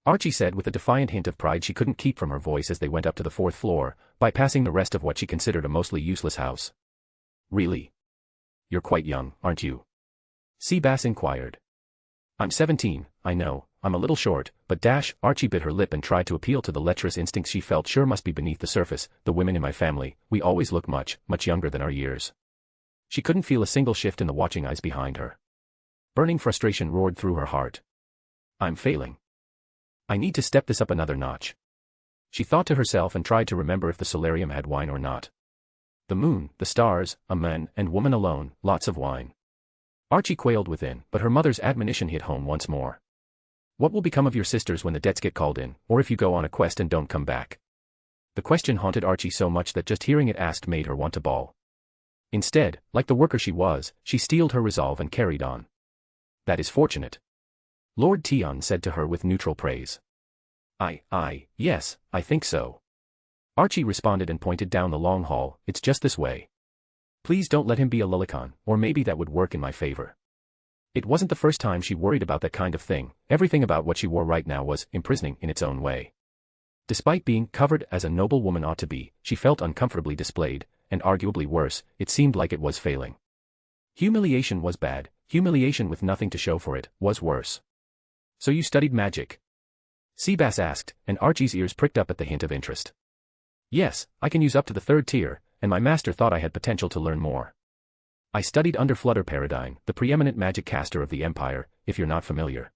Speaker 3: Archie said with a defiant hint of pride she couldn't keep from her voice as they went up to the 4th floor, bypassing the rest of what she considered a mostly useless house. "Really? You're quite young, aren't you?" Seabass inquired. "I'm 17, I know, I'm a little short, but Archie bit her lip and tried to appeal to the lecherous instincts she felt sure must be beneath the surface. The women in my family, we always look much, much younger than our years. She couldn't feel a single shift in the watching eyes behind her. Burning frustration roared through her heart. I'm failing. I need to step this up another notch. She thought to herself and tried to remember if the solarium had wine or not. The moon, the stars, a man and woman alone, lots of wine. Archie quailed within, but her mother's admonition hit home once more. What will become of your sisters when the debts get called in, or if you go on a quest and don't come back? The question haunted Archie so much that just hearing it asked made her want to bawl. Instead, like the worker she was, she steeled her resolve and carried on. That is fortunate. Lord Tion said to her with neutral praise. Yes, I think so. Archie responded and pointed down the long hall. It's just this way. Please don't let him be a lolicon, or maybe that would work in my favor. It wasn't the first time she worried about that kind of thing. Everything about what she wore right now was imprisoning in its own way. Despite being covered as a noble woman ought to be, she felt uncomfortably displayed, and arguably worse, it seemed like it was failing. Humiliation was bad, humiliation with nothing to show for it was worse. So you studied magic? Seabass asked, and Archie's ears pricked up at the hint of interest. Yes, I can use up to the 3rd tier, and my master thought I had potential to learn more. I studied under Flutter Paradine, the preeminent magic caster of the Empire, if you're not familiar.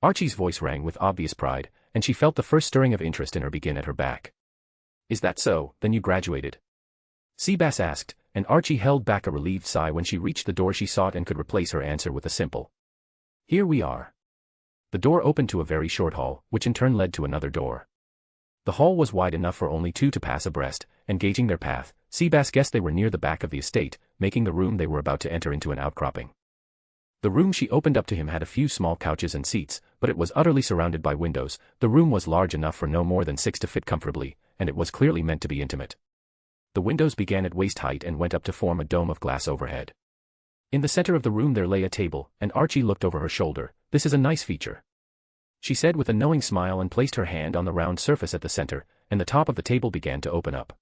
Speaker 3: Archie's voice rang with obvious pride, and she felt the first stirring of interest in her begin at her back. Is that so, then you graduated? Seabass asked, and Archie held back a relieved sigh when she reached the door she sought and could replace her answer with a simple. Here we are. The door opened to a very short hall, which in turn led to another door. The hall was wide enough for only 2 to pass abreast, and gauging their path, Seabass guessed they were near the back of the estate, making the room they were about to enter into an outcropping. The room she opened up to him had a few small couches and seats, but it was utterly surrounded by windows. The room was large enough for no more than 6 to fit comfortably, and it was clearly meant to be intimate. The windows began at waist height and went up to form a dome of glass overhead. In the center of the room there lay a table, and Archie looked over her shoulder. This is a nice feature, she said with a knowing smile and placed her hand on the round surface at the center, and the top of the table began to open up.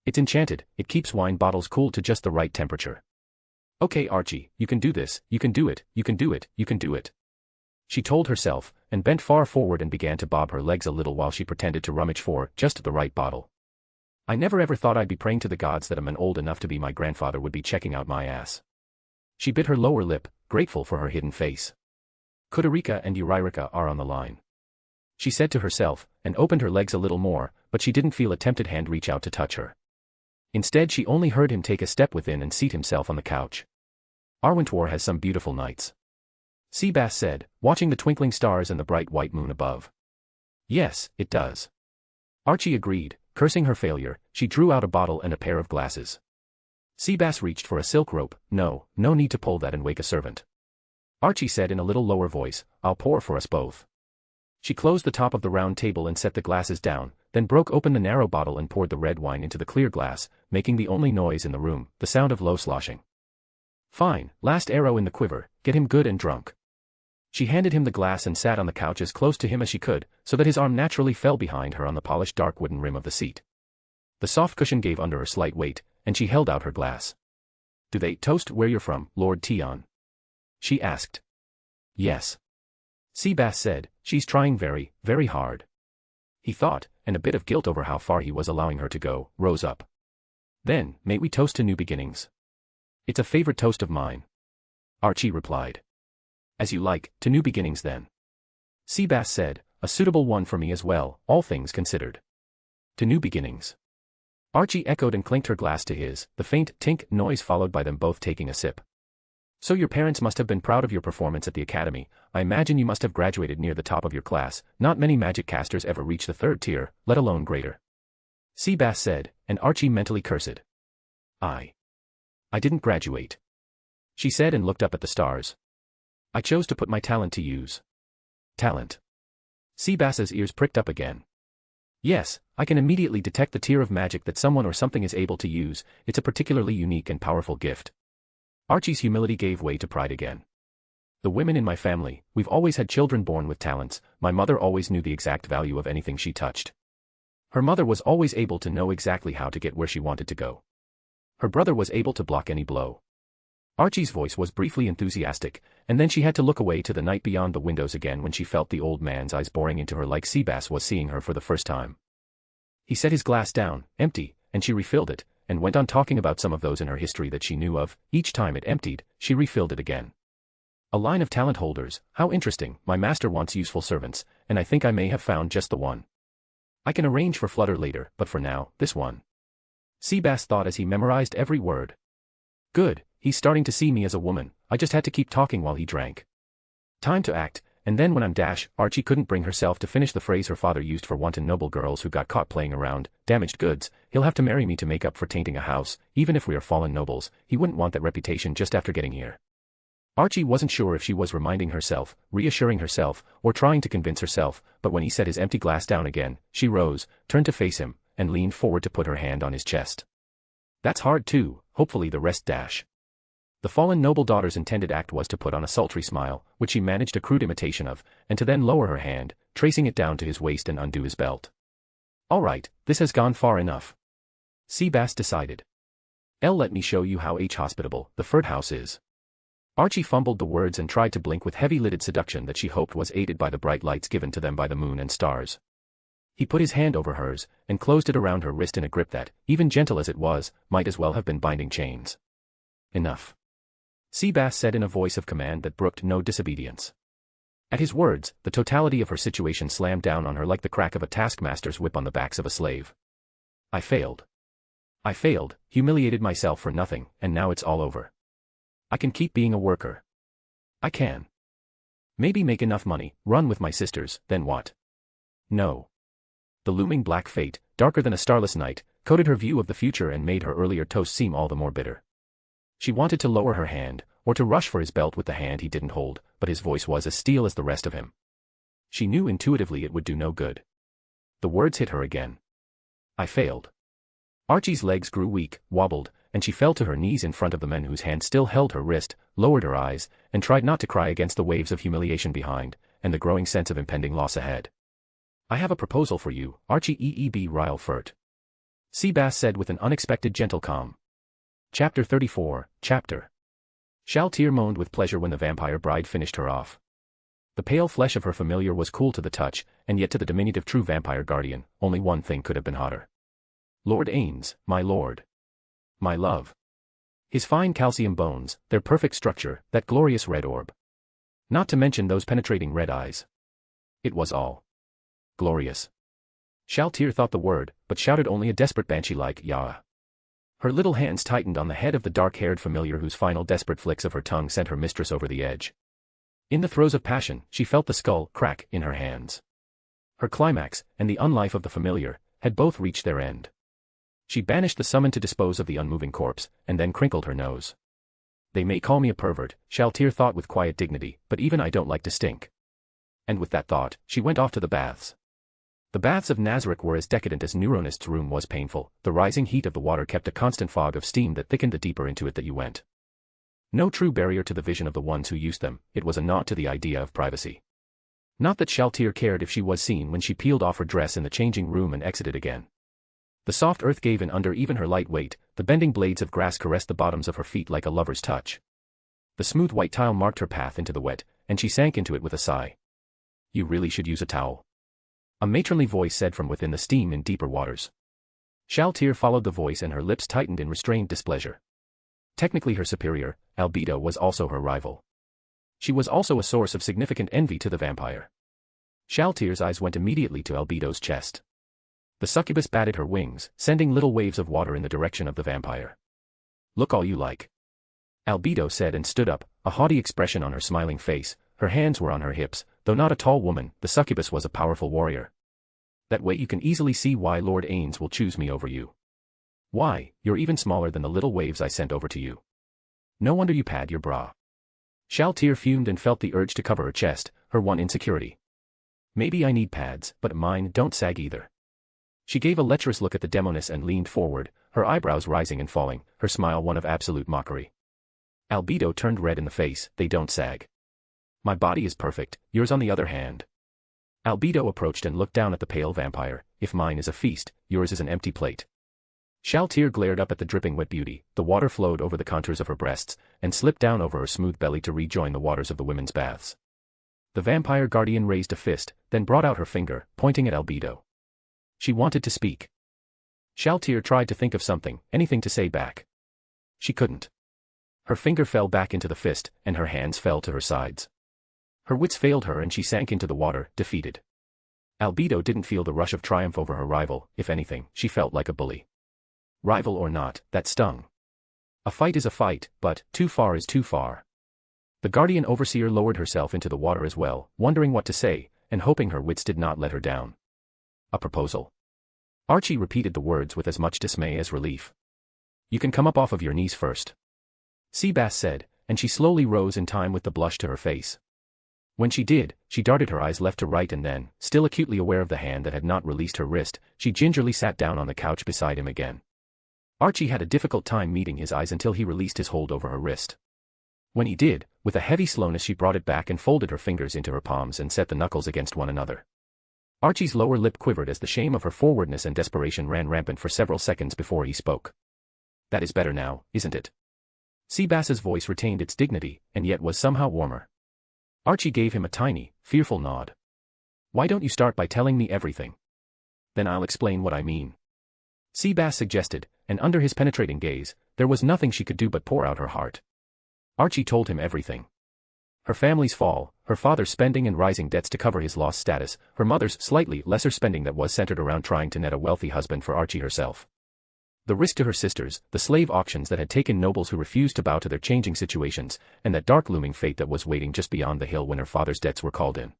Speaker 3: It's enchanted, it keeps wine bottles cool to just the right temperature. Okay Archie, you can do this, you can do it, you can do it, you can do it. She told herself, and bent far forward and began to bob her legs a little while she pretended to rummage for just the right bottle. I never ever thought I'd be praying to the gods that a man old enough to be my grandfather would be checking out my ass. She bit her lower lip, grateful for her hidden face. Kudurika and Euryrika are on the line, she said to herself, and opened her legs a little more, but she didn't feel a tempted hand reach out to touch her. Instead she only heard him take a step within and seat himself on the couch. Arwentwar has some beautiful nights, Seabass said, watching the twinkling stars and the bright white moon above. Yes, it does. Archie agreed, cursing her failure. She drew out a bottle and a pair of glasses. Seabass reached for a silk rope. No need to pull that and wake a servant, Archie said in a little lower voice. I'll pour for us both. She closed the top of the round table and set the glasses down, then broke open the narrow bottle and poured the red wine into the clear glass, making the only noise in the room, the sound of low sloshing. Fine, last arrow in the quiver, get him good and drunk. She handed him the glass and sat on the couch as close to him as she could, so that his arm naturally fell behind her on the polished dark wooden rim of the seat. The soft cushion gave under her slight weight, and she held out her glass. Do they toast where you're from, Lord Tion? She asked. Yes, Seabass said, she's trying very, very hard. He thought, and a bit of guilt over how far he was allowing her to go, rose up. Then, may we toast to new beginnings? It's a favorite toast of mine, Archie replied. As you like, to new beginnings then, Seabass said, a suitable one for me as well, all things considered. To new beginnings, Archie echoed and clinked her glass to his, the faint tink noise followed by them both taking a sip. So your parents must have been proud of your performance at the academy. I imagine you must have graduated near the top of your class. Not many magic casters ever reach the 3rd tier, let alone greater, Seabass said, and Archie mentally cursed. I didn't graduate, she said and looked up at the stars. I chose to put my talent to use. Talent? Seabass's ears pricked up again. Yes, I can immediately detect the tier of magic that someone or something is able to use. It's a particularly unique and powerful gift. Archie's humility gave way to pride again. The women in my family, we've always had children born with talents. My mother always knew the exact value of anything she touched. Her mother was always able to know exactly how to get where she wanted to go. Her brother was able to block any blow. Archie's voice was briefly enthusiastic, and then she had to look away to the night beyond the windows again when she felt the old man's eyes boring into her like Seabass was seeing her for the first time. He set his glass down, empty, and she refilled it, and went on talking about some of those in her history that she knew of. Each time it emptied, she refilled it again. A line of talent holders, how interesting, my master wants useful servants, and I think I may have found just the one. I can arrange for Flutter later, but for now, this one. Seabass thought as he memorized every word. Good, he's starting to see me as a woman, I just had to keep talking while he drank. Time to act, and then when I'm Archie couldn't bring herself to finish the phrase her father used for wanton noble girls who got caught playing around, damaged goods, he'll have to marry me to make up for tainting a house, even if we are fallen nobles, he wouldn't want that reputation just after getting here. Archie wasn't sure if she was reminding herself, reassuring herself, or trying to convince herself, but when he set his empty glass down again, she rose, turned to face him, and leaned forward to put her hand on his chest. That's hard too, hopefully the rest dash. The fallen noble daughter's intended act was to put on a sultry smile, which she managed a crude imitation of, and to then lower her hand, tracing it down to his waist and undo his belt. All right, this has gone far enough. Seabass decided. Let me show you how hospitable the Furt house is. Archie fumbled the words and tried to blink with heavy-lidded seduction that she hoped was aided by the bright lights given to them by the moon and stars. He put his hand over hers, and closed it around her wrist in a grip that, even gentle as it was, might as well have been binding chains. Enough. Seabass said in a voice of command that brooked no disobedience. At his words, the totality of her situation slammed down on her like the crack of a taskmaster's whip on the backs of a slave. I failed. I failed, humiliated myself for nothing, and now it's all over. I can keep being a worker. I can. Maybe make enough money, run with my sisters, then what? No. The looming black fate, darker than a starless night, coated her view of the future and made her earlier toast seem all the more bitter. She wanted to lower her hand, or to rush for his belt with the hand he didn't hold, but his voice was as steel as the rest of him. She knew intuitively it would do no good. The words hit her again. I failed. Archie's legs grew weak, wobbled, and she fell to her knees in front of the men whose hand still held her wrist, lowered her eyes, and tried not to cry against the waves of humiliation behind, and the growing sense of impending loss ahead. I have a proposal for you, Archie Retel Furt. Seabass said with an unexpected gentle calm. Chapter 34, Chapter. Shaltir moaned with pleasure when the vampire bride finished her off. The pale flesh of her familiar was cool to the touch, and yet to the diminutive true vampire guardian, only one thing could have been hotter. Lord Ainz, my lord. My love. His fine calcium bones, their perfect structure, that glorious red orb. Not to mention those penetrating red eyes. It was all glorious. Shaltir thought the word, but shouted only a desperate banshee like Yah. Her little hands tightened on the head of the dark-haired familiar whose final desperate flicks of her tongue sent her mistress over the edge. In the throes of passion, she felt the skull crack in her hands. Her climax, and the unlife of the familiar, had both reached their end. She banished the summon to dispose of the unmoving corpse, and then crinkled her nose. They may call me a pervert, Shaltir thought with quiet dignity, but even I don't like to stink. And with that thought, she went off to the baths. The baths of Nazarick were as decadent as Neuronist's room was painful. The rising heat of the water kept a constant fog of steam that thickened the deeper into it that you went. No true barrier to the vision of the ones who used them, it was a nod to the idea of privacy. Not that Shaltir cared if she was seen when she peeled off her dress in the changing room and exited again. The soft earth gave in under even her light weight, the bending blades of grass caressed the bottoms of her feet like a lover's touch. The smooth white tile marked her path into the wet, and she sank into it with a sigh. You really should use a towel. A matronly voice said from within the steam in deeper waters. Shaltir followed the voice and her lips tightened in restrained displeasure. Technically her superior, Albedo was also her rival. She was also a source of significant envy to the vampire. Shaltir's eyes went immediately to Albedo's chest. The succubus batted her wings, sending little waves of water in the direction of the vampire. Look all you like. Albedo said and stood up, a haughty expression on her smiling face. Her hands were on her hips, though not a tall woman, the succubus was a powerful warrior. That way you can easily see why Lord Ains will choose me over you. Why, you're even smaller than the little waves I sent over to you. No wonder you pad your bra. Shaltir fumed and felt the urge to cover her chest, her one insecurity. Maybe I need pads, but mine don't sag either. She gave a lecherous look at the demoness and leaned forward, her eyebrows rising and falling, her smile one of absolute mockery. Albedo turned red in the face. They don't sag. My body is perfect, yours on the other hand. Albedo approached and looked down at the pale vampire. If mine is a feast, yours is an empty plate. Shaltir glared up at the dripping wet beauty, the water flowed over the contours of her breasts, and slipped down over her smooth belly to rejoin the waters of the women's baths. The vampire guardian raised a fist, then brought out her finger, pointing at Albedo. She wanted to speak. Shaltir tried to think of something, anything to say back. She couldn't. Her finger fell back into the fist, and her hands fell to her sides. Her wits failed her and she sank into the water, defeated. Albedo didn't feel the rush of triumph over her rival, if anything, she felt like a bully. Rival or not, that stung. A fight is a fight, but too far is too far. The guardian overseer lowered herself into the water as well, wondering what to say, and hoping her wits did not let her down. A proposal. Archie repeated the words with as much dismay as relief. You can come up off of your knees first. Seabass said, and she slowly rose in time with the blush to her face. When she did, she darted her eyes left to right and then, still acutely aware of the hand that had not released her wrist, she gingerly sat down on the couch beside him again. Archie had a difficult time meeting his eyes until he released his hold over her wrist. When he did, with a heavy slowness she brought it back and folded her fingers into her palms and set the knuckles against one another. Archie's lower lip quivered as the shame of her forwardness and desperation ran rampant for several seconds before he spoke. That is better now, isn't it? Seabass's voice retained its dignity, and yet was somehow warmer. Archie gave him a tiny, fearful nod. Why don't you start by telling me everything? Then I'll explain what I mean. Seabass suggested, and under his penetrating gaze, there was nothing she could do but pour out her heart. Archie told him everything. Her family's fall, her father's spending and rising debts to cover his lost status, her mother's slightly lesser spending that was centered around trying to net a wealthy husband for Archie herself. The risk to her sisters, the slave auctions that had taken nobles who refused to bow to their changing situations, and that dark looming fate that was waiting just beyond the hill when her father's debts were called in.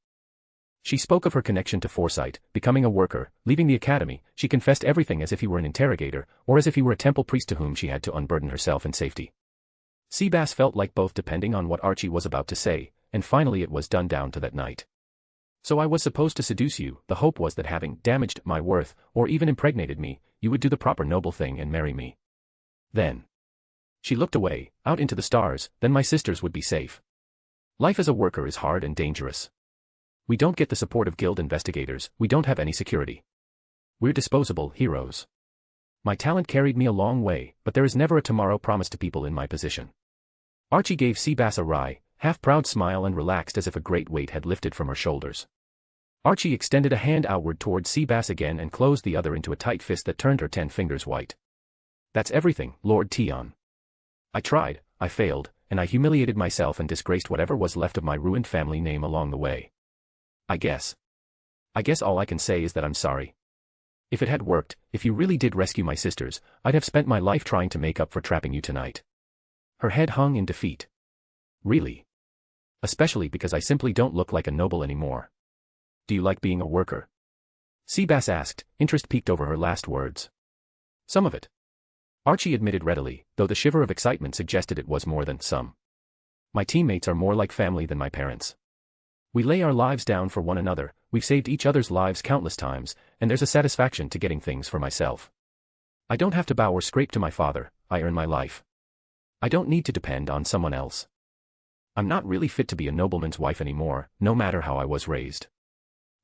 Speaker 3: She spoke of her connection to Foresight, becoming a worker, leaving the academy. She confessed everything as if he were an interrogator, or as if he were a temple priest to whom she had to unburden herself in safety. Seabass felt like both depending on what Archie was about to say, and finally it was done down to that night. So I was supposed to seduce you. The hope was that having damaged my worth, or even impregnated me, you would do the proper noble thing and marry me. Then. She looked away, out into the stars, then my sisters would be safe. Life as a worker is hard and dangerous. We don't get the support of guild investigators, we don't have any security. We're disposable heroes. My talent carried me a long way, but there is never a tomorrow promised to people in my position. Archie gave Seabass a wry, half-proud smile and relaxed as if a great weight had lifted from her shoulders. Archie extended a hand outward toward Seabass again and closed the other into a tight fist that turned her 10 fingers white. That's everything, Lord Tion. I tried, I failed, and I humiliated myself and disgraced whatever was left of my ruined family name along the way. I guess all I can say is that I'm sorry. If it had worked, if you really did rescue my sisters, I'd have spent my life trying to make up for trapping you tonight. Her head hung in defeat. Really? Especially because I simply don't look like a noble anymore. Do you like being a worker? Seabass asked, interest peaked over her last words. Some of it. Archie admitted readily, though the shiver of excitement suggested it was more than some. My teammates are more like family than my parents. We lay our lives down for one another, we've saved each other's lives countless times, and there's a satisfaction to getting things for myself. I don't have to bow or scrape to my father, I earn my life. I don't need to depend on someone else. I'm not really fit to be a nobleman's wife anymore, no matter how I was raised.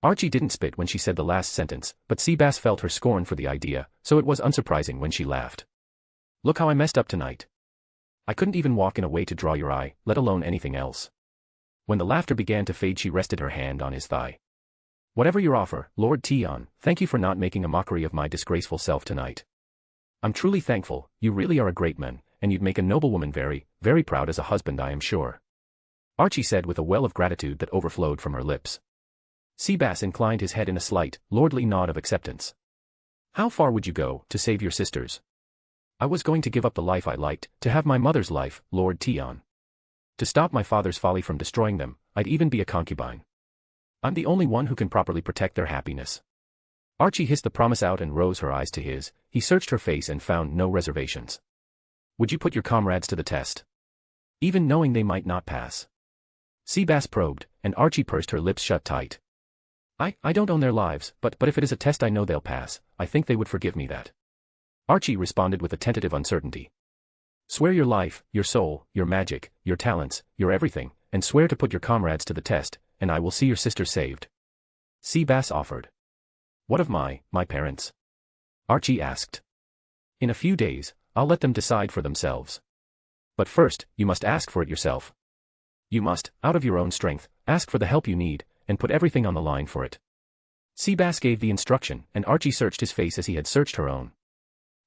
Speaker 3: Archie didn't spit when she said the last sentence, but Seabass felt her scorn for the idea, so it was unsurprising when she laughed. Look how I messed up tonight. I couldn't even walk in a way to draw your eye, let alone anything else. When the laughter began to fade she rested her hand on his thigh. Whatever your offer, Lord Tion, thank you for not making a mockery of my disgraceful self tonight. I'm truly thankful, you really are a great man, and you'd make a noblewoman very, very proud as a husband I am sure. Archie said with a well of gratitude that overflowed from her lips. Seabass inclined his head in a slight, lordly nod of acceptance. How far would you go, to save your sisters? I was going to give up the life I liked, to have my mother's life, Lord Tion. To stop my father's folly from destroying them, I'd even be a concubine. I'm the only one who can properly protect their happiness. Archie hissed the promise out and rose her eyes to his. He searched her face and found no reservations. Would you put your comrades to the test? Even knowing they might not pass? Seabass probed, and Archie pursed her lips shut tight. I don't own their lives, but if it is a test I know they'll pass, I think they would forgive me that. Archie responded with a tentative uncertainty. Swear your life, your soul, your magic, your talents, your everything, and swear to put your comrades to the test, and I will see your sister saved. Seabass offered. What of my parents? Archie asked. In a few days, I'll let them decide for themselves. But first, you must ask for it yourself. You must, out of your own strength, ask for the help you need, and put everything on the line for it. Seabass gave the instruction, and Archie searched his face as he had searched her own.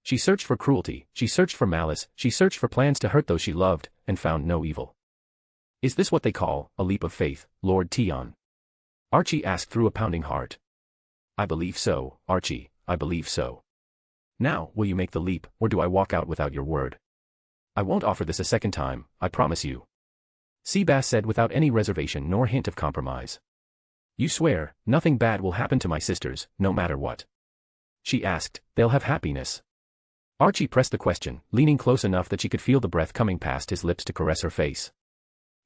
Speaker 3: She searched for cruelty, she searched for malice, she searched for plans to hurt those she loved, and found no evil. Is this what they call a leap of faith, Lord Tion? Archie asked through a pounding heart. I believe so, Archie, I believe so. Now, will you make the leap, or do I walk out without your word? I won't offer this a second time, I promise you. Seabass said without any reservation nor hint of compromise. You swear, nothing bad will happen to my sisters, no matter what? She asked, they'll have happiness. Archie pressed the question, leaning close enough that she could feel the breath coming past his lips to caress her face.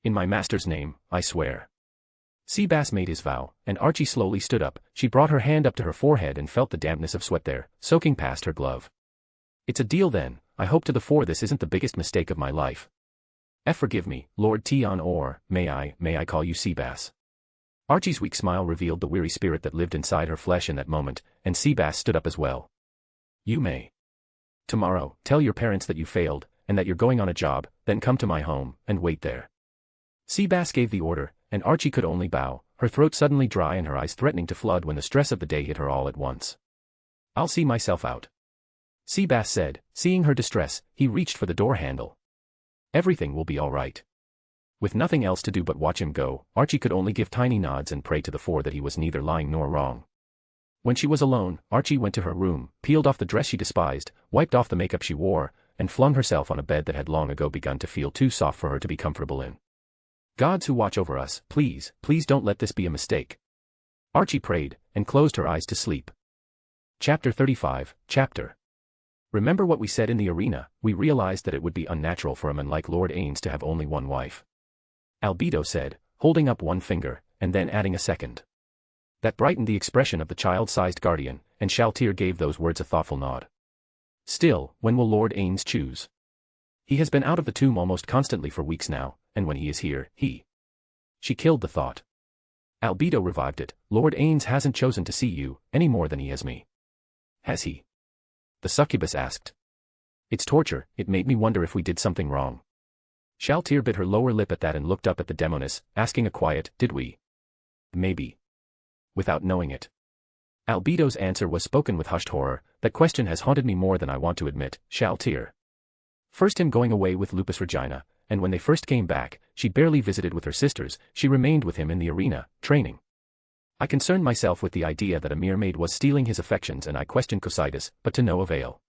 Speaker 3: In my master's name, I swear. Seabass made his vow, and Archie slowly stood up. She brought her hand up to her forehead and felt the dampness of sweat there, soaking past her glove. It's a deal then, I hope to the fore this isn't the biggest mistake of my life. Forgive me, Lord Tion, or, may I call you Seabass? Archie's weak smile revealed the weary spirit that lived inside her flesh in that moment, and Seabass stood up as well. You may. Tomorrow, tell your parents that you failed, and that you're going on a job, then come to my home, and wait there. Seabass gave the order, and Archie could only bow, her throat suddenly dry and her eyes threatening to flood when the stress of the day hit her all at once. I'll see myself out. Seabass said, seeing her distress, he reached for the door handle. Everything will be all right. With nothing else to do but watch him go, Archie could only give tiny nods and pray to the fore that he was neither lying nor wrong. When she was alone, Archie went to her room, peeled off the dress she despised, wiped off the makeup she wore, and flung herself on a bed that had long ago begun to feel too soft for her to be comfortable in. Gods who watch over us, please don't let this be a mistake. Archie prayed, and closed her eyes to sleep. Chapter 35, Chapter. Remember what we said in the arena, we realized that it would be unnatural for a man like Lord Ainz to have only one wife. Albedo said, holding up one finger, and then adding a second. That brightened the expression of the child-sized guardian, and Shaltir gave those words a thoughtful nod. Still, when will Lord Ainz choose? He has been out of the tomb almost constantly for weeks now, and when he is here, She killed the thought. Albedo revived it, Lord Ainz hasn't chosen to see you, any more than he has me. Has he? The succubus asked. It's torture, it made me wonder if we did something wrong. Shaltir bit her lower lip at that and looked up at the demoness, asking a quiet, did we? Maybe. Without knowing it. Albedo's answer was spoken with hushed horror, that question has haunted me more than I want to admit, Shaltir. First him going away with Lupusregina, and when they first came back, she barely visited with her sisters, she remained with him in the arena, training. I concerned myself with the idea that a mere maid was stealing his affections and I questioned Cocytus, but to no avail.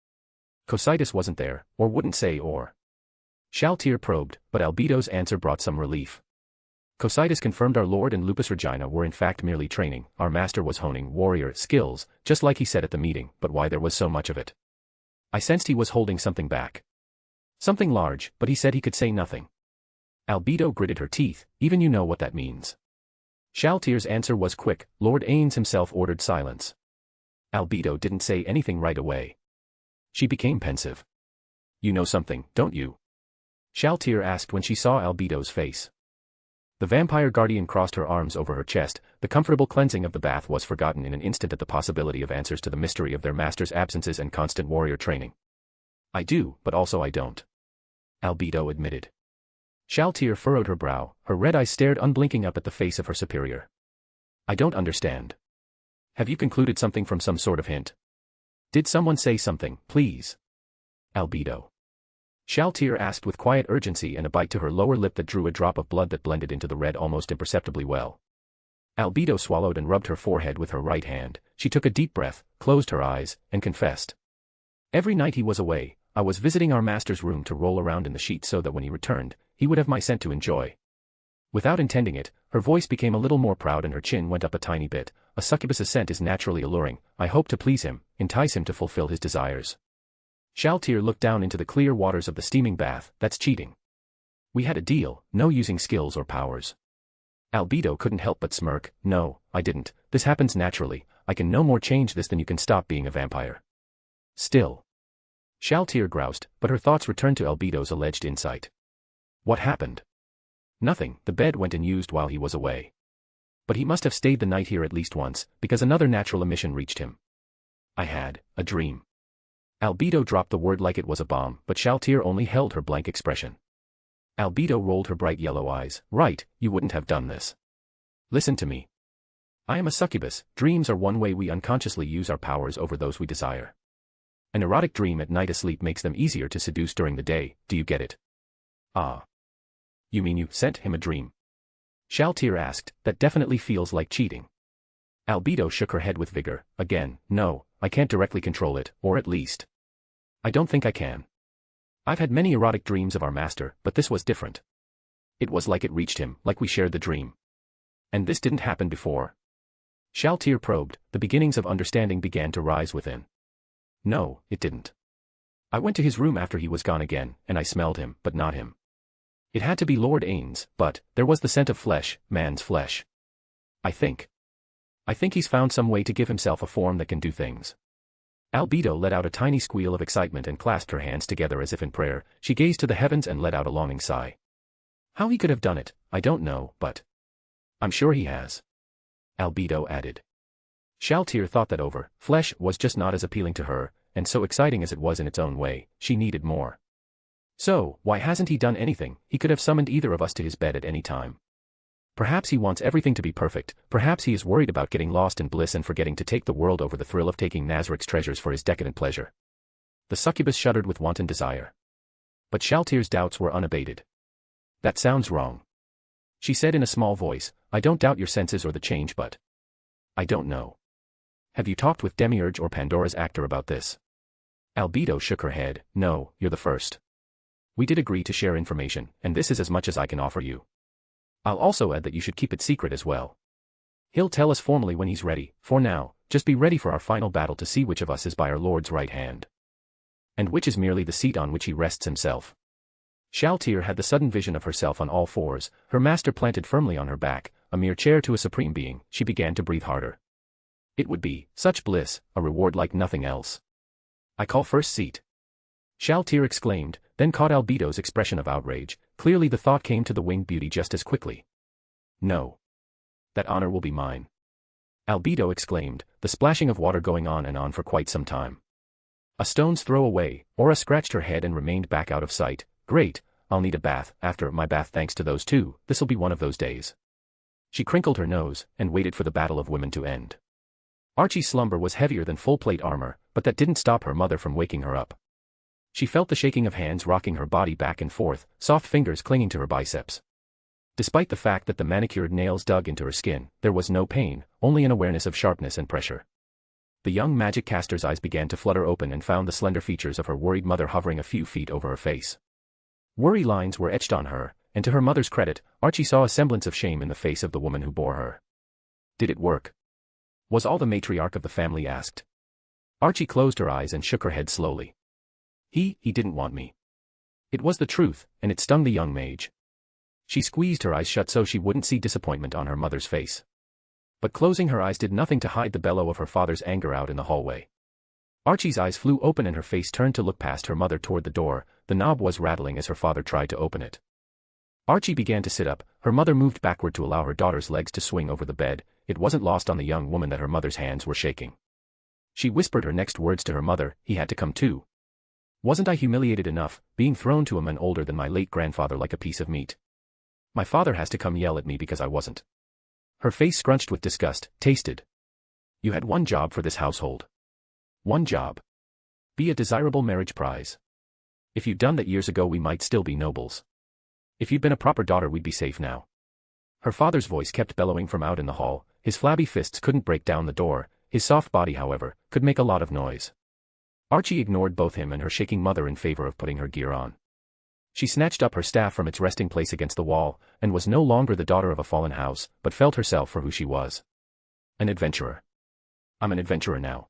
Speaker 3: Cocytus wasn't there, or wouldn't say or. Shaltir probed, but Albedo's answer brought some relief. Cocytus confirmed our lord and Lupusregina were in fact merely training, our master was honing warrior skills, just like he said at the meeting, but why there was so much of it? I sensed he was holding something back. Something large, but he said he could say nothing. Albedo gritted her teeth, even you know what that means. Shaltir's answer was quick, Lord Ainz himself ordered silence. Albedo didn't say anything right away. She became pensive. You know something, don't you? Shaltir asked when she saw Albedo's face. The vampire guardian crossed her arms over her chest, the comfortable cleansing of the bath was forgotten in an instant at the possibility of answers to the mystery of their master's absences and constant warrior training. I do, but also I don't. Albedo admitted. Shaltir furrowed her brow, her red eyes stared unblinking up at the face of her superior. I don't understand. Have you concluded something from some sort of hint? Did someone say something, please? Albedo. Shaltir asked with quiet urgency and a bite to her lower lip that drew a drop of blood that blended into the red almost imperceptibly well. Albedo swallowed and rubbed her forehead with her right hand, she took a deep breath, closed her eyes, and confessed. Every night he was away, I was visiting our master's room to roll around in the sheets so that when he returned, he would have my scent to enjoy. Without intending it, her voice became a little more proud and her chin went up a tiny bit. A succubus's scent is naturally alluring, I hope to please him, entice him to fulfill his desires. Shaltir looked down into the clear waters of the steaming bath, that's cheating. We had a deal, no using skills or powers. Albedo couldn't help but smirk, no, I didn't, this happens naturally, I can no more change this than you can stop being a vampire. Still. Shaltir groused, but her thoughts returned to Albedo's alleged insight. What happened? Nothing, the bed went unused while he was away. But he must have stayed the night here at least once, because another natural emission reached him. I had a dream. Albedo dropped the word like it was a bomb, but Shaltir only held her blank expression. Albedo rolled her bright yellow eyes. Right, you wouldn't have done this. Listen to me. I am a succubus. Dreams are one way we unconsciously use our powers over those we desire. An erotic dream at night asleep makes them easier to seduce during the day, do you get it? Ah. You mean you sent him a dream? Shaltir asked, that definitely feels like cheating. Albedo shook her head with vigor. Again, no, I can't directly control it, or at least. I don't think I can. I've had many erotic dreams of our master, but this was different. It was like it reached him, like we shared the dream. And this didn't happen before. Shaltir probed, the beginnings of understanding began to rise within. No, it didn't. I went to his room after he was gone again, and I smelled him, but not him. It had to be Lord Ainz, but there was the scent of flesh, man's flesh. I think he's found some way to give himself a form that can do things. Albedo let out a tiny squeal of excitement and clasped her hands together as if in prayer. She gazed to the heavens and let out a longing sigh. How he could have done it, I don't know, but I'm sure he has. Albedo added. Shaltir thought that over. Flesh was just not as appealing to her, and so exciting as it was in its own way, she needed more. So, why hasn't he done anything? He could have summoned either of us to his bed at any time. Perhaps he wants everything to be perfect, perhaps he is worried about getting lost in bliss and forgetting to take the world over the thrill of taking Nazarick's treasures for his decadent pleasure. The succubus shuddered with wanton desire. But Shaltir's doubts were unabated. That sounds wrong. She said in a small voice, I don't doubt your senses or the change, but I don't know. Have you talked with Demiurge or Pandora's actor about this? Albedo shook her head. No, you're the first. We did agree to share information, and this is as much as I can offer you. I'll also add that you should keep it secret as well. He'll tell us formally when he's ready. For now, just be ready for our final battle to see which of us is by our Lord's right hand. And which is merely the seat on which he rests himself. Shaltir had the sudden vision of herself on all fours, her master planted firmly on her back, a mere chair to a supreme being. She began to breathe harder. It would be such bliss, a reward like nothing else. I call first seat. Shaltir exclaimed, then caught Albedo's expression of outrage. Clearly the thought came to the winged beauty just as quickly. No. That honor will be mine. Albedo exclaimed, the splashing of water going on and on for quite some time. A stone's throw away, Aura scratched her head and remained back out of sight. Great, I'll need a bath. After my bath thanks to those two, this'll be one of those days. She crinkled her nose, and waited for the battle of women to end. Archie's slumber was heavier than full plate armor, but that didn't stop her mother from waking her up. She felt the shaking of hands rocking her body back and forth, soft fingers clinging to her biceps. Despite the fact that the manicured nails dug into her skin, there was no pain, only an awareness of sharpness and pressure. The young magic caster's eyes began to flutter open and found the slender features of her worried mother hovering a few feet over her face. Worry lines were etched on her, and to her mother's credit, Archie saw a semblance of shame in the face of the woman who bore her. Did it work? Was all the matriarch of the family asked. Archie closed her eyes and shook her head slowly. He didn't want me. It was the truth, and it stung the young mage. She squeezed her eyes shut so she wouldn't see disappointment on her mother's face. But closing her eyes did nothing to hide the bellow of her father's anger out in the hallway. Archie's eyes flew open and her face turned to look past her mother toward the door. The knob was rattling as her father tried to open it. Archie began to sit up, her mother moved backward to allow her daughter's legs to swing over the bed. It wasn't lost on the young woman that her mother's hands were shaking. She whispered her next words to her mother, he had to come too. Wasn't I humiliated enough, being thrown to a man older than my late grandfather like a piece of meat? My father has to come yell at me because I wasn't. Her face scrunched with disgust. Tasted. You had one job for this household. One job. Be a desirable marriage prize. If you'd done that years ago we might still be nobles. If you'd been a proper daughter we'd be safe now. Her father's voice kept bellowing from out in the hall, his flabby fists couldn't break down the door, his soft body however, could make a lot of noise. Archie ignored both him and her shaking mother in favor of putting her gear on. She snatched up her staff from its resting place against the wall, and was no longer the daughter of a fallen house, but felt herself for who she was. An adventurer. I'm an adventurer now.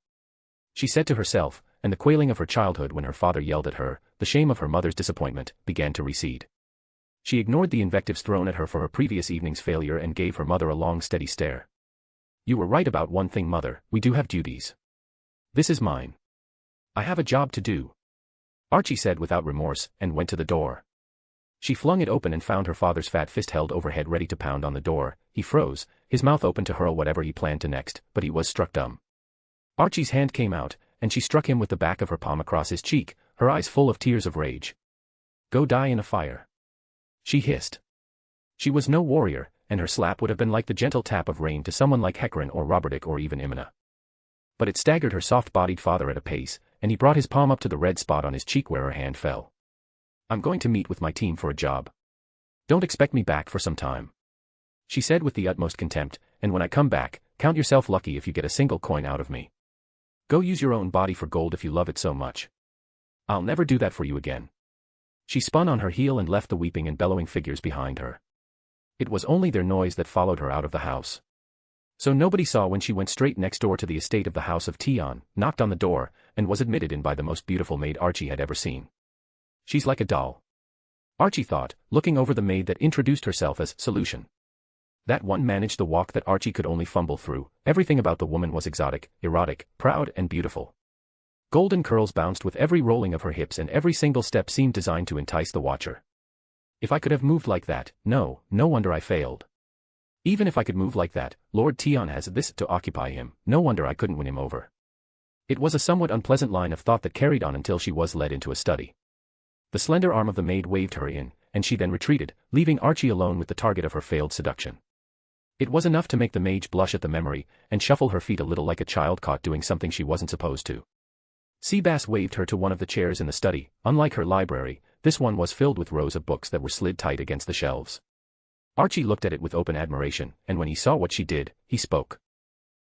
Speaker 3: She said to herself, and the quailing of her childhood when her father yelled at her, the shame of her mother's disappointment, began to recede. She ignored the invectives thrown at her for her previous evening's failure and gave her mother a long steady stare. You were right about one thing, mother, we do have duties. This is mine. I have a job to do. Archie said without remorse, and went to the door. She flung it open and found her father's fat fist held overhead ready to pound on the door. He froze, his mouth open to hurl whatever he planned to next, but he was struck dumb. Archie's hand came out, and she struck him with the back of her palm across his cheek, her eyes full of tears of rage. "Go die in a fire," she hissed. She was no warrior, and her slap would have been like the gentle tap of rain to someone like Hecarin or Robertic or even Imina. But it staggered her soft-bodied father at a pace, and he brought his palm up to the red spot on his cheek where her hand fell. "I'm going to meet with my team for a job. Don't expect me back for some time," she said with the utmost contempt, "and when I come back, count yourself lucky if you get a single coin out of me. Go use your own body for gold if you love it so much. I'll never do that for you again." She spun on her heel and left the weeping and bellowing figures behind her. It was only their noise that followed her out of the house. So nobody saw when she went straight next door to the estate of the House of Tion, knocked on the door, and was admitted in by the most beautiful maid Archie had ever seen. "She's like a doll," Archie thought, looking over the maid that introduced herself as Solution. That one managed the walk that Archie could only fumble through. Everything about the woman was exotic, erotic, proud and beautiful. Golden curls bounced with every rolling of her hips and every single step seemed designed to entice the watcher. If I could have moved like that, no wonder I failed. Even if I could move like that, Lord Tion has this to occupy him, no wonder I couldn't win him over. It was a somewhat unpleasant line of thought that carried on until she was led into a study. The slender arm of the maid waved her in, and she then retreated, leaving Archie alone with the target of her failed seduction. It was enough to make the mage blush at the memory, and shuffle her feet a little like a child caught doing something she wasn't supposed to. Seabass waved her to one of the chairs in the study. Unlike her library, this one was filled with rows of books that were slid tight against the shelves. Archie looked at it with open admiration, and when he saw what she did, he spoke.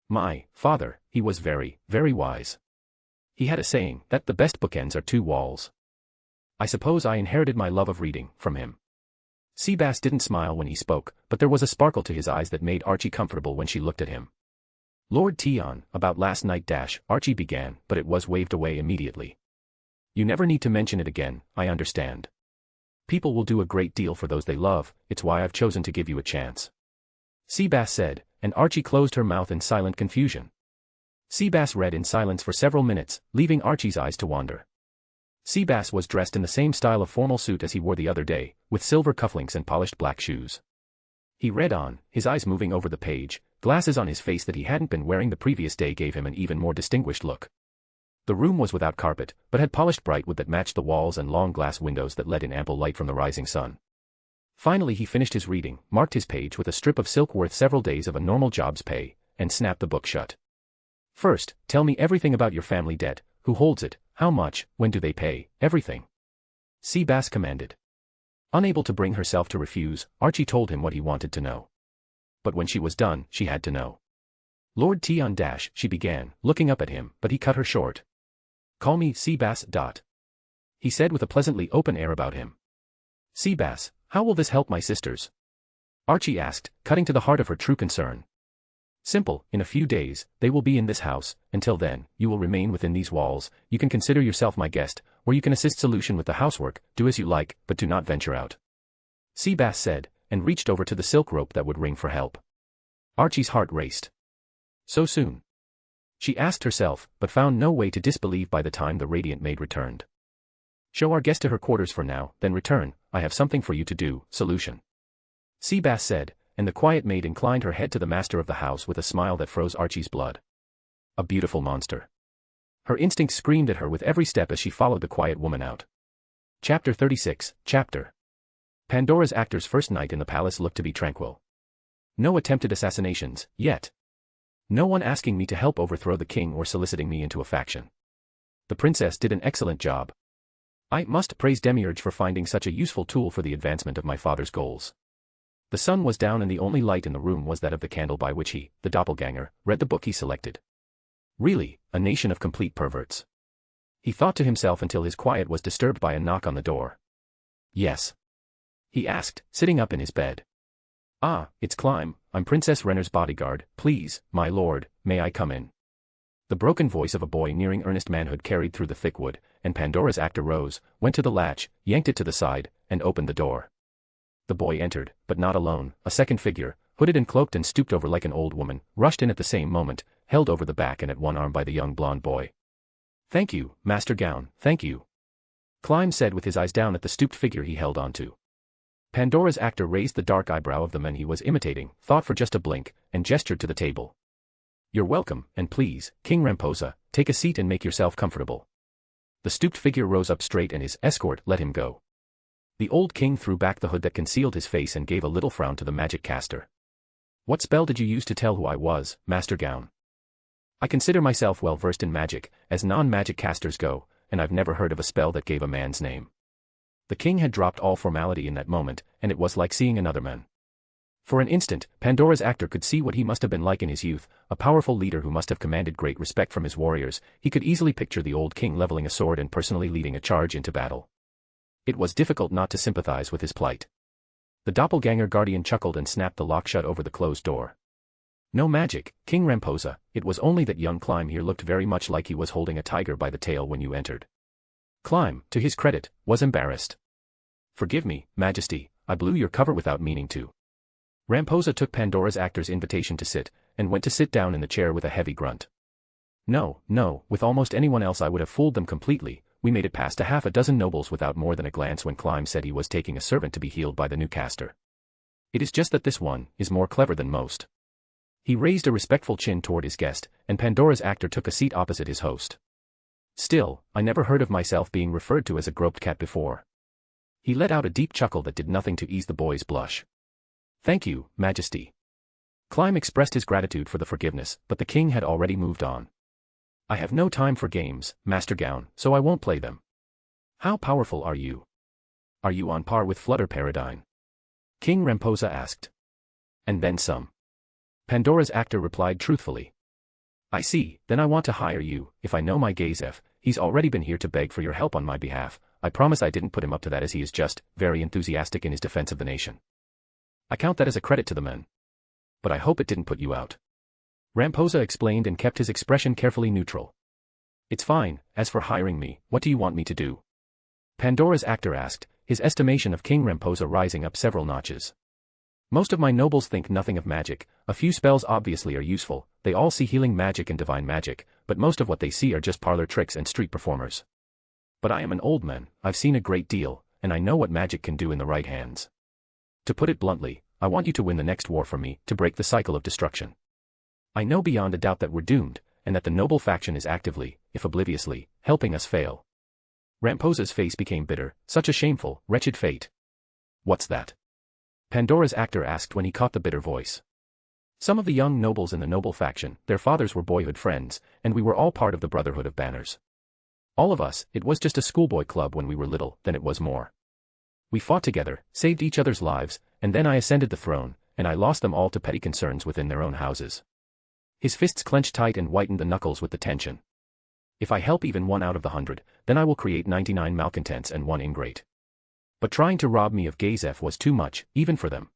Speaker 3: My father, he was very, very wise. He had a saying that the best bookends are two walls. I suppose I inherited my love of reading from him. Seabass didn't smile when he spoke, but there was a sparkle to his eyes that made Archie comfortable when she looked at him. Lord Tion, about last night Archie began, but it was waved away immediately. You never need to mention it again, I understand. People will do a great deal for those they love, it's why I've chosen to give you a chance. Seabass said, and Archie closed her mouth in silent confusion. Seabass read in silence for several minutes, leaving Archie's eyes to wander. Seabass was dressed in the same style of formal suit as he wore the other day, with silver cufflinks and polished black shoes. He read on, his eyes moving over the page, glasses on his face that he hadn't been wearing the previous day gave him an even more distinguished look. The room was without carpet, but had polished bright wood that matched the walls and long glass windows that let in ample light from the rising sun. Finally he finished his reading, marked his page with a strip of silk worth several days of a normal job's pay, and snapped the book shut. First, tell me everything about your family debt, who holds it, how much, when do they pay, everything. Seabass commanded. Unable to bring herself to refuse, Archie told him what he wanted to know. But when she was done, she had to know. Lord Tion she began, looking up at him, but he cut her short. Call me Seabass. He said with a pleasantly open air about him. Seabass, how will this help my sisters? Archie asked, cutting to the heart of her true concern. Simple, in a few days, they will be in this house. Until then, you will remain within these walls. You can consider yourself my guest, or you can assist Solution with the housework, do as you like, but do not venture out. Seabass said, and reached over to the silk rope that would ring for help. Archie's heart raced. So soon? She asked herself, but found no way to disbelieve by the time the radiant maid returned. Show our guest to her quarters for now, then return, I have something for you to do, Solution. Seabass said, and the quiet maid inclined her head to the master of the house with a smile that froze Archie's blood. A beautiful monster. Her instincts screamed at her with every step as she followed the quiet woman out. Chapter 36, Chapter. Pandora's actor's first night in the palace looked to be tranquil. No attempted assassinations, yet. No one asking me to help overthrow the king or soliciting me into a faction. The princess did an excellent job. I must praise Demiurge for finding such a useful tool for the advancement of my father's goals. The sun was down and the only light in the room was that of the candle by which he, the doppelganger, read the book he selected. Really, a nation of complete perverts. He thought to himself until his quiet was disturbed by a knock on the door. Yes. He asked, sitting up in his bed. Ah, it's Clem, I'm Princess Rener's bodyguard, please, my lord, may I come in? The broken voice of a boy nearing earnest manhood carried through the thick wood, and Pandora's actor rose, went to the latch, yanked it to the side, and opened the door. The boy entered, but not alone. A second figure, hooded and cloaked and stooped over like an old woman, rushed in at the same moment, held over the back and at one arm by the young blonde boy. Thank you, Master Gown, thank you. Clem said with his eyes down at the stooped figure he held onto. Pandora's actor raised the dark eyebrow of the man he was imitating, thought for just a blink, and gestured to the table. You're welcome, and please, King Ramposa, take a seat and make yourself comfortable. The stooped figure rose up straight and his escort let him go. The old king threw back the hood that concealed his face and gave a little frown to the magic caster. What spell did you use to tell who I was, Master Gown? I consider myself well versed in magic, as non-magic casters go, and I've never heard of a spell that gave a man's name. The king had dropped all formality in that moment, and it was like seeing another man. For an instant, Pandora's actor could see what he must have been like in his youth, a powerful leader who must have commanded great respect from his warriors. He could easily picture the old king leveling a sword and personally leading a charge into battle. It was difficult not to sympathize with his plight. The doppelganger guardian chuckled and snapped the lock shut over the closed door. No magic, King Ramposa, it was only that young Clem here looked very much like he was holding a tiger by the tail when you entered. Clem, to his credit, was embarrassed. Forgive me, Majesty, I blew your cover without meaning to. Ramposa took Pandora's actor's invitation to sit, and went to sit down in the chair with a heavy grunt. No, with almost anyone else I would have fooled them completely. We made it past a half a dozen nobles without more than a glance when Clem said he was taking a servant to be healed by the new caster. It is just that this one is more clever than most. He raised a respectful chin toward his guest, and Pandora's actor took a seat opposite his host. Still, I never heard of myself being referred to as a groped cat before. He let out a deep chuckle that did nothing to ease the boy's blush. Thank you, Majesty. Clem expressed his gratitude for the forgiveness, but the king had already moved on. I have no time for games, Master Gown, so I won't play them. How powerful are you? Are you on par with Flutter Paradine? King Ramposa asked. And then some. Pandora's actor replied truthfully. I see, then I want to hire you. If I know my Gazef, he's already been here to beg for your help on my behalf. I promise I didn't put him up to that, as he is just very enthusiastic in his defense of the nation. I count that as a credit to the men. But I hope it didn't put you out. Ramposa explained and kept his expression carefully neutral. It's fine. As for hiring me, what do you want me to do? Pandora's actor asked, his estimation of King Ramposa rising up several notches. Most of my nobles think nothing of magic. A few spells obviously are useful. They all see healing magic and divine magic, but most of what they see are just parlor tricks and street performers. But I am an old man, I've seen a great deal, and I know what magic can do in the right hands. To put it bluntly, I want you to win the next war for me, to break the cycle of destruction. I know beyond a doubt that we're doomed, and that the noble faction is actively, if obliviously, helping us fail. Ramposa's face became bitter. Such a shameful, wretched fate. What's that? Pandora's actor asked when he caught the bitter voice. Some of the young nobles in the noble faction, their fathers were boyhood friends, and we were all part of the Brotherhood of Banners. All of us, it was just a schoolboy club when we were little, then it was more. We fought together, saved each other's lives, and then I ascended the throne, and I lost them all to petty concerns within their own houses. His fists clenched tight and whitened the knuckles with the tension. If I help even 1 out of the 100, then I will create 99 malcontents and 1 ingrate. But trying to rob me of Gazef was too much, even for them.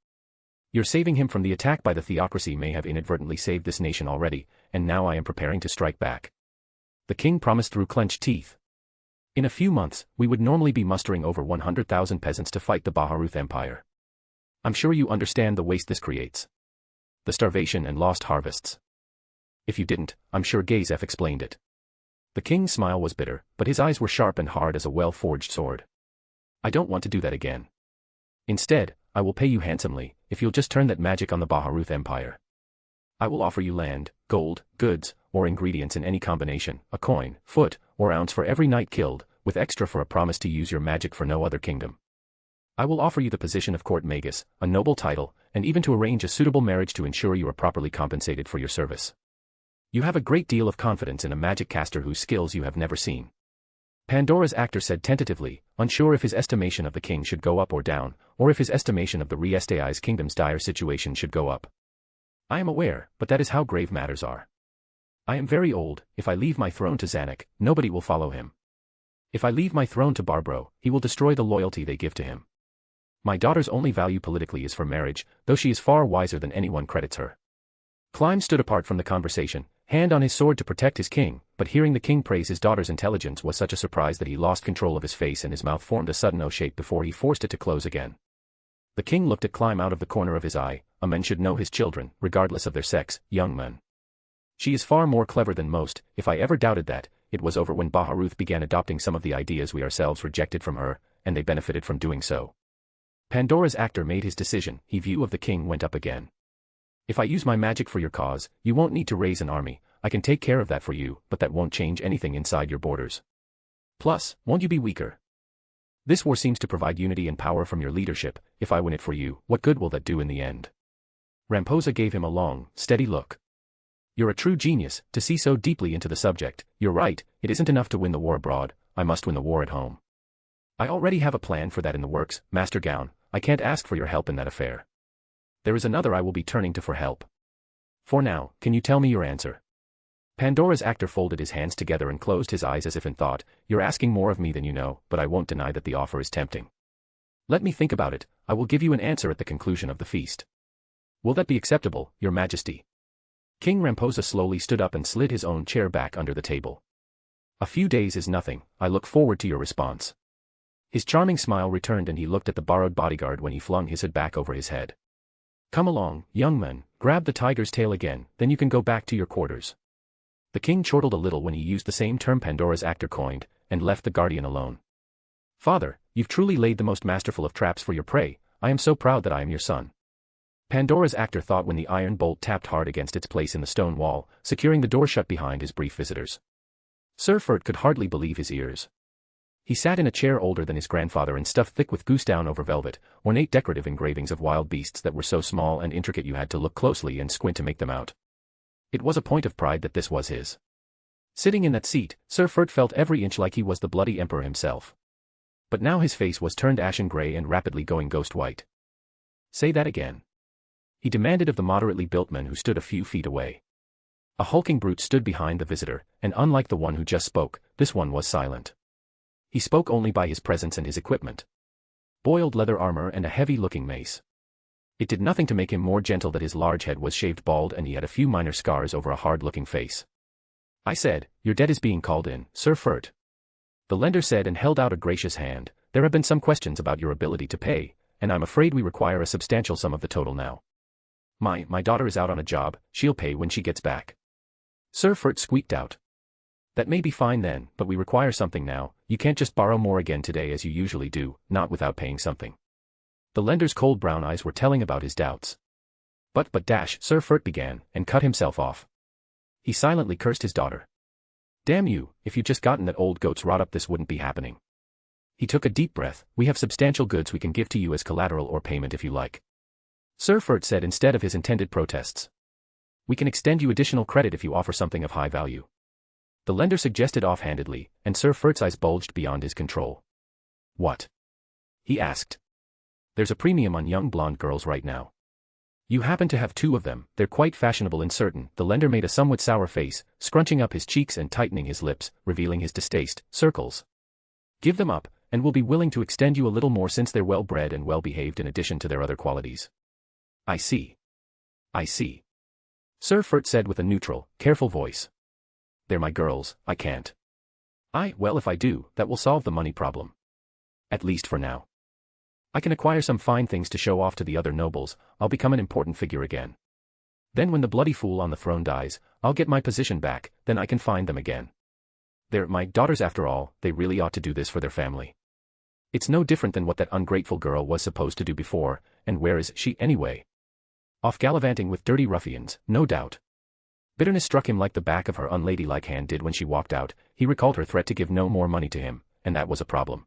Speaker 3: Your saving him from the attack by the theocracy may have inadvertently saved this nation already, and now I am preparing to strike back. The king promised through clenched teeth. In a few months, we would normally be mustering over 100,000 peasants to fight the Baharuth Empire. I'm sure you understand the waste this creates. The starvation and lost harvests. If you didn't, I'm sure Gazef explained it. The king's smile was bitter, but his eyes were sharp and hard as a well-forged sword. I don't want to do that again. Instead, I will pay you handsomely, if you'll just turn that magic on the Baharuth Empire. I will offer you land, gold, goods, or ingredients in any combination, a coin, foot, or ounce for every knight killed, with extra for a promise to use your magic for no other kingdom. I will offer you the position of court magus, a noble title, and even to arrange a suitable marriage to ensure you are properly compensated for your service. You have a great deal of confidence in a magic caster whose skills you have never seen. Pandora's actor said tentatively, unsure if his estimation of the king should go up or down, or if his estimation of the Re-Estei's kingdom's dire situation should go up. I am aware, but that is how grave matters are. I am very old. If I leave my throne to Zanuck, nobody will follow him. If I leave my throne to Barbro, he will destroy the loyalty they give to him. My daughter's only value politically is for marriage, though she is far wiser than anyone credits her. Clem stood apart from the conversation, hand on his sword to protect his king, but hearing the king praise his daughter's intelligence was such a surprise that he lost control of his face and his mouth formed a sudden O shape before he forced it to close again. The king looked at Clem out of the corner of his eye. A man should know his children, regardless of their sex, young man. She is far more clever than most. If I ever doubted that, it was over when Baharuth began adopting some of the ideas we ourselves rejected from her, and they benefited from doing so. Pandora's actor made his decision. His view of the king went up again. If I use my magic for your cause, you won't need to raise an army. I can take care of that for you, but that won't change anything inside your borders. Plus, won't you be weaker? This war seems to provide unity and power from your leadership. If I win it for you, what good will that do in the end? Ramposa gave him a long, steady look. You're a true genius, to see so deeply into the subject. You're right, it isn't enough to win the war abroad, I must win the war at home. I already have a plan for that in the works, Master Gown. I can't ask for your help in that affair. There is another I will be turning to for help. For now, can you tell me your answer? Pandora's actor folded his hands together and closed his eyes as if in thought. You're asking more of me than you know, but I won't deny that the offer is tempting. Let me think about it. I will give you an answer at the conclusion of the feast. Will that be acceptable, Your Majesty? King Ramposa slowly stood up and slid his own chair back under the table. A few days is nothing. I look forward to your response. His charming smile returned and he looked at the borrowed bodyguard when he flung his hood back over his head. Come along, young man, grab the tiger's tail again, then you can go back to your quarters. The king chortled a little when he used the same term Pandora's actor coined, and left the guardian alone. Father, you've truly laid the most masterful of traps for your prey. I am so proud that I am your son. Pandora's actor thought when the iron bolt tapped hard against its place in the stone wall, securing the door shut behind his brief visitors. Sir Furt could hardly believe his ears. He sat in a chair older than his grandfather and stuffed thick with goose down over velvet, ornate decorative engravings of wild beasts that were so small and intricate you had to look closely and squint to make them out. It was a point of pride that this was his. Sitting in that seat, Sir Furt felt every inch like he was the bloody emperor himself. But now his face was turned ashen gray and rapidly going ghost white. Say that again. He demanded of the moderately built man who stood a few feet away. A hulking brute stood behind the visitor, and unlike the one who just spoke, this one was silent. He spoke only by his presence and his equipment. Boiled leather armor and a heavy-looking mace. It did nothing to make him more gentle that his large head was shaved bald and he had a few minor scars over a hard-looking face. I said, your debt is being called in, Sir Furt. The lender said and held out a gracious hand. There have been some questions about your ability to pay, and I'm afraid we require a substantial sum of the total now. My daughter is out on a job, she'll pay when she gets back. Sir Furt squeaked out. That may be fine then, but we require something now. You can't just borrow more again today as you usually do, not without paying something. The lender's cold brown eyes were telling about his doubts. But Sir Furt began, and cut himself off. He silently cursed his daughter. Damn you, if you'd just gotten that old goat's rot up this wouldn't be happening. He took a deep breath. We have substantial goods we can give to you as collateral or payment if you like. Sir Furt said instead of his intended protests. We can extend you additional credit if you offer something of high value. The lender suggested offhandedly, and Sir Furt's eyes bulged beyond his control. What? He asked. There's a premium on young blonde girls right now. You happen to have 2 of them, they're quite fashionable and certain. The lender made a somewhat sour face, scrunching up his cheeks and tightening his lips, revealing his distaste. Circles. Give them up, and we'll be willing to extend you a little more since they're well-bred and well-behaved in addition to their other qualities. I see. I see. Sir Furt said with a neutral, careful voice. They're my girls, I can't. Well, if I do, that will solve the money problem. At least for now. I can acquire some fine things to show off to the other nobles. I'll become an important figure again. Then when the bloody fool on the throne dies, I'll get my position back, then I can find them again. They're my daughters after all, they really ought to do this for their family. It's no different than what that ungrateful girl was supposed to do before, and where is she anyway? Off gallivanting with dirty ruffians, no doubt. Bitterness struck him like the back of her unladylike hand did when she walked out. He recalled her threat to give no more money to him, and that was a problem.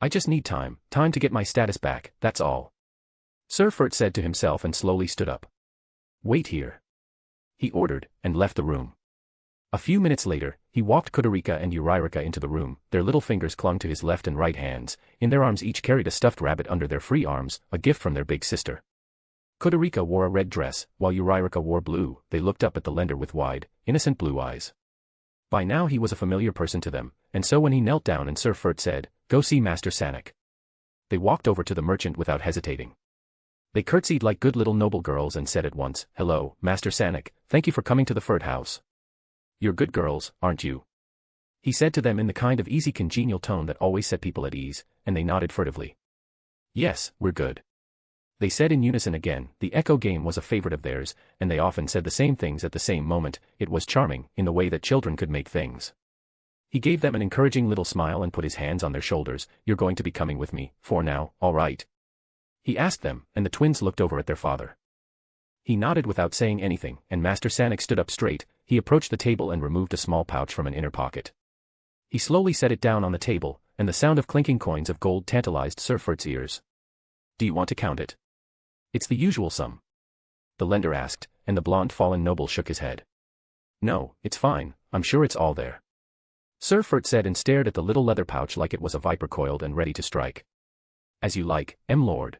Speaker 3: I just need time to get my status back, that's all. Sir Furt said to himself and slowly stood up. Wait here. He ordered, and left the room. A few minutes later, he walked Kudurika and Euryrika into the room. Their little fingers clung to his left and right hands. In their arms each carried a stuffed rabbit under their free arms, a gift from their big sister. Kudurika wore a red dress, while Euryrika wore blue. They looked up at the lender with wide, innocent blue eyes. By now he was a familiar person to them, and so when he knelt down and Sir Furt said, Go see Master Sanic. They walked over to the merchant without hesitating. They curtsied like good little noble girls and said at once, Hello, Master Sanic, thank you for coming to the Furt house. You're good girls, aren't you? He said to them in the kind of easy congenial tone that always set people at ease, and they nodded furtively. Yes, we're good. They said in unison again. The echo game was a favorite of theirs, and they often said the same things at the same moment. It was charming, in the way that children could make things. He gave them an encouraging little smile and put his hands on their shoulders. You're going to be coming with me, for now, all right? He asked them, and the twins looked over at their father. He nodded without saying anything, and Master Sanic stood up straight. He approached the table and removed a small pouch from an inner pocket. He slowly set it down on the table, and the sound of clinking coins of gold tantalized Sir Furt's ears. "Do you want to count it?" "It's the usual sum," the lender asked, and the blonde fallen noble shook his head. "No, it's fine, I'm sure it's all there," Sir Furt said, and stared at the little leather pouch like it was a viper coiled and ready to strike. "As you like, Lord,"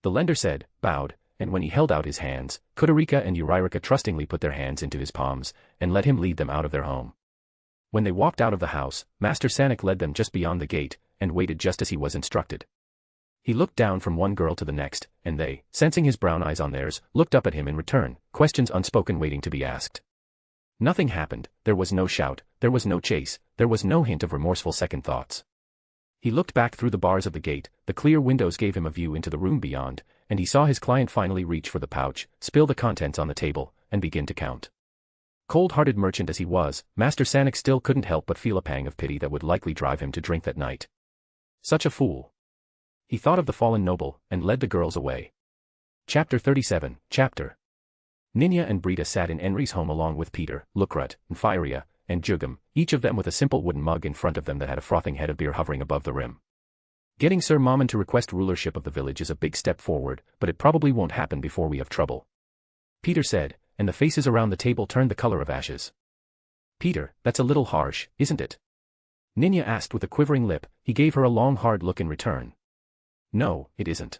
Speaker 3: the lender said, bowed, and when he held out his hands, Kudarica and Euryrika trustingly put their hands into his palms, and let him lead them out of their home. When they walked out of the house, Master Sanic led them just beyond the gate, and waited just as he was instructed. He looked down from one girl to the next, and they, sensing his brown eyes on theirs, looked up at him in return, questions unspoken waiting to be asked. Nothing happened, there was no shout, there was no chase, there was no hint of remorseful second thoughts. He looked back through the bars of the gate, the clear windows gave him a view into the room beyond, and he saw his client finally reach for the pouch, spill the contents on the table, and begin to count. Cold-hearted merchant as he was, Master Sanic still couldn't help but feel a pang of pity that would likely drive him to drink that night. Such a fool. He thought of the fallen noble, and led the girls away. Chapter 37, Chapter. Ninya and Brita sat in Enri's home along with Peter, Lukrut, Nfiria, and Jugum, each of them with a simple wooden mug in front of them that had a frothing head of beer hovering above the rim. Getting Sir Mammon to request rulership of the village is a big step forward, but it probably won't happen before we have trouble, Peter said, and the faces around the table turned the color of ashes. "Peter, that's a little harsh, isn't it?" Ninya asked with a quivering lip. He gave her a long hard look in return. "No, it isn't.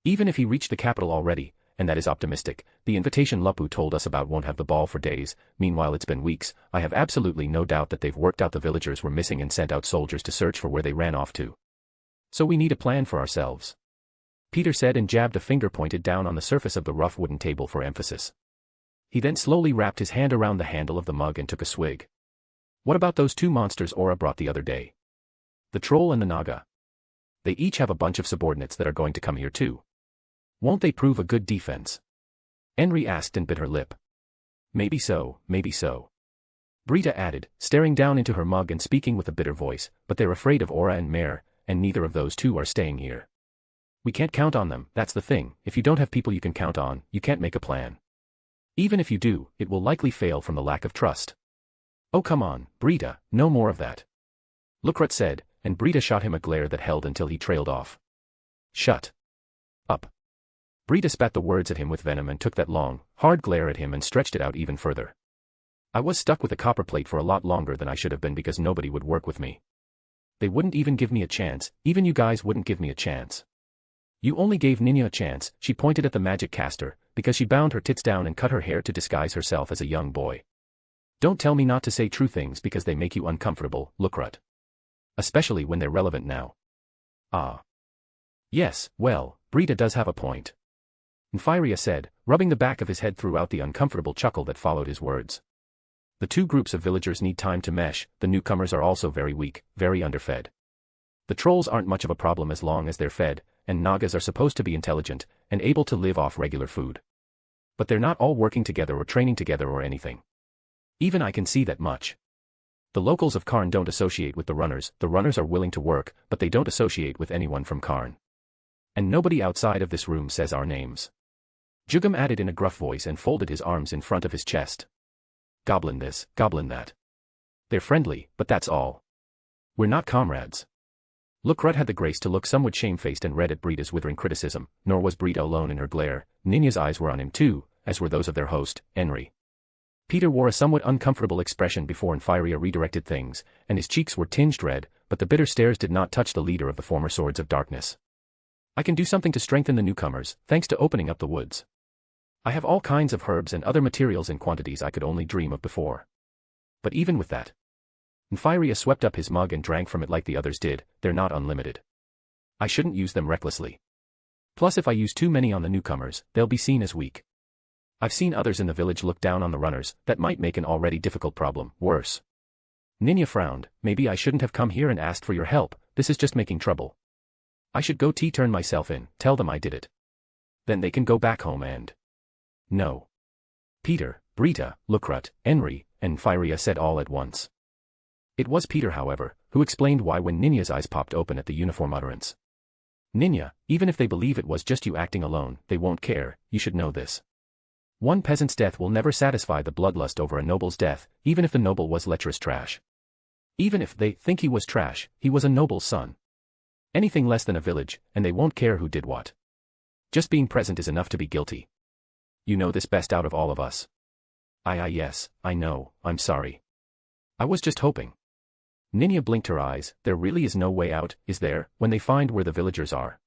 Speaker 3: Even if he reached the capital already, and that is optimistic, the invitation Lupu told us about won't have the ball for days. Meanwhile it's been weeks. I have absolutely no doubt that they've worked out the villagers were missing and sent out soldiers to search for where they ran off to. So we need a plan for ourselves," Peter said, and jabbed a finger pointed down on the surface of the rough wooden table for emphasis. He then slowly wrapped his hand around the handle of the mug and took a swig. "What about those two monsters Aura brought the other day? The troll and the naga. They each have a bunch of subordinates that are going to come here too. Won't they prove a good defense?" Enri asked and bit her lip. Maybe so," Brita added, staring down into her mug and speaking with a bitter voice, "but they're afraid of Aura and Mare, and neither of those two are staying here. We can't count on them, that's the thing. If you don't have people you can count on, you can't make a plan. Even if you do, it will likely fail from the lack of trust." "Oh come on, Brita, no more of that," Lukrut said, and Brita shot him a glare that held until he trailed off. "Shut up." Brita spat the words at him with venom and took that long, hard glare at him and stretched it out even further. "I was stuck with a copper plate for a lot longer than I should have been because nobody would work with me. They wouldn't even give me a chance, even you guys wouldn't give me a chance. You only gave Ninya a chance," she pointed at the magic caster, because she bound her tits down and cut her hair to disguise herself as a young boy. "Don't tell me not to say true things because they make you uncomfortable, Lukrut. Especially when they're relevant now." "Ah. Yes, well, Brita does have a point," Nfiria said, rubbing the back of his head throughout the uncomfortable chuckle that followed his words. "The two groups of villagers need time to mesh. The newcomers are also very weak, very underfed. The trolls aren't much of a problem as long as they're fed, and Nagas are supposed to be intelligent, and able to live off regular food. But they're not all working together or training together or anything. Even I can see that much. The locals of Karn don't associate with the runners are willing to work, but they don't associate with anyone from Karn. And nobody outside of this room says our names." Jugum added in a gruff voice and folded his arms in front of his chest. "Goblin this, goblin that. They're friendly, but that's all. We're not comrades." Lukrut had the grace to look somewhat shamefaced and read at Brita's withering criticism, nor was Brita alone in her glare. Ninya's eyes were on him too, as were those of their host, Enri. Peter wore a somewhat uncomfortable expression before Nfiria redirected things, and his cheeks were tinged red, but the bitter stares did not touch the leader of the former Swords of Darkness. "I can do something to strengthen the newcomers, thanks to opening up the woods. I have all kinds of herbs and other materials in quantities I could only dream of before. But even with that..." Nfiria swept up his mug and drank from it like the others did. "They're not unlimited. I shouldn't use them recklessly. Plus if I use too many on the newcomers, they'll be seen as weak. I've seen others in the village look down on the runners. That might make an already difficult problem worse." Ninya frowned. "Maybe I shouldn't have come here and asked for your help. This is just making trouble. I should go turn myself in, tell them I did it. Then they can go back home and..." "No." Peter, Brita, Lukrut, Enri, and Nfiria said all at once. It was Peter, however, who explained why when Ninya's eyes popped open at the uniform utterance. "Ninya, even if they believe it was just you acting alone, they won't care, you should know this. One peasant's death will never satisfy the bloodlust over a noble's death, even if the noble was lecherous trash. Even if they think he was trash, he was a noble's son. Anything less than a village, and they won't care who did what. Just being present is enough to be guilty. You know this best out of all of us. Yes, I know, I'm sorry. I was just hoping. Ninya blinked her eyes. There really is no way out, is there, when they find where the villagers are?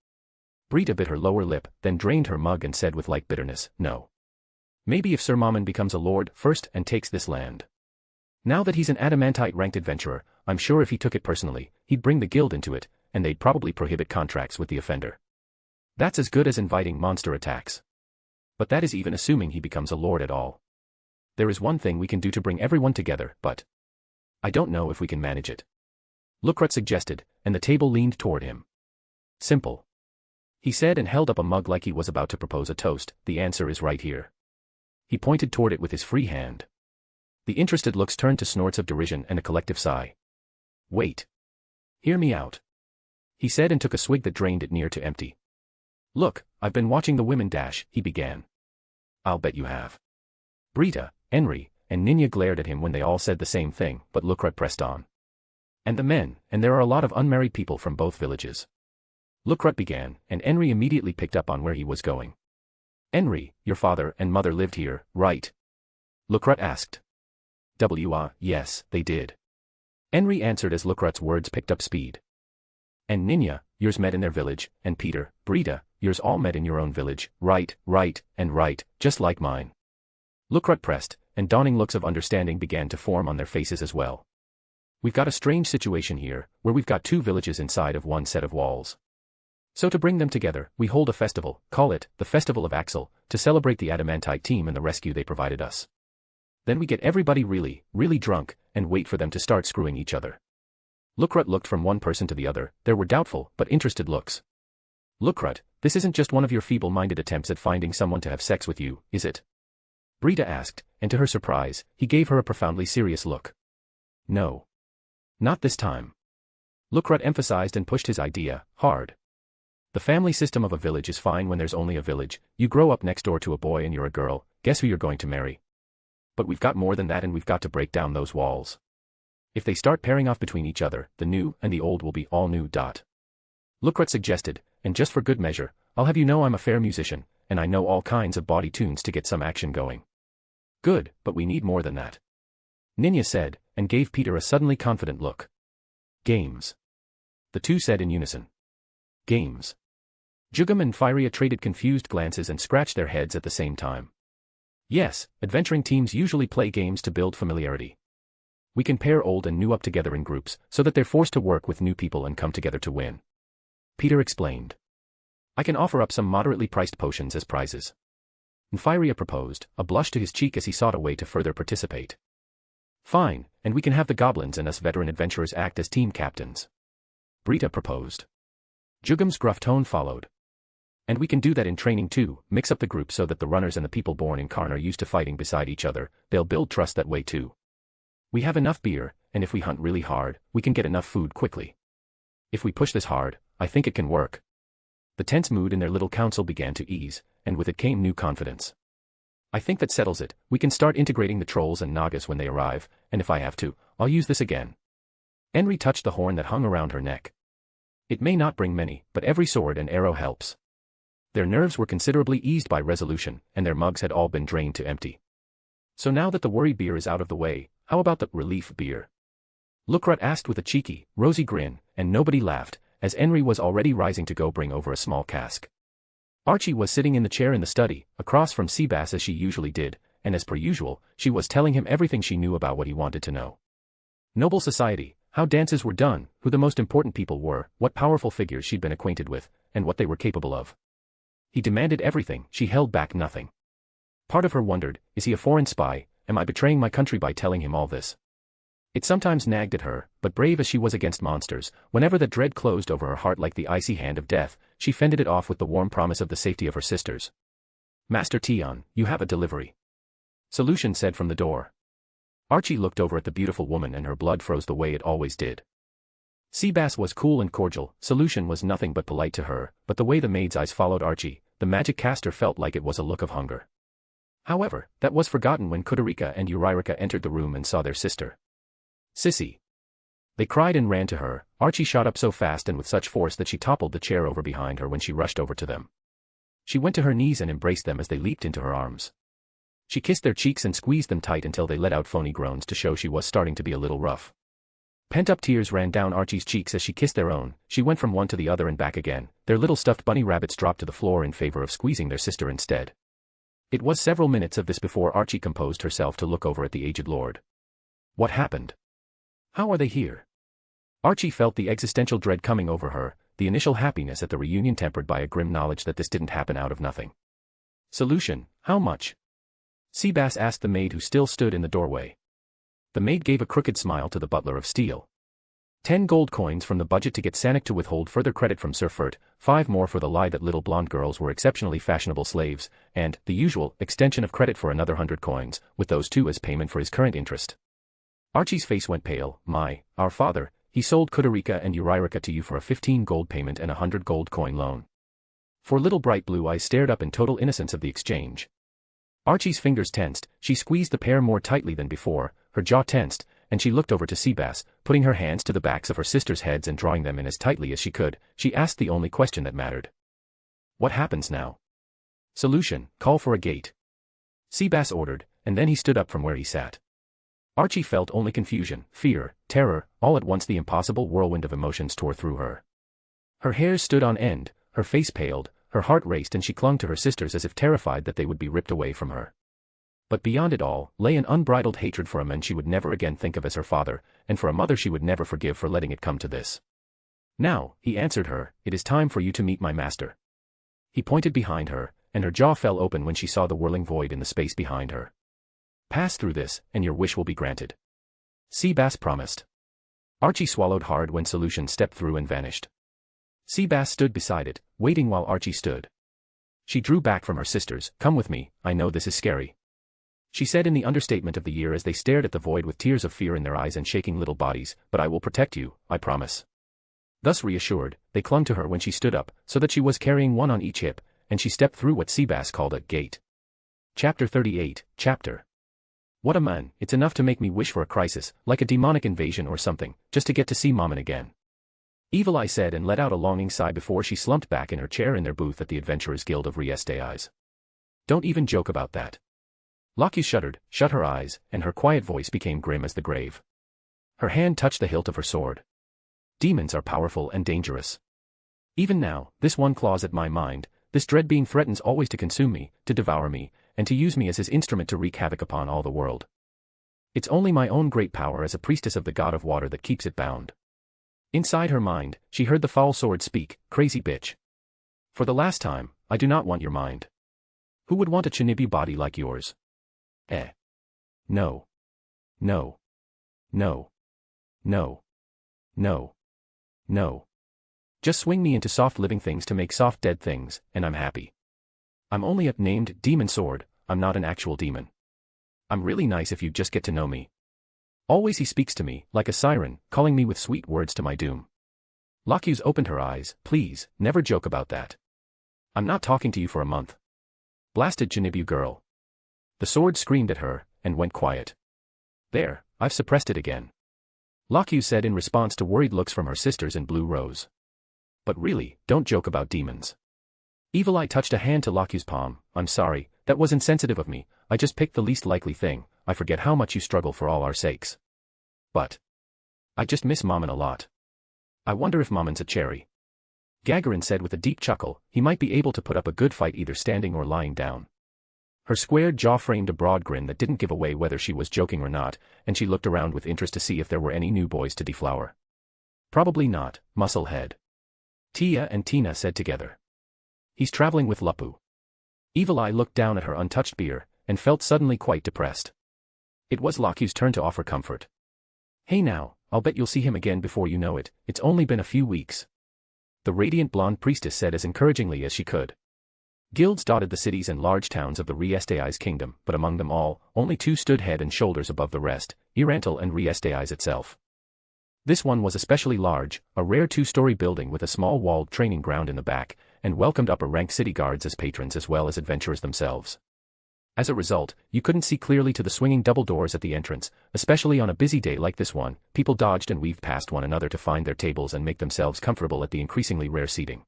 Speaker 3: Brita bit her lower lip, then drained her mug and said with like bitterness, no. Maybe if Sir Mammon becomes a lord first and takes this land. Now that he's an adamantite-ranked adventurer, I'm sure if he took it personally, he'd bring the guild into it, and they'd probably prohibit contracts with the offender. That's as good as inviting monster attacks. But that is even assuming he becomes a lord at all. There is one thing we can do to bring everyone together, but I don't know if we can manage it. Lukrut suggested, and the table leaned toward him. Simple. He said and held up a mug like he was about to propose a toast. The answer is right here. He pointed toward it with his free hand. The interested looks turned to snorts of derision and a collective sigh. Wait. Hear me out. He said and took a swig that drained it near to empty. Look, I've been watching the women dash, he began. I'll bet you have. Brita, Henry, and Ninya glared at him when they all said the same thing, but Lukrut pressed on. And the men, and there are a lot of unmarried people from both villages. Lukrut began, and Henry immediately picked up on where he was going. Henry, your father and mother lived here, right? Lukrut asked. Yes, they did. Henry answered as Lukrut's words picked up speed. And Ninya, yours met in their village, and Peter, Brita, yours all met in your own village, right, just like mine. Lukrut pressed, and dawning looks of understanding began to form on their faces as well. We've got a strange situation here, where we've got two villages inside of one set of walls. So to bring them together, we hold a festival, call it, the Festival of Axel, to celebrate the Adamantite team and the rescue they provided us. Then we get everybody really drunk, and wait for them to start screwing each other. Lukrut looked from one person to the other. There were doubtful, but interested looks. Lukrut, this isn't just one of your feeble-minded attempts at finding someone to have sex with you, is it? Brita asked, and to her surprise, he gave her a profoundly serious look. No. Not this time. Lukrut emphasized and pushed his idea, hard. The family system of a village is fine when there's only a village. You grow up next door to a boy and you're a girl, guess who you're going to marry? But we've got more than that, and we've got to break down those walls. If they start pairing off between each other, the new and the old will be all new. Lukrut suggested, and just for good measure, I'll have you know I'm a fair musician, and I know all kinds of bawdy tunes to get some action going. Good, but we need more than that. Ninya said, and gave Peter a suddenly confident look. Games. The two said in unison. Games. Jugum and Fyria traded confused glances and scratched their heads at the same time. Yes, adventuring teams usually play games to build familiarity. We can pair old and new up together in groups, so that they're forced to work with new people and come together to win. Peter explained. I can offer up some moderately priced potions as prizes. Fyria proposed, a blush to his cheek as he sought a way to further participate. Fine, and we can have the goblins and us veteran adventurers act as team captains. Brita proposed. Jugum's gruff tone followed. And we can do that in training too, mix up the group so that the runners and the people born in Karn are used to fighting beside each other. They'll build trust that way too. We have enough beer, and if we hunt really hard, we can get enough food quickly. If we push this hard, I think it can work. The tense mood in their little council began to ease, and with it came new confidence. I think that settles it. We can start integrating the trolls and nagas when they arrive, and if I have to, I'll use this again. Henry touched the horn that hung around her neck. It may not bring many, but every sword and arrow helps. Their nerves were considerably eased by resolution, and their mugs had all been drained to empty. So now that the worry beer is out of the way, how about the relief beer? Lukrut asked with a cheeky, rosy grin, and nobody laughed, as Henry was already rising to go bring over a small cask. Archie was sitting in the chair in the study, across from Seabass as she usually did, and as per usual, she was telling him everything she knew about what he wanted to know. Noble society, how dances were done, who the most important people were, what powerful figures she'd been acquainted with, and what they were capable of. He demanded everything, she held back nothing. Part of her wondered, is he a foreign spy? Am I betraying my country by telling him all this? It sometimes nagged at her, but brave as she was against monsters, whenever the dread closed over her heart like the icy hand of death, she fended it off with the warm promise of the safety of her sisters. Master Tion, you have a delivery. Solution said from the door. Archie looked over at the beautiful woman and her blood froze the way it always did. Seabass was cool and cordial, Solution was nothing but polite to her, but the way the maid's eyes followed Archie, the magic caster felt like it was a look of hunger. However, that was forgotten when Kudurika and Euryrica entered the room and saw their sister. "Sissy!" They cried and ran to her. Archie shot up so fast and with such force that she toppled the chair over behind her when she rushed over to them. She went to her knees and embraced them as they leaped into her arms. She kissed their cheeks and squeezed them tight until they let out phony groans to show she was starting to be a little rough. Pent-up tears ran down Archie's cheeks as she kissed their own. She went from one to the other and back again. Their little stuffed bunny rabbits dropped to the floor in favor of squeezing their sister instead. It was several minutes of this before Archie composed herself to look over at the aged lord. What happened? How are they here? Archie felt the existential dread coming over her, the initial happiness at the reunion tempered by a grim knowledge that this didn't happen out of nothing. Solution, how much? Seabass asked the maid who still stood in the doorway. The maid gave a crooked smile to the butler of steel. 10 gold coins from the budget to get Sanic to withhold further credit from Sir Furt, 5 more for the lie that little blonde girls were exceptionally fashionable slaves, and, the usual, extension of credit for another 100 coins, with those 2 as payment for his current interest. Archie's face went pale. Our father, he sold Kudurika and Euryrica to you for a 15 gold payment and a 100 gold coin loan. For little bright blue eyes stared up in total innocence of the exchange. Archie's fingers tensed, she squeezed the pair more tightly than before, her jaw tensed, and she looked over to Seabass, putting her hands to the backs of her sisters' heads and drawing them in as tightly as she could. She asked the only question that mattered. What happens now? Solution, call for a gate. Seabass ordered, and then he stood up from where he sat. Archie felt only confusion, fear, terror, all at once the impossible whirlwind of emotions tore through her. Her hair stood on end, her face paled, her heart raced and she clung to her sisters as if terrified that they would be ripped away from her. But beyond it all, lay an unbridled hatred for a man she would never again think of as her father, and for a mother she would never forgive for letting it come to this. Now, he answered her, it is time for you to meet my master. He pointed behind her, and her jaw fell open when she saw the whirling void in the space behind her. Pass through this, and your wish will be granted. Seabass promised. Archie swallowed hard when Solution stepped through and vanished. Seabass stood beside it, waiting while Archie stood. She drew back from her sisters. Come with me, I know this is scary. She said in the understatement of the year as they stared at the void with tears of fear in their eyes and shaking little bodies, but I will protect you, I promise. Thus reassured, they clung to her when she stood up, so that she was carrying one on each hip, and she stepped through what Seabass called a gate. Chapter 38, Chapter. What a man, it's enough to make me wish for a crisis, like a demonic invasion or something, just to get to see Mommin again. Evil Eye said and let out a longing sigh before she slumped back in her chair in their booth at the Adventurers Guild of Riestais. Don't even joke about that. Locke shuddered, shut her eyes, and her quiet voice became grim as the grave. Her hand touched the hilt of her sword. Demons are powerful and dangerous. Even now, this one claws at my mind, this dread being threatens always to consume me, to devour me, and to use me as his instrument to wreak havoc upon all the world. It's only my own great power as a priestess of the god of water that keeps it bound. Inside her mind, she heard the foul sword speak, crazy bitch. For the last time, I do not want your mind. Who would want a Chinibu body like yours? No. No. No. No. No. No. Just swing me into soft living things to make soft dead things, and I'm happy. I'm only a named demon sword, I'm not an actual demon. I'm really nice if you just get to know me. Always he speaks to me, like a siren, calling me with sweet words to my doom. Locke's opened her eyes. Please, never joke about that. I'm not talking to you for a month. Blasted Chinibu girl. The sword screamed at her, and went quiet. There, I've suppressed it again. Locke said in response to worried looks from her sisters in Blue Rose. But really, don't joke about demons. Evil Eye touched a hand to Locke's palm. I'm sorry, that was insensitive of me, I just picked the least likely thing, I forget how much you struggle for all our sakes. But I just miss Mommin a lot. I wonder if Mommin's a cherry. Gagarin said with a deep chuckle, he might be able to put up a good fight either standing or lying down. Her squared jaw framed a broad grin that didn't give away whether she was joking or not, and she looked around with interest to see if there were any new boys to deflower. Probably not, Musclehead. Tia and Tina said together. He's traveling with Lupu. Evil Eye looked down at her untouched beer, and felt suddenly quite depressed. It was Locke's turn to offer comfort. Hey now, I'll bet you'll see him again before you know it, it's only been a few weeks. The radiant blonde priestess said as encouragingly as she could. Guilds dotted the cities and large towns of the Riestais kingdom, but among them all, only 2 stood head and shoulders above the rest, E-Rantel and Riestais itself. This one was especially large, a rare 2-story building with a small walled training ground in the back, and welcomed upper-ranked city guards as patrons as well as adventurers themselves. As a result, you couldn't see clearly to the swinging double doors at the entrance, especially on a busy day like this one. People dodged and weaved past one another to find their tables and make themselves comfortable at the increasingly rare seating.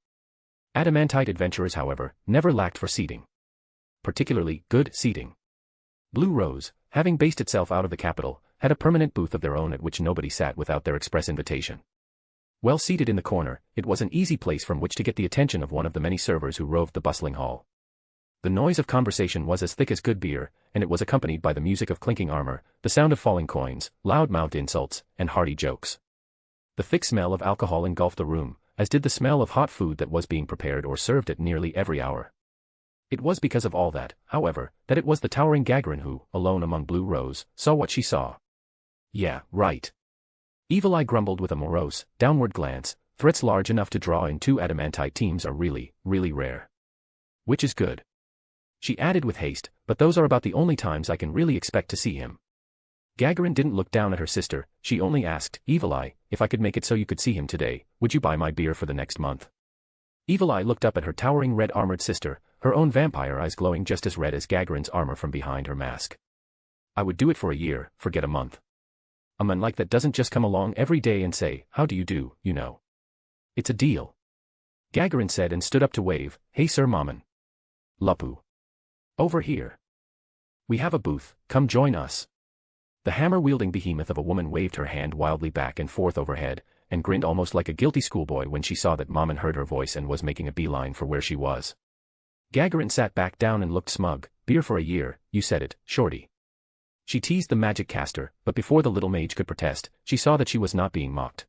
Speaker 3: Adamantite adventurers, however, never lacked for seating. Particularly good seating. Blue Rose, having based itself out of the capital, had a permanent booth of their own at which nobody sat without their express invitation. Well seated in the corner, it was an easy place from which to get the attention of one of the many servers who roved the bustling hall. The noise of conversation was as thick as good beer, and it was accompanied by the music of clinking armor, the sound of falling coins, loud-mouthed insults, and hearty jokes. The thick smell of alcohol engulfed the room, as did the smell of hot food that was being prepared or served at nearly every hour. It was because of all that, however, that it was the towering Gagarin who, alone among Blue Rose, saw what she saw. Yeah, right. Evil Eye grumbled with a morose, downward glance. Threats large enough to draw in two adamantite teams are really, really rare. Which is good. She added with haste, but those are about the only times I can really expect to see him. Gagarin didn't look down at her sister, she only asked, Evil Eye, if I could make it so you could see him today, would you buy my beer for the next month? Evil Eye looked up at her towering red-armored sister, her own vampire eyes glowing just as red as Gagarin's armor from behind her mask. I would do it for a year, forget a month. A man like that doesn't just come along every day and say, how do you do, you know. It's a deal. Gagarin said and stood up to wave, hey Sir Mammon. Lupu. Over here. We have a booth, come join us. The hammer-wielding behemoth of a woman waved her hand wildly back and forth overhead, and grinned almost like a guilty schoolboy when she saw that Mammon heard her voice and was making a beeline for where she was. Gagarin sat back down and looked smug, beer for a year, you said it, shorty. She teased the magic caster, but before the little mage could protest, she saw that she was not being mocked.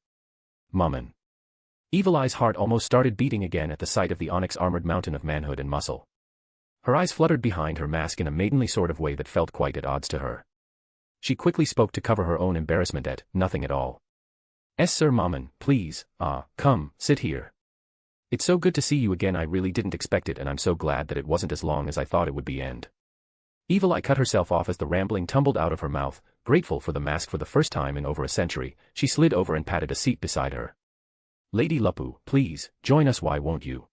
Speaker 3: Mammon. Evil Eye's heart almost started beating again at the sight of the onyx-armored mountain of manhood and muscle. Her eyes fluttered behind her mask in a maidenly sort of way that felt quite at odds to her. She quickly spoke to cover her own embarrassment at nothing at all. Sir Mammon, please, come, sit here. It's so good to see you again, I really didn't expect it and I'm so glad that it wasn't as long as I thought it would be. End. Evil Eye cut herself off as the rambling tumbled out of her mouth, grateful for the mask for the first time in over a century. She slid over and patted a seat beside her. Lady Lupu, please, join us, why won't you?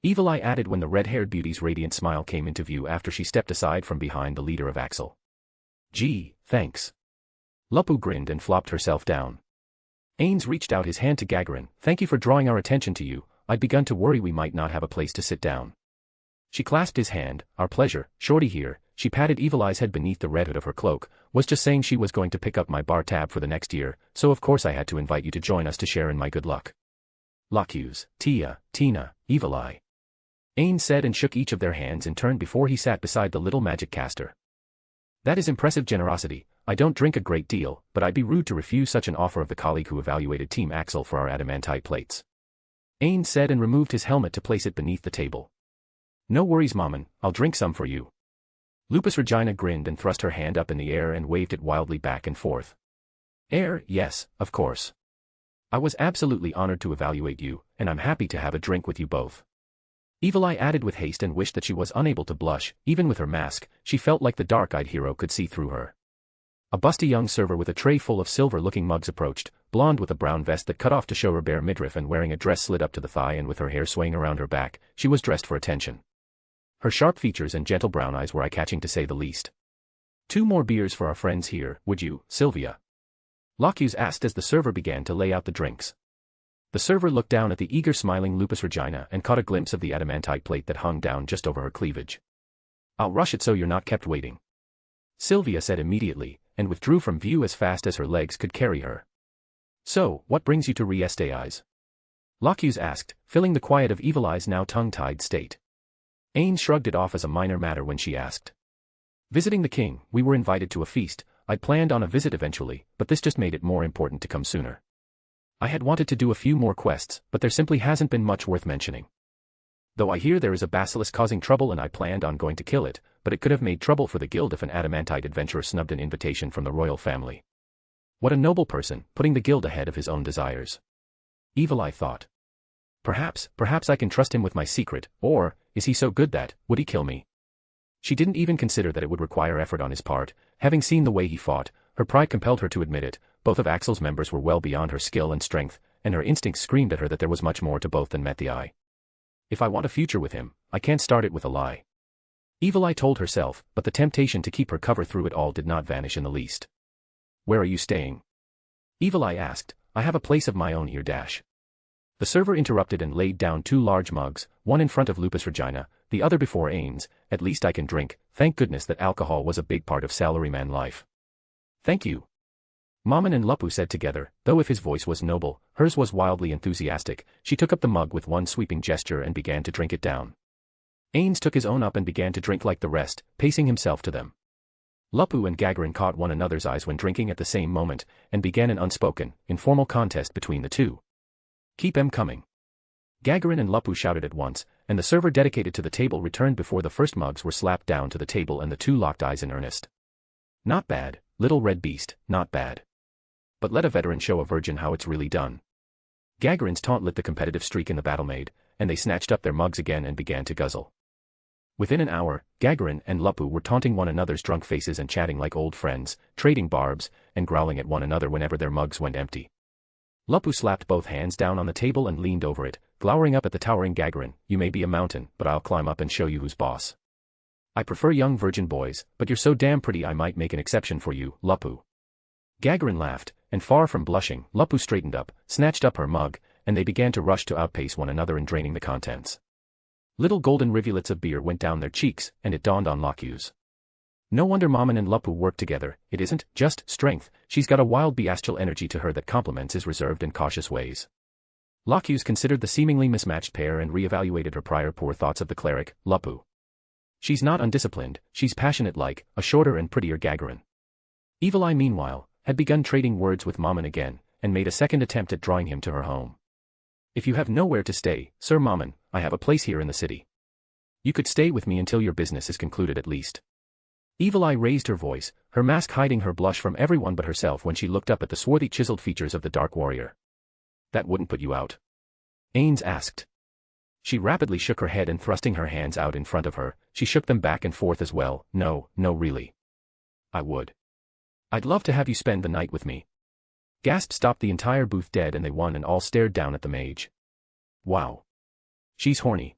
Speaker 3: Evil Eye added when the red-haired beauty's radiant smile came into view after she stepped aside from behind the leader of Axel. Gee, thanks. Lupu grinned and flopped herself down. Ainz reached out his hand to Gagarin, thank you for drawing our attention to you, I'd begun to worry we might not have a place to sit down. She clasped his hand, our pleasure, shorty here, she patted Evil Eye's head beneath the red hood of her cloak, was just saying she was going to pick up my bar tab for the next year, so of course I had to invite you to join us to share in my good luck. Locus, Tia, Tina, Evil Eye. Ains said and shook each of their hands in turn before he sat beside the little magic caster. That is impressive generosity, I don't drink a great deal, but I'd be rude to refuse such an offer of the colleague who evaluated Team Axel for our adamantite plates. Ains said and removed his helmet to place it beneath the table. No worries Mammon, I'll drink some for you. Lupusregina grinned and thrust her hand up in the air and waved it wildly back and forth. Yes, of course. I was absolutely honored to evaluate you, and I'm happy to have a drink with you both. Evil Eye added with haste and wished that she was unable to blush, even with her mask, she felt like the dark-eyed hero could see through her. A busty young server with a tray full of silver-looking mugs approached, blonde with a brown vest that cut off to show her bare midriff and wearing a dress slid up to the thigh and with her hair swaying around her back, she was dressed for attention. Her sharp features and gentle brown eyes were eye-catching to say the least. 2 more beers for our friends here, would you, Sylvia? Locus asked as the server began to lay out the drinks. The server looked down at the eager smiling Lupusregina and caught a glimpse of the adamantite plate that hung down just over her cleavage. I'll rush it so you're not kept waiting. Sylvia said immediately, and withdrew from view as fast as her legs could carry her. So, what brings you to Eyes? Locus asked, filling the quiet of Evil Eye's now tongue-tied state. Ains shrugged it off as a minor matter when she asked. Visiting the king, we were invited to a feast, I'd planned on a visit eventually, but this just made it more important to come sooner. I had wanted to do a few more quests, but there simply hasn't been much worth mentioning. Though I hear there is a basilisk causing trouble and I planned on going to kill it, but it could have made trouble for the guild if an adamantite adventurer snubbed an invitation from the royal family. What a noble person, putting the guild ahead of his own desires. Evil Eye thought. Perhaps I can trust him with my secret, or, is he so good that, would he kill me? She didn't even consider that it would require effort on his part, having seen the way he fought, her pride compelled her to admit it, both of Axel's members were well beyond her skill and strength, and her instincts screamed at her that there was much more to both than met the eye. If I want a future with him, I can't start it with a lie. Evil Eye told herself, but the temptation to keep her cover through it all did not vanish in the least. Where are you staying? Evil Eye asked. I have a place of my own here. The server interrupted and laid down 2 large mugs, one in front of Lupusregina, the other before Ainz. At least I can drink, thank goodness that alcohol was a big part of salaryman life. Thank you. Maman and Lupu said together, though if his voice was noble, hers was wildly enthusiastic. She took up the mug with one sweeping gesture and began to drink it down. Ainz took his own up and began to drink like the rest, pacing himself to them. Lupu and Gagarin caught one another's eyes when drinking at the same moment, and began an unspoken, informal contest between the two. Keep 'em coming. Gagarin and Lupu shouted at once, and the server dedicated to the table returned before the first mugs were slapped down to the table and the two locked eyes in earnest. Not bad, little red beast, not bad. But let a veteran show a virgin how it's really done. Gagarin's taunt lit the competitive streak in the battle-maid, and they snatched up their mugs again and began to guzzle. Within an hour, Gagarin and Lupu were taunting one another's drunk faces and chatting like old friends, trading barbs, and growling at one another whenever their mugs went empty. Lupu slapped both hands down on the table and leaned over it, glowering up at the towering Gagarin. You may be a mountain, but I'll climb up and show you who's boss. I prefer young virgin boys, but you're so damn pretty I might make an exception for you, Lupu. Gagarin laughed, and far from blushing, Lupu straightened up, snatched up her mug, and they began to rush to outpace one another in draining the contents. Little golden rivulets of beer went down their cheeks, and it dawned on Locuse. No wonder Maman and Lupu work together. It isn't just strength, she's got a wild bestial energy to her that complements his reserved and cautious ways. Locuse considered the seemingly mismatched pair and re-evaluated her prior poor thoughts of the cleric, Lupu. She's not undisciplined, she's passionate like a shorter and prettier Gagarin. Evil Eye meanwhile, had begun trading words with Maman again, and made a second attempt at drawing him to her home. If you have nowhere to stay, Sir Maman, I have a place here in the city. You could stay with me until your business is concluded at least. Evil Eye raised her voice, her mask hiding her blush from everyone but herself when she looked up at the swarthy chiseled features of the dark warrior. That wouldn't put you out? Ainz asked. She rapidly shook her head and thrusting her hands out in front of her, she shook them back and forth as well. No, really. I would. I'd love to have you spend the night with me. Gasp stopped the entire booth dead and they one and all stared down at the mage. Wow. She's horny.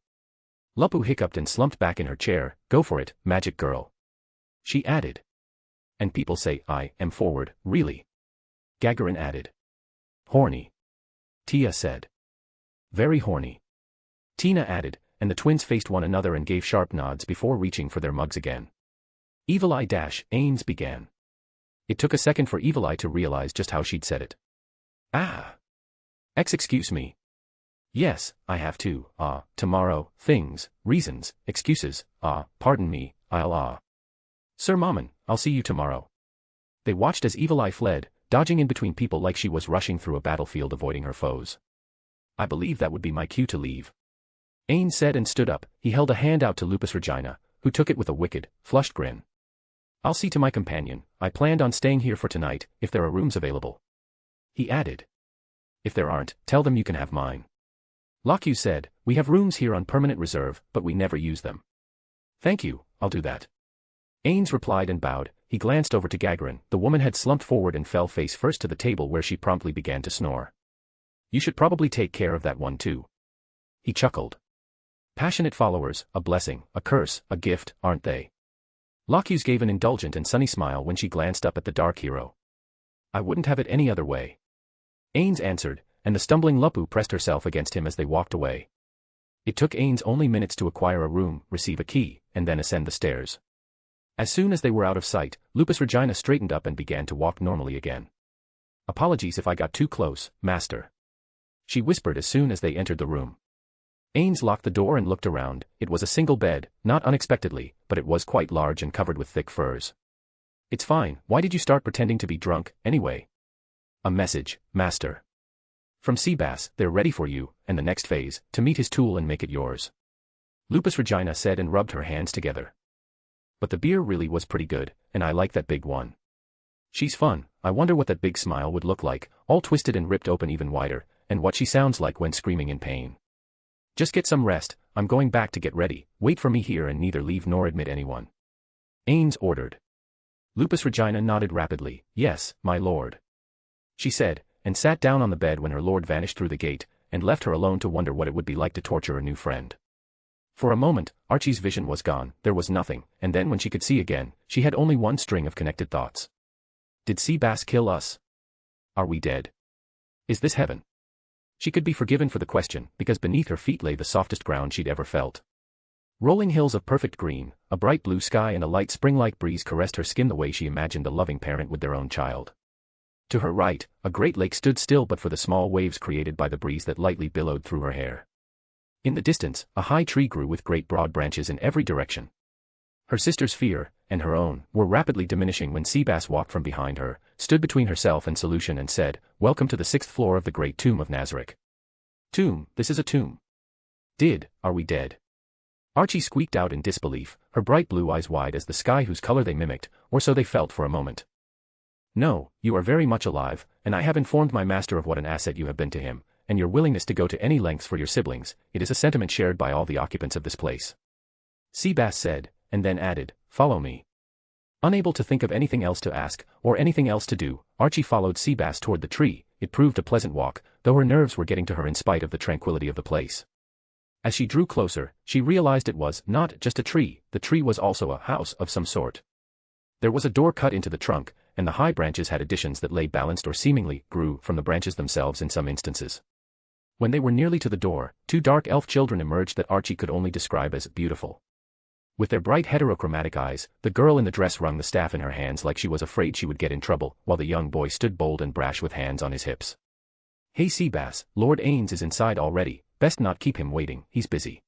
Speaker 3: Lupu hiccuped and slumped back in her chair. Go for it, magic girl. She added. And people say I am forward, really. Gagarin added. Horny. Tia said. Very horny. Tina added, and the twins faced one another and gave sharp nods before reaching for their mugs again. Evil Eye Ainz began. It took a second for Evil Eye to realize just how she'd said it. Excuse me. Yes, I have to, tomorrow, things, reasons, excuses, pardon me, I'll, Sir Maman, I'll see you tomorrow. They watched as Evil Eye fled, dodging in between people like she was rushing through a battlefield avoiding her foes. I believe that would be my cue to leave. Ainz said and stood up. He held a hand out to Lupusregina, who took it with a wicked, flushed grin. I'll see to my companion. I planned on staying here for tonight, if there are rooms available. He added. If there aren't, tell them you can have mine. Locuse said, we have rooms here on permanent reserve, but we never use them. Thank you, I'll do that. Ainz replied and bowed. He glanced over to Gagarin. The woman had slumped forward and fell face first to the table where she promptly began to snore. You should probably take care of that one too. He chuckled. Passionate followers, a blessing, a curse, a gift, aren't they? Locuse gave an indulgent and sunny smile when she glanced up at the dark hero. I wouldn't have it any other way. Ainz answered, and the stumbling Lupu pressed herself against him as they walked away. It took Ainz only minutes to acquire a room, receive a key, and then ascend the stairs. As soon as they were out of sight, Lupusregina straightened up and began to walk normally again. Apologies if I got too close, master. She whispered as soon as they entered the room. Ainz locked the door and looked around. It was a single bed, not unexpectedly, but it was quite large and covered with thick furs. It's fine, why did you start pretending to be drunk, anyway? A message, master. From Seabass, they're ready for you, and the next phase, to meet his tool and make it yours. Lupusregina said and rubbed her hands together. But the beer really was pretty good, and I like that big one. She's fun, I wonder what that big smile would look like, all twisted and ripped open even wider, and what she sounds like when screaming in pain. Just get some rest, I'm going back to get ready, wait for me here and neither leave nor admit anyone. Ainz ordered. Lupusregina nodded rapidly. Yes, my lord. She said, and sat down on the bed when her lord vanished through the gate, and left her alone to wonder what it would be like to torture a new friend. For a moment, Archie's vision was gone, there was nothing, and then when she could see again, she had only one string of connected thoughts. Did Seabass kill us? Are we dead? Is this heaven? She could be forgiven for the question, because beneath her feet lay the softest ground she'd ever felt. Rolling hills of perfect green, a bright blue sky and a light spring-like breeze caressed her skin the way she imagined a loving parent with their own child. To her right, a great lake stood still but for the small waves created by the breeze that lightly billowed through her hair. In the distance, a high tree grew with great broad branches in every direction. Her sister's fear, and her own, were rapidly diminishing when Seabass walked from behind her, stood between herself and solution and said, "Welcome to the 6th floor of the great tomb of Nazarick." Tomb, this is a tomb. Are we dead? Archie squeaked out in disbelief, her bright blue eyes wide as the sky whose color they mimicked, or so they felt for a moment. No, you are very much alive, and I have informed my master of what an asset you have been to him, and your willingness to go to any lengths for your siblings. It is a sentiment shared by all the occupants of this place. Seabass said, and then added, "Follow me." Unable to think of anything else to ask, or anything else to do, Archie followed Seabass toward the tree. It proved a pleasant walk, though her nerves were getting to her in spite of the tranquility of the place. As she drew closer, she realized it was not just a tree, the tree was also a house of some sort. There was a door cut into the trunk, and the high branches had additions that lay balanced or seemingly grew from the branches themselves in some instances. When they were nearly to the door, two dark elf children emerged that Archie could only describe as beautiful. With their bright heterochromatic eyes, the girl in the dress wrung the staff in her hands like she was afraid she would get in trouble, while the young boy stood bold and brash with hands on his hips. "Hey Seabass, Lord Ainz is inside already, best not keep him waiting, he's busy."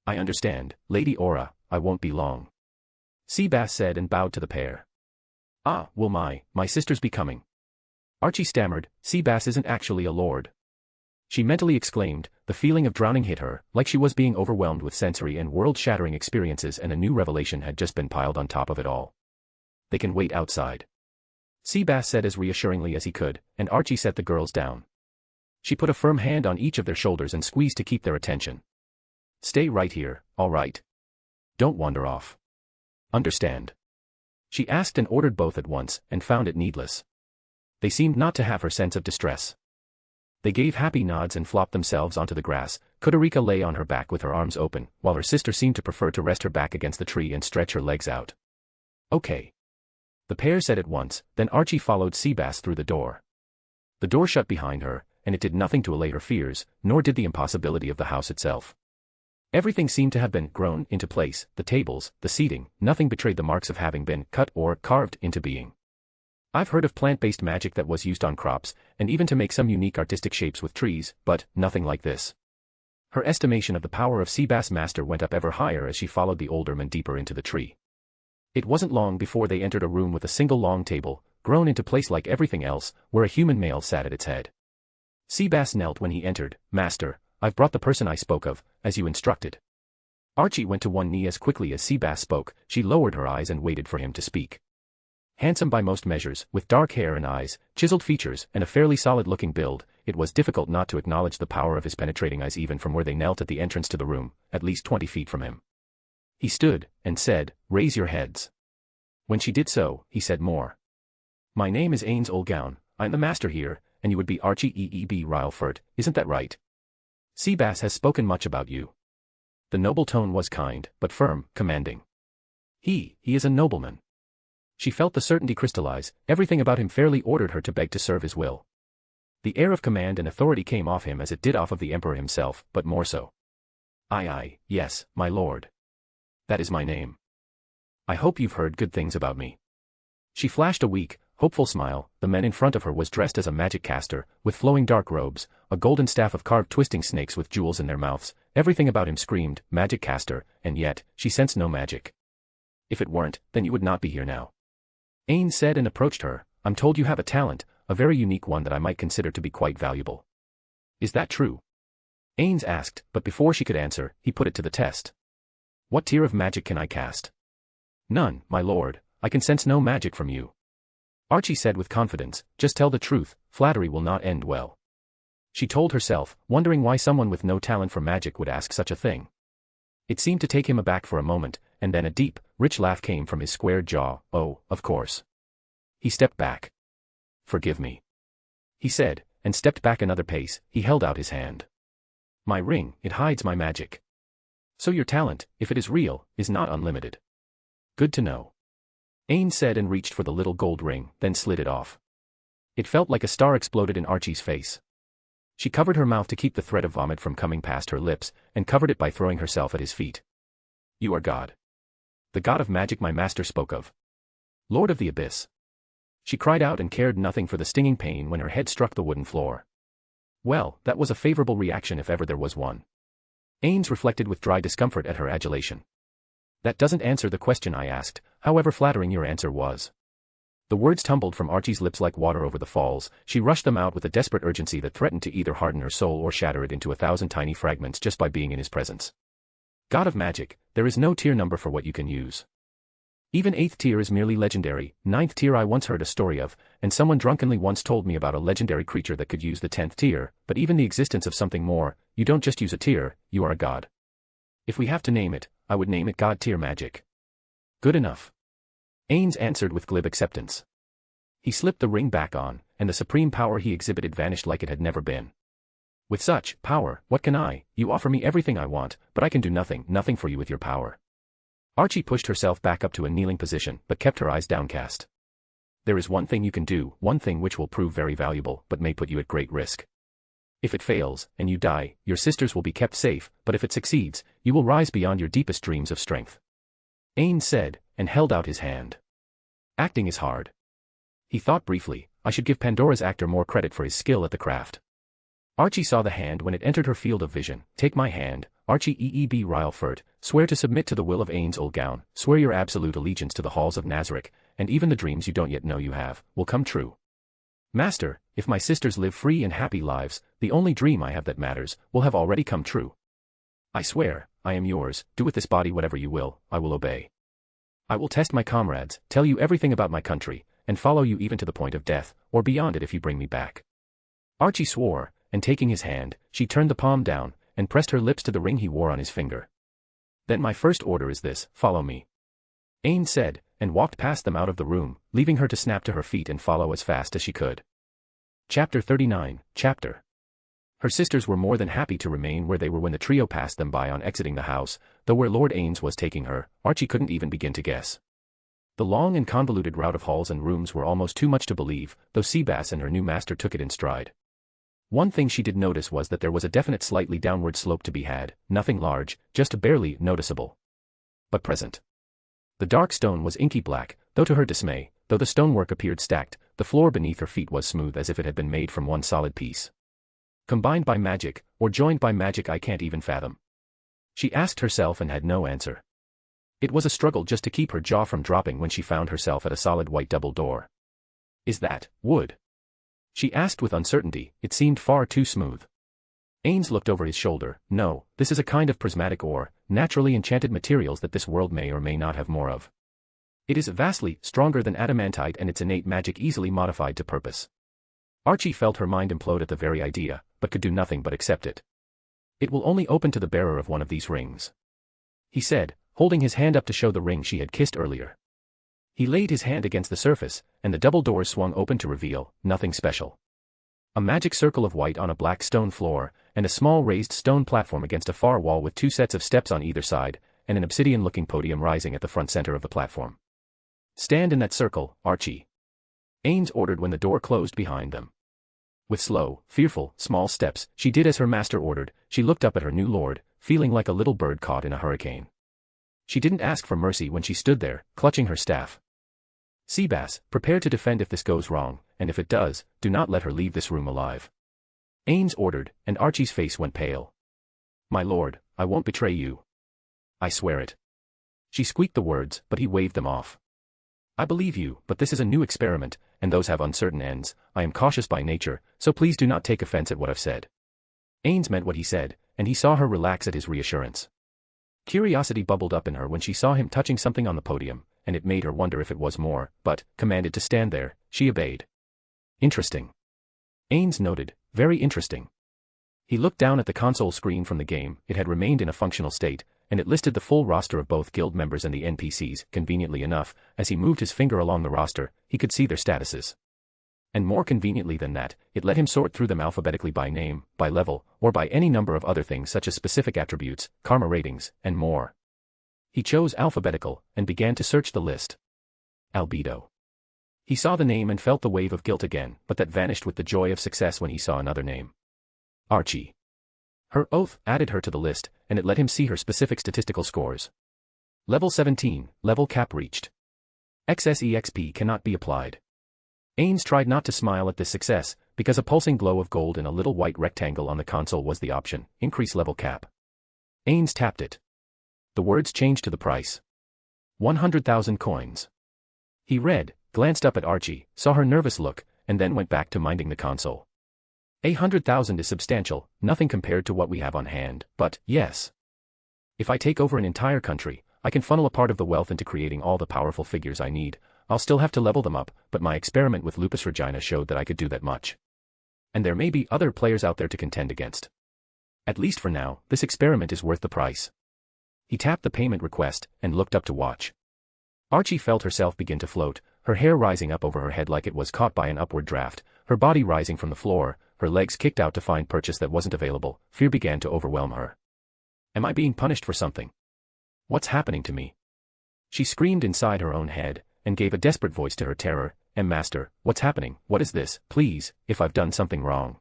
Speaker 3: "I understand, Lady Aura, I won't be long," Seabass said and bowed to the pair. "Ah, well my sister's be coming." Archie stammered, "Seabass isn't actually a lord." She mentally exclaimed, the feeling of drowning hit her, like she was being overwhelmed with sensory and world-shattering experiences and a new revelation had just been piled on top of it all. "They can wait outside," Seabass said as reassuringly as he could, and Archie set the girls down. She put a firm hand on each of their shoulders and squeezed to keep their attention. "Stay right here, all right? Don't wander off. Understand?" She asked and ordered both at once, and found it needless. They seemed not to have her sense of distress. They gave happy nods and flopped themselves onto the grass. Kudurika lay on her back with her arms open, while her sister seemed to prefer to rest her back against the tree and stretch her legs out. "Okay," the pair said at once, then Archie followed Seabass through the door. The door shut behind her, and it did nothing to allay her fears, nor did the impossibility of the house itself. Everything seemed to have been grown into place, the tables, the seating, nothing betrayed the marks of having been cut or carved into being. I've heard of plant-based magic that was used on crops, and even to make some unique artistic shapes with trees, but nothing like this. Her estimation of the power of Seabass Master went up ever higher as she followed the older man deeper into the tree. It wasn't long before they entered a room with a single long table, grown into place like everything else, where a human male sat at its head. Seabass knelt when he entered. "Master, I've brought the person I spoke of, as you instructed." Archie went to one knee as quickly as Seabass spoke. She lowered her eyes and waited for him to speak. Handsome by most measures, with dark hair and eyes, chiseled features, and a fairly solid-looking build, it was difficult not to acknowledge the power of his penetrating eyes even from where they knelt at the entrance to the room, at least 20 feet from him. He stood, and said, "Raise your heads." When she did so, he said more. "My name is Ainz Olgown, I'm the master here, and you would be Archie Rener Furt, isn't that right? Seabass has spoken much about you." The noble tone was kind, but firm, commanding. He is a nobleman. She felt the certainty crystallize, everything about him fairly ordered her to beg to serve his will. The air of command and authority came off him as it did off of the Emperor himself, but more so. Yes, my lord. That is my name. I hope you've heard good things about me." She flashed a weak, hopeful smile. The man in front of her was dressed as a magic caster, with flowing dark robes, a golden staff of carved twisting snakes with jewels in their mouths. Everything about him screamed, magic caster, and yet, she sensed no magic. "If it weren't, then you would not be here now." Ains said and approached her. "I'm told you have a talent, a very unique one that I might consider to be quite valuable. Is that true?" Ains asked, but before she could answer, he put it to the test. "What tier of magic can I cast?" "None, my lord, I can sense no magic from you." Archie said with confidence, "Just tell the truth, flattery will not end well." She told herself, wondering why someone with no talent for magic would ask such a thing. It seemed to take him aback for a moment, and then a deep, rich laugh came from his squared jaw. "Oh, of course." He stepped back. "Forgive me," he said, and stepped back another pace. He held out his hand. "My ring, it hides my magic." So your talent, if it is real, is not unlimited. Good to know. Ains said and reached for the little gold ring, then slid it off. It felt like a star exploded in Archie's face. She covered her mouth to keep the threat of vomit from coming past her lips, and covered it by throwing herself at his feet. You are God. The God of magic my master spoke of. Lord of the Abyss. She cried out and cared nothing for the stinging pain when her head struck the wooden floor. Well, that was a favorable reaction if ever there was one. Ains reflected with dry discomfort at her adulation. That doesn't answer the question I asked, however flattering your answer was. The words tumbled from Archie's lips like water over the falls. She rushed them out with a desperate urgency that threatened to either harden her soul or shatter it into 1,000 tiny fragments just by being in his presence. God of magic, there is no tier number for what you can use. Even 8th tier is merely legendary. 9th tier I once heard a story of, and someone drunkenly once told me about a legendary creature that could use the 10th tier, but even the existence of something more, you don't just use a tier, you are a god. If we have to name it, I would name it God tier magic. Good enough. Ains answered with glib acceptance. He slipped the ring back on, and the supreme power he exhibited vanished like it had never been. With such power, what can I? You offer me everything I want, but I can do nothing for you with your power. Archie pushed herself back up to a kneeling position, but kept her eyes downcast. There is one thing you can do, one thing which will prove very valuable, but may put you at great risk. If it fails, and you die, your sisters will be kept safe, but if it succeeds, you will rise beyond your deepest dreams of strength. Ains said, and held out his hand. Acting is hard. He thought briefly, I should give Pandora's actor more credit for his skill at the craft. Archie saw the hand when it entered her field of vision. Take my hand, Archie Retel Furt, swear to submit to the will of Ainz old gown, swear your absolute allegiance to the halls of Nazarick, and even the dreams you don't yet know you have, will come true. Master, if my sisters live free and happy lives, the only dream I have that matters, will have already come true. I swear, I am yours, do with this body whatever you will, I will obey. I will test my comrades, tell you everything about my country, and follow you even to the point of death, or beyond it if you bring me back. Archie swore, and taking his hand, she turned the palm down, and pressed her lips to the ring he wore on his finger. Then my first order is this, follow me. Ains said, and walked past them out of the room, leaving her to snap to her feet and follow as fast as she could. Chapter 39, Chapter. Her sisters were more than happy to remain where they were when the trio passed them by on exiting the house, though where Lord Ainz was taking her, Archie couldn't even begin to guess. The long and convoluted route of halls and rooms were almost too much to believe, though Seabass and her new master took it in stride. One thing she did notice was that there was a definite slightly downward slope to be had, nothing large, just barely noticeable. But present. The dark stone was inky black, though to her dismay, though the stonework appeared stacked, the floor beneath her feet was smooth as if it had been made from one solid piece. Combined by magic, or joined by magic I can't even fathom. She asked herself and had no answer. It was a struggle just to keep her jaw from dropping when she found herself at a solid white double door. Is that wood? She asked with uncertainty, it seemed far too smooth. Ains looked over his shoulder. No, this is a kind of prismatic ore, naturally enchanted materials that this world may or may not have more of. It is vastly stronger than adamantite and its innate magic easily modified to purpose. Archie felt her mind implode at the very idea, but could do nothing but accept it. It will only open to the bearer of one of these rings. He said, holding his hand up to show the ring she had kissed earlier. He laid his hand against the surface, and the double doors swung open to reveal nothing special. A magic circle of white on a black stone floor, and a small raised stone platform against a far wall with two sets of steps on either side, and an obsidian-looking podium rising at the front center of the platform. Stand in that circle, Archie. Ains ordered when the door closed behind them. With slow, fearful, small steps, she did as her master ordered. She looked up at her new lord, feeling like a little bird caught in a hurricane. She didn't ask for mercy when she stood there, clutching her staff. Seabass, prepare to defend if this goes wrong, and if it does, do not let her leave this room alive. Ains ordered, and Archie's face went pale. My lord, I won't betray you. I swear it. She squeaked the words, but he waved them off. I believe you, but this is a new experiment, and those have uncertain ends. I am cautious by nature, so please do not take offense at what I've said. Ains meant what he said, and he saw her relax at his reassurance. Curiosity bubbled up in her when she saw him touching something on the podium, and it made her wonder if it was more, but, commanded to stand there, she obeyed. Interesting. Ains noted, very interesting. He looked down at the console screen from the game. It had remained in a functional state, and it listed the full roster of both guild members and the NPCs. Conveniently enough, as he moved his finger along the roster, he could see their statuses. And more conveniently than that, it let him sort through them alphabetically by name, by level, or by any number of other things such as specific attributes, karma ratings, and more. He chose alphabetical, and began to search the list. Albedo. He saw the name and felt the wave of guilt again, but that vanished with the joy of success when he saw another name. Archie. Her oath added her to the list, and it let him see her specific statistical scores. Level 17, level cap reached. XSEXP cannot be applied. Ainz tried not to smile at this success, because a pulsing glow of gold in a little white rectangle on the console was the option, increase level cap. Ainz tapped it. The words changed to the price. 100,000 coins. He read, glanced up at Archie, saw her nervous look, and then went back to minding the console. 100,000 is substantial, nothing compared to what we have on hand, but, yes. If I take over an entire country, I can funnel a part of the wealth into creating all the powerful figures I need. I'll still have to level them up, but my experiment with Lupusregina showed that I could do that much. And there may be other players out there to contend against. At least for now, this experiment is worth the price. He tapped the payment request, and looked up to watch. Archie felt herself begin to float, her hair rising up over her head like it was caught by an upward draft, her body rising from the floor, her legs kicked out to find purchase that wasn't available. Fear began to overwhelm her. Am I being punished for something? What's happening to me? She screamed inside her own head, and gave a desperate voice to her terror, Master, what's happening? What is this? Please, if I've done something wrong.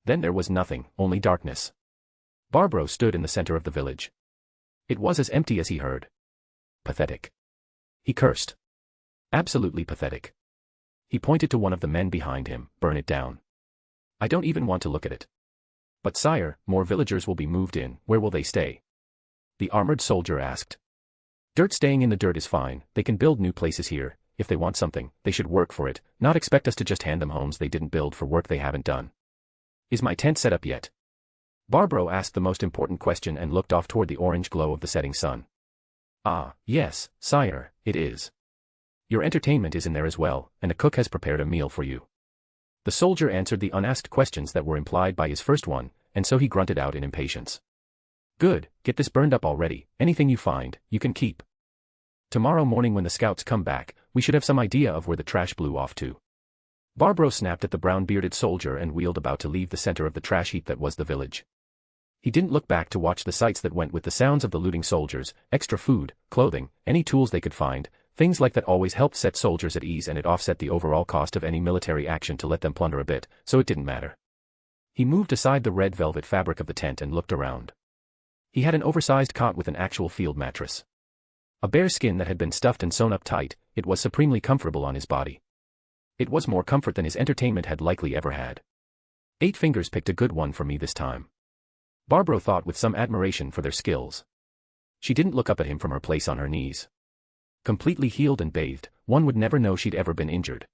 Speaker 3: Then there was nothing, only darkness. Barbro stood in the center of the village. It was as empty as he heard. Pathetic. He cursed. Absolutely pathetic. He pointed to one of the men behind him, burn it down. I don't even want to look at it. But sire, more villagers will be moved in, where will they stay? The armored soldier asked. Dirt staying in the dirt is fine, they can build new places here. If they want something, they should work for it, not expect us to just hand them homes they didn't build for work they haven't done. Is my tent set up yet? Barbro asked the most important question and looked off toward the orange glow of the setting sun. Ah, yes, sire, it is. Your entertainment is in there as well, and a cook has prepared a meal for you. The soldier answered the unasked questions that were implied by his first one, and so he grunted out in impatience. Good, get this burned up already, anything you find, you can keep. Tomorrow morning when the scouts come back, we should have some idea of where the trash blew off to. Barbro snapped at the brown-bearded soldier and wheeled about to leave the center of the trash heap that was the village. He didn't look back to watch the sights that went with the sounds of the looting soldiers, extra food, clothing, any tools they could find, things like that always helped set soldiers at ease and it offset the overall cost of any military action to let them plunder a bit, so it didn't matter. He moved aside the red velvet fabric of the tent and looked around. He had an oversized cot with an actual field mattress. A bear skin that had been stuffed and sewn up tight, it was supremely comfortable on his body. It was more comfort than his entertainment had likely ever had. 8 Fingers picked a good one for me this time. Barbro thought with some admiration for their skills. She didn't look up at him from her place on her knees. Completely healed and bathed, one would never know she'd ever been injured.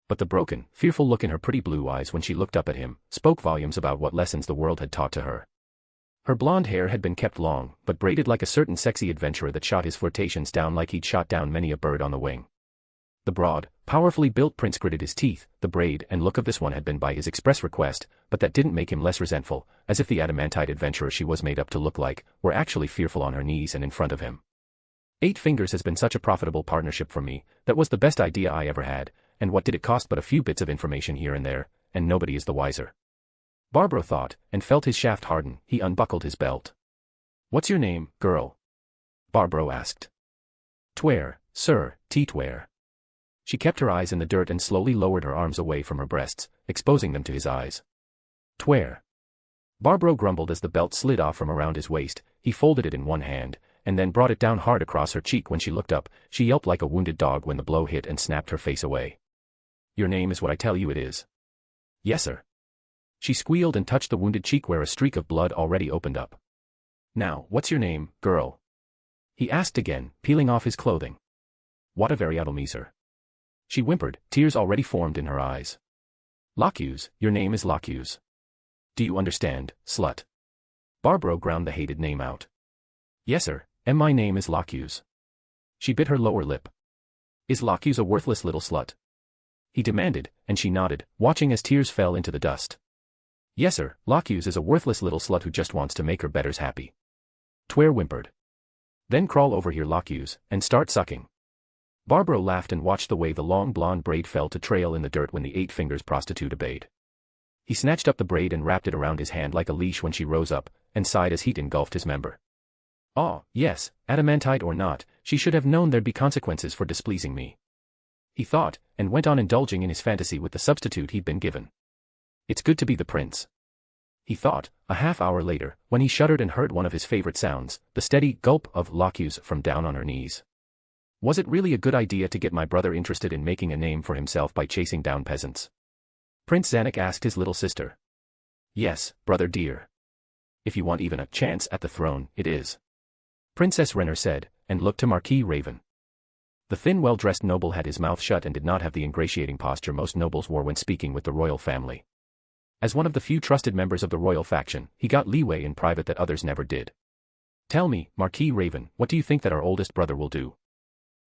Speaker 3: But the broken, fearful look in her pretty blue eyes when she looked up at him, spoke volumes about what lessons the world had taught to her. Her blonde hair had been kept long, but braided like a certain sexy adventurer that shot his flirtations down like he'd shot down many a bird on the wing. The broad, powerfully built prince gritted his teeth. The braid and look of this one had been by his express request, but that didn't make him less resentful, as if the adamantite adventurer she was made up to look like were actually fearful on her knees and in front of him. 8 Fingers has been such a profitable partnership for me, that was the best idea I ever had, and what did it cost but a few bits of information here and there, and nobody is the wiser. Barbro thought, and felt his shaft harden. He unbuckled his belt. What's your name, girl? Barbro asked. Tware, sir, Tware. She kept her eyes in the dirt and slowly lowered her arms away from her breasts, exposing them to his eyes. Tware. Barbro grumbled as the belt slid off from around his waist. He folded it in one hand, and then brought it down hard across her cheek. When she looked up, she yelped like a wounded dog when the blow hit and snapped her face away. Your name is what I tell you it is. Yes, sir. She squealed and touched the wounded cheek where a streak of blood already opened up. Now, what's your name, girl? He asked again, peeling off his clothing. What a very me, sir. She whimpered, tears already formed in her eyes. Locuse, your name is Locuse. Do you understand, slut? Barbro ground the hated name out. Yes, sir, and my name is Locuse. She bit her lower lip. Is Locuse a worthless little slut? He demanded, and she nodded, watching as tears fell into the dust. Yes, sir, Locuse is a worthless little slut who just wants to make her betters happy. Tware whimpered. Then crawl over here, Locuse, and start sucking. Barbro laughed and watched the way the long blonde braid fell to trail in the dirt when the 8 fingers prostitute obeyed. He snatched up the braid and wrapped it around his hand like a leash when she rose up, and sighed as heat engulfed his member. "Ah, yes, adamantite or not, she should have known there'd be consequences for displeasing me," he thought, and went on indulging in his fantasy with the substitute he'd been given. "It's good to be the prince," he thought, a half-hour later, when he shuddered and heard one of his favorite sounds, the steady gulp of Locus from down on her knees. Was it really a good idea to get my brother interested in making a name for himself by chasing down peasants? Prince Zanuck asked his little sister. "Yes, brother dear. If you want even a chance at the throne, it is," Princess Rener said, and looked to Marquis Raven. The thin, well-dressed noble had his mouth shut and did not have the ingratiating posture most nobles wore when speaking with the royal family. As one of the few trusted members of the royal faction, he got leeway in private that others never did. "Tell me, Marquis Raven, what do you think that our oldest brother will do?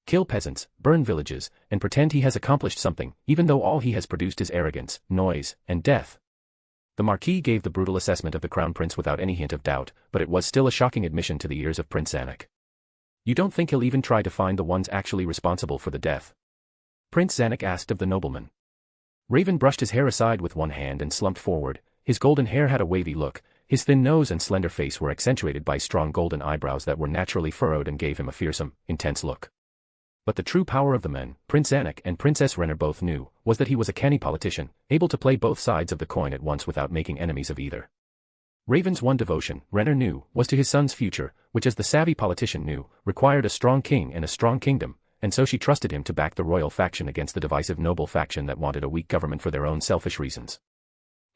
Speaker 3: Kill peasants, burn villages, and pretend he has accomplished something, even though all he has produced is arrogance, noise, and death?" The Marquis gave the brutal assessment of the Crown Prince without any hint of doubt, but it was still a shocking admission to the ears of Prince Zanuck. "You don't think he'll even try to find the ones actually responsible for the death?" Prince Zanuck asked of the nobleman. Raven brushed his hair aside with one hand and slumped forward. His golden hair had a wavy look, his thin nose and slender face were accentuated by strong golden eyebrows that were naturally furrowed and gave him a fearsome, intense look. But the true power of the men, Prince Zanuck and Princess Rener both knew, was that he was a canny politician, able to play both sides of the coin at once without making enemies of either. Raven's one devotion, Rener knew, was to his son's future, which as the savvy politician knew, required a strong king and a strong kingdom, and so she trusted him to back the royal faction against the divisive noble faction that wanted a weak government for their own selfish reasons.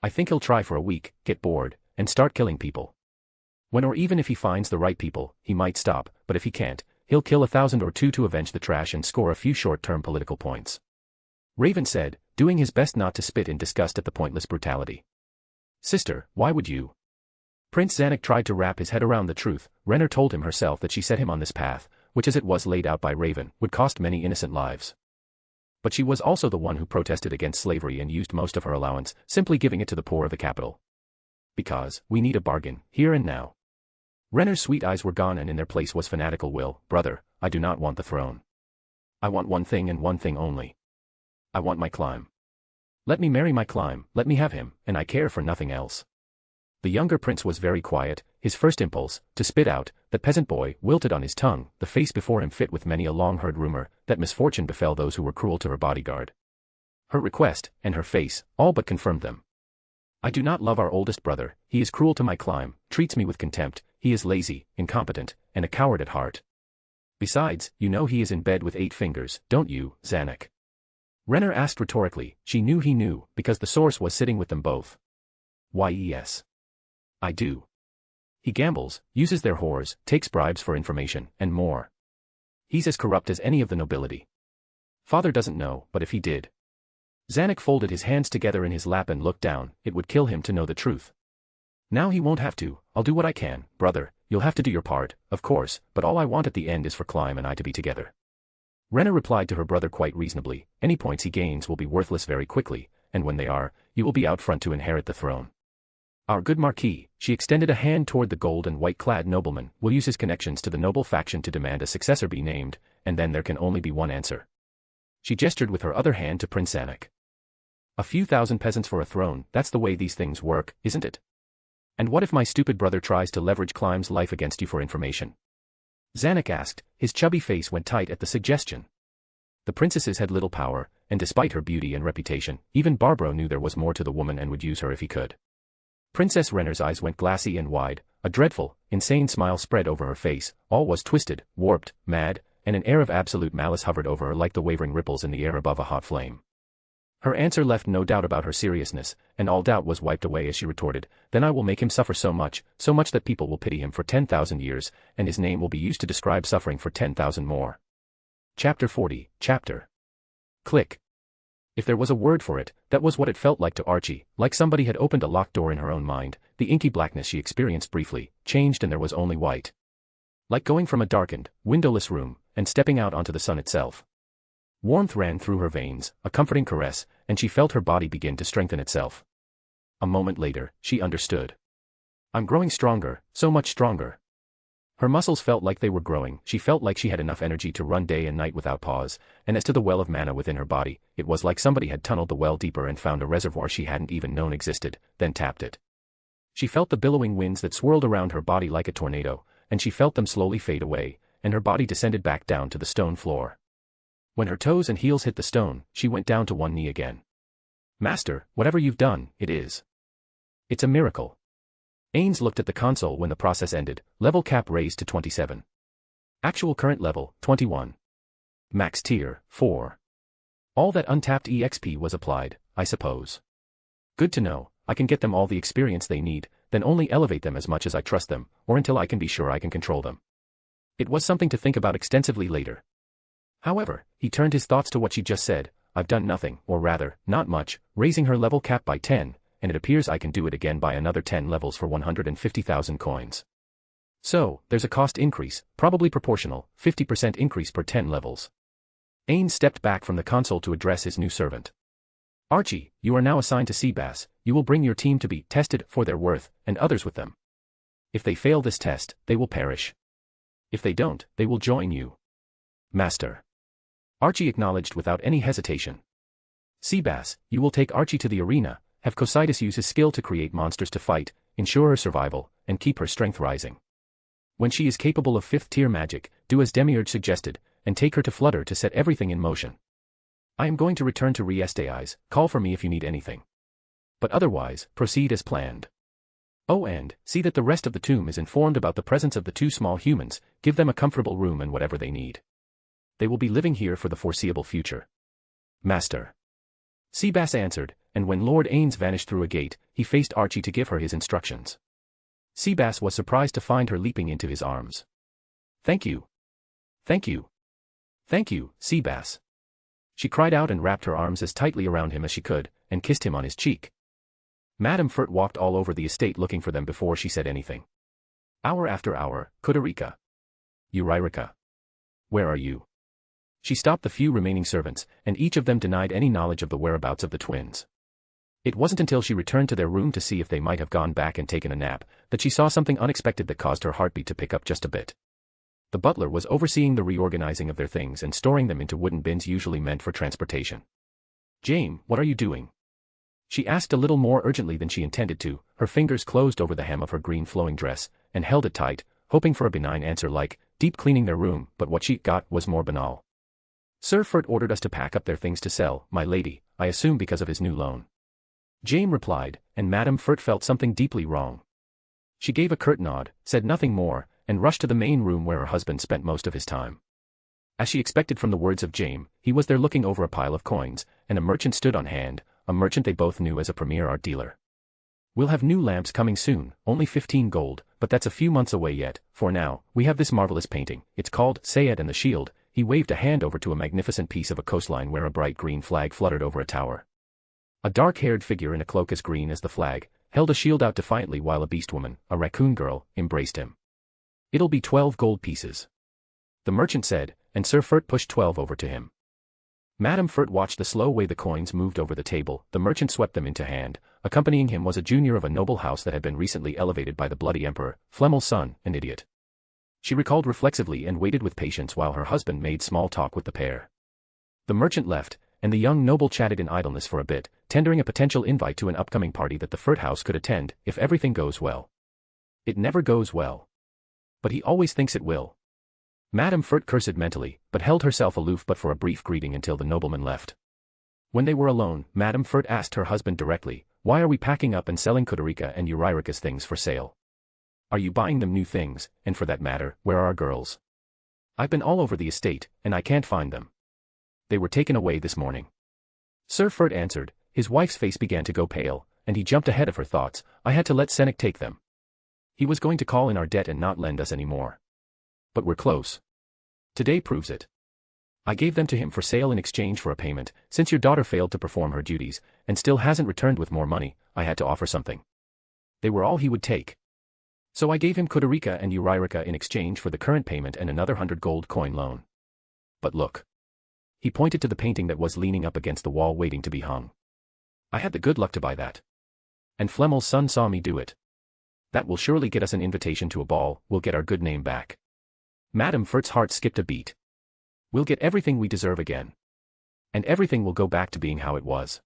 Speaker 3: "I think he'll try for a week, get bored, and start killing people. When or even if he finds the right people, he might stop, but if he can't, he'll kill 1,000 or 2 to avenge the trash and score a few short-term political points," Raven said, doing his best not to spit in disgust at the pointless brutality. "Sister, why would you?" Prince Zanuck tried to wrap his head around the truth. Rener told him herself that she set him on this path, which as it was laid out by Raven, would cost many innocent lives. But she was also the one who protested against slavery and used most of her allowance, simply giving it to the poor of the capital. "Because, we need a bargain, here and now." Rener's sweet eyes were gone and in their place was fanatical will. "Brother, I do not want the throne. I want one thing and one thing only. I want my Clim. Let me marry my Clim, let me have him, and I care for nothing else." The younger prince was very quiet, his first impulse, to spit out, that peasant boy, wilted on his tongue, the face before him fit with many a long-heard rumor, that misfortune befell those who were cruel to her bodyguard. Her request, and her face, all but confirmed them. "I do not love our oldest brother, he is cruel to my Clim, treats me with contempt, he is lazy, incompetent, and a coward at heart. Besides, you know he is in bed with 8 fingers, don't you, Zanuck?" Rener asked rhetorically. She knew he knew, because the source was sitting with them both. "Why yes. I do. He gambles, uses their whores, takes bribes for information, and more. He's as corrupt as any of the nobility. Father doesn't know, but if he did." Zanuck folded his hands together in his lap and looked down. "It would kill him to know the truth. Now he won't have to. I'll do what I can, brother, you'll have to do your part, of course, but all I want at the end is for Clim and I to be together." Rener replied to her brother quite reasonably. "Any points he gains will be worthless very quickly, and when they are, you will be out front to inherit the throne. Our good Marquis," she extended a hand toward the gold and white-clad nobleman, "will use his connections to the noble faction to demand a successor be named, and then there can only be one answer." She gestured with her other hand to Prince Zanuck. "A few thousand peasants for a throne, that's the way these things work, isn't it? And what if my stupid brother tries to leverage Clim's life against you for information?" Zanuck asked. His chubby face went tight at the suggestion. The princesses had little power, and despite her beauty and reputation, even Barbro knew there was more to the woman and would use her if he could. Princess Rener's eyes went glassy and wide, a dreadful, insane smile spread over her face, all was twisted, warped, mad, and an air of absolute malice hovered over her like the wavering ripples in the air above a hot flame. Her answer left no doubt about her seriousness, and all doubt was wiped away as she retorted, "Then I will make him suffer so much that people will pity him for 10,000 years, and his name will be used to describe suffering for 10,000 more. Chapter 40, Chapter. Click. If there was a word for it, that was what it felt like to Archie, like somebody had opened a locked door in her own mind. The inky blackness she experienced briefly changed and there was only white. Like going from a darkened, windowless room, and stepping out onto the sun itself. Warmth ran through her veins, a comforting caress, and she felt her body begin to strengthen itself. A moment later, she understood. "I'm growing stronger, so much stronger." Her muscles felt like they were growing, she felt like she had enough energy to run day and night without pause, and as to the well of mana within her body, it was like somebody had tunneled the well deeper and found a reservoir she hadn't even known existed, then tapped it. She felt the billowing winds that swirled around her body like a tornado, and she felt them slowly fade away, and her body descended back down to the stone floor. When her toes and heels hit the stone, she went down to one knee again. Master, whatever you've done, it is. It's a miracle. Ainz looked at the console when the process ended, level cap raised to 27. Actual current level, 21. Max tier, 4. All that untapped EXP was applied, I suppose. Good to know, I can get them all the experience they need, then only elevate them as much as I trust them, or until I can be sure I can control them. It was something to think about extensively later. However, he turned his thoughts to what she just said, I've done nothing, or rather, not much, raising her level cap by 10, and it appears I can do it again by another 10 levels for 150,000 coins. So, there's a cost increase, probably proportional, 50% increase per 10 levels. Ains stepped back from the console to address his new servant. Archie, you are now assigned to Seabass, you will bring your team to be tested for their worth, and others with them. If they fail this test, they will perish. If they don't, they will join you. Master. Archie acknowledged without any hesitation. Seabass, you will take Archie to the arena, have Cocytus use his skill to create monsters to fight, ensure her survival, and keep her strength rising. When she is capable of 5th tier magic, do as Demiurge suggested, and take her to Flutter to set everything in motion. I am going to return to Re-Esteiz, call for me if you need anything. But otherwise, proceed as planned. Oh, and see that the rest of the tomb is informed about the presence of the 2 small humans, give them a comfortable room and whatever they need. They will be living here for the foreseeable future. Master. Seabass answered, and when Lord Ainz vanished through a gate, he faced Archie to give her his instructions. Seabass was surprised to find her leaping into his arms. Thank you. Thank you. Thank you, Seabass. She cried out and wrapped her arms as tightly around him as she could, and kissed him on his cheek. Madame Furt walked all over the estate looking for them before she said anything. Hour after hour, Kudarica. Euryrika. Where are you? She stopped the few remaining servants, and each of them denied any knowledge of the whereabouts of the twins. It wasn't until she returned to their room to see if they might have gone back and taken a nap, that she saw something unexpected that caused her heartbeat to pick up just a bit. The butler was overseeing the reorganizing of their things and storing them into wooden bins usually meant for transportation. Jane, what are you doing? She asked a little more urgently than she intended to, her fingers closed over the hem of her green flowing dress, and held it tight, hoping for a benign answer like, deep cleaning their room, but what she got was more banal. Sir Furt ordered us to pack up their things to sell, my lady, I assume because of his new loan. Jane replied, and Madame Furt felt something deeply wrong. She gave a curt nod, said nothing more, and rushed to the main room where her husband spent most of his time. As she expected from the words of Jane, he was there looking over a pile of coins, and a merchant stood on hand, a merchant they both knew as a premier art dealer. We'll have new lamps coming soon, only 15 gold, but that's a few months away yet. For now, we have this marvelous painting, it's called Sayed and the Shield. He waved a hand over to a magnificent piece of a coastline where a bright green flag fluttered over a tower. A dark-haired figure in a cloak as green as the flag, held a shield out defiantly while a beast woman, a raccoon girl, embraced him. It'll be 12 gold pieces. The merchant said, and Sir Furt pushed 12 over to him. Madame Furt watched the slow way the coins moved over the table, the merchant swept them into hand. Accompanying him was a junior of a noble house that had been recently elevated by the bloody emperor, Flemmel's son, an idiot. She recalled reflexively and waited with patience while her husband made small talk with the pair. The merchant left, and the young noble chatted in idleness for a bit, tendering a potential invite to an upcoming party that the Furt house could attend, if everything goes well. It never goes well. But he always thinks it will. Madame Furt cursed mentally, but held herself aloof but for a brief greeting until the nobleman left. When they were alone, Madame Furt asked her husband directly, why are we packing up and selling Kudarica and Euryrika's things for sale? Are you buying them new things, and for that matter, where are our girls? I've been all over the estate, and I can't find them. They were taken away this morning. Sir Furt answered, his wife's face began to go pale, and he jumped ahead of her thoughts, I had to let Senec take them. He was going to call in our debt and not lend us any more. But we're close. Today proves it. I gave them to him for sale in exchange for a payment, since your daughter failed to perform her duties, and still hasn't returned with more money, I had to offer something. They were all he would take. So I gave him Kudarica and Euryrika in exchange for the current payment and another 100 gold coin loan. But look. He pointed to the painting that was leaning up against the wall waiting to be hung. I had the good luck to buy that. And Flemmel's son saw me do it. That will surely get us an invitation to a ball, we'll get our good name back. Madame Furt's heart skipped a beat. We'll get everything we deserve again. And everything will go back to being how it was.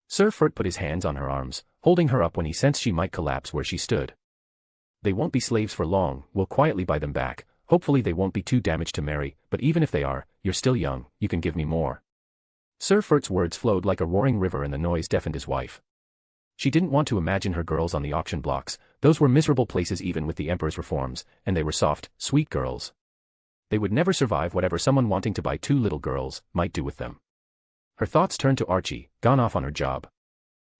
Speaker 3: Sir Furt put his hands on her arms, holding her up when he sensed she might collapse where she stood. They won't be slaves for long, we'll quietly buy them back, hopefully they won't be too damaged to marry, but even if they are, you're still young, you can give me more. Sir Furt's words flowed like a roaring river and the noise deafened his wife. She didn't want to imagine her girls on the auction blocks, those were miserable places even with the Emperor's reforms, and they were soft, sweet girls. They would never survive whatever someone wanting to buy 2 little girls might do with them. Her thoughts turned to Archie, gone off on her job.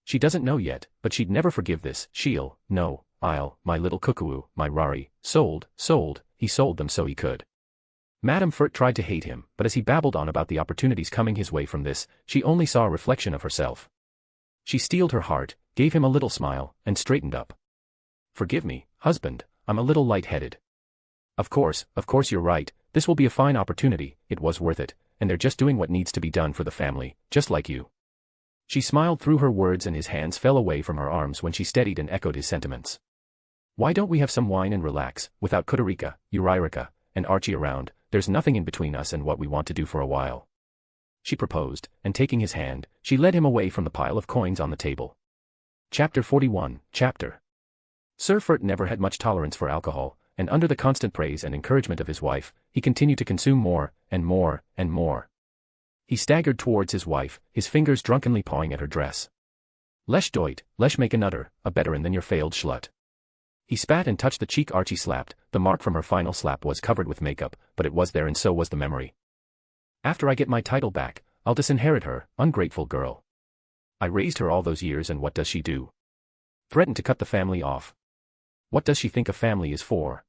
Speaker 3: She doesn't know yet, but she'd never forgive this, she'll, no, I'll, my little cuckoo, my Rari, sold, he sold them so he could. Madame Furt tried to hate him, but as he babbled on about the opportunities coming his way from this, she only saw a reflection of herself. She steeled her heart, gave him a little smile, and straightened up. Forgive me, husband, I'm a little light-headed. Of course you're right, this will be a fine opportunity, it was worth it, and they're just doing what needs to be done for the family, just like you. She smiled through her words and his hands fell away from her arms when she steadied and echoed his sentiments. Why don't we have some wine and relax, without Kutarika, Uriarika, and Archie around, there's nothing in between us and what we want to do for a while. She proposed, and taking his hand, she led him away from the pile of coins on the table. Chapter 41, Sir Furt never had much tolerance for alcohol, and under the constant praise and encouragement of his wife, he continued to consume more, and more, and more. He staggered towards his wife, his fingers drunkenly pawing at her dress. Lesh doit, lesh make another, a betterin than your failed schlut. He spat and touched the cheek Archie slapped, the mark from her final slap was covered with makeup, but it was there and so was the memory. After I get my title back, I'll disinherit her, ungrateful girl. I raised her all those years and what does she do? Threaten to cut the family off. What does she think a family is for?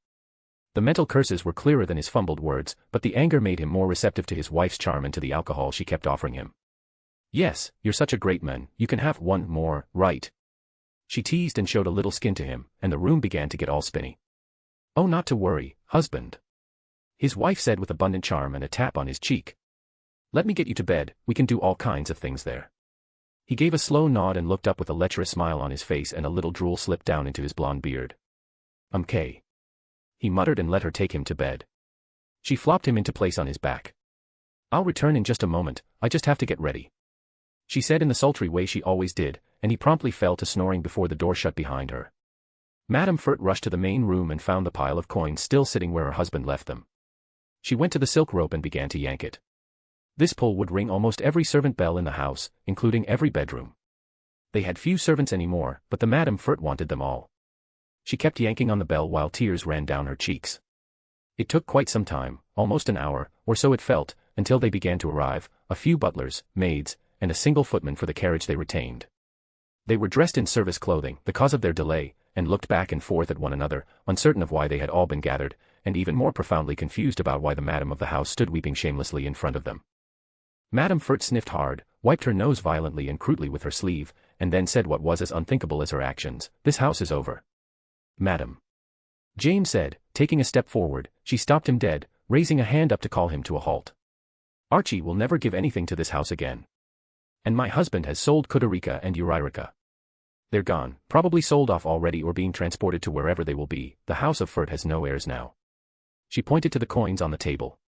Speaker 3: The mental curses were clearer than his fumbled words, but the anger made him more receptive to his wife's charm and to the alcohol she kept offering him. Yes, you're such a great man, you can have one more, right? She teased and showed a little skin to him, and the room began to get all spinny. Oh, not to worry, husband. His wife said with abundant charm and a tap on his cheek. Let me get you to bed, we can do all kinds of things there. He gave a slow nod and looked up with a lecherous smile on his face and a little drool slipped down into his blonde beard. K. He muttered and let her take him to bed. She flopped him into place on his back. I'll return in just a moment, I just have to get ready. She said in the sultry way she always did, and he promptly fell to snoring before the door shut behind her. Madame Furt rushed to the main room and found the pile of coins still sitting where her husband left them. She went to the silk rope and began to yank it. This pull would ring almost every servant bell in the house, including every bedroom. They had few servants anymore, but the Madame Furt wanted them all. She kept yanking on the bell while tears ran down her cheeks. It took quite some time, almost an hour, or so it felt, until they began to arrive, a few butlers, maids, and a single footman for the carriage they retained. They were dressed in service clothing, the cause of their delay, and looked back and forth at one another, uncertain of why they had all been gathered, and even more profoundly confused about why the madam of the house stood weeping shamelessly in front of them. Madame Furt sniffed hard, wiped her nose violently and crudely with her sleeve, and then said what was as unthinkable as her actions, "This house is over." "Madam," James said, taking a step forward. She stopped him dead, raising a hand up to call him to a halt. "Archie will never give anything to this house again. And my husband has sold Kutarika and Uriarika. They're gone, probably sold off already or being transported to wherever they will be. The House of Furt has no heirs now." She pointed to the coins on the table.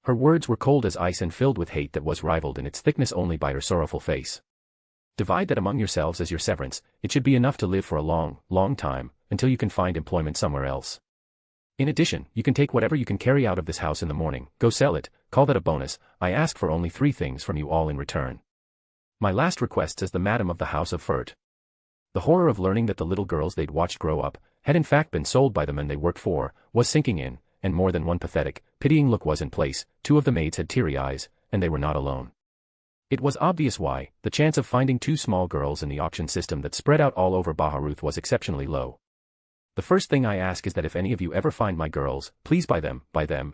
Speaker 3: Her words were cold as ice and filled with hate that was rivaled in its thickness only by her sorrowful face. "Divide that among yourselves as your severance, it should be enough to live for a long, long time, until you can find employment somewhere else. In addition, you can take whatever you can carry out of this house in the morning, go sell it, call that a bonus. I ask for only 3 things from you all in return. My last request as the madam of the House of Furt." The horror of learning that the little girls they'd watched grow up had in fact been sold by the men they worked for, was sinking in, and more than one pathetic, pitying look was in place. 2 of the maids had teary eyes, and they were not alone. It was obvious why. The chance of finding 2 small girls in the auction system that spread out all over Baharuth was exceptionally low. "The first thing I ask is that if any of you ever find my girls, please buy them,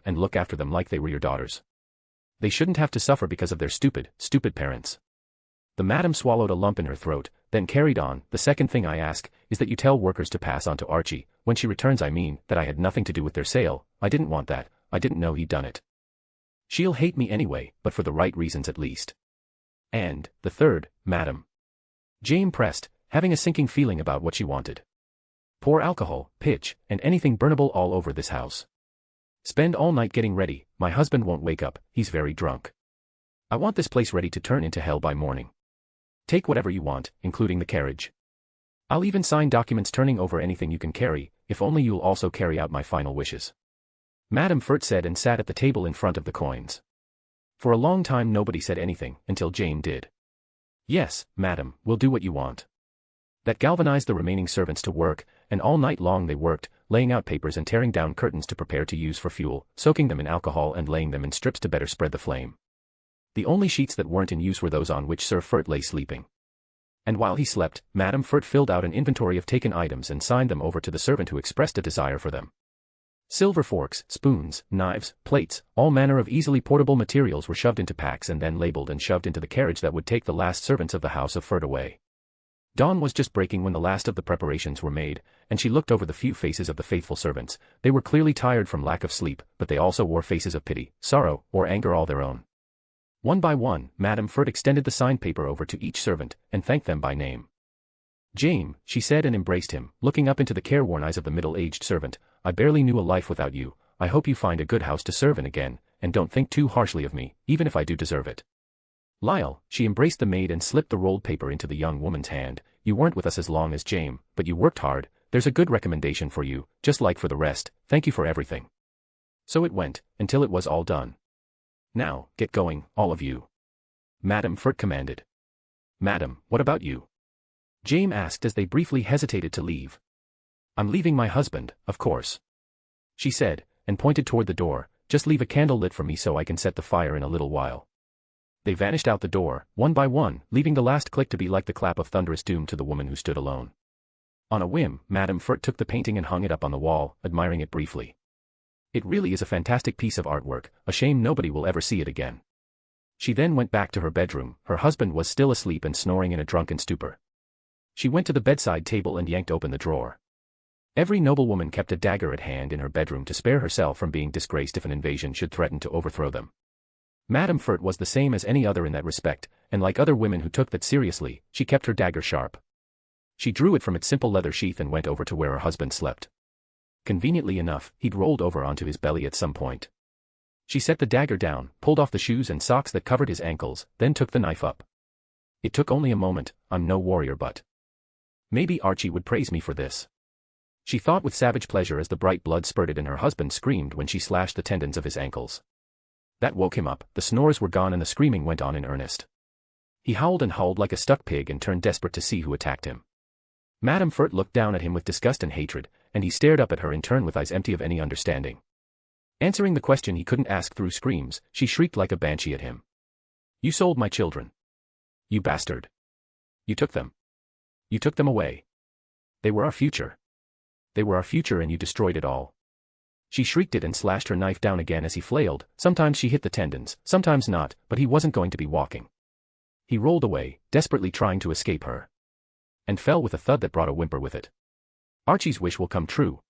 Speaker 3: and look after them like they were your daughters. They shouldn't have to suffer because of their stupid parents." The madam swallowed a lump in her throat, then carried on. "The second thing I ask is that you tell workers to pass on to Archie, when she returns I mean, that I had nothing to do with their sale. I didn't want that, I didn't know he'd done it. She'll hate me anyway, but for the right reasons at least. And, the third, madam," Jane pressed, having a sinking feeling about what she wanted. Pour alcohol, pitch, and anything burnable all over this house. Spend all night getting ready, my husband won't wake up, he's very drunk. I want this place ready to turn into hell by morning. Take whatever you want, including the carriage. I'll even sign documents turning over anything you can carry, if only you'll also carry out my final wishes. Madame Furt said and sat at the table in front of the coins. For a long time nobody said anything, until Jane did. Yes, madam, we'll do what you want. That galvanized the remaining servants to work, and all night long they worked, laying out papers and tearing down curtains to prepare to use for fuel, soaking them in alcohol and laying them in strips to better spread the flame. The only sheets that weren't in use were those on which Sir Furt lay sleeping. And while he slept, Madame Furt filled out an inventory of taken items and signed them over to the servant who expressed a desire for them. Silver forks, spoons, knives, plates, all manner of easily portable materials were shoved into packs and then labeled and shoved into the carriage that would take the last servants of the House of Furt away. Dawn was just breaking when the last of the preparations were made, and she looked over the few faces of the faithful servants. They were clearly tired from lack of sleep, but they also wore faces of pity, sorrow, or anger all their own. One by one, Madame Furt extended the signed paper over to each servant, and thanked them by name. James, she said and embraced him, looking up into the careworn eyes of the middle-aged servant, I barely knew a life without you. I hope you find a good house to serve in again, and don't think too harshly of me, even if I do deserve it. Lyle, she embraced the maid and slipped the rolled paper into the young woman's hand, you weren't with us as long as James, but you worked hard, there's a good recommendation for you, just like for the rest, thank you for everything. So it went, until it was all done. Now, get going, all of you. Madame Furt commanded. Madam, what about you? James asked as they briefly hesitated to leave. I'm leaving my husband, of course. She said, and pointed toward the door, just leave a candle lit for me so I can set the fire in a little while. They vanished out the door, one by one, leaving the last click to be like the clap of thunderous doom to the woman who stood alone. On a whim, Madame Furt took the painting and hung it up on the wall, admiring it briefly. It really is a fantastic piece of artwork, a shame nobody will ever see it again. She then went back to her bedroom, her husband was still asleep and snoring in a drunken stupor. She went to the bedside table and yanked open the drawer. Every noblewoman kept a dagger at hand in her bedroom to spare herself from being disgraced if an invasion should threaten to overthrow them. Madame Furt was the same as any other in that respect, and like other women who took that seriously, she kept her dagger sharp. She drew it from its simple leather sheath and went over to where her husband slept. Conveniently enough, he'd rolled over onto his belly at some point. She set the dagger down, pulled off the shoes and socks that covered his ankles, then took the knife up. It took only a moment, I'm no warrior but. Maybe Archie would praise me for this. She thought with savage pleasure as the bright blood spurted and her husband screamed when she slashed the tendons of his ankles. That woke him up, the snores were gone and the screaming went on in earnest. He howled and howled like a stuck pig and turned desperate to see who attacked him. Madame Furt looked down at him with disgust and hatred, and he stared up at her in turn with eyes empty of any understanding. Answering the question he couldn't ask through screams, she shrieked like a banshee at him. You sold my children. You bastard. You took them. You took them away. They were our future. They were our future and you destroyed it all. She shrieked it and slashed her knife down again as he flailed, sometimes she hit the tendons, sometimes not, but he wasn't going to be walking. He rolled away, desperately trying to escape her. And fell with a thud that brought a whimper with it. Archie's wish will come true.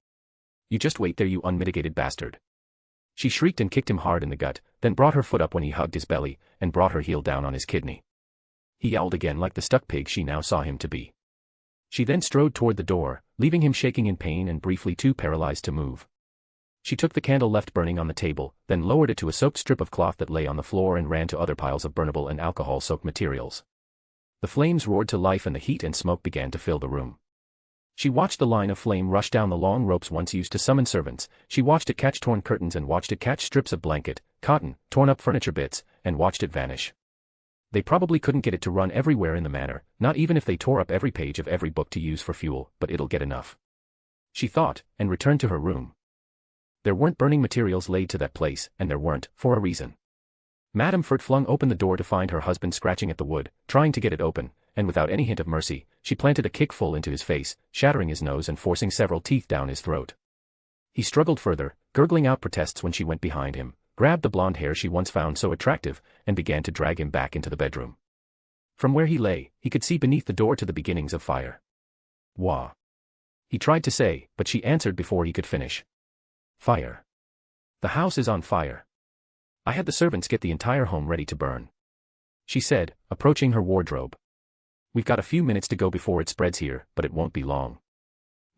Speaker 3: You just wait there you unmitigated bastard. She shrieked and kicked him hard in the gut, then brought her foot up when he hugged his belly, and brought her heel down on his kidney. He yowled again like the stuck pig she now saw him to be. She then strode toward the door, leaving him shaking in pain and briefly too paralyzed to move. She took the candle left burning on the table, then lowered it to a soaked strip of cloth that lay on the floor and ran to other piles of burnable and alcohol-soaked materials. The flames roared to life and the heat and smoke began to fill the room. She watched the line of flame rush down the long ropes once used to summon servants, she watched it catch torn curtains and watched it catch strips of blanket, cotton, torn up furniture bits, and watched it vanish. They probably couldn't get it to run everywhere in the manor, not even if they tore up every page of every book to use for fuel, but it'll get enough. She thought, and returned to her room. There weren't burning materials laid to that place, and there weren't, for a reason. Madame Furt flung open the door to find her husband scratching at the wood, trying to get it open, and without any hint of mercy, she planted a kick full into his face, shattering his nose and forcing several teeth down his throat. He struggled further, gurgling out protests when she went behind him, grabbed the blonde hair she once found so attractive, and began to drag him back into the bedroom. From where he lay, he could see beneath the door to the beginnings of fire. Wah! He tried to say, but she answered before he could finish. Fire. The house is on fire. I had the servants get the entire home ready to burn. She said, approaching her wardrobe. We've got a few minutes to go before it spreads here, but it won't be long.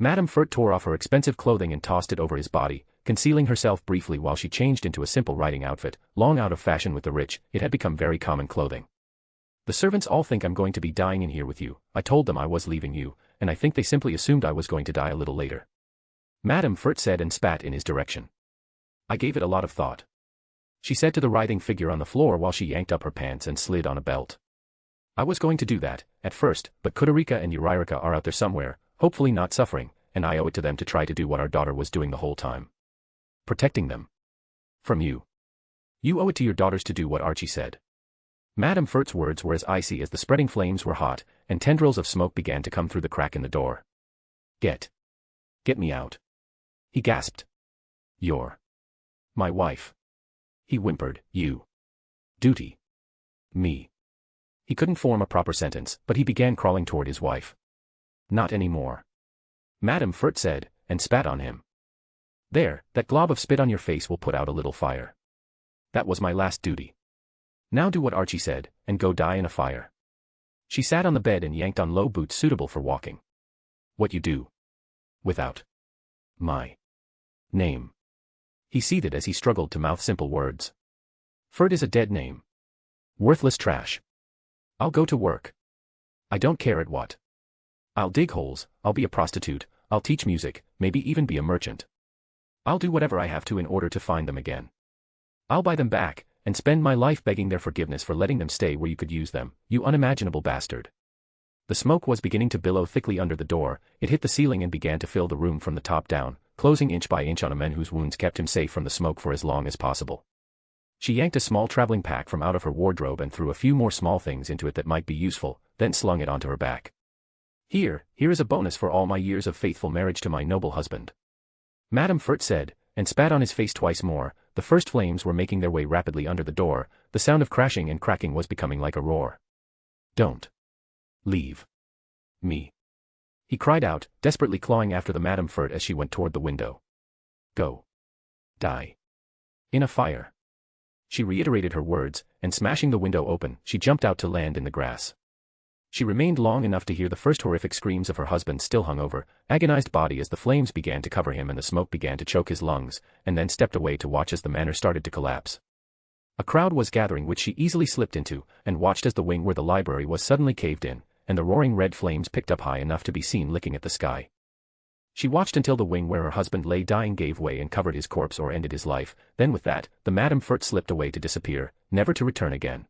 Speaker 3: Madame Furt tore off her expensive clothing and tossed it over his body, concealing herself briefly while she changed into a simple riding outfit, long out of fashion with the rich. It had become very common clothing. The servants all think I'm going to be dying in here with you. I told them I was leaving you, and I think they simply assumed I was going to die a little later. Madame Furt said and spat in his direction. I gave it a lot of thought. She said to the writhing figure on the floor while she yanked up her pants and slid on a belt. I was going to do that, at first, but Kudurika and Urairika are out there somewhere, hopefully not suffering, and I owe it to them to try to do what our daughter was doing the whole time. Protecting them. From you. You owe it to your daughters to do what Archie said. Madame Furt's words were as icy as the spreading flames were hot, and tendrils of smoke began to come through the crack in the door. Get me out. He gasped. You're my wife. He whimpered, you. Duty. Me. He couldn't form a proper sentence, but he began crawling toward his wife. Not anymore. Madame Furt said, and spat on him. There, that glob of spit on your face will put out a little fire. That was my last duty. Now do what Archie said, and go die in a fire. She sat on the bed and yanked on low boots suitable for walking. What you do. Without my name. He seethed as he struggled to mouth simple words. Furt is a dead name. Worthless trash. I'll go to work. I don't care at what. I'll dig holes, I'll be a prostitute, I'll teach music, maybe even be a merchant. I'll do whatever I have to in order to find them again. I'll buy them back, and spend my life begging their forgiveness for letting them stay where you could use them, you unimaginable bastard. The smoke was beginning to billow thickly under the door. It hit the ceiling and began to fill the room from the top down, closing inch by inch on a man whose wounds kept him safe from the smoke for as long as possible. She yanked a small traveling pack from out of her wardrobe and threw a few more small things into it that might be useful, then slung it onto her back. Here is a bonus for all my years of faithful marriage to my noble husband. Madame Furt said, and spat on his face twice more. The first flames were making their way rapidly under the door. The sound of crashing and cracking was becoming like a roar. Don't leave me. He cried out, desperately clawing after the Madame Furt as she went toward the window. Go. Die. In a fire. She reiterated her words, and smashing the window open, she jumped out to land in the grass. She remained long enough to hear the first horrific screams of her husband still hungover, agonized body as the flames began to cover him and the smoke began to choke his lungs, and then stepped away to watch as the manor started to collapse. A crowd was gathering which she easily slipped into, and watched as the wing where the library was suddenly caved in, and the roaring red flames picked up high enough to be seen licking at the sky. She watched until the wing where her husband lay dying gave way and covered his corpse or ended his life. Then with that, the Madame Furt slipped away to disappear, never to return again.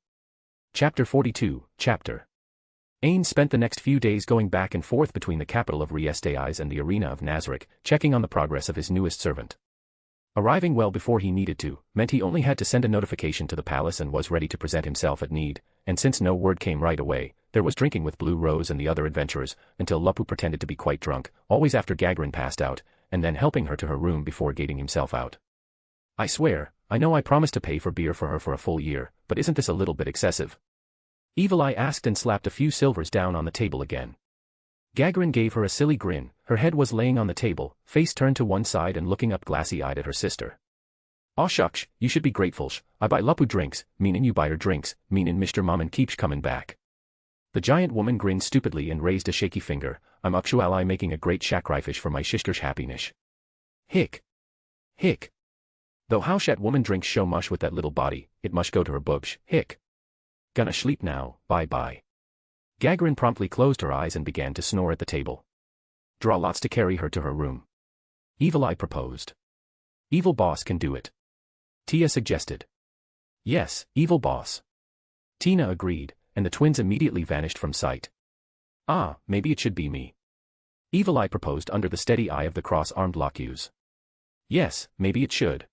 Speaker 3: Chapter 42, Chapter. Ainz spent the next few days going back and forth between the capital of Riestaiz and the arena of Nazarick, checking on the progress of his newest servant. Arriving well before he needed to, meant he only had to send a notification to the palace and was ready to present himself at need, and since no word came right away, there was drinking with Blue Rose and the other adventurers, until Lupu pretended to be quite drunk, always after Gagarin passed out, and then helping her to her room before gating himself out. I swear, I know I promised to pay for beer for her for a full year, but isn't this a little bit excessive? Evil Eye asked and slapped a few silvers down on the table again. Gagarin gave her a silly grin. Her head was laying on the table, face turned to one side and looking up glassy-eyed at her sister. Aw shucks, you should be grateful. I buy Lupu drinks, meanin' you buy her drinks, meanin' Mr. Mammon keeps comin' back. The giant woman grinned stupidly and raised a shaky finger. I'm actually making a great shakraifish for my shishkersh happiness. Hick. Hick. Though how shat woman drinks show mush with that little body, it mush go to her boobsh. Hick. Gonna sleep now, bye-bye. Gagarin promptly closed her eyes and began to snore at the table. Draw lots to carry her to her room. Evil Eye proposed. Evil Boss can do it. Tia suggested. Yes, Evil Boss. Tina agreed, and the twins immediately vanished from sight. Ah, maybe it should be me. Evil Eye proposed under the steady eye of the cross-armed Locuse. Yes, maybe it should.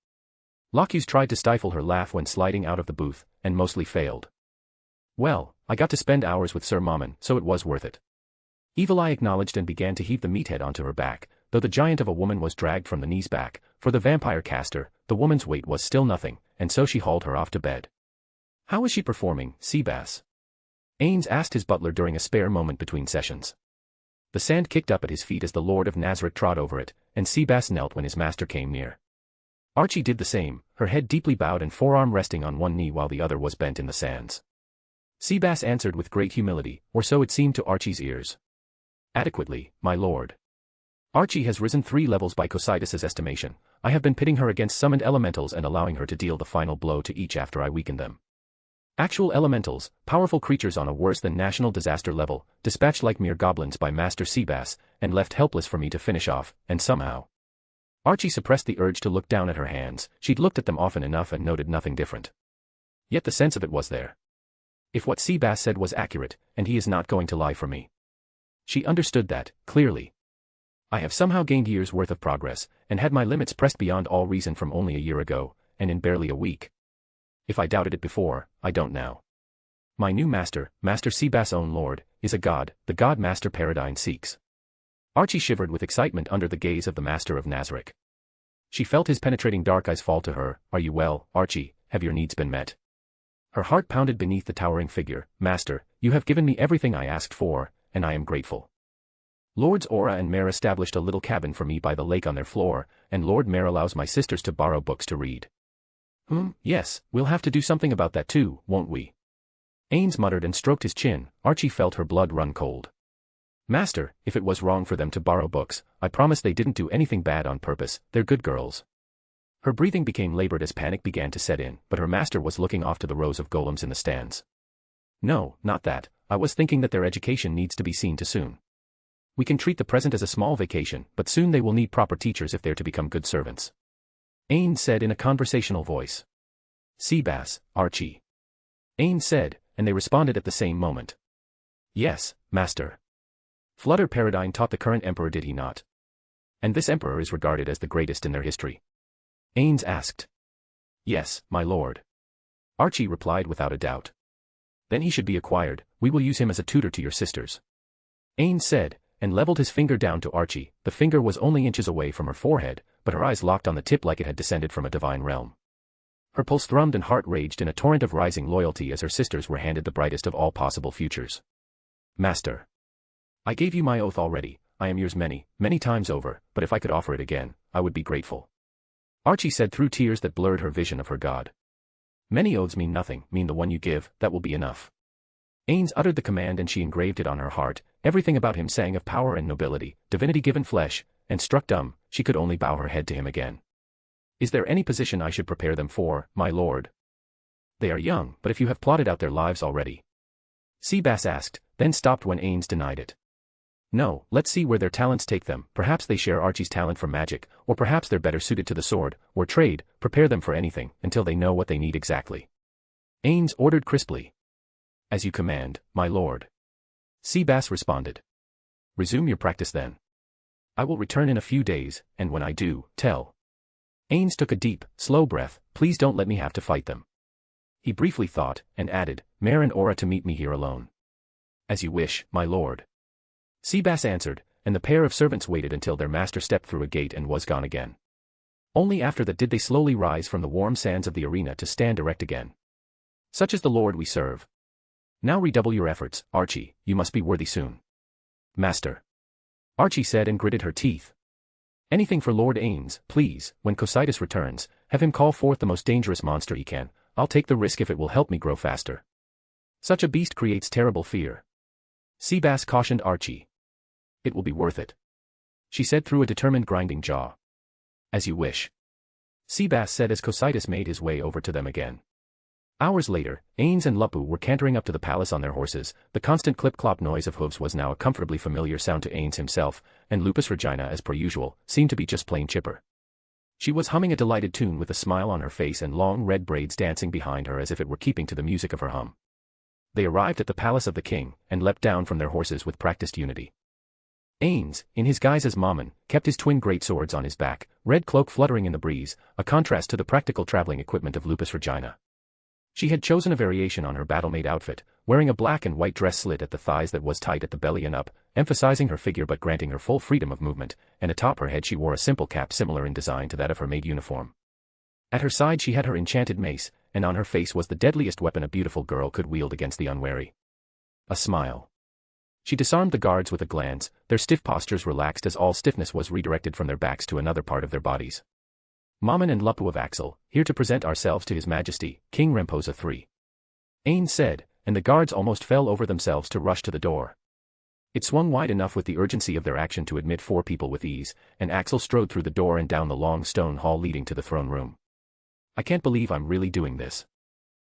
Speaker 3: Locuse tried to stifle her laugh when sliding out of the booth, and mostly failed. Well, I got to spend hours with Sir Mammon, so it was worth it. Evil Eye acknowledged and began to heave the meathead onto her back, though the giant of a woman was dragged from the knees back. For the vampire caster, the woman's weight was still nothing, and so she hauled her off to bed. How is she performing, Seabass? Ains asked his butler during a spare moment between sessions. The sand kicked up at his feet as the Lord of Nazarick trod over it, and Seabass knelt when his master came near. Archie did the same, her head deeply bowed and forearm resting on one knee while the other was bent in the sands. Seabass answered with great humility, or so it seemed to Archie's ears. Adequately, my lord. Archie has risen 3 levels by Cocytus's estimation. I have been pitting her against summoned elementals and allowing her to deal the final blow to each after I weaken them. Actual elementals, powerful creatures on a worse than national disaster level, dispatched like mere goblins by Master Seabass, and left helpless for me to finish off, and somehow. Archie suppressed the urge to look down at her hands. She'd looked at them often enough and noted nothing different. Yet the sense of it was there. If what Seabass said was accurate, and he is not going to lie for me. She understood that, clearly. I have somehow gained years' worth of progress, and had my limits pressed beyond all reason from only a year ago, and in barely a week. If I doubted it before, I don't now. My new master, Master Seabass' own lord, is a god, the god Master Paradine seeks. Archie shivered with excitement under the gaze of the master of Nazarick. She felt his penetrating dark eyes fall to her. Are you well, Archie? Have your needs been met? Her heart pounded beneath the towering figure. Master, you have given me everything I asked for, and I am grateful. Lords Aura and Mare established a little cabin for me by the lake on their floor, and Lord Mare allows my sisters to borrow books to read. Yes, we'll have to do something about that too, won't we? Ainz muttered and stroked his chin. Archie felt her blood run cold. Master, if it was wrong for them to borrow books, I promise they didn't do anything bad on purpose. They're good girls. Her breathing became labored as panic began to set in, but her master was looking off to the rows of golems in the stands. No, not that. I was thinking that their education needs to be seen to soon. We can treat the present as a small vacation, but soon they will need proper teachers if they're to become good servants. Ains said in a conversational voice. Seabass, Archie. Ains said, and they responded at the same moment. Yes, master. Flutter Paradine taught the current emperor, did he not? And this emperor is regarded as the greatest in their history. Ains asked. Yes, my lord. Archie replied without a doubt. Then he should be acquired. We will use him as a tutor to your sisters. Ains said, and leveled his finger down to Archie. The finger was only inches away from her forehead, but her eyes locked on the tip like it had descended from a divine realm. Her pulse thrummed and heart raged in a torrent of rising loyalty as her sisters were handed the brightest of all possible futures. Master. I gave you my oath already. I am yours many, many times over, but if I could offer it again, I would be grateful. Archie said through tears that blurred her vision of her god. Many oaths mean nothing, mean the one you give, that will be enough. Ains uttered the command and she engraved it on her heart. Everything about him sang of power and nobility, divinity given flesh, and struck dumb, she could only bow her head to him again. Is there any position I should prepare them for, my lord? They are young, but if you have plotted out their lives already. Seabass asked, then stopped when Ains denied it. No, let's see where their talents take them. Perhaps they share Archie's talent for magic, or perhaps they're better suited to the sword, or trade. Prepare them for anything, until they know what they need exactly. Ains ordered crisply. As you command, my lord. Seabass responded. Resume your practice then. I will return in a few days, and when I do, tell. Ains took a deep, slow breath. Please don't let me have to fight them. He briefly thought, and added, Mare and Aura to meet me here alone. As you wish, my lord. Seabass answered, and the pair of servants waited until their master stepped through a gate and was gone again. Only after that did they slowly rise from the warm sands of the arena to stand erect again. Such is the Lord we serve. Now redouble your efforts, Archie, you must be worthy soon. Master. Archie said and gritted her teeth. Anything for Lord Ainz, please. When Cocytus returns, have him call forth the most dangerous monster he can. I'll take the risk if it will help me grow faster. Such a beast creates terrible fear. Seabass cautioned Archie. It will be worth it. She said through a determined grinding jaw. As you wish. Seabass said as Cocytus made his way over to them again. Hours later, Ains and Lupu were cantering up to the palace on their horses. The constant clip-clop noise of hooves was now a comfortably familiar sound to Ains himself, and Lupusregina, as per usual, seemed to be just plain chipper. She was humming a delighted tune with a smile on her face and long red braids dancing behind her as if it were keeping to the music of her hum. They arrived at the palace of the king, and leapt down from their horses with practiced unity. Ains, in his guise as Mammon, kept his twin greatswords on his back, red cloak fluttering in the breeze, a contrast to the practical traveling equipment of Lupusregina. She had chosen a variation on her battle-made outfit, wearing a black and white dress slit at the thighs that was tight at the belly and up, emphasizing her figure but granting her full freedom of movement, and atop her head she wore a simple cap similar in design to that of her maid uniform. At her side she had her enchanted mace, and on her face was the deadliest weapon a beautiful girl could wield against the unwary. A smile. She disarmed the guards with a glance, their stiff postures relaxed as all stiffness was redirected from their backs to another part of their bodies. Mammon and Lupu of Axel, here to present ourselves to His Majesty, King Remposa III. Ains said, and the guards almost fell over themselves to rush to the door. It swung wide enough with the urgency of their action to admit 4 people with ease, and Axel strode through the door and down the long stone hall leading to the throne room. I can't believe I'm really doing this.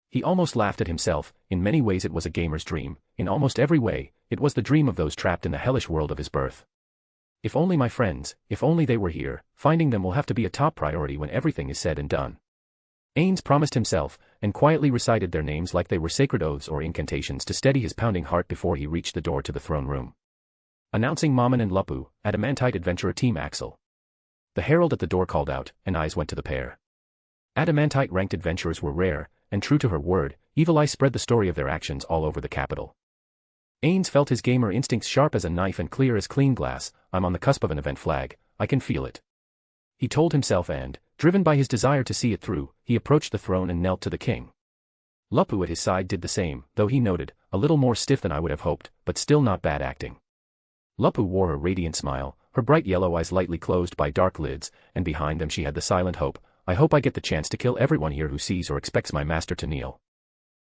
Speaker 3: He almost laughed at himself. In many ways it was a gamer's dream, in almost every way, it was the dream of those trapped in the hellish world of his birth. If only my friends, if only they were here, finding them will have to be a top priority when everything is said and done. Ainz promised himself, and quietly recited their names like they were sacred oaths or incantations to steady his pounding heart before he reached the door to the throne room. Announcing Mammon and Lupu, Adamantite Adventurer Team Axel. The herald at the door called out, and eyes went to the pair. Adamantite ranked adventurers were rare, and true to her word, Evil Eye spread the story of their actions all over the capital. Ainz felt his gamer instincts sharp as a knife and clear as clean glass. I'm on the cusp of an event flag, I can feel it. He told himself and, driven by his desire to see it through, he approached the throne and knelt to the king. Lupu at his side did the same, though he noted, a little more stiff than I would have hoped, but still not bad acting. Lupu wore a radiant smile, her bright yellow eyes lightly closed by dark lids, and behind them she had the silent hope, I hope I get the chance to kill everyone here who sees or expects my master to kneel.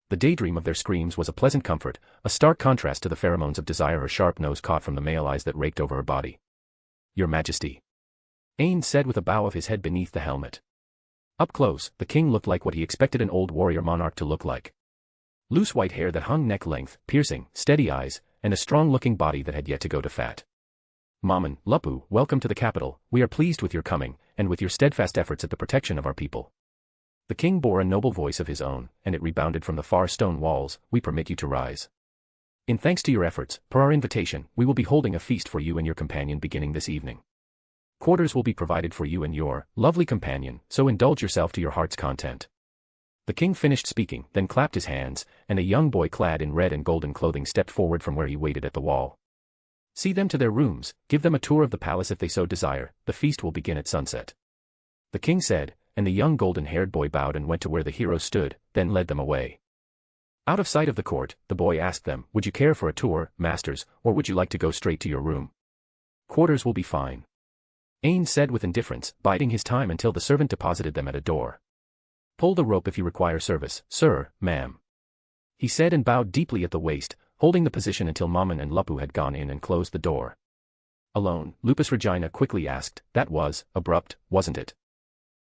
Speaker 3: The daydream of their screams was a pleasant comfort, a stark contrast to the pheromones of desire her sharp nose caught from the male eyes that raked over her body. Your Majesty. Ainz said with a bow of his head beneath the helmet. Up close, the king looked like what he expected an old warrior monarch to look like. Loose white hair that hung neck-length, piercing, steady eyes, and a strong-looking body that had yet to go to fat. Mammon, Lupu, welcome to the capital, we are pleased with your coming, and with your steadfast efforts at the protection of our people. The king bore a noble voice of his own, and it rebounded from the far stone walls, we permit you to rise. In thanks to your efforts, per our invitation, we will be holding a feast for you and your companion beginning this evening. Quarters will be provided for you and your lovely companion, so indulge yourself to your heart's content. The king finished speaking, then clapped his hands, and a young boy clad in red and golden clothing stepped forward from where he waited at the wall. See them to their rooms, give them a tour of the palace if they so desire, the feast will begin at sunset. The king said, and the young golden-haired boy bowed and went to where the heroes stood, then led them away. Out of sight of the court, the boy asked them, would you care for a tour, masters, or would you like to go straight to your room? Quarters will be fine. Ains said with indifference, biding his time until the servant deposited them at a door. Pull the rope if you require service, sir, ma'am. He said and bowed deeply at the waist, holding the position until Mammon and Lupu had gone in and closed the door. Alone, Lupusregina quickly asked, that was abrupt, wasn't it?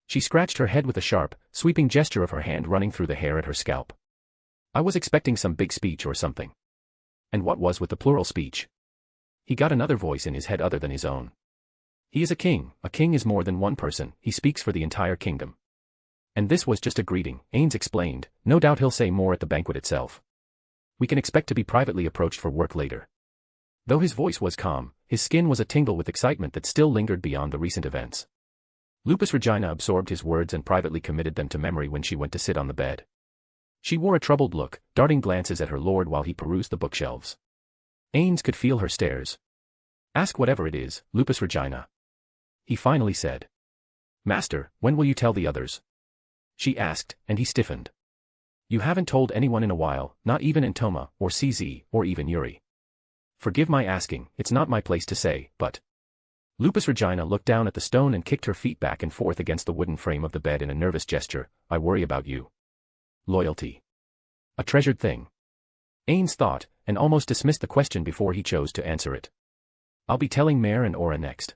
Speaker 3: She scratched her head with a sharp, sweeping gesture of her hand running through the hair at her scalp. I was expecting some big speech or something. And what was with the plural speech? He got another voice in his head other than his own. He is a king is more than one person, he speaks for the entire kingdom. And this was just a greeting, Ainz explained, no doubt he'll say more at the banquet itself. We can expect to be privately approached for work later. Though his voice was calm, his skin was a tingle with excitement that still lingered beyond the recent events. Lupusregina absorbed his words and privately committed them to memory when she went to sit on the bed. She wore a troubled look, darting glances at her lord while he perused the bookshelves. Ainz could feel her stares. Ask whatever it is, Lupusregina. He finally said. Master, when will you tell the others? She asked, and he stiffened. You haven't told anyone in a while, not even Antoma, or CZ, or even Yuri. Forgive my asking, it's not my place to say, but... Lupusregina looked down at the stone and kicked her feet back and forth against the wooden frame of the bed in a nervous gesture, I worry about you. Loyalty. A treasured thing. Ainz thought, and almost dismissed the question before he chose to answer it. I'll be telling Mare and Aura next.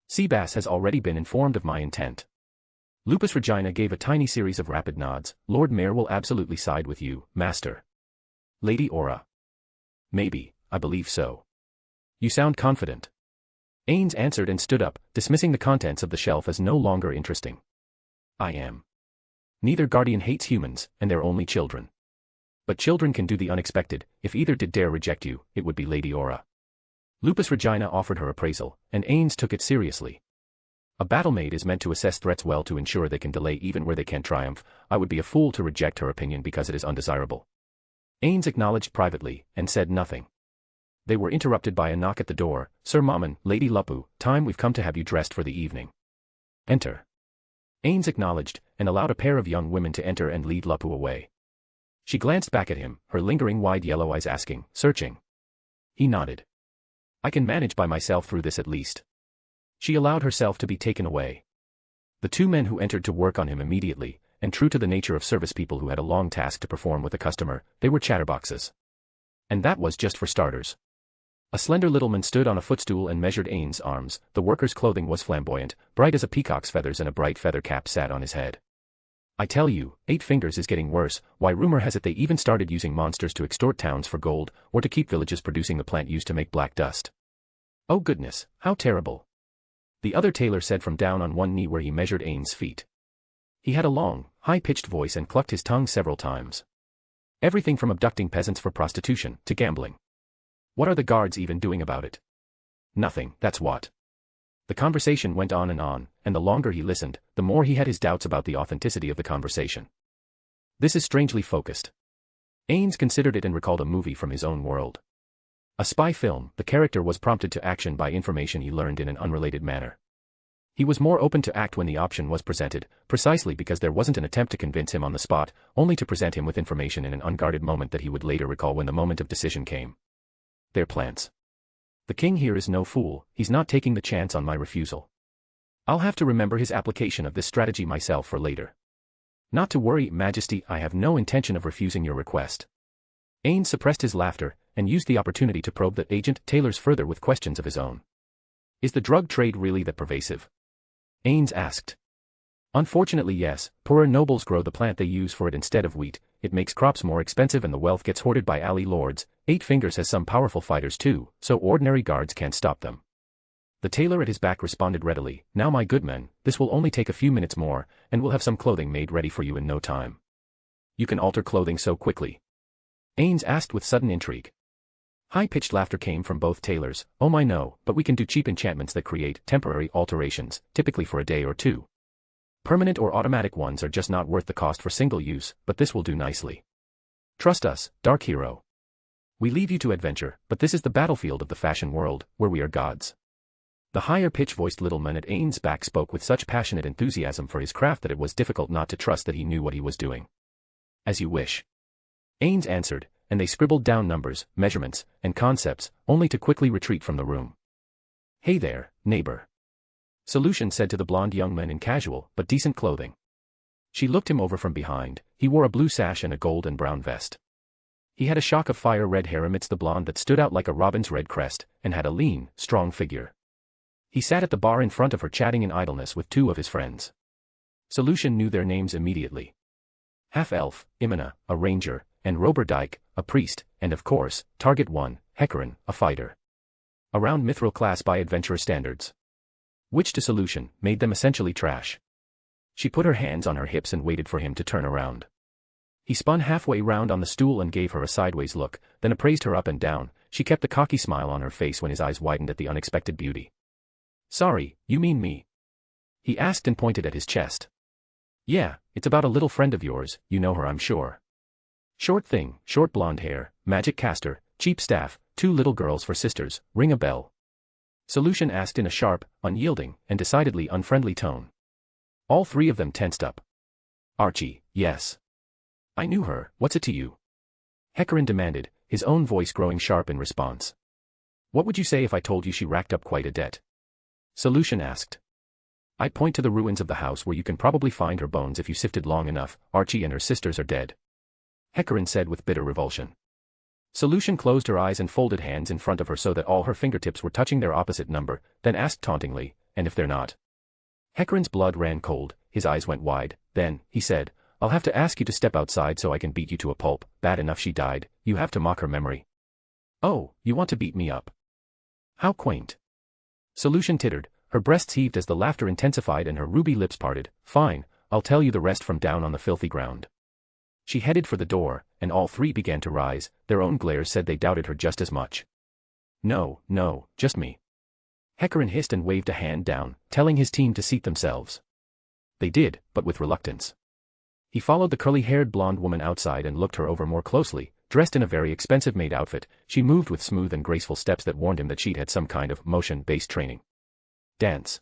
Speaker 3: Seabass has already been informed of my intent. Lupusregina gave a tiny series of rapid nods, Lord Mare will absolutely side with you, master. Lady Aura. Maybe, I believe so. You sound confident. Ainz answered and stood up, dismissing the contents of the shelf as no longer interesting. I am. Neither guardian hates humans, and they're only children. But children can do the unexpected, if either did dare reject you, it would be Lady Aura. Lupusregina offered her appraisal, and Ainz took it seriously. A battlemaid is meant to assess threats well to ensure they can delay even where they can triumph, I would be a fool to reject her opinion because it is undesirable. Ainz acknowledged privately, and said nothing. They were interrupted by a knock at the door, Sir Mammon, Lady Lupu, time we've come to have you dressed for the evening. Enter. Ainz acknowledged, and allowed a pair of young women to enter and lead Lupu away. She glanced back at him, her lingering wide yellow eyes asking, searching. He nodded. I can manage by myself through this at least. She allowed herself to be taken away. The two men who entered to work on him immediately, and true to the nature of service people who had a long task to perform with a customer, they were chatterboxes. And that was just for starters. A slender little man stood on a footstool and measured Ainz' arms. The worker's clothing was flamboyant, bright as a peacock's feathers, and a bright feather cap sat on his head. I tell you, 8 Fingers is getting worse. Why, rumor has it they even started using monsters to extort towns for gold, or to keep villages producing the plant used to make black dust. Oh goodness, how terrible. The other tailor said from down on one knee where he measured Ainz' feet. He had a long, high-pitched voice and clucked his tongue several times. Everything from abducting peasants for prostitution to gambling. What are the guards even doing about it? Nothing, that's what. The conversation went on, and the longer he listened, the more he had his doubts about the authenticity of the conversation. This is strangely focused. Ainz considered it and recalled a movie from his own world. A spy film. The character was prompted to action by information he learned in an unrelated manner. He was more open to act when the option was presented, precisely because there wasn't an attempt to convince him on the spot, only to present him with information in an unguarded moment that he would later recall when the moment of decision came. Their plans. The king here is no fool. He's not taking the chance on my refusal. I'll have to remember his application of this strategy myself for later. Not to worry, Majesty, I have no intention of refusing your request. Ainz suppressed his laughter, and used the opportunity to probe the agent tailors further with questions of his own. Is the drug trade really that pervasive? Ainz asked. Unfortunately, yes. Poorer nobles grow the plant they use for it instead of wheat. It makes crops more expensive and the wealth gets hoarded by alley lords. 8 Fingers has some powerful fighters too, so ordinary guards can't stop them. The tailor at his back responded readily, Now my good men, this will only take a few minutes more, and we'll have some clothing made ready for you in no time. You can alter clothing so quickly? Ainz asked with sudden intrigue. High-pitched laughter came from both tailors. Oh my no, but we can do cheap enchantments that create temporary alterations, typically for a day or two. Permanent or automatic ones are just not worth the cost for single use, but this will do nicely. Trust us, Dark Hero. We leave you to adventure, but this is the battlefield of the fashion world, where we are gods. The higher-pitch-voiced little man at Ainz' back spoke with such passionate enthusiasm for his craft that it was difficult not to trust that he knew what he was doing. As you wish. Ainz answered, and they scribbled down numbers, measurements, and concepts, only to quickly retreat from the room. Hey there, neighbor. Solution said to the blonde young man in casual, but decent clothing. She looked him over from behind. He wore a blue sash and a gold and brown vest. He had a shock of fire red hair amidst the blonde that stood out like a robin's red crest, and had a lean, strong figure. He sat at the bar in front of her chatting in idleness with 2 of his friends. Solution knew their names immediately. Half-elf, Imina, a ranger, and Roberdijk, a priest, and of course, Target 1, Hecarim, a fighter. Around mithril class by adventurer standards. Which to Solution made them essentially trash. She put her hands on her hips and waited for him to turn around. He spun halfway round on the stool and gave her a sideways look, then appraised her up and down. She kept the cocky smile on her face when his eyes widened at the unexpected beauty. Sorry, you mean me? He asked and pointed at his chest. Yeah, it's about a little friend of yours, you know her I'm sure. Short thing, short blonde hair, magic caster, cheap staff, 2 little girls for sisters, ring a bell. Solution asked in a sharp, unyielding, and decidedly unfriendly tone. All 3 of them tensed up. Archie, yes. I knew her, what's it to you? Hecarim demanded, his own voice growing sharp in response. What would you say if I told you she racked up quite a debt? Solution asked. I'd point to the ruins of the house where you can probably find her bones if you sifted long enough. Archie and her sisters are dead. Hecarim said with bitter revulsion. Solution closed her eyes and folded hands in front of her so that all her fingertips were touching their opposite number, then asked tauntingly, and if they're not? Hecarim's blood ran cold, his eyes went wide. Then, he said, I'll have to ask you to step outside so I can beat you to a pulp. Bad enough she died, you have to mock her memory. Oh, you want to beat me up? How quaint. Solution tittered, her breasts heaved as the laughter intensified and her ruby lips parted. Fine, I'll tell you the rest from down on the filthy ground. She headed for the door, and all 3 began to rise. Their own glares said they doubted her just as much. No, no, just me. Hecarim hissed and waved a hand down, telling his team to seat themselves. They did, but with reluctance. He followed the curly-haired blonde woman outside and looked her over more closely. Dressed in a very expensive maid outfit, she moved with smooth and graceful steps that warned him that she'd had some kind of motion-based training. Dance.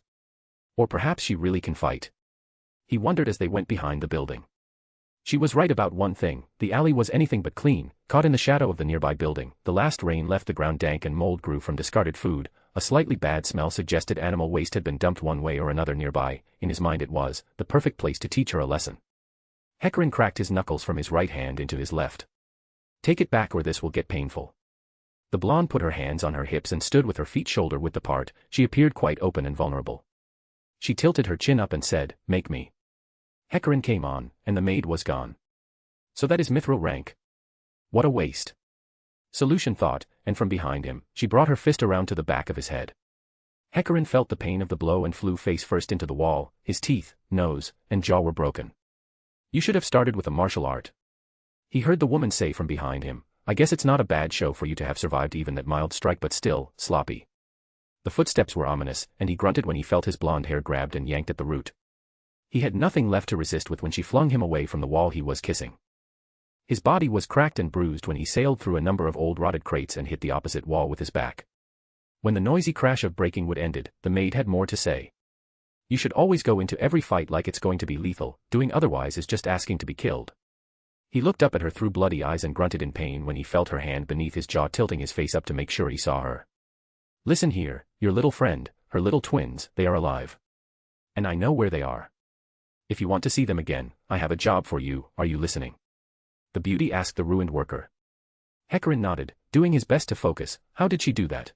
Speaker 3: Or perhaps she really can fight. He wondered as they went behind the building. She was right about one thing, the alley was anything but clean, caught in the shadow of the nearby building. The last rain left the ground dank and mold grew from discarded food. A slightly bad smell suggested animal waste had been dumped one way or another nearby. In his mind it was the perfect place to teach her a lesson. Hecarim cracked his knuckles from his right hand into his left. Take it back or this will get painful. The blonde put her hands on her hips and stood with her feet shoulder width apart. She appeared quite open and vulnerable. She tilted her chin up and said, "Make me." Hecarim came on, and the maid was gone. So that is mithril rank. What a waste. Solution thought, and from behind him, she brought her fist around to the back of his head. Hecarim felt the pain of the blow and flew face first into the wall. His teeth, nose, and jaw were broken. "You should have started with a martial art." He heard the woman say from behind him, "I guess it's not a bad show for you to have survived even that mild strike, but still, sloppy." The footsteps were ominous, and he grunted when he felt his blonde hair grabbed and yanked at the root. He had nothing left to resist with when she flung him away from the wall he was kissing. His body was cracked and bruised when he sailed through a number of old rotted crates and hit the opposite wall with his back. When the noisy crash of breaking wood ended, the maid had more to say. "You should always go into every fight like it's going to be lethal, doing otherwise is just asking to be killed." He looked up at her through bloody eyes and grunted in pain when he felt her hand beneath his jaw, tilting his face up to make sure he saw her. "Listen here, your little friend, her little twins, they are alive. And I know where they are. If you want to see them again, I have a job for you, are you listening?" The beauty asked the ruined worker. Hecarim nodded, doing his best to focus. How did she do that?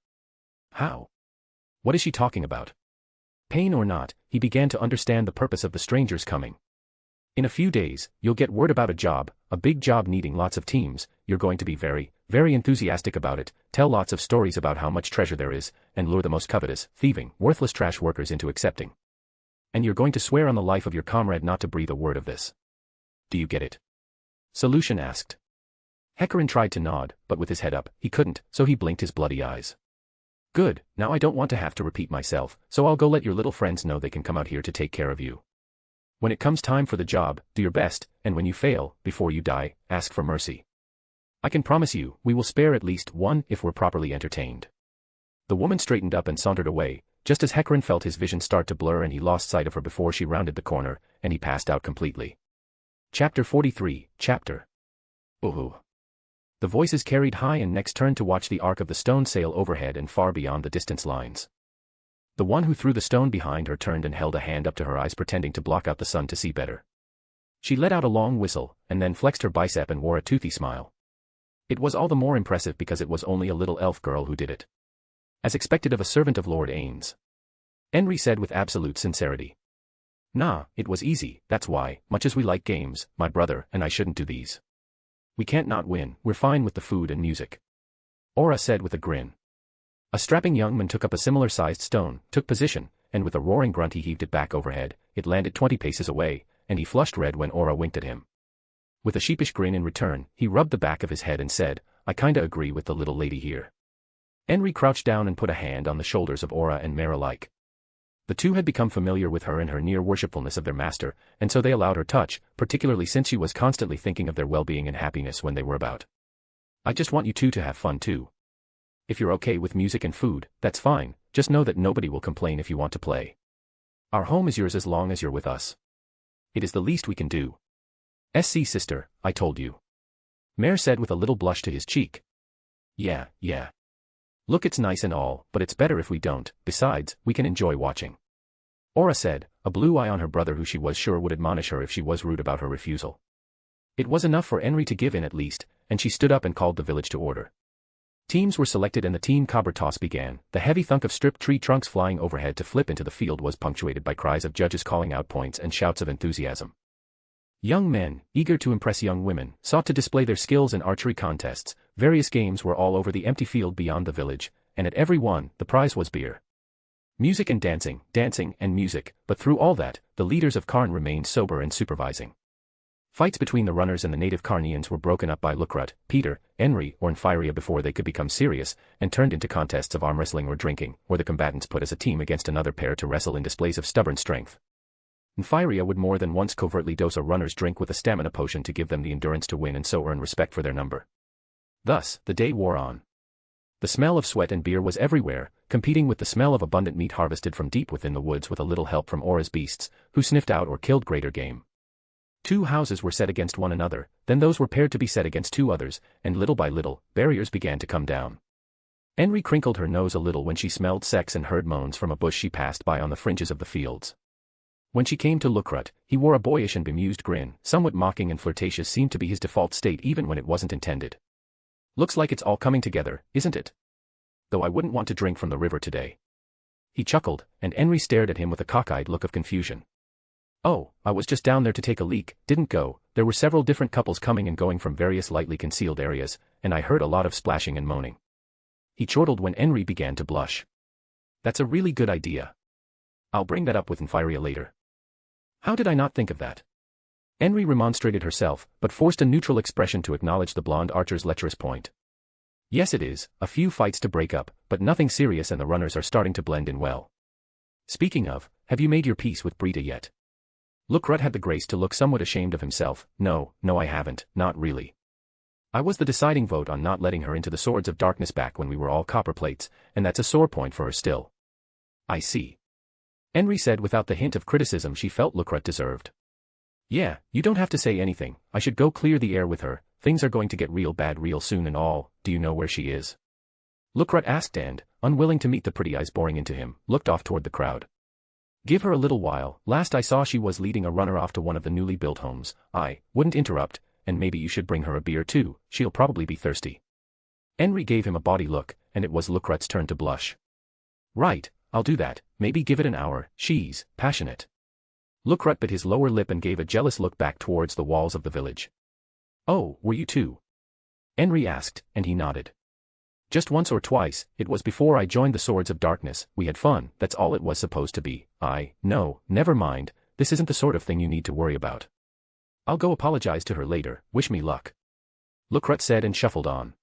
Speaker 3: How? What is she talking about? Pain or not, he began to understand the purpose of the stranger's coming. "In a few days, you'll get word about a job, a big job needing lots of teams. You're going to be very, very enthusiastic about it, tell lots of stories about how much treasure there is, and lure the most covetous, thieving, worthless trash workers into accepting. And you're going to swear on the life of your comrade not to breathe a word of this. Do you get it?" Solution asked. Hecarim tried to nod, but with his head up, he couldn't, so he blinked his bloody eyes. "Good, now I don't want to have to repeat myself, so I'll go let your little friends know they can come out here to take care of you. When it comes time for the job, do your best, and when you fail, before you die, ask for mercy. I can promise you, we will spare at least one if we're properly entertained." The woman straightened up and sauntered away, just as Hecarim felt his vision start to blur and he lost sight of her before she rounded the corner, and he passed out completely. Chapter 43, Chapter. Ooh. The voices carried high and necks turned to watch the arc of the stone sail overhead and far beyond the distance lines. The one who threw the stone behind her turned and held a hand up to her eyes, pretending to block out the sun to see better. She let out a long whistle, and then flexed her bicep and wore a toothy smile. It was all the more impressive because it was only a little elf girl who did it. As expected of a servant of Lord Ainz. Henry said with absolute sincerity. "Nah, it was easy, that's why, much as we like games, my brother and I shouldn't do these. We can't not win, we're fine with the food and music." Aura said with a grin. A strapping young man took up a similar-sized stone, took position, and with a roaring grunt he heaved it back overhead. It landed 20 paces away, and he flushed red when Aura winked at him. With a sheepish grin in return, he rubbed the back of his head and said, "I kinda agree with the little lady here." Henry crouched down and put a hand on the shoulders of Aura and Mare alike. The two had become familiar with her and her near worshipfulness of their master, and so they allowed her touch, particularly since she was constantly thinking of their well-being and happiness when they were about. "I just want you two to have fun too. If you're okay with music and food, that's fine, just know that nobody will complain if you want to play. Our home is yours as long as you're with us. It is the least we can do." "SC sister, I told you." Mare said with a little blush to his cheek. Yeah. Look, it's nice and all, but it's better if we don't, besides, we can enjoy watching." Aura said, a blue eye on her brother who she was sure would admonish her if she was rude about her refusal. It was enough for Henry to give in at least, and she stood up and called the village to order. Teams were selected and the team cobber toss began. The heavy thunk of stripped tree trunks flying overhead to flip into the field was punctuated by cries of judges calling out points and shouts of enthusiasm. Young men, eager to impress young women, sought to display their skills in archery contests. Various games were all over the empty field beyond the village, and at every one, the prize was beer. Music and dancing and music, but through all that, the leaders of Karn remained sober and supervising. Fights between the runners and the native Karnians were broken up by Lukrut, Peter, Henry, or Infyria before they could become serious, and turned into contests of arm wrestling or drinking, or the combatants put as a team against another pair to wrestle in displays of stubborn strength. Infyria would more than once covertly dose a runner's drink with a stamina potion to give them the endurance to win and so earn respect for their number. Thus, the day wore on. The smell of sweat and beer was everywhere, competing with the smell of abundant meat harvested from deep within the woods with a little help from Aura's beasts, who sniffed out or killed greater game. 2 houses were set against one another, then those were paired to be set against 2 others, and little by little, barriers began to come down. Henry crinkled her nose a little when she smelled sex and heard moans from a bush she passed by on the fringes of the fields. When she came to Lukrut, he wore a boyish and bemused grin, somewhat mocking and flirtatious seemed to be his default state even when it wasn't intended. Looks like it's all coming together, isn't it? Though I wouldn't want to drink from the river today. He chuckled, and Ainz stared at him with a cockeyed look of confusion. Oh, I was just down there to take a leak, didn't go. There were several different couples coming and going from various lightly concealed areas, and I heard a lot of splashing and moaning. He chortled when Ainz began to blush. That's a really good idea. I'll bring that up with Nymphyria later. How did I not think of that? Ainz remonstrated herself, but forced a neutral expression to acknowledge the blonde archer's lecherous point. Yes it is, a few fights to break up, but nothing serious and the runners are starting to blend in well. Speaking of, have you made your peace with Brita yet? Lupusregina had the grace to look somewhat ashamed of himself. No, I haven't, not really. I was the deciding vote on not letting her into the Swords of Darkness back when we were all copperplates, and that's a sore point for her still. I see. Ainz said without the hint of criticism she felt Lupusregina deserved. Yeah, you don't have to say anything, I should go clear the air with her. Things are going to get real bad real soon and all. Do you know where she is? Lupusregina asked and, unwilling to meet the pretty eyes boring into him, looked off toward the crowd. Give her a little while, last I saw she was leading a runner off to one of the newly built homes. I wouldn't interrupt, and maybe you should bring her a beer too, she'll probably be thirsty. Ainz gave him a bawdy look, and it was Lupusregina's turn to blush. Right, I'll do that, maybe give it an hour, she's passionate. Lupusregina bit his lower lip and gave a jealous look back towards the walls of the village. Oh, were you too? Ainz asked, and he nodded. Just once or twice, it was before I joined the Swords of Darkness, we had fun, that's all it was supposed to be. No, never mind, this isn't the sort of thing you need to worry about. I'll go apologize to her later, wish me luck. Lupusregina said and shuffled on.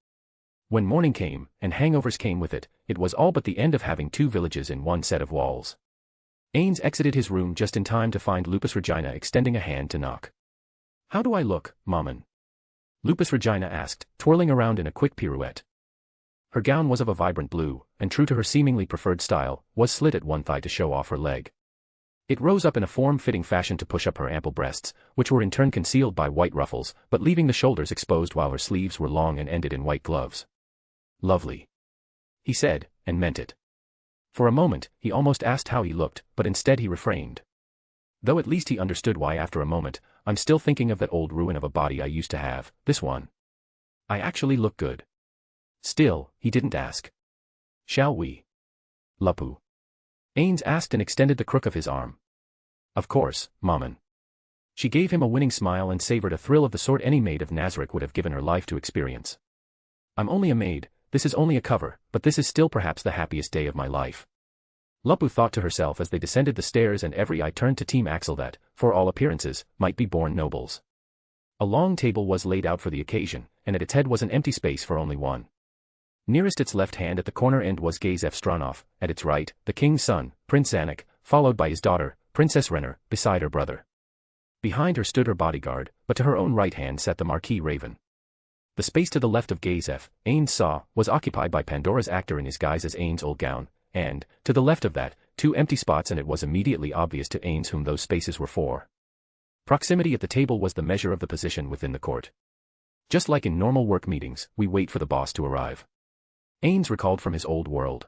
Speaker 3: When morning came, and hangovers came with it, it was all but the end of having two villages in one set of walls. Ainz exited his room just in time to find Lupusregina extending a hand to knock. How do I look, Maman? Lupusregina asked, twirling around in a quick pirouette. Her gown was of a vibrant blue, and true to her seemingly preferred style, was slit at one thigh to show off her leg. It rose up in a form-fitting fashion to push up her ample breasts, which were in turn concealed by white ruffles, but leaving the shoulders exposed while her sleeves were long and ended in white gloves. Lovely. He said, and meant it. For a moment, he almost asked how he looked, but instead he refrained. Though at least he understood why after a moment. I'm still thinking of that old ruin of a body I used to have, this one. I actually look good. Still, he didn't ask. Shall we? Lupu. Ainz asked and extended the crook of his arm. Of course, Maman. She gave him a winning smile and savored a thrill of the sort any maid of Nazarick would have given her life to experience. I'm only a maid, this is only a cover, but this is still perhaps the happiest day of my life. Lupu thought to herself as they descended the stairs and every eye turned to Team Axel that, for all appearances, might be born nobles. A long table was laid out for the occasion, and at its head was an empty space for only one. Nearest its left hand at the corner end was Gazef Stronov, at its right, the king's son, Prince Zanuck, followed by his daughter, Princess Rener, beside her brother. Behind her stood her bodyguard, but to her own right hand sat the Marquis Raven. The space to the left of Gazef, Ainz saw, was occupied by Pandora's actor in his guise as Ainz' old gown, and, to the left of that, two empty spots, and it was immediately obvious to Ainz whom those spaces were for. Proximity at the table was the measure of the position within the court. Just like in normal work meetings, we wait for the boss to arrive. Ainz recalled from his old world.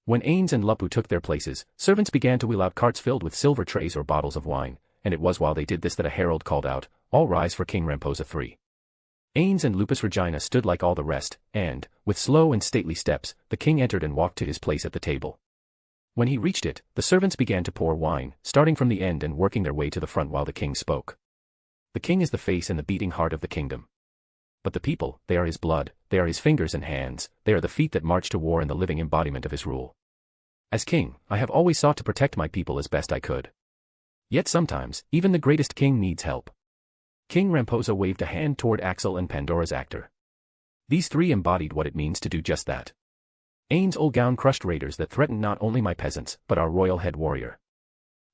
Speaker 3: When Ainz and Lupu took their places, servants began to wheel out carts filled with silver trays or bottles of wine, and it was while they did this that a herald called out, "All rise for King Ramposa III." Ainz and Lupusregina stood like all the rest, and, with slow and stately steps, the king entered and walked to his place at the table. When he reached it, the servants began to pour wine, starting from the end and working their way to the front while the king spoke. The king is the face and the beating heart of the kingdom. But the people, they are his blood, they are his fingers and hands, they are the feet that march to war and the living embodiment of his rule. As king, I have always sought to protect my people as best I could. Yet sometimes, even the greatest king needs help. King Ramposa waved a hand toward Axel and Pandora's actor. These three embodied what it means to do just that. Ainz' old gown crushed raiders that threatened not only my peasants, but our royal head warrior.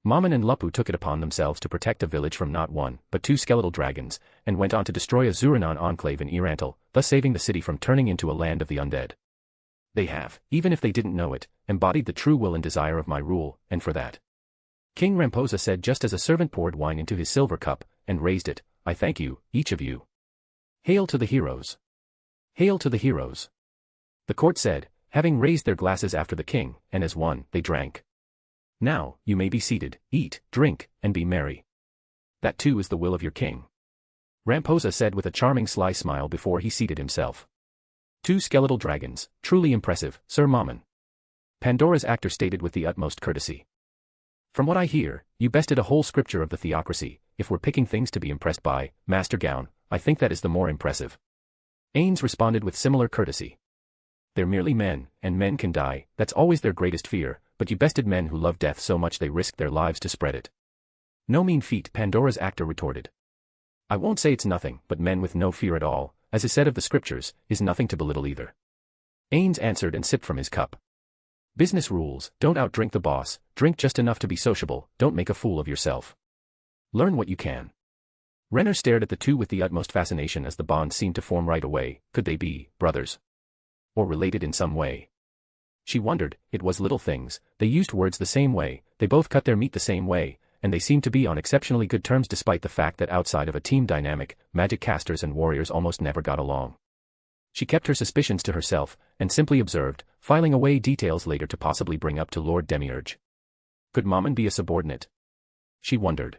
Speaker 3: Maman and Lupu took it upon themselves to protect a village from not one, but two skeletal dragons, and went on to destroy a Zuranon enclave in E-Rantel, thus saving the city from turning into a land of the undead. They have, even if they didn't know it, embodied the true will and desire of my rule, and for that. King Ramposa said just as a servant poured wine into his silver cup, and raised it, I thank you, each of you. Hail to the heroes. Hail to the heroes. The court said, having raised their glasses after the king, and as one, they drank. Now, you may be seated, eat, drink, and be merry. That too is the will of your king. Ramposa said with a charming sly smile before he seated himself. 2 skeletal dragons, truly impressive, Sir Mammon. Pandora's actor stated with the utmost courtesy. From what I hear, you bested a whole scripture of the theocracy. If we're picking things to be impressed by, Master Gown, I think that is the more impressive. Ainz responded with similar courtesy. They're merely men, and men can die, that's always their greatest fear, but you bested men who love death so much they risked their lives to spread it. No mean feat, Pandora's actor retorted. I won't say it's nothing, but men with no fear at all, as is said of the scriptures, is nothing to belittle either. Ainz answered and sipped from his cup. Business rules, don't outdrink the boss, drink just enough to be sociable, don't make a fool of yourself. Learn what you can. Rener stared at the two with the utmost fascination as the bond seemed to form right away. Could they be brothers? Or related in some way? She wondered. It was little things, they used words the same way, they both cut their meat the same way, and they seemed to be on exceptionally good terms despite the fact that outside of a team dynamic, magic casters and warriors almost never got along. She kept her suspicions to herself, and simply observed, filing away details later to possibly bring up to Lord Demiurge. Could Mammon be a subordinate? She wondered.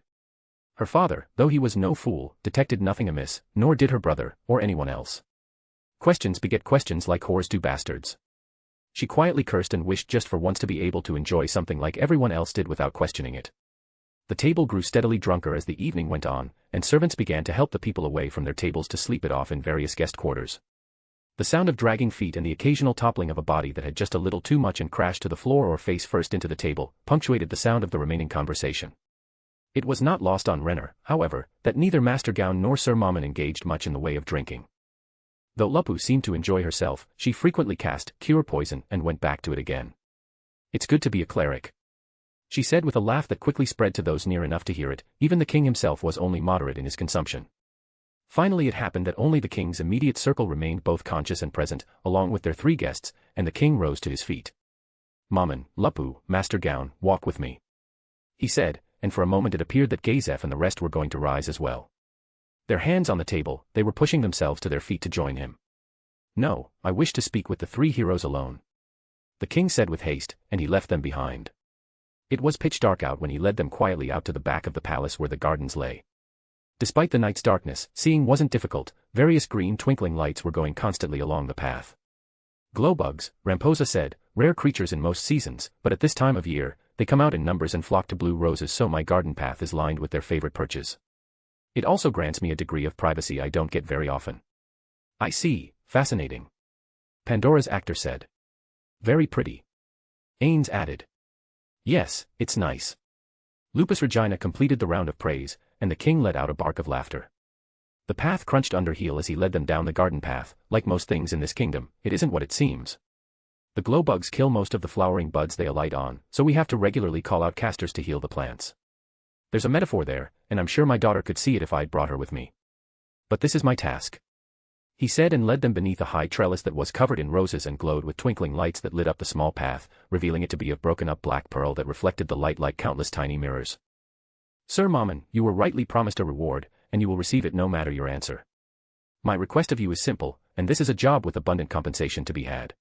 Speaker 3: Her father, though he was no fool, detected nothing amiss, nor did her brother, or anyone else. Questions beget questions like whores do bastards. She quietly cursed and wished just for once to be able to enjoy something like everyone else did without questioning it. The table grew steadily drunker as the evening went on, and servants began to help the people away from their tables to sleep it off in various guest quarters. The sound of dragging feet and the occasional toppling of a body that had just a little too much and crashed to the floor or face first into the table, punctuated the sound of the remaining conversation. It was not lost on Rener, however, that neither Master Gown nor Sir Mammon engaged much in the way of drinking. Though Lupu seemed to enjoy herself, she frequently cast Cure Poison and went back to it again. It's good to be a cleric, she said with a laugh that quickly spread to those near enough to hear it. Even the king himself was only moderate in his consumption. Finally it happened that only the king's immediate circle remained both conscious and present, along with their 3 guests, and the king rose to his feet. Mammon, Lupu, Master Gown, walk with me, he said, and for a moment it appeared that Gazef and the rest were going to rise as well. Their hands on the table, they were pushing themselves to their feet to join him. No, I wish to speak with the 3 heroes alone, the king said with haste, and he left them behind. It was pitch dark out when he led them quietly out to the back of the palace where the gardens lay. Despite the night's darkness, seeing wasn't difficult, various green twinkling lights were going constantly along the path. Glowbugs, Ramposa said, rare creatures in most seasons, but at this time of year, they come out in numbers and flock to blue roses, so my garden path is lined with their favorite perches. It also grants me a degree of privacy I don't get very often. I see, fascinating, Pandora's actor said. Very pretty, Ainz added. Yes, it's nice. Lupusregina completed the round of praise, and the king let out a bark of laughter. The path crunched under heel as he led them down the garden path. Like most things in this kingdom, it isn't what it seems. The glowbugs kill most of the flowering buds they alight on, so we have to regularly call out casters to heal the plants. There's a metaphor there, and I'm sure my daughter could see it if I'd brought her with me. But this is my task, he said, and led them beneath a high trellis that was covered in roses and glowed with twinkling lights that lit up the small path, revealing it to be of broken-up black pearl that reflected the light like countless tiny mirrors. Sir Mammon, you were rightly promised a reward, and you will receive it no matter your answer. My request of you is simple, and this is a job with abundant compensation to be had.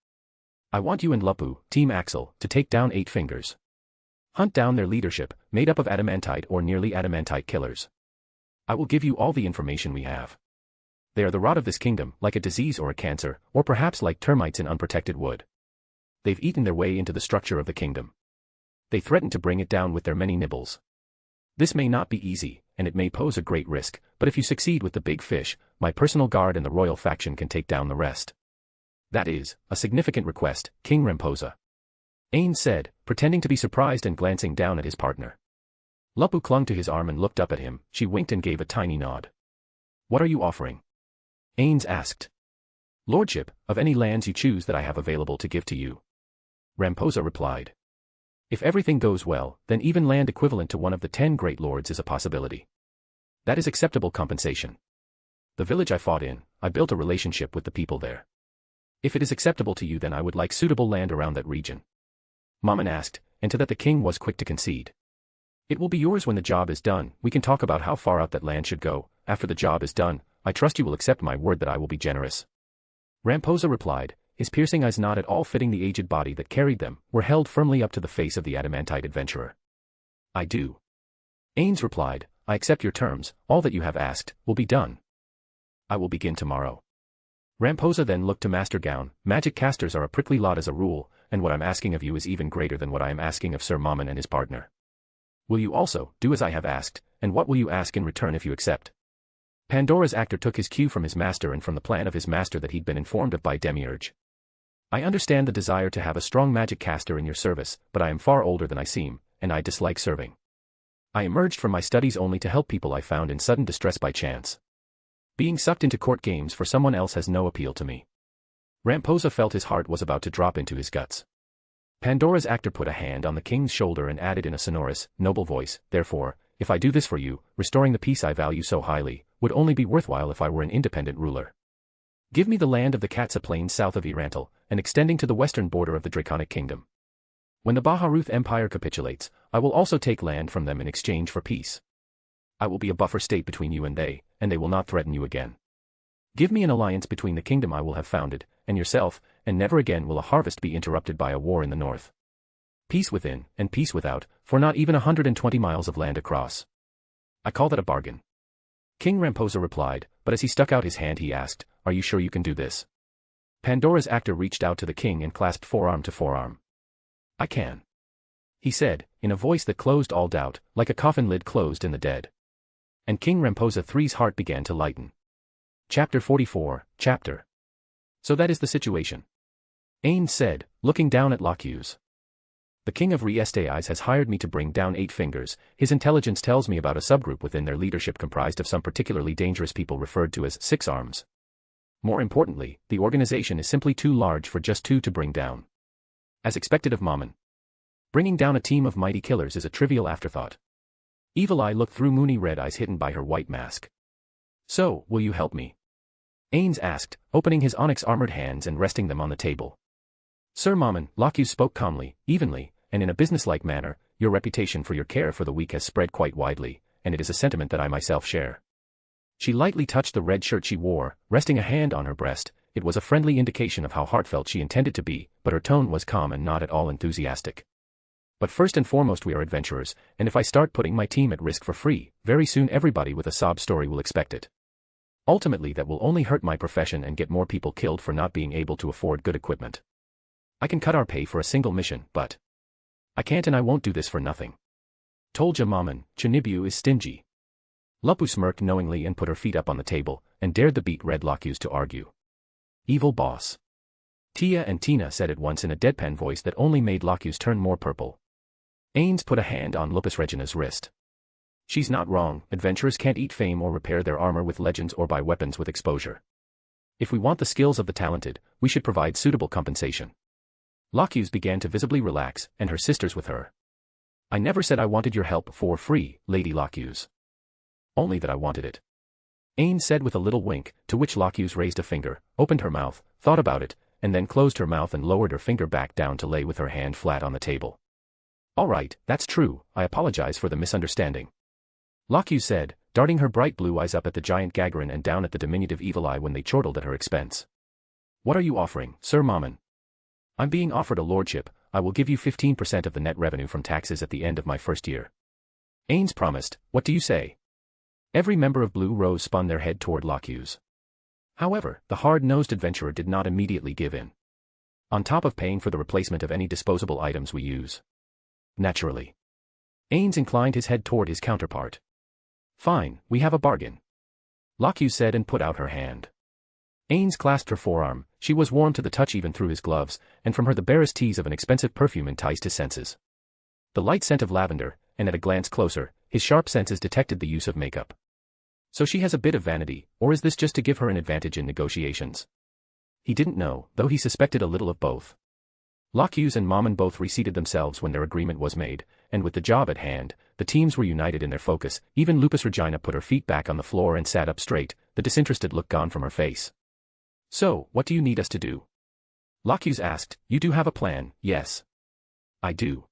Speaker 3: I want you and Lupu, Team Axel, to take down 8 fingers. Hunt down their leadership, made up of adamantite or nearly adamantite killers. I will give you all the information we have. They are the rot of this kingdom, like a disease or a cancer, or perhaps like termites in unprotected wood. They've eaten their way into the structure of the kingdom. They threaten to bring it down with their many nibbles. This may not be easy, and it may pose a great risk, but if you succeed with the big fish, my personal guard and the royal faction can take down the rest. That is a significant request, King Ramposa, Ains said, pretending to be surprised and glancing down at his partner. Lupu clung to his arm and looked up at him. She winked and gave a tiny nod. What are you offering? Ains asked. Lordship, of any lands you choose that I have available to give to you, Ramposa replied. If everything goes well, then even land equivalent to one of the 10 great lords is a possibility. That is acceptable compensation. The village I fought in, I built a relationship with the people there. If it is acceptable to you, then I would like suitable land around that region, Mammon asked, and to that the king was quick to concede. It will be yours when the job is done. We can talk about how far out that land should go. After the job is done, I trust you will accept my word that I will be generous, Ramposa replied, his piercing eyes not at all fitting the aged body that carried them, were held firmly up to the face of the adamantite adventurer. I do, Ains replied. I accept your terms. All that you have asked will be done. I will begin tomorrow. Ramposa then looked to Master Gown. Magic casters are a prickly lot as a rule, and what I'm asking of you is even greater than what I am asking of Sir Mammon and his partner. Will you also do as I have asked, and what will you ask in return if you accept? Pandora's actor took his cue from his master and from the plan of his master that he'd been informed of by Demiurge. I understand the desire to have a strong magic caster in your service, but I am far older than I seem, and I dislike serving. I emerged from my studies only to help people I found in sudden distress by chance. Being sucked into court games for someone else has no appeal to me. Ramposa felt his heart was about to drop into his guts. Pandora's actor put a hand on the king's shoulder and added in a sonorous, noble voice, therefore, if I do this for you, restoring the peace I value so highly, would only be worthwhile if I were an independent ruler. Give me the land of the Katsa Plains south of E-Rantel, and extending to the western border of the Draconic Kingdom. When the Baharuth Empire capitulates, I will also take land from them in exchange for peace. I will be a buffer state between you and they will not threaten you again. Give me an alliance between the kingdom I will have founded, and yourself, and never again will a harvest be interrupted by a war in the north. Peace within, and peace without, for not even 120 miles of land across. I call that a bargain. King Ramposa replied, but as he stuck out his hand he asked, are you sure you can do this? Pandora's actor reached out to the king and clasped forearm to forearm. I can. He said, in a voice that closed all doubt, like a coffin lid closed in the dead. And King Ramposa III's heart began to lighten. Chapter 44, Chapter. So that is the situation. Ainz said, looking down at Locuse. The king of Reestais has hired me to bring down 8 fingers. His intelligence tells me about a subgroup within their leadership comprised of some particularly dangerous people referred to as 6 arms. More importantly, the organization is simply too large for just 2 to bring down. As expected of Mammon. Bringing down a team of mighty killers is a trivial afterthought. Evil Eye looked through moony red eyes hidden by her white mask. So, will you help me? Ainz asked, opening his onyx-armored hands and resting them on the table. Sir Mammon, Locuse spoke calmly, evenly, and in a businesslike manner, your reputation for your care for the weak has spread quite widely, and it is a sentiment that I myself share. She lightly touched the red shirt she wore, resting a hand on her breast. It was a friendly indication of how heartfelt she intended to be, but her tone was calm and not at all enthusiastic. But first and foremost we are adventurers, and if I start putting my team at risk for free, very soon everybody with a sob story will expect it. Ultimately that will only hurt my profession and get more people killed for not being able to afford good equipment. I can cut our pay for a single mission, but I can't and I won't do this for nothing. Told ya Mammon, Chinibu is stingy. Lupu smirked knowingly and put her feet up on the table, and dared the beat-red Locuse to argue. Evil boss. Tia and Tina said at once in a deadpan voice that only made Locuse turn more purple. Ainz put a hand on Lupusregina's wrist. She's not wrong, adventurers can't eat fame or repair their armor with legends or buy weapons with exposure. If we want the skills of the talented, we should provide suitable compensation. Locuse began to visibly relax, and her sisters with her. I never said I wanted your help for free, Lady Locuse. Only that I wanted it. Ainz said with a little wink, to which Locuse raised a finger, opened her mouth, thought about it, and then closed her mouth and lowered her finger back down to lay with her hand flat on the table. All right, that's true, I apologize for the misunderstanding. Locuse said, darting her bright blue eyes up at the giant Gagarin and down at the diminutive Evil Eye when they chortled at her expense. What are you offering, Sir Mammon? I'm being offered a lordship. I will give you 15% of the net revenue from taxes at the end of my first year. Ainz promised, what do you say? Every member of Blue Rose spun their head toward Locuse. However, the hard-nosed adventurer did not immediately give in. On top of paying for the replacement of any disposable items we use. Naturally. Ainz inclined his head toward his counterpart. Fine, we have a bargain. Locuse said and put out her hand. Ainz clasped her forearm. She was warm to the touch even through his gloves, and from her the barest tease of an expensive perfume enticed his senses. The light scent of lavender, and at a glance closer, his sharp senses detected the use of makeup. So she has a bit of vanity, or is this just to give her an advantage in negotiations? He didn't know, though he suspected a little of both. Locuse and Mammon both reseated themselves when their agreement was made, and with the job at hand, the teams were united in their focus. Even Lupusregina put her feet back on the floor and sat up straight, the disinterested look gone from her face. So, what do you need us to do? Locuse asked. You do have a plan, yes? I do.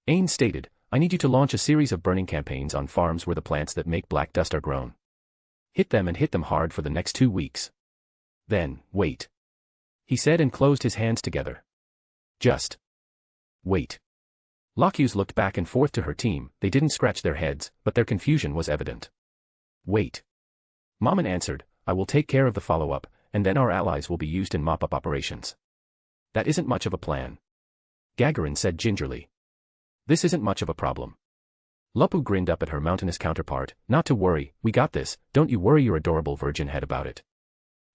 Speaker 3: Ains stated, I need you to launch a series of burning campaigns on farms where the plants that make black dust are grown. Hit them and hit them hard for the next 2 weeks. Then, wait. He said and closed his hands together. Just wait. Locuse looked back and forth to her team. They didn't scratch their heads, but their confusion was evident. Wait. Mammon answered, I will take care of the follow-up, and then our allies will be used in mop-up operations. That isn't much of a plan. Gagarin said gingerly. This isn't much of a problem. Lupu grinned up at her mountainous counterpart. Not to worry, we got this, don't you worry your adorable virgin head about it.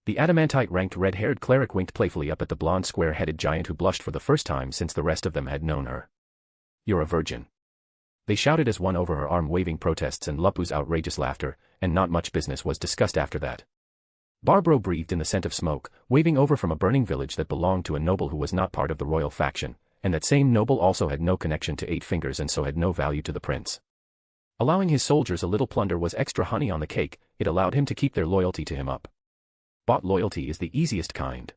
Speaker 3: The adamantite-ranked red-haired cleric winked playfully up at the blonde square-headed giant who blushed for the first time since the rest of them had known her. You're a virgin. They shouted as one over her arm waving protests and Lupu's outrageous laughter, and not much business was discussed after that. Barbro breathed in the scent of smoke, waving over from a burning village that belonged to a noble who was not part of the royal faction, and that same noble also had no connection to Eight Fingers and so had no value to the prince. Allowing his soldiers a little plunder was extra honey on the cake, it allowed him to keep their loyalty to him up. Bought loyalty is the easiest kind.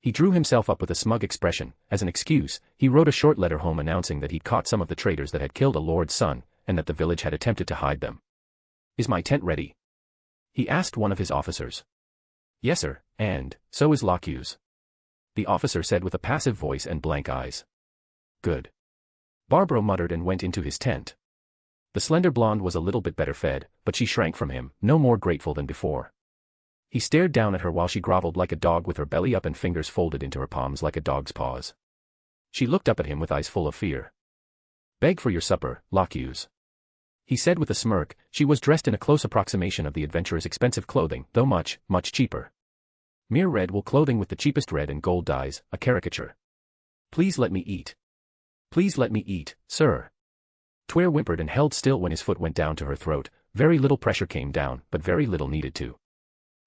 Speaker 3: He drew himself up with a smug expression. As an excuse, he wrote a short letter home announcing that he'd caught some of the traitors that had killed a lord's son, and that the village had attempted to hide them. Is my tent ready? He asked one of his officers. Yes sir, and so is Locu's. The officer said with a passive voice and blank eyes. Good. Barbro muttered and went into his tent. The slender blonde was a little bit better fed, but she shrank from him, no more grateful than before. He stared down at her while she groveled like a dog with her belly up and fingers folded into her palms like a dog's paws. She looked up at him with eyes full of fear. Beg for your supper, Locu's. He said with a smirk. She was dressed in a close approximation of the adventurer's expensive clothing, though much, much cheaper. Mere red wool clothing with the cheapest red and gold dyes, a caricature. Please let me eat. Please let me eat, sir. Twere whimpered and held still when his foot went down to her throat. Very little pressure came down, but very little needed to.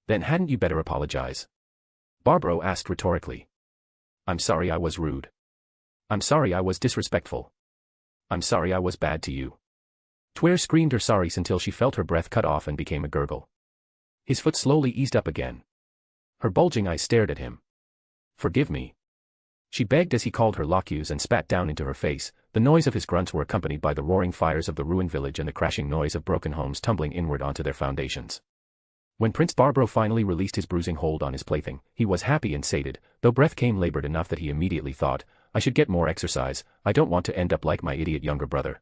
Speaker 3: Then hadn't you better apologize? Barbro asked rhetorically. I'm sorry I was rude. I'm sorry I was disrespectful. I'm sorry I was bad to you. Twere screamed her sorries until she felt her breath cut off and became a gurgle. His foot slowly eased up again. Her bulging eyes stared at him. Forgive me. She begged as he called her Locu's and spat down into her face. The noise of his grunts were accompanied by the roaring fires of the ruined village and the crashing noise of broken homes tumbling inward onto their foundations. When Prince Barbro finally released his bruising hold on his plaything, he was happy and sated, though breath came labored enough that he immediately thought, I should get more exercise, I don't want to end up like my idiot younger brother.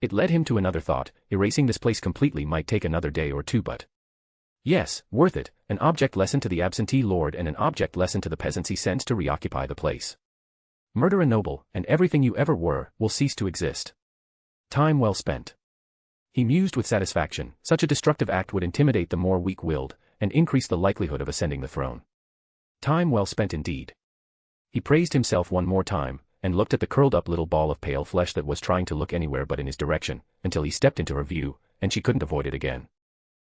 Speaker 3: It led him to another thought, erasing this place completely might take another day or two but. Yes, worth it, an object lesson to the absentee lord and an object lesson to the peasants he sends to reoccupy the place. Murder a noble, and everything you ever were, will cease to exist. Time well spent. He mused with satisfaction, such a destructive act would intimidate the more weak-willed, and increase the likelihood of ascending the throne. Time well spent indeed. He praised himself one more time, and looked at the curled-up little ball of pale flesh that was trying to look anywhere but in his direction, until he stepped into her view, and she couldn't avoid it again.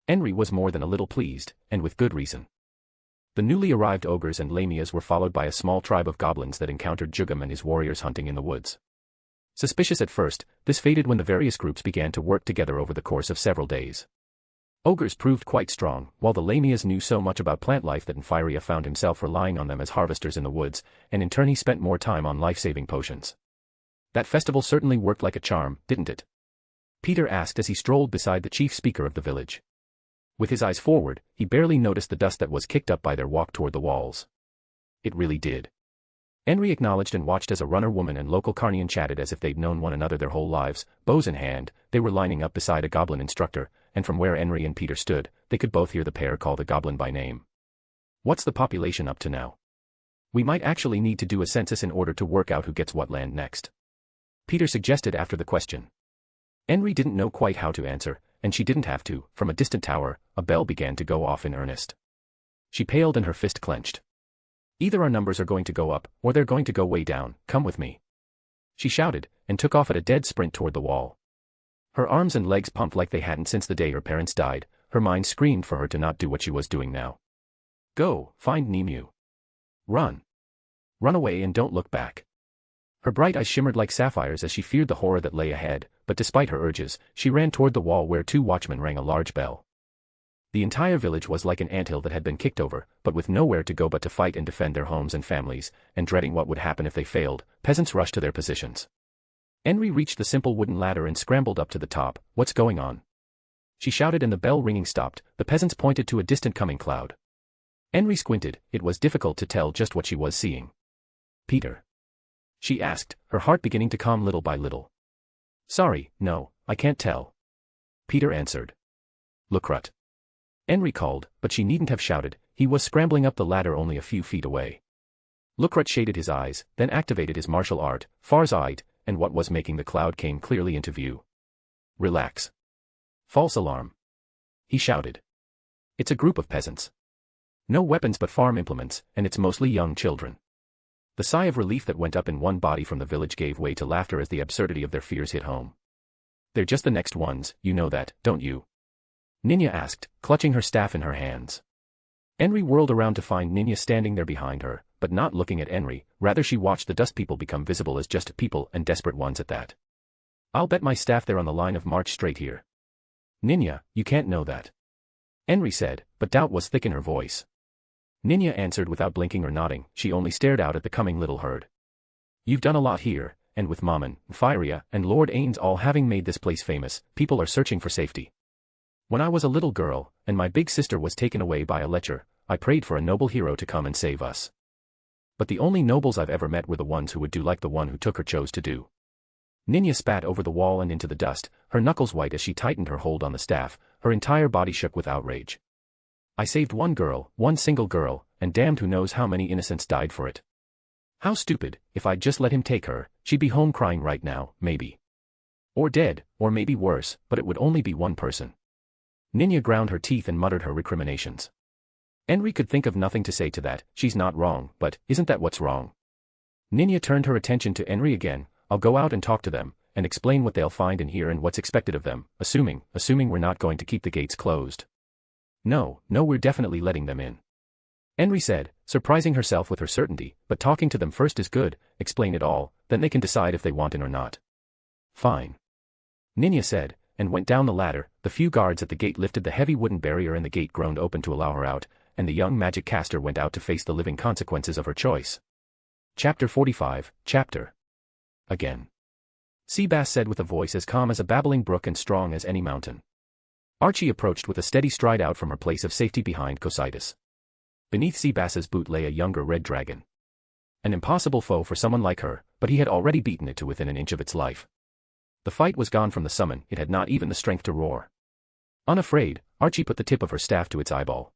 Speaker 3: Henry was more than a little pleased, and with good reason. The newly arrived ogres and lamias were followed by a small tribe of goblins that encountered Jugum and his warriors hunting in the woods. Suspicious at first, this faded when the various groups began to work together over the course of several days. Ogres proved quite strong, while the lamias knew so much about plant life that Infiria found himself relying on them as harvesters in the woods, and in turn he spent more time on life-saving potions. That festival certainly worked like a charm, didn't it? Peter asked as he strolled beside the chief speaker of the village. With his eyes forward, he barely noticed the dust that was kicked up by their walk toward the walls. It really did. Henry acknowledged and watched as a runner woman and local Karnian chatted as if they'd known one another their whole lives, bows in hand. They were lining up beside a goblin instructor, and from where Henry and Peter stood, they could both hear the pair call the goblin by name. What's the population up to now? We might actually need to do a census in order to work out who gets what land next. Peter suggested after the question. Henry didn't know quite how to answer, and she didn't have to. From a distant tower, a bell began to go off in earnest. She paled and her fist clenched. Either our numbers are going to go up, or they're going to go way down. Come with me. She shouted, and took off at a dead sprint toward the wall. Her arms and legs pumped like they hadn't since the day her parents died. Her mind screamed for her to not do what she was doing now. Go, find Nemu. Run. Run away and don't look back. Her bright eyes shimmered like sapphires as she feared the horror that lay ahead, but despite her urges, she ran toward the wall where two watchmen rang a large bell. The entire village was like an anthill that had been kicked over, but with nowhere to go but to fight and defend their homes and families, and dreading what would happen if they failed, peasants rushed to their positions. Henry reached the simple wooden ladder and scrambled up to the top. What's going on? She shouted and the bell ringing stopped. The peasants pointed to a distant coming cloud. Henry squinted. It was difficult to tell just what she was seeing. Peter? She asked, her heart beginning to calm little by little. Sorry, no, I can't tell. Peter answered. Lucrut. Henry called, but she needn't have shouted. He was scrambling up the ladder only a few feet away. Lucret shaded his eyes, then activated his martial art, Far's-eyed, and what was making the cloud came clearly into view. Relax. False alarm. He shouted. It's a group of peasants. No weapons but farm implements, and it's mostly young children. The sigh of relief that went up in one body from the village gave way to laughter as the absurdity of their fears hit home. They're just the next ones, you know that, don't you? Ninya asked, clutching her staff in her hands. Henry whirled around to find Ninya standing there behind her, but not looking at Henry, rather she watched the dust people become visible as just people and desperate ones at that. I'll bet my staff they're on the line of march straight here. Ninya, you can't know that. Henry said, but doubt was thick in her voice. Ninya answered without blinking or nodding, she only stared out at the coming little herd. You've done a lot here, and with Mammon, Fyria, and Lord Ainz all having made this place famous, people are searching for safety. When I was a little girl, and my big sister was taken away by a lecher, I prayed for a noble hero to come and save us. But the only nobles I've ever met were the ones who would do like the one who took her chose to do. Ninya spat over the wall and into the dust, her knuckles white as she tightened her hold on the staff, her entire body shook with outrage. I saved one girl, one single girl, and damned who knows how many innocents died for it. How stupid, if I'd just let him take her, she'd be home crying right now, maybe. Or dead, or maybe worse, but it would only be one person. Ninya ground her teeth and muttered her recriminations. Henry could think of nothing to say to that, she's not wrong, but isn't that what's wrong? Ninya turned her attention to Henry again, I'll go out and talk to them, and explain what they'll find in here and what's expected of them, assuming we're not going to keep the gates closed. No, we're definitely letting them in. Henry said, surprising herself with her certainty, but talking to them first is good, explain it all, then they can decide if they want in or not. Fine. Ninya said, and went down the ladder, the few guards at the gate lifted the heavy wooden barrier and the gate groaned open to allow her out, and the young magic caster went out to face the living consequences of her choice. Chapter 45, Chapter. Again. Seabass said with a voice as calm as a babbling brook and strong as any mountain. Archie approached with a steady stride out from her place of safety behind Cositus. Beneath Seabass's boot lay a younger red dragon. An impossible foe for someone like her, but he had already beaten it to within an inch of its life. The fight was gone from the summon, it had not even the strength to roar. Unafraid, Archie put the tip of her staff to its eyeball.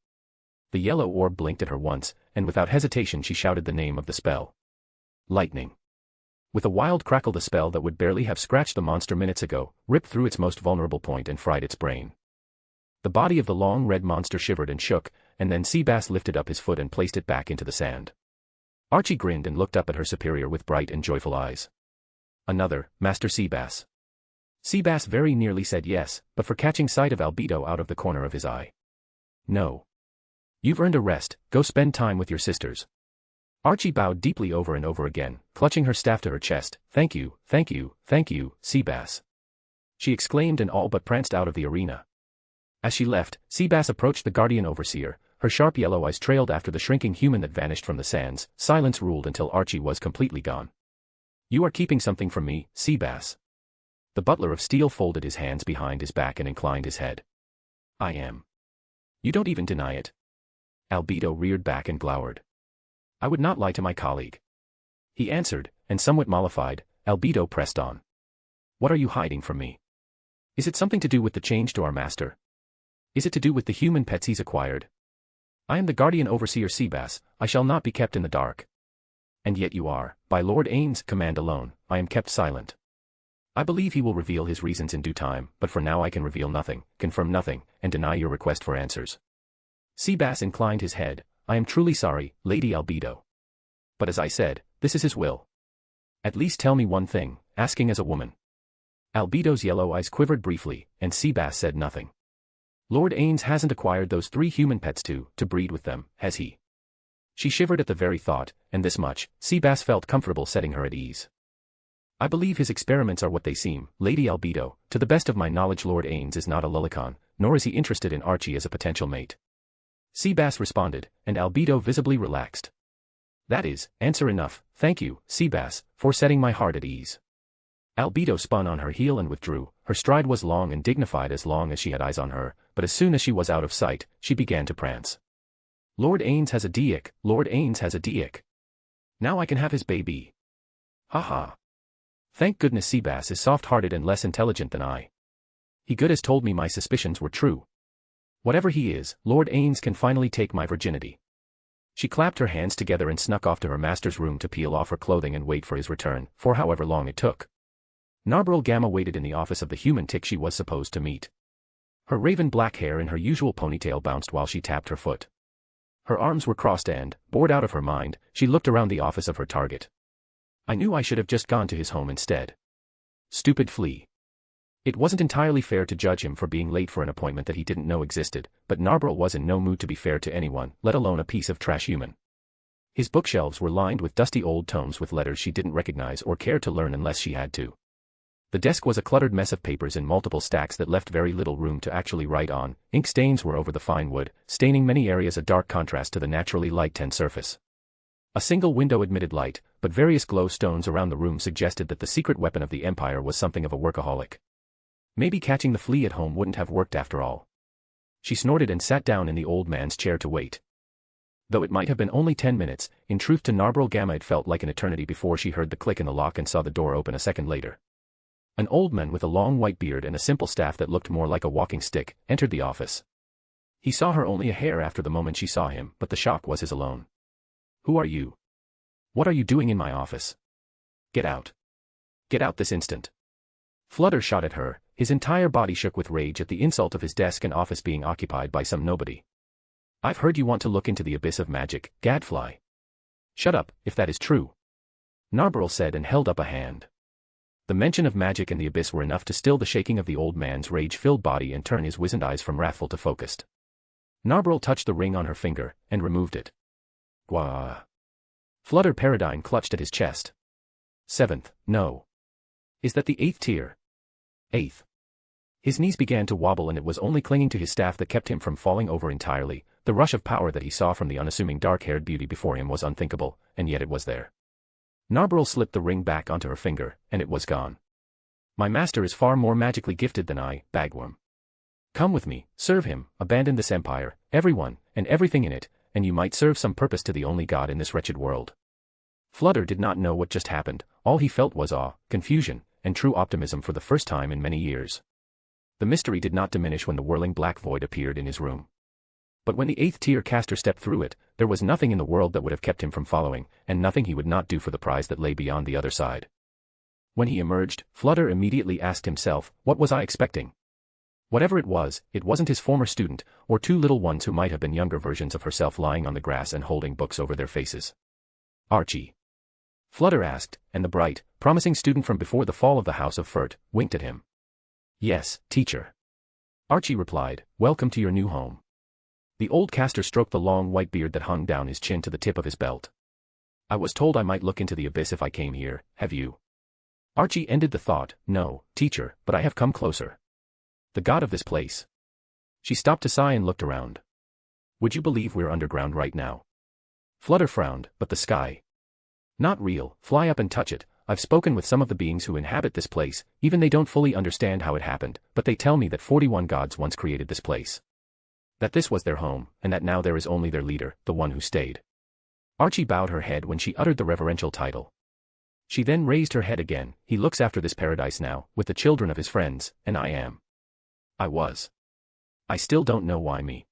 Speaker 3: The yellow orb blinked at her once, and without hesitation she shouted the name of the spell. Lightning. With a wild crackle the spell that would barely have scratched the monster minutes ago, ripped through its most vulnerable point and fried its brain. The body of the long red monster shivered and shook, and then Seabass lifted up his foot and placed it back into the sand. Archie grinned and looked up at her superior with bright and joyful eyes. Another, Master Seabass. Seabass very nearly said yes, but for catching sight of Albedo out of the corner of his eye. No. You've earned a rest, go spend time with your sisters. Archie bowed deeply over and over again, clutching her staff to her chest, thank you, Seabass. She exclaimed and all but pranced out of the arena. As she left, Seabass approached the guardian overseer, her sharp yellow eyes trailed after the shrinking human that vanished from the sands, silence ruled until Archie was completely gone. You are keeping something from me, Seabass. The butler of steel folded his hands behind his back and inclined his head. I am. You don't even deny it. Albedo reared back and glowered. I would not lie to my colleague. He answered, and somewhat mollified, Albedo pressed on. What are you hiding from me? Is it something to do with the change to our master? Is it to do with the human pets he's acquired? I am the guardian overseer Seabass, I shall not be kept in the dark. And yet you are, by Lord Ainz' command alone, I am kept silent. I believe he will reveal his reasons in due time, but for now I can reveal nothing, confirm nothing, and deny your request for answers. Seabass inclined his head, I am truly sorry, Lady Albedo. But as I said, this is his will. At least tell me one thing, asking as a woman. Albedo's yellow eyes quivered briefly, and Seabass said nothing. Lord Ainz hasn't acquired those 3 human pets to breed with them, has he? She shivered at the very thought, and this much, Seabass felt comfortable setting her at ease. I believe his experiments are what they seem, Lady Albedo. To the best of my knowledge Lord Ainz is not a lullicon, nor is he interested in Archie as a potential mate. Seabass responded, and Albedo visibly relaxed. That is, answer enough, thank you, Seabass, for setting my heart at ease. Albedo spun on her heel and withdrew, her stride was long and dignified as long as she had eyes on her, but as soon as she was out of sight, she began to prance. Lord Ainz has a dick, Lord Ainz has a dick. Now I can have his baby. Ha ha. Thank goodness Seabass is soft-hearted and less intelligent than I. He good as told me my suspicions were true. Whatever he is, Lord Ainz can finally take my virginity. She clapped her hands together and snuck off to her master's room to peel off her clothing and wait for his return, for however long it took. Narbril Gamma waited in the office of the human tick she was supposed to meet. Her raven black hair in her usual ponytail bounced while she tapped her foot. Her arms were crossed and, bored out of her mind, she looked around the office of her target. I knew I should have just gone to his home instead. Stupid flea. It wasn't entirely fair to judge him for being late for an appointment that he didn't know existed, but Narbril was in no mood to be fair to anyone, let alone a piece of trash human. His bookshelves were lined with dusty old tomes with letters she didn't recognize or care to learn unless she had to. The desk was a cluttered mess of papers in multiple stacks that left very little room to actually write on. Ink stains were over the fine wood, staining many areas a dark contrast to the naturally light tin surface. A single window admitted light, but various glow stones around the room suggested that the secret weapon of the Empire was something of a workaholic. Maybe catching the flea at home wouldn't have worked after all. She snorted and sat down in the old man's chair to wait. Though it might have been only 10 minutes, in truth to Narbril Gamma it felt like an eternity before she heard the click in the lock and saw the door open a second later. An old man with a long white beard and a simple staff that looked more like a walking stick entered the office. He saw her only a hair after the moment she saw him, but the shock was his alone. Who are you? What are you doing in my office? Get out. Get out this instant. Flutter shot at her, his entire body shook with rage at the insult of his desk and office being occupied by some nobody. I've heard you want to look into the abyss of magic, gadfly. Shut up, if that is true. Narbril said and held up a hand. The mention of magic and the abyss were enough to still the shaking of the old man's rage-filled body and turn his wizened eyes from wrathful to focused. Narbril touched the ring on her finger, and removed it. Gwah. Flutter Paradine clutched at his chest. 7th, no. Is that the 8th tier? 8th. His knees began to wobble and it was only clinging to his staff that kept him from falling over entirely. The rush of power that he saw from the unassuming dark-haired beauty before him was unthinkable, and yet it was there. Narbril slipped the ring back onto her finger, and it was gone. My master is far more magically gifted than I, Bagworm. Come with me, serve him, abandon this empire, everyone, and everything in it, and you might serve some purpose to the only god in this wretched world. Flutter did not know what just happened, all he felt was awe, confusion, and true optimism for the first time in many years. The mystery did not diminish when the whirling black void appeared in his room. But when the 8th tier caster stepped through it, there was nothing in the world that would have kept him from following, and nothing he would not do for the prize that lay beyond the other side. When he emerged, Flutter immediately asked himself, what was I expecting? Whatever it wasn't his former student, or two little ones who might have been younger versions of herself lying on the grass and holding books over their faces. Archie? Flutter asked, and the bright, promising student from before the fall of the House of Furt winked at him. Yes, teacher. Archie replied, welcome to your new home. The old caster stroked the long white beard that hung down his chin to the tip of his belt. I was told I might look into the abyss if I came here, have you? Archie ended the thought, no, teacher, but I have come closer. The god of this place. She stopped to sigh and looked around. Would you believe we're underground right now? Flutter frowned, but the sky. Not real, fly up and touch it. I've spoken with some of the beings who inhabit this place, even they don't fully understand how it happened, but they tell me that 41 gods once created this place. That this was their home, and that now there is only their leader, the one who stayed. Archie bowed her head when she uttered the reverential title. She then raised her head again. He looks after this paradise now, with the children of his friends, and I am. I was. I still don't know why me.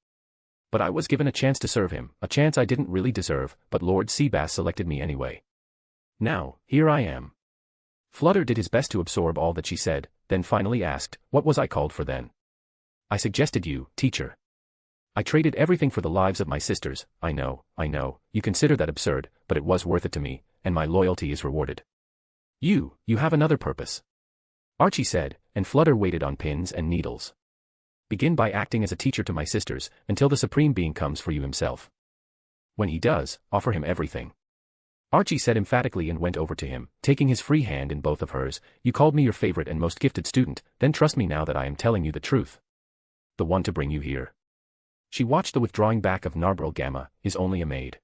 Speaker 3: But I was given a chance to serve him, a chance I didn't really deserve, but Lord Seabass selected me anyway. Now, here I am. Flutter did his best to absorb all that she said, then finally asked, what was I called for then? I suggested you, teacher. I traded everything for the lives of my sisters. I know, you consider that absurd, but it was worth it to me, and my loyalty is rewarded. You have another purpose. Archie said, and Flutter waited on pins and needles. Begin by acting as a teacher to my sisters, until the Supreme Being comes for you himself. When he does, offer him everything. Archie said emphatically and went over to him, taking his free hand in both of hers. You called me your favorite and most gifted student, then trust me now that I am telling you the truth. The one to bring you here. She watched the withdrawing back of Narbril Gamma, is only a maid.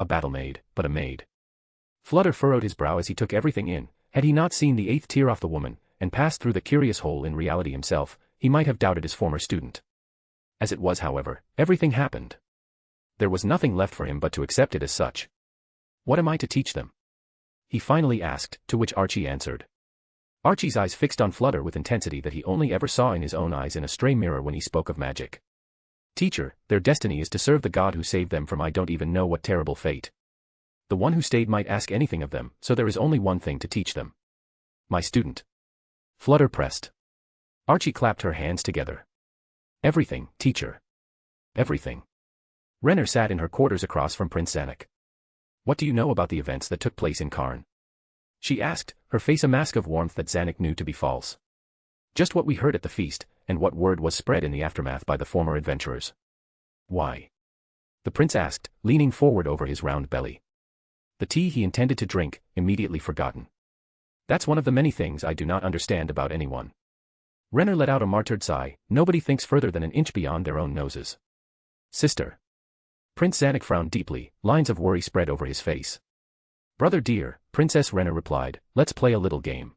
Speaker 3: A battle maid, but a maid. Flutter furrowed his brow as he took everything in. Had he not seen the 8th tier off the woman, and passed through the curious hole in reality himself, he might have doubted his former student. As it was, however, everything happened. There was nothing left for him but to accept it as such. What am I to teach them? He finally asked, to which Archie answered. Archie's eyes fixed on Flutter with intensity that he only ever saw in his own eyes in a stray mirror when he spoke of magic. Teacher, their destiny is to serve the god who saved them from I don't even know what terrible fate. The one who stayed might ask anything of them, so there is only one thing to teach them. My student. Flutter pressed. Archie clapped her hands together. Everything, teacher. Everything. Rener sat in her quarters across from Prince Zanuck. What do you know about the events that took place in Karn? She asked, her face a mask of warmth that Zanuck knew to be false. Just what we heard at the feast, and what word was spread in the aftermath by the former adventurers. Why? The prince asked, leaning forward over his round belly. The tea he intended to drink, immediately forgotten. That's one of the many things I do not understand about anyone. Rener let out a martyred sigh. Nobody thinks further than an inch beyond their own noses. Sister. Prince Zanuck frowned deeply, lines of worry spread over his face. Brother dear, Princess Rener replied, let's play a little game.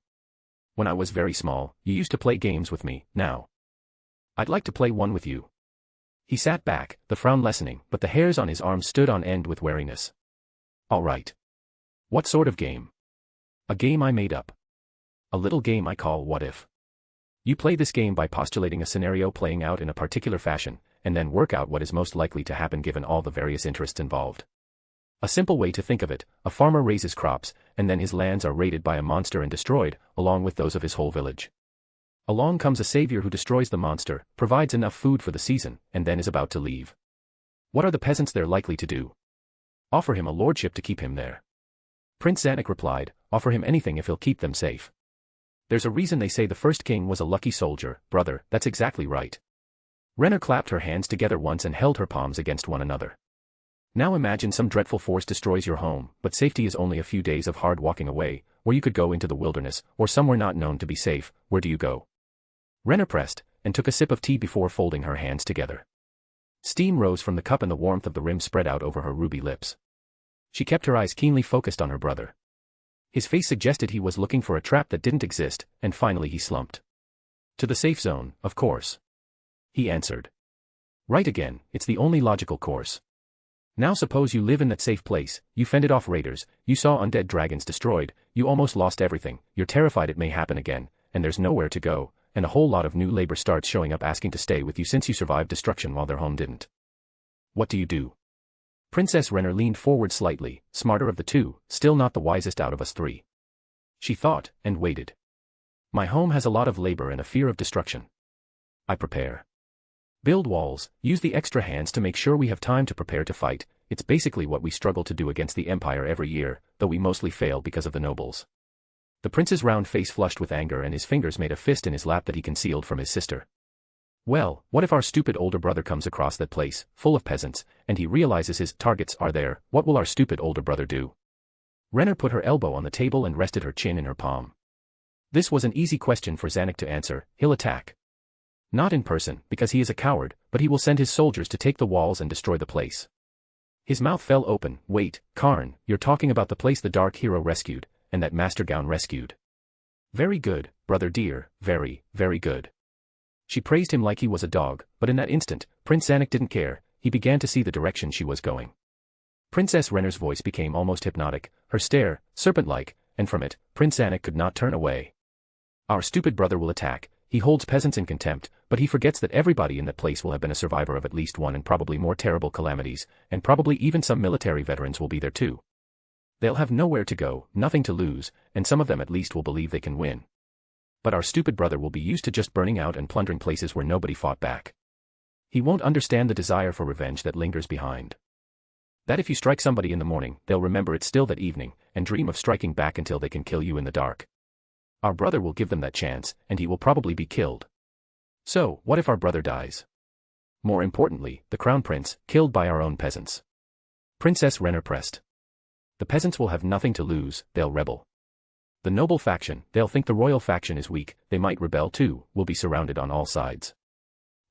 Speaker 3: When I was very small, you used to play games with me, now. I'd like to play one with you. He sat back, the frown lessening, but the hairs on his arms stood on end with wariness. All right. What sort of game? A game I made up. A little game I call What If. You play this game by postulating a scenario playing out in a particular fashion, and then work out what is most likely to happen given all the various interests involved. A simple way to think of it, a farmer raises crops, and then his lands are raided by a monster and destroyed, along with those of his whole village. Along comes a savior who destroys the monster, provides enough food for the season, and then is about to leave. What are the peasants there likely to do? Offer him a lordship to keep him there. Prince Zanuck replied, offer him anything if he'll keep them safe. There's a reason they say the first king was a lucky soldier, brother, that's exactly right. Rener clapped her hands together once and held her palms against one another. Now imagine some dreadful force destroys your home, but safety is only a few days of hard walking away, where you could go into the wilderness, or somewhere not known to be safe. Where do you go? Rener pressed, and took a sip of tea before folding her hands together. Steam rose from the cup and the warmth of the rim spread out over her ruby lips. She kept her eyes keenly focused on her brother. His face suggested he was looking for a trap that didn't exist, and finally he slumped. To the safe zone, of course. He answered. Right again, it's the only logical course. Now suppose you live in that safe place, you fended off raiders, you saw undead dragons destroyed, you almost lost everything, you're terrified it may happen again, and there's nowhere to go, and a whole lot of new labor starts showing up asking to stay with you since you survived destruction while their home didn't. What do you do? Princess Rener leaned forward slightly, smarter of the two, still not the wisest out of us three. She thought, and waited. My home has a lot of labor and a fear of destruction. I prepare. Build walls, use the extra hands to make sure we have time to prepare to fight. It's basically what we struggle to do against the Empire every year, though we mostly fail because of the nobles. The prince's round face flushed with anger and his fingers made a fist in his lap that he concealed from his sister. Well, what if our stupid older brother comes across that place, full of peasants, and he realizes his targets are there? What will our stupid older brother do? Rener put her elbow on the table and rested her chin in her palm. This was an easy question for Zanuck to answer. He'll attack. Not in person, because he is a coward, but he will send his soldiers to take the walls and destroy the place. His mouth fell open. Wait, Karn, you're talking about the place the Dark Hero rescued, and that Master Gown rescued. Very good, brother dear, very, very good. She praised him like he was a dog, but in that instant, Prince Zanuck didn't care. He began to see the direction she was going. Princess Rener's voice became almost hypnotic, her stare, serpent-like, and from it, Prince Zanuck could not turn away. Our stupid brother will attack. He holds peasants in contempt, but he forgets that everybody in that place will have been a survivor of at least one and probably more terrible calamities, and probably even some military veterans will be there too. They'll have nowhere to go, nothing to lose, and some of them at least will believe they can win. But our stupid brother will be used to just burning out and plundering places where nobody fought back. He won't understand the desire for revenge that lingers behind. That if you strike somebody in the morning, they'll remember it still that evening, and dream of striking back until they can kill you in the dark. Our brother will give them that chance, and he will probably be killed. So, what if our brother dies? More importantly, the crown prince, killed by our own peasants. Princess Rener pressed. The peasants will have nothing to lose, they'll rebel. The noble faction, they'll think the royal faction is weak, they might rebel too, will be surrounded on all sides.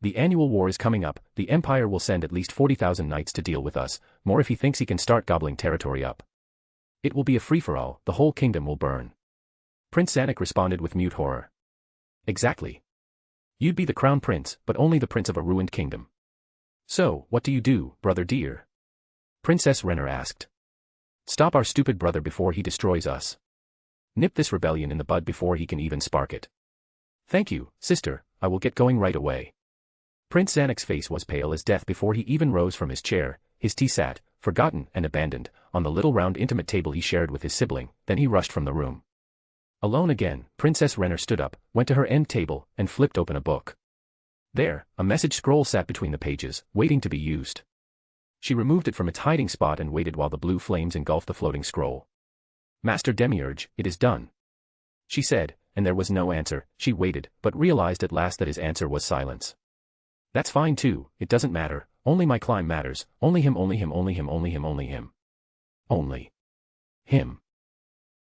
Speaker 3: The annual war is coming up, the Empire will send at least 40,000 knights to deal with us, more if he thinks he can start gobbling territory up. It will be a free-for-all, the whole kingdom will burn. Prince Zanuck responded with mute horror. Exactly. You'd be the crown prince, but only the prince of a ruined kingdom. So, what do you do, brother dear? Princess Rener asked. Stop our stupid brother before he destroys us. Nip this rebellion in the bud before he can even spark it. Thank you, sister, I will get going right away. Prince Zanuck's face was pale as death before he even rose from his chair. His tea sat, forgotten and abandoned, on the little round intimate table he shared with his sibling. Then he rushed from the room. Alone again, Princess Rener stood up, went to her end table, and flipped open a book. There, a message scroll sat between the pages, waiting to be used. She removed it from its hiding spot and waited while the blue flames engulfed the floating scroll. "Master Demiurge, it is done," she said, and there was no answer. She waited, but realized at last that his answer was silence. "That's fine too, it doesn't matter, only my climb matters, only him, only him, only him, only him, only him. Only him."